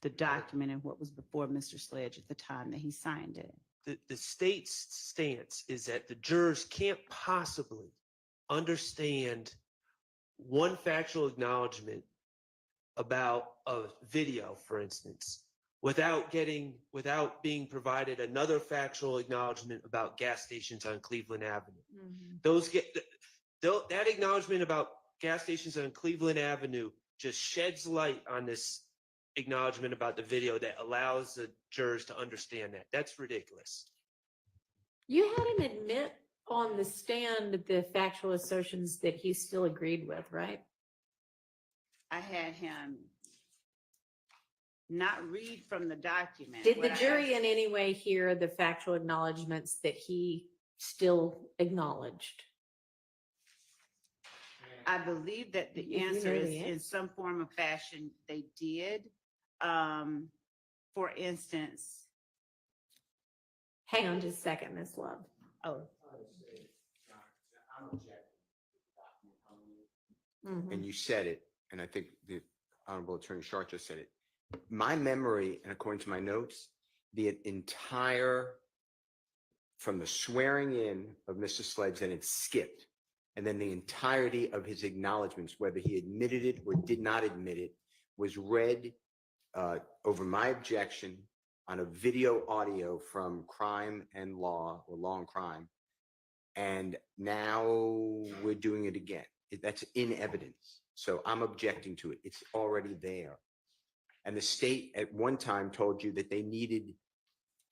[SPEAKER 7] the document and what was before Mr. Sledge at the time that he signed it.
[SPEAKER 12] The state's stance is that the jurors can't possibly understand one factual acknowledgement about a video, for instance, without being provided another factual acknowledgement about gas stations on Cleveland Avenue.
[SPEAKER 1] Mm-hmm.
[SPEAKER 12] That acknowledgement about gas stations on Cleveland Avenue just sheds light on this acknowledgement about the video that allows the jurors to understand that. That's ridiculous.
[SPEAKER 1] You had him admit on the stand the factual assertions that he still agreed with, right?
[SPEAKER 7] I had him not read from the document.
[SPEAKER 1] Did the jury in any way hear the factual acknowledgements that he still acknowledged?
[SPEAKER 7] I believe that the
[SPEAKER 1] You
[SPEAKER 7] answer
[SPEAKER 1] know
[SPEAKER 7] is
[SPEAKER 1] the
[SPEAKER 7] in
[SPEAKER 1] answer.
[SPEAKER 7] some form or fashion they did. For instance,
[SPEAKER 1] Hang on just a second, Ms. Love.
[SPEAKER 7] oh,
[SPEAKER 1] Mhm.
[SPEAKER 10] And you said it, and I think the Honorable Attorney Sharp just said it. My memory, and according to my notes, the entire, from the swearing in of Mr. Sledge, then it skipped. And then the entirety of his acknowledgments, whether he admitted it or did not admit it, was read over my objection on a video audio from Crime and Law, or Law and Crime. And now we're doing it again. That's in evidence. So I'm objecting to it. It's already there. And the state at one time told you that they needed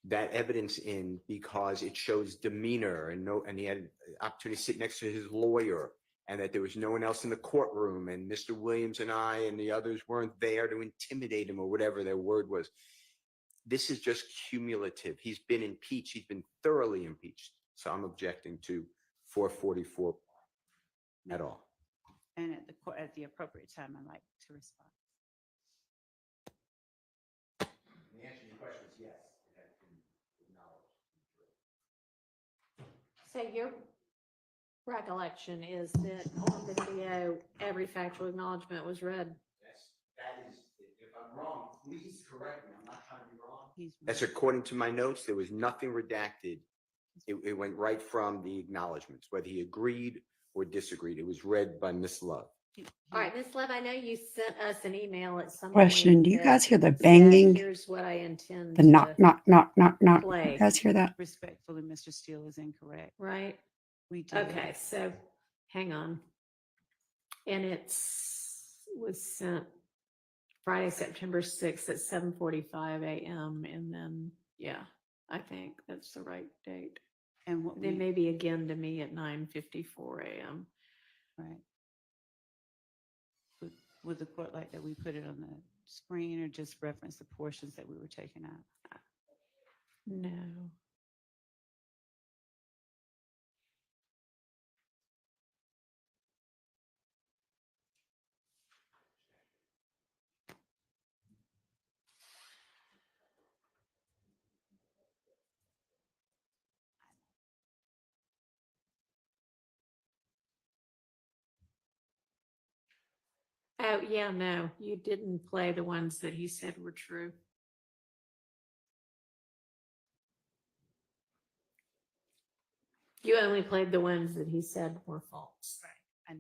[SPEAKER 10] that evidence in because it shows demeanor and he had opportunity to sit next to his lawyer, and that there was no one else in the courtroom, and Mr. Williams and I and the others weren't there to intimidate him or whatever their word was. This is just cumulative. He's been impeached. He's been thoroughly impeached. So I'm objecting to 444 at all.
[SPEAKER 7] and at the appropriate time, I'd like to respond.
[SPEAKER 10] The answer to your question is yes. It has been acknowledged.
[SPEAKER 1] So your recollection is that on the video, every factual acknowledgement was read?
[SPEAKER 10] That is, if I'm wrong, please correct me. I'm not trying to be wrong. That's according to my notes. There was nothing redacted. It went right from the acknowledgements, whether he agreed or disagreed. It was read by Ms. Love.
[SPEAKER 1] All right, Ms. Love, I know you sent us an email at some
[SPEAKER 11] Question,
[SPEAKER 1] point
[SPEAKER 11] do you
[SPEAKER 1] that
[SPEAKER 11] guys hear the
[SPEAKER 1] said,
[SPEAKER 11] banging?
[SPEAKER 1] Here's what I intend
[SPEAKER 11] The knock,
[SPEAKER 1] to
[SPEAKER 11] knock, knock, knock, knock.
[SPEAKER 1] play.
[SPEAKER 11] You guys hear that?
[SPEAKER 7] Respectfully, Mr. Steele is incorrect.
[SPEAKER 1] Right?
[SPEAKER 7] We did.
[SPEAKER 1] Okay, so hang on. And was sent Friday, September 6th at 7:45 a.m. And then, yeah, I think that's the right date.
[SPEAKER 7] And what
[SPEAKER 1] Then maybe again to me at 9:54 a.m.
[SPEAKER 7] Right. Would the court like that we put it on the screen or just reference the portions that we were taking out?
[SPEAKER 1] No. Oh, yeah, no, you didn't play the ones that he said were true. You only played the ones that he said were false.
[SPEAKER 7] Right. And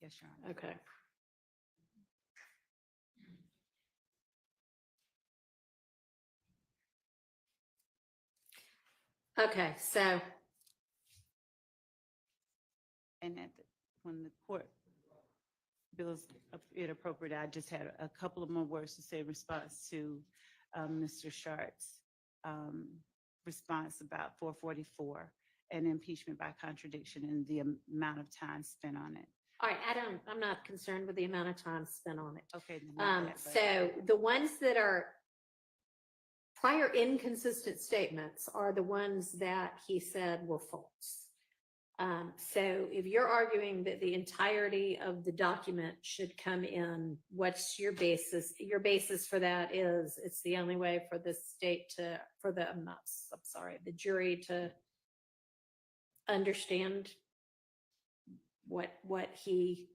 [SPEAKER 7] yes, Your Honor.
[SPEAKER 1] Okay. Okay, so
[SPEAKER 7] And when the court feels it appropriate, I just had a couple of more words to say in response to Mr. Sharp's response about 444 and impeachment by contradiction and the amount of time spent on it.
[SPEAKER 1] all right, I'm not concerned with the amount of time spent on it.
[SPEAKER 7] Okay. then not that, but-
[SPEAKER 1] So the ones that are prior inconsistent statements are the ones that he said were false. So if you're arguing that the entirety of the document should come in, what's your basis? Your basis for that is it's the only way for the state to, the jury to understand what he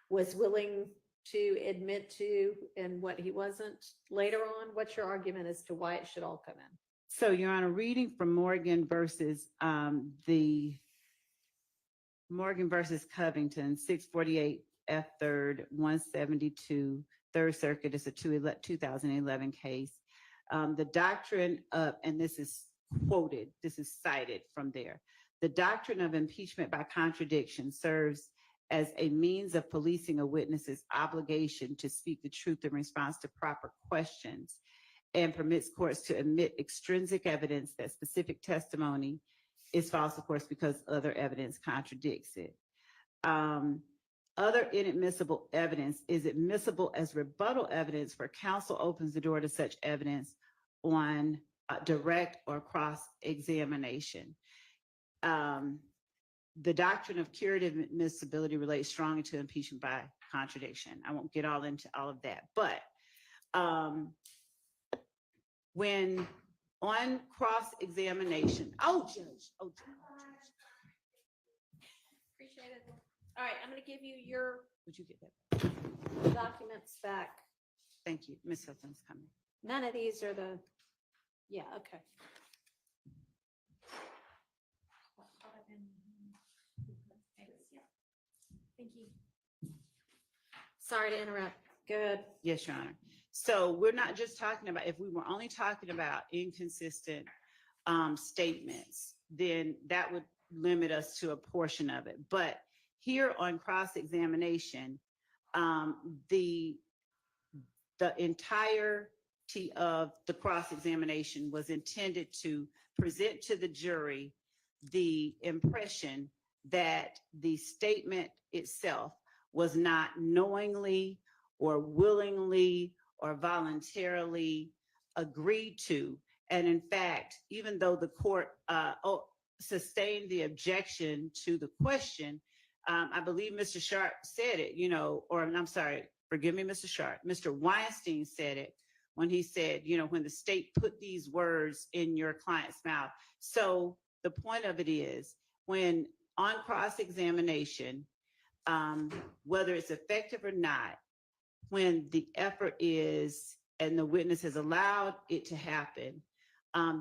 [SPEAKER 1] was willing to admit to and what he wasn't later on. What's your argument as to why it should all come in?
[SPEAKER 7] So, Your Honor, reading from Morgan versus Morgan versus Covington, 648 F 3rd 172 3rd Circuit. It's a 2011 case. The doctrine of, and this is quoted, this is cited from there. The doctrine of impeachment by contradiction serves as a means of policing a witness's obligation to speak the truth in response to proper questions, and permits courts to admit extrinsic evidence that specific testimony is false, of course, because other evidence contradicts it. Other inadmissible evidence is admissible as rebuttal evidence where counsel opens the door to such evidence on direct or cross-examination. The doctrine of curative admissibility relates strongly to impeachment by contradiction. I won't get all into all of that, but when on cross-examination, Judge.
[SPEAKER 1] Appreciate it. All right, I'm going to give you your
[SPEAKER 7] Would you get that?
[SPEAKER 1] documents back.
[SPEAKER 7] Thank you. Ms. Hilton's coming.
[SPEAKER 1] None of these are the, yeah, okay. Thank you. Sorry to interrupt. Good.
[SPEAKER 7] Yes, Your Honor. So we're not just talking about, if we were only talking about inconsistent statements, then that would limit us to a portion of it. But here on cross-examination, the entirety of the cross-examination was intended to present to the jury the impression that the statement itself was not knowingly or willingly or voluntarily agreed to. And in fact, even though the court sustained the objection to the question, I believe Mr. Sharp said it, or I'm sorry, forgive me, Mr. Sharp, Mr. Weinstein said it when he said, when the state put these words in your client's mouth. So the point of it is, when on cross-examination, whether it's effective or not, when the effort is, and the witness has allowed it to happen,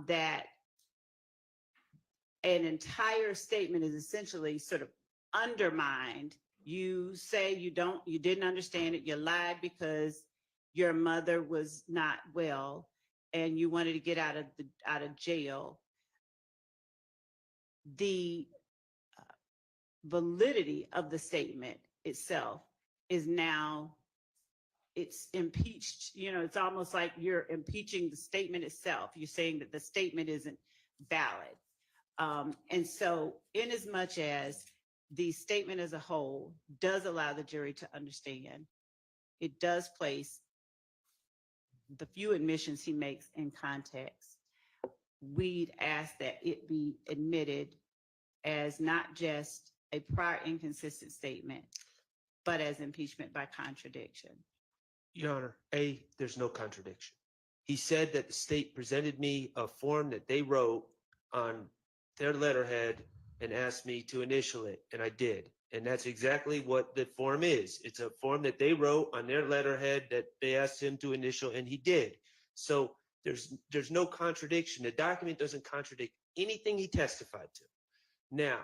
[SPEAKER 7] that an entire statement is essentially sort of undermined. You say you didn't understand it, you lied because your mother was not well and you wanted to get out of jail. The validity of the statement itself is now, it's impeached. It's almost like you're impeaching the statement itself. You're saying that the statement isn't valid. And so in as much as the statement as a whole does allow the jury to understand, it does place the few admissions he makes in context. We'd ask that it be admitted as not just a prior inconsistent statement, but as impeachment by contradiction.
[SPEAKER 12] Your Honor, there's no contradiction. He said that the state presented me a form that they wrote on their letterhead and asked me to initial it, and I did. And that's exactly what the form is. It's a form that they wrote on their letterhead that they asked him to initial, and he did. So there's no contradiction. The document doesn't contradict anything he testified to. Now,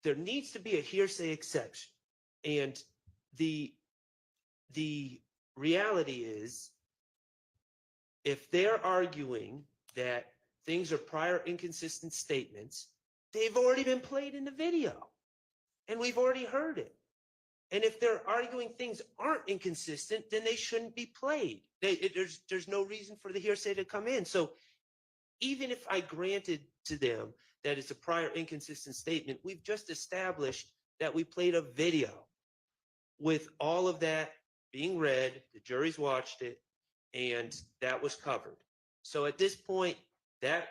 [SPEAKER 12] there needs to be a hearsay exception. And the reality is, if they're arguing that things are prior inconsistent statements, they've already been played in the video and we've already heard it. And if they're arguing things aren't inconsistent, then they shouldn't be played. There's no reason for the hearsay to come in. So even if I granted to them that it's a prior inconsistent statement, we've just established that we played a video with all of that being read, the jury's watched it, and that was covered. So at this point, that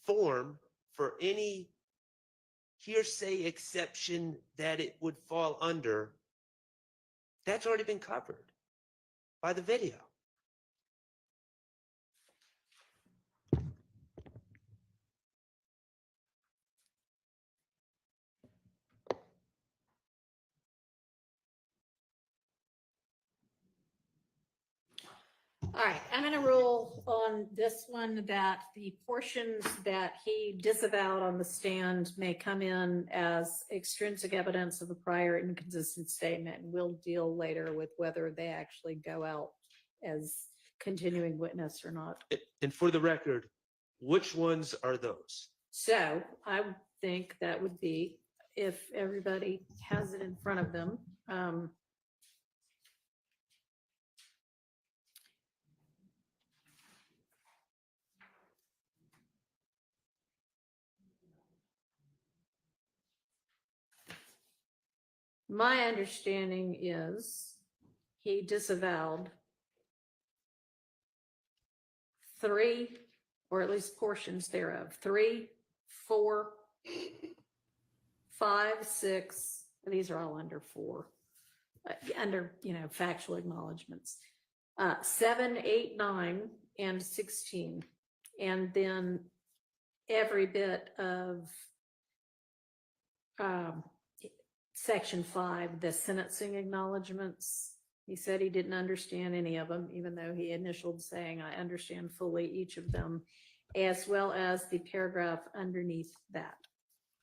[SPEAKER 12] form for any hearsay exception that it would fall under, that's already been covered by the video.
[SPEAKER 1] All right, I'm going to rule on this one that the portions that he disavowed on the stand may come in as extrinsic evidence of a prior inconsistent statement. And we'll deal later with whether they actually go out as continuing witness or not.
[SPEAKER 12] And for the record, which ones are those?
[SPEAKER 1] So I would think that would be, if everybody has it in front of them, my understanding is he disavowed 3, or at least portions thereof, 3, 4, 5, 6. These are all under 4, under, factual acknowledgments. 7, 8, 9, and 16. And then every bit of Section 5, the sentencing acknowledgments. He said he didn't understand any of them, even though he initialed saying, I understand fully each of them, as well as the paragraph underneath that.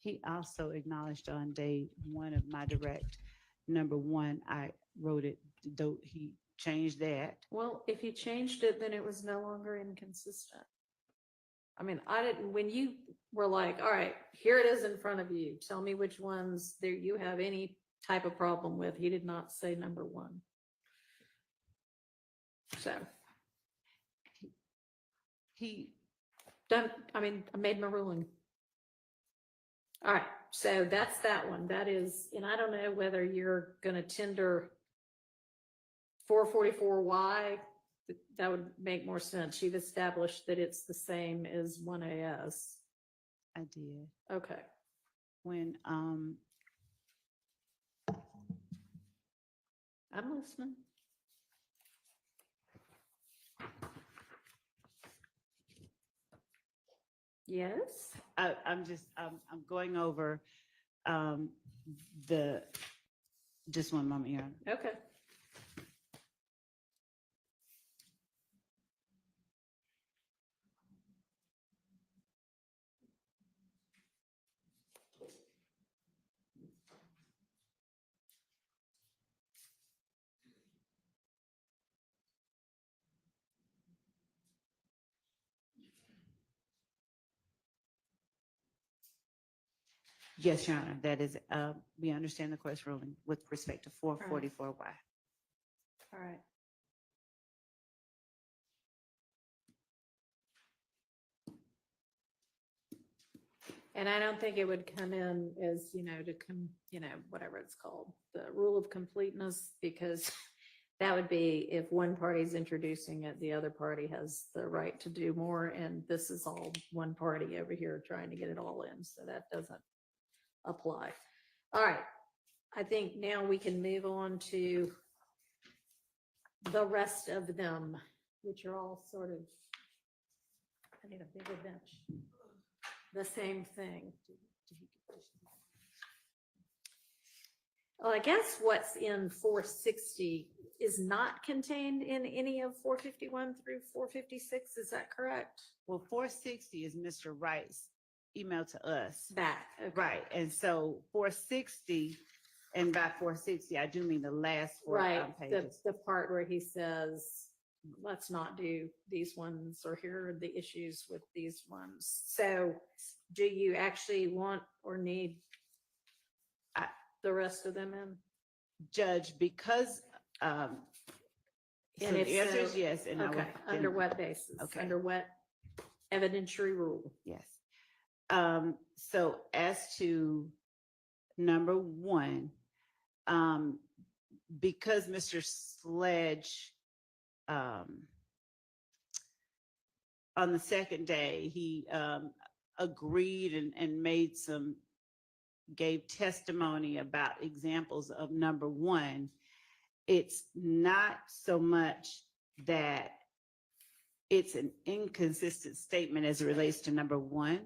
[SPEAKER 7] He also acknowledged on day 1 of my direct, number 1, I wrote it, though he changed that.
[SPEAKER 1] Well, if he changed it, then it was no longer inconsistent. I mean, I didn't, when you were like, all right, here it is in front of you, tell me which ones there you have any type of problem with. He did not say number 1. So he done, I made my ruling. All right, so that's that one. That is, and I don't know whether you're going to tender 444Y. That would make more sense. You've established that it's the same as 1AS.
[SPEAKER 7] I did.
[SPEAKER 1] Okay.
[SPEAKER 7] When
[SPEAKER 1] I'm listening. Yes.
[SPEAKER 7] I'm going over just one moment here.
[SPEAKER 1] Okay.
[SPEAKER 7] Yes, Your Honor, that is, we understand the court's ruling with respect to 444Y.
[SPEAKER 1] All right. And I don't think it would come in as, whatever it's called, the rule of completeness, because that would be if one party's introducing it, the other party has the right to do more. And this is all one party over here trying to get it all in. So that doesn't apply. All right. I think now we can move on to the rest of them, which are all sort of, I need a bigger bench. The same thing. Well, I guess what's in 460 is not contained in any of 451 through 456. Is that correct?
[SPEAKER 7] Well, 460 is Mr. Wright's email to us.
[SPEAKER 1] That, okay.
[SPEAKER 7] Right, and so 460, and by 460, I do mean the last four
[SPEAKER 1] Right,
[SPEAKER 7] pages.
[SPEAKER 1] the part where he says, let's not do these ones, or here are the issues with these ones. So do you actually want or need the rest of them in?
[SPEAKER 7] Judge, because, so
[SPEAKER 1] And if
[SPEAKER 7] the answer is
[SPEAKER 1] so,
[SPEAKER 7] yes, and I
[SPEAKER 1] okay,
[SPEAKER 7] will.
[SPEAKER 1] under what basis?
[SPEAKER 7] Okay.
[SPEAKER 1] Under what evidentiary rule?
[SPEAKER 7] Yes. So as to number one, because Mr. Sledge, on the second day, he agreed and gave testimony about examples of number one. It's not so much that it's an inconsistent statement as it relates to number one,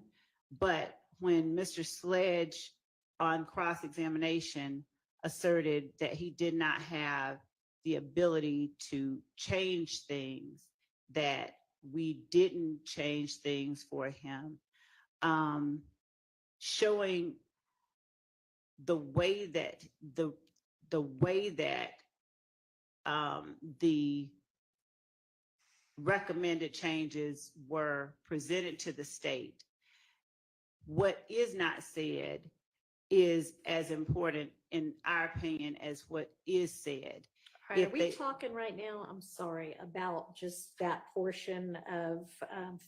[SPEAKER 7] but when Mr. Sledge on cross-examination asserted that he did not have the ability to change things, that we didn't change things for him, showing the way that the recommended changes were presented to the state. What is not said is as important, in our opinion, as what is said.
[SPEAKER 1] All right, are we talking right now, I'm sorry, about just that portion of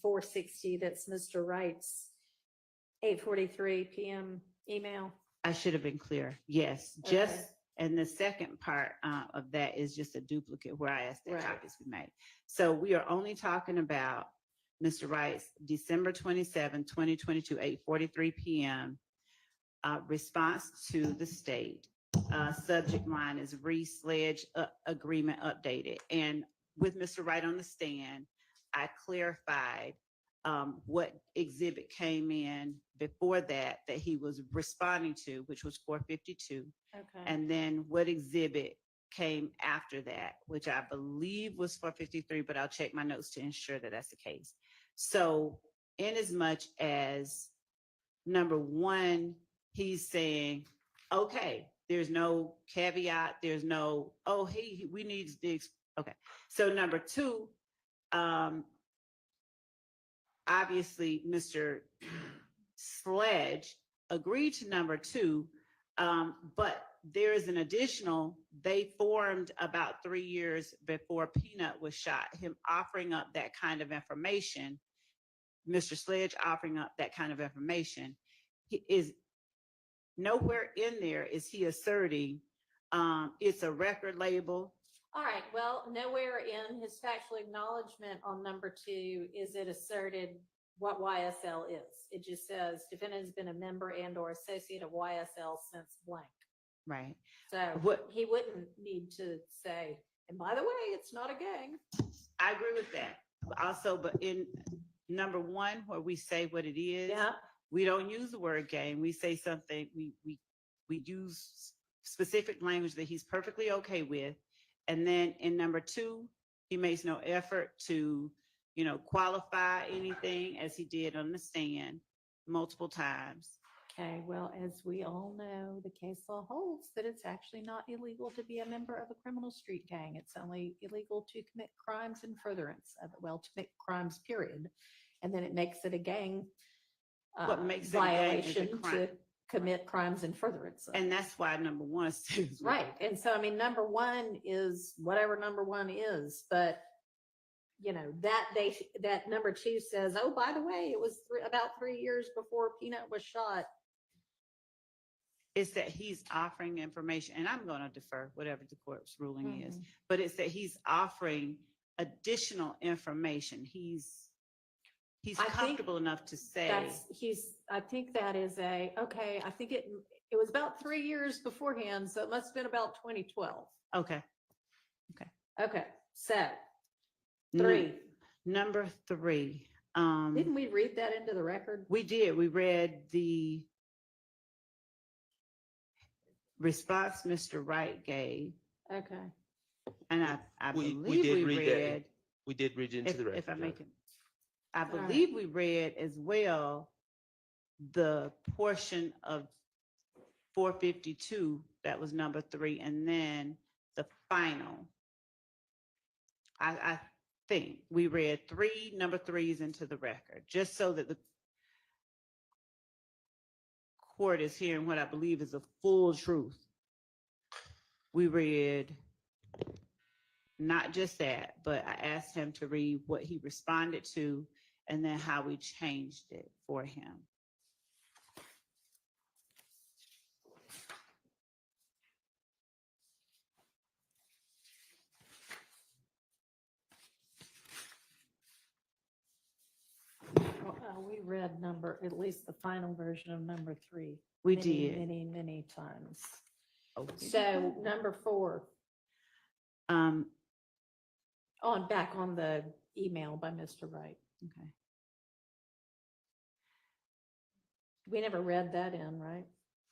[SPEAKER 1] 460 that's Mr. Wright's 8:43 p.m. email?
[SPEAKER 7] I should have been clear. Yes, just, and the second part of that is just a duplicate where I asked that copies be made. So we are only talking about Mr. Wright's December 27, 2022, 8:43 p.m. Response to the state. Subject line is Sledge agreement updated. And with Mr. Wright on the stand, I clarified what exhibit came in before that he was responding to, which was 452.
[SPEAKER 1] Okay.
[SPEAKER 7] And then what exhibit came after that, which I believe was 453, but I'll check my notes to ensure that that's the case. So in as much as number one, he's saying, okay, there's no caveat, there's no, oh, hey, we need this. Okay. So number two, obviously, Mr. Sledge agreed to number two, but there is an additional, they formed about 3 years before Peanut was shot, him offering up that kind of information, Mr. Sledge offering up that kind of information. He is nowhere in there is he asserting it's a record label.
[SPEAKER 1] All right, well, nowhere in his factual acknowledgement on number two is it asserted what YSL is. It just says defendant has been a member and or associate of YSL since blank.
[SPEAKER 7] Right.
[SPEAKER 1] So he wouldn't need to say, and by the way, it's not a gang.
[SPEAKER 7] I agree with that. Also, but in number one, where we say what it is, we don't use the word gang. We say something, we use specific language that he's perfectly okay with. And then in number two, he makes no effort to, qualify anything as he did on the stand multiple times.
[SPEAKER 1] Okay, well, as we all know, the case law holds that it's actually not illegal to be a member of a criminal street gang. It's only illegal to commit crimes in furtherance of it. Well, to commit crimes, period. And then it makes it a gang
[SPEAKER 7] What makes it a
[SPEAKER 1] violation
[SPEAKER 7] gang is a crime.
[SPEAKER 1] to commit crimes in furtherance of.
[SPEAKER 7] And that's why number one says.
[SPEAKER 1] Right. And so, I mean, number one is whatever number one is, but that number two says, oh, by the way, it was about 3 years before Peanut was shot.
[SPEAKER 7] It's that he's offering information, and I'm going to defer whatever the court's ruling is, but it's that he's offering additional information. He's comfortable enough to say.
[SPEAKER 1] I think that is okay. I think it was about 3 years beforehand, so it must have been about 2012.
[SPEAKER 7] Okay.
[SPEAKER 1] So three.
[SPEAKER 7] Number three.
[SPEAKER 1] Didn't we read that into the record?
[SPEAKER 7] We did. We read the response Mr. Wright gave.
[SPEAKER 1] Okay.
[SPEAKER 7] And I
[SPEAKER 12] We
[SPEAKER 7] believe
[SPEAKER 12] did
[SPEAKER 7] we
[SPEAKER 12] read that.
[SPEAKER 7] read,
[SPEAKER 12] We did read it into the record.
[SPEAKER 7] if I
[SPEAKER 12] Your
[SPEAKER 7] make
[SPEAKER 12] Honor.
[SPEAKER 7] it, I
[SPEAKER 1] right.
[SPEAKER 7] believe we read as well the portion of 452 that was number 3, and then the final. I think we read 3 number 3s into the record, just so that the court is hearing what I believe is the full truth. We read not just that, but I asked him to read what he responded to and then how we changed it for him.
[SPEAKER 1] We read at least the final version of number 3.
[SPEAKER 7] We
[SPEAKER 1] many,
[SPEAKER 7] did.
[SPEAKER 1] many times.
[SPEAKER 7] Okay.
[SPEAKER 1] So number 4, back on the email by Mr. Wright.
[SPEAKER 7] Okay.
[SPEAKER 1] We never read that in, right?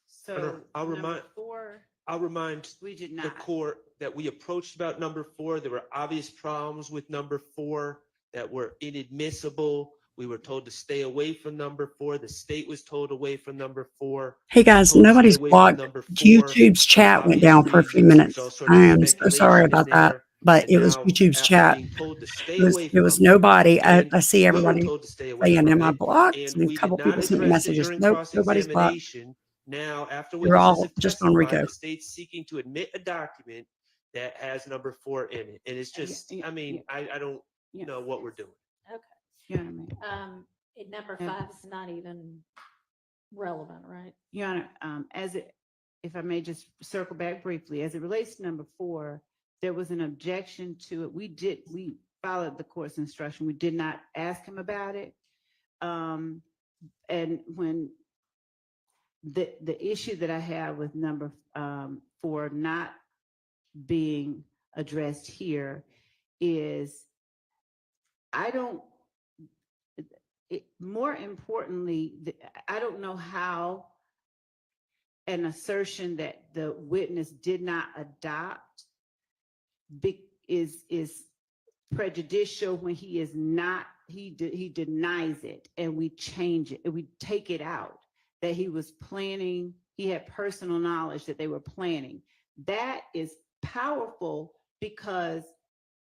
[SPEAKER 7] So
[SPEAKER 12] I'll
[SPEAKER 7] number
[SPEAKER 12] remind-
[SPEAKER 7] 4,
[SPEAKER 12] I'll remind
[SPEAKER 7] we did
[SPEAKER 12] the
[SPEAKER 7] not.
[SPEAKER 12] court that we approached about number 4. There were obvious problems with number 4 that were inadmissible. We were told to stay away from number 4. The state was told away from number 4.
[SPEAKER 11] Hey guys,
[SPEAKER 12] Told to stay
[SPEAKER 11] nobody's
[SPEAKER 12] away from
[SPEAKER 11] blocked.
[SPEAKER 12] number 4
[SPEAKER 11] YouTube's
[SPEAKER 12] for
[SPEAKER 11] chat went
[SPEAKER 12] obvious
[SPEAKER 11] down for a few
[SPEAKER 12] reasons. There's
[SPEAKER 11] minutes.
[SPEAKER 12] all sorts
[SPEAKER 11] I
[SPEAKER 12] of
[SPEAKER 11] am so sorry
[SPEAKER 12] speculation in
[SPEAKER 11] about that,
[SPEAKER 12] there.
[SPEAKER 11] but
[SPEAKER 12] And
[SPEAKER 11] it was
[SPEAKER 12] now,
[SPEAKER 11] YouTube's
[SPEAKER 12] after
[SPEAKER 11] chat.
[SPEAKER 12] being told to stay
[SPEAKER 11] It was,
[SPEAKER 12] away
[SPEAKER 11] it
[SPEAKER 12] from
[SPEAKER 11] was
[SPEAKER 12] number 4,
[SPEAKER 11] nobody. I
[SPEAKER 12] and
[SPEAKER 11] see
[SPEAKER 12] we were
[SPEAKER 11] everybody
[SPEAKER 12] told to stay away
[SPEAKER 11] saying,
[SPEAKER 12] from
[SPEAKER 11] am I
[SPEAKER 12] it,
[SPEAKER 11] blocked?
[SPEAKER 12] and
[SPEAKER 11] And a
[SPEAKER 12] we
[SPEAKER 11] couple
[SPEAKER 12] did not
[SPEAKER 11] people sent me
[SPEAKER 12] address it
[SPEAKER 11] messages.
[SPEAKER 12] during
[SPEAKER 11] Nope, nobody's blocked.
[SPEAKER 12] cross-examination. Now, after
[SPEAKER 11] You're
[SPEAKER 12] witnesses
[SPEAKER 11] all
[SPEAKER 12] have
[SPEAKER 11] just on
[SPEAKER 12] testified,
[SPEAKER 11] Rico.
[SPEAKER 12] the state's seeking to admit a document that has number 4 in it. And it's just, I mean, I don't know what we're doing.
[SPEAKER 1] Okay.
[SPEAKER 7] Your Honor,
[SPEAKER 1] Number
[SPEAKER 7] Yeah.
[SPEAKER 1] 5 is not even relevant, right?
[SPEAKER 7] Your Honor, if I may just circle back briefly, as it relates to number 4, there was an objection to it. We followed the court's instruction. We did not ask him about it. And when the issue that I have with number 4 not being addressed here is more importantly, I don't know how an assertion that the witness did not adopt is prejudicial when he is not, he denies it and we change it and we take it out, that he was planning, he had personal knowledge that they were planning. That is powerful because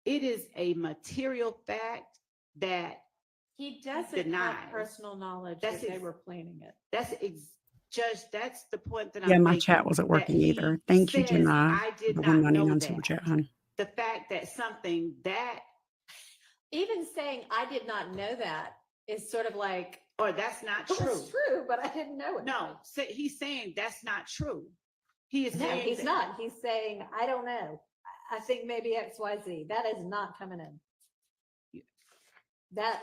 [SPEAKER 7] it is a material fact that
[SPEAKER 1] He doesn't
[SPEAKER 7] denies.
[SPEAKER 1] have personal knowledge
[SPEAKER 7] That's
[SPEAKER 1] that they
[SPEAKER 7] ex-
[SPEAKER 1] were planning it.
[SPEAKER 7] Judge, that's the point that
[SPEAKER 11] Yeah,
[SPEAKER 7] I'm
[SPEAKER 11] my
[SPEAKER 7] making.
[SPEAKER 11] chat wasn't
[SPEAKER 7] that
[SPEAKER 11] working
[SPEAKER 7] he
[SPEAKER 11] either. Thank you,
[SPEAKER 7] says,
[SPEAKER 11] Jenna.
[SPEAKER 7] I did
[SPEAKER 11] The
[SPEAKER 7] not
[SPEAKER 11] 199
[SPEAKER 7] know
[SPEAKER 11] super
[SPEAKER 7] that.
[SPEAKER 11] chat, hon.
[SPEAKER 7] The fact that something that,
[SPEAKER 1] Even saying I did not know that is sort of like,
[SPEAKER 7] or that's not
[SPEAKER 1] "Well,
[SPEAKER 7] true.
[SPEAKER 1] it's true, but I didn't know it.
[SPEAKER 7] No, he's saying that's not true. He is
[SPEAKER 1] No,
[SPEAKER 7] saying
[SPEAKER 1] he's
[SPEAKER 7] that-
[SPEAKER 1] not. He's saying, I don't know. I think maybe XYZ. That is not coming in. That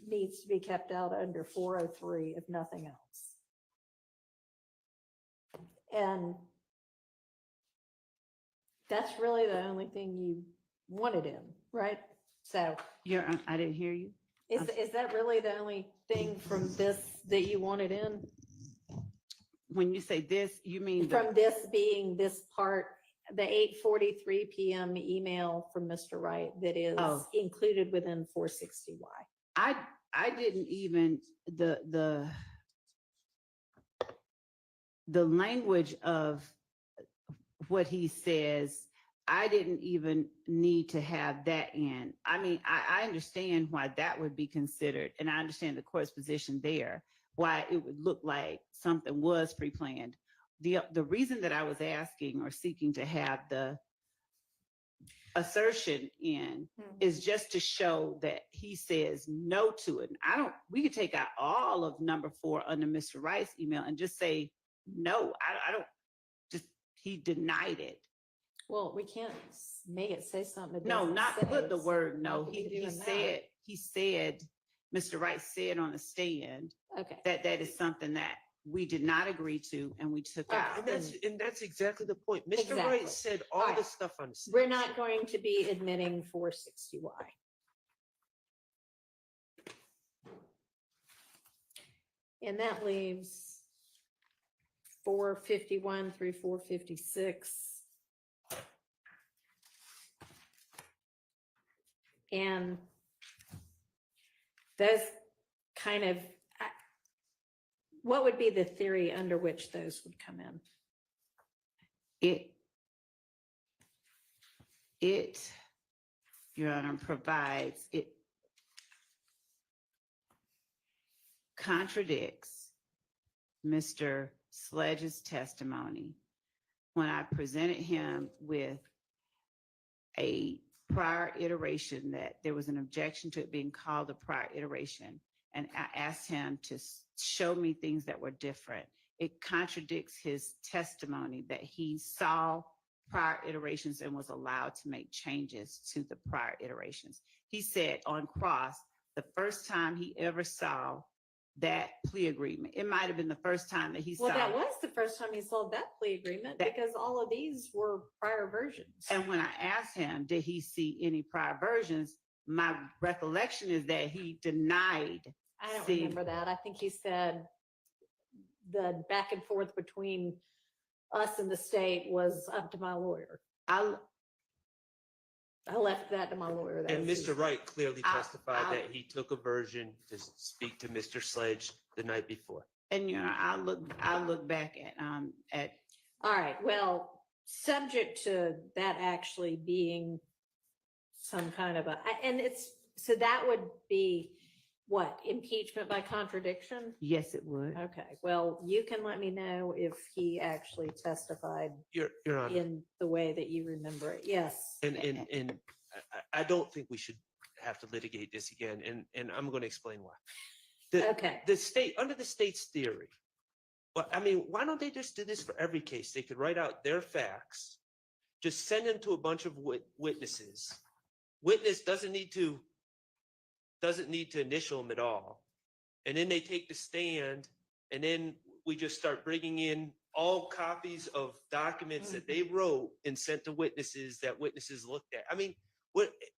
[SPEAKER 1] needs to be kept out under 403 if nothing else. And that's really the only thing you wanted in, right? So
[SPEAKER 7] I didn't hear you.
[SPEAKER 1] is that really the only thing from this that you wanted in?
[SPEAKER 7] When you say this, you mean
[SPEAKER 1] From this being this part, the 8:43 PM email from Mr. Wright that is
[SPEAKER 7] Oh.
[SPEAKER 1] included within 460Y.
[SPEAKER 7] I didn't even the language of what he says, I didn't even need to have that in. I mean, I understand why that would be considered, and I understand the court's position there, why it would look like something was pre-planned. The reason that I was asking or seeking to have the assertion in is just to show that he says no to it. We could take out all of number 4 under Mr. Wright's email and just say, no, I don't, just, he denied it.
[SPEAKER 1] Well, we can't make it say something. it
[SPEAKER 7] No,
[SPEAKER 1] doesn't
[SPEAKER 7] not
[SPEAKER 1] say,
[SPEAKER 7] put the
[SPEAKER 1] so
[SPEAKER 7] word no.
[SPEAKER 1] why are you
[SPEAKER 7] He
[SPEAKER 1] doing that?
[SPEAKER 7] said, Mr. Wright said on the stand
[SPEAKER 1] Okay.
[SPEAKER 7] that is something that we did not agree to and we took out.
[SPEAKER 12] And that's exactly the point. Mr.
[SPEAKER 1] Exactly.
[SPEAKER 12] Wright said all
[SPEAKER 1] right.
[SPEAKER 12] this stuff on the stand.
[SPEAKER 1] We're not going to be admitting 460Y. And that leaves 451 through 456. And those kind of, what would be the theory under which those would come in?
[SPEAKER 7] It, Your Honor, provides, it contradicts Mr. Sledge's testimony when I presented him with a prior iteration, that there was an objection to it being called a prior iteration. And I asked him to show me things that were different. It contradicts his testimony that he saw prior iterations and was allowed to make changes to the prior iterations. He said on cross, the first time he ever saw that plea agreement, it might have been the first time that he saw.
[SPEAKER 1] Well, that was the first time he saw that plea agreement, because all of these were prior versions.
[SPEAKER 7] And when I asked him, did he see any prior versions? My recollection is that he denied.
[SPEAKER 1] I don't remember that. I think he said the back and forth between us and the state was up to my lawyer. I left that to my lawyer.
[SPEAKER 12] And Mr. Wright clearly testified that he took a version to speak to Mr. Sledge the night before.
[SPEAKER 7] And you know, I look back at.
[SPEAKER 1] All right. Well, subject to that actually being some kind of and it's, so that would be what, impeachment by contradiction?
[SPEAKER 7] Yes, it would.
[SPEAKER 1] Okay. Well, you can let me know if he actually testified
[SPEAKER 12] Your Honor.
[SPEAKER 1] in the way that you remember it. Yes.
[SPEAKER 12] And I don't think we should have to litigate this again, and I'm going to explain why.
[SPEAKER 1] Okay.
[SPEAKER 12] The state, under the state's theory, well, I mean, why don't they just do this for every case? They could write out their facts, just send them to a bunch of witnesses. Witness doesn't need to initial them at all, and then they take the stand, and then we just start bringing in all copies of documents that they wrote and sent to witnesses that witnesses looked at. I mean,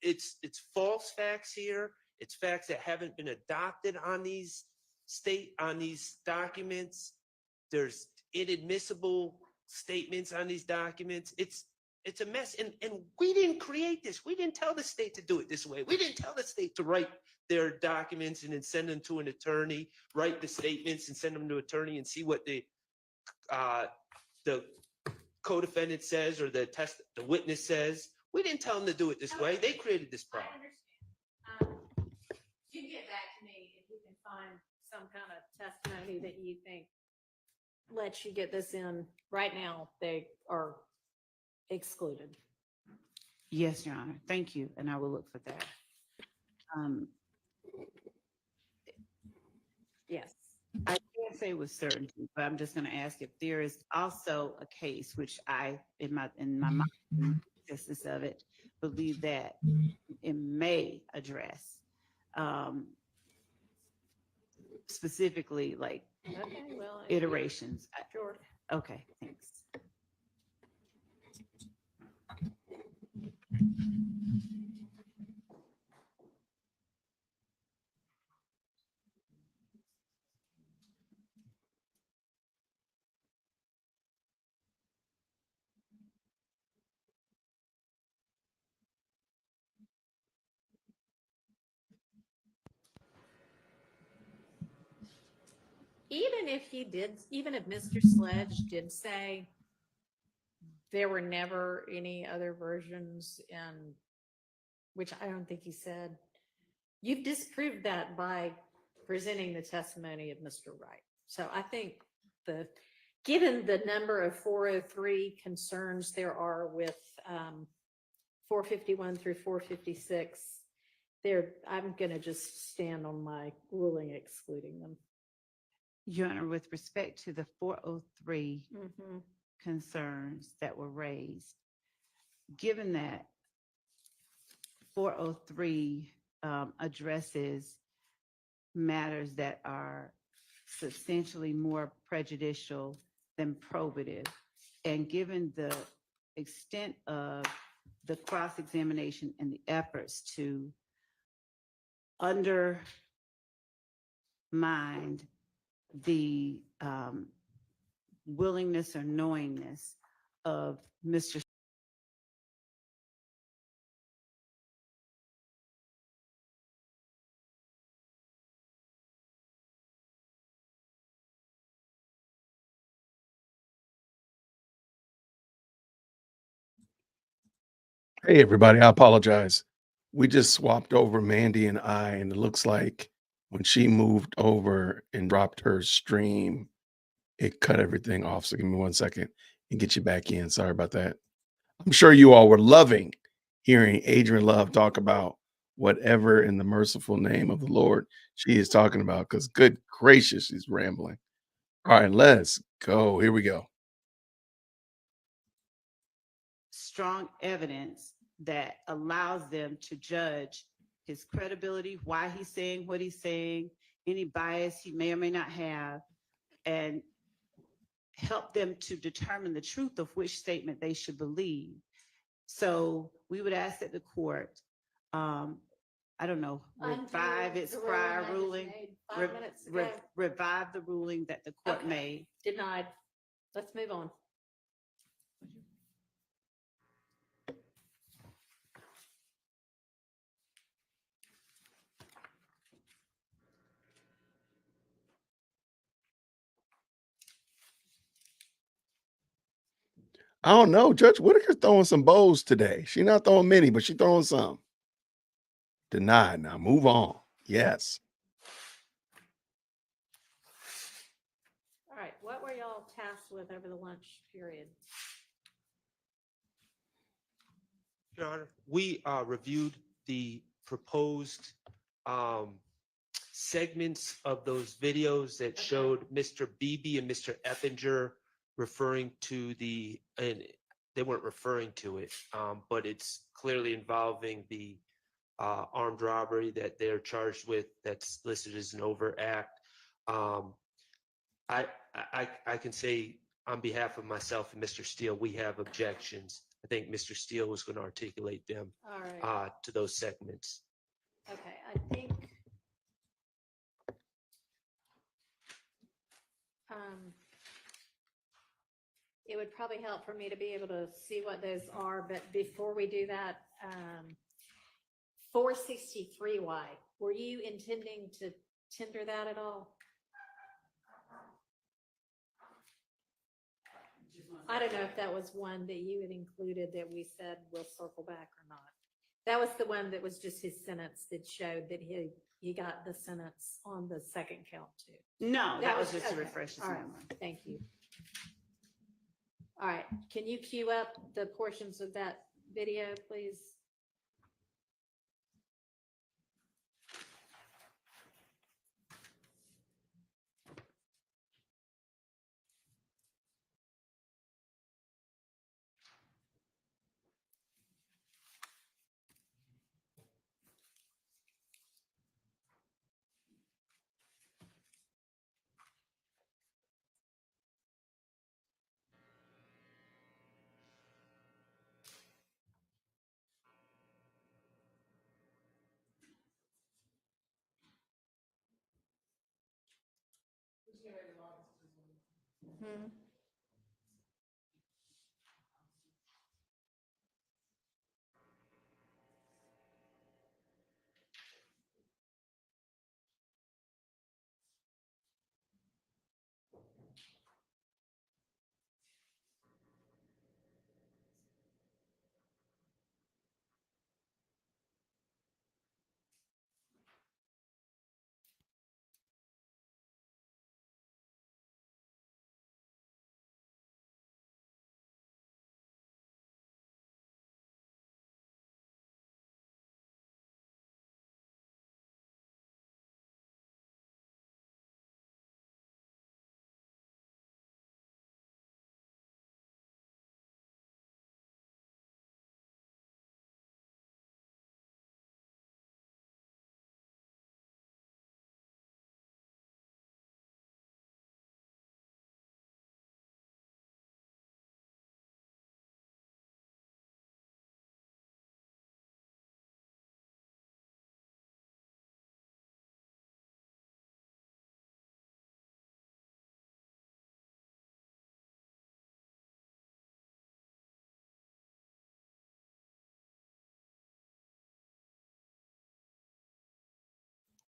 [SPEAKER 12] it's false facts here. It's facts that haven't been adopted on these documents. There's inadmissible statements on these documents. It's a mess. And we didn't create this. We didn't tell the state to do it this way. We didn't tell the state to write their documents and then send them to an attorney, write the statements and send them to an attorney and see what the co-defendant says or the witness says. We didn't tell them to do it this way. They created this problem.
[SPEAKER 1] I understand. You get back to me if you can find some kind of testimony that you think lets you get this in. Right now, they are excluded.
[SPEAKER 7] Yes, Your Honor. Thank you. And I will look for that.
[SPEAKER 1] Yes.
[SPEAKER 7] I can't say with certainty, but I'm just going to ask if there is also a case which I, in my mind, justice of it, believe that it may address specifically like iterations.
[SPEAKER 1] Sure.
[SPEAKER 7] Okay, thanks.
[SPEAKER 1] Even if Mr. Sledge did say there were never any other versions, and which I don't think he said, you've disproved that by presenting the testimony of Mr. Wright. So I think given the number of 403 concerns there are with 451 through 456, I'm going to just stand on my ruling excluding them.
[SPEAKER 7] Your Honor, with respect to the 403 concerns that were raised, given that 403 addresses matters that are substantially more prejudicial than probative, and given the extent of the cross-examination and the efforts to undermine the willingness or knowingness of Mr.
[SPEAKER 17] Hey, everybody, I apologize. We just swapped over Mandy and I, and it looks like when she moved over and dropped her stream, it cut everything off. So give me 1 second and get you back in. Sorry about that. I'm sure you all were loving hearing Adrian Love talk about whatever in the merciful name of the Lord she is talking about, because good gracious, she's rambling. All right, let's go. Here we go.
[SPEAKER 7] Strong evidence that allows them to judge his credibility, why he's saying what he's saying, any bias he may or may not have, and help them to determine the truth of which statement they should believe. So we would ask that the court, I don't know, revive its prior ruling, revive the ruling that the court made.
[SPEAKER 1] Denied. Let's move on.
[SPEAKER 17] I don't know. Judge Whitaker's throwing some bows today. She's not throwing many, but she's throwing some. Denied. Now move on. Yes.
[SPEAKER 1] All right, what were y'all tasked with over the lunch period?
[SPEAKER 12] Your Honor, we reviewed the proposed segments of those videos that showed Mr. Beebe and Mr. Eppinger referring to and they weren't referring to it, but it's clearly involving the armed robbery that they're charged with that's listed as an overt act. I can say on behalf of myself and Mr. Steele, we have objections. I think Mr. Steele was going to articulate them
[SPEAKER 1] All right.
[SPEAKER 12] to those segments.
[SPEAKER 1] Okay, I think it would probably help for me to be able to see what those are, but before we do that, 463Y, were you intending to tender that at all? I don't know if that was one that you had included that we said we'll circle back or not. That was the one that was just his sentence that showed that he got the sentence on the second count too.
[SPEAKER 7] No, that was just to refresh his
[SPEAKER 1] All right,
[SPEAKER 7] memory.
[SPEAKER 1] thank you. All right, can you queue up the portions of that video, please? Hmm.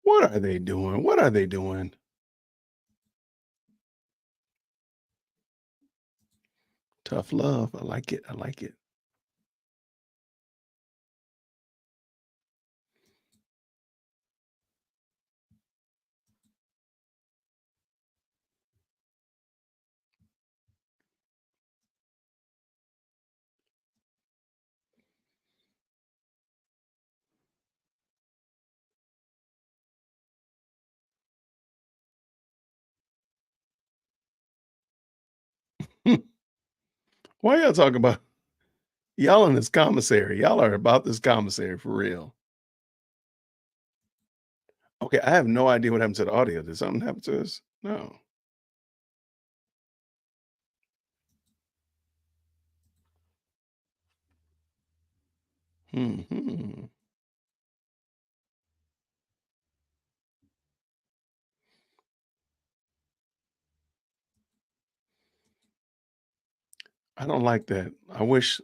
[SPEAKER 17] What are they doing? What are they doing? Tough love. I like it. I like it. Why y'all talking about y'all in this commissary? Y'all are about this commissary for real. Okay, I have no idea what happened to the audio. Did something happen to us? No. Hmm. I don't like that. I wish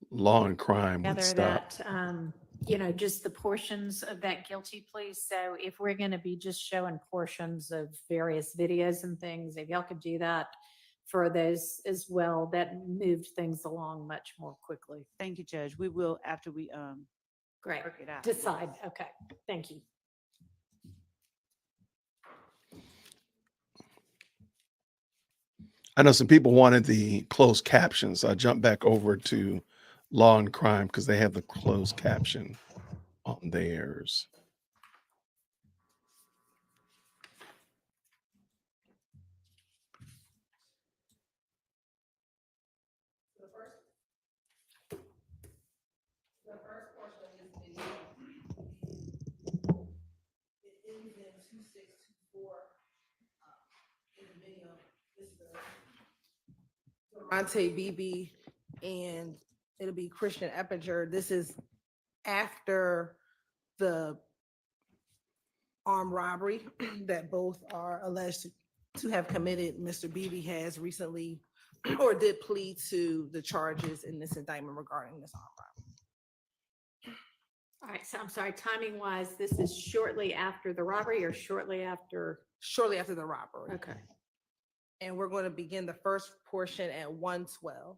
[SPEAKER 17] Law and Crime would
[SPEAKER 1] Together
[SPEAKER 17] stop.
[SPEAKER 1] that, just the portions of that guilty plea. So if we're going to be just showing portions of various videos and things, if y'all could do that for those as well, that moved things along much more quickly.
[SPEAKER 7] Thank you, Judge. We will after we
[SPEAKER 1] Great.
[SPEAKER 7] work it out.
[SPEAKER 1] Decide. Okay. Thank you.
[SPEAKER 17] I know some people wanted the closed captions. So I jumped back over to Law and Crime because they have the closed caption on theirs.
[SPEAKER 9] Ronte BB, and it'll be Christian Eppinger. This is after the armed robbery that both are alleged to have committed. Mr. Beebe has recently or did plead to the charges in this indictment regarding this armed robbery.
[SPEAKER 1] All right. So I'm sorry, timing wise, this is shortly after the robbery or shortly after?
[SPEAKER 9] Shortly after the robbery.
[SPEAKER 1] Okay.
[SPEAKER 9] And we're going to begin the first portion at 1:12.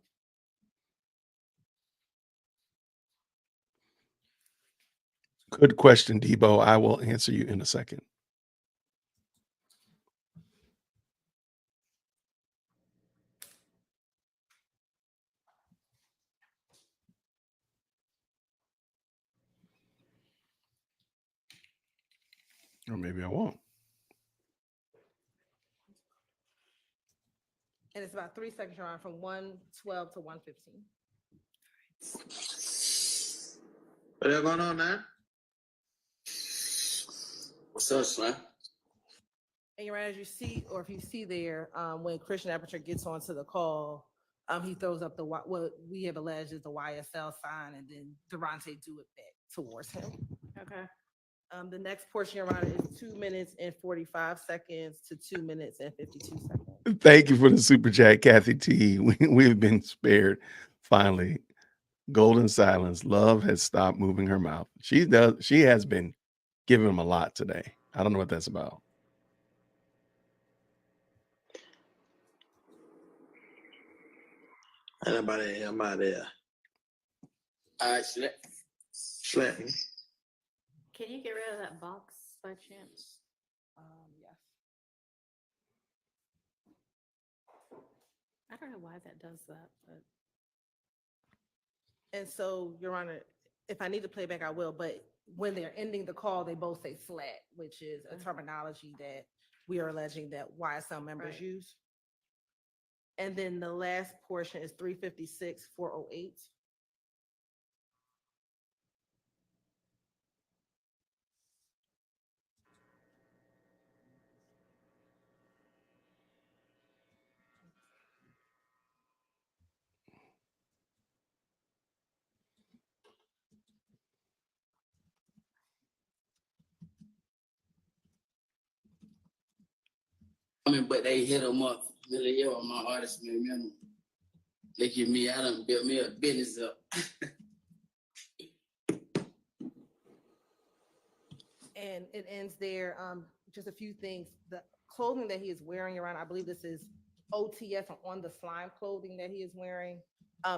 [SPEAKER 17] Good question, Debo. I will answer you in a second. Or maybe I won't.
[SPEAKER 9] And it's about 3 seconds, Your Honor, from 1:12 to 1:15.
[SPEAKER 14] What's going on now? What's up, Slim?
[SPEAKER 9] And Your Honor, as you see, or if you see there, when Christian Eppinger gets onto the call, he throws up what we have alleged is the YSL sign, and then Durante do it back towards him.
[SPEAKER 1] Okay.
[SPEAKER 9] The next portion, Your Honor, is 2 minutes and 45 seconds to 2 minutes and 52 seconds.
[SPEAKER 17] Thank you for the super chat, Kathy T. We've been spared. Finally, golden silence. Love has stopped moving her mouth. She has been giving him a lot today. I don't know what that's about.
[SPEAKER 14] Anybody I'm out there. All right, slap me.
[SPEAKER 1] Can you get rid of that box by chance?
[SPEAKER 9] Yes.
[SPEAKER 1] I don't know why that does that, but.
[SPEAKER 9] And so, Your Honor, if I need to play back, I will, but when they're ending the call, they both say slat, which is a terminology that we are alleging that YSL members
[SPEAKER 1] Right.
[SPEAKER 9] use. And then the last portion is 356, 408.
[SPEAKER 14] But they hit them up. Really, yo, my artist, man. Look at me, I done built me a business up.
[SPEAKER 9] And it ends there. Just a few things. The clothing that he is wearing, Your Honor, I believe this is OTF on the slime clothing that he is wearing.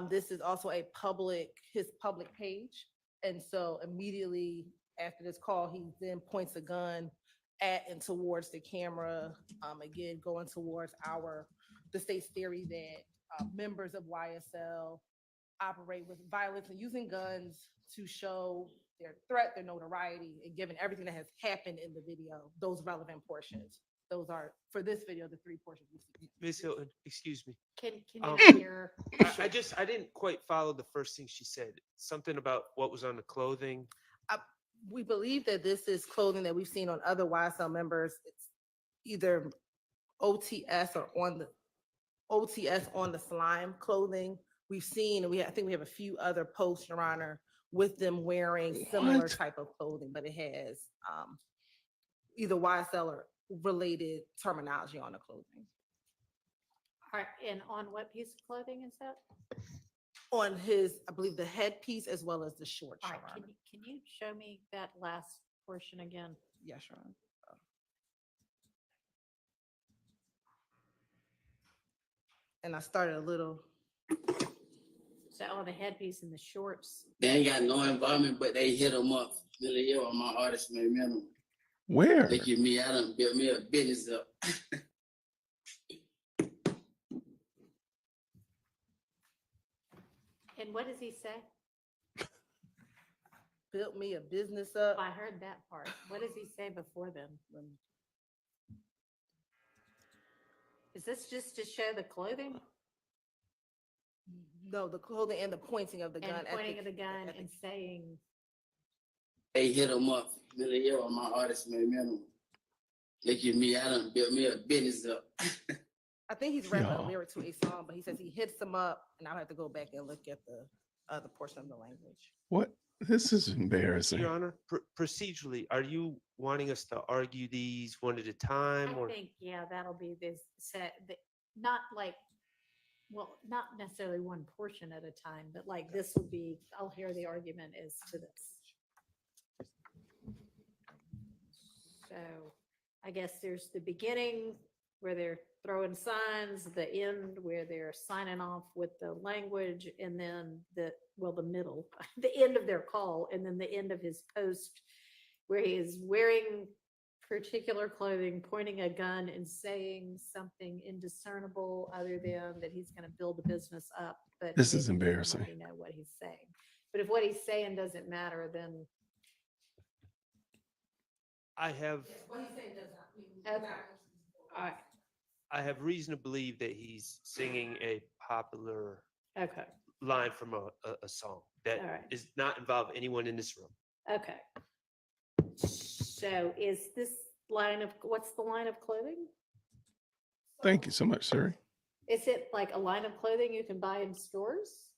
[SPEAKER 9] This is also his public page. And so immediately after this call, he then points a gun at and towards the camera, again, going towards the state's theory that members of YSL operate with violence and using guns to show their threat, their notoriety, and given everything that has happened in the video, those relevant portions. those are, for this video, the three portions.
[SPEAKER 12] Ms. Hilton, excuse me.
[SPEAKER 1] Can
[SPEAKER 12] Um,
[SPEAKER 1] you hear?
[SPEAKER 12] I didn't quite follow the first thing she said. Something about what was on the clothing.
[SPEAKER 9] We believe that this is clothing that we've seen on other YSL members. It's either OTS or on the OTS on the slime clothing. We've seen, and I think we have a few other posts, Your Honor, with them wearing similar type of clothing, but it has either YSL or related terminology on the clothing.
[SPEAKER 1] All right, and on what piece of clothing is that?
[SPEAKER 9] On his, I believe, the headpiece as well as the shorts.
[SPEAKER 1] All
[SPEAKER 9] Your
[SPEAKER 1] right,
[SPEAKER 9] Honor.
[SPEAKER 1] can you show me that last portion again?
[SPEAKER 9] Yes, Your Honor. And I started a little.
[SPEAKER 1] So on the headpiece and the shorts.
[SPEAKER 14] They ain't got no involvement, but they hit them up. Really, on my artist minimum.
[SPEAKER 17] Where?
[SPEAKER 14] Look at me, I done built me a business up.
[SPEAKER 1] And what does he say?
[SPEAKER 9] Built me a business up.
[SPEAKER 1] I heard that part. What does he say before then? Is this just to show the clothing?
[SPEAKER 9] No, the clothing and the pointing of the gun.
[SPEAKER 1] And pointing at the gun and saying,
[SPEAKER 14] They hit them up. Really, on my artist minimum. Look at me, I done built me a business up.
[SPEAKER 9] I think he's rapping a lyric to a song, but he says he hits them up, and I'll have to go back and look at the other portion of the language.
[SPEAKER 17] What? This is embarrassing.
[SPEAKER 12] Your Honor, procedurally, are you wanting us to argue these one at a time?
[SPEAKER 1] I
[SPEAKER 12] Or
[SPEAKER 1] think, yeah, that'll be this set, not like, well, not necessarily one portion at a time, but like this will be, I'll hear the argument as to this. So I guess there's the beginning where they're throwing signs, the end where they're signing off with the language, and then the middle, the end of their call, and then the end of his post where he is wearing particular clothing, pointing a gun and saying something indiscernible other than that he's going to build a business up. But
[SPEAKER 17] This is
[SPEAKER 1] maybe he doesn't
[SPEAKER 17] embarrassing.
[SPEAKER 1] let me know what he's saying. But if what he's saying doesn't matter, then
[SPEAKER 12] I have
[SPEAKER 1] okay. All right.
[SPEAKER 12] I have reason to believe that he's singing a popular
[SPEAKER 1] Okay.
[SPEAKER 12] line from a song that
[SPEAKER 1] All right.
[SPEAKER 12] does not involve anyone in this room.
[SPEAKER 1] Okay. So is this what's the line of clothing?
[SPEAKER 17] Thank you so much, sir.
[SPEAKER 1] Is it like a line of clothing you can buy in stores?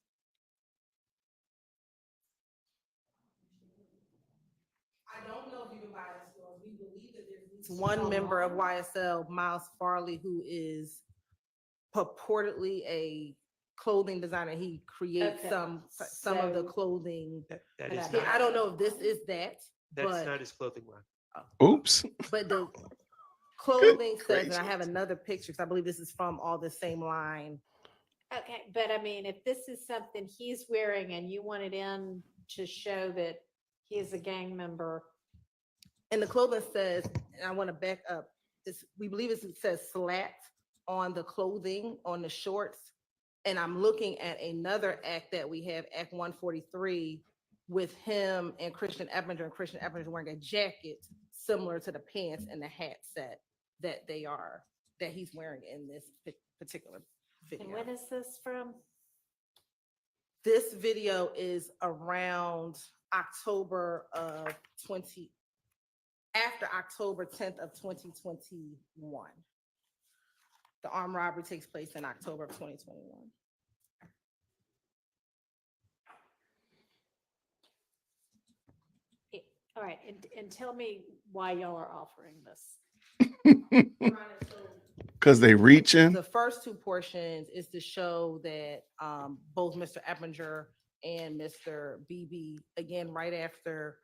[SPEAKER 9] I don't know if you can buy it in stores. We believe that there's one member of YSL, Miles Farley, who is purportedly a clothing designer. He creates
[SPEAKER 1] Okay.
[SPEAKER 9] some of the
[SPEAKER 1] So-
[SPEAKER 9] clothing.
[SPEAKER 12] That is
[SPEAKER 9] I don't know if this is that,
[SPEAKER 12] That's
[SPEAKER 9] but
[SPEAKER 12] not his clothing line.
[SPEAKER 17] Oops.
[SPEAKER 9] but the clothing says, and I
[SPEAKER 17] gracious.
[SPEAKER 9] have another picture, because I believe this is from all the same line.
[SPEAKER 1] Okay, but I mean, if this is something he's wearing and you want it in to show that he is a gang member.
[SPEAKER 9] And the clothing says, and I want to back up, we believe it says slat on the clothing, on the shorts. And I'm looking at another act that we have, Act 143, with him and Christian Eppinger, and Christian Eppinger wearing a jacket similar to the pants and the hat set that he's wearing in this particular video.
[SPEAKER 1] And when is this from?
[SPEAKER 9] This video is around October of after October 10th of 2021. The armed robbery takes place in October of 2021.
[SPEAKER 1] All right, and tell me why y'all are offering this.
[SPEAKER 17] Because they reach in.
[SPEAKER 9] The first two portions is to show that both Mr. Eppinger and Mr. BB, again, right after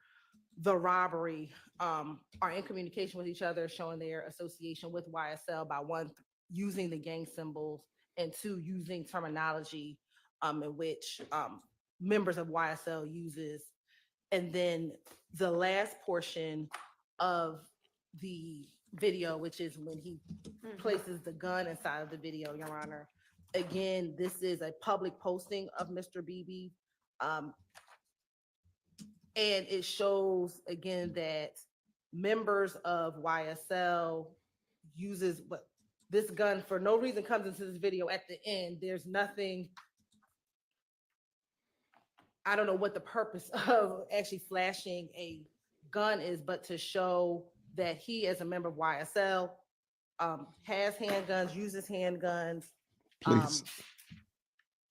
[SPEAKER 9] the robbery, are in communication with each other, showing their association with YSL by one, using the gang symbols, and two, using terminology in which members of YSL uses. And then the last portion of the video, which is when he places the gun inside of the video, Your Honor. Again, this is a public posting of Mr. BB. And it shows, again, that members of YSL uses this gun for no reason, comes into this video at the end. There's nothing. I don't know what the purpose of actually flashing a gun is, but to show that he, as a member of YSL, has handguns, uses handguns,
[SPEAKER 17] Please.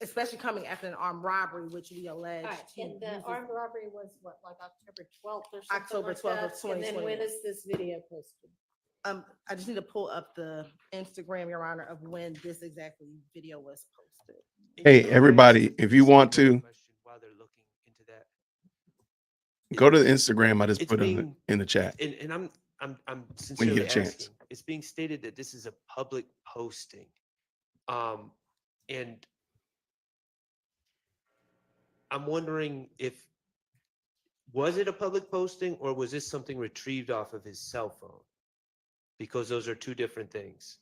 [SPEAKER 9] especially coming after an armed robbery, which we allege.
[SPEAKER 1] All right,
[SPEAKER 9] he
[SPEAKER 1] and the
[SPEAKER 9] uses-
[SPEAKER 1] armed robbery was what, like October 12th or something
[SPEAKER 9] October
[SPEAKER 1] like
[SPEAKER 9] 12th of
[SPEAKER 1] that? And then when
[SPEAKER 9] 2021.
[SPEAKER 1] is this video posted?
[SPEAKER 9] I just need to pull up the Instagram, Your Honor, of when this exactly video was posted.
[SPEAKER 17] Hey, everybody, if you want to
[SPEAKER 12] While they're looking into that,
[SPEAKER 17] go to the Instagram, I just
[SPEAKER 12] it's
[SPEAKER 17] put it
[SPEAKER 12] being
[SPEAKER 17] in the chat.
[SPEAKER 12] And I'm
[SPEAKER 17] When you
[SPEAKER 12] sincerely
[SPEAKER 17] get a chance.
[SPEAKER 12] asking. It's being stated that this is a public posting, and I'm wondering was it a public posting or was this something retrieved off of his cell phone? Because those are two different things.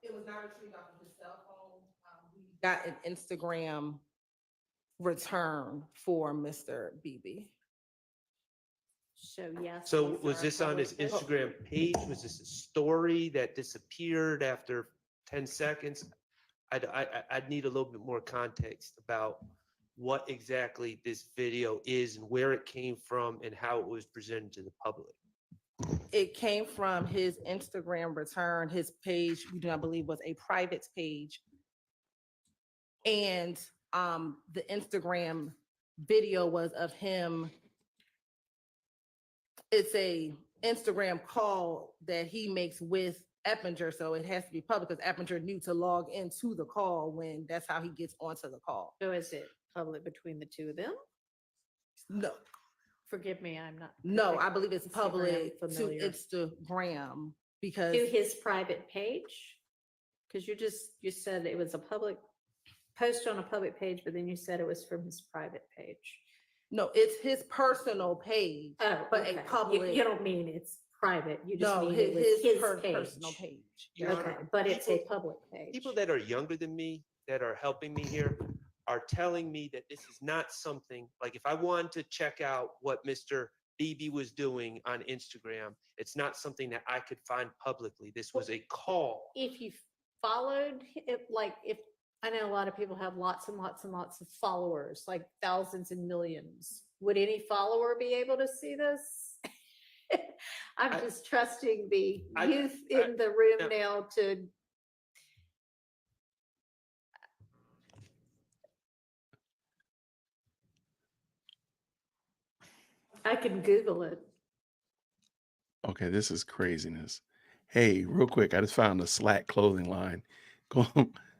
[SPEAKER 9] It was not retrieved off of his cell phone. We got an Instagram return for Mr. Beebe.
[SPEAKER 1] So yes.
[SPEAKER 12] So
[SPEAKER 1] these
[SPEAKER 12] was
[SPEAKER 1] are
[SPEAKER 12] this on his
[SPEAKER 1] public-
[SPEAKER 12] Instagram page? Was this a story that disappeared after 10 seconds? I'd need a little bit more context about what exactly this video is and where it came from and how it was presented to the public.
[SPEAKER 9] It came from his Instagram return. His page, we do not believe, was a private page. And the Instagram video was of him. It's a Instagram call that he makes with Eppinger, so it has to be public because Eppinger knew to log into the call when that's how he gets onto the call.
[SPEAKER 1] So is it public between the two of them?
[SPEAKER 9] No,
[SPEAKER 1] Forgive me, I'm not.
[SPEAKER 9] no, I believe it's
[SPEAKER 1] Instagram
[SPEAKER 9] public to
[SPEAKER 1] familiar.
[SPEAKER 9] Instagram because
[SPEAKER 1] To his private page? Because you said it was a public post on a public page, but then you said it was from his private page.
[SPEAKER 9] no, it's his personal page.
[SPEAKER 1] Oh,
[SPEAKER 9] But
[SPEAKER 1] okay.
[SPEAKER 9] a public.
[SPEAKER 1] You don't mean it's private, you just
[SPEAKER 9] No,
[SPEAKER 1] mean it was his page.
[SPEAKER 9] personal page.
[SPEAKER 12] Your
[SPEAKER 1] Okay,
[SPEAKER 12] Honor,
[SPEAKER 1] but it's a
[SPEAKER 12] people-
[SPEAKER 1] public page.
[SPEAKER 12] People that are younger than me that are helping me here are telling me that this is not something, like if I wanted to check out what Mr. Beebe was doing on Instagram, it's not something that I could find publicly. This was a call.
[SPEAKER 1] If you followed it, like if, I know a lot of people have lots and lots and lots of followers, like thousands and millions. Would any follower be able to see this? I'm just trusting the youth in the room now to. I can Google it.
[SPEAKER 17] Okay, this is craziness. Hey, real quick, I just found a Slack clothing line.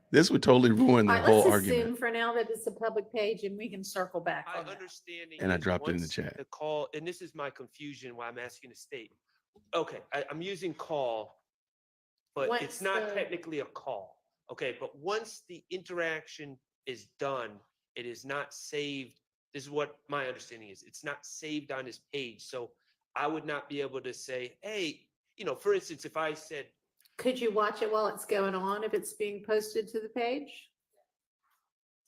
[SPEAKER 17] This would totally ruin
[SPEAKER 1] All
[SPEAKER 17] the
[SPEAKER 1] right,
[SPEAKER 17] whole
[SPEAKER 1] let's
[SPEAKER 17] argument.
[SPEAKER 1] assume for now that it's a public page and we can circle back
[SPEAKER 12] My
[SPEAKER 1] on that.
[SPEAKER 12] understanding
[SPEAKER 17] And I
[SPEAKER 12] is
[SPEAKER 17] dropped it in the
[SPEAKER 12] once
[SPEAKER 17] chat.
[SPEAKER 12] The call, and this is my confusion why I'm asking the state. Okay, I'm using call, but
[SPEAKER 1] What's
[SPEAKER 12] it's not
[SPEAKER 1] the-
[SPEAKER 12] technically a call. Okay, but once the interaction is done, it is not saved. This is what my understanding is. It's not saved on his page. So I would not be able to say, hey, for instance, if I said,
[SPEAKER 1] Could you watch it while it's going on if it's being posted to the page?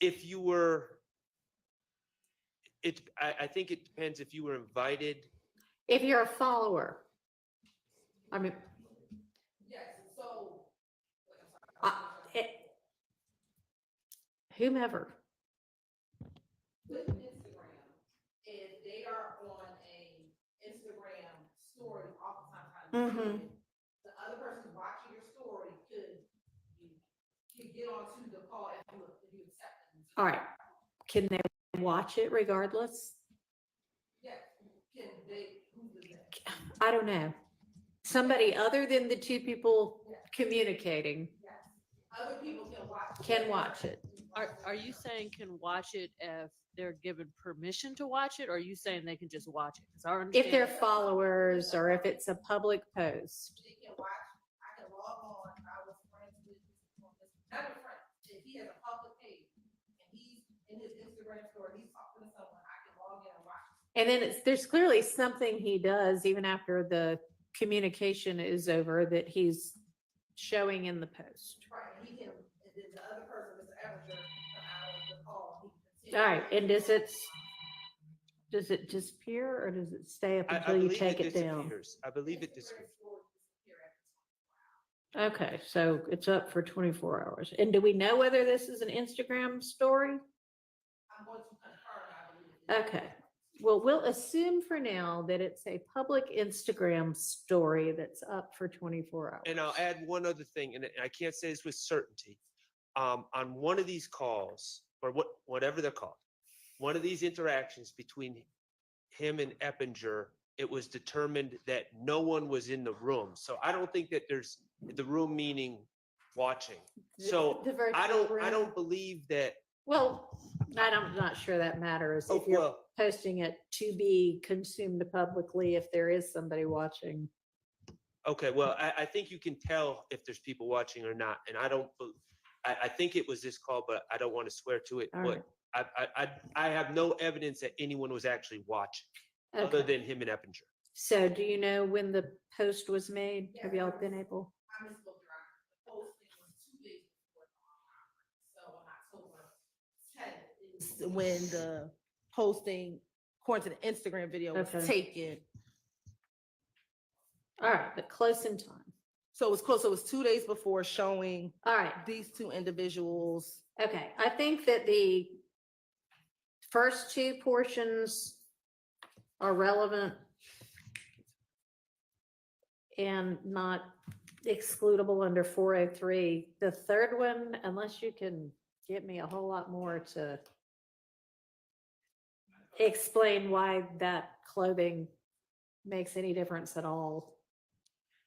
[SPEAKER 12] if you were, I think it depends if you were invited.
[SPEAKER 1] If you're a follower. I mean,
[SPEAKER 9] Yes, so.
[SPEAKER 1] whomever.
[SPEAKER 9] With Instagram, if they are on a Instagram story, oftentimes the other person watching your story could get onto the call if you accept it.
[SPEAKER 1] All right. Can they watch it regardless?
[SPEAKER 9] Yes, can they, who does that?
[SPEAKER 1] I don't know. Somebody other than the two people communicating
[SPEAKER 9] Other people can watch.
[SPEAKER 1] can watch it.
[SPEAKER 5] Are you saying can watch it if they're given permission to watch it, or are you saying they can just watch it? 'Cause our
[SPEAKER 1] If they're
[SPEAKER 5] understanding-
[SPEAKER 1] followers or if it's a public post.
[SPEAKER 9] They can watch, I can log on, I was friends with, not a friend, if he has a public page and he's in his Instagram story, he's talking to someone, I can log in and watch.
[SPEAKER 1] And then there's clearly something he does even after the communication is over that he's showing in the post.
[SPEAKER 9] Right, and he can, and then the other person, Mr. Evans, come out of the call.
[SPEAKER 1] All right, and is it, Does it disappear or does it stay up
[SPEAKER 12] I
[SPEAKER 1] until you
[SPEAKER 12] believe
[SPEAKER 1] take it down?
[SPEAKER 12] disappears. I believe it disappears.
[SPEAKER 1] Okay, so it's up for 24 hours. And do we know whether this is an Instagram story? Okay, well, we'll assume for now that it's a public Instagram story that's up for 24 hours.
[SPEAKER 12] And I'll add one other thing, and I can't say this with certainty. On one of these calls, or whatever they're called, one of these interactions between him and Eppinger, it was determined that no one was in the room. So I don't think that there's the room meaning watching. So
[SPEAKER 1] The virtual
[SPEAKER 12] I
[SPEAKER 1] room.
[SPEAKER 12] don't believe that.
[SPEAKER 1] Well, I'm not sure that matters if you're
[SPEAKER 12] well,
[SPEAKER 1] posting it to be consumed publicly, if there is somebody watching.
[SPEAKER 12] okay, well, I think you can tell if there's people watching or not. And I think it was this call, but I don't want to swear to it.
[SPEAKER 1] All
[SPEAKER 12] But I have no evidence that anyone was actually watching other
[SPEAKER 1] Okay.
[SPEAKER 12] than him and Eppinger.
[SPEAKER 1] So do you know when the post was made? Have y'all been able?
[SPEAKER 9] When the posting, according to the Instagram video, was
[SPEAKER 1] Okay.
[SPEAKER 9] taken.
[SPEAKER 1] All right, but close in time.
[SPEAKER 9] So it was close. So it was 2 days before showing
[SPEAKER 1] All right.
[SPEAKER 9] these two individuals.
[SPEAKER 1] Okay, I think that the first two portions are relevant and not excludable under 403. The third one, unless you can get me a whole lot more to explain why that clothing makes any difference at all.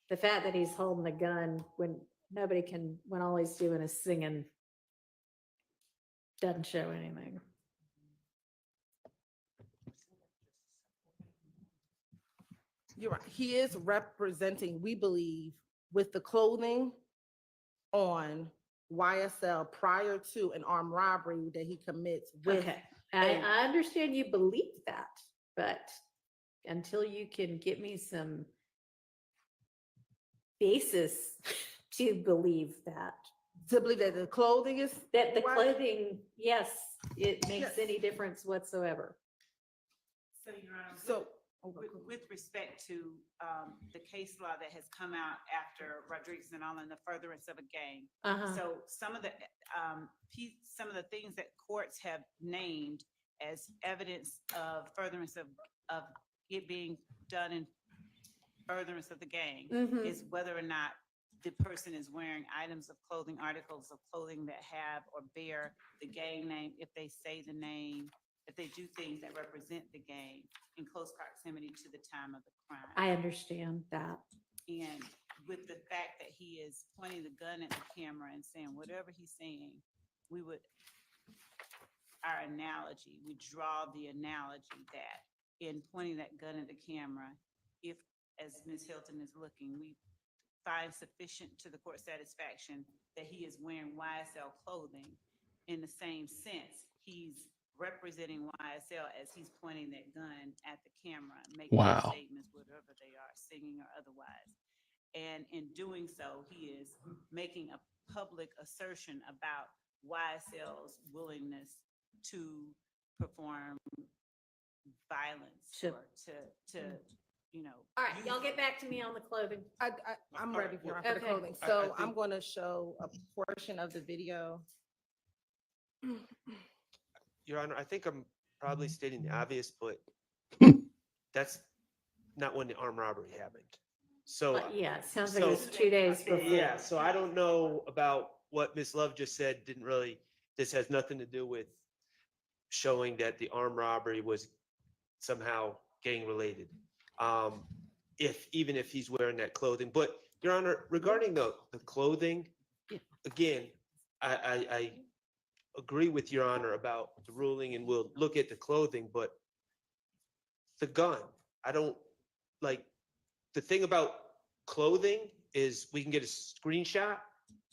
[SPEAKER 1] The fact that he's holding a gun when nobody can, when all he's doing is singing, doesn't show anything.
[SPEAKER 9] You're right. He is representing, we believe, with the clothing on YSL prior to an armed robbery that he commits with.
[SPEAKER 1] Okay, I understand you believe that, but until you can give me some basis to believe that.
[SPEAKER 9] To believe that the clothing is.
[SPEAKER 1] That the
[SPEAKER 9] why-
[SPEAKER 1] clothing, yes, it makes
[SPEAKER 9] Yes.
[SPEAKER 1] any difference whatsoever.
[SPEAKER 7] So, Your Honor,
[SPEAKER 9] So.
[SPEAKER 7] with respect to the case law that has come out after Rodriguez and all in the furtherance of a gang.
[SPEAKER 1] Uh-huh.
[SPEAKER 7] So some of the things that courts have named as evidence of furtherance of it being done in furtherance of the gang
[SPEAKER 1] Mhm.
[SPEAKER 7] is whether or not the person is wearing items of clothing, articles of clothing that have or bear the gang name, if they say the name, if they do things that represent the gang in close proximity to the time of the crime.
[SPEAKER 1] I understand that.
[SPEAKER 7] And with the fact that he is pointing the gun at the camera and saying whatever he's saying, we draw the analogy that in pointing that gun at the camera, if, as Ms. Hilton is looking, we find sufficient to the court's satisfaction that he is wearing YSL clothing, in the same sense, he's representing YSL as he's pointing that gun at the camera, making
[SPEAKER 17] Wow.
[SPEAKER 7] statements, whatever they are, singing or otherwise. And in doing so, he is making a public assertion about YSL's willingness to perform violence or to
[SPEAKER 1] All right, y'all get back to me on the clothing.
[SPEAKER 9] I'm ready for the
[SPEAKER 1] Okay.
[SPEAKER 9] clothing.
[SPEAKER 12] I
[SPEAKER 9] So
[SPEAKER 12] think-
[SPEAKER 9] I'm going to show a portion of the video.
[SPEAKER 12] Your Honor, I think I'm probably stating the obvious, but that's not when the armed robbery happened. So.
[SPEAKER 1] But yeah, it sounds like it was 2 days before.
[SPEAKER 12] Yeah, so I don't know about what Ms. Love just said, this has nothing to do with showing that the armed robbery was somehow gang related. Even if he's wearing that clothing, but Your Honor, regarding the clothing, again, I agree with Your Honor about the ruling and we'll look at the clothing, but the gun, the thing about clothing is we can get a screenshot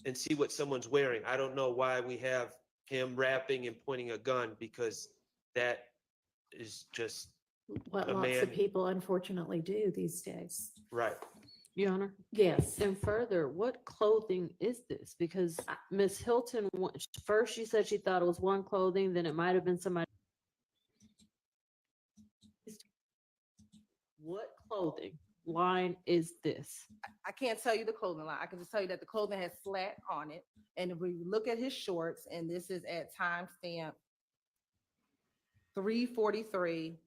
[SPEAKER 12] and see what someone's wearing. I don't know why we have him rapping and pointing a gun, because that is just
[SPEAKER 1] What
[SPEAKER 12] a
[SPEAKER 1] lots of
[SPEAKER 12] man.
[SPEAKER 1] people unfortunately do these days.
[SPEAKER 12] Right.
[SPEAKER 5] Your Honor?
[SPEAKER 1] Yes.
[SPEAKER 5] And further, what clothing is this? Because Ms. Hilton, first she said she thought it was one clothing, then it might have been somebody. what clothing line is this?
[SPEAKER 9] I can't tell you the clothing line. I can just tell you that the clothing has slat on it. And if we look at his shorts, and this is at timestamp 3:43.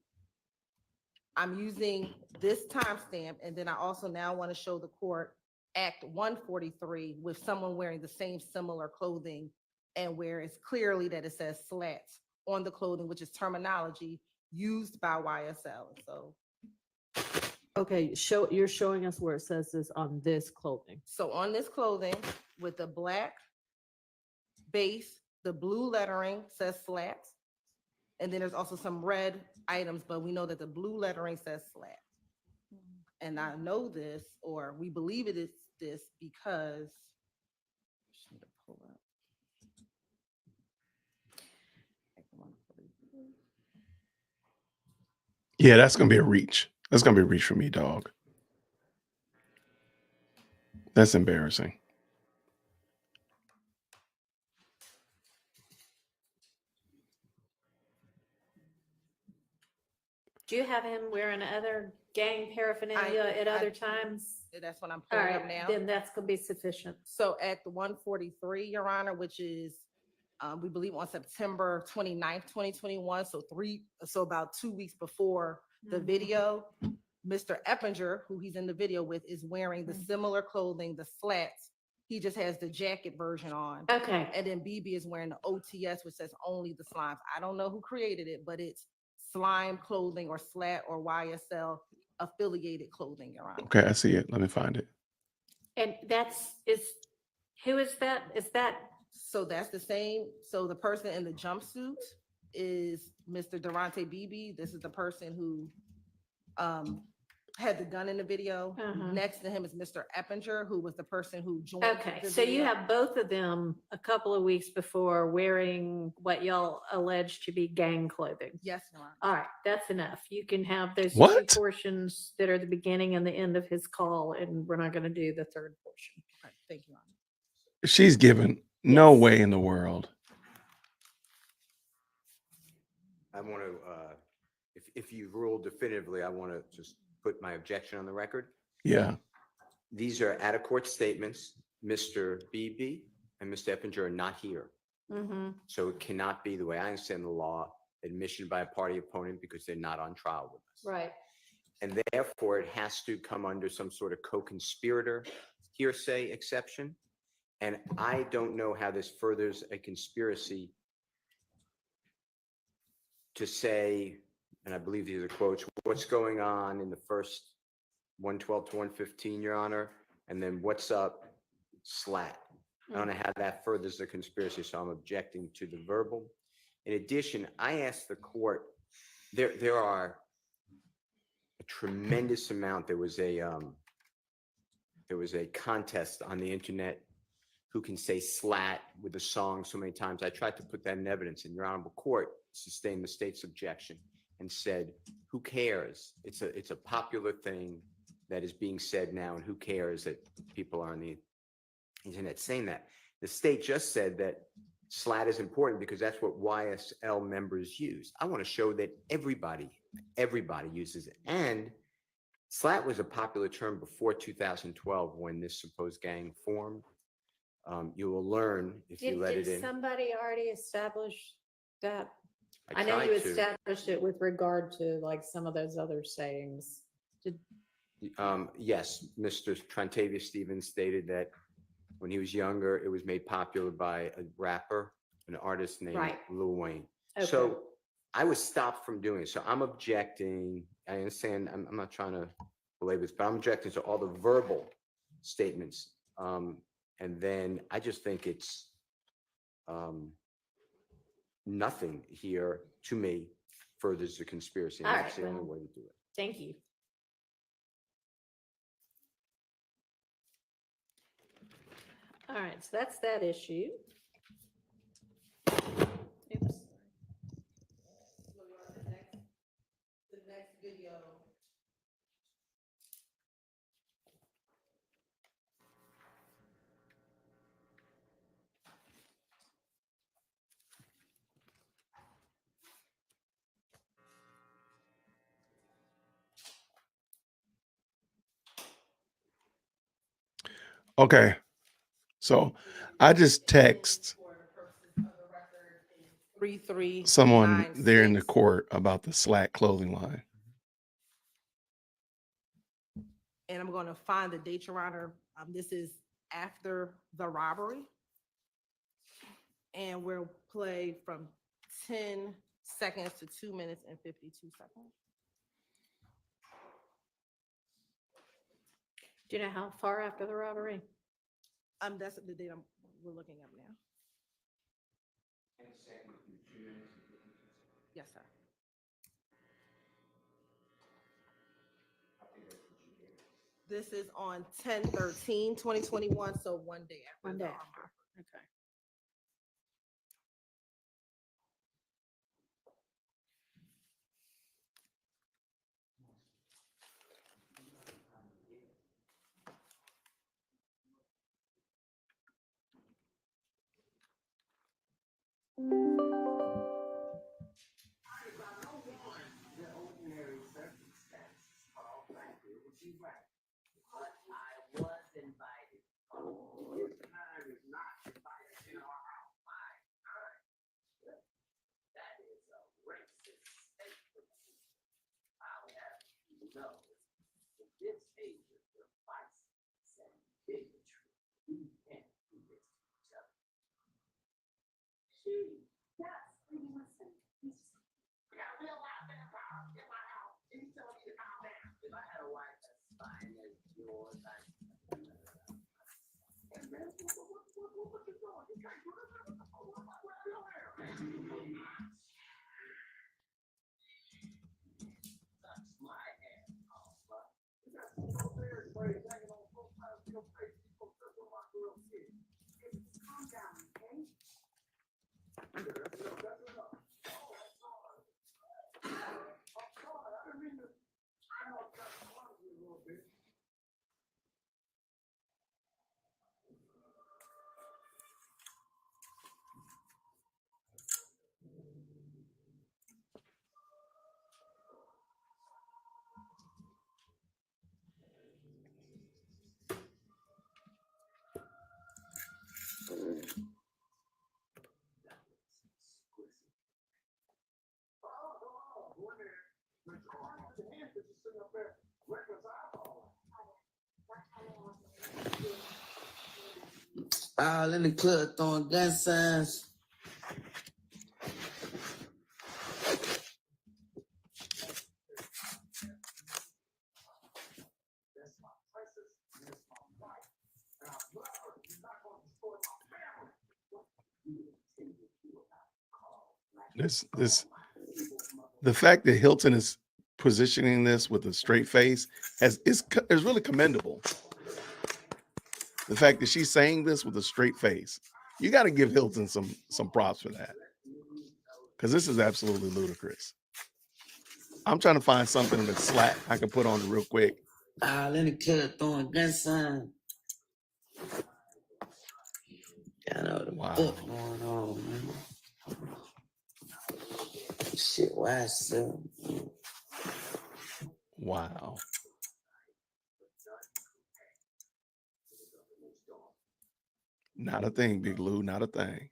[SPEAKER 9] I'm using this timestamp, and then I also now want to show the court Act 143 with someone wearing the same similar clothing, and where it's clearly that it says slats on the clothing, which is terminology used by YSL. So,
[SPEAKER 5] Okay, you're showing us where it says this on this clothing.
[SPEAKER 9] so on this clothing with the black base, the blue lettering says slats. And then there's also some red items, but we know that the blue lettering says slat. And I know this, or we believe it is this, because just need to pull up.
[SPEAKER 17] Yeah, that's gonna be a reach. That's gonna be a reach for me, dog. That's embarrassing.
[SPEAKER 1] Do you have him wearing other gang paraphernalia at other times?
[SPEAKER 9] That's what I'm
[SPEAKER 1] All
[SPEAKER 9] pulling up
[SPEAKER 1] right,
[SPEAKER 9] now.
[SPEAKER 1] then that's gonna be sufficient.
[SPEAKER 9] So at the 143, Your Honor, which is, we believe on September 29th, 2021, so about 2 weeks before the
[SPEAKER 1] Mhm.
[SPEAKER 9] video, Mr. Eppinger, who he's in the video with, is wearing the similar clothing, the slats. He just has the jacket version on.
[SPEAKER 1] Okay.
[SPEAKER 9] And then BB is wearing the OTS, which says only the slimes. I don't know who created it, but it's slime clothing or slat or YSL affiliated clothing, Your Honor.
[SPEAKER 17] Okay, I see it. Let me find it.
[SPEAKER 1] And who is that? Is that?
[SPEAKER 9] So that's the same. So the person in the jumpsuit is Mr. Durante Beebe. This is the person who had the gun in the video. Next to him is Mr. Eppinger, who was the person who joined.
[SPEAKER 1] Okay,
[SPEAKER 9] the
[SPEAKER 1] so you
[SPEAKER 9] video.
[SPEAKER 1] have both of them a couple of weeks before wearing what y'all allege to be gang clothing.
[SPEAKER 9] Yes, Your Honor.
[SPEAKER 1] All right, that's enough. You can have those
[SPEAKER 17] What?
[SPEAKER 1] 2 portions that are the beginning and the end of his call, and we're not gonna do the third portion.
[SPEAKER 9] Okay, thank you, Your Honor.
[SPEAKER 17] She's given no way in the world.
[SPEAKER 10] I want to, if you rule definitively, I want to just put my objection on the record.
[SPEAKER 17] Yeah.
[SPEAKER 10] These are out-of-court statements. Mr. Beebe and Mr. Eppinger are not here.
[SPEAKER 1] Mm-hmm.
[SPEAKER 10] So it cannot be, the way I understand the law, admission by a party opponent because they're not on trial with us.
[SPEAKER 1] Right.
[SPEAKER 10] And therefore, it has to come under some sort of co-conspirator hearsay exception. And I don't know how this furthers a conspiracy to say, and I believe these are quotes, what's going on in the first 112 to 115, Your Honor, and then what's up, slat. I don't know how that furthers the conspiracy, so I'm objecting to the verbal. In addition, I asked the court, there are a tremendous amount. There was a contest on the internet who can say slat with a song so many times. I tried to put that in evidence, and Your Honorable Court sustained the state's objection and said, who cares? It's a popular thing that is being said now, and who cares that people are on the internet saying that? The state just said that slat is important because that's what YSL members use. I want to show that everybody uses it. And slat was a popular term before 2012 when this supposed gang formed. You will learn if you let it
[SPEAKER 1] Did
[SPEAKER 10] in.
[SPEAKER 1] somebody already establish that?
[SPEAKER 10] I
[SPEAKER 1] I know you
[SPEAKER 10] tried to.
[SPEAKER 1] established it with regard to like some of those other sayings.
[SPEAKER 10] Yes, Mr. Trantavia Stevens stated that when he was younger, it was made popular by a rapper, an artist named
[SPEAKER 1] Right.
[SPEAKER 10] Lil Wayne.
[SPEAKER 1] Okay.
[SPEAKER 10] So I was stopped from doing it. So I'm objecting. I understand. I'm not trying to belabor this, but I'm objecting to all the verbal statements. And then I just think it's nothing here to me furthers the conspiracy. And
[SPEAKER 1] All
[SPEAKER 10] that's
[SPEAKER 1] right,
[SPEAKER 10] the only
[SPEAKER 1] well,
[SPEAKER 10] way to do it.
[SPEAKER 1] Thank you. All right, so that's that issue. Oops.
[SPEAKER 9] The next video.
[SPEAKER 17] Okay. So I just text
[SPEAKER 9] 3396.
[SPEAKER 17] someone there in the court about the Slack clothing line.
[SPEAKER 9] And I'm going to find the date, Your Honor. This is after the robbery. And we'll play from 10 seconds to 2 minutes and 52 seconds.
[SPEAKER 1] Do you know how far after the robbery?
[SPEAKER 9] That's the date we're looking up now. Yes, sir. This is on 10/13/2021, so one day after.
[SPEAKER 1] One
[SPEAKER 9] the
[SPEAKER 1] day
[SPEAKER 9] robbery.
[SPEAKER 1] after. Okay.
[SPEAKER 14] All in the club throwing gun signs.
[SPEAKER 17] The fact that Hilton is positioning this with a straight face is really commendable. The fact that she's saying this with a straight face, you got to give Hilton some props for that, because this is absolutely ludicrous. I'm trying to find something in the Slack I can put on real quick.
[SPEAKER 14] All in the club throwing gun signs. I know what the fuck going on, man. Shit, YSL.
[SPEAKER 17] Wow. Not a thing, Big Lou, not a thing.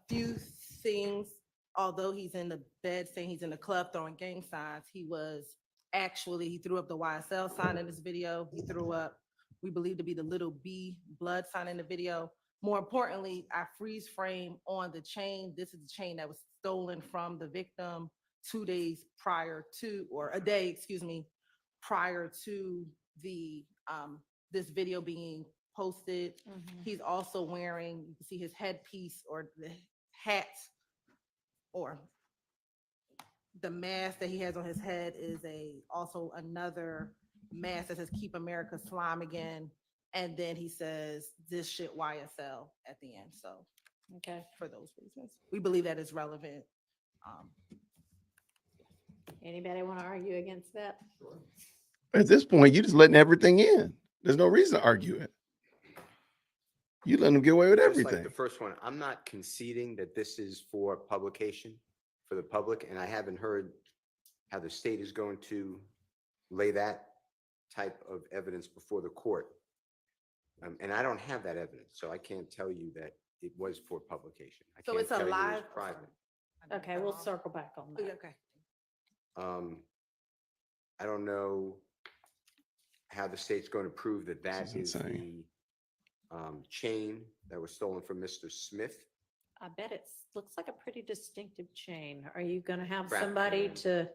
[SPEAKER 9] Few things, although he's in the bed saying he's in the club throwing gang signs, he threw up the YSL sign in this video. He threw up, we believe to be the little B blood sign in the video. More importantly, I freeze frame on the chain. This is the chain that was stolen from the victim 2 days prior to, or a day, excuse me, prior to the this video being posted. He's also wearing, you can see his headpiece or the hat or the mask that he has on his head is also another mask that says "Keep America Slime Again," and then he says "This shit YSL" at the end. So,
[SPEAKER 1] okay,
[SPEAKER 9] for those reasons, we believe that is relevant.
[SPEAKER 1] Anybody want to argue against that?
[SPEAKER 17] At this point, you're just letting everything in. There's no reason to argue it. You let them get away with
[SPEAKER 10] Just
[SPEAKER 17] everything.
[SPEAKER 10] like the first one, I'm not conceding that this is for publication for the public, and I haven't heard how the state is going to lay that type of evidence before the court. And I don't have that evidence, so I can't tell you that it was for publication. I
[SPEAKER 9] So
[SPEAKER 10] can't
[SPEAKER 9] it's a
[SPEAKER 10] tell you it was
[SPEAKER 9] live-
[SPEAKER 10] private.
[SPEAKER 1] Okay, we'll circle back on that.
[SPEAKER 9] Okay.
[SPEAKER 10] I don't know how the state's going to prove that that
[SPEAKER 17] This is
[SPEAKER 10] is the chain that was stolen from Mr. Smith.
[SPEAKER 1] I bet it looks like a pretty distinctive chain. Are you going to have
[SPEAKER 10] Trap
[SPEAKER 1] somebody
[SPEAKER 10] commander.
[SPEAKER 1] to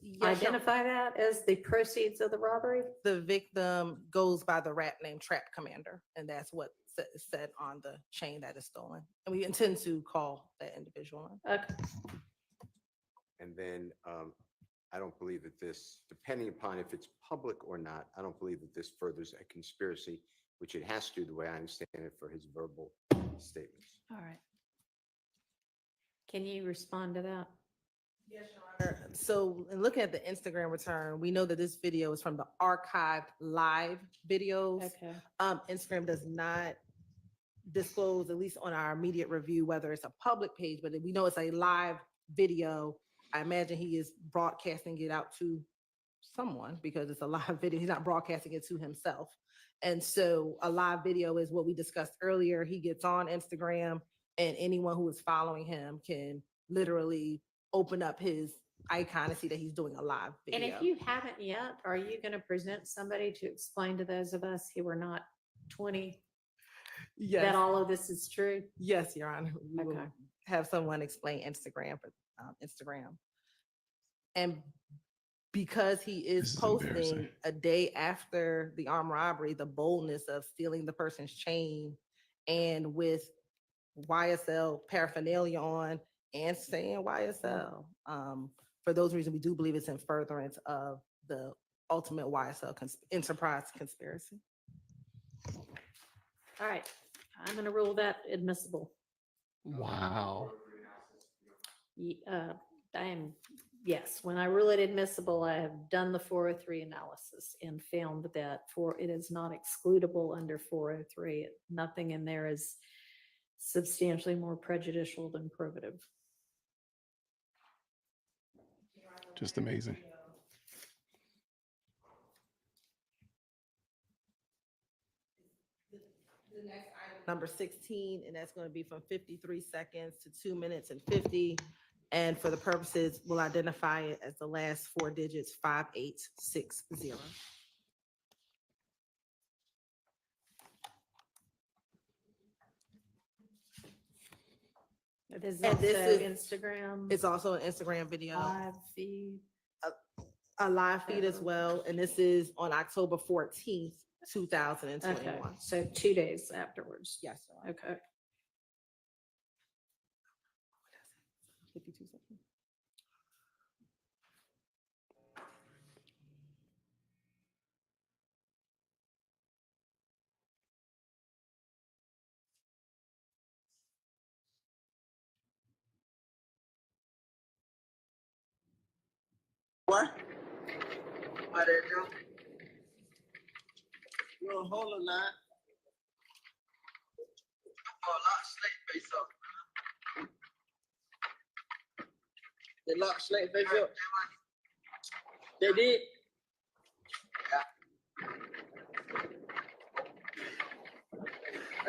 [SPEAKER 9] Yes, Your-
[SPEAKER 1] identify that as the proceeds of the robbery?
[SPEAKER 9] The victim goes by the rap name Trap Commander, and that's what is said on the chain that is stolen. And we intend to call that individual.
[SPEAKER 1] Okay.
[SPEAKER 10] And then I don't believe that this, depending upon if it's public or not, I don't believe that this furthers a conspiracy, which it has to, the way I understand it, for his verbal statements.
[SPEAKER 1] All right. Can you respond to that?
[SPEAKER 9] Yes, Your Honor. So in looking at the Instagram return, we know that this video is from the archived live videos.
[SPEAKER 1] Okay.
[SPEAKER 9] Instagram does not disclose, at least on our immediate review, whether it's a public page, but we know it's a live video. I imagine he is broadcasting it out to someone because it's a live video. He's not broadcasting it to himself. And so a live video is what we discussed earlier. He gets on Instagram and anyone who is following him can literally open up his icon and see that he's doing a live video.
[SPEAKER 1] And if you haven't yet, are you going to present somebody to explain to those of us who are not 20
[SPEAKER 9] Yes.
[SPEAKER 1] that all of this is true?
[SPEAKER 9] Yes, Your Honor. We will
[SPEAKER 1] Okay.
[SPEAKER 9] have someone explain Instagram for Instagram. And because he is
[SPEAKER 17] This is
[SPEAKER 9] posting
[SPEAKER 17] embarrassing.
[SPEAKER 9] a day after the armed robbery, the boldness of stealing the person's chain and with YSL paraphernalia on and saying YSL. For those reasons, we do believe it's in furtherance of the ultimate YSL enterprise conspiracy.
[SPEAKER 1] All right. I'm going to rule that admissible.
[SPEAKER 17] Wow.
[SPEAKER 1] Yes, when I rule it admissible, I have done the 403 analysis and found that it is not excludable under 403. Nothing in there is substantially more prejudicial than probative.
[SPEAKER 17] Just amazing.
[SPEAKER 9] The next item, number 16, and that's going to be from 53 seconds to 2 minutes and 50. And for the purposes, we'll identify it as the last four digits, 5860.
[SPEAKER 1] This is
[SPEAKER 9] And
[SPEAKER 1] also
[SPEAKER 9] this is
[SPEAKER 1] Instagram.
[SPEAKER 9] It's also an Instagram video,
[SPEAKER 1] live feed.
[SPEAKER 9] a live feed as well. And this is on October 14th, 2021.
[SPEAKER 1] Okay, so 2 days afterwards.
[SPEAKER 9] Yes.
[SPEAKER 1] Okay.
[SPEAKER 9] 52 seconds.
[SPEAKER 14] What? What they do? You don't hold a line. Oh, lock Slate face up. They locked Slate face up. They did.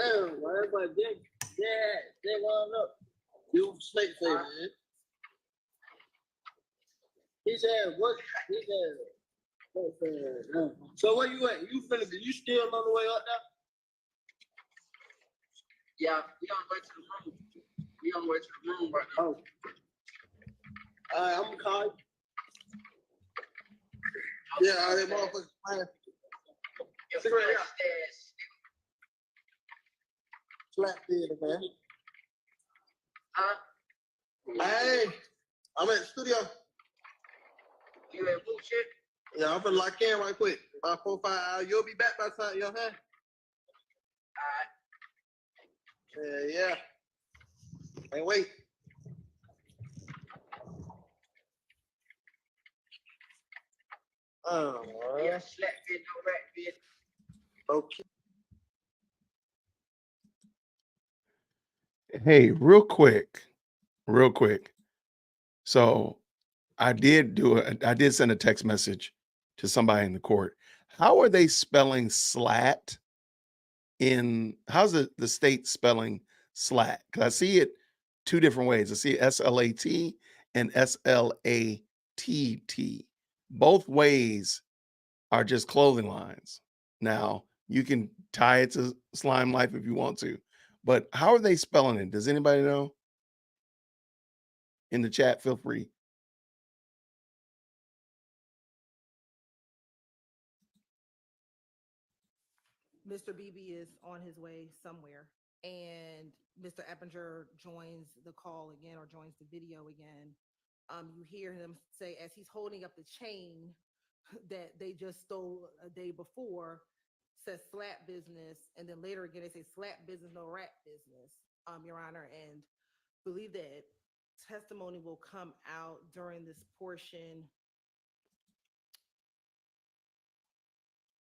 [SPEAKER 14] Oh, well, everybody did. They wound up. You Slate face, man. He said, what? He said, so where you at? You still on the way up there? Yeah, we on the way to the room. We on the way to the room right now. All right, I'm gonna call you. Yeah, all right, motherfuckers. Cigarette, yeah. Slap theater, man. Huh? Hey, I'm at the studio. You at bullshit? Yeah, I'm gonna lock in right quick. About 4 or 5 hours. You'll be back by the time, you know what I'm saying? Yeah. Hey, wait. Oh, yeah, slap bit, no rat bit. Okay.
[SPEAKER 17] Hey, real quick. So I did send a text message to somebody in the court. how are they spelling slat how's the state spelling slat? Because I see it two different ways. I see SLAT and SLATT. Both ways are just clothing lines. Now, you can tie it to Slime Life if you want to, but how are they spelling it? Does anybody know? In the chat, feel free.
[SPEAKER 9] Mr. Beebe is on his way somewhere, and Mr. Eppinger joins the call again or joins the video again. You hear him say, as he's holding up the chain that they just stole a day before, says slap business, and then later again they say slap business, no rat business, Your Honor, and believe that testimony will come out during this portion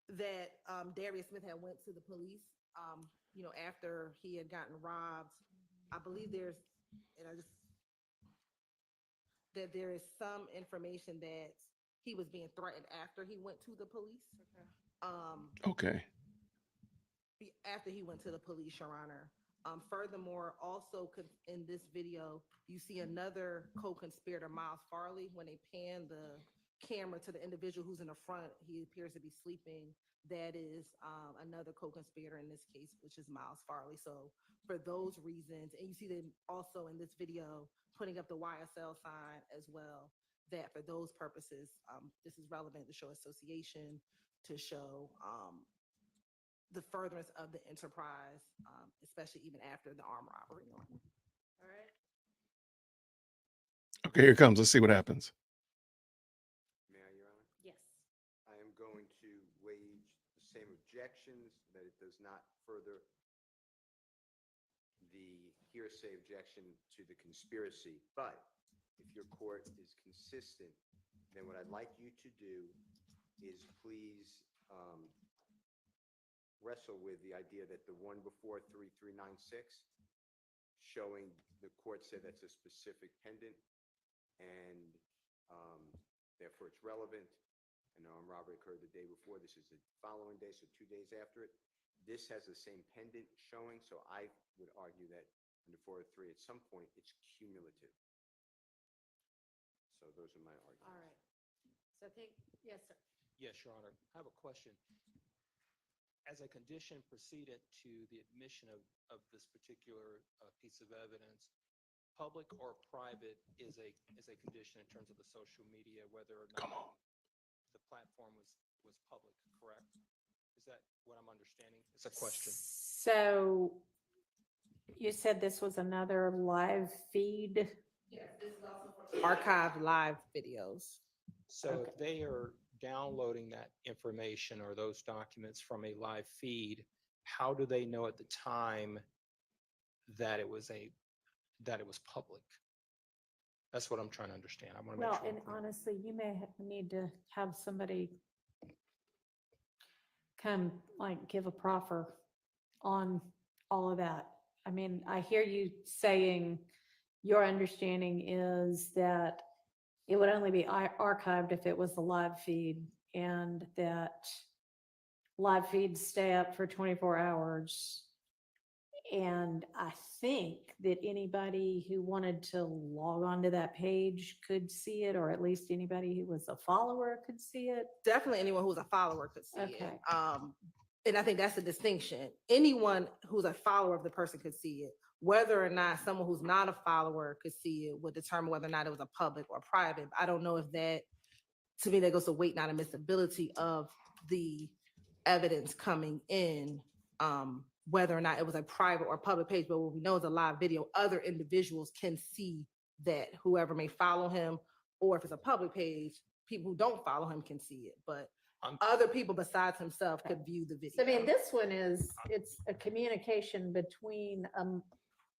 [SPEAKER 9] that Darius Smith had went to the police, after he had gotten robbed. I believe there is some information that he was being threatened after he went to the police.
[SPEAKER 17] Okay.
[SPEAKER 9] After he went to the police, Your Honor. Furthermore, also in this video, you see another co-conspirator, Miles Farley. When they pan the camera to the individual who's in the front, he appears to be sleeping. That is another co-conspirator in this case, which is Miles Farley. So for those reasons, and you see them also in this video putting up the YSL sign as well, that for those purposes, this is relevant to show association, to show the furtherance of the enterprise, especially even after the armed robbery. All right.
[SPEAKER 17] Okay, here it comes. Let's see what happens.
[SPEAKER 10] May I, Your Honor?
[SPEAKER 1] Yes.
[SPEAKER 10] I am going to wage the same objections, that it does not further the hearsay objection to the conspiracy. But if your court is consistent, then what I'd like you to do is please wrestle with the idea that the one before 3396, showing the court said that's a specific pendant, and therefore it's relevant. An armed robbery occurred the day before. This is the following day, so 2 days after it. This has the same pendant showing, so I would argue that under 403, at some point, it's cumulative. So those are my arguments.
[SPEAKER 1] All right. So yes, sir.
[SPEAKER 2] Yes, Your Honor. I have a question. As a condition precedent to the admission of this particular piece of evidence, public or private is a condition in terms of the social media, whether or not the platform was public, correct? Is that what I'm understanding? It's a question.
[SPEAKER 1] So you said this was another live feed?
[SPEAKER 9] Yes, this is also for archived live videos.
[SPEAKER 2] So if they are downloading that information or those documents from a live feed, how do they know at the time that it was public? That's what I'm trying to understand. I want to make
[SPEAKER 1] Well,
[SPEAKER 2] sure.
[SPEAKER 1] and honestly, you may need to have somebody come give a proffer on all of that. I mean, I hear you saying your understanding is that it would only be archived if it was the live feed, and that live feeds stay up for 24 hours. And I think that anybody who wanted to log onto that page could see it, or at least anybody who was a follower could see it.
[SPEAKER 9] Definitely anyone who's a follower could see
[SPEAKER 1] Okay.
[SPEAKER 9] it. And I think that's the distinction. Anyone who's a follower of the person could see it. Whether or not someone who's not a follower could see it would determine whether or not it was a public or private. I don't know if that, to me, that goes to weight, not admissibility of the evidence coming in, whether or not it was a private or public page. But what we know is a live video, other individuals can see that, whoever may follow him, or if it's a public page, people who don't follow him can see it. But other people besides himself could view the video.
[SPEAKER 1] So, I mean, this one it's a communication between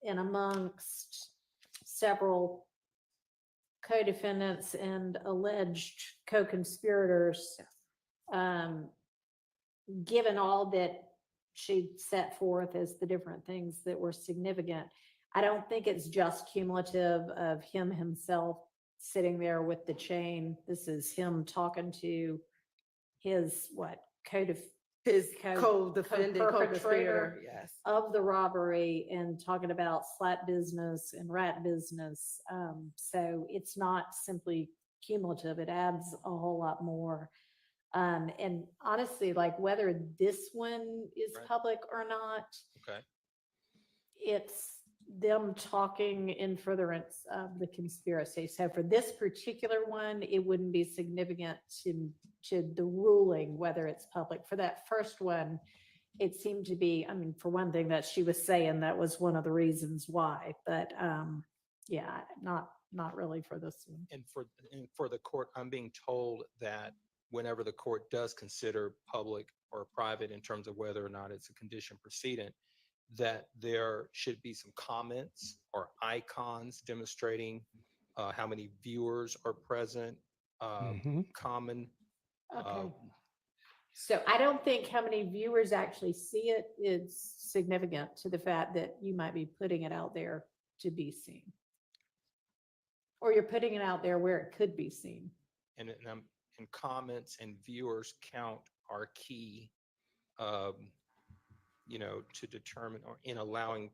[SPEAKER 1] and amongst several co-defendants and alleged co-conspirators. Given all that she set forth as the different things that were significant, I don't think it's just cumulative of him himself sitting there with the chain. This is him talking to his
[SPEAKER 9] His co-defendant,
[SPEAKER 1] co-perpetrator
[SPEAKER 9] co-conspirator, yes.
[SPEAKER 1] of the robbery and talking about slat business and rat business. So it's not simply cumulative, it adds a whole lot more. And honestly, like whether this one is
[SPEAKER 2] Right.
[SPEAKER 1] public or not,
[SPEAKER 2] Okay.
[SPEAKER 1] it's them talking in furtherance of the conspiracy. So for this particular one, it wouldn't be significant to the ruling, whether it's public. For that first one, it seemed to be, I mean, for one thing that she was saying, that was one of the reasons why, but yeah, not really for this one.
[SPEAKER 2] And for the court, I'm being told that whenever the court does consider public or private in terms of whether or not it's a condition precedent, that there should be some comments or icons demonstrating how many viewers are present, common.
[SPEAKER 1] Okay. So I don't think how many viewers actually see it is significant to the fact that you might be putting it out there to be seen. Or you're putting it out there where it could be seen.
[SPEAKER 2] And comments and viewers count are key, you know, to determine or in allowing.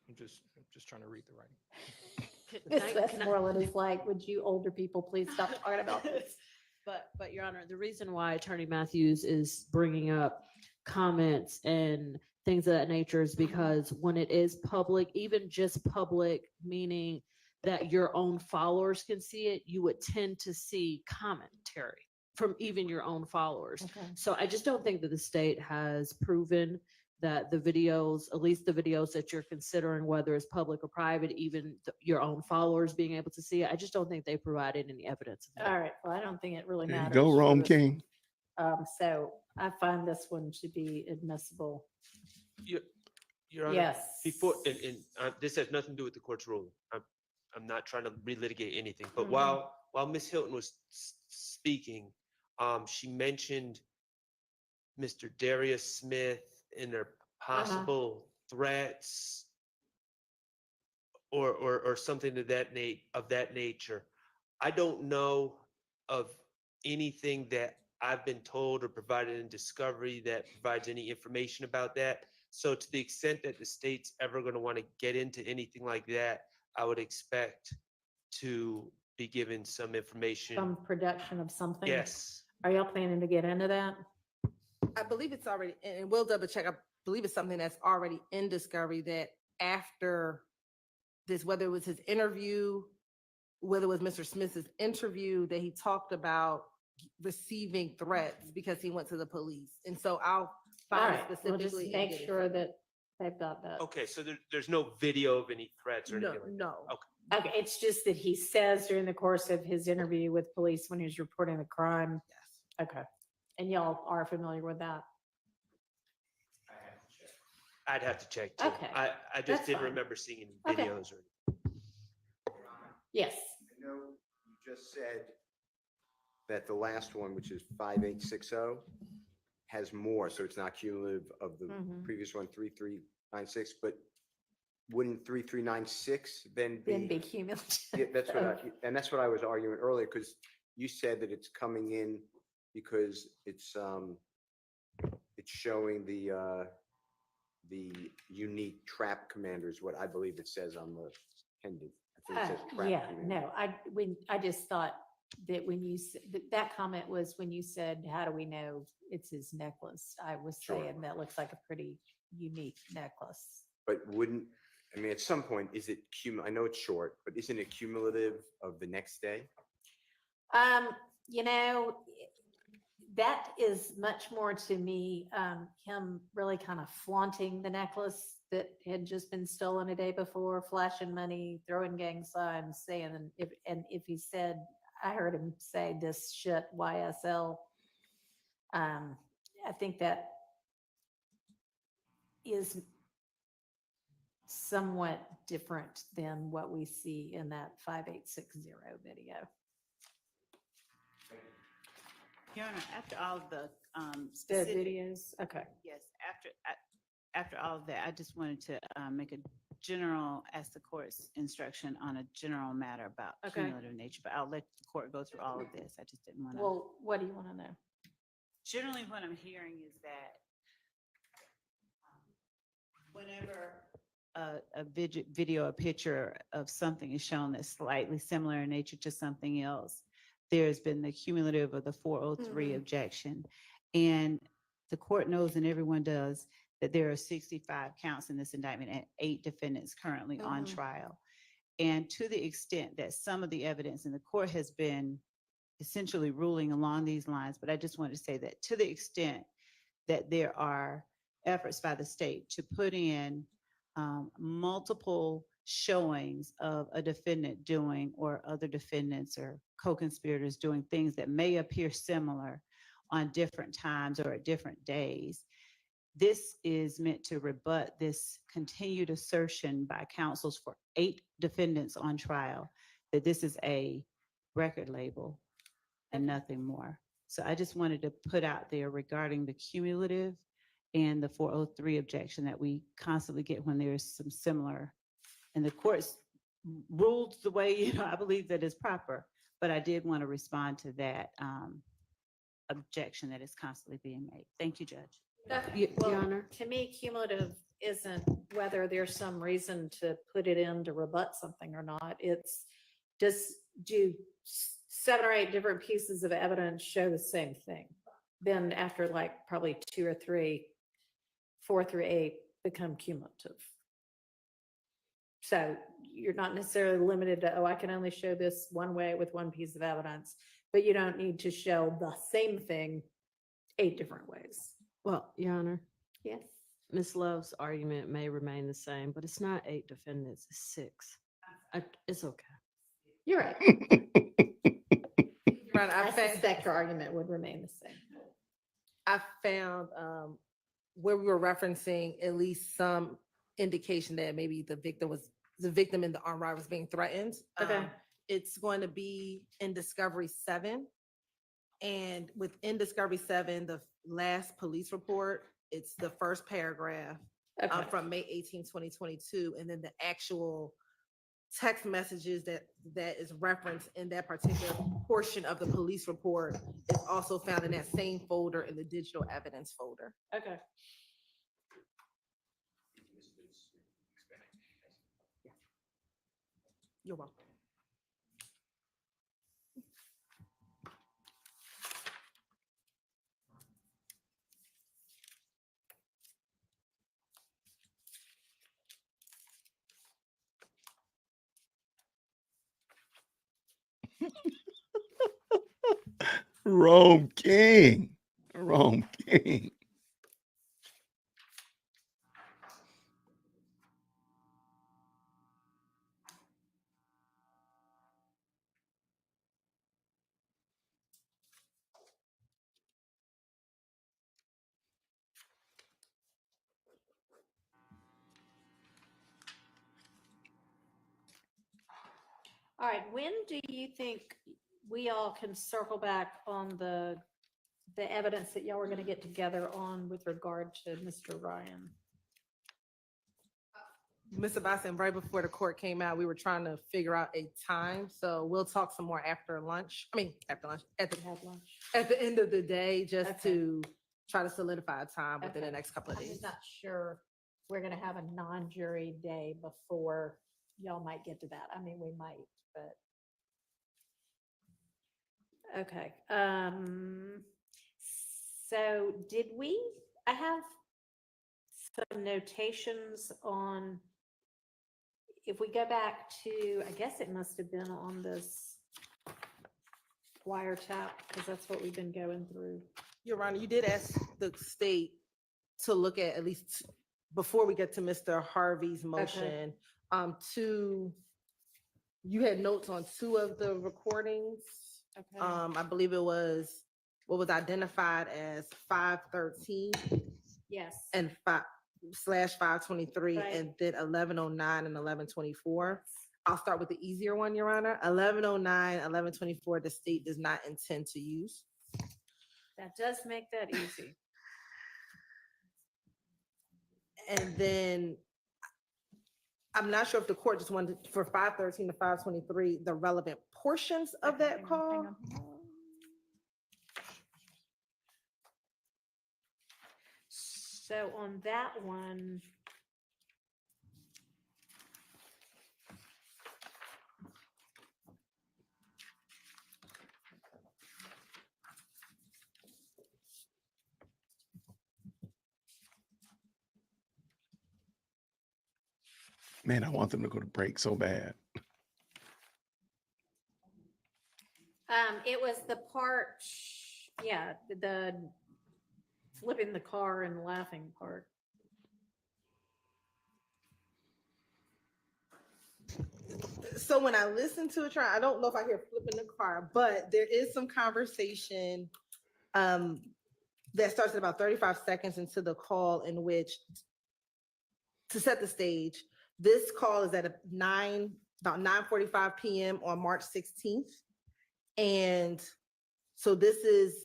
[SPEAKER 2] I'm just trying to read the writing.
[SPEAKER 1] Ms. Westmoreland is like, would you older people please stop talking about this?
[SPEAKER 5] But Your Honor, the reason why Attorney Matthews is bringing up comments and things of that nature is because when it is public, even just public, meaning that your own followers can see it, you would tend to see commentary from even your own followers.
[SPEAKER 1] Okay.
[SPEAKER 5] So I just don't think that the state has proven that the videos, at least the videos that you're considering, whether it's public or private, even your own followers being able to see it, I just don't think they provided any evidence of that.
[SPEAKER 1] All right, well, I don't think it really
[SPEAKER 17] There you
[SPEAKER 1] matters.
[SPEAKER 17] go,
[SPEAKER 1] for
[SPEAKER 17] Rome
[SPEAKER 1] this
[SPEAKER 17] King.
[SPEAKER 1] one. So I find this one to be admissible.
[SPEAKER 12] Your Honor,
[SPEAKER 1] Yes.
[SPEAKER 12] before, this has nothing to do with the court's ruling. I'm not trying to relitigate anything, but
[SPEAKER 1] Mhm.
[SPEAKER 12] while Ms. Hilton was speaking, she mentioned Mr. Darius Smith and their possible threats or something of that nature. I don't know of anything that I've been told or provided in discovery that provides any information about that. So to the extent that the state's ever going to want to get into anything like that, I would expect to be given some information.
[SPEAKER 1] Some production of something.
[SPEAKER 12] Yes.
[SPEAKER 1] Are y'all planning to get into that?
[SPEAKER 9] I believe it's already, and we'll double check. I believe it's something that's already in discovery that after this, whether it was his interview, whether it was Mr. Smith's interview, that he talked about receiving threats because he went to the police. And so I'll
[SPEAKER 1] All
[SPEAKER 9] find
[SPEAKER 1] right, we'll just
[SPEAKER 9] specifically. and
[SPEAKER 1] make
[SPEAKER 9] get it
[SPEAKER 1] sure
[SPEAKER 9] from you.
[SPEAKER 1] that they've got that.
[SPEAKER 12] Okay, so there's no video of any threats or
[SPEAKER 9] No,
[SPEAKER 12] anything like that?
[SPEAKER 9] no.
[SPEAKER 12] Okay.
[SPEAKER 1] Okay, it's just that he says during the course of his interview with police when he was reporting the crime.
[SPEAKER 9] Yes.
[SPEAKER 1] Okay, and y'all are familiar with that?
[SPEAKER 12] I'd have to check too.
[SPEAKER 1] Okay,
[SPEAKER 12] I
[SPEAKER 1] that's
[SPEAKER 12] just didn't
[SPEAKER 1] fine.
[SPEAKER 12] remember seeing any
[SPEAKER 1] Okay.
[SPEAKER 12] videos or.
[SPEAKER 1] Yes.
[SPEAKER 10] I know you just said that the last one, which is 5860, has more, so it's not cumulative of the
[SPEAKER 1] Mhm.
[SPEAKER 10] previous one, 3396, but wouldn't 3396 then
[SPEAKER 1] Then
[SPEAKER 10] be?
[SPEAKER 1] be cumulative.
[SPEAKER 10] Yeah, that's what I was arguing earlier, because you said that it's coming in because it's showing the unique trap commanders, what I believe it says on the pendant. I think it says trap
[SPEAKER 1] Yeah,
[SPEAKER 10] commander.
[SPEAKER 1] no, I just thought that when you, that comment was when you said, how do we know it's his necklace? I was
[SPEAKER 10] Sure.
[SPEAKER 1] saying that looks like a pretty unique necklace.
[SPEAKER 10] But wouldn't, I mean, at some point, is it I know it's short, but isn't it cumulative of the next day?
[SPEAKER 1] You know, that is much more to me, him really kind of flaunting the necklace that had just been stolen a day before, flashing money, throwing gang signs, saying, if he said, I heard him say this shit YSL. I think that is somewhat different than what we see in that 5860 video.
[SPEAKER 7] Your Honor, after all of the
[SPEAKER 1] The
[SPEAKER 7] specific-
[SPEAKER 1] videos, okay.
[SPEAKER 7] Yes, after all of that, I just wanted to make a general, ask the court's instruction on a general matter about
[SPEAKER 1] Okay.
[SPEAKER 7] cumulative nature, but I'll let the court go through all of this. I just didn't want to.
[SPEAKER 1] Well, what do you want to know?
[SPEAKER 7] Generally, what I'm hearing is that whenever a video, a picture of something is shown that's slightly similar in nature to something else, there's been the cumulative of the 403 objection. And the court knows, and everyone does, that there are 65 counts in this indictment and 8 defendants currently on trial. And to the extent that some of the evidence in the court has been essentially ruling along these lines, but I just want to say that to the extent that there are efforts by the state to put in multiple showings of a defendant doing, or other defendants or co-conspirators doing things that may appear similar on different times or at different days, this is meant to rebut this continued assertion by counsels for 8 defendants on trial that this is a record label and nothing more. So I just wanted to put out there regarding the cumulative and the 403 objection that we constantly get when there's some similar, and the court's ruled the way, I believe that is proper, but I did want to respond to that objection that is constantly being made. Thank you, Judge.
[SPEAKER 1] Well, to me, cumulative isn't whether there's some reason to put it in to rebut something or not. It's just, do 7 or 8 different pieces of evidence show the same thing? Then after like probably 2 or 3, 4 through 8 become cumulative. So you're not necessarily limited to, oh, I can only show this one way with one piece of evidence, but you don't need to show the same thing 8 different ways.
[SPEAKER 5] Well, Your Honor.
[SPEAKER 1] Yes.
[SPEAKER 5] Ms. Love's argument may remain the same, but it's not 8 defendants, it's 6. It's okay.
[SPEAKER 1] You're right.
[SPEAKER 9] Right,
[SPEAKER 1] I suspect her argument would remain the same.
[SPEAKER 9] I found where we were referencing at least some indication that maybe the victim in the armed robbery was being threatened.
[SPEAKER 1] Okay.
[SPEAKER 9] It's going to be in Discovery 7. And within Discovery 7, the last police report, it's the first paragraph from May 18, 2022. And then the actual text messages that is referenced in that particular portion of the police report is also found in that same folder, in the digital evidence folder.
[SPEAKER 1] Okay.
[SPEAKER 9] You're welcome.
[SPEAKER 17] Rome King. Rome King.
[SPEAKER 1] All right, when do you think we all can circle back on the evidence that y'all were going to get together on with regard to Mr. Ryan?
[SPEAKER 9] Mr. Boston, right before the court came out, we were trying to figure out a time. So we'll talk some more after lunch. After lunch, at the end of the day, just to try to solidify a time within the next couple of
[SPEAKER 1] I'm
[SPEAKER 9] days.
[SPEAKER 1] just not sure we're going to have a non-jury day before y'all might get to that. I mean, we might, but. Okay. So I have some notations on, if we go back to, I guess it must have been on this wiretap, because that's what we've been going through.
[SPEAKER 9] Your Honor, you did ask the state to look at least, before we get to Mr. Harvey's motion, you had notes on 2 of the recordings.
[SPEAKER 1] Okay.
[SPEAKER 9] I believe it was what was identified as 513.
[SPEAKER 1] Yes.
[SPEAKER 9] And /523,
[SPEAKER 1] Right.
[SPEAKER 9] and then 1109 and 1124. I'll start with the easier one, Your Honor. 1109, 1124, the state does not intend to use.
[SPEAKER 1] That does make that easy.
[SPEAKER 9] And then I'm not sure if the court just wanted for 513 to 523, the relevant portions of that call.
[SPEAKER 1] So on that one,
[SPEAKER 17] Man, I want them to go to break so bad.
[SPEAKER 1] it was the part, yeah, the flipping the car and laughing part.
[SPEAKER 9] So when I listen to a trial, I don't know if I hear flipping the car, but there is some conversation that starts at about 35 seconds into the call, in which, to set the stage, this call is at about 9:45 p.m. on March 16th. And so this is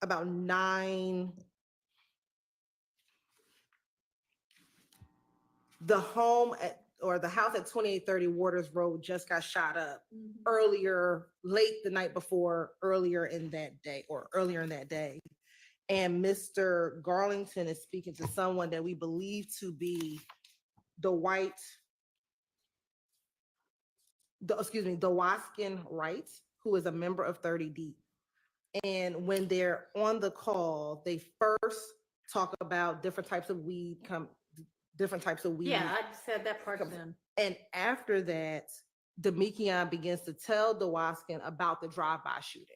[SPEAKER 9] about 9. The home or the house at 2830 Waters Road just got shot up earlier, late the night before, earlier in that day. And Mr. Garlington is speaking to someone that we believe to be the Waskin Wright, who is a member of 30 Deep. And when they're on the call, they first talk about different types of weed.
[SPEAKER 1] Yeah, I said that part then.
[SPEAKER 9] And after that, Demekion begins to tell Dewaskin about the drive-by shooting.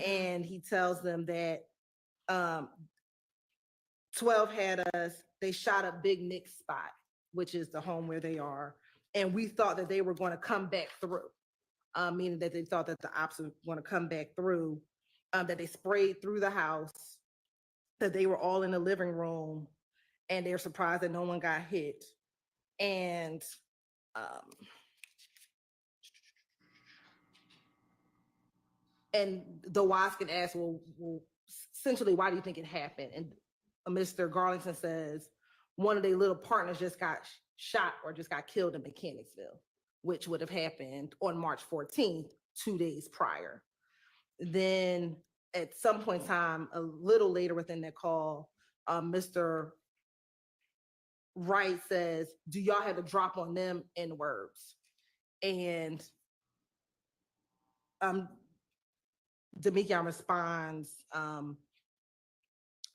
[SPEAKER 9] And he tells them that 12 had us, they shot up Big Nick's spot, which is the home where they are. And we thought that they were going to come back through, meaning that they thought that the ops were going to come back through, that they sprayed through the house, that they were all in the living room, and they're surprised that no one got hit. And the Waskin asks, well, essentially, why do you think it happened? And Mr. Garlington says, one of their little partners just got shot or just got killed in Mechanicsville, which would have happened on March 14th, 2 days prior. Then at some point in time, a little later within that call, Mr. Wright says, do y'all have to drop on them in words? And Demekion responds,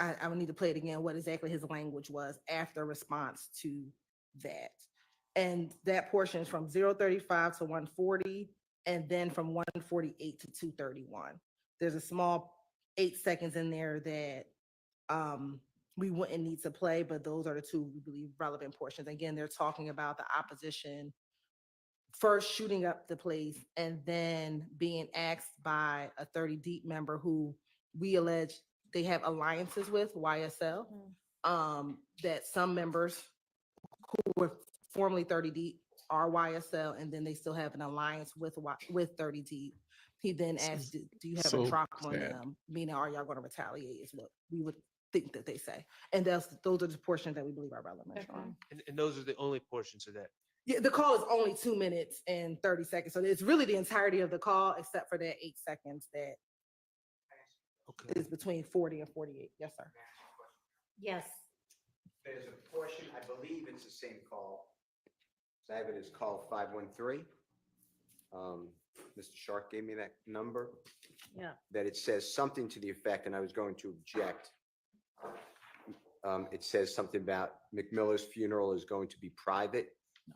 [SPEAKER 9] I would need to play it again, what exactly his language was after response to that. And that portion is from 0:35 to 1:40, and then from 1:48 to 2:31. There's a small 8 seconds in there that we wouldn't need to play, but those are the two we believe relevant portions. Again, they're talking about the opposition first shooting up the place and then being asked by a 30 Deep member who we allege they have alliances with, YSL, that some members who were formerly 30 Deep are YSL, and then they still have an alliance with 30 Deep. He then asked, do you have a drop on them? Meaning, are y'all going to retaliate is what we would think that they say. And those are the portions that we believe are relevant.
[SPEAKER 12] And those are the only portions of that.
[SPEAKER 9] Yeah, the call is only 2 minutes and 30 seconds. So it's really the entirety of the call, except for that 8 seconds that is between 40 and 48. Yes, sir.
[SPEAKER 1] Yes.
[SPEAKER 10] There's a portion, I believe it's the same call. So I have it as call 513. Mr. Shark gave me that number.
[SPEAKER 1] Yeah.
[SPEAKER 10] That it says something to the effect, and I was going to object. It says something about McMiller's funeral is going to be private,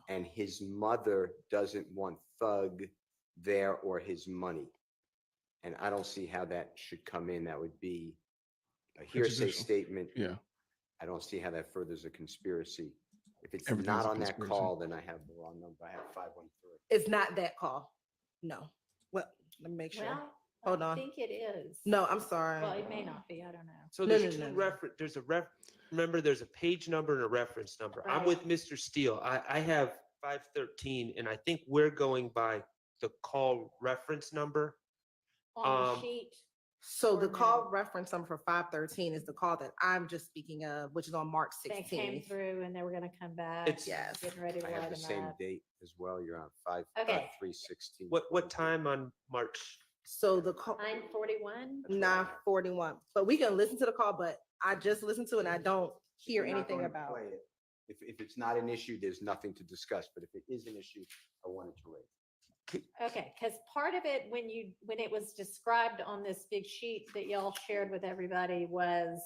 [SPEAKER 10] and his mother doesn't want Thug there or his money. And I don't see how that should come in. That would be a hearsay statement.
[SPEAKER 17] Yeah.
[SPEAKER 10] I don't see how that furthers a conspiracy. If it's not on that call, then I have the wrong number. I have 513.
[SPEAKER 9] It's not that call. No. Well, let me make sure.
[SPEAKER 1] Well,
[SPEAKER 9] Hold on.
[SPEAKER 1] I think it is.
[SPEAKER 9] No, I'm sorry.
[SPEAKER 1] Well, it may not be. I don't know.
[SPEAKER 12] So there's two reference. Remember, there's a page number and a reference number. I'm
[SPEAKER 1] Right.
[SPEAKER 12] with Mr. Steele. I have 513, and I think we're going by the call reference number.
[SPEAKER 1] On the sheet.
[SPEAKER 9] So the call reference number for 513 is the call that I'm just speaking of, which is on March
[SPEAKER 1] They came
[SPEAKER 9] 16th.
[SPEAKER 1] through and they were gonna come back.
[SPEAKER 12] It's-
[SPEAKER 9] Yes.
[SPEAKER 1] Getting ready to
[SPEAKER 10] I
[SPEAKER 1] light
[SPEAKER 10] have the
[SPEAKER 1] them
[SPEAKER 10] same
[SPEAKER 1] up.
[SPEAKER 10] date as well. You're on
[SPEAKER 1] Okay.
[SPEAKER 10] 5/3/16.
[SPEAKER 12] What time on March?
[SPEAKER 9] So the call
[SPEAKER 1] 9:41.
[SPEAKER 9] 9:41, but we can listen to the call, but I just listened to it and I don't hear
[SPEAKER 10] We're not
[SPEAKER 9] anything
[SPEAKER 10] gonna
[SPEAKER 9] about
[SPEAKER 10] play it. If it's not an issue, there's nothing to discuss, but if it is an issue, I wanted to raise.
[SPEAKER 1] Okay, because part of it, when it was described on this big sheet that y'all shared with everybody, was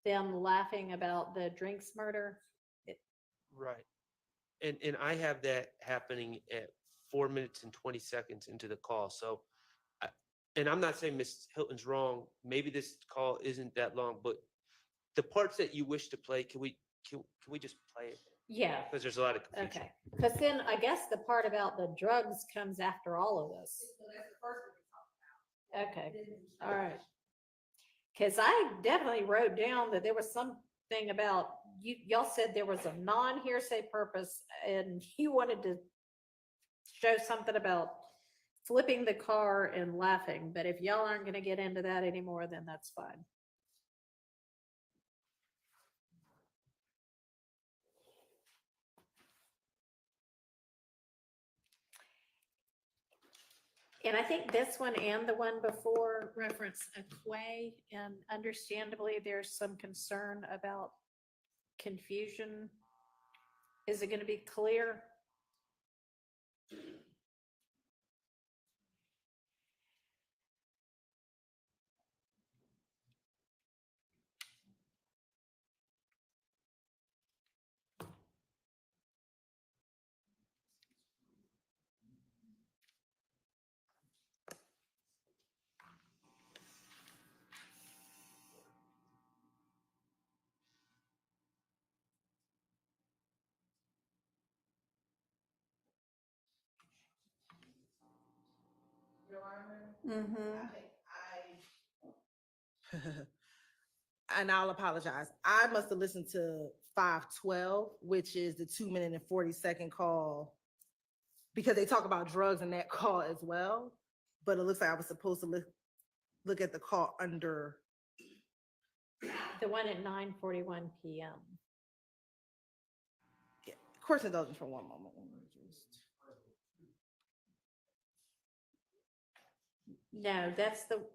[SPEAKER 1] them laughing about the drinks murder.
[SPEAKER 12] Right. And I have that happening at 4 minutes and 20 seconds into the call. So, and I'm not saying Ms. Hilton's wrong. Maybe this call isn't that long, but the parts that you wish to play, can we just play it?
[SPEAKER 1] Yeah.
[SPEAKER 12] Because there's a lot of confusion.
[SPEAKER 1] Okay, because then I guess the part about the drugs comes after all of this. Okay, all right. Because I definitely wrote down that there was something about, y'all said there was a non-hearsay purpose and you wanted to show something about flipping the car and laughing, but if y'all aren't gonna get into that anymore, then that's fine. And I think this one and the one before reference a quay, and understandably, there's some concern about confusion. Is it gonna be clear?
[SPEAKER 9] And I'll apologize. I must have listened to 512, which is the 2 minute and 40-second call, because they talk about drugs in that call as well. But it looks like I was supposed to look at the call under.
[SPEAKER 1] The one at 9:41 PM.
[SPEAKER 9] Yeah, of course, indulgence for one moment. Let me just-
[SPEAKER 1] No, that's the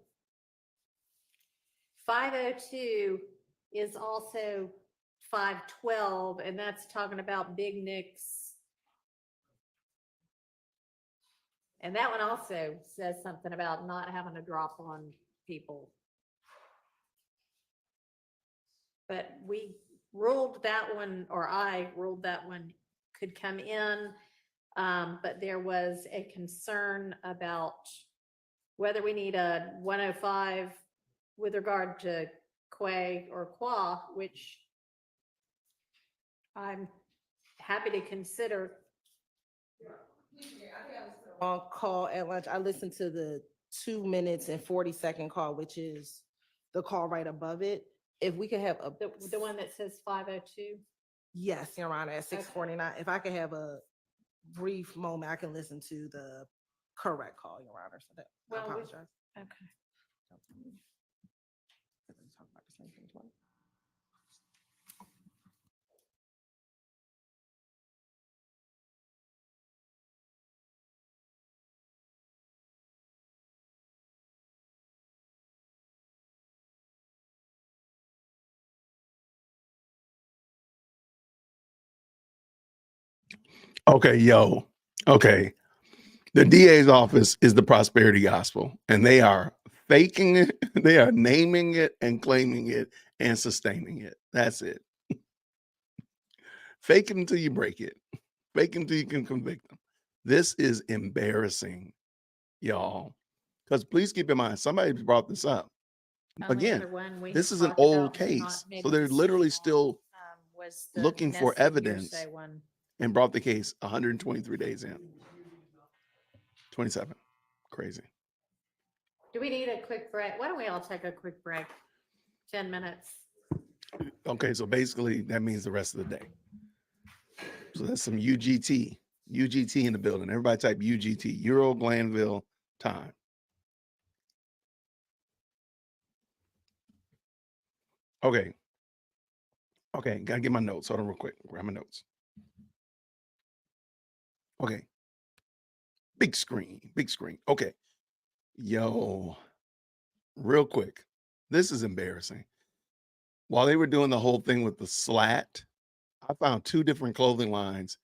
[SPEAKER 1] 502 is also 512, and that's talking about Big Nick's. And that one also says something about not having to drop on people. But we ruled that one, or I ruled that one could come in. But there was a concern about whether we need a 105 with regard to quay or qua, which I'm happy to consider.
[SPEAKER 9] On call at lunch, I listened to the 2 minutes and 40-second call, which is the call right above it. If we could have
[SPEAKER 1] the one that says 502.
[SPEAKER 9] Yes, Your Honor, at 6:49. If I could have a brief moment, I can listen to the correct call, Your Honor. So that I
[SPEAKER 1] Well, we-
[SPEAKER 9] apologize.
[SPEAKER 1] Okay.
[SPEAKER 9] Talk about the same thing twice.
[SPEAKER 17] Okay, yo. Okay. The DA's office is the prosperity gospel, and they are faking it. They are naming it and claiming it and sustaining it. That's it. Fake it until you break it. Fake it until you can convict them. This is embarrassing, y'all. Because please keep in mind, somebody brought this up.
[SPEAKER 1] Only
[SPEAKER 17] Again,
[SPEAKER 1] other one we
[SPEAKER 17] this
[SPEAKER 1] had
[SPEAKER 17] is an
[SPEAKER 1] talked
[SPEAKER 17] old
[SPEAKER 1] about, but not
[SPEAKER 17] case.
[SPEAKER 1] maybe
[SPEAKER 17] So they're
[SPEAKER 1] the
[SPEAKER 17] literally
[SPEAKER 1] same
[SPEAKER 17] still
[SPEAKER 1] was the
[SPEAKER 17] looking for
[SPEAKER 1] nested
[SPEAKER 17] evidence
[SPEAKER 1] hearsay one.
[SPEAKER 17] and brought the case 123 days in. 27. Crazy.
[SPEAKER 1] Do we need a quick break? Why don't we all take a quick break? 10 minutes.
[SPEAKER 17] Okay, so basically that means the rest of the day. So that's some UGT in the building. Everybody type UGT, Euro Glanville time. Okay. Okay. Gotta get my notes. Hold on real quick. Grab my notes. Okay. Big screen. Big screen. Okay. Yo, real quick. This is embarrassing. While they were doing the whole thing with the slat, I found two different clothing lines.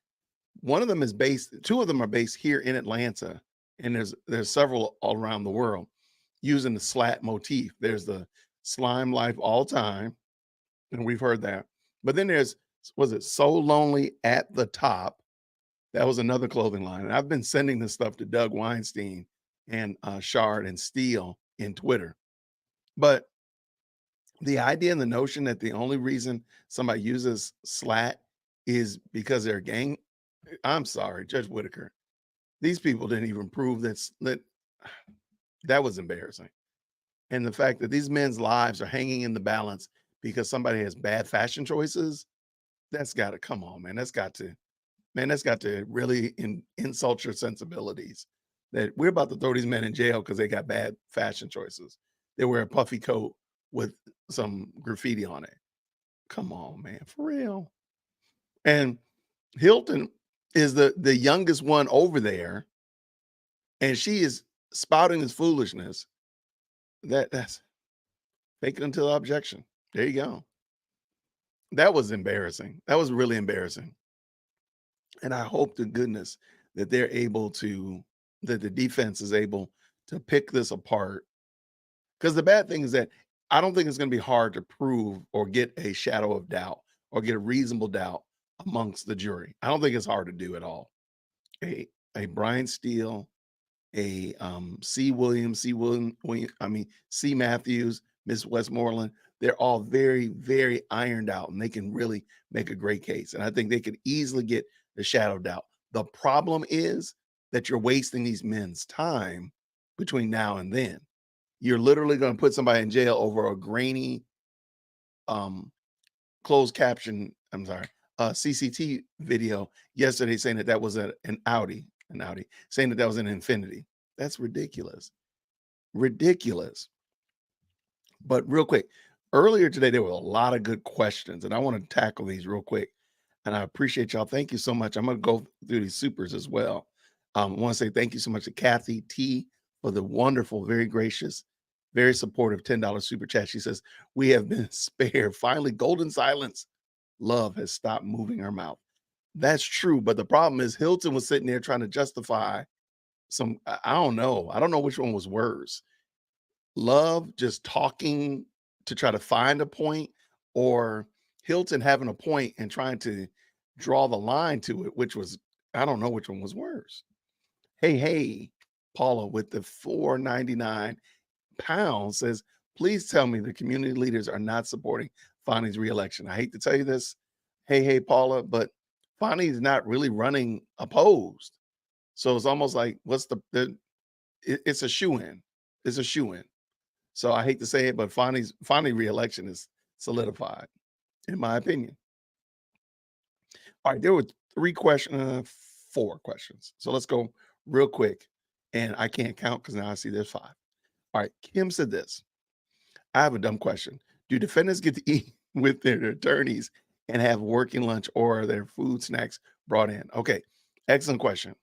[SPEAKER 17] One of them is based, two of them are based here in Atlanta, and there's several all around the world using the slat motif. There's the slime life all time, and we've heard that. But then there's, was it So Lonely at the Top? That was another clothing line. And I've been sending this stuff to Doug Weinstein and Shard and Steele in Twitter. But the idea and the notion that the only reason somebody uses slat is because they're gang. I'm sorry, Judge Whitaker. These people didn't even prove that was embarrassing. And the fact that these men's lives are hanging in the balance because somebody has bad fashion choices, that's got to, come on, man. That's got to really insult your sensibilities. That we're about to throw these men in jail because they got bad fashion choices. They wear a puffy coat with some graffiti on it. Come on, man, for real. And Hilton is the youngest one over there, and she is spouting this foolishness. That's fake it until objection. There you go. That was embarrassing. That was really embarrassing. And I hope to goodness that they're able to, that the defense is able to pick this apart. Because the bad thing is that I don't think it's going to be hard to prove or get a shadow of doubt or get a reasonable doubt amongst the jury. I don't think it's hard to do at all. A Brian Steele, a C. Matthews, Miss Westmoreland, they're all very, very ironed out, and they can really make a great case. And I think they could easily get the shadow of doubt. The problem is that you're wasting these men's time between now and then. You're literally going to put somebody in jail over a grainy closed caption, CCT video yesterday saying that was an Audi, saying that was an Infinity. That's ridiculous. Ridiculous. But real quick, earlier today, there were a lot of good questions, and I want to tackle these real quick. And I appreciate y'all. Thank you so much. I'm going to go through these supers as well. I want to say thank you so much to Kathy T for the wonderful, very gracious, very supportive $10 super chat. She says, we have been spared. Finally, golden silence. Love has stopped moving her mouth. That's true. But the problem is Hilton was sitting there trying to justify some, I don't know. I don't know which one was worse. Love just talking to try to find a point, or Hilton having a point and trying to draw the line to it, which was, I don't know which one was worse. Hey, Paula with the £4.99 says, please tell me the community leaders are not supporting Fani's reelection. I hate to tell you this, hey, Paula, but Fani is not really running opposed. So it's almost like, it's a shoe-in. It's a shoe-in. So I hate to say it, but Fani reelection is solidified, in my opinion. All right, there were four questions. So let's go real quick. And I can't count because now I see there's 5. All right, Kim said this. I have a dumb question. Do defendants get to eat with their attorneys and have working lunch, or are their food snacks brought in? Okay, excellent question.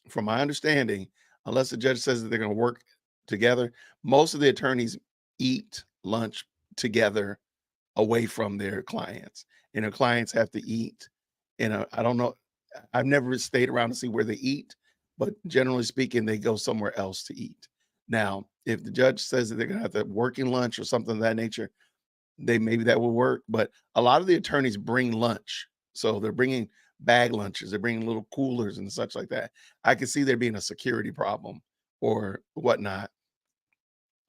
[SPEAKER 17] From my understanding, unless the judge says that they're going to work together, most of the attorneys eat lunch together away from their clients, and their clients have to eat. I don't know, I've never stayed around to see where they eat, but generally speaking, they go somewhere else to eat. Now, if the judge says that they're going to have to working lunch or something of that nature, maybe that will work. But a lot of the attorneys bring lunch, so they're bringing bag lunches, they're bringing little coolers and such like that. I can see there being a security problem or whatnot.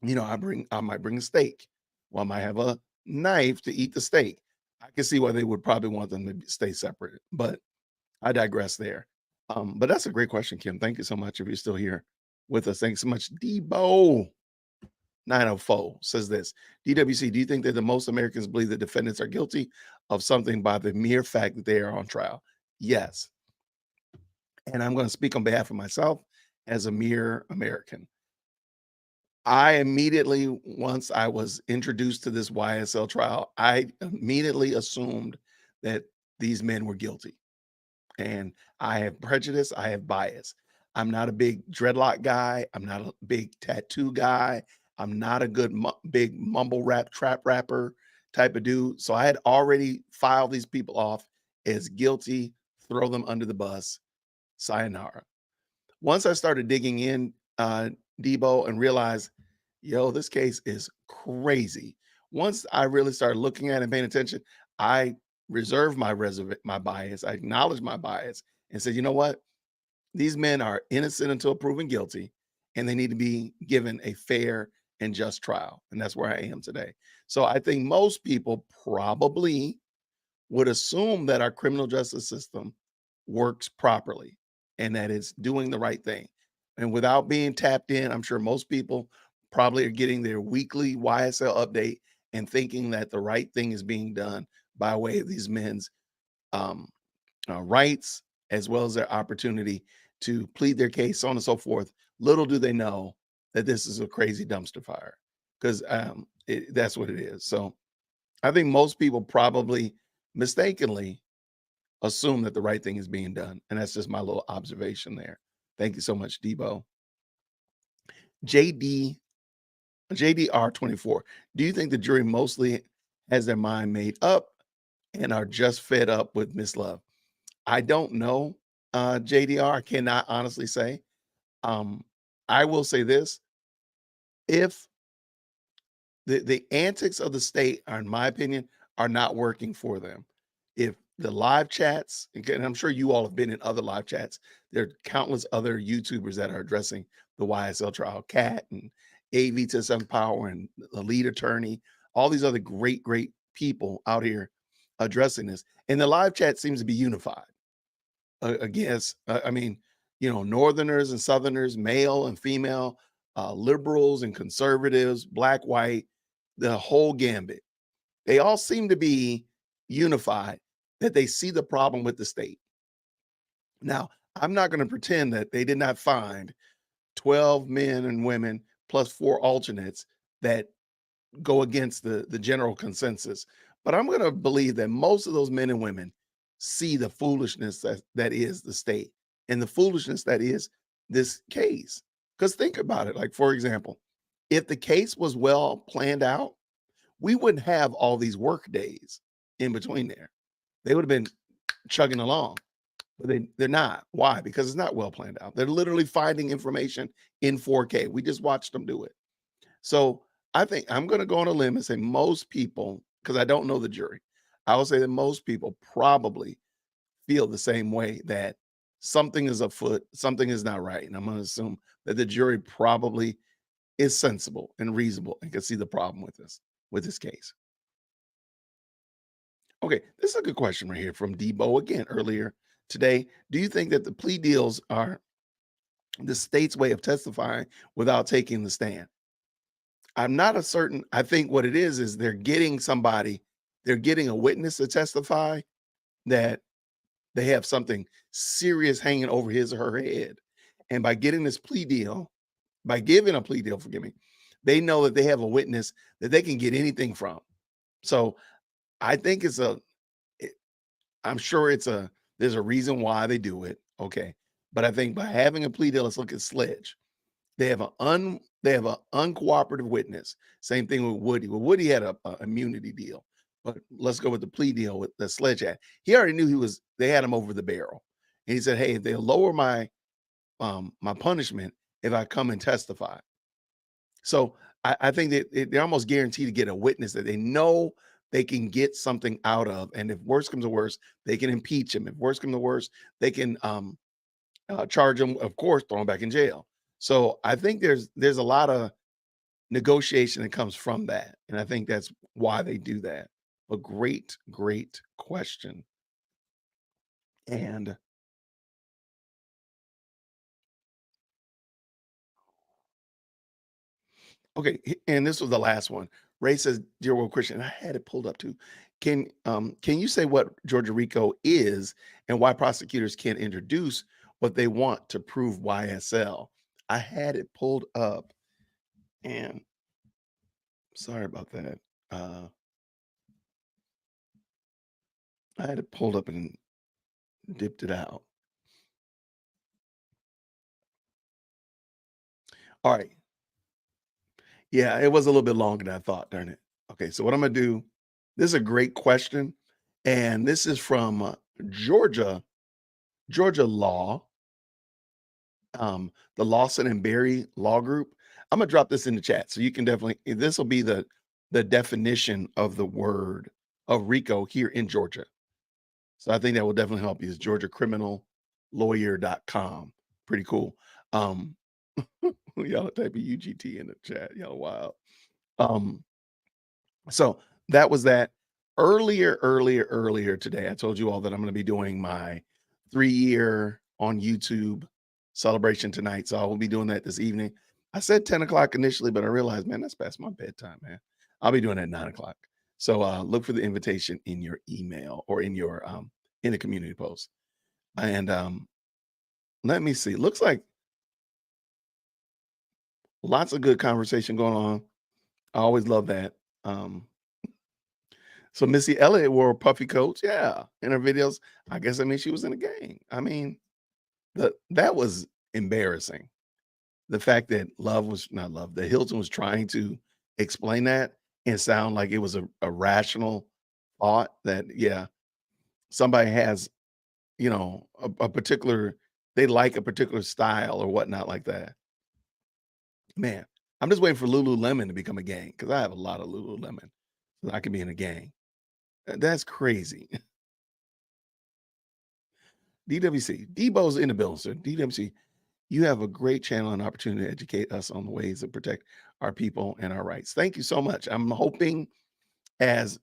[SPEAKER 17] I might bring a steak. Well, I might have a knife to eat the steak. I can see why they would probably want them to stay separate, but I digress there. But that's a great question, Kim. Thank you so much. If you're still here with us, thanks so much. Debo 904 says this. DWC, do you think that the most Americans believe that defendants are guilty of something by the mere fact that they are on trial? Yes. And I'm going to speak on behalf of myself as a mere American. I immediately, once I was introduced to this YSL trial, I immediately assumed that these men were guilty. And I have prejudice, I have bias. I'm not a big dreadlock guy. I'm not a big tattoo guy. I'm not a good big mumble rap trap rapper type of dude. So I had already filed these people off as guilty, throw them under the bus, sayonara. Once I started digging in, Debo, and realized, yo, this case is crazy. Once I really started looking at it and paying attention, I reserved my bias. I acknowledged my bias and said, you know what? These men are innocent until proven guilty, and they need to be given a fair and just trial. And that's where I am today. So I think most people probably would assume that our criminal justice system works properly and that it's doing the right thing. And without being tapped in, I'm sure most people probably are getting their weekly YSL update and thinking that the right thing is being done by way of these men's rights, as well as their opportunity to plead their case, so on and so forth. Little do they know that this is a crazy dumpster fire, because that's what it is. So I think most people probably mistakenly assume that the right thing is being done. And that's just my little observation there. Thank you so much, Debo. JDR24, do you think the jury mostly has their mind made up and are just fed up with Miss Love? I don't know, JDR. I cannot honestly say. I will say this. If the antics of the state are, in my opinion, are not working for them, if the live chats, and I'm sure you all have been in other live chats, there are countless other YouTubers that are addressing the YSL trial, Cat and AV to Some Power and the lead attorney, all these other great people out here addressing this. And the live chat seems to be unified against, I mean, you know, Northerners and Southerners, male and female, liberals and conservatives, black, white, the whole gambit. They all seem to be unified that they see the problem with the state. Now, I'm not going to pretend that they did not find 12 men and women plus 4 alternates that go against the general consensus. But I'm going to believe that most of those men and women see the foolishness that is the state and the foolishness that is this case. Because think about it. Like, for example, if the case was well planned out, we wouldn't have all these work days in between there. They would have been chugging along, but they're not. Why? Because it's not well planned out. They're literally finding information in 4K. We just watched them do it. So I think I'm going to go on a limb and say most people, because I don't know the jury, I will say that most people probably feel the same way, that something is afoot, something is not right. And I'm going to assume that the jury probably is sensible and reasonable and can see the problem with this case. Okay, this is a good question right here from Debo again earlier today. Do you think that the plea deals are the state's way of testifying without taking the stand? I'm not certain. I think what it is they're getting somebody, they're getting a witness to testify that they have something serious hanging over his or her head. And by getting this plea deal, by giving a plea deal, forgive me, they know that they have a witness that they can get anything from. So I think I'm sure there's a reason why they do it. Okay. But I think by having a plea deal, let's look at Sledge. They have an uncooperative witness. Same thing with Woody. Well, Woody had a immunity deal, but let's go with the plea deal with the Sledge had. He already knew they had him over the barrel. And he said, hey, if they'll lower my punishment if I come and testify. So I think that they're almost guaranteed to get a witness that they know they can get something out of. And if worse comes to worse, they can impeach him. If worse comes to worse, they can charge him, of course, throw him back in jail. So I think there's a lot of negotiation that comes from that. And I think that's why they do that. A great question. And okay, and this was the last one. Ray says, dear world Christian, I had it pulled up too. Can you say what Georgia RICO is and why prosecutors can't introduce what they want to prove YSL? I had it pulled up. And sorry about that. I had it pulled up and dipped it out. All right. Yeah, it was a little bit longer than I thought, darn it. Okay, so what I'm gonna do, this is a great question, and this is from Georgia Law, the Lawson and Berry Law Group. I'm gonna drop this in the chat, so you can definitely, this will be the definition of the word of RICO here in Georgia. So I think that will definitely help you. It's GeorgiaCriminalLawyer.com. Pretty cool. Y'all type of UGT in the chat. Y'all wild. So that was that. Earlier today, I told you all that I'm going to be doing my 3-year on YouTube celebration tonight. So I will be doing that this evening. I said 10 o'clock initially, but I realized, man, that's past my bedtime, man. I'll be doing it at 9 o'clock. So look for the invitation in your email or in your in the community post. And let me see. Looks like lots of good conversation going on. I always love that. So Missy Elliott wore puffy coats, yeah, in her videos. I guess that means she was in a gang. I mean, that was embarrassing. The fact that that Hilton was trying to explain that and sound like it was a rational thought that, yeah, somebody has, a particular, they like a particular style or whatnot like that. Man, I'm just waiting for Lululemon to become a gang because I have a lot of Lululemon. So I can be in a gang. That's crazy. DWC, Debo's in the building, sir. DWC, you have a great channel and opportunity to educate us on the ways to protect our people and our rights. Thank you so much. I'm hoping, as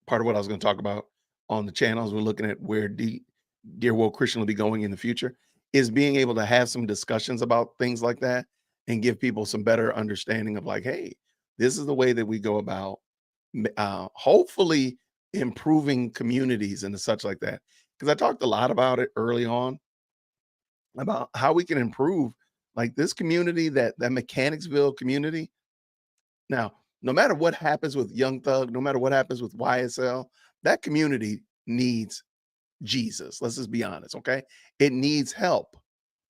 [SPEAKER 17] part of what I was going to talk about on the channels, we're looking at where Dear World Christian will be going in the future, is being able to have some discussions about things like that and give people some better understanding of like, hey, this is the way that we go about hopefully improving communities and such like that. Because I talked a lot about it early on about how we can improve like this community, that Mechanicsville community. Now, no matter what happens with Young Thug, no matter what happens with YSL, that community needs Jesus. Let's just be honest, okay? It needs help.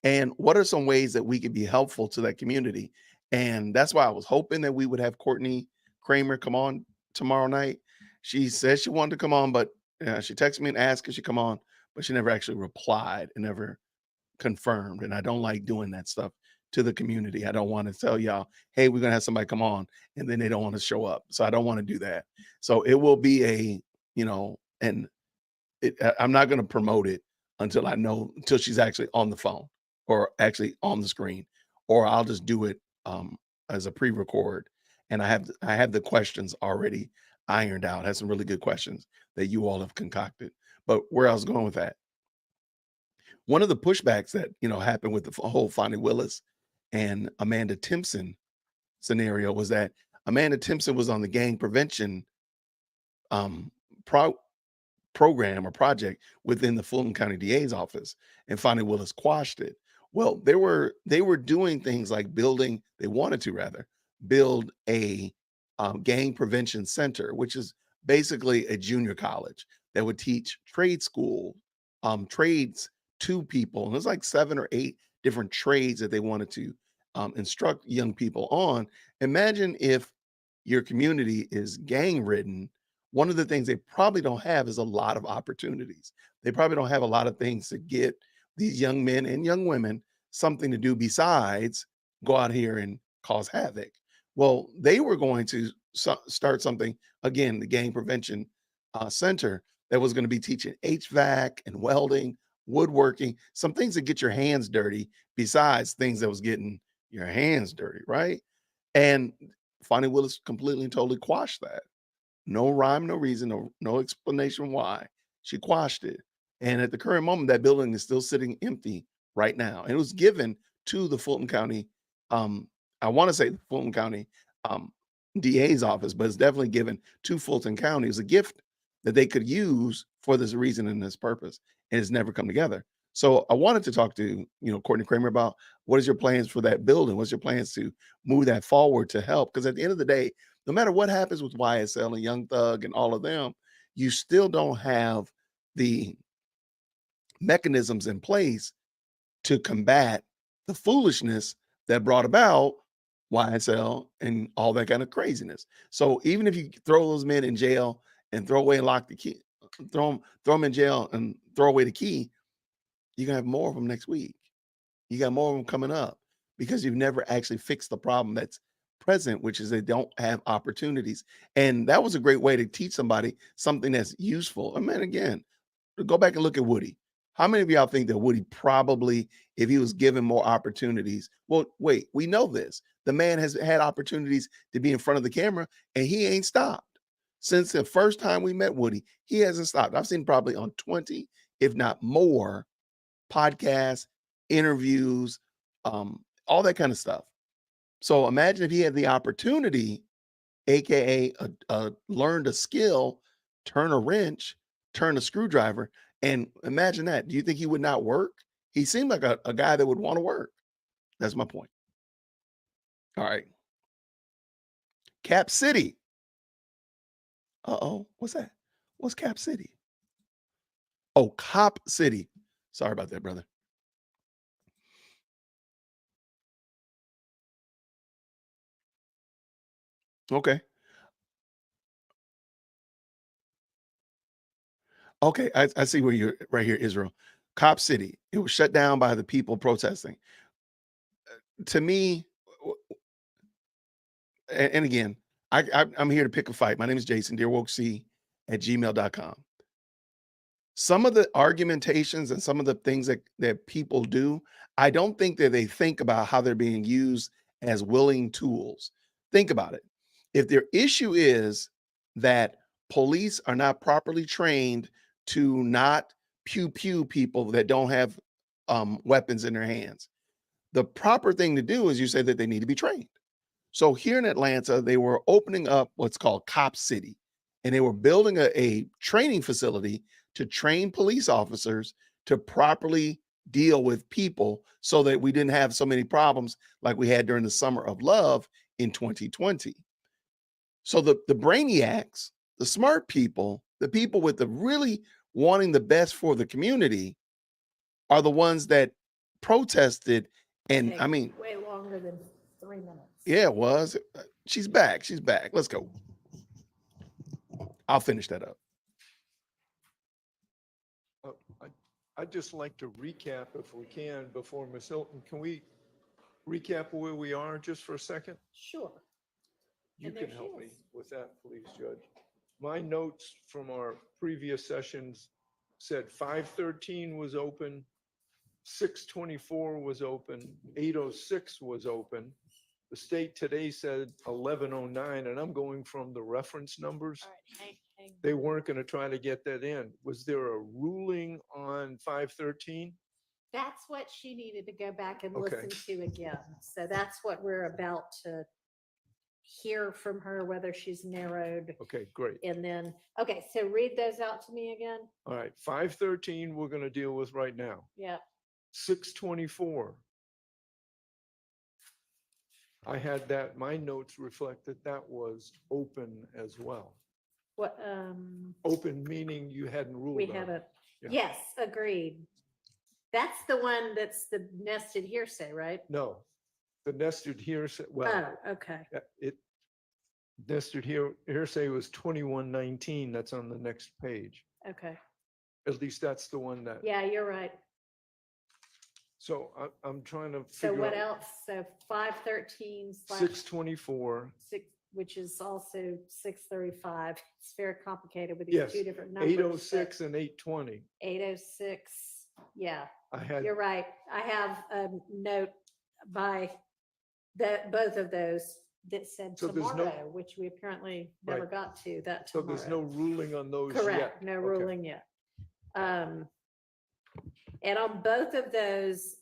[SPEAKER 17] And what are some ways that we could be helpful to that community? And that's why I was hoping that we would have Courtney Kramer come on tomorrow night. She said she wanted to come on, but she texted me and asked if she come on, but she never actually replied and never confirmed. And I don't like doing that stuff to the community. I don't want to tell y'all, hey, we're going to have somebody come on and then they don't want to show up. So I don't want to do that. So it will be I'm not going to promote it until she's actually on the phone or actually on the screen, or I'll just do it as a pre-record. And I have the questions already ironed out. I have some really good questions that you all have concocted. But where I was going with that, one of the pushbacks that happened with the whole Fonnie Willis and Amanda Timpson scenario was that Amanda Timpson was on the gang prevention program or project within the Fulton County DA's office, and Fonnie Willis quashed it. Well, they were doing things like they wanted to build a gang prevention center, which is basically a junior college that would teach trades to people. And there's like 7 or 8 different trades that they wanted to instruct young people on. Imagine if your community is gang ridden. One of the things they probably don't have is a lot of opportunities. They probably don't have a lot of things to get these young men and young women something to do besides go out here and cause havoc. Well, they were going to start something, again, the gang prevention center that was going to be teaching HVAC and welding, woodworking, some things that get your hands dirty besides things that was getting your hands dirty, right? And Fonnie Willis completely and totally quashed that. No rhyme, no reason, no explanation why. She quashed it. And at the current moment, that building is still sitting empty right now. And it was given to the Fulton County, I want to say the Fulton County DA's office, but it's definitely given to Fulton County as a gift that they could use for this reason and this purpose. And it's never come together. So I wanted to talk to, Courtney Kramer about what is your plans for that building? What's your plans to move that forward to help? Because at the end of the day, no matter what happens with YSL and Young Thug and all of them, you still don't have the mechanisms in place to combat the foolishness that brought about YSL and all that kind of craziness. So even if you throw those men in jail and throw away and lock the key, throw them in jail and throw away the key, you're gonna have more of them next week. You got more of them coming up because you've never actually fixed the problem that's present, which is they don't have opportunities. And that was a great way to teach somebody something that's useful. I mean, again, go back and look at Woody. How many of y'all think that Woody probably, if he was given more opportunities, well, wait, we know this. The man has had opportunities to be in front of the camera and he ain't stopped. Since the first time we met Woody, he hasn't stopped. I've seen probably on 20, if not more, podcasts, interviews, all that kind of stuff. So imagine if he had the opportunity, AKA learned a skill, turn a wrench, turn a screwdriver, and imagine that. Do you think he would not work? He seemed like a guy that would want to work. That's my point. All right. Cap City. Uh-oh, what's that? What's Cap City? Oh, Cop City. Sorry about that, brother. Okay. Okay, I see where you're right here, Israel. Cop City. It was shut down by the people protesting. To me, and again, I'm here to pick a fight. My name is Jason, dearwokec@gmail.com. Some of the argumentations and some of the things that people do, I don't think that they think about how they're being used as willing tools. Think about it. If their issue is that police are not properly trained to not pew pew people that don't have weapons in their hands, the proper thing to do is you say that they need to be trained. So here in Atlanta, they were opening up what's called Cop City, and they were building a training facility to train police officers to properly deal with people so that we didn't have so many problems like we had during the summer of love in 2020. So the brainiacs, the smart people, the people with the really wanting the best for the community are the ones that protested. And
[SPEAKER 1] Take
[SPEAKER 17] I mean,
[SPEAKER 1] way longer than 3 minutes.
[SPEAKER 17] yeah, it was. She's back. She's back. Let's go. I'll finish that up.
[SPEAKER 15] I'd just like to recap if we can before Ms. Hilton. Can we recap where we are just for a second?
[SPEAKER 1] Sure.
[SPEAKER 15] You
[SPEAKER 1] And
[SPEAKER 15] can
[SPEAKER 1] there she
[SPEAKER 15] help me
[SPEAKER 1] is.
[SPEAKER 15] with that, please, Judge. My notes from our previous sessions said 513 was open, 624 was open, 806 was open. The state today said 1109, and I'm going from the reference numbers.
[SPEAKER 1] All right, hang
[SPEAKER 15] They weren't going to try to get that in. Was there a ruling on 513?
[SPEAKER 1] That's what she needed to go back and
[SPEAKER 15] Okay.
[SPEAKER 1] listen to again. So that's what we're about to hear from her, whether she's narrowed.
[SPEAKER 15] Okay, great.
[SPEAKER 1] And then, okay, so read those out to me again.
[SPEAKER 15] All right, 513 we're going to deal with right now.
[SPEAKER 1] Yeah.
[SPEAKER 15] 624. I had that, my notes reflect that that was open as well.
[SPEAKER 1] What,
[SPEAKER 15] Open meaning you hadn't ruled
[SPEAKER 1] we
[SPEAKER 15] on.
[SPEAKER 1] haven't,
[SPEAKER 15] Yeah.
[SPEAKER 1] yes, agreed. That's the one that's the nested hearsay, right?
[SPEAKER 15] No, the nested hearsay, well,
[SPEAKER 1] Oh, okay.
[SPEAKER 15] it nested hearsay was 2119. That's on the next page.
[SPEAKER 1] Okay.
[SPEAKER 15] At least that's the one that.
[SPEAKER 1] Yeah, you're right.
[SPEAKER 15] So I'm trying to
[SPEAKER 1] So
[SPEAKER 15] figure
[SPEAKER 1] what
[SPEAKER 15] out
[SPEAKER 1] else? So 513 /
[SPEAKER 15] 624.
[SPEAKER 1] 6, which is also 635. It's very complicated with these
[SPEAKER 15] Yes,
[SPEAKER 1] two different numbers.
[SPEAKER 15] 806 and 820.
[SPEAKER 1] 806. Yeah,
[SPEAKER 15] I had.
[SPEAKER 1] you're right. I have a note by both of those that said
[SPEAKER 15] So there's no-
[SPEAKER 1] tomorrow, which we apparently never
[SPEAKER 15] Right.
[SPEAKER 1] got to that
[SPEAKER 15] So
[SPEAKER 1] tomorrow.
[SPEAKER 15] there's no ruling on those yet?
[SPEAKER 1] Correct, no
[SPEAKER 15] Okay.
[SPEAKER 1] ruling yet. And on both of those,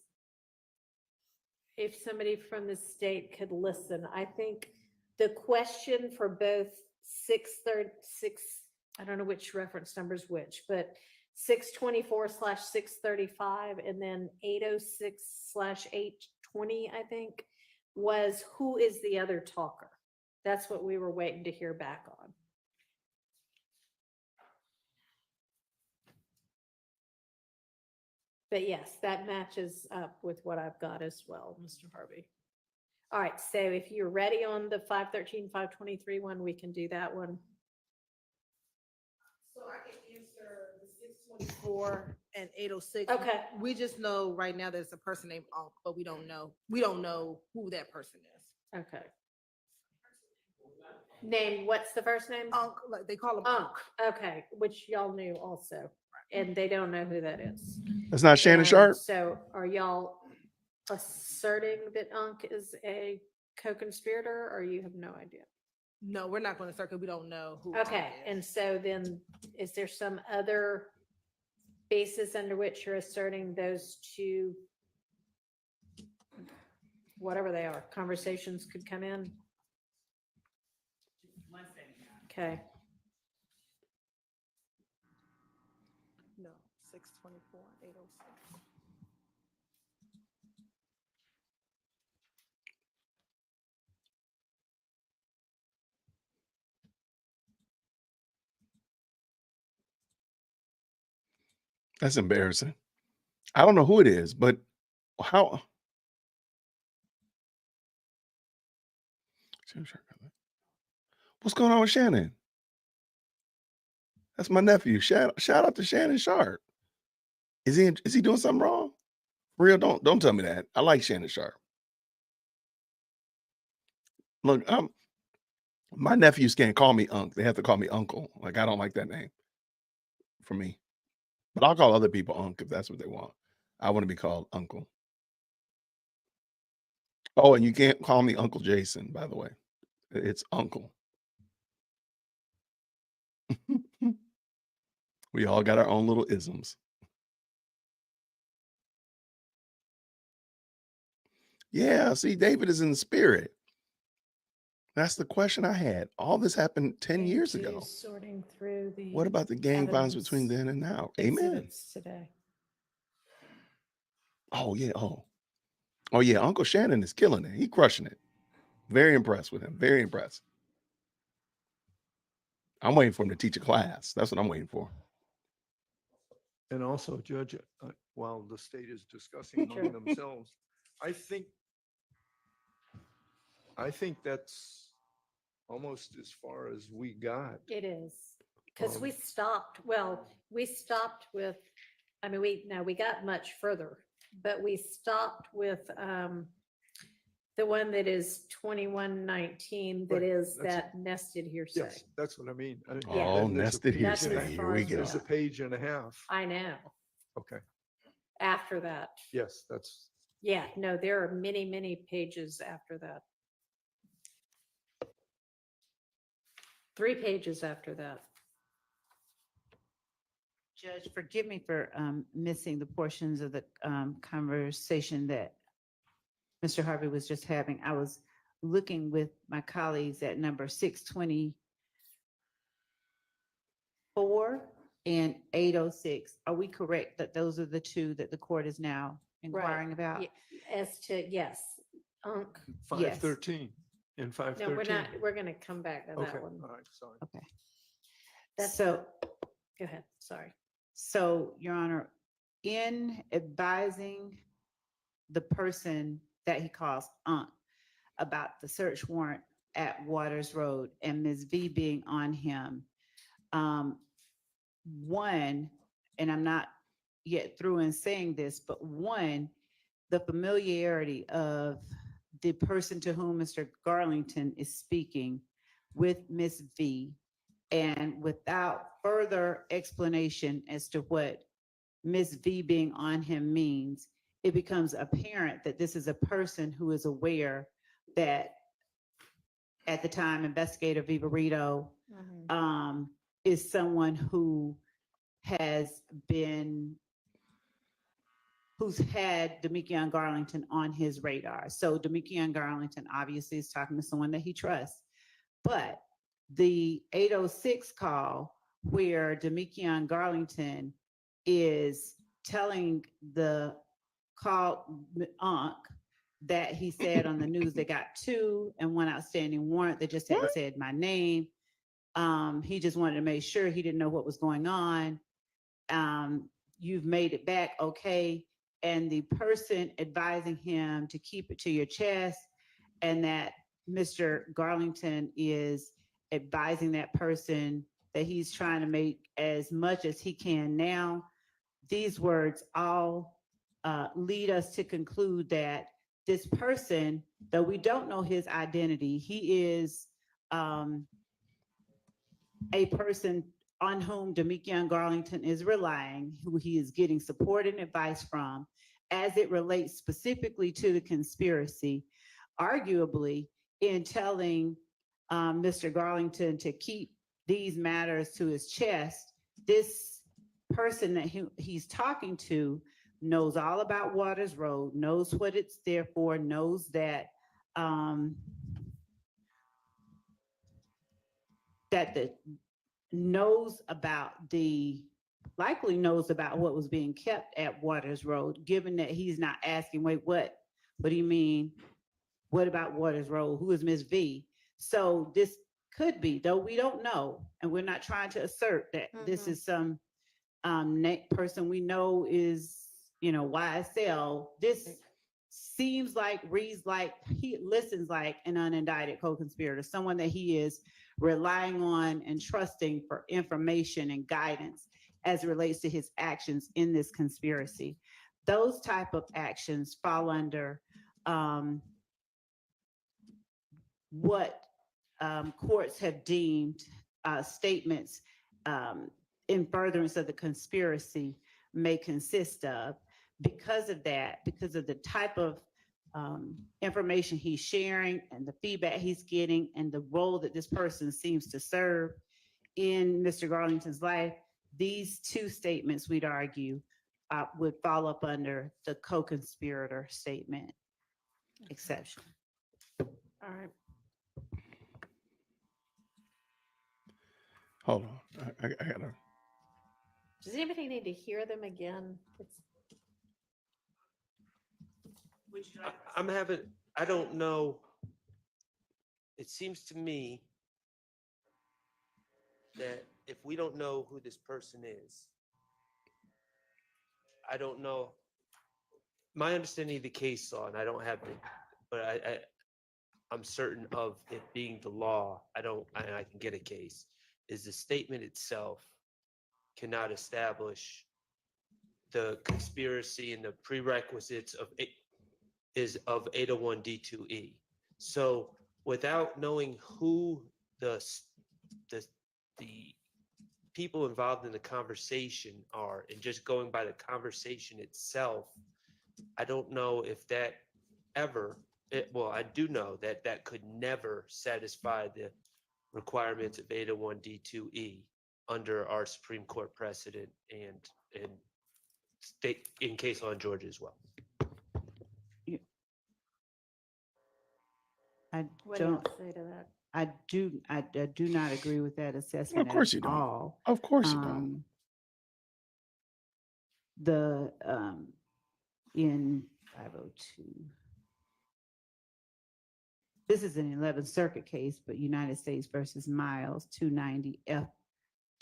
[SPEAKER 1] if somebody from the state could listen, I think the question for both 636, I don't know which reference number is which, but 624/635, and then 806/820, I think, was who is the other talker? That's what we were waiting to hear back on. But yes, that matches up with what I've got as well, Mr. Harvey. All right, so if you're ready on the 513, 523 one, we can do that one.
[SPEAKER 9] So I can answer the 624 and 806.
[SPEAKER 1] Okay.
[SPEAKER 9] We just know right now there's a person named Unc, but we don't know who that person is.
[SPEAKER 1] Okay. Name, what's the first name?
[SPEAKER 9] Unc, like they call him
[SPEAKER 1] Unc. Okay, which y'all knew also, and they don't know who that is.
[SPEAKER 17] That's not Shannon
[SPEAKER 1] And
[SPEAKER 17] Sharp.
[SPEAKER 1] So are y'all asserting that Unc is a co-conspirator, or you have no idea?
[SPEAKER 9] No, we're not going to circle. We don't know who.
[SPEAKER 1] Okay,
[SPEAKER 9] Unc is.
[SPEAKER 1] and so then is there some other basis under which you're asserting those two, whatever they are, conversations could come in? Okay.
[SPEAKER 9] No, 624, 806.
[SPEAKER 17] That's embarrassing. I don't know who it is, but how? What's going on with Shannon? That's my nephew. Shout out to Shannon Sharp. Is he doing something wrong? Real, don't tell me that. I like Shannon Sharp. Look, my nephews can't call me Unc. They have to call me Uncle. Like, I don't like that name for me. But I'll call other people Unc if that's what they want. I want to be called Uncle. Oh, and you can't call me Uncle Jason, by the way. It's Uncle. We all got our own little isms. Yeah, see, David is in the spirit. That's the question I had. All this happened 10 years ago.
[SPEAKER 1] Sorting through the.
[SPEAKER 17] What about the gang violence between then and now? Amen.
[SPEAKER 1] exhibits today.
[SPEAKER 17] Oh, yeah. Oh, yeah. Uncle Shannon is killing it. He crushing it. Very impressed with him. Very impressed. I'm waiting for him to teach a class. That's what I'm waiting for.
[SPEAKER 15] And also, Judge, while the state is discussing among themselves, I think that's almost as far as we got.
[SPEAKER 1] It is, because we stopped with, I mean, we got much further, but we stopped with the one that is 2119, that
[SPEAKER 15] Right,
[SPEAKER 1] is
[SPEAKER 15] that's-
[SPEAKER 1] that nested hearsay.
[SPEAKER 15] Yes, that's what I mean.
[SPEAKER 1] Yeah.
[SPEAKER 17] Oh,
[SPEAKER 15] There's a
[SPEAKER 17] nested
[SPEAKER 15] page
[SPEAKER 1] That's
[SPEAKER 15] and a-
[SPEAKER 1] as
[SPEAKER 17] hearsay.
[SPEAKER 1] far
[SPEAKER 17] Here we
[SPEAKER 1] as
[SPEAKER 17] go.
[SPEAKER 15] There's a page and a half.
[SPEAKER 1] I know.
[SPEAKER 15] Okay,
[SPEAKER 1] After that,
[SPEAKER 15] yes, that's,
[SPEAKER 1] yeah, no, there are many, many pages after that. 3 pages after that.
[SPEAKER 7] Judge, forgive me for missing the portions of the conversation that Mr. Harvey was just having. I was looking with my colleagues at number 624 and 806. Are we correct that those are the two that the court is now inquiring about?
[SPEAKER 1] Ye- As to, yes, Unc.
[SPEAKER 15] 513 and
[SPEAKER 1] No,
[SPEAKER 15] 513.
[SPEAKER 1] we're not, we're going to come back to
[SPEAKER 15] Okay,
[SPEAKER 1] that one.
[SPEAKER 15] all right, sorry.
[SPEAKER 7] Okay.
[SPEAKER 1] That's,
[SPEAKER 7] So,
[SPEAKER 1] go ahead, sorry.
[SPEAKER 7] so Your Honor, in advising the person that he calls Unc about the search warrant at Waters Road and Ms. V being on him, one, and I'm not yet through in saying this, but one, the familiarity of the person to whom Mr. Garlington is speaking with Ms. V, and without further explanation as to what Ms. V being on him means, it becomes apparent that this is a person who is aware that at the time, Investigator Vivarito is someone who has been, who's had Demekion Garlington on his radar. So Demekion Garlington obviously is talking to someone that he trusts. But the 806 call where Demekion Garlington is telling the called Unc that he said on the news they got 2 and 1 outstanding warrant. They just hadn't said my name. He just wanted to make sure he didn't know what was going on. You've made it back, okay. And the person advising him to keep it to your chest, and that Mr. Garlington is advising that person that he's trying to make as much as he can now. These words all lead us to conclude that this person, though we don't know his identity, he is a person on whom Demekion Garlington is relying, who he is getting support and advice from, as it relates specifically to the conspiracy, arguably in telling Mr. Garlington to keep these matters to his chest. This person that he's talking to knows all about Waters Road, knows what it's there for, knows that likely knows about what was being kept at Waters Road, given that he's not asking, wait, what do you mean? What about Waters Road? Who is Miss V? So this could be, though we don't know, and we're not trying to assert that this is some person we know is, YSL. This seems like, reads like, he listens like an unindicted co-conspirator, someone that he is relying on and trusting for information and guidance as it relates to his actions in this conspiracy. Those type of actions fall under what courts have deemed statements in furtherance of the conspiracy may consist of. Because of that, because of the type of information he's sharing and the feedback he's getting and the role that this person seems to serve in Mr. Garlington's life, these 2 statements, we'd argue, would fall up under the co-conspirator statement exception.
[SPEAKER 1] All right.
[SPEAKER 17] Hold on. I gotta.
[SPEAKER 1] Does anybody need to hear them again?
[SPEAKER 12] I don't know. It seems to me that if we don't know who this person is, I don't know. My understanding of the case law, and I don't have it, but I'm certain of it being the law. I can get a case, is the statement itself cannot establish the conspiracy and the prerequisites of 801 D2E. So without knowing who the people involved in the conversation are, and just going by the conversation itself, I don't know if that ever, I do know that that could never satisfy the requirements of 801 D2E under our Supreme Court precedent and state in case law in Georgia as well.
[SPEAKER 1] What do you say to that?
[SPEAKER 7] I do not agree with that assessment.
[SPEAKER 17] Of course
[SPEAKER 7] at
[SPEAKER 17] you don't.
[SPEAKER 7] all.
[SPEAKER 17] Of course you don't.
[SPEAKER 7] In 502. This is an 11th Circuit case, but United States versus Miles 290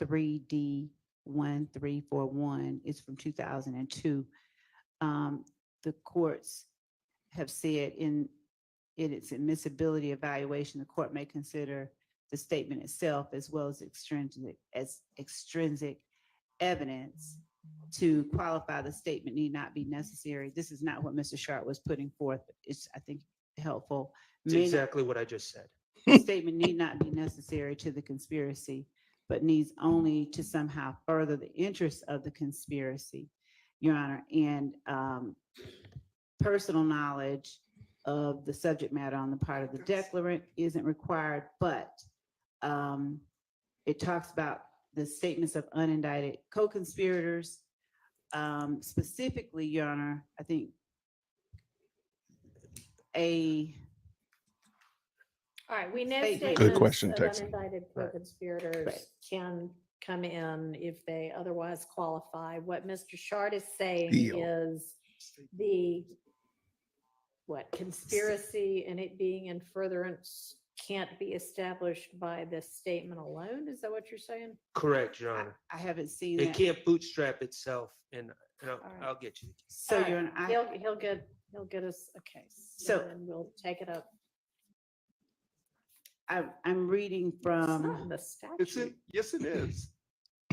[SPEAKER 7] F3D 1341 is from 2002. The courts have said in its admissibility evaluation, the court may consider the statement itself as well as extrinsic evidence to qualify the statement need not be necessary. This is not what Mr. Sharp was putting forth. It's, I think, helpful.
[SPEAKER 12] It's exactly what I just said.
[SPEAKER 7] The statement need not be necessary to the conspiracy, but needs only to somehow further the interest of the conspiracy, Your Honor. And personal knowledge of the subject matter on the part of the declarant isn't required, but it talks about the statements of unindicted co-conspirators. Specifically, Your Honor, I think
[SPEAKER 1] All right, we know
[SPEAKER 7] Statement.
[SPEAKER 1] statements
[SPEAKER 17] Good question,
[SPEAKER 1] of
[SPEAKER 17] Texan.
[SPEAKER 1] unindicted co-conspirators can come in if they otherwise qualify. What Mr. Shard is saying
[SPEAKER 17] Deal.
[SPEAKER 1] is the conspiracy and it being in furtherance can't be established by the statement alone. Is that what you're saying?
[SPEAKER 12] Correct, Your Honor.
[SPEAKER 7] I haven't seen
[SPEAKER 12] It
[SPEAKER 7] that.
[SPEAKER 12] can't bootstrap itself, and
[SPEAKER 1] right.
[SPEAKER 12] I'll get you.
[SPEAKER 7] So
[SPEAKER 1] All right.
[SPEAKER 7] Your Honor,
[SPEAKER 1] he'll get us a case.
[SPEAKER 7] So-
[SPEAKER 1] and we'll take it up.
[SPEAKER 7] I'm reading
[SPEAKER 1] It's not
[SPEAKER 7] from,
[SPEAKER 1] in the
[SPEAKER 15] It's
[SPEAKER 1] statute.
[SPEAKER 15] in, yes, it is.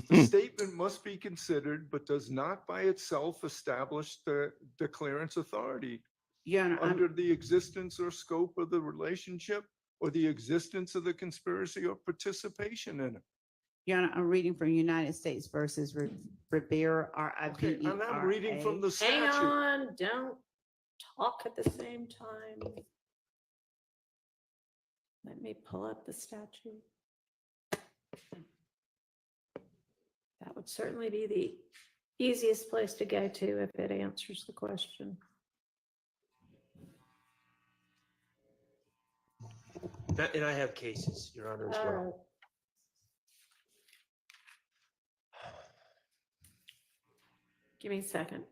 [SPEAKER 15] The statement must be considered, but does not by itself establish the declarant's authority
[SPEAKER 7] Your Honor,
[SPEAKER 15] under the existence or scope of the relationship or the existence of the conspiracy or participation in it.
[SPEAKER 7] Your Honor, I'm reading from United States versus Rivera,
[SPEAKER 15] Okay, and I'm reading from the
[SPEAKER 1] Hang
[SPEAKER 15] statute.
[SPEAKER 1] on, don't talk at the same time. Let me pull up the statute. That would certainly be the easiest place to go to if it answers the question.
[SPEAKER 12] And I have cases, Your Honor, as
[SPEAKER 1] All
[SPEAKER 12] well.
[SPEAKER 1] right. Give me a second.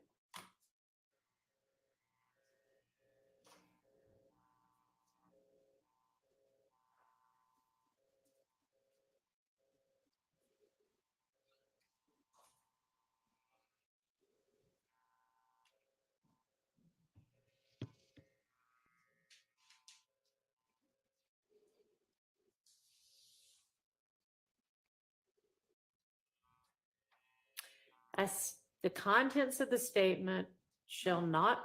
[SPEAKER 1] As the contents of the statement shall not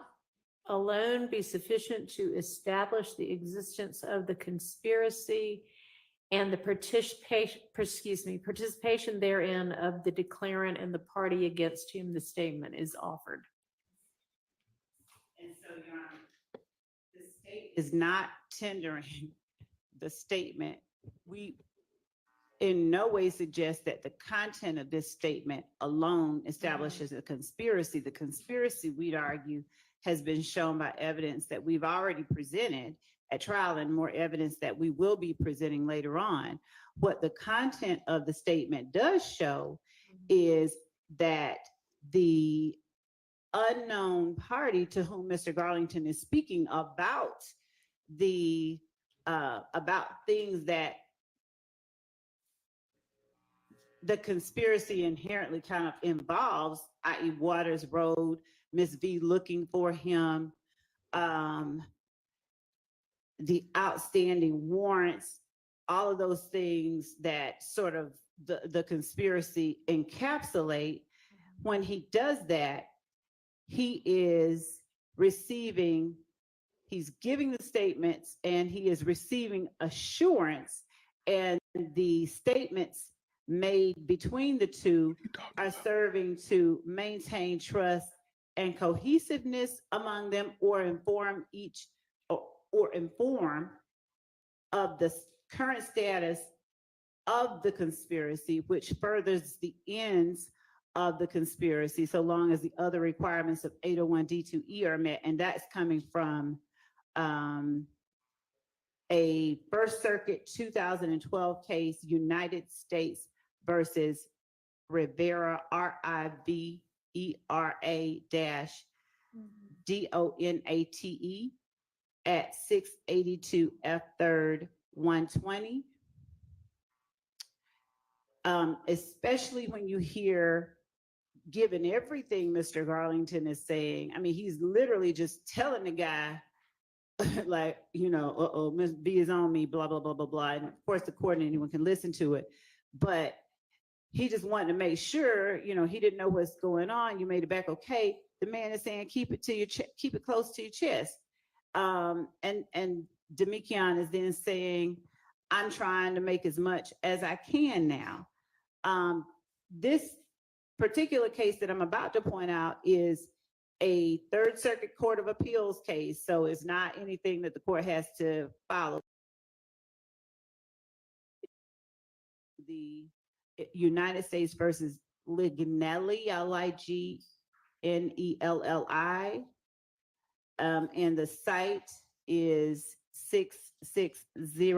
[SPEAKER 1] alone be sufficient to establish the existence of the conspiracy and the participation therein of the declarant and the party against whom the statement is offered.
[SPEAKER 7] and so Your Honor, the state is not tendering the statement. We in no way suggest that the content of this statement alone establishes a conspiracy. The conspiracy, we'd argue, has been shown by evidence that we've already presented at trial and more evidence that we will be presenting later on. What the content of the statement does show is that the unknown party to whom Mr. Garlington is speaking about about things that the conspiracy inherently kind of involves, i.e. Waters Road, Miss V looking for him, the outstanding warrants, all of those things that sort of the conspiracy encapsulate. When he does that, he is receiving, he's giving the statements and he is receiving assurance, and the statements made between the two are serving to maintain trust and cohesiveness among them, or inform inform of the current status of the conspiracy, which furthers the ends of the conspiracy, so long as the other requirements of 801D2E are met. And that's coming from a First Circuit 2012 case, United States versus Rivera, RIVERA-DONATE at 682 F3rd 120. Especially when you hear, given everything Mr. Garlington is saying, I mean, he's literally just telling the guy, like, Ms. B is on me, blah, blah, blah, blah, blah. And of course, the court and anyone can listen to it. But he just wanted to make sure, he didn't know what's going on. You made it back okay. The man is saying, keep it to your keep it close to your chest. And Demikian is then saying, I'm trying to make as much as I can now. This particular case that I'm about to point out is a Third Circuit Court of Appeals case, so it's not anything that the court has to follow. The United States versus Lignelli, Lignelli, and the site is 660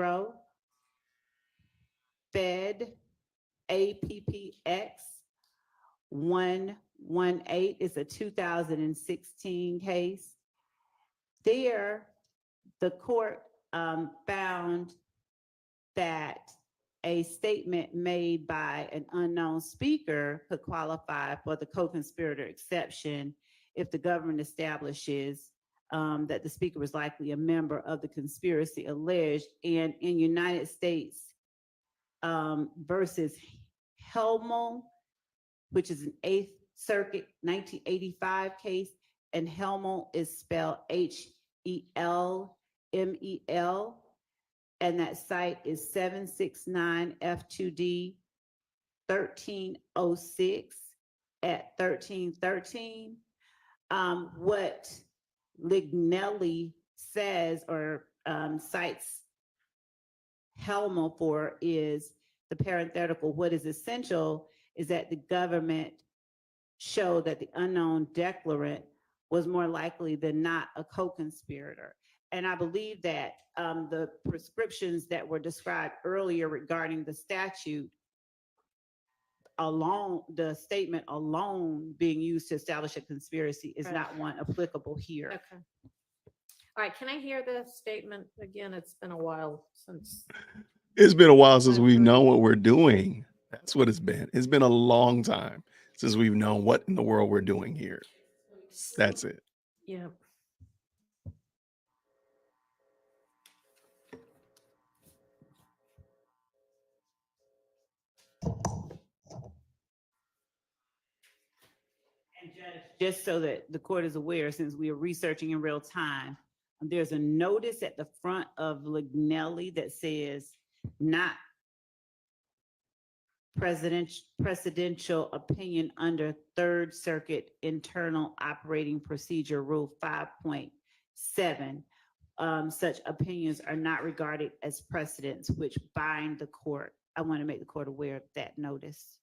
[SPEAKER 7] Fed APPX 118. It's a 2016 case. There, the court found that a statement made by an unknown speaker could qualify for the co-conspirator exception if the government establishes that the speaker was likely a member of the conspiracy alleged. And in United States versus Helmel, which is an 8th Circuit 1985 case, and Helmel is spelled Helmel, and that site is 769 F2D 1306 at 1313. What Lignelli says or cites Helmel for is the parenthetical. What is essential is that the government show that the unknown declarant was more likely than not a co-conspirator. And I believe that the prescriptions that were described earlier regarding the statute alone, the statement alone being used to establish a conspiracy is not one applicable here.
[SPEAKER 1] Okay. All right, can I hear the statement again? It's been a while since.
[SPEAKER 17] It's been a while since we've known what we're doing. That's what it's been. It's been a long time since we've known what in the world we're doing here. That's it.
[SPEAKER 1] Yeah.
[SPEAKER 7] Just so that the court is aware, since we are researching in real time, there's a notice at the front of Lignelli that says not presidential opinion under Third Circuit Internal Operating Procedure Rule 5.7. Such opinions are not regarded as precedents which bind the court. I want to make the court aware of that notice.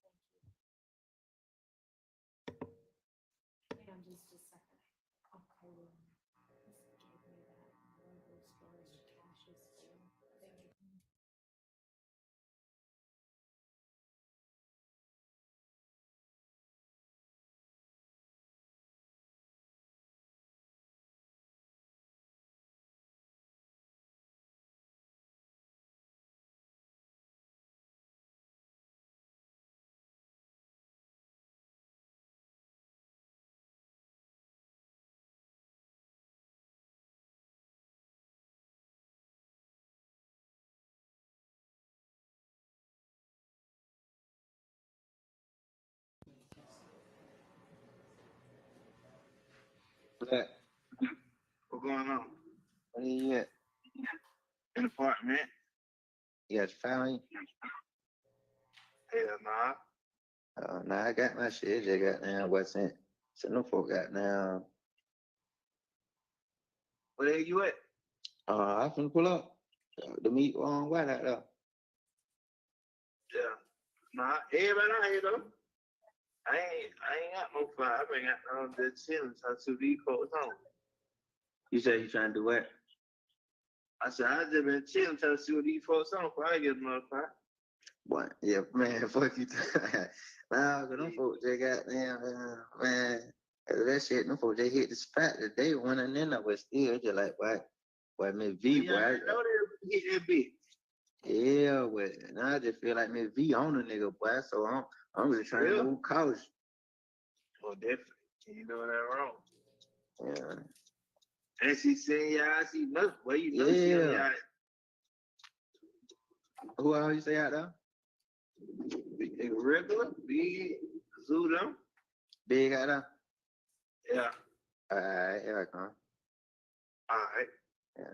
[SPEAKER 14] What's going on? Where you at? In the apartment. You got your family? Hell nah. Nah, I got my shit. Just got down what's in. So no folk got down. Where you at? I finna pull up. The meat on white out there. Yeah. Nah, everybody out here though. I ain't got no fire. I been got the chillin' to these folks home. You say you trying to do what? I said I just been chilling trying to see what these folks on before I get another fire. What? Yeah, man, fuck you. Nah, cause them folks just got damn, man. That shit, them folks they hit the spot that they went in there with still just like what Miss V, boy. I know they hit that bitch. Yeah, but now I just feel like Miss V on a nigga, boy. So I'm just trying to move cautious. Well, definitely. You know that wrong. Yeah. And she saying, yeah, I see nothing. Well, you know, yeah. Who else you say out there? Big regular, big, zoo them. Big out there? Yeah. All right, here I come. All right. Yeah.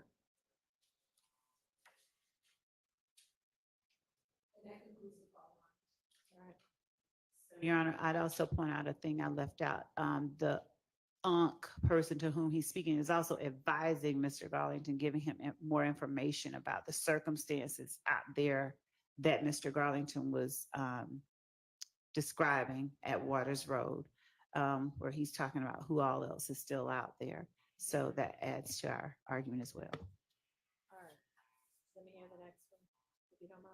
[SPEAKER 7] Your Honor, I'd also point out a thing I left out. The person to whom he's speaking is also advising Mr. Garlington, giving him more information about the circumstances out there that Mr. Garlington was describing at Waters Road, where he's talking about who all else is still out there. So that adds to our argument as well.
[SPEAKER 1] All right. Let me hear the next one, if you don't mind.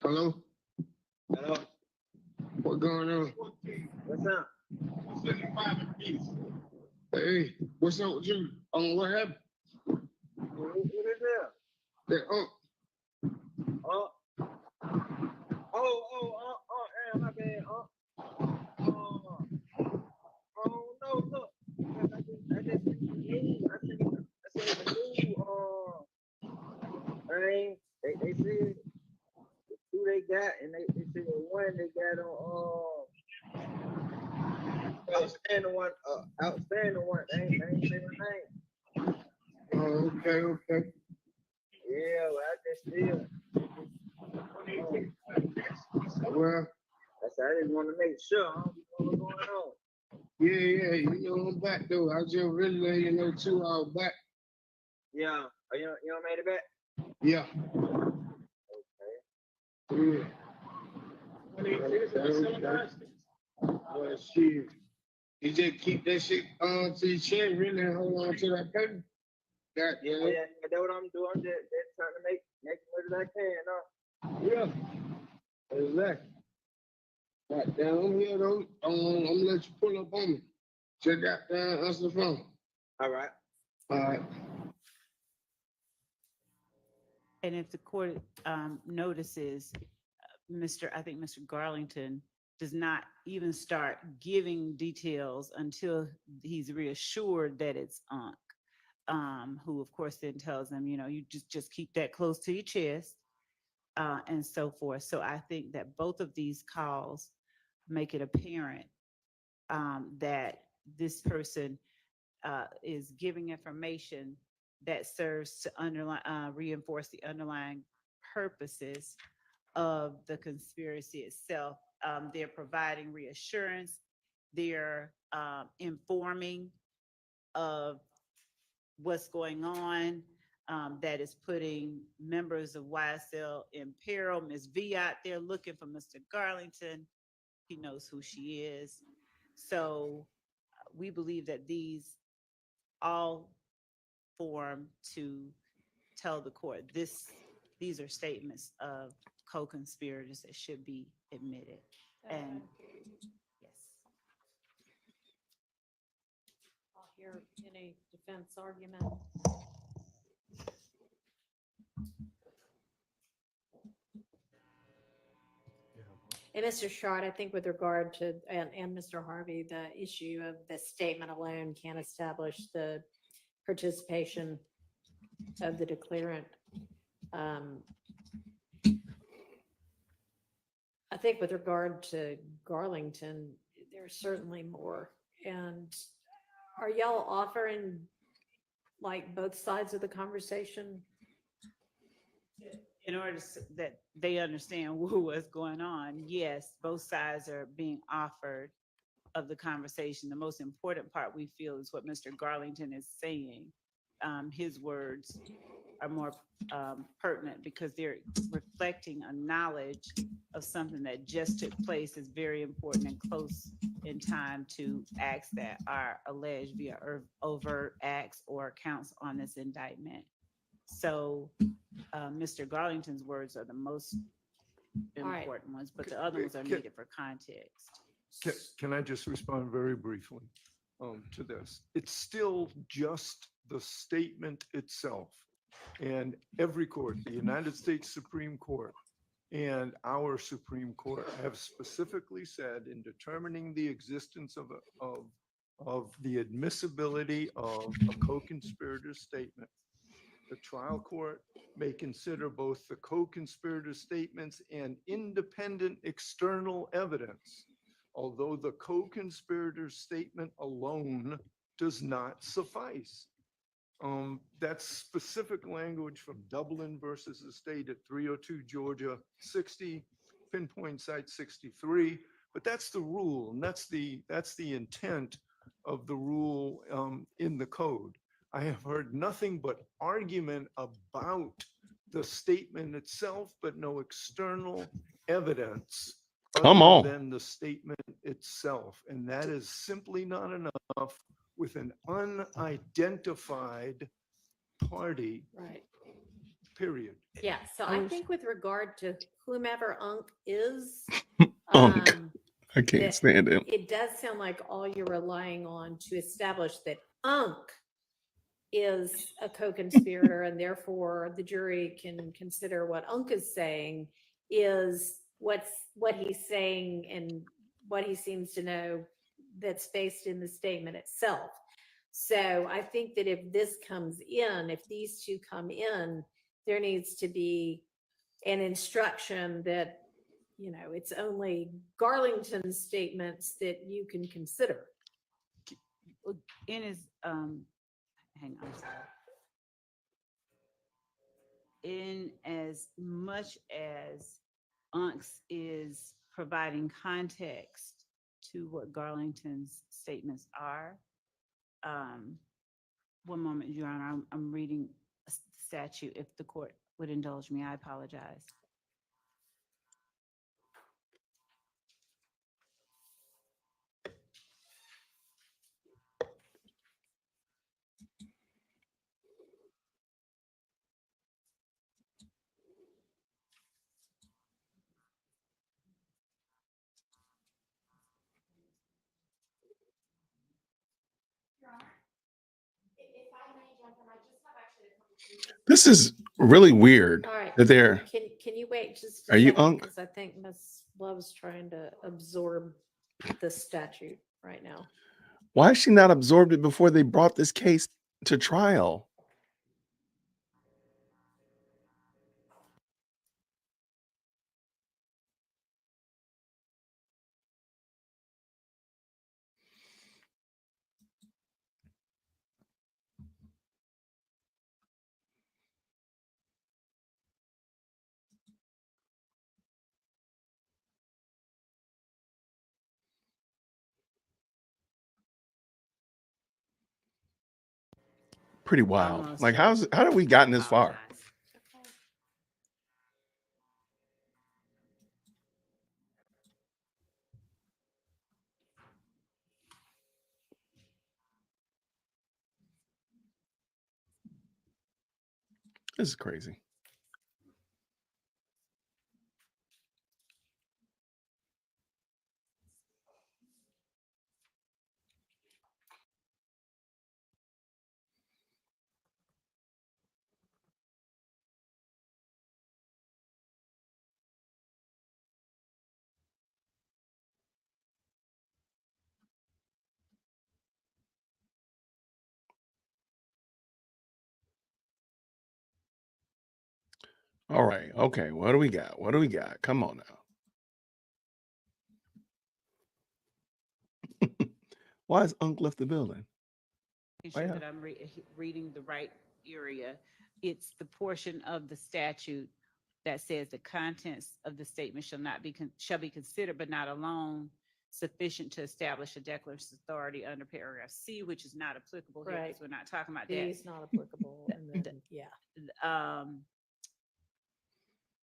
[SPEAKER 14] Hello? Hello? What going on? What's up? Hey, what's up with you? What happened? What is that? My bad. No, look. I just seen the news. I seen the news. They said who they got, and they said one they got on outstanding one. They ain't say my name. Oh, okay. Yeah, well, I just still. Well, I just want to make sure I don't know what's going on. Yeah, you know I'm back though. I just really let you know too. I was back. Yeah, you made it back. Yeah. Okay. Yeah. Well, shit. You just keep that shit on to your chest, really, and hold on to that paper. Yeah, that's what I'm doing. I'm just trying to make as much as I can. Yeah. Exactly. Right down, I'm here though. I'm gonna let you pull up on me. Check out answer the phone. All right.
[SPEAKER 7] And if the court notices, I think Mr. Garlington does not even start giving details until he's reassured that it's Unc, who of course then tells him, you just keep that close to your chest, and so forth. So I think that both of these calls make it apparent that this person is giving information that serves to reinforce the underlying purposes of the conspiracy itself. They're providing reassurance. They're informing of what's going on, that is putting members of YSL in peril. Ms. V out there looking for Mr. Garlington. He knows who she is. So we believe that these all form to tell the court these are statements of co-conspirators that should be admitted. And yes.
[SPEAKER 1] I'll hear any defense argument. And Mr. Short, I think with regard to, and Mr. Harvey, the issue of the statement alone can't establish the participation of the declarant. I think with regard to Garlington, there's certainly more. And are y'all offering like both sides of the conversation?
[SPEAKER 7] In order that they understand what's going on, yes, both sides are being offered of the conversation. The most important part we feel is what Mr. Garlington is saying. His words are more pertinent because they're reflecting a knowledge of something that just took place. Is very important and close in time to acts that are alleged via overt acts or counts on this indictment. So Mr. Garlington's words are the most important ones, but the other ones are needed for context.
[SPEAKER 15] Can I just respond very briefly to this? It's still just the statement itself. And every court, the United States Supreme Court and our Supreme Court, have specifically said in determining the existence of the admissibility of a co-conspirator statement, the trial court may consider both the co-conspirator statements and independent external evidence, although the co-conspirator statement alone does not suffice. That's specific language from Dublin versus the state at 302 Georgia 60, pinpoint site 63. But that's the rule, and that's the intent of the rule in the code. I have heard nothing but argument about the statement itself, but no external evidence other than the statement itself. And that is simply not enough with an unidentified party.
[SPEAKER 1] Right.
[SPEAKER 15] period.
[SPEAKER 1] Yeah, so I think with regard to whomever Unc is,
[SPEAKER 17] Unk. I
[SPEAKER 1] that
[SPEAKER 17] can't stand him.
[SPEAKER 1] it does sound like all you're relying on to establish that Unc is a co-conspirator and therefore the jury can consider what Unc is saying is what he's saying and what he seems to know that's based in the statement itself. So I think that if this comes in, if these two come in, there needs to be an instruction that, you know, it's only Garlington's statements that you can consider.
[SPEAKER 7] In his, hang on, sorry. In as much as Unks is providing context to what Garlington's statements are, one moment, Your Honor, I'm reading a statute. If the court would indulge me, I apologize.
[SPEAKER 17] This is really weird
[SPEAKER 1] All right.
[SPEAKER 17] that they're.
[SPEAKER 1] Can you wait just a
[SPEAKER 17] Are you
[SPEAKER 1] second?
[SPEAKER 17] Unc?
[SPEAKER 1] Because I think Ms. Love's trying to absorb the statute right now.
[SPEAKER 17] Why is she not absorbed it before they brought this case to trial? Pretty wild.
[SPEAKER 7] Almost,
[SPEAKER 17] Like,
[SPEAKER 7] Judge.
[SPEAKER 17] how have we gotten this far?
[SPEAKER 7] Apologize.
[SPEAKER 17] This is crazy. All right. Okay. What do we got? What do we got? Come on now. Why has Unc left the building?
[SPEAKER 7] Making sure
[SPEAKER 17] yeah.
[SPEAKER 7] that I'm reading the right area. It's the portion of the statute that says the contents of the statement shall be considered, but not alone sufficient to establish a declarant's authority under paragraph C, which is not applicable here
[SPEAKER 1] Right.
[SPEAKER 7] because we're not talking about
[SPEAKER 1] B
[SPEAKER 7] that.
[SPEAKER 1] is not applicable. And then, yeah.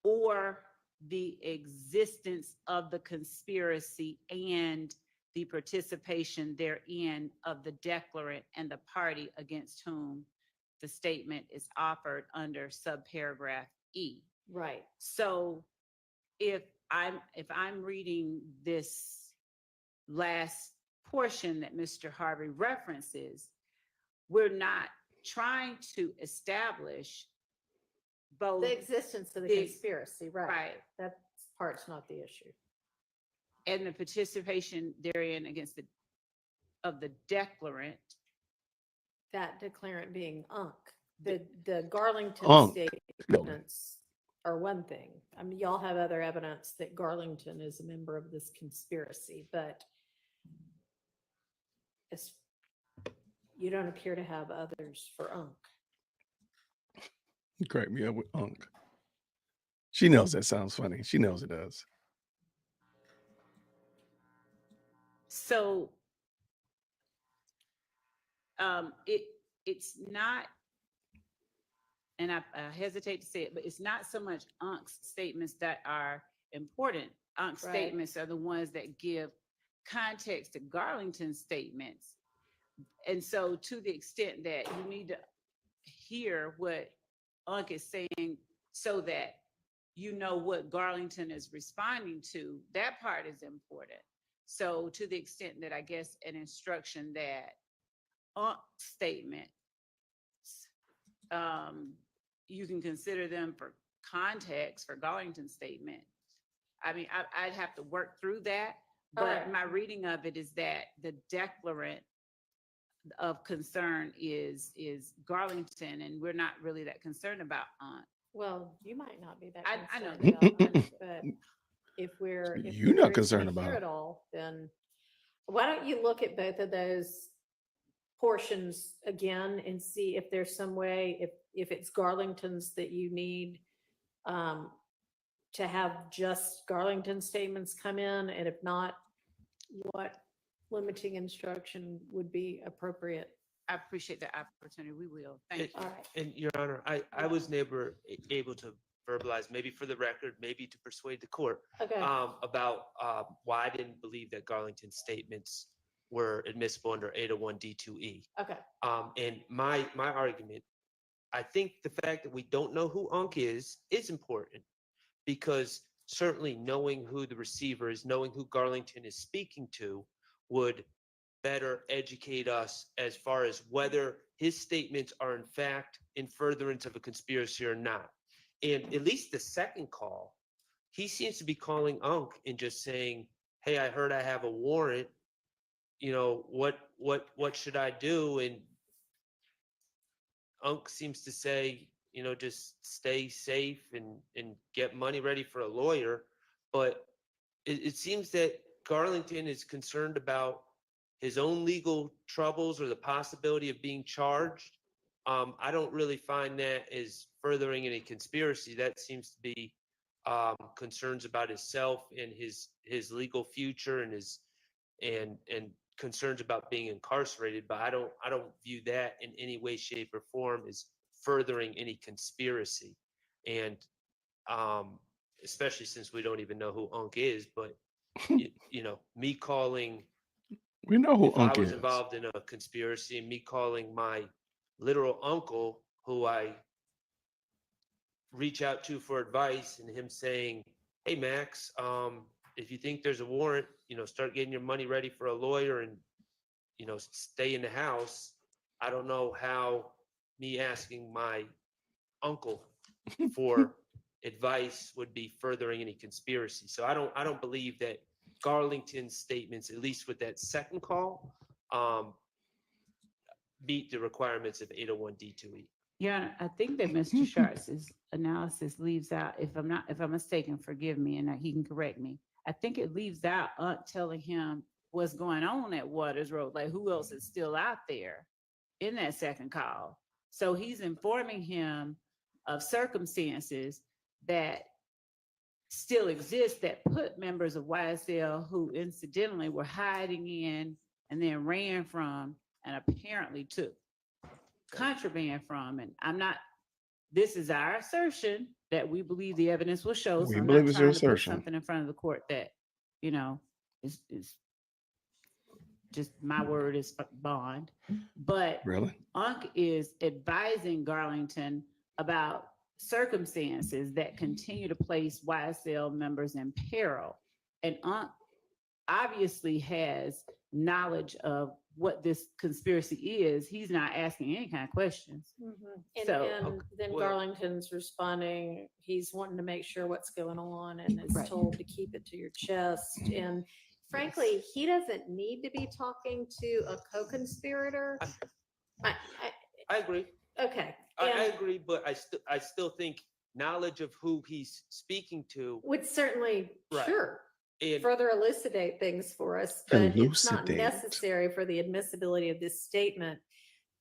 [SPEAKER 7] Or the existence of the conspiracy and the participation therein of the declarant and the party against whom the statement is offered under subparagraph E.
[SPEAKER 1] Right.
[SPEAKER 7] So if I'm reading this last portion that Mr. Harvey references, we're not trying to establish both
[SPEAKER 1] The existence of the conspiracy, right.
[SPEAKER 7] right.
[SPEAKER 1] That part's not the issue.
[SPEAKER 7] and the participation therein against of the declarant.
[SPEAKER 1] That declarant being Unc. The Garlington
[SPEAKER 17] Unc.
[SPEAKER 1] statements are one thing. I mean, y'all have other evidence that Garlington is a member of this conspiracy, but you don't appear to have others for Unc.
[SPEAKER 17] You crack me up with Unc. She knows that sounds funny. She knows it does.
[SPEAKER 7] So it's not, and I hesitate to say it, but it's not so much Unc's statements that are important. Unc's
[SPEAKER 1] Right.
[SPEAKER 7] statements are the ones that give context to Garlington's statements. And so to the extent that you need to hear what Unc is saying so that you know what Garlington is responding to, that part is important. So to the extent that I guess an instruction that statement, you can consider them for context for Garlington's statement. I mean, I'd have to work through that, but
[SPEAKER 1] Alright.
[SPEAKER 7] my reading of it is that the declarant of concern is Garlington, and we're not really that concerned about Aunt.
[SPEAKER 1] Well, you might not be that
[SPEAKER 7] I know
[SPEAKER 1] concerned
[SPEAKER 7] that.
[SPEAKER 1] about it, but if we're
[SPEAKER 17] You're not
[SPEAKER 1] curious
[SPEAKER 17] concerned
[SPEAKER 1] to
[SPEAKER 17] about
[SPEAKER 1] hear
[SPEAKER 17] it.
[SPEAKER 1] it all, then why don't you look at both of those portions again and see if there's some way, if it's Garlington's that you need to have just Garlington statements come in, and if not, what limiting instruction would be appropriate.
[SPEAKER 7] I appreciate the opportunity. We will. Thank you.
[SPEAKER 1] All right.
[SPEAKER 12] And Your Honor, I was never able to verbalize, maybe for the record, maybe to persuade the court,
[SPEAKER 1] Okay.
[SPEAKER 12] about why I didn't believe that Garlington's statements were admissible under 801 D2E.
[SPEAKER 1] Okay.
[SPEAKER 12] And my argument, I think the fact that we don't know who Unc is important, because certainly knowing who the receiver is, knowing who Garlington is speaking to, would better educate us as far as whether his statements are in fact in furtherance of a conspiracy or not. And at least the second call, he seems to be calling Unc and just saying, hey, I heard I have a warrant. You know, what should I do? And Unc seems to say, you know, just stay safe and get money ready for a lawyer. But it seems that Garlington is concerned about his own legal troubles or the possibility of being charged. I don't really find that as furthering any conspiracy. That seems to be concerns about himself and his legal future and his and concerns about being incarcerated. But I don't view that in any way, shape, or form as furthering any conspiracy. And especially since we don't even know who Unc is, but you know, me calling.
[SPEAKER 17] We know who
[SPEAKER 12] If
[SPEAKER 17] Unc
[SPEAKER 12] I was
[SPEAKER 17] is.
[SPEAKER 12] involved in a conspiracy, and me calling my literal uncle, who I reach out to for advice, and him saying, hey, Max, if you think there's a warrant, you know, start getting your money ready for a lawyer and, you know, stay in the house. I don't know how me asking my uncle for advice would be furthering any conspiracy. So I don't believe that Garlington's statements, at least with that second call, meet the requirements of 801 D2E.
[SPEAKER 7] Yeah, I think that Mr. Sharp's analysis leaves out, if I'm mistaken, forgive me, and he can correct me. I think it leaves out Aunt telling him what's going on at Waters Road, like who else is still out there in that second call. So he's informing him of circumstances that still exist that put members of YSL who incidentally were hiding in and then ran from and apparently took contraband from. And this is our assertion that we believe the evidence will show.
[SPEAKER 17] We
[SPEAKER 7] So I'm
[SPEAKER 17] believe
[SPEAKER 7] not
[SPEAKER 17] it's your
[SPEAKER 7] trying to put
[SPEAKER 17] assertion.
[SPEAKER 7] something in front of the court that, you know, is just my word is bond. But
[SPEAKER 17] Really?
[SPEAKER 7] Unc is advising Garlington about circumstances that continue to place YSL members in peril. And Unc obviously has knowledge of what this conspiracy is. He's not asking any kind of questions.
[SPEAKER 1] And,
[SPEAKER 7] So,
[SPEAKER 1] and then
[SPEAKER 12] well-
[SPEAKER 1] Garlington's responding, he's wanting to make sure what's going on and is
[SPEAKER 7] Right.
[SPEAKER 1] told to keep it to your chest. And frankly, he doesn't need to be talking to a co-conspirator. I
[SPEAKER 12] agree.
[SPEAKER 1] Okay.
[SPEAKER 12] I
[SPEAKER 1] And
[SPEAKER 12] agree, but I still think knowledge of who he's speaking to.
[SPEAKER 1] would certainly,
[SPEAKER 12] Right.
[SPEAKER 1] sure,
[SPEAKER 12] And
[SPEAKER 1] further elucidate things for us, but it's not
[SPEAKER 17] Elucidate.
[SPEAKER 1] necessary for the admissibility of this statement.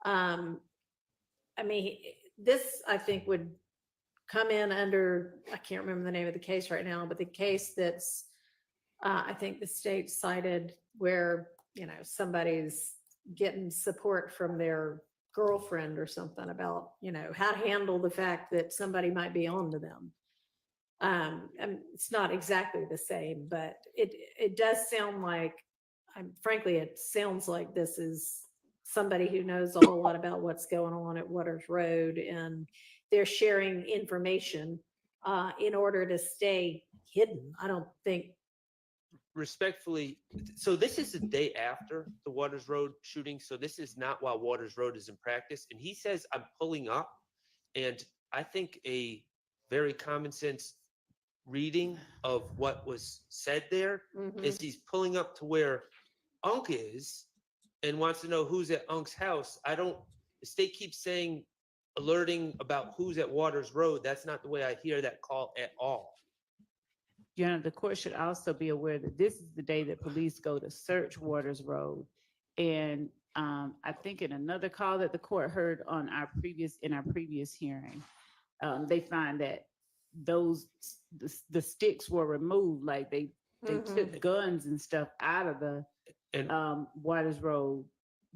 [SPEAKER 1] I mean, this, I think, would come in under, I can't remember the name of the case right now, but the case that's, I think the state cited where, you know, somebody's getting support from their girlfriend or something about, you know, how to handle the fact that somebody might be on to them. And it's not exactly the same, but it does sound like, frankly, it sounds like this is somebody who knows a whole lot about what's going on at Waters Road and they're sharing information in order to stay hidden. I don't think.
[SPEAKER 12] Respectfully, so this is the day after the Waters Road shooting. So this is not while Waters Road is in practice. And he says, I'm pulling up. And I think a very common sense reading of what was said there is he's pulling up to where Unk is and wants to know who's at Unk's house. The state keeps saying, alerting about who's at Waters Road. That's not the way I hear that call at all.
[SPEAKER 7] Your Honor, the court should also be aware that this is the day that police go to search Waters Road. And I think in another call that the court heard on our previous hearing, they find that the sticks were removed, like they took guns and stuff out of the Waters Road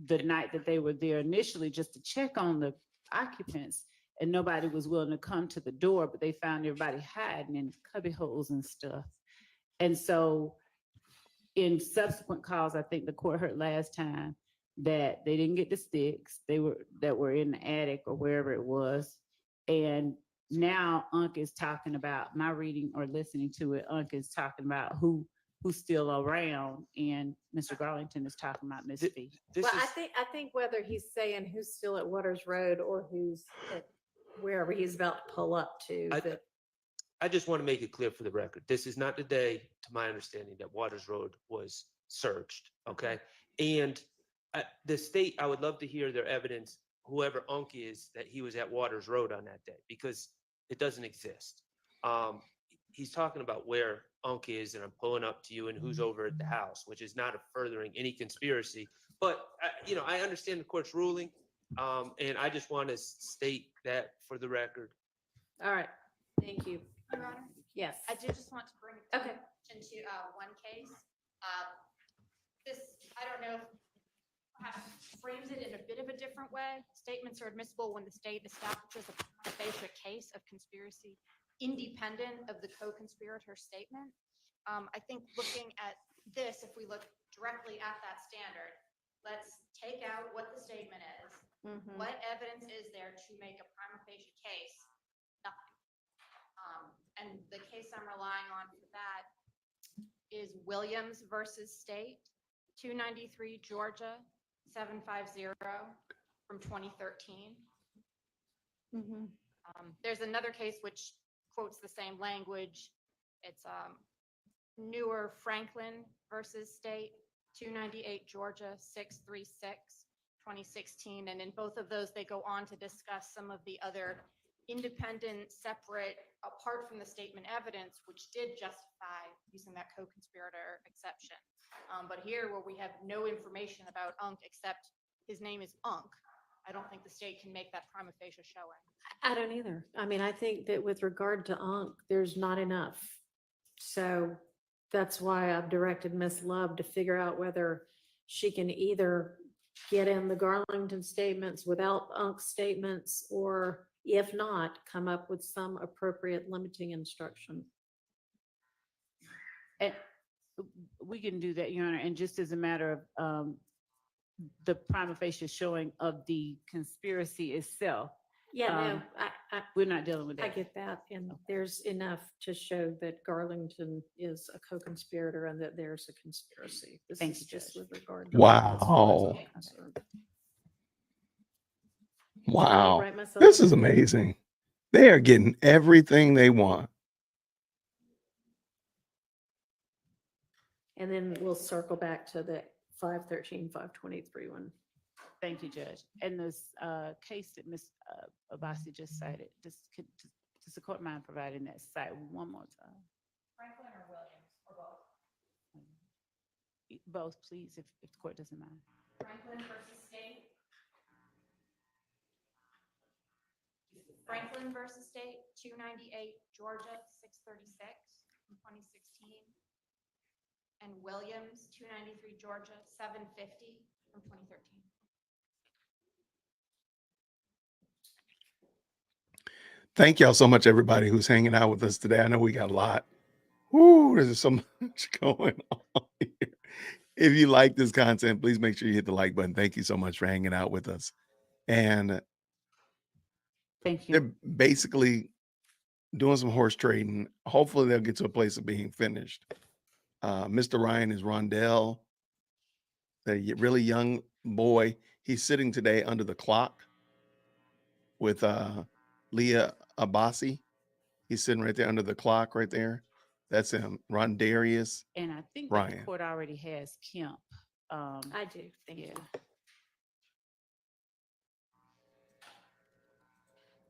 [SPEAKER 7] the night that they were there initially just to check on the occupants. And nobody was willing to come to the door, but they found everybody hiding in cubby holes and stuff. And so in subsequent calls, I think the court heard last time that they didn't get the sticks that were in the attic or wherever it was. And now Unk is talking about, my reading or listening to it, Unk is talking about who's still around, and Mr. Garlington is talking about Miss B.
[SPEAKER 1] I think whether he's saying who's still at Waters Road or who's at wherever he's about to pull up to.
[SPEAKER 12] I just want to make it clear for the record. This is not the day, to my understanding, that Waters Road was searched, okay? And the state, I would love to hear their evidence, whoever Unk is, that he was at Waters Road on that day, because it doesn't exist. He's talking about where Unk is, and I'm pulling up to you, and who's over at the house, which is not furthering any conspiracy. But, I understand the court's ruling, and I just want to state that for the record.
[SPEAKER 1] All right, thank you.
[SPEAKER 18] Your Honor?
[SPEAKER 1] Yes.
[SPEAKER 18] I did just want to bring attention to one case. I don't know, perhaps frames it in a bit of a different way. Statements are admissible when the state establishes a basic case of conspiracy independent of the co-conspirator statement. I think looking at this, if we look directly at that standard, let's take out what the statement is. What evidence is there to make a prima facie case? Nothing. And the case I'm relying on for that is Williams versus State, 293 Georgia, 750 from 2013. There's another case which quotes the same language. It's Newer Franklin versus State, 298 Georgia, 636, 2016. And in both of those, they go on to discuss some of the other independent, separate, apart from the statement evidence, which did justify using that co-conspirator exception. But here, where we have no information about Unk except his name is Unk, I don't think the state can make that prima facie showing.
[SPEAKER 1] I don't either. I mean, I think that with regard to Unk, there's not enough. So that's why I've directed Ms. Love to figure out whether she can either get in the Garlington statements without Unk statements, or if not, come up with some appropriate limiting instruction.
[SPEAKER 7] And we can do that, Your Honor. And just as a matter of the prima facie showing of the conspiracy itself.
[SPEAKER 1] Yeah, no,
[SPEAKER 7] we're not dealing with that.
[SPEAKER 1] I get that. And there's enough to show that Garlington is a co-conspirator and that there's a conspiracy. This
[SPEAKER 7] Thank
[SPEAKER 1] is
[SPEAKER 7] you,
[SPEAKER 1] just
[SPEAKER 7] Judge.
[SPEAKER 1] with regard to.
[SPEAKER 17] Wow. Wow.
[SPEAKER 1] Right, myself?
[SPEAKER 17] This is amazing. They are getting everything they want.
[SPEAKER 1] And then we'll circle back to the 513, 523 one.
[SPEAKER 7] Thank you, Judge. And this case that Ms. Abbasi just cited, does the court mind providing that cite one more time?
[SPEAKER 18] Franklin or Williams, or both?
[SPEAKER 7] Both, please, if the court doesn't mind.
[SPEAKER 18] Franklin versus State. Franklin versus State, 298 Georgia, 636 from 2016. And Williams, 293 Georgia, 750 from 2013.
[SPEAKER 17] Thank y'all so much, everybody who's hanging out with us today. I know we got a lot. Woo, there's so much going on here. If you like this content, please make sure you hit the like button. Thank you so much for hanging out with us. And
[SPEAKER 7] Thank you.
[SPEAKER 17] They're basically doing some horse trading. Hopefully they'll get to a place of being finished. Mr. Ryan is Rondell, the really young boy. He's sitting today under the clock with Leah Abbasi. He's sitting right there under the clock right there. That's him, Rondarius
[SPEAKER 7] And I think that the
[SPEAKER 17] Ryan.
[SPEAKER 7] court already has Kemp.
[SPEAKER 1] I do, thank you.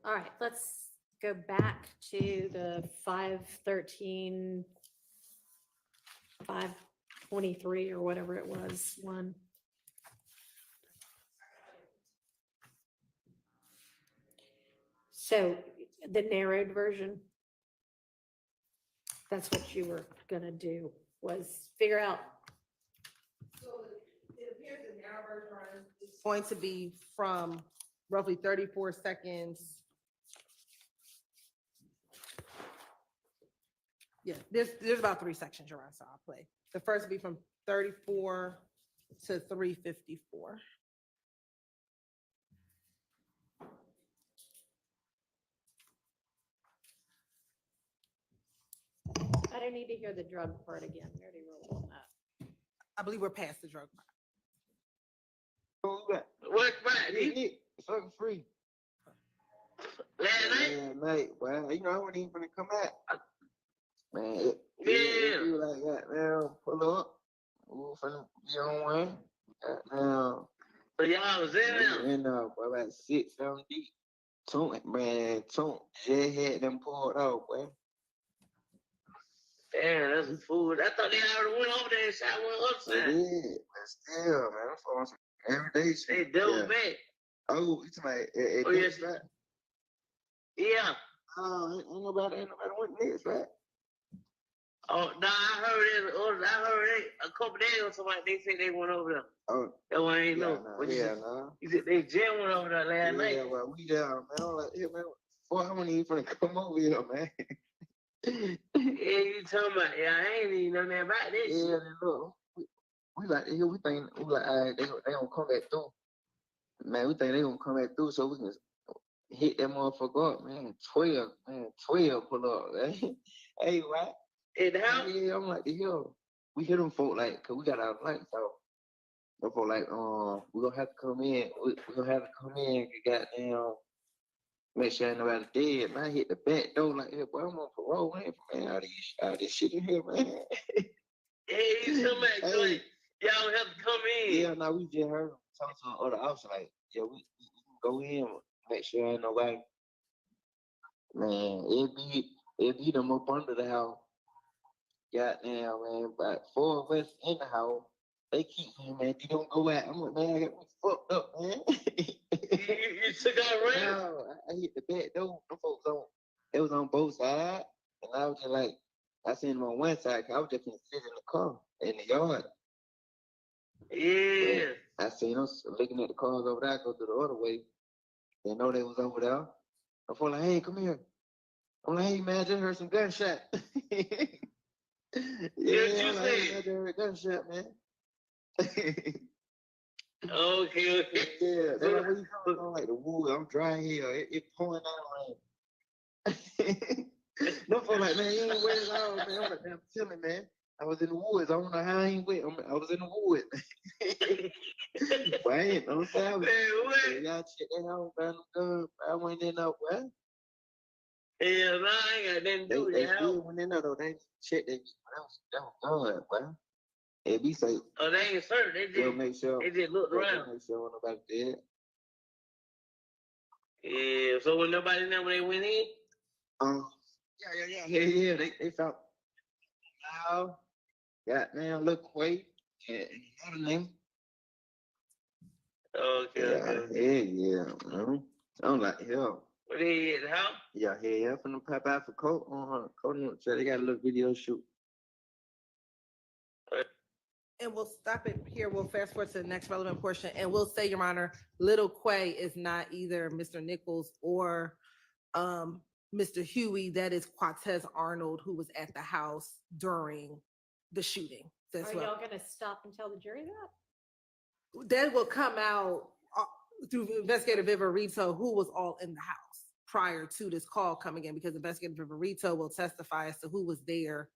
[SPEAKER 1] All right, let's go back to the 513, 523 or whatever it was, one. So the narrowed version, that's what you were gonna do, was figure out.
[SPEAKER 9] So it appears the narrow version is going to be from roughly 34 seconds. Yeah, there's about 3 sections around, so I'll play. The first will be from 34 to 354.
[SPEAKER 1] I don't need to hear the drug part again. We already rolled on that.
[SPEAKER 9] I believe we're past the drug part.
[SPEAKER 14] What back? Nick? Fucking free. Last night, well, you know, I wasn't even gonna come out. Man, it was like, goddamn, pull up. We were finna be on one. Goddamn. So y'all was in there? In there, boy, about 6, 7 deep. Tunk just had them pulled out, boy. Damn, that's a fool. I thought they already went over there and shot one upside. They did, but still, man, I'm for some everyday shit. They double back. Oh, it's my, oh, yes, right? Yeah. Ain't nobody went next, right? Oh, no, I heard it a couple days ago, somebody, they said they went over there. Oh. That one ain't no. You said they just went over there last night. Yeah, well, we down, man. I'm like, yeah, man, boy, I'm not even finna come over here, man. Yeah, you talking about, yeah, I ain't even know nothing about this. Yeah, look, we like, we think, we like, all right, they gonna come back through. Man, we think they gonna come back through so we can hit that motherfucker up, man. 12 pull up, man. Hey, right? In the house? Yeah, I'm like, yo, we hit them folk, like, cause we got our lights out. Them folk like, we gonna have to come in. We gonna have to come in, goddamn. Make sure ain't nobody dead, man. I hit the back door like, hey, boy, I'm on parole, man. All this shit in here, man. Hey, you talking about, hey, y'all have to come in. Yeah, no, we just heard them talk to the other officer, like, yeah, we can go in, make sure ain't nobody. Man, it be them up under the house. Goddamn, man, about 4 of us in the house. They keep saying, man, you don't go out. I'm like, man, I got me fucked up, man. You took out around? No, I hit the back door. Them folks it was on both sides. And I was just like, I seen them on one side, 'cause I was just gonna sit in the car, in the yard. Yeah. And I seen them looking at the cars over there, go to the other way. They know they was over there. I'm like, hey, come here. I'm like, hey, man, I just heard some gunshot. Yeah, I'm like, hey, I just heard a gunshot, man. Okay. Yeah, that's where you come from, like the wood. I'm dry here. It pouring down rain. No folks like, man, you ain't wet at all, man. I'm like, man, I'm telling, man. I was in the woods. I don't know how I ain't wet. I was in the woods. But I ain't no savage. Man, y'all check that out, man. I went in there, what? Yeah, no, I ain't got nothing to do with that. They still went in there, though. They checked that. That was good, boy. It be safe. Oh, they ain't certain. They just make sure. They just looked around. Make sure nobody dead. Yeah. So when nobody know when they went in? Yeah. They found now. Goddamn, look Quay. Yeah, another name. Okay. Yeah. I'm like, hell. What they at the house? Yeah. From the pop out for Court on Courtroom. So they got a little video shoot.
[SPEAKER 9] And we'll stop it here. We'll fast forward to the next relevant portion. And we'll say, Your Honor, Little Quay is not either Mr. Nichols or Mr. Huey. That is Quatez Arnold, who was at the house during the shooting.
[SPEAKER 1] Are y'all gonna stop and tell the jury that?
[SPEAKER 9] That will come out through Investigator Viva Rito, who was all in the house. prior to this call coming in, because Investigator Viverito will testify as to who was there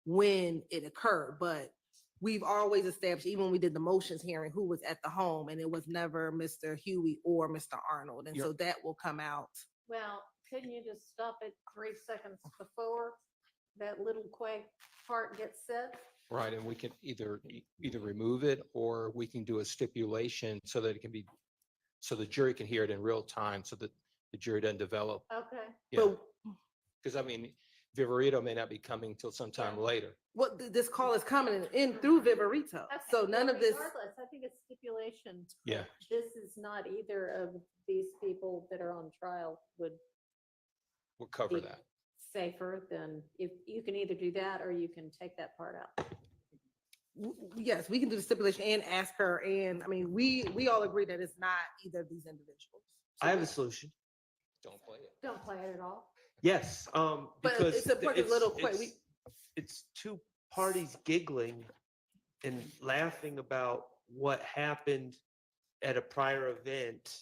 [SPEAKER 9] when it occurred. But we've always established, even when we did the motions hearing, who was at the home, and it was never Mr. Huey or Mr. Arnold. And so that will come out.
[SPEAKER 1] Well, couldn't you just stop it 3 seconds before that little quake part gets said?
[SPEAKER 2] Right, and we can either remove it, or we can do a stipulation so that it can be, so the jury can hear it in real time, so that the jury doesn't develop.
[SPEAKER 1] Okay.
[SPEAKER 2] Yeah, because I mean, Viverito may not be coming till sometime later.
[SPEAKER 9] What this call is coming in through Viverito. So none of this.
[SPEAKER 1] Regardless, I think it's stipulation.
[SPEAKER 2] Yeah.
[SPEAKER 1] This is not either of these people that are on trial would
[SPEAKER 2] We'll cover
[SPEAKER 1] be
[SPEAKER 2] that.
[SPEAKER 1] safer than, if you can either do that or you can take that part out.
[SPEAKER 9] Yes, we can do the stipulation and ask her. And I mean, we all agree that it's not either of these individuals.
[SPEAKER 12] I have a solution.
[SPEAKER 2] Don't play it.
[SPEAKER 1] Don't play it at all.
[SPEAKER 12] Yes,
[SPEAKER 9] But
[SPEAKER 12] because
[SPEAKER 9] it's important, little quick.
[SPEAKER 12] it's two parties giggling and laughing about what happened at a prior event.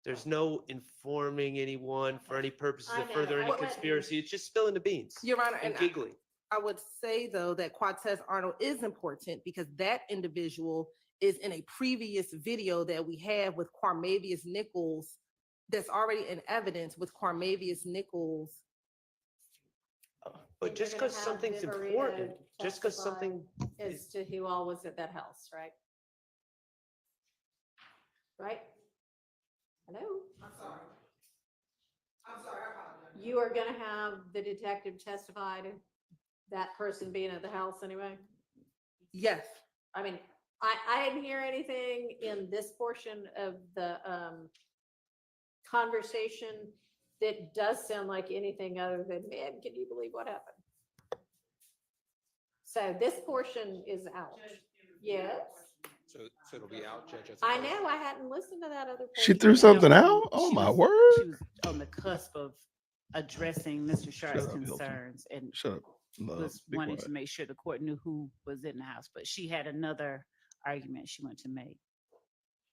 [SPEAKER 12] There's no informing anyone for any purposes
[SPEAKER 1] I
[SPEAKER 12] of
[SPEAKER 1] know,
[SPEAKER 12] further
[SPEAKER 1] I
[SPEAKER 12] any
[SPEAKER 1] wouldn't-
[SPEAKER 12] conspiracy. It's just spilling the beans
[SPEAKER 9] Your Honor,
[SPEAKER 12] and
[SPEAKER 9] and
[SPEAKER 12] giggling.
[SPEAKER 9] I would say, though, that Quatez Arnold is important because that individual is in a previous video that we have with Quamavius Nichols that's already in evidence with Quamavius Nichols.
[SPEAKER 12] But just because something's important, just because something
[SPEAKER 1] As to who all was at that house, right? Right? Hello?
[SPEAKER 9] I'm sorry. I apologize.
[SPEAKER 1] You are gonna have the detective testify to that person being at the house anyway?
[SPEAKER 9] Yes.
[SPEAKER 1] I mean, I didn't hear anything in this portion of the conversation that does sound like anything other than, man, can you believe what happened? So this portion is out. Yes,
[SPEAKER 2] So it'll be out, Judge.
[SPEAKER 1] I know, I hadn't listened to that other.
[SPEAKER 17] She
[SPEAKER 1] portion.
[SPEAKER 17] threw something out? Oh,
[SPEAKER 7] She
[SPEAKER 17] my
[SPEAKER 7] was-
[SPEAKER 17] word.
[SPEAKER 7] She was on the cusp of addressing Mr. Sharp's
[SPEAKER 17] Shut up, Hilton.
[SPEAKER 7] concerns and
[SPEAKER 17] Shut up. Love.
[SPEAKER 7] was
[SPEAKER 17] Be
[SPEAKER 7] wanting
[SPEAKER 17] quiet.
[SPEAKER 7] to make sure the court knew who was in the house, but she had another argument she wanted to make.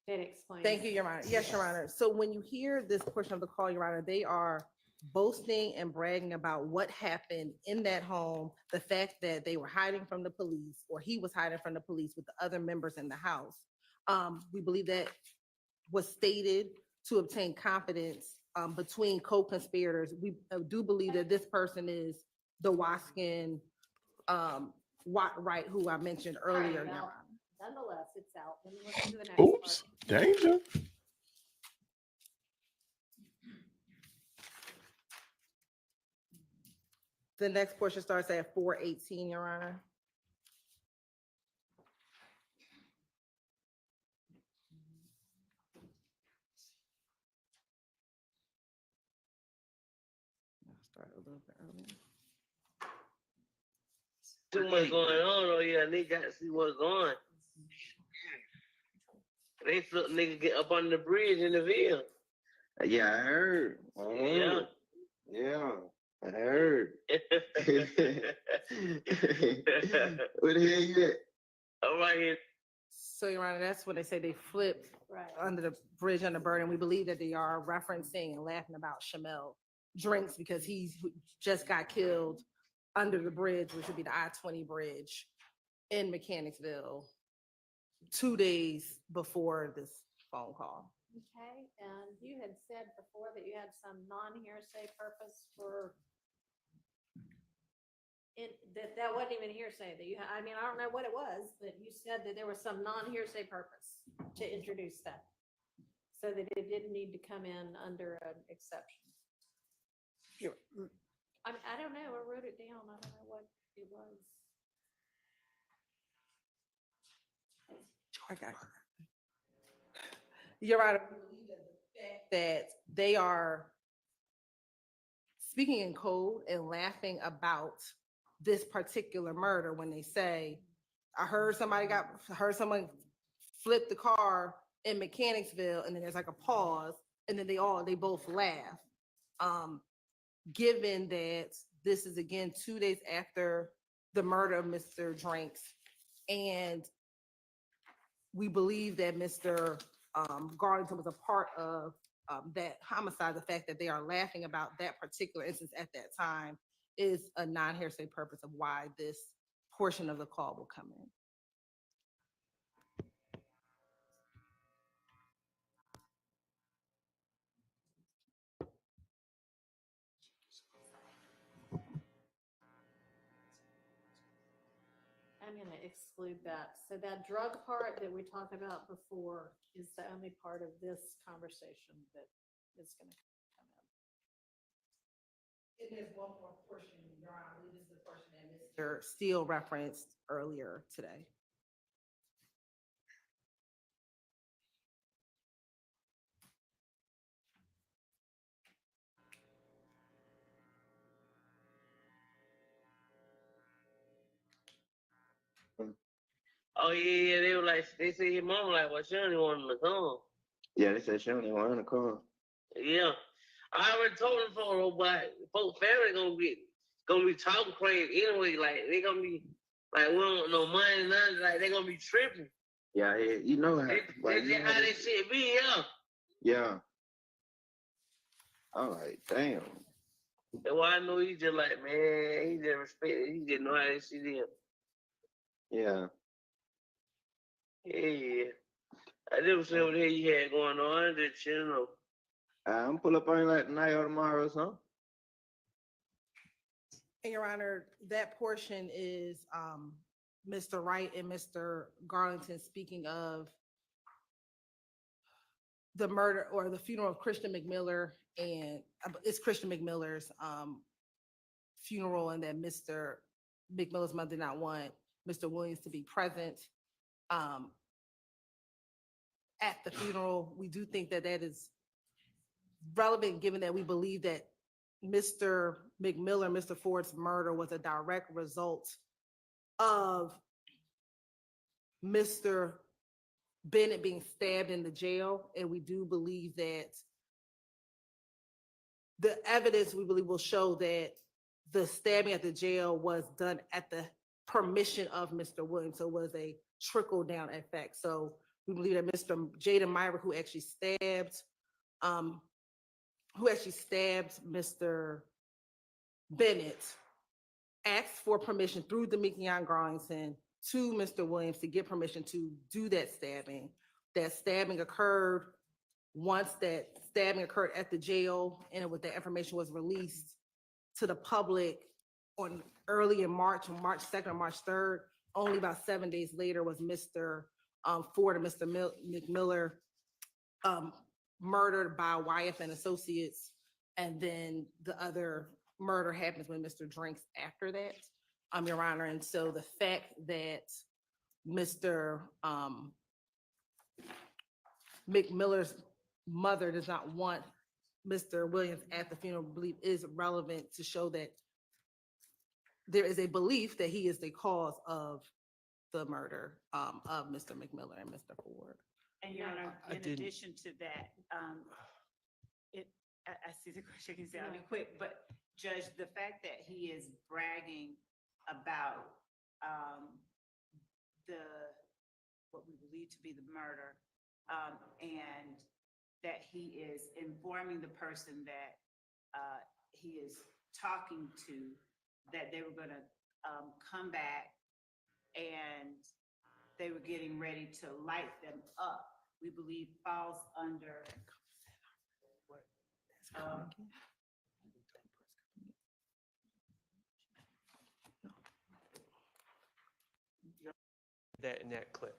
[SPEAKER 1] Did explain.
[SPEAKER 9] Thank you, Your Honor. Yes, Your Honor. So when you hear this portion of the call, Your Honor, they are boasting and bragging about what happened in that home, the fact that they were hiding from the police, or he was hiding from the police with the other members in the house. We believe that was stated to obtain confidence between co-conspirators. We do believe that this person is the Waskin Right, who I mentioned earlier, Your Honor.
[SPEAKER 1] Nonetheless, it's out. Let me listen to the next
[SPEAKER 17] Oops.
[SPEAKER 1] part.
[SPEAKER 17] Danger.
[SPEAKER 9] The next portion starts at 4:18, Your Honor. I'll start a little bit earlier.
[SPEAKER 4] Too much going on, oh yeah, nigga got to see what's going. They flipped nigga get up on the bridge in the Ville.
[SPEAKER 14] Yeah, I heard.
[SPEAKER 4] Yeah.
[SPEAKER 14] Yeah, I heard. Where the hell you at?
[SPEAKER 4] I'm right here.
[SPEAKER 9] So, Your Honor, that's when they say they flipped
[SPEAKER 1] Right.
[SPEAKER 9] under the bridge under burden. We believe that they are referencing and laughing about Shamel Drinks because he just got killed under the bridge, which would be the I-20 bridge in Mechanicsville 2 days before this phone call.
[SPEAKER 1] Okay, and you had said before that you had some non-hearsay purpose for that wasn't even hearsay that you had. I mean, I don't know what it was, but you said that there was some non-hearsay purpose to introduce that. So that it didn't need to come in under an exception. I don't know, I wrote it down, I don't know what it was.
[SPEAKER 9] Your Honor, we believe that the fact that they are speaking in code and laughing about this particular murder when they say, I heard someone flip the car in Mechanicsville, and then there's like a pause, and then they both laugh. Given that this is again 2 days after the murder of Mr. Drinks, and we believe that Mr. Garlington was a part of that homicide, the fact that they are laughing about that particular instance at that time is a non-hearsay purpose of why this portion of the call will come in.
[SPEAKER 1] I'm gonna exclude that. So that drug part that we talked about before is the only part of this conversation that is gonna come in.
[SPEAKER 9] And there's one more portion, Your Honor, I believe this is the portion that Mr. Steele referenced earlier today.
[SPEAKER 4] Oh yeah, they were like, they said your mom like, well, she only wanted to come.
[SPEAKER 14] Yeah, they said she only wanted to come.
[SPEAKER 4] Yeah, I already told them for, but folks' family gonna be talking crazy anyway. Like they gonna be like, we don't want no money, nothing. Like they gonna be tripping.
[SPEAKER 14] Yeah, you know how.
[SPEAKER 4] That's how they shit be, yeah.
[SPEAKER 14] Yeah. I'm like, damn.
[SPEAKER 4] And why I know he just like, man, he just respect it. He just know how this shit is.
[SPEAKER 14] Yeah.
[SPEAKER 4] Yeah. I never said what the hell you had going on. I just, you know.
[SPEAKER 14] I'm pull up on you like tonight or tomorrow or something.
[SPEAKER 9] And Your Honor, that portion is Mr. Wright and Mr. Garlington speaking of the murder or the funeral of Christian McMiller, and it's Christian McMiller's funeral, and that Mr. McMiller's mother did not want Mr. Williams to be present at the funeral. We do think that that is relevant, given that we believe that Mr. McMiller, Mr. Ford's murder was a direct result of Mr. Bennett being stabbed in the jail. And we do believe that the evidence, we believe, will show that the stabbing at the jail was done at the permission of Mr. Williams. So it was a trickle down effect. So we believe that Mr. Jaden Myrick, who actually stabbed Mr. Bennett, asked for permission through Demekion Garlington to Mr. Williams to get permission to do that stabbing. That stabbing occurred once that stabbing occurred at the jail, and with that information was released to the public on early in March, on March 2nd or March 3rd. Only about 7 days later was Mr. Ford and Mr. McMiller murdered by YF and Associates, and then the other murder happens when Mr. Drinks after that, Your Honor. And so the fact that Mr. McMiller's mother does not want Mr. Williams at the funeral, I believe, is relevant to show that there is a belief that he is the cause of the murder of Mr. McMiller and Mr. Ford.
[SPEAKER 7] And Your Honor, in addition to that, I see the question, you can say I'll be quick, but Judge, the fact that he is bragging about what we believe to be the murder, and that he is informing the person that he is talking to that they were going to come back and they were getting ready to light them up, we believe falls under
[SPEAKER 12] that in that clip.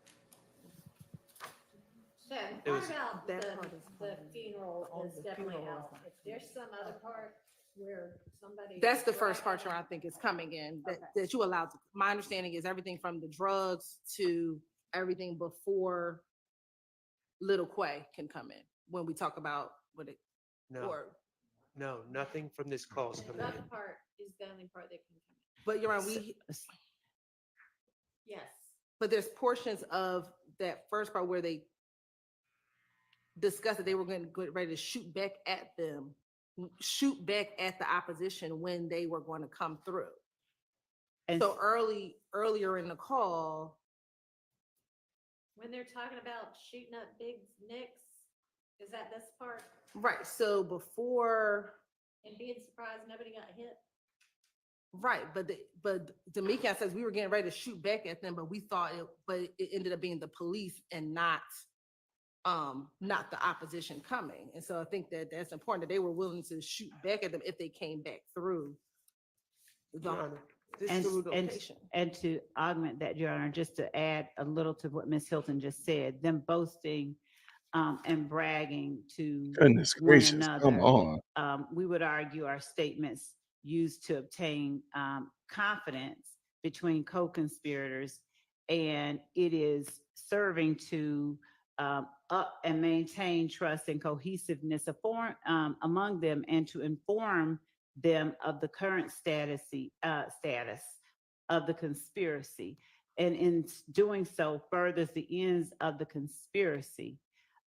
[SPEAKER 1] So
[SPEAKER 12] It
[SPEAKER 1] the part
[SPEAKER 12] was-
[SPEAKER 1] about
[SPEAKER 9] That
[SPEAKER 1] the
[SPEAKER 9] part is
[SPEAKER 1] funeral
[SPEAKER 9] Oh,
[SPEAKER 1] is
[SPEAKER 9] the
[SPEAKER 1] definitely
[SPEAKER 9] funeral is
[SPEAKER 1] out.
[SPEAKER 9] not-
[SPEAKER 1] If there's some other part where somebody.
[SPEAKER 9] That's the first part, Your Honor, I think is coming in, that you allowed. My understanding is everything from the drugs to everything before Little Quay can come in when we talk about what it,
[SPEAKER 12] No,
[SPEAKER 9] or,
[SPEAKER 12] no, nothing from this call is
[SPEAKER 1] The
[SPEAKER 12] coming
[SPEAKER 1] drug
[SPEAKER 12] in.
[SPEAKER 1] part is the only part that can come in.
[SPEAKER 9] but Your Honor,
[SPEAKER 1] Yes.
[SPEAKER 9] but there's portions of that first part where they discussed that they were going to get ready to shoot back at them, shoot back at the opposition when they were going to come through.
[SPEAKER 7] And
[SPEAKER 9] So earlier in the call,
[SPEAKER 1] When they're talking about shooting up Big Nick's, is that this part?
[SPEAKER 9] Right, so before,
[SPEAKER 1] And being surprised nobody got hit.
[SPEAKER 9] right, but D'Amico says we were getting ready to shoot back at them, but we thought it ended up being the police and not the opposition coming. And so I think that that's important, that they were willing to shoot back at them if they came back through
[SPEAKER 12] Your Honor.
[SPEAKER 7] And,
[SPEAKER 9] through
[SPEAKER 7] and,
[SPEAKER 9] location.
[SPEAKER 7] and to augment that, Your Honor, just to add a little to what Ms. Hilton just said, them boasting and bragging to
[SPEAKER 17] Goodness
[SPEAKER 7] one
[SPEAKER 17] gracious, come
[SPEAKER 7] another.
[SPEAKER 17] on.
[SPEAKER 7] We would argue our statements used to obtain confidence between co-conspirators, and it is serving to up and maintain trust and cohesiveness among them, and to inform them of the current status of the conspiracy. And in doing so, furthers the ends of the conspiracy.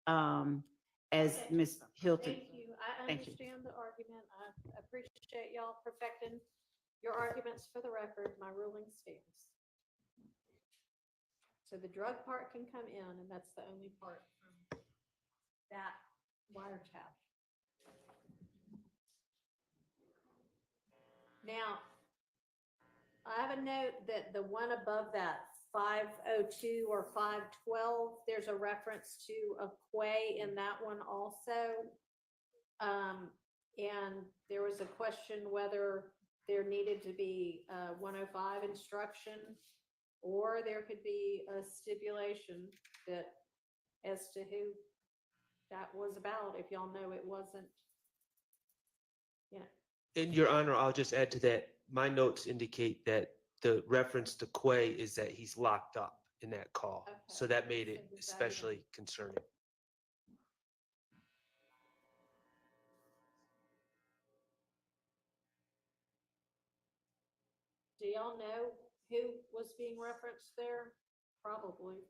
[SPEAKER 7] As
[SPEAKER 1] Okay.
[SPEAKER 7] Ms. Hilton.
[SPEAKER 1] Thank you. I
[SPEAKER 7] Thank you.
[SPEAKER 1] understand the argument. I appreciate y'all perfecting your arguments for the record. My ruling stands. So the drug part can come in, and that's the only part from that wiretap. Now, I have a note that the one above that, 502 or 512, there's a reference to a quay in that one also. And there was a question whether there needed to be a 105 instruction, or there could be a stipulation that as to who that was about, if y'all know it wasn't, you know.
[SPEAKER 12] And Your Honor, I'll just add to that. My notes indicate that the reference to Quay is that he's locked up in that call.
[SPEAKER 1] Okay.
[SPEAKER 12] So that made it
[SPEAKER 1] So does that
[SPEAKER 12] especially concerning.
[SPEAKER 1] Do y'all know who was being referenced there? Probably.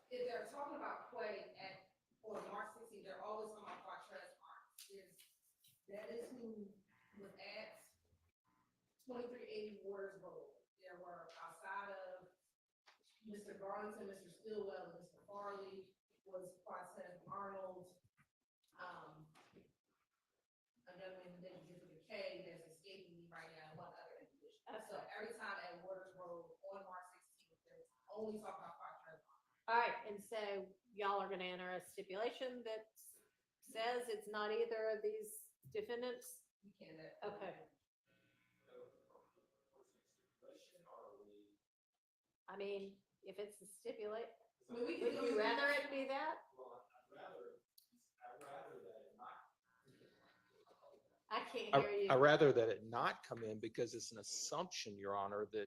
[SPEAKER 9] If they're talking about Quay on March 16th, they're always talking about Quattrez Marks. That is who was at 2380 Waters Road. There were outside of Mr. Garlington, Mr. Stillwell, and Mr. Farley was Quattrez Arnold. Another individual with a K that's escaping me right now, one other individual. So every time at Waters Road on March 16th, there's only talk about Quattrez Marks.
[SPEAKER 1] All right, and so y'all are gonna enter a stipulation that says it's not either of these defendants?
[SPEAKER 9] You can.
[SPEAKER 1] Okay. I mean, if it's a stipulate, would you rather it be that? I can't hear you.
[SPEAKER 2] I rather that it not come in because it's an assumption, Your Honor, that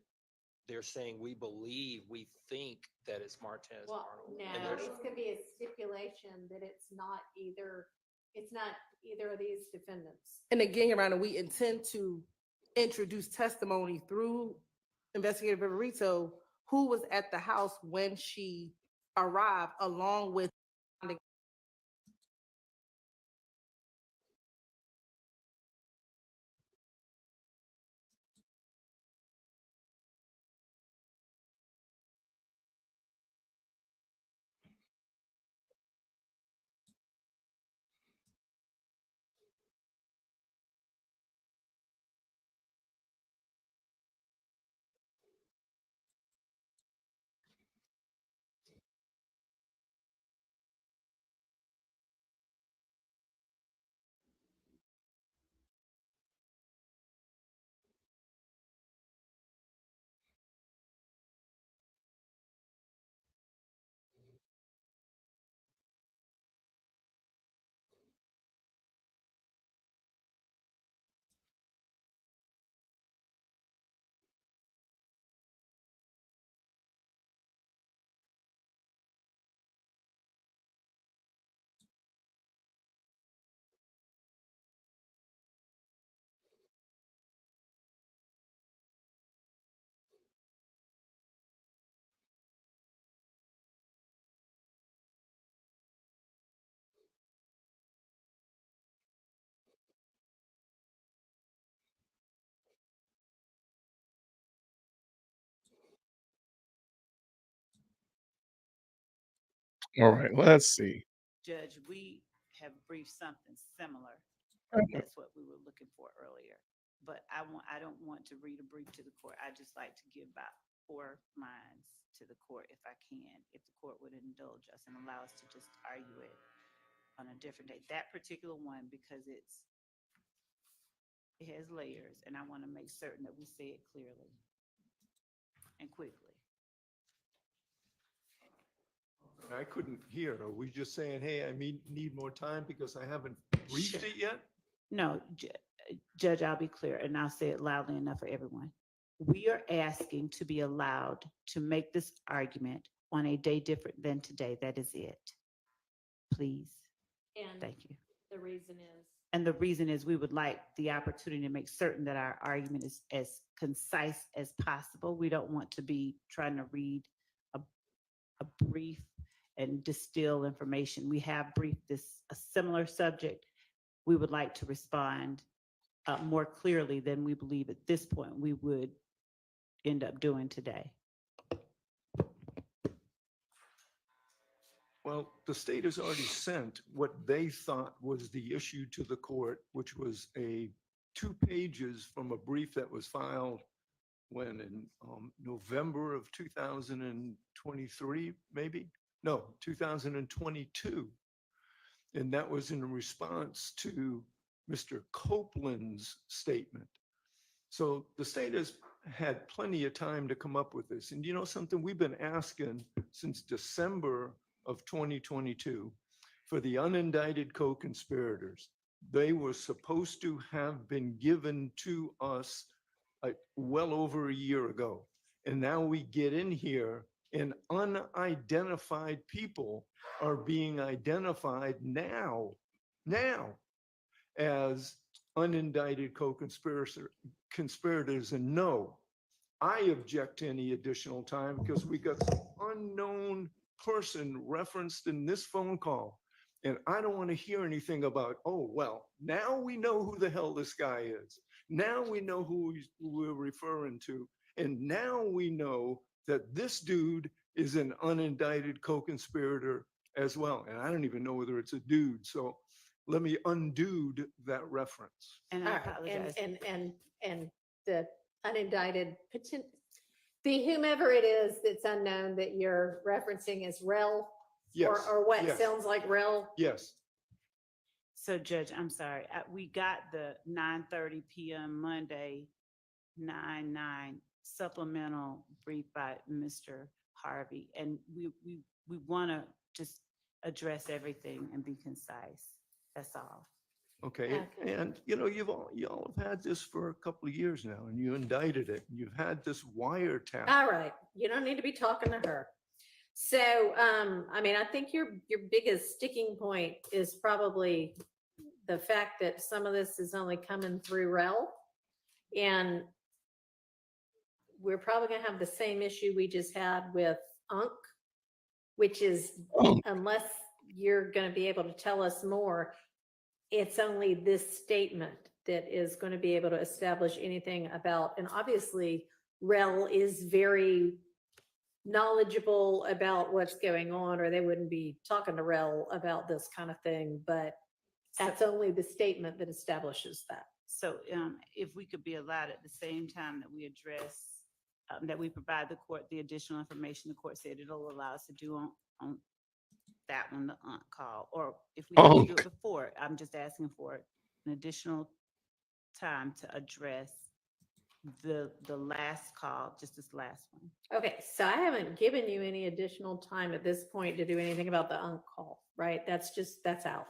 [SPEAKER 2] they're saying we believe, we think that it's Martez
[SPEAKER 1] Well,
[SPEAKER 2] Arnold.
[SPEAKER 1] no,
[SPEAKER 2] And there's-
[SPEAKER 1] it's gonna be a stipulation that it's not either of these defendants.
[SPEAKER 9] And again, Your Honor, we intend to introduce testimony through Investigator Viverito, who was at the house when she arrived, along with
[SPEAKER 17] All right, let's see.
[SPEAKER 7] Judge, we have briefed something similar.
[SPEAKER 17] Okay.
[SPEAKER 7] That's what we were looking for earlier. But I don't want to read a brief to the court. I just like to give about 4 lines to the court if I can, if the court would indulge us and allow us to just argue it on a different day. That particular one, because it has layers, and I want to make certain that we say it clearly and quickly.
[SPEAKER 15] I couldn't hear. Are we just saying, hey, I need more time because I haven't briefed it yet?
[SPEAKER 7] No, Judge, I'll be clear, and I'll say it loudly enough for everyone. We are asking to be allowed to make this argument on a day different than today. That is it. Please.
[SPEAKER 1] And
[SPEAKER 7] Thank you.
[SPEAKER 1] the reason is?
[SPEAKER 7] And the reason is we would like the opportunity to make certain that our argument is as concise as possible. We don't want to be trying to read a brief and distill information. We have briefed a similar subject. We would like to respond more clearly than we believe at this point we would end up doing today.
[SPEAKER 15] Well, the state has already sent what they thought was the issue to the court, which was 2 pages from a brief that was filed when in November of 2023, maybe? No, 2022. And that was in response to Mr. Copeland's statement. So the state has had plenty of time to come up with this. And you know something, we've been asking since December of 2022 for the unindicted co-conspirators. They were supposed to have been given to us well over a year ago. And now we get in here and unidentified people are being identified now as unindicted co-conspirators. And no, I object to any additional time because we got some unknown person referenced in this phone call. And I don't want to hear anything about, oh, well, now we know who the hell this guy is. Now we know who we're referring to. And now we know that this dude is an unindicted co-conspirator as well. And I don't even know whether it's a dude. So let me undo that reference.
[SPEAKER 7] And I apologize.
[SPEAKER 1] And the unindicted, the whomever it is that's unknown that you're referencing is rel?
[SPEAKER 15] Yes.
[SPEAKER 1] Or what
[SPEAKER 15] Yes.
[SPEAKER 1] sounds like rel?
[SPEAKER 15] Yes.
[SPEAKER 7] So Judge, I'm sorry. We got the 9:30 p.m. Monday, 9/9 supplemental brief by Mr. Harvey. And we want to just address everything and be concise. That's all.
[SPEAKER 15] Okay. And you know, y'all have had this for a couple of years now, and you indicted it. You've had this wiretap.
[SPEAKER 1] All right, you don't need to be talking to her. So, I mean, I think your biggest sticking point is probably the fact that some of this is only coming through rel. And we're probably gonna have the same issue we just had with UNC, which is unless you're gonna be able to tell us more, it's only this statement that is going to be able to establish anything about, and obviously rel is very knowledgeable about what's going on, or they wouldn't be talking to rel about this kind of thing, but that's only the statement that establishes that.
[SPEAKER 7] So if we could be allowed at the same time that we address, that we provide the court the additional information the court said it'll allow us to do on that one, the call, or if we have to do it before, I'm just asking for an additional time to address the last call, just this last one.
[SPEAKER 1] Okay, so I haven't given you any additional time at this point to do anything about the call, right? That's out.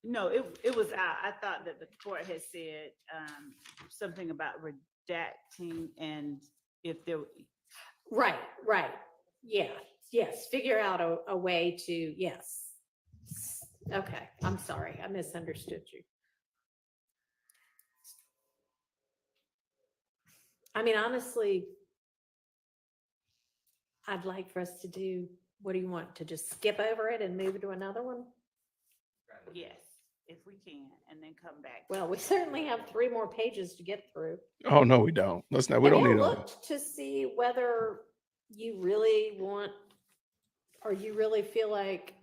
[SPEAKER 7] No, it was out. I thought that the court had said something about redacting, and if there.
[SPEAKER 1] Right. Yeah. Yes, figure out a way to, yes. Okay, I'm sorry, I misunderstood you. I mean, honestly, I'd like for us to do, what do you want, to just skip over it and move to another one?
[SPEAKER 7] Yes, if we can, and then come back.
[SPEAKER 1] Well, we certainly have 3 more pages to get through.
[SPEAKER 17] Oh, no, we don't. Let's not, we don't
[SPEAKER 1] And
[SPEAKER 17] need
[SPEAKER 1] I
[SPEAKER 17] all.
[SPEAKER 1] looked to see whether you really want, or you really feel like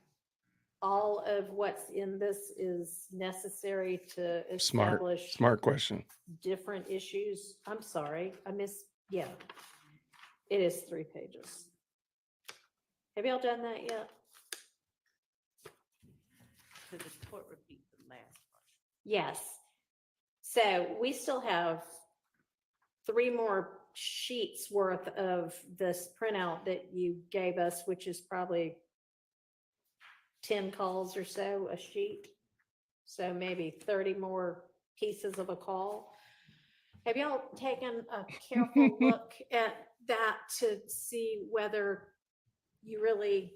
[SPEAKER 1] all of what's in this is necessary to
[SPEAKER 17] Smart,
[SPEAKER 1] establish
[SPEAKER 17] smart question.
[SPEAKER 1] different issues? I'm sorry, I missed, yeah. It is 3 pages. Have y'all done that yet?
[SPEAKER 7] So the court repeats the last part.
[SPEAKER 1] Yes. So we still have 3 more sheets worth of this printout that you gave us, which is probably 10 calls or so a sheet. So maybe 30 more pieces of a call. Have y'all taken a careful look at that to see whether you really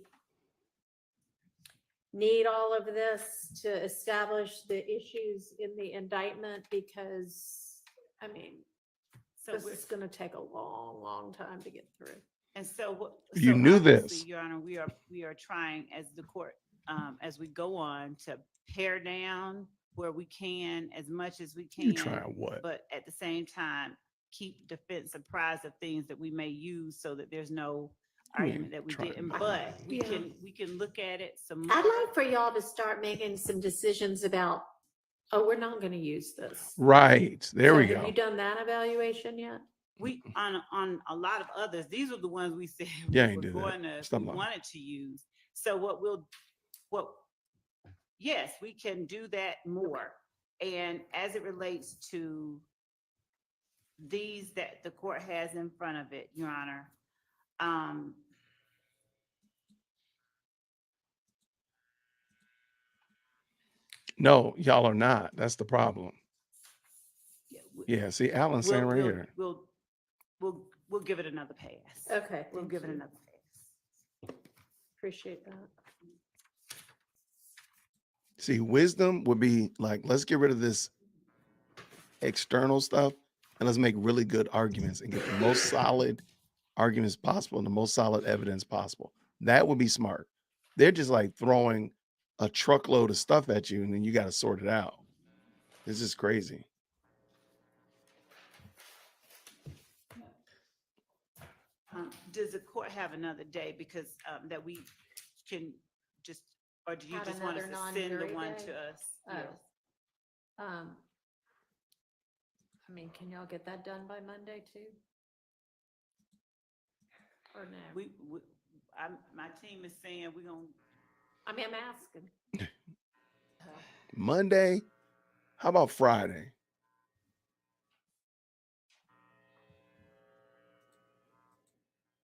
[SPEAKER 1] need all of this to establish the issues in the indictment? Because, I mean,
[SPEAKER 7] So
[SPEAKER 1] this
[SPEAKER 7] we're-
[SPEAKER 1] is going to take a long, long time to get through.
[SPEAKER 7] And so what?
[SPEAKER 17] You
[SPEAKER 7] so
[SPEAKER 17] knew
[SPEAKER 7] obviously,
[SPEAKER 17] this.
[SPEAKER 7] Your Honor, we are trying as the court, as we go on to pare down where we can, as much as we can.
[SPEAKER 17] You trying what?
[SPEAKER 7] But at the same time, keep defense apprised of things that we may use so that there's no
[SPEAKER 17] You ain't
[SPEAKER 7] argument that we
[SPEAKER 17] trying
[SPEAKER 7] didn't.
[SPEAKER 17] nothing.
[SPEAKER 7] But
[SPEAKER 1] Yeah.
[SPEAKER 7] we can look at it some
[SPEAKER 1] I'd
[SPEAKER 7] more.
[SPEAKER 1] like for y'all to start making some decisions about, oh, we're not going to use this.
[SPEAKER 17] Right. There
[SPEAKER 1] So
[SPEAKER 17] we
[SPEAKER 1] Have
[SPEAKER 17] go.
[SPEAKER 1] you done that evaluation yet?
[SPEAKER 7] We, on a lot of others, these are the ones we said
[SPEAKER 17] Yeah, I
[SPEAKER 7] we
[SPEAKER 17] ain't
[SPEAKER 7] were
[SPEAKER 17] do that.
[SPEAKER 7] going to,
[SPEAKER 17] Stop
[SPEAKER 7] we
[SPEAKER 17] lying.
[SPEAKER 7] wanted to use. So yes, we can do that more. And as it relates to these that the court has in front of it, Your Honor,
[SPEAKER 17] No, y'all are not. That's the problem.
[SPEAKER 7] yeah,
[SPEAKER 17] Yeah, see, Alan's saying right here.
[SPEAKER 7] we'll give it another pass.
[SPEAKER 1] Okay.
[SPEAKER 7] We'll
[SPEAKER 1] thank
[SPEAKER 7] give it
[SPEAKER 1] you.
[SPEAKER 7] another pass.
[SPEAKER 1] Appreciate that.
[SPEAKER 17] See, wisdom would be like, let's get rid of this external stuff and let's make really good arguments and get the most solid arguments possible and the most solid evidence possible. That would be smart. They're just like throwing a truckload of stuff at you and then you got to sort it out. This is crazy.
[SPEAKER 7] Does the court have another day because that we can just, or do you
[SPEAKER 1] Have
[SPEAKER 7] just want us
[SPEAKER 1] another
[SPEAKER 7] to send the
[SPEAKER 1] non-jury
[SPEAKER 7] one
[SPEAKER 1] day?
[SPEAKER 7] to us?
[SPEAKER 1] Oh.
[SPEAKER 7] Yes.
[SPEAKER 1] I mean, can y'all get that done by Monday too? Or no?
[SPEAKER 7] My team is saying we're gonna.
[SPEAKER 1] I mean, I'm asking.
[SPEAKER 17] Monday? How about Friday?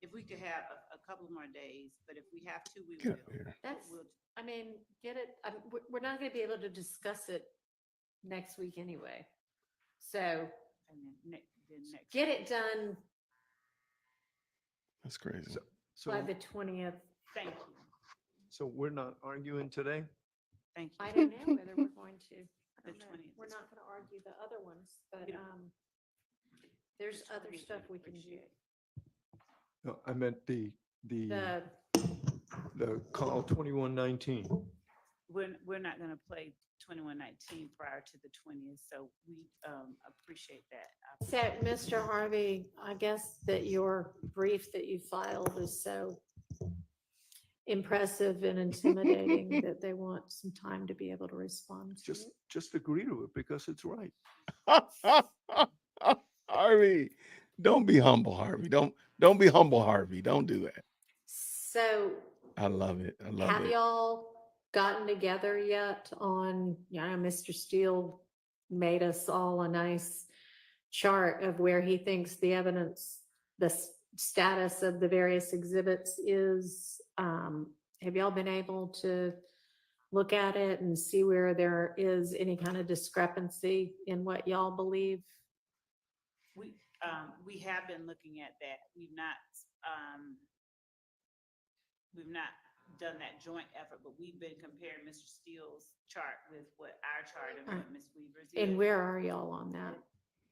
[SPEAKER 7] If we could have a couple more days, but if we have to, we
[SPEAKER 17] Get
[SPEAKER 7] will.
[SPEAKER 17] up here.
[SPEAKER 1] That's,
[SPEAKER 7] We'll-
[SPEAKER 1] I mean, get it, we're not gonna be able to discuss it next week anyway. So
[SPEAKER 7] And then next.
[SPEAKER 1] get it done
[SPEAKER 17] That's crazy.
[SPEAKER 15] So,
[SPEAKER 1] by the 20th.
[SPEAKER 7] Thank you,
[SPEAKER 15] so we're not arguing today?
[SPEAKER 7] thank you.
[SPEAKER 1] I don't know whether we're going to. I
[SPEAKER 7] The
[SPEAKER 1] don't know.
[SPEAKER 7] 20th
[SPEAKER 1] We're
[SPEAKER 7] is
[SPEAKER 1] not gonna argue the other ones, but,
[SPEAKER 7] Yeah.
[SPEAKER 1] there's other stuff we can do.
[SPEAKER 15] No, I meant the
[SPEAKER 1] The,
[SPEAKER 15] call 2119.
[SPEAKER 7] We're not gonna play 2119 prior to the 20th, so we appreciate that.
[SPEAKER 1] so, Mr. Harvey, I guess that your brief that you filed is so impressive and intimidating that they want some time to be able to respond to it.
[SPEAKER 15] Just agree to it because it's right.
[SPEAKER 17] Harvey, don't be humble, Harvey. Don't be humble, Harvey. Don't do that.
[SPEAKER 1] So
[SPEAKER 17] I love it. I love
[SPEAKER 1] have
[SPEAKER 17] it.
[SPEAKER 1] y'all gotten together yet on, Mr. Steele made us all a nice chart of where he thinks the evidence, the status of the various exhibits is. Have y'all been able to look at it and see where there is any kind of discrepancy in what y'all believe?
[SPEAKER 7] We have been looking at that. We've not done that joint effort, but we've been comparing Mr. Steele's chart with what our chart and what Ms. Weaver's is.
[SPEAKER 1] And where are y'all on that?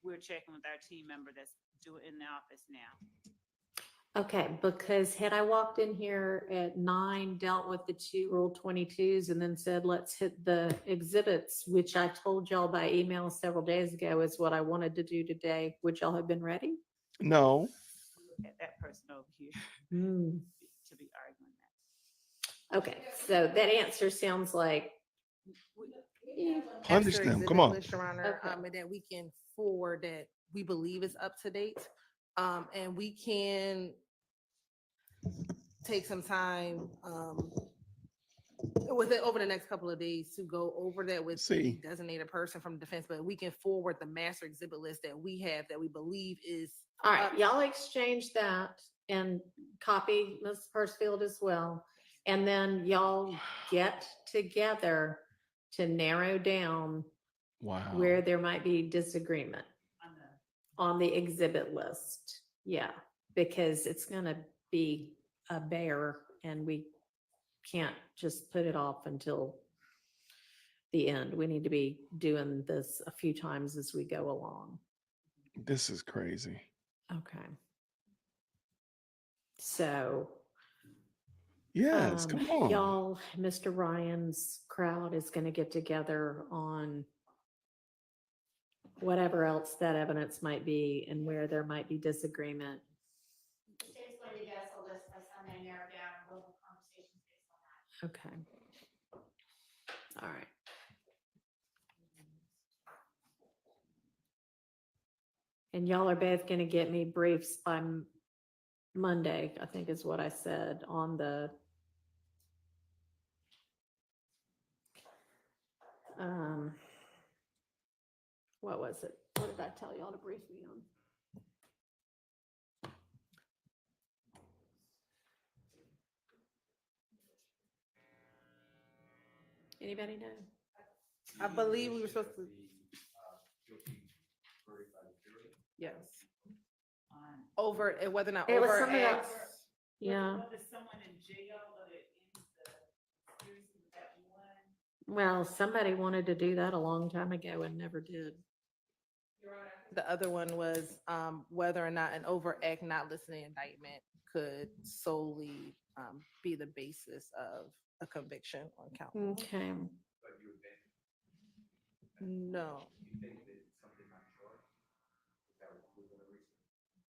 [SPEAKER 7] We're checking with our team member that's doing in the office now.
[SPEAKER 1] Okay, because had I walked in here at 9, dealt with the 2 Rule 22s and then said, let's hit the exhibits, which I told y'all by email several days ago is what I wanted to do today, would y'all have been ready?
[SPEAKER 17] No.
[SPEAKER 7] At that person over here
[SPEAKER 1] Hmm.
[SPEAKER 7] to be arguing
[SPEAKER 1] Okay, so that answer sounds like,
[SPEAKER 17] Punish
[SPEAKER 9] Extra
[SPEAKER 17] them. Come
[SPEAKER 9] exhibit
[SPEAKER 17] on.
[SPEAKER 9] list, Your Honor,
[SPEAKER 1] Okay.
[SPEAKER 9] and that we can forward that we believe is up to date. And we can take some time, over the next couple of days to go over that with the
[SPEAKER 17] See.
[SPEAKER 9] designated person from defense, but we can forward the master exhibit list that we have that we believe is.
[SPEAKER 1] all right, y'all exchange that and copy Ms. Persfield as well. And then y'all get together to narrow down
[SPEAKER 17] Wow.
[SPEAKER 1] where there might be disagreement on the exhibit list. Yeah, because it's gonna be a bear and we can't just put it off until the end. We need to be doing this a few times as we go along.
[SPEAKER 17] This is crazy.
[SPEAKER 1] Okay. So.
[SPEAKER 17] Yes, come on.
[SPEAKER 1] Y'all, Mr. Ryan's crowd is gonna get together on whatever else that evidence might be and where there might be disagreement.
[SPEAKER 18] The state's going to get us a list by Sunday, narrow down, we'll have conversations based on that.
[SPEAKER 1] Okay. All right. And y'all are both gonna get me briefs by Monday, I think is what I said on the what was it? What did I tell y'all to brief me on? Anybody know?
[SPEAKER 9] I believe we were supposed to. Yes. Over, whether or not
[SPEAKER 1] It was
[SPEAKER 9] over.
[SPEAKER 1] some of that-
[SPEAKER 9] acts-
[SPEAKER 1] Yeah,
[SPEAKER 7] Was someone in jail or it ends the conspiracy with that one?
[SPEAKER 1] well, somebody wanted to do that a long time ago and never did.
[SPEAKER 9] The other one was whether or not an overact not listening indictment could solely be the basis of a conviction on count. one.
[SPEAKER 1] Okay.
[SPEAKER 9] No.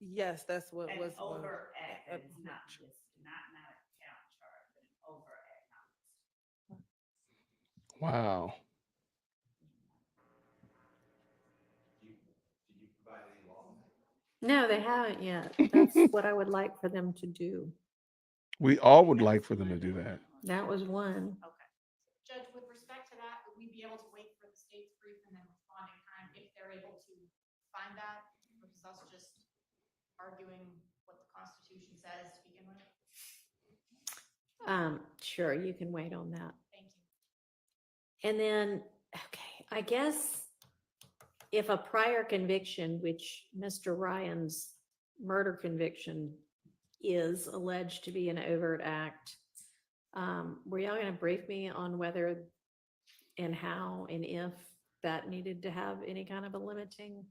[SPEAKER 9] Yes, that's what
[SPEAKER 7] An
[SPEAKER 9] was.
[SPEAKER 7] overact that is not just, not a count charge, but an overact.
[SPEAKER 17] Wow.
[SPEAKER 1] No, they haven't yet. That's what I would like for them to do.
[SPEAKER 17] We all would like for them to do that.
[SPEAKER 1] That was one.
[SPEAKER 18] Judge, with respect to that, would we be able to wait for the state's brief and then respond in kind if they're able to find that? Versus us just arguing what the Constitution says to begin with?
[SPEAKER 1] Sure, you can wait on that.
[SPEAKER 18] Thank you.
[SPEAKER 1] And then, okay, I guess if a prior conviction, which Mr. Ryan's murder conviction is alleged to be an overt act, were y'all gonna brief me on whether and how and if that needed to have any kind of a limiting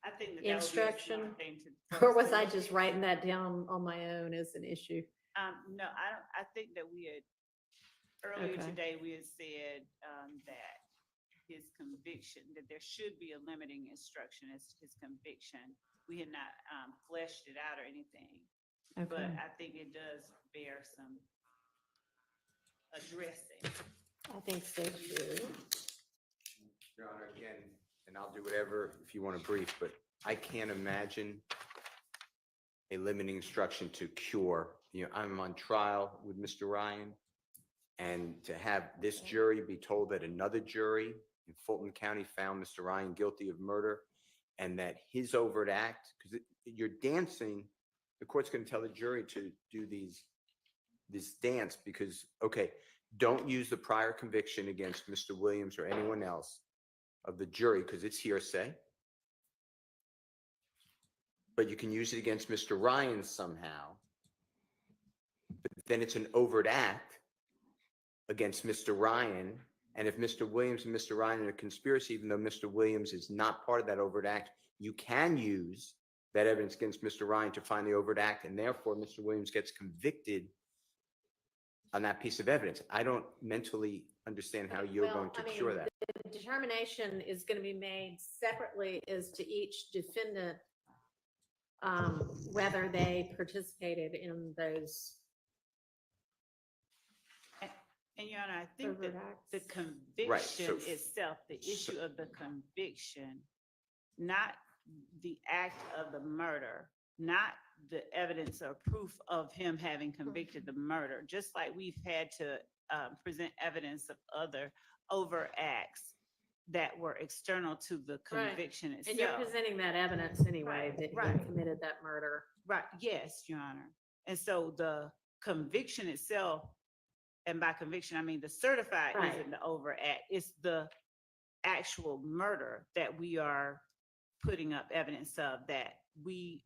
[SPEAKER 7] I think that would be a
[SPEAKER 1] instruction?
[SPEAKER 7] smart thing to.
[SPEAKER 1] Or was I just writing that down on my own as an issue?
[SPEAKER 7] No, I think that we had, earlier
[SPEAKER 1] Okay.
[SPEAKER 7] today, we had said, that his conviction, that there should be a limiting instruction as to his conviction. We had not, fleshed it out or anything, but
[SPEAKER 1] Okay.
[SPEAKER 7] I think it does bear some addressing.
[SPEAKER 1] I think so too.
[SPEAKER 10] Your Honor, again, and I'll do whatever if you want to brief, but I can't imagine a limiting instruction to cure. You know, I'm on trial with Mr. Ryan, and to have this jury be told that another jury in Fulton County found Mr. Ryan guilty of murder, and that his overt act, because you're dancing, the court's going to tell the jury to do this dance because, okay, don't use the prior conviction against Mr. Williams or anyone else of the jury because it's hearsay. But you can use it against Mr. Ryan somehow. But then it's an overt act against Mr. Ryan. And if Mr. Williams and Mr. Ryan are a conspiracy, even though Mr. Williams is not part of that overt act, you can use that evidence against Mr. Ryan to find the overt act, and therefore Mr. Williams gets convicted on that piece of evidence. I don't mentally understand how you're
[SPEAKER 1] Well,
[SPEAKER 10] going to
[SPEAKER 1] I mean,
[SPEAKER 10] cure that.
[SPEAKER 1] The determination is going to be made separately as to each defendant, whether they participated in those
[SPEAKER 7] And Your Honor, I think that the
[SPEAKER 10] Right, so-
[SPEAKER 7] conviction itself, the issue of the conviction, not the act of the murder, not the evidence or proof of him having convicted the murder, just like we've had to present evidence of other overt acts that were external to the
[SPEAKER 1] Right.
[SPEAKER 7] conviction itself.
[SPEAKER 1] And you're presenting that evidence anyway, that
[SPEAKER 7] Right.
[SPEAKER 1] he committed that murder.
[SPEAKER 7] Right, yes, Your Honor. And so the conviction itself, and by conviction, I mean the certified
[SPEAKER 1] Right.
[SPEAKER 7] isn't the overt act, it's the actual murder that we are putting up evidence of that we.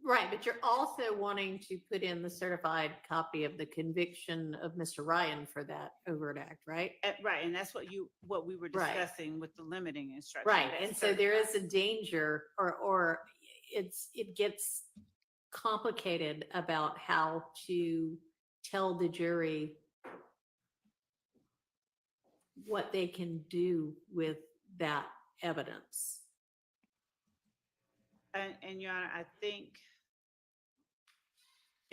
[SPEAKER 1] Right, but you're also wanting to put in the certified copy of the conviction of Mr. Ryan for that overt act, right?
[SPEAKER 7] Right, and that's what we were
[SPEAKER 1] Right.
[SPEAKER 7] discussing with the limiting instruction.
[SPEAKER 1] Right,
[SPEAKER 7] that's
[SPEAKER 1] and so there
[SPEAKER 7] certified.
[SPEAKER 1] is a danger, or it gets complicated about how to tell the jury what they can do with that evidence.
[SPEAKER 7] And Your Honor, I think.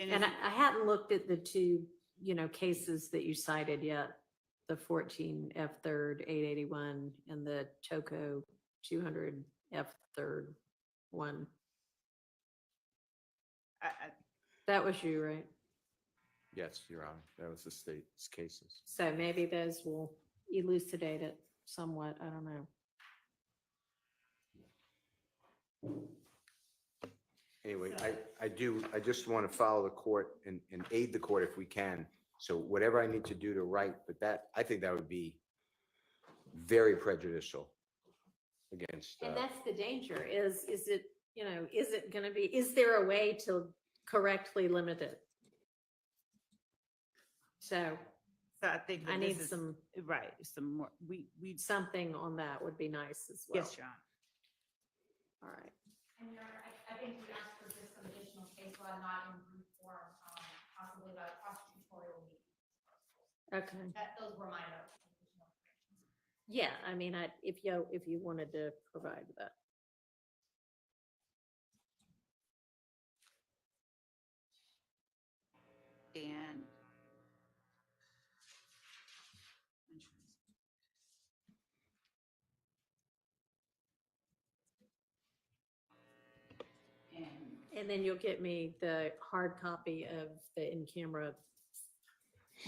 [SPEAKER 1] And I hadn't looked at the two, cases that you cited yet, the 14 F third 881 and the Toco 200 F third one. That was you, right?
[SPEAKER 10] Yes, Your Honor, that was the state's cases.
[SPEAKER 1] So maybe those will elucidate it somewhat. I don't know.
[SPEAKER 10] Anyway, I just want to follow the court and aid the court if we can. So whatever I need to do to write, but I think that would be very prejudicial against.
[SPEAKER 1] And that's the danger is it, is it going to be, is there a way to correctly limit it? So
[SPEAKER 7] I think
[SPEAKER 1] I
[SPEAKER 7] that
[SPEAKER 1] need
[SPEAKER 7] this is-
[SPEAKER 1] some,
[SPEAKER 7] right, some more, we.
[SPEAKER 1] something on that would be nice as well.
[SPEAKER 7] Yes, Your Honor.
[SPEAKER 1] All right.
[SPEAKER 18] And Your Honor, I think we asked for just some additional case law, not in group form, possibly about prosecutorial meetings.
[SPEAKER 1] Okay.
[SPEAKER 18] Those were my notes.
[SPEAKER 1] Yeah, I mean, if you wanted to provide that.
[SPEAKER 7] And.
[SPEAKER 1] And then you'll get me the hard copy of the in-camera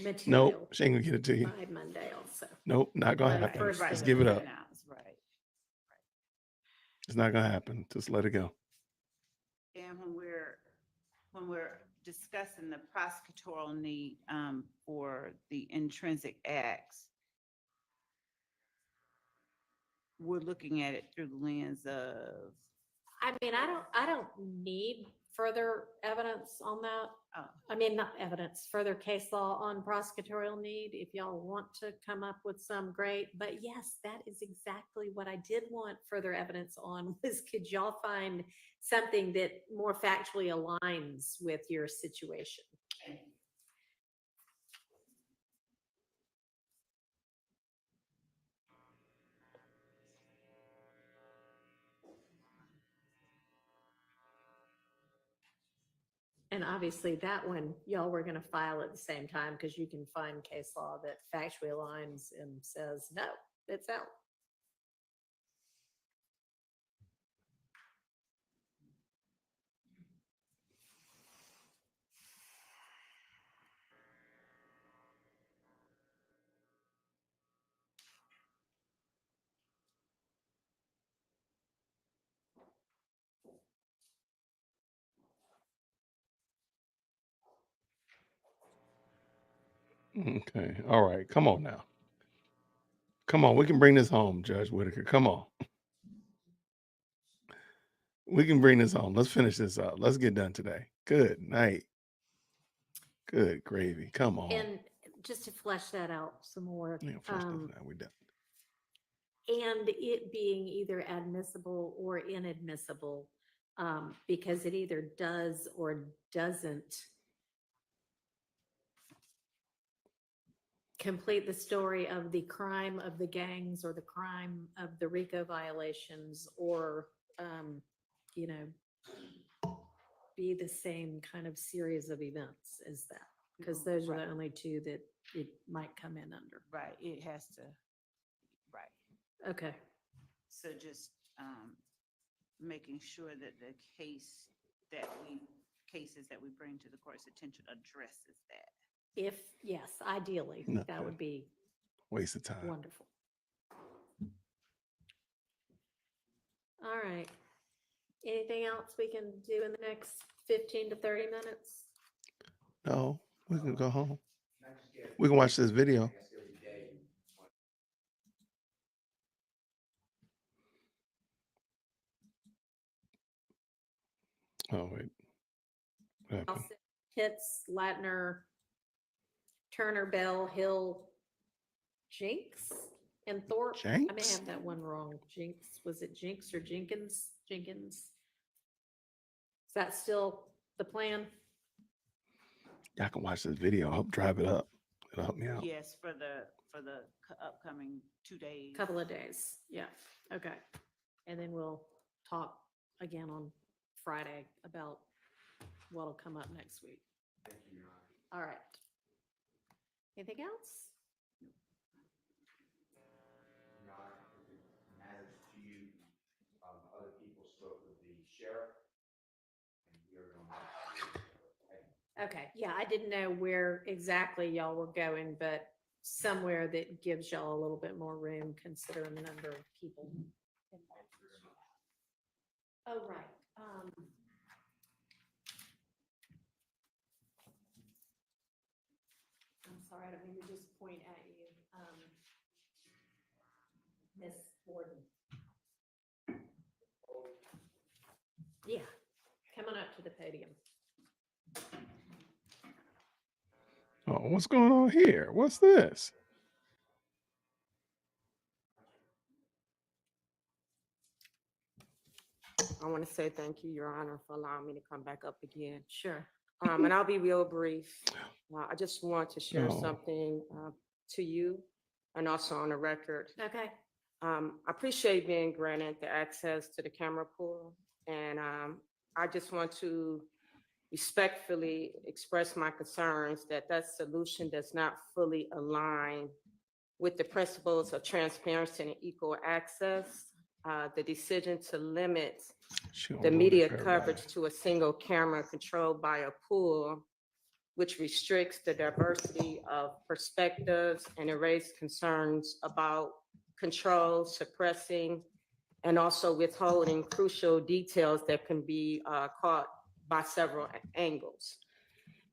[SPEAKER 1] material.
[SPEAKER 17] Nope, she ain't gonna get it to you.
[SPEAKER 1] By Monday also.
[SPEAKER 17] Nope, not gonna
[SPEAKER 1] Right,
[SPEAKER 17] happen.
[SPEAKER 1] first
[SPEAKER 17] Just
[SPEAKER 1] thing
[SPEAKER 17] give it
[SPEAKER 1] that
[SPEAKER 17] up.
[SPEAKER 7] Right.
[SPEAKER 17] It's not gonna happen. Just let it go.
[SPEAKER 7] And when we're discussing the prosecutorial need for the intrinsic acts, we're looking at it through the lens of.
[SPEAKER 1] I mean, I don't need further evidence on that.
[SPEAKER 7] Oh.
[SPEAKER 1] I mean, not evidence, further case law on prosecutorial need. If y'all want to come up with some, great. But yes, that is exactly what I did want further evidence on was could y'all find something that more factually aligns with your situation? And obviously that one, y'all were going to file at the same time because you can find case law that factually aligns and says, no, it's out.
[SPEAKER 17] Okay. All right. Come on now. Come on. We can bring this home, Judge Whitaker. Come on. We can bring this home. Let's finish this up. Let's get done today. Good night. Good gravy. Come on.
[SPEAKER 1] And just to flesh that out some more.
[SPEAKER 17] Yeah, first off, now we're done.
[SPEAKER 1] And it being either admissible or inadmissible, because it either does or doesn't complete the story of the crime of the gangs or the crime of the RICO violations or, be the same kind of series of events as that. because those are the only two that it might come in under.
[SPEAKER 7] Right, it has to, right.
[SPEAKER 1] Okay.
[SPEAKER 7] So just making sure that the cases that we bring to the court's attention addresses that.
[SPEAKER 1] If, yes, ideally,
[SPEAKER 17] Okay.
[SPEAKER 1] that would be
[SPEAKER 17] Waste of time.
[SPEAKER 1] wonderful. All right. Anything else we can do in the next 15 to 30 minutes?
[SPEAKER 17] No, we can go home. We can watch this video. Oh, wait. What happened?
[SPEAKER 1] Nelson, Pitts, Latner, Turner, Bell, Hill, Jinx, and Thorpe. I may
[SPEAKER 17] Jenks?
[SPEAKER 1] have that one wrong. Jinx, was it Jinx or Jenkins? Jenkins. Is that still the plan?
[SPEAKER 17] Y'all can watch this video. Help drive it up. It'll help me out.
[SPEAKER 7] Yes, for the upcoming 2 days.
[SPEAKER 1] Couple of days, yeah, okay. And then we'll talk again on Friday about what'll come up next week. All right. Anything else?
[SPEAKER 10] Matters to you, other people spoke with the sheriff, and you're going to.
[SPEAKER 1] Okay, yeah, I didn't know where exactly y'all were going, but somewhere that gives y'all a little bit more room considering the number of people. Oh, right. I'm sorry, I don't mean to just point at you. Miss Borden. Yeah, come on up to the podium.
[SPEAKER 17] Oh, what's going on here? What's this?
[SPEAKER 6] I want to say thank you, Your Honor, for allowing me to come back up again.
[SPEAKER 1] Sure.
[SPEAKER 6] And I'll be real brief. I just want to share
[SPEAKER 17] No.
[SPEAKER 6] something to you and also on the record.
[SPEAKER 1] Okay.
[SPEAKER 6] I appreciate being granted the access to the camera pool. And I just want to respectfully express my concerns that that solution does not fully align with the principles of transparency and equal access. The decision to limit the media coverage to a single camera controlled by a pool, which restricts the diversity of perspectives and it raised concerns about control, suppressing, and also withholding crucial details that can be caught by several angles.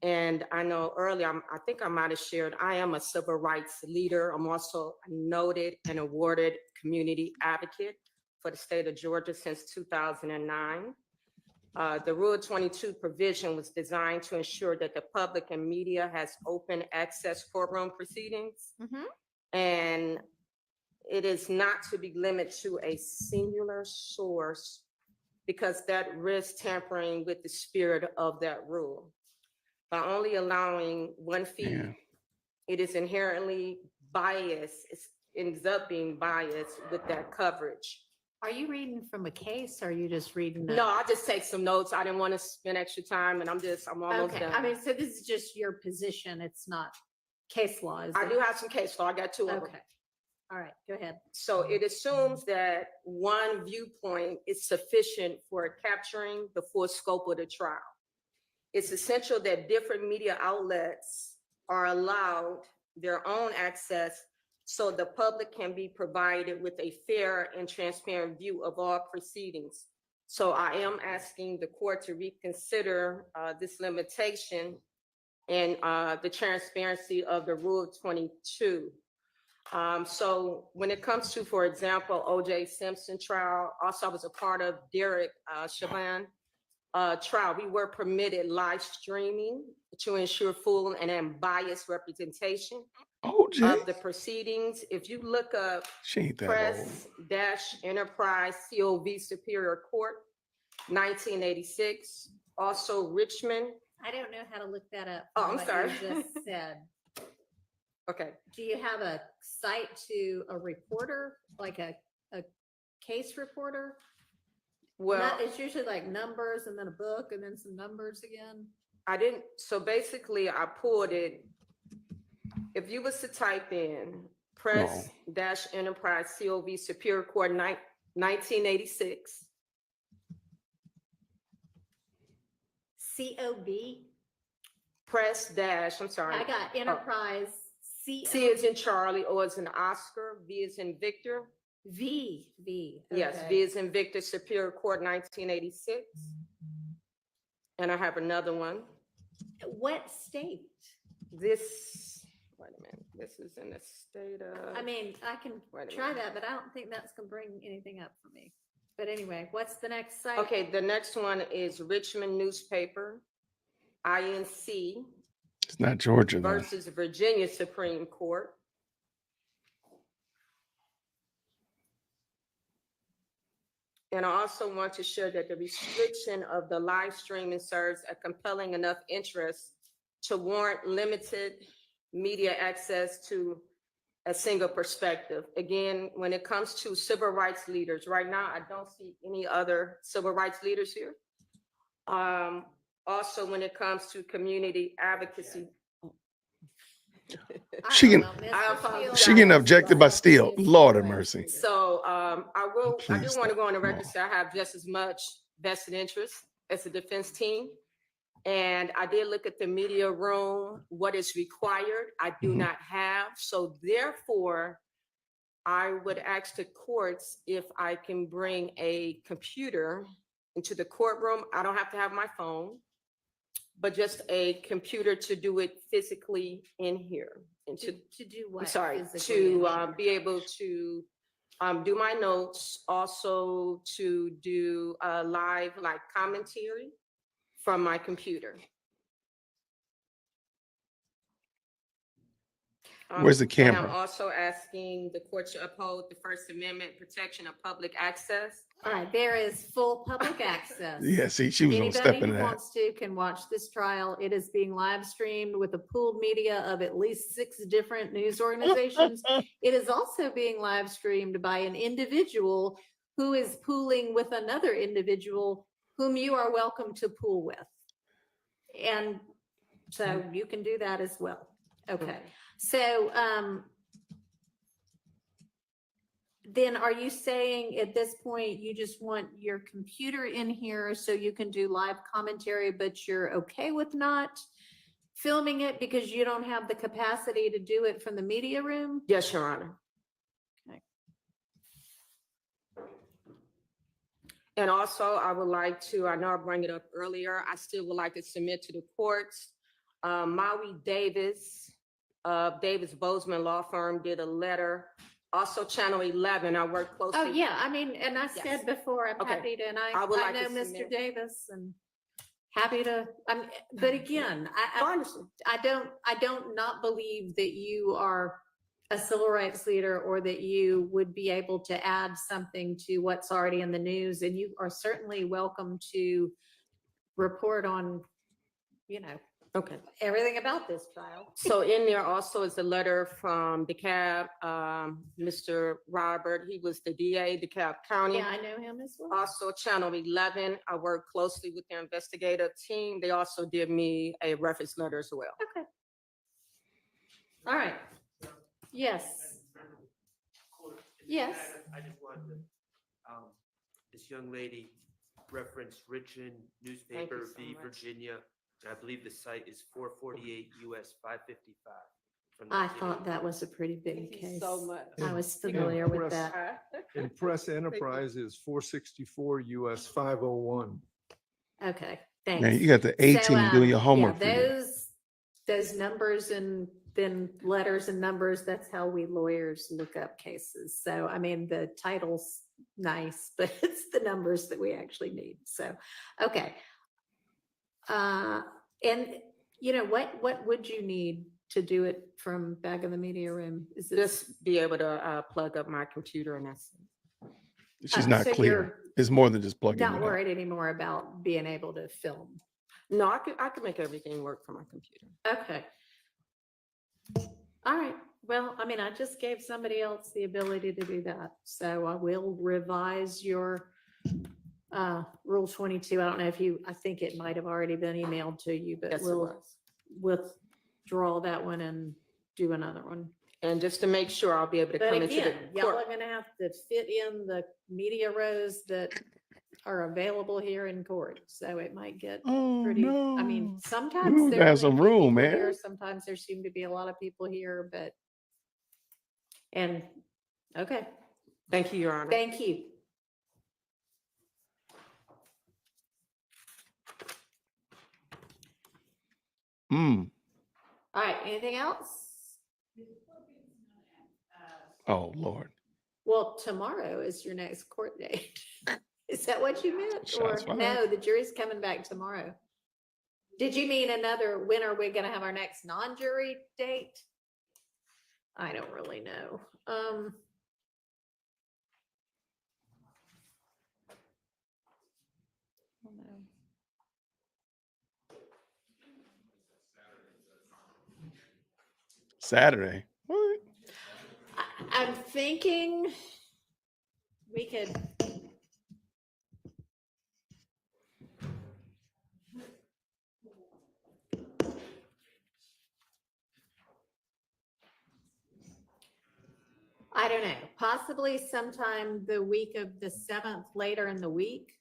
[SPEAKER 6] And I know earlier, I think I might have shared, I am a civil rights leader. I'm also a noted and awarded community advocate for the state of Georgia since 2009. The Rule 22 provision was designed to ensure that the public and media has open access courtroom proceedings. And it is not to be limited to a singular source because that risks tampering with the spirit of that rule. By only allowing one feed, it is inherently biased. It ends up being biased with that coverage.
[SPEAKER 1] Are you reading from a case or are you just reading?
[SPEAKER 6] No, I just take some notes. I didn't want to spend extra time and I'm almost
[SPEAKER 1] Okay,
[SPEAKER 6] done.
[SPEAKER 1] I mean, so this is just your position. It's not case law, is
[SPEAKER 6] I
[SPEAKER 1] it?
[SPEAKER 6] do have some case law. I got 2 of them.
[SPEAKER 1] Okay. All right, go ahead.
[SPEAKER 6] So it assumes that one viewpoint is sufficient for capturing the full scope of the trial. It's essential that different media outlets are allowed their own access so the public can be provided with a fair and transparent view of all proceedings. So I am asking the court to reconsider this limitation and the transparency of the Rule 22. So when it comes to, for example, O.J. Simpson trial, also I was a part of Derek Chauvin trial. We were permitted live streaming to ensure full and unbiased representation of the proceedings. If you look up
[SPEAKER 17] She ain't that
[SPEAKER 6] Press-Enterprise COV Superior Court, 1986, also Richmond.
[SPEAKER 1] I don't know how to look that up.
[SPEAKER 6] Oh,
[SPEAKER 1] from
[SPEAKER 6] I'm
[SPEAKER 1] what
[SPEAKER 6] sorry.
[SPEAKER 1] You just said.
[SPEAKER 6] Okay.
[SPEAKER 1] Do you have a site to a reporter, like a case reporter?
[SPEAKER 6] Well,
[SPEAKER 1] It's usually like numbers and then a book and then some numbers again.
[SPEAKER 6] I didn't, so basically I pulled it. If you was to type in press dash enterprise COV Superior Court 1986.
[SPEAKER 1] COV?
[SPEAKER 6] Press dash, I'm sorry.
[SPEAKER 1] I got enterprise.
[SPEAKER 6] C is in Charlie, O is in Oscar, V is in Victor.
[SPEAKER 1] V.
[SPEAKER 6] Yes,
[SPEAKER 1] okay.
[SPEAKER 6] V is in Victor, Superior Court 1986. And I have another one.
[SPEAKER 1] What state?
[SPEAKER 6] This, wait a minute, this is in the state of.
[SPEAKER 1] I mean, I can try that, but I don't think that's gonna bring anything up for me. But anyway, what's the next site?
[SPEAKER 6] Okay, the next one is Richmond Newspaper, INC.
[SPEAKER 17] It's not Georgia though.
[SPEAKER 6] Versus Virginia Supreme Court. And I also want to share that the restriction of the live streaming serves a compelling enough interest to warrant limited media access to a single perspective. Again, when it comes to civil rights leaders, right now, I don't see any other civil rights leaders here. Also, when it comes to community advocacy.
[SPEAKER 17] She getting objected by Steele. Lord have mercy.
[SPEAKER 6] So I do want to go on the record, say I have just as much vested interest as the defense team. And I did look at the media room, what is required, I do not have. So therefore, I would ask the courts if I can bring a computer into the courtroom. I don't have to have my phone, but just a computer to do it physically in here. And
[SPEAKER 1] to do what?
[SPEAKER 6] I'm sorry,
[SPEAKER 1] physically in
[SPEAKER 6] to
[SPEAKER 1] here?
[SPEAKER 6] be able to do my notes, also to do live like commentary from my computer.
[SPEAKER 17] Where's the
[SPEAKER 6] And
[SPEAKER 17] camera?
[SPEAKER 6] I'm also asking the court to uphold the First Amendment protection of public access.
[SPEAKER 1] All right, there is full public access.
[SPEAKER 17] Yeah, see, she was gonna step
[SPEAKER 1] Anybody
[SPEAKER 17] into
[SPEAKER 1] who
[SPEAKER 17] that.
[SPEAKER 1] wants to can watch this trial. It is being live streamed with a pooled media of at least 6 different news organizations. It is also being live streamed by an individual who is pooling with another individual whom you are welcome to pool with. And so you can do that as well. Okay. So, then are you saying at this point, you just want your computer in here so you can do live commentary, but you're okay with not filming it because you don't have the capacity to do it from the media room?
[SPEAKER 6] Yes, Your Honor.
[SPEAKER 1] Okay.
[SPEAKER 6] And also, I would like to, I know I brought it up earlier, I still would like to submit to the courts. Maui Davis of Davis Bozeman Law Firm did a letter. Also, Channel 11, I work closely.
[SPEAKER 1] Oh, yeah, I mean, and I
[SPEAKER 6] Yes.
[SPEAKER 1] said before, I'm
[SPEAKER 6] Okay.
[SPEAKER 1] happy to, and I
[SPEAKER 6] I would like
[SPEAKER 1] know
[SPEAKER 6] to
[SPEAKER 1] Mr.
[SPEAKER 6] submit.
[SPEAKER 1] Davis and happy to, but again, I don't not believe that you are a civil rights leader or that you would be able to add something to what's already in the news. And you are certainly welcome to report on,
[SPEAKER 6] Okay.
[SPEAKER 1] everything about this trial.
[SPEAKER 6] So in there also is a letter from DeKalb, Mr. Robert, he was the DA, DeKalb County.
[SPEAKER 1] Yeah, I know him as well.
[SPEAKER 6] Also Channel 11, I work closely with their investigative team. They also did me a reference letter as well.
[SPEAKER 1] Okay. All right. Yes. Yes.
[SPEAKER 8] I just wanted to, this young lady referenced Richmond Newspaper
[SPEAKER 6] so
[SPEAKER 8] v.
[SPEAKER 6] much.
[SPEAKER 8] Virginia. And I believe the site is 448 US 555. from
[SPEAKER 1] I
[SPEAKER 8] the
[SPEAKER 1] thought that was a pretty big
[SPEAKER 6] Thank you
[SPEAKER 1] case.
[SPEAKER 6] so much.
[SPEAKER 1] I was familiar with
[SPEAKER 15] Press-
[SPEAKER 1] that.
[SPEAKER 15] And Press Enterprise is 464 US 501.
[SPEAKER 1] Okay, thanks.
[SPEAKER 17] Man, you got the A
[SPEAKER 1] So,
[SPEAKER 17] team doing your homework for
[SPEAKER 1] yeah,
[SPEAKER 17] you.
[SPEAKER 1] those numbers and then letters and numbers, that's how we lawyers look up cases. So, I mean, the title's nice, but it's the numbers that we actually need. So, okay. And what would you need to do it from back in the media room? Is this?
[SPEAKER 6] Just be able to plug up my computer and that's it.
[SPEAKER 17] She's not
[SPEAKER 1] so
[SPEAKER 17] clear.
[SPEAKER 1] you're
[SPEAKER 17] It's more than just plugging it
[SPEAKER 1] Not
[SPEAKER 17] up.
[SPEAKER 1] worried anymore about being able to film.
[SPEAKER 6] No, I could make everything work from my computer.
[SPEAKER 1] Okay. All right. Well, I mean, I just gave somebody else the ability to do that. So I will revise your Rule 22, I don't know if I think it might have already been emailed to you, but
[SPEAKER 6] Yes, it
[SPEAKER 1] we'll
[SPEAKER 6] was.
[SPEAKER 1] withdraw that one and do another one.
[SPEAKER 6] And just to make sure I'll be able to
[SPEAKER 1] But
[SPEAKER 6] come into the
[SPEAKER 1] again, y'all
[SPEAKER 6] court.
[SPEAKER 1] are gonna have to fit in the media rows that are available here in court, so it might get
[SPEAKER 17] Oh,
[SPEAKER 1] pretty, I
[SPEAKER 17] no.
[SPEAKER 1] mean,
[SPEAKER 17] We
[SPEAKER 1] sometimes
[SPEAKER 17] want to
[SPEAKER 1] there are
[SPEAKER 17] have some
[SPEAKER 1] few
[SPEAKER 17] room,
[SPEAKER 1] people here,
[SPEAKER 17] man.
[SPEAKER 1] sometimes there seem to be a lot of people here, but, and, okay,
[SPEAKER 6] Thank you, Your Honor.
[SPEAKER 1] thank you.
[SPEAKER 17] Mm.
[SPEAKER 1] All right, anything else?
[SPEAKER 17] Oh, Lord.
[SPEAKER 1] Well, tomorrow is your next court date. Is that what you meant? Or
[SPEAKER 17] Shots fired.
[SPEAKER 1] no, the jury's coming back tomorrow. Did you mean when are we gonna have our next non-jury date? I don't really know.
[SPEAKER 17] Saturday. What?
[SPEAKER 1] I'm thinking we could. I don't know, possibly sometime the week of the 7th, later in the week.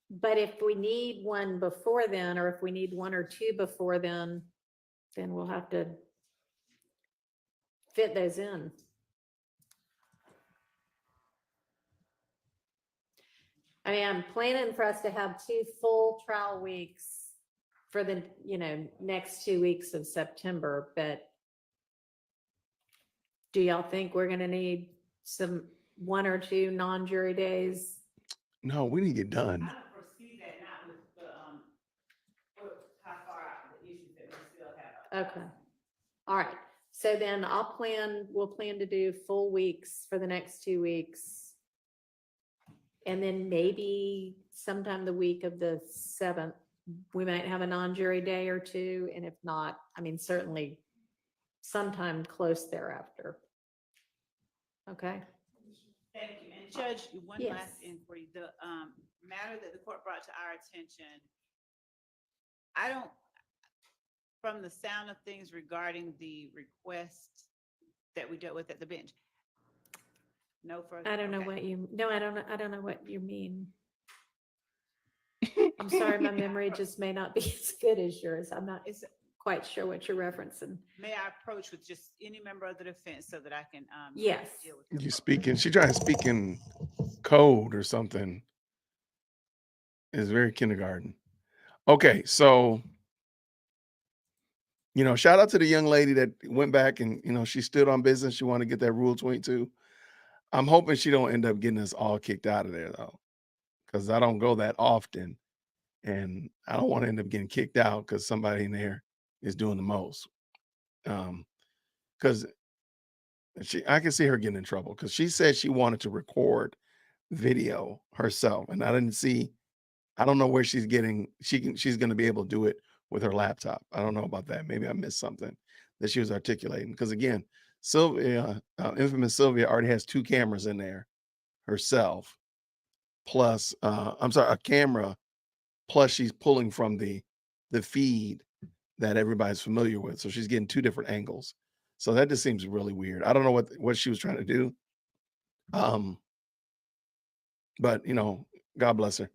[SPEAKER 1] But if we need one before then, or if we need one or two before then we'll have to fit those in. I mean, I'm planning for us to have 2 full trial weeks for the, next 2 weeks of September, but do y'all think we're gonna need 1 or 2 non-jury days?
[SPEAKER 17] No, we need to get done.
[SPEAKER 7] I don't foresee that, not with the, how far out the issues that we still have.
[SPEAKER 1] Okay. All right. So then we'll plan to do full weeks for the next 2 weeks. And then maybe sometime the week of the 7th, we might have a non-jury day or 2. And if not, I mean, certainly sometime close thereafter. Okay.
[SPEAKER 7] Thank you. And Judge, one
[SPEAKER 1] Yes.
[SPEAKER 7] last inquiry. The matter that the court brought to our attention, from the sound of things regarding the request that we dealt with at the bench, no further.
[SPEAKER 1] I don't know
[SPEAKER 7] okay.
[SPEAKER 1] what you, no, I don't know what you mean. I'm sorry, my memory just may not be as good as yours. I'm not quite sure what you're referencing.
[SPEAKER 7] May I approach with just any member of the defense so that I can
[SPEAKER 1] Yes.
[SPEAKER 7] deal with them?
[SPEAKER 17] You speaking, she trying to speak in code or something. It's very kindergarten. Okay, so, shout out to the young lady that went back and, she stood on business. She wanted to get that Rule 22. I'm hoping she don't end up getting us all kicked out of there, though, because I don't go that often. And I don't want to end up getting kicked out because somebody in there is doing the most. Because I can see her getting in trouble because she said she wanted to record video herself. And I don't know where she's going to be able to do it with her laptop. I don't know about that. Maybe I missed something that she was articulating. Because again, Sylvia, infamous Sylvia, already has 2 cameras in there herself. Plus, a camera. Plus, she's pulling from the feed that everybody's familiar with. So she's getting 2 different angles. So that just seems really weird. I don't know what she was trying to do. But God bless her.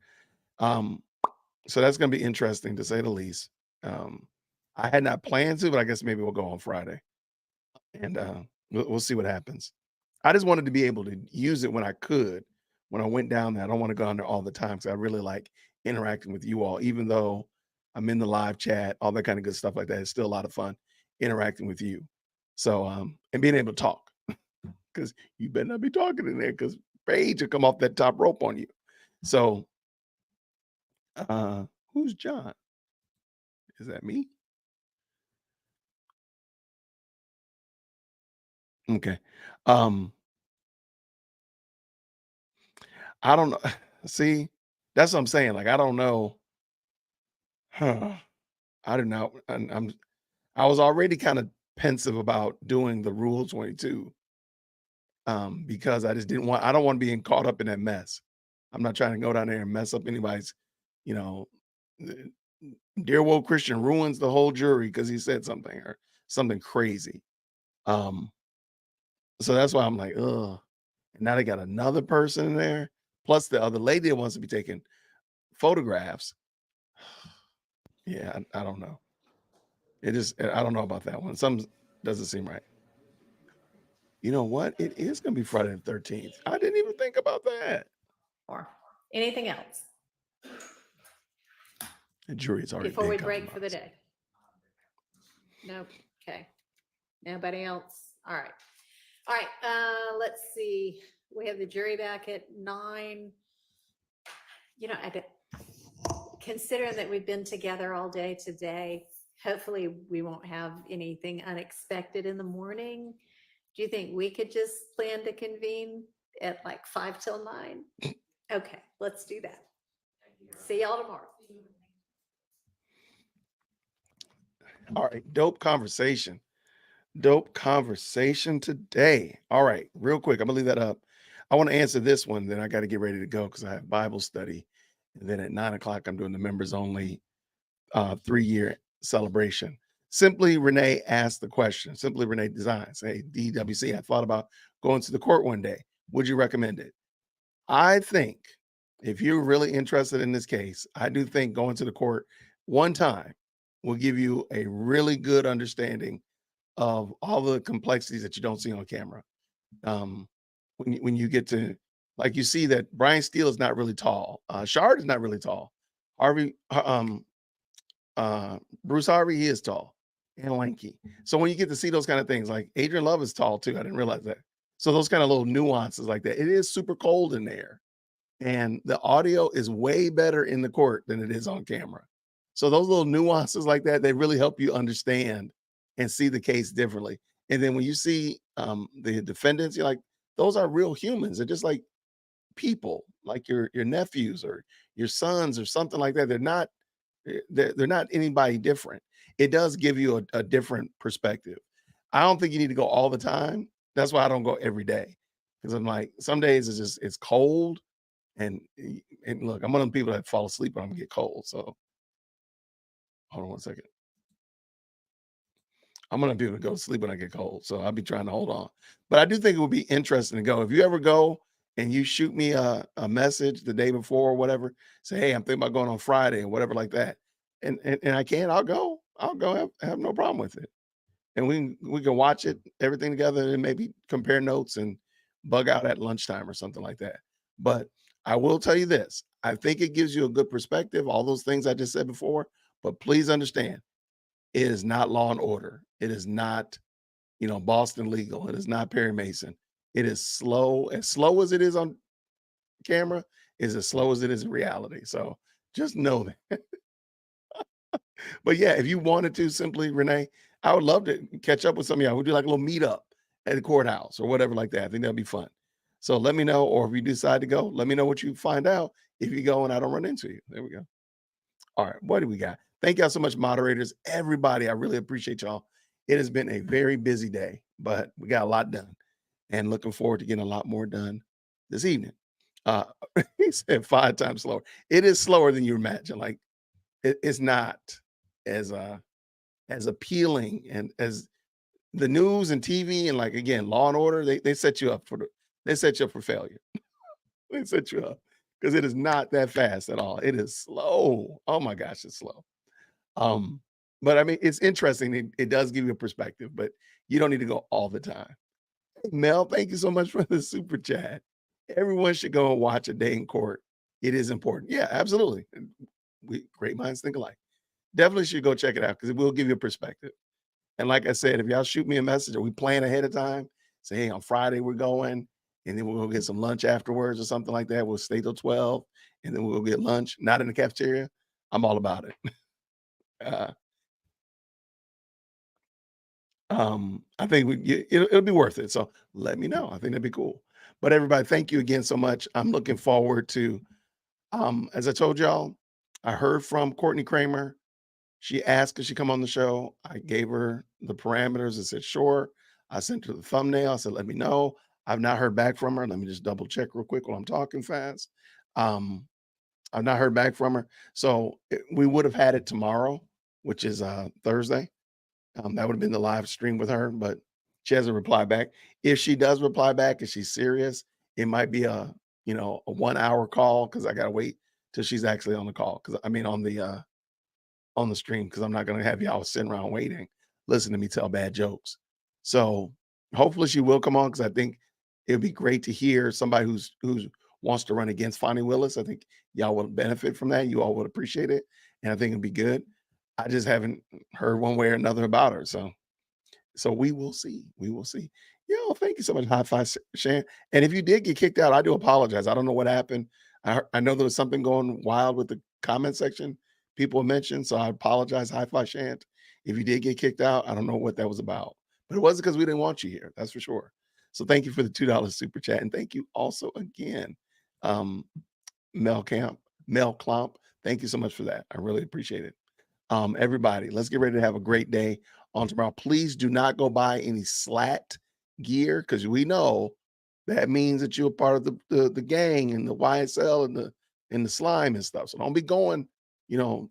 [SPEAKER 17] So that's going to be interesting to say the least. I had not planned to, but I guess maybe we'll go on Friday and we'll see what happens. I just wanted to be able to use it when I could, when I went down there. I don't want to go on there all the time because I really like interacting with you all, even though I'm in the live chat, all that kind of good stuff like that. It's still a lot of fun interacting with you. So, and being able to talk because you better not be talking in there because Paige will come off that top rope on you. So, who's John? Is that me? Okay. I don't know. See, that's what I'm saying. Like, I don't know. I don't know. And I was already kind of pensive about doing the Rule 22 because I don't want to be caught up in that mess. I'm not trying to go down there and mess up anybody's, you know, dear woke Christian ruins the whole jury because he said something or something crazy. So that's why I'm like, ugh. And now they got another person in there, plus the other lady that wants to be taking photographs. Yeah, I don't know. I don't know about that one. Something doesn't seem right. You know what? It is going to be Friday the 13th. I didn't even think about that.
[SPEAKER 1] Or anything else
[SPEAKER 17] The jury's already
[SPEAKER 1] before we
[SPEAKER 17] been
[SPEAKER 1] break for the
[SPEAKER 17] compromised.
[SPEAKER 1] day? Nope. Okay. Nobody else? All right. All right. Let's see. We have the jury back at 9. You know, considering that we've been together all day today, hopefully we won't have anything unexpected in the morning. Do you think we could just plan to convene at like 5 till 9? Okay, let's do that. See y'all tomorrow.
[SPEAKER 17] All right, dope conversation. Dope conversation today. All right, real quick, I'm gonna leave that up. I want to answer this one, then I got to get ready to go because I have Bible study. And then at 9 o'clock, I'm doing the members only 3-year celebration. Simply Renee asked the question. Simply Renee Designs. Hey, DWC, I thought about going to the court one day. Would you recommend it? I think if you're really interested in this case, I do think going to the court one time will give you a really good understanding of all the complexities that you don't see on camera. When you get to, like, you see that Brian Steele is not really tall. Shard is not really tall. Bruce Harvey, he is tall and lanky. So when you get to see those kind of things, like Adrian Love is tall too. I didn't realize that. So those kind of little nuances like that. It is super cold in there. And the audio is way better in the court than it is on camera. So those little nuances like that, they really help you understand and see the case differently. And then when you see the defendants, you're like, those are real humans. They're just like people, like your nephews or your sons or something like that. They're not anybody different. It does give you a different perspective. I don't think you need to go all the time. That's why I don't go every day. Because I'm like, some days it's cold. And look, I'm one of the people that fall asleep when I'm get cold. So hold on one second. I'm gonna be able to go to sleep when I get cold. So I'll be trying to hold on. But I do think it would be interesting to go. If you ever go and you shoot me a message the day before or whatever, say, hey, I'm thinking about going on Friday or whatever like that. And I can, I'll go. Have no problem with it. And we can watch it, everything together, and maybe compare notes and bug out at lunchtime or something like that. But I will tell you this. I think it gives you a good perspective, all those things I just said before, but please understand, it is not Law and Order. It is not, Boston Legal. It is not Perry Mason. It is slow. As slow as it is on camera is as slow as it is in reality. So just know that. But yeah, if you wanted to, simply Renee, I would love to catch up with some of y'all. We'll do like a little meetup at the courthouse or whatever like that. I think that'd be fun. So let me know, or if you decide to go, let me know what you find out if you go and I don't run into you. There we go. All right, what do we got? Thank y'all so much, moderators. Everybody, I really appreciate y'all. It has been a very busy day, but we got a lot done and looking forward to getting a lot more done this evening. He said 5 times slower. It is slower than you imagine. Like it's not as appealing and as the news and TV and, like, again, Law and Order, they set you up for failure. They set you up because it is not that fast at all. It is slow. Oh my gosh, it's slow. But I mean, it's interesting. It does give you a perspective, but you don't need to go all the time. Hey, Mel, thank you so much for the super chat. Everyone should go and watch A Day in Court. It is important. Yeah, absolutely. Great minds think alike. Definitely should go check it out because it will give you a perspective. And like I said, if y'all shoot me a message or we plan ahead of time, say, hey, on Friday we're going, and then we'll go get some lunch afterwards or something like that. We'll stay till 12, and then we'll go get lunch, not in the cafeteria. I'm all about it. I think it'll be worth it. So let me know. I think that'd be cool. But everybody, thank you again so much. I'm looking forward to, as I told y'all, I heard from Courtney Kramer. She asked, could she come on the show? I gave her the parameters and said, sure. I sent her the thumbnail. I said, let me know. I've not heard back from her. Let me just double check real quick while I'm talking fast. I've not heard back from her. So we would have had it tomorrow, which is Thursday. That would have been the live stream with her, but she hasn't replied back. If she does reply back and she's serious, it might be a 1 hour call because I gotta wait till she's actually on the call. Because I mean on the stream, because I'm not gonna have y'all sitting around waiting, listen to me tell bad jokes. So hopefully she will come on because I think it would be great to hear somebody who's wants to run against Fonnie Willis. I think y'all would benefit from that. You all would appreciate it. And I think it'd be good. I just haven't heard one way or another about her. So we will see. We will see. Yo, thank you so much. High five, Shan. And if you did get kicked out, I do apologize. I don't know what happened. I know there was something going wild with the comment section people mentioned. So I apologize. High five, Shan. If you did get kicked out, I don't know what that was about. But it wasn't because we didn't want you here. That's for sure. So thank you for the $2 super chat. And thank you also again, Mel Klomp. Thank you so much for that. I really appreciate it. Everybody, let's get ready to have a great day on tomorrow. Please do not go buy any slat gear because we know that means that you're part of the gang and the YSL and the slime and stuff. So don't be going,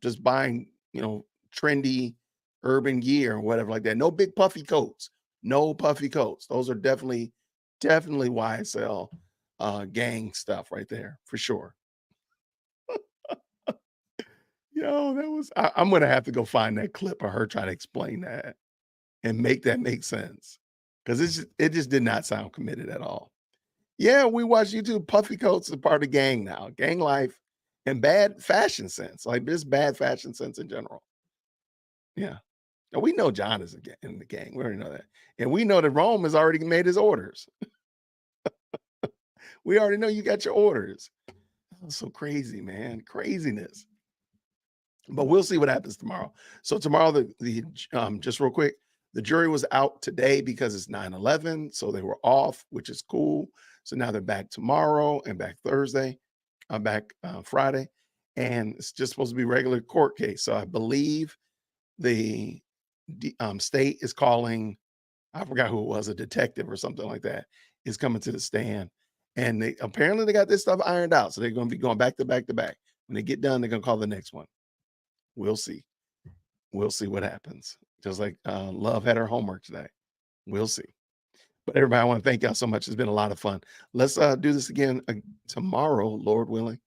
[SPEAKER 17] just buying, trendy urban gear or whatever like that. No big puffy coats. No puffy coats. Those are definitely YSL gang stuff right there for sure. Yo, I'm gonna have to go find that clip of her trying to explain that and make that make sense. Because it just did not sound committed at all. Yeah, we watch YouTube. Puffy coats are part of gang now. Gang life and bad fashion sense. Like just bad fashion sense in general. Yeah. Now we know John is in the gang. We already know that. And we know that Rome has already made his orders. We already know you got your orders. That's so crazy, man. Craziness. But we'll see what happens tomorrow. So tomorrow, the just real quick, the jury was out today because it's 9/11, so they were off, which is cool. So now they're back tomorrow and back Thursday, back Friday, and it's just supposed to be regular court case. So I believe the state is calling, I forgot who it was, a detective or something like that, is coming to the stand, and they got this stuff ironed out. So they're going to be going back to back to back. When they get done, they're going to call the next one. We'll see. We'll see what happens. Just like Love had her homework today. We'll see. But everybody, I want to thank y'all so much. It's been a lot of fun. Let's do this again tomorrow, Lord willing,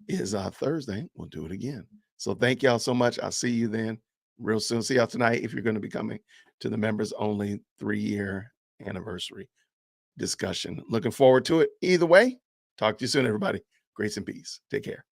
[SPEAKER 17] is Thursday. We'll do it again. So thank y'all so much. I'll see you then real soon. See y'all tonight if you're going to be coming to the members only 3-year anniversary discussion. Looking forward to it. Either way, talk to you soon, everybody. Grace and peace. Take care.